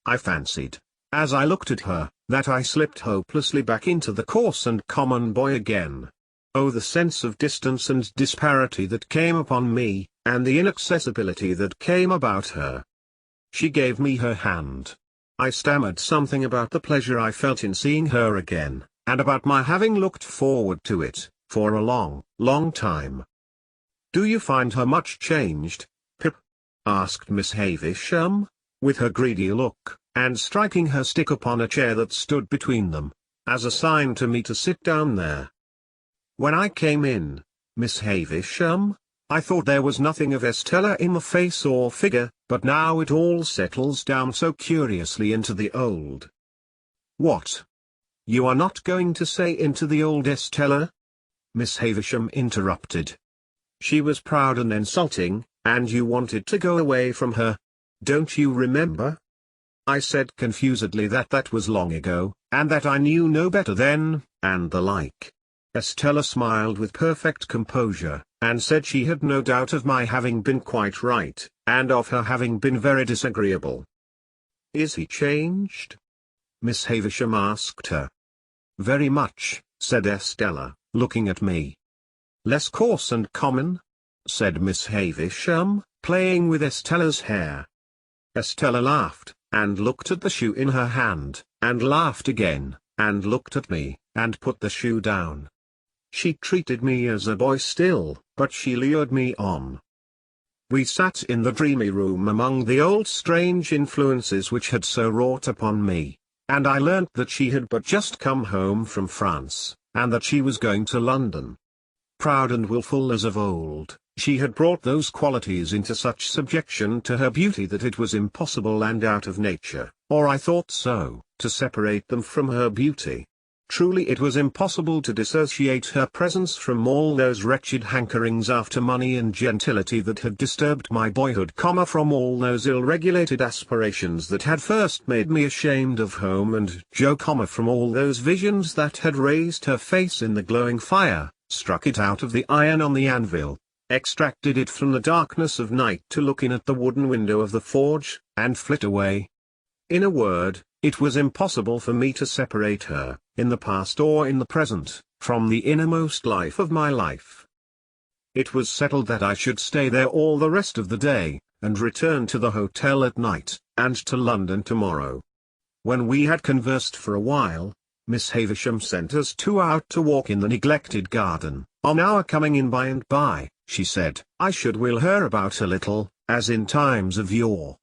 I fancied, as I looked at her, that I slipped hopelessly back into the coarse and common boy again. Oh, the sense of distance and disparity that came upon me, and the inaccessibility that came about her. She gave me her hand. I stammered something about the pleasure I felt in seeing her again, and about my having looked forward to it, for a long, long time. "Do you find her much changed, Pip?" asked Miss Havisham, with her greedy look, and striking her stick upon a chair that stood between them, as a sign to me to sit down there. "When I came in, Miss Havisham, I thought there was nothing of Estella in the face or figure, but now it all settles down so curiously into the old." "What? You are not going to say into the old Estella?" Miss Havisham interrupted. "She was proud and insulting, and you wanted to go away from her. Don't you remember?" I said confusedly that that was long ago, and that I knew no better then, and the like. Estella smiled with perfect composure, and said she had no doubt of my having been quite right, and of her having been very disagreeable. "Is he changed?" Miss Havisham asked her. "Very much," said Estella, looking at me. "Less coarse and common?" said Miss Havisham, playing with Estella's hair. Estella laughed, and looked at the shoe in her hand, and laughed again, and looked at me, and put the shoe down. She treated me as a boy still, but she lured me on. We sat in the dreamy room among the old strange influences which had so wrought upon me, and I learnt that she had but just come home from France, and that she was going to London. Proud and wilful as of old, she had brought those qualities into such subjection to her beauty that it was impossible and out of nature, or I thought so, to separate them from her beauty. Truly it was impossible to dissociate her presence from all those wretched hankerings after money and gentility that had disturbed my boyhood, from all those ill-regulated aspirations that had first made me ashamed of home and Joe, from all those visions that had raised her face in the glowing fire, struck it out of the iron on the anvil, extracted it from the darkness of night to look in at the wooden window of the forge, and flit away. In a word, it was impossible for me to separate her, in the past or in the present, from the innermost life of my life. It was settled that I should stay there all the rest of the day, and return to the hotel at night, and to London tomorrow. When we had conversed for a while, Miss Havisham sent us two out to walk in the neglected garden. "On our coming in by and by," she said, "I should will her about a little, as in times of yore."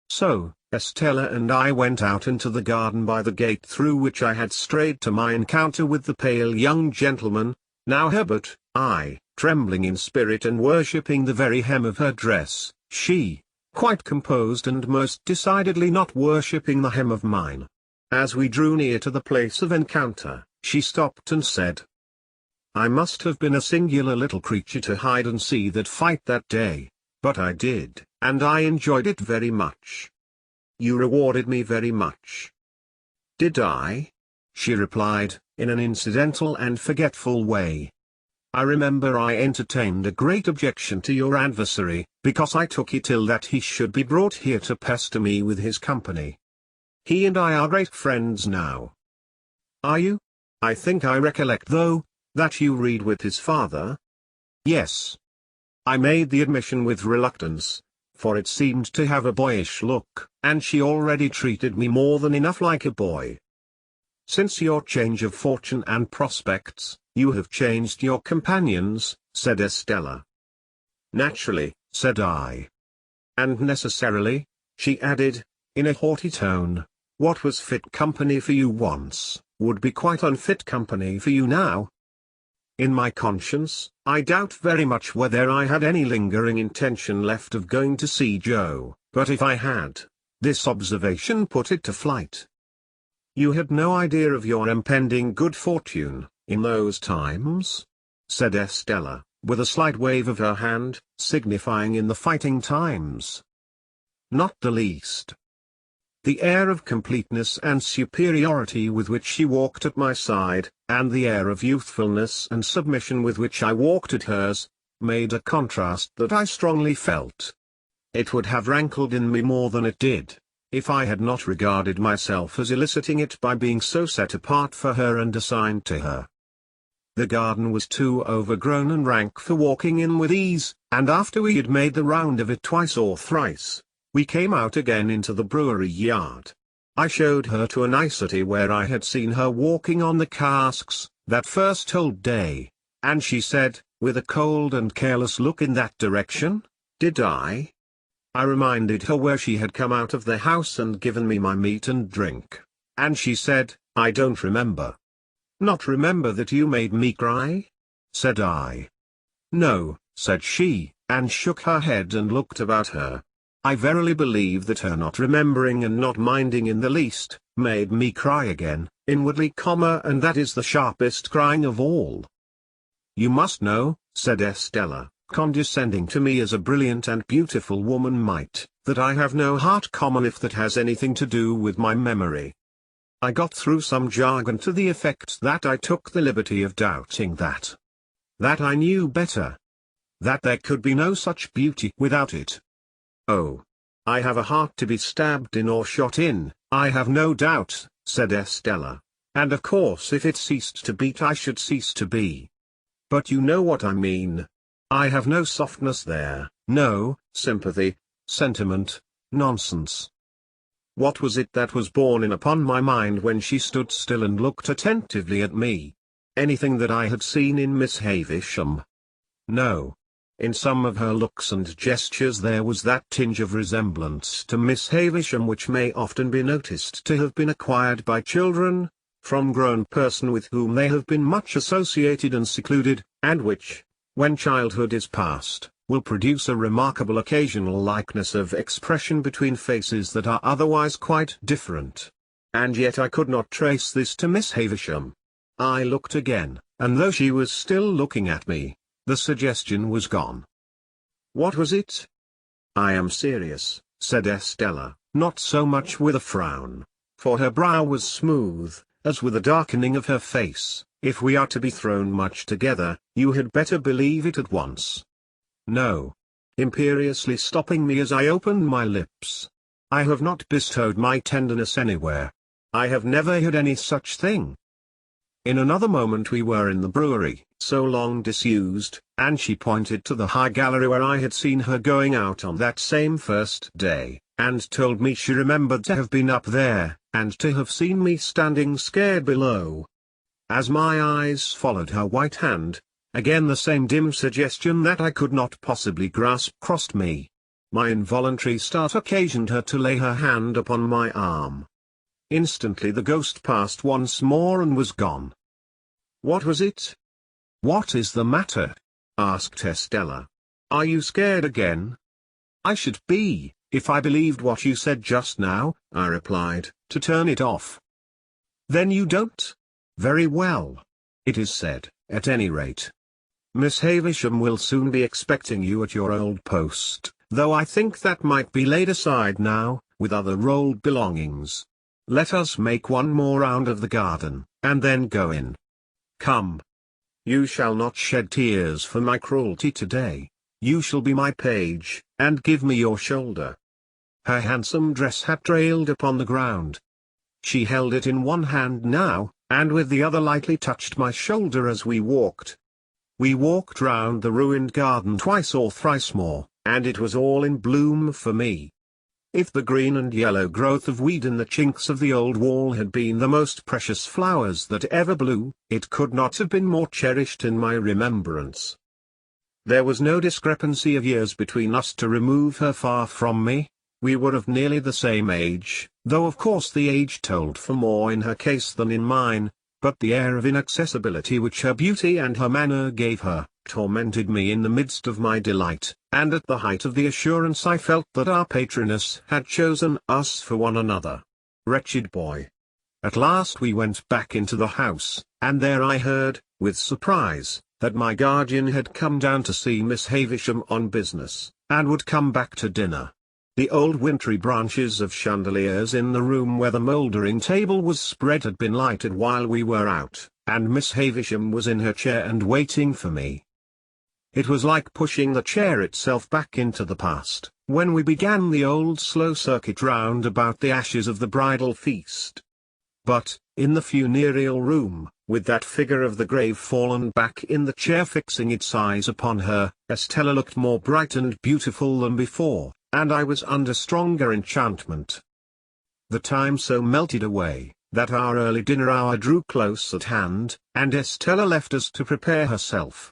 So, Estella and I went out into the garden by the gate through which I had strayed to my encounter with the pale young gentleman, now Herbert, I, trembling in spirit and worshipping the very hem of her dress, she, quite composed and most decidedly not worshipping the hem of mine. As we drew near to the place of encounter, she stopped and said, "I must have been a singular little creature to hide and see that fight that day, but I did, and I enjoyed it very much." You rewarded me very much." "Did I?" she replied, in an incidental and forgetful way. "I remember I entertained a great objection to your adversary, because I took it ill that he should be brought here to pester me with his company. He and I are great friends now." "Are you? I think I recollect though, that you read with his father?" "Yes." I made the admission with reluctance, for it seemed to have a boyish look, and she already treated me more than enough like a boy. "Since your change of fortune and prospects, you have changed your companions," said Estella. "Naturally," said I. "And necessarily," she added, in a haughty tone. "What was fit company for you once, would be quite unfit company for you now." In my conscience, I doubt very much whether I had any lingering intention left of going to see Joe, but if I had, this observation put it to flight. "You had no idea of your impending good fortune, in those times?" said Estella, with a slight wave of her hand, signifying in the fighting times. "Not the least." The air of completeness and superiority with which she walked at my side, and the air of youthfulness and submission with which I walked at hers, made a contrast that I strongly felt. It would have rankled in me more than it did, if I had not regarded myself as eliciting it by being so set apart for her and assigned to her. The garden was too overgrown and rank for walking in with ease, and after we had made the round of it twice or thrice, we came out again into the brewery yard. I showed her to a nicety where I had seen her walking on the casks, that first whole day, and she said, with a cold and careless look in that direction, "Did I?" I reminded her where she had come out of the house and given me my meat and drink, and she said, "I don't remember." "Not remember that you made me cry?" said I. "No," said she, and shook her head and looked about her. I verily believe that her not remembering and not minding in the least, made me cry again, inwardly, and that is the sharpest crying of all. "You must know," said Estella, condescending to me as a brilliant and beautiful woman might, "that I have no heart, if that has anything to do with my memory." I got through some jargon to the effect that I took the liberty of doubting that I knew better, that there could be no such beauty without it. "Oh, I have a heart to be stabbed in or shot in, I have no doubt," said Estella, "and of course if it ceased to beat I should cease to be. But you know what I mean. I have no softness there, no sympathy, sentiment, nonsense." What was it that was borne in upon my mind when she stood still and looked attentively at me? Anything that I had seen in Miss Havisham? No. In some of her looks and gestures there was that tinge of resemblance to Miss Havisham which may often be noticed to have been acquired by children, from grown persons with whom they have been much associated and secluded, and which, when childhood is past, will produce a remarkable occasional likeness of expression between faces that are otherwise quite different. And yet I could not trace this to Miss Havisham. I looked again, and though she was still looking at me, the suggestion was gone. What was it? "I am serious," said Estella, not so much with a frown, for her brow was smooth, as with a darkening of her face. "If we are to be thrown much together, you had better believe it at once." "No." Imperiously stopping me as I opened my lips. "I have not bestowed my tenderness anywhere. I have never had any such thing." In another moment we were in the brewery, so long disused, and she pointed to the high gallery where I had seen her going out on that same first day, and told me she remembered to have been up there, and to have seen me standing scared below. As my eyes followed her white hand, again the same dim suggestion that I could not possibly grasp crossed me. My involuntary start occasioned her to lay her hand upon my arm. Instantly the ghost passed once more and was gone. What was it? "What is the matter?" asked Estella. "Are you scared again?" "I should be, if I believed what you said just now," I replied, "to turn it off." "Then you don't? Very well. It is said, at any rate. Miss Havisham will soon be expecting you at your old post, though I think that might be laid aside now, with other rolled belongings. Let us make one more round of the garden, and then go in. Come. You shall not shed tears for my cruelty today. You shall be my page, and give me your shoulder. Her handsome dress hat trailed upon the ground. She held it in one hand now, and with the other lightly touched my shoulder as we walked. We walked round the ruined garden twice or thrice more, and it was all in bloom for me. If the green and yellow growth of weed in the chinks of the old wall had been the most precious flowers that ever blew, it could not have been more cherished in my remembrance. There was no discrepancy of years between us to remove her far from me. We were of nearly the same age, though of course the age told for more in her case than in mine, but the air of inaccessibility which her beauty and her manner gave her, tormented me in the midst of my delight, and at the height of the assurance I felt that our patroness had chosen us for one another. Wretched boy! At last we went back into the house, and there I heard, with surprise, that my guardian had come down to see Miss Havisham on business, and would come back to dinner. The old wintry branches of chandeliers in the room where the mouldering table was spread had been lighted while we were out, and Miss Havisham was in her chair and waiting for me. It was like pushing the chair itself back into the past, when we began the old slow circuit round about the ashes of the bridal feast. But, in the funereal room, with that figure of the grave fallen back in the chair fixing its eyes upon her, Estella looked more bright and beautiful than before, and I was under stronger enchantment. The time so melted away, that our early dinner hour drew close at hand, and Estella left us to prepare herself.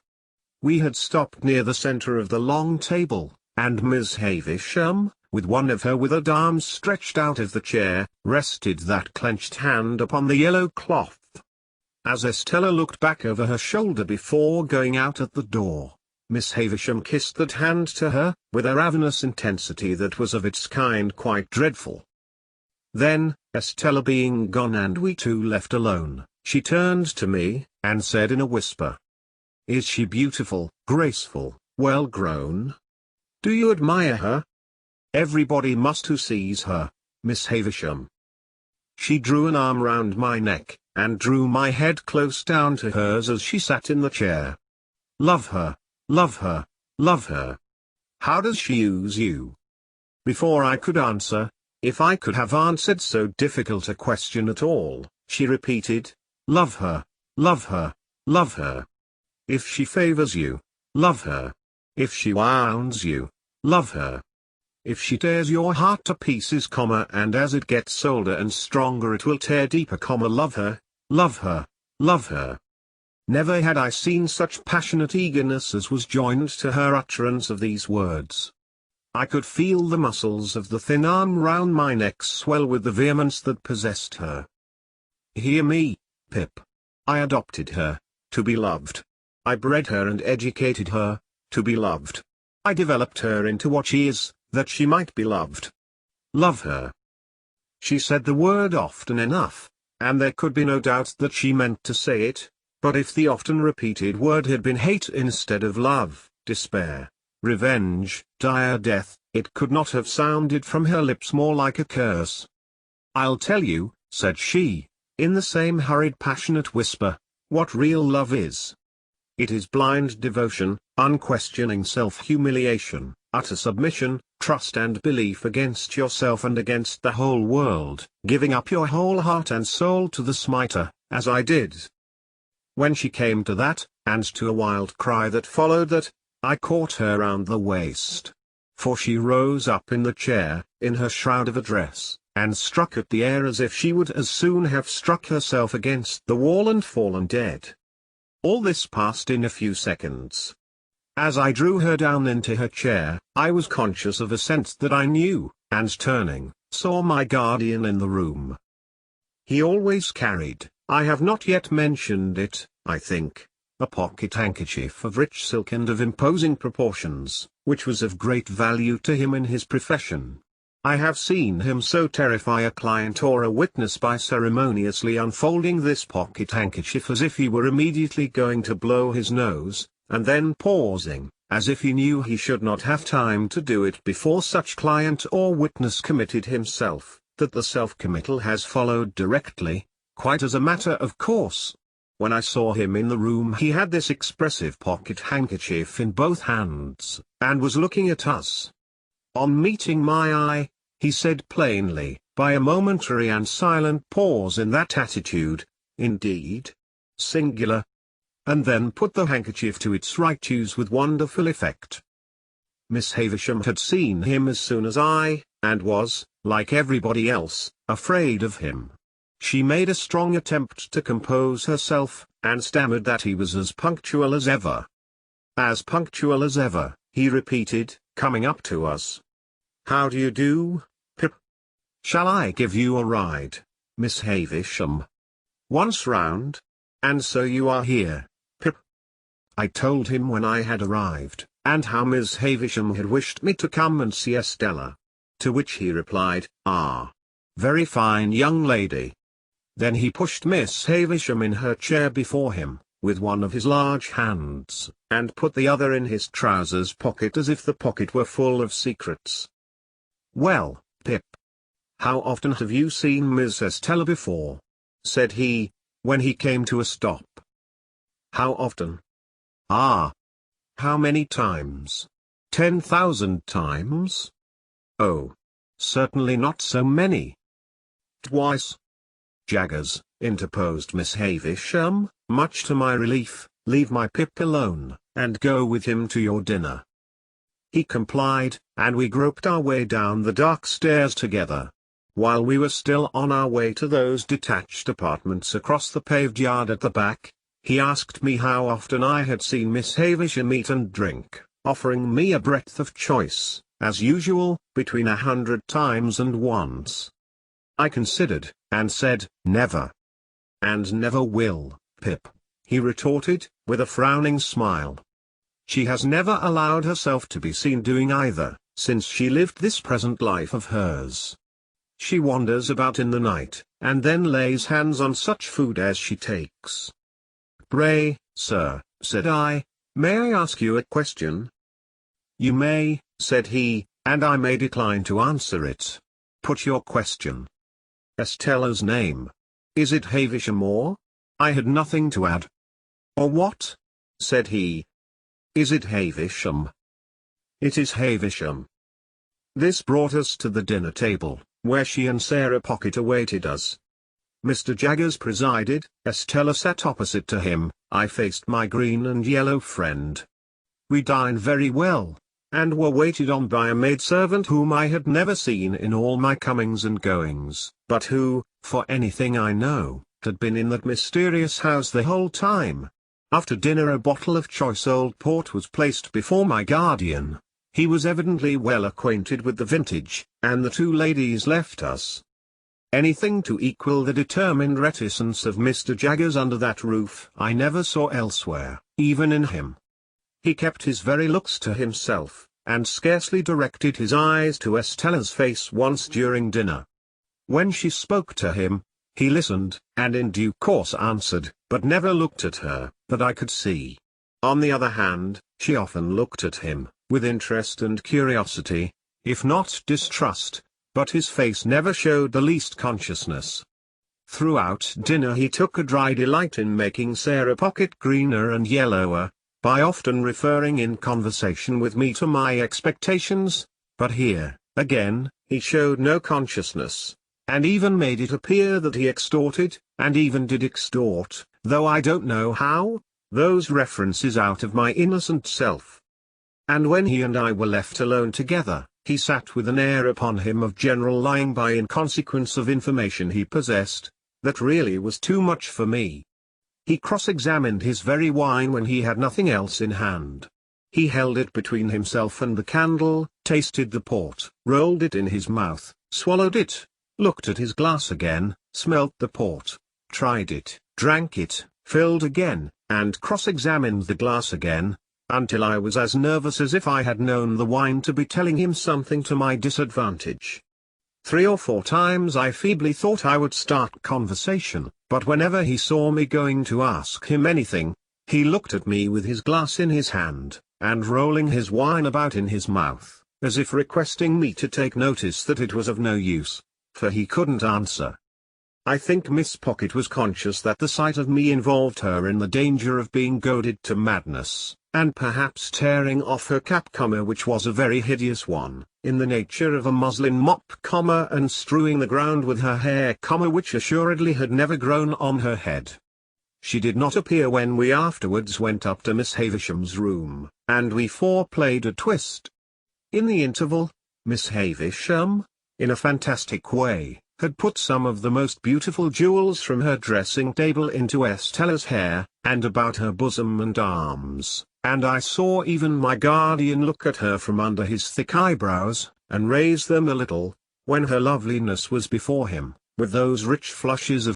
We had stopped near the center of the long table, and Miss Havisham, with one of her withered arms stretched out of the chair, rested that clenched hand upon the yellow cloth. As Estella looked back over her shoulder before going out at the door, Miss Havisham kissed that hand to her, with a ravenous intensity that was of its kind quite dreadful. Then, Estella being gone and we two left alone, she turned to me, and said in a whisper, "Is she beautiful, graceful, well grown? Do you admire her? Everybody must who sees her, Miss Havisham." She drew an arm round my neck, and drew my head close down to hers as she sat in the chair. "Love her, love her, love her. How does she use you?" Before I could answer, if I could have answered so difficult a question at all, she repeated, "Love her, love her, love her. If she favors you, love her. If she wounds you, love her. If she tears your heart to pieces, and as it gets older and stronger it will tear deeper, love her, love her, love her." Never had I seen such passionate eagerness as was joined to her utterance of these words. I could feel the muscles of the thin arm round my neck swell with the vehemence that possessed her. Hear me, Pip. I adopted her, to be loved. I bred her and educated her, to be loved. I developed her into what she is, that she might be loved. Love her. She said the word often enough, and there could be no doubt that she meant to say it, but if the often repeated word had been hate instead of love, despair, revenge, dire death, it could not have sounded from her lips more like a curse. "I'll tell you," said she, in the same hurried passionate whisper, "what real love is. It is blind devotion, unquestioning self-humiliation, utter submission, trust and belief against yourself and against the whole world, giving up your whole heart and soul to the smiter, as I did." When she came to that, and to a wild cry that followed that, I caught her round the waist. For she rose up in the chair, in her shroud of a dress, and struck at the air as if she would as soon have struck herself against the wall and fallen dead. All this passed in a few seconds. As I drew her down into her chair, I was conscious of a sense that I knew, and turning, saw my guardian in the room. He always carried, I have not yet mentioned it, I think, a pocket handkerchief of rich silk and of imposing proportions, which was of great value to him in his profession. I have seen him so terrify a client or a witness by ceremoniously unfolding this pocket handkerchief as if he were immediately going to blow his nose, and then pausing, as if he knew he should not have time to do it before such client or witness committed himself, that the self-committal has followed directly, quite as a matter of course. When I saw him in the room he had this expressive pocket handkerchief in both hands, and was looking at us. On meeting my eye, he said plainly, by a momentary and silent pause in that attitude, "Indeed? Singular," and then put the handkerchief to its right use with wonderful effect. Miss Havisham had seen him as soon as I, and was, like everybody else, afraid of him. She made a strong attempt to compose herself, and stammered that he was as punctual as ever. "As punctual as ever," he repeated, coming up to us. "How do you do, Pip? Shall I give you a ride, Miss Havisham? Once round? And so you are here, Pip?" I told him when I had arrived, and how Miss Havisham had wished me to come and see Estella. To which he replied, "Ah, very fine young lady." Then he pushed Miss Havisham in her chair before him, with one of his large hands, and put the other in his trousers pocket as if the pocket were full of secrets. "Well, Pip, how often have you seen Miss Estella before?" said he, when he came to a stop. "How often? Ah! How many times? 10,000 times? Oh! Certainly not so many." "Twice." "Jaggers," interposed Miss Havisham, much to my relief, "leave my Pip alone, and go with him to your dinner." He complied, and we groped our way down the dark stairs together. While we were still on our way to those detached apartments across the paved yard at the back, he asked me how often I had seen Miss Havisham eat and drink, offering me a breadth of choice, as usual, between 100 times and once. I considered, and said, "Never." "And never will, Pip," he retorted, with a frowning smile. "She has never allowed herself to be seen doing either, since she lived this present life of hers. She wanders about in the night, and then lays hands on such food as she takes." "Pray, sir," said I, "may I ask you a question?" "You may," said he, "and I may decline to answer it. Put your question." "Estella's name. Is it Havisham or?" I had nothing to add. "Or what?" said he. "Is it Havisham?" "It is Havisham." This brought us to the dinner table, where she and Sarah Pocket awaited us. Mr. Jaggers presided, Estella sat opposite to him, I faced my green and yellow friend. We dined very well, and were waited on by a maidservant whom I had never seen in all my comings and goings, but who, for anything I know, had been in that mysterious house the whole time. After dinner a bottle of choice old port was placed before my guardian. He was evidently well acquainted with the vintage, and the two ladies left us. Anything to equal the determined reticence of Mr. Jaggers under that roof I never saw elsewhere, even in him. He kept his very looks to himself, and scarcely directed his eyes to Estella's face once during dinner. When she spoke to him, he listened, and in due course answered, but never looked at her, that I could see. On the other hand, she often looked at him, with interest and curiosity, if not distrust, but his face never showed the least consciousness. Throughout dinner he took a dry delight in making Sarah Pocket greener and yellower, by often referring in conversation with me to my expectations, but here, again, he showed no consciousness, and even made it appear that he extorted, and even did extort, though I don't know how, those references out of my innocent self. And when he and I were left alone together, he sat with an air upon him of general lying by in consequence of information he possessed, that really was too much for me. He cross-examined his very wine when he had nothing else in hand. He held it between himself and the candle, tasted the port, rolled it in his mouth, swallowed it, looked at his glass again, smelt the port, tried it, drank it, filled again, and cross-examined the glass again, until I was as nervous as if I had known the wine to be telling him something to my disadvantage. 3 or 4 times I feebly thought I would start conversation, but whenever he saw me going to ask him anything, he looked at me with his glass in his hand, and rolling his wine about in his mouth, as if requesting me to take notice that it was of no use, for he couldn't answer. I think Miss Pocket was conscious that the sight of me involved her in the danger of being goaded to madness, and perhaps tearing off her cap, which was a very hideous one, in the nature of a muslin mop, and strewing the ground with her hair, which assuredly had never grown on her head. She did not appear when we afterwards went up to Miss Havisham's room, and we four played at whist. In the interval, Miss Havisham, in a fantastic way, had put some of the most beautiful jewels from her dressing table into Estella's hair, and about her bosom and arms, and I saw even my guardian look at her from under his thick eyebrows, and raise them a little, when her loveliness was before him, with those rich flushes of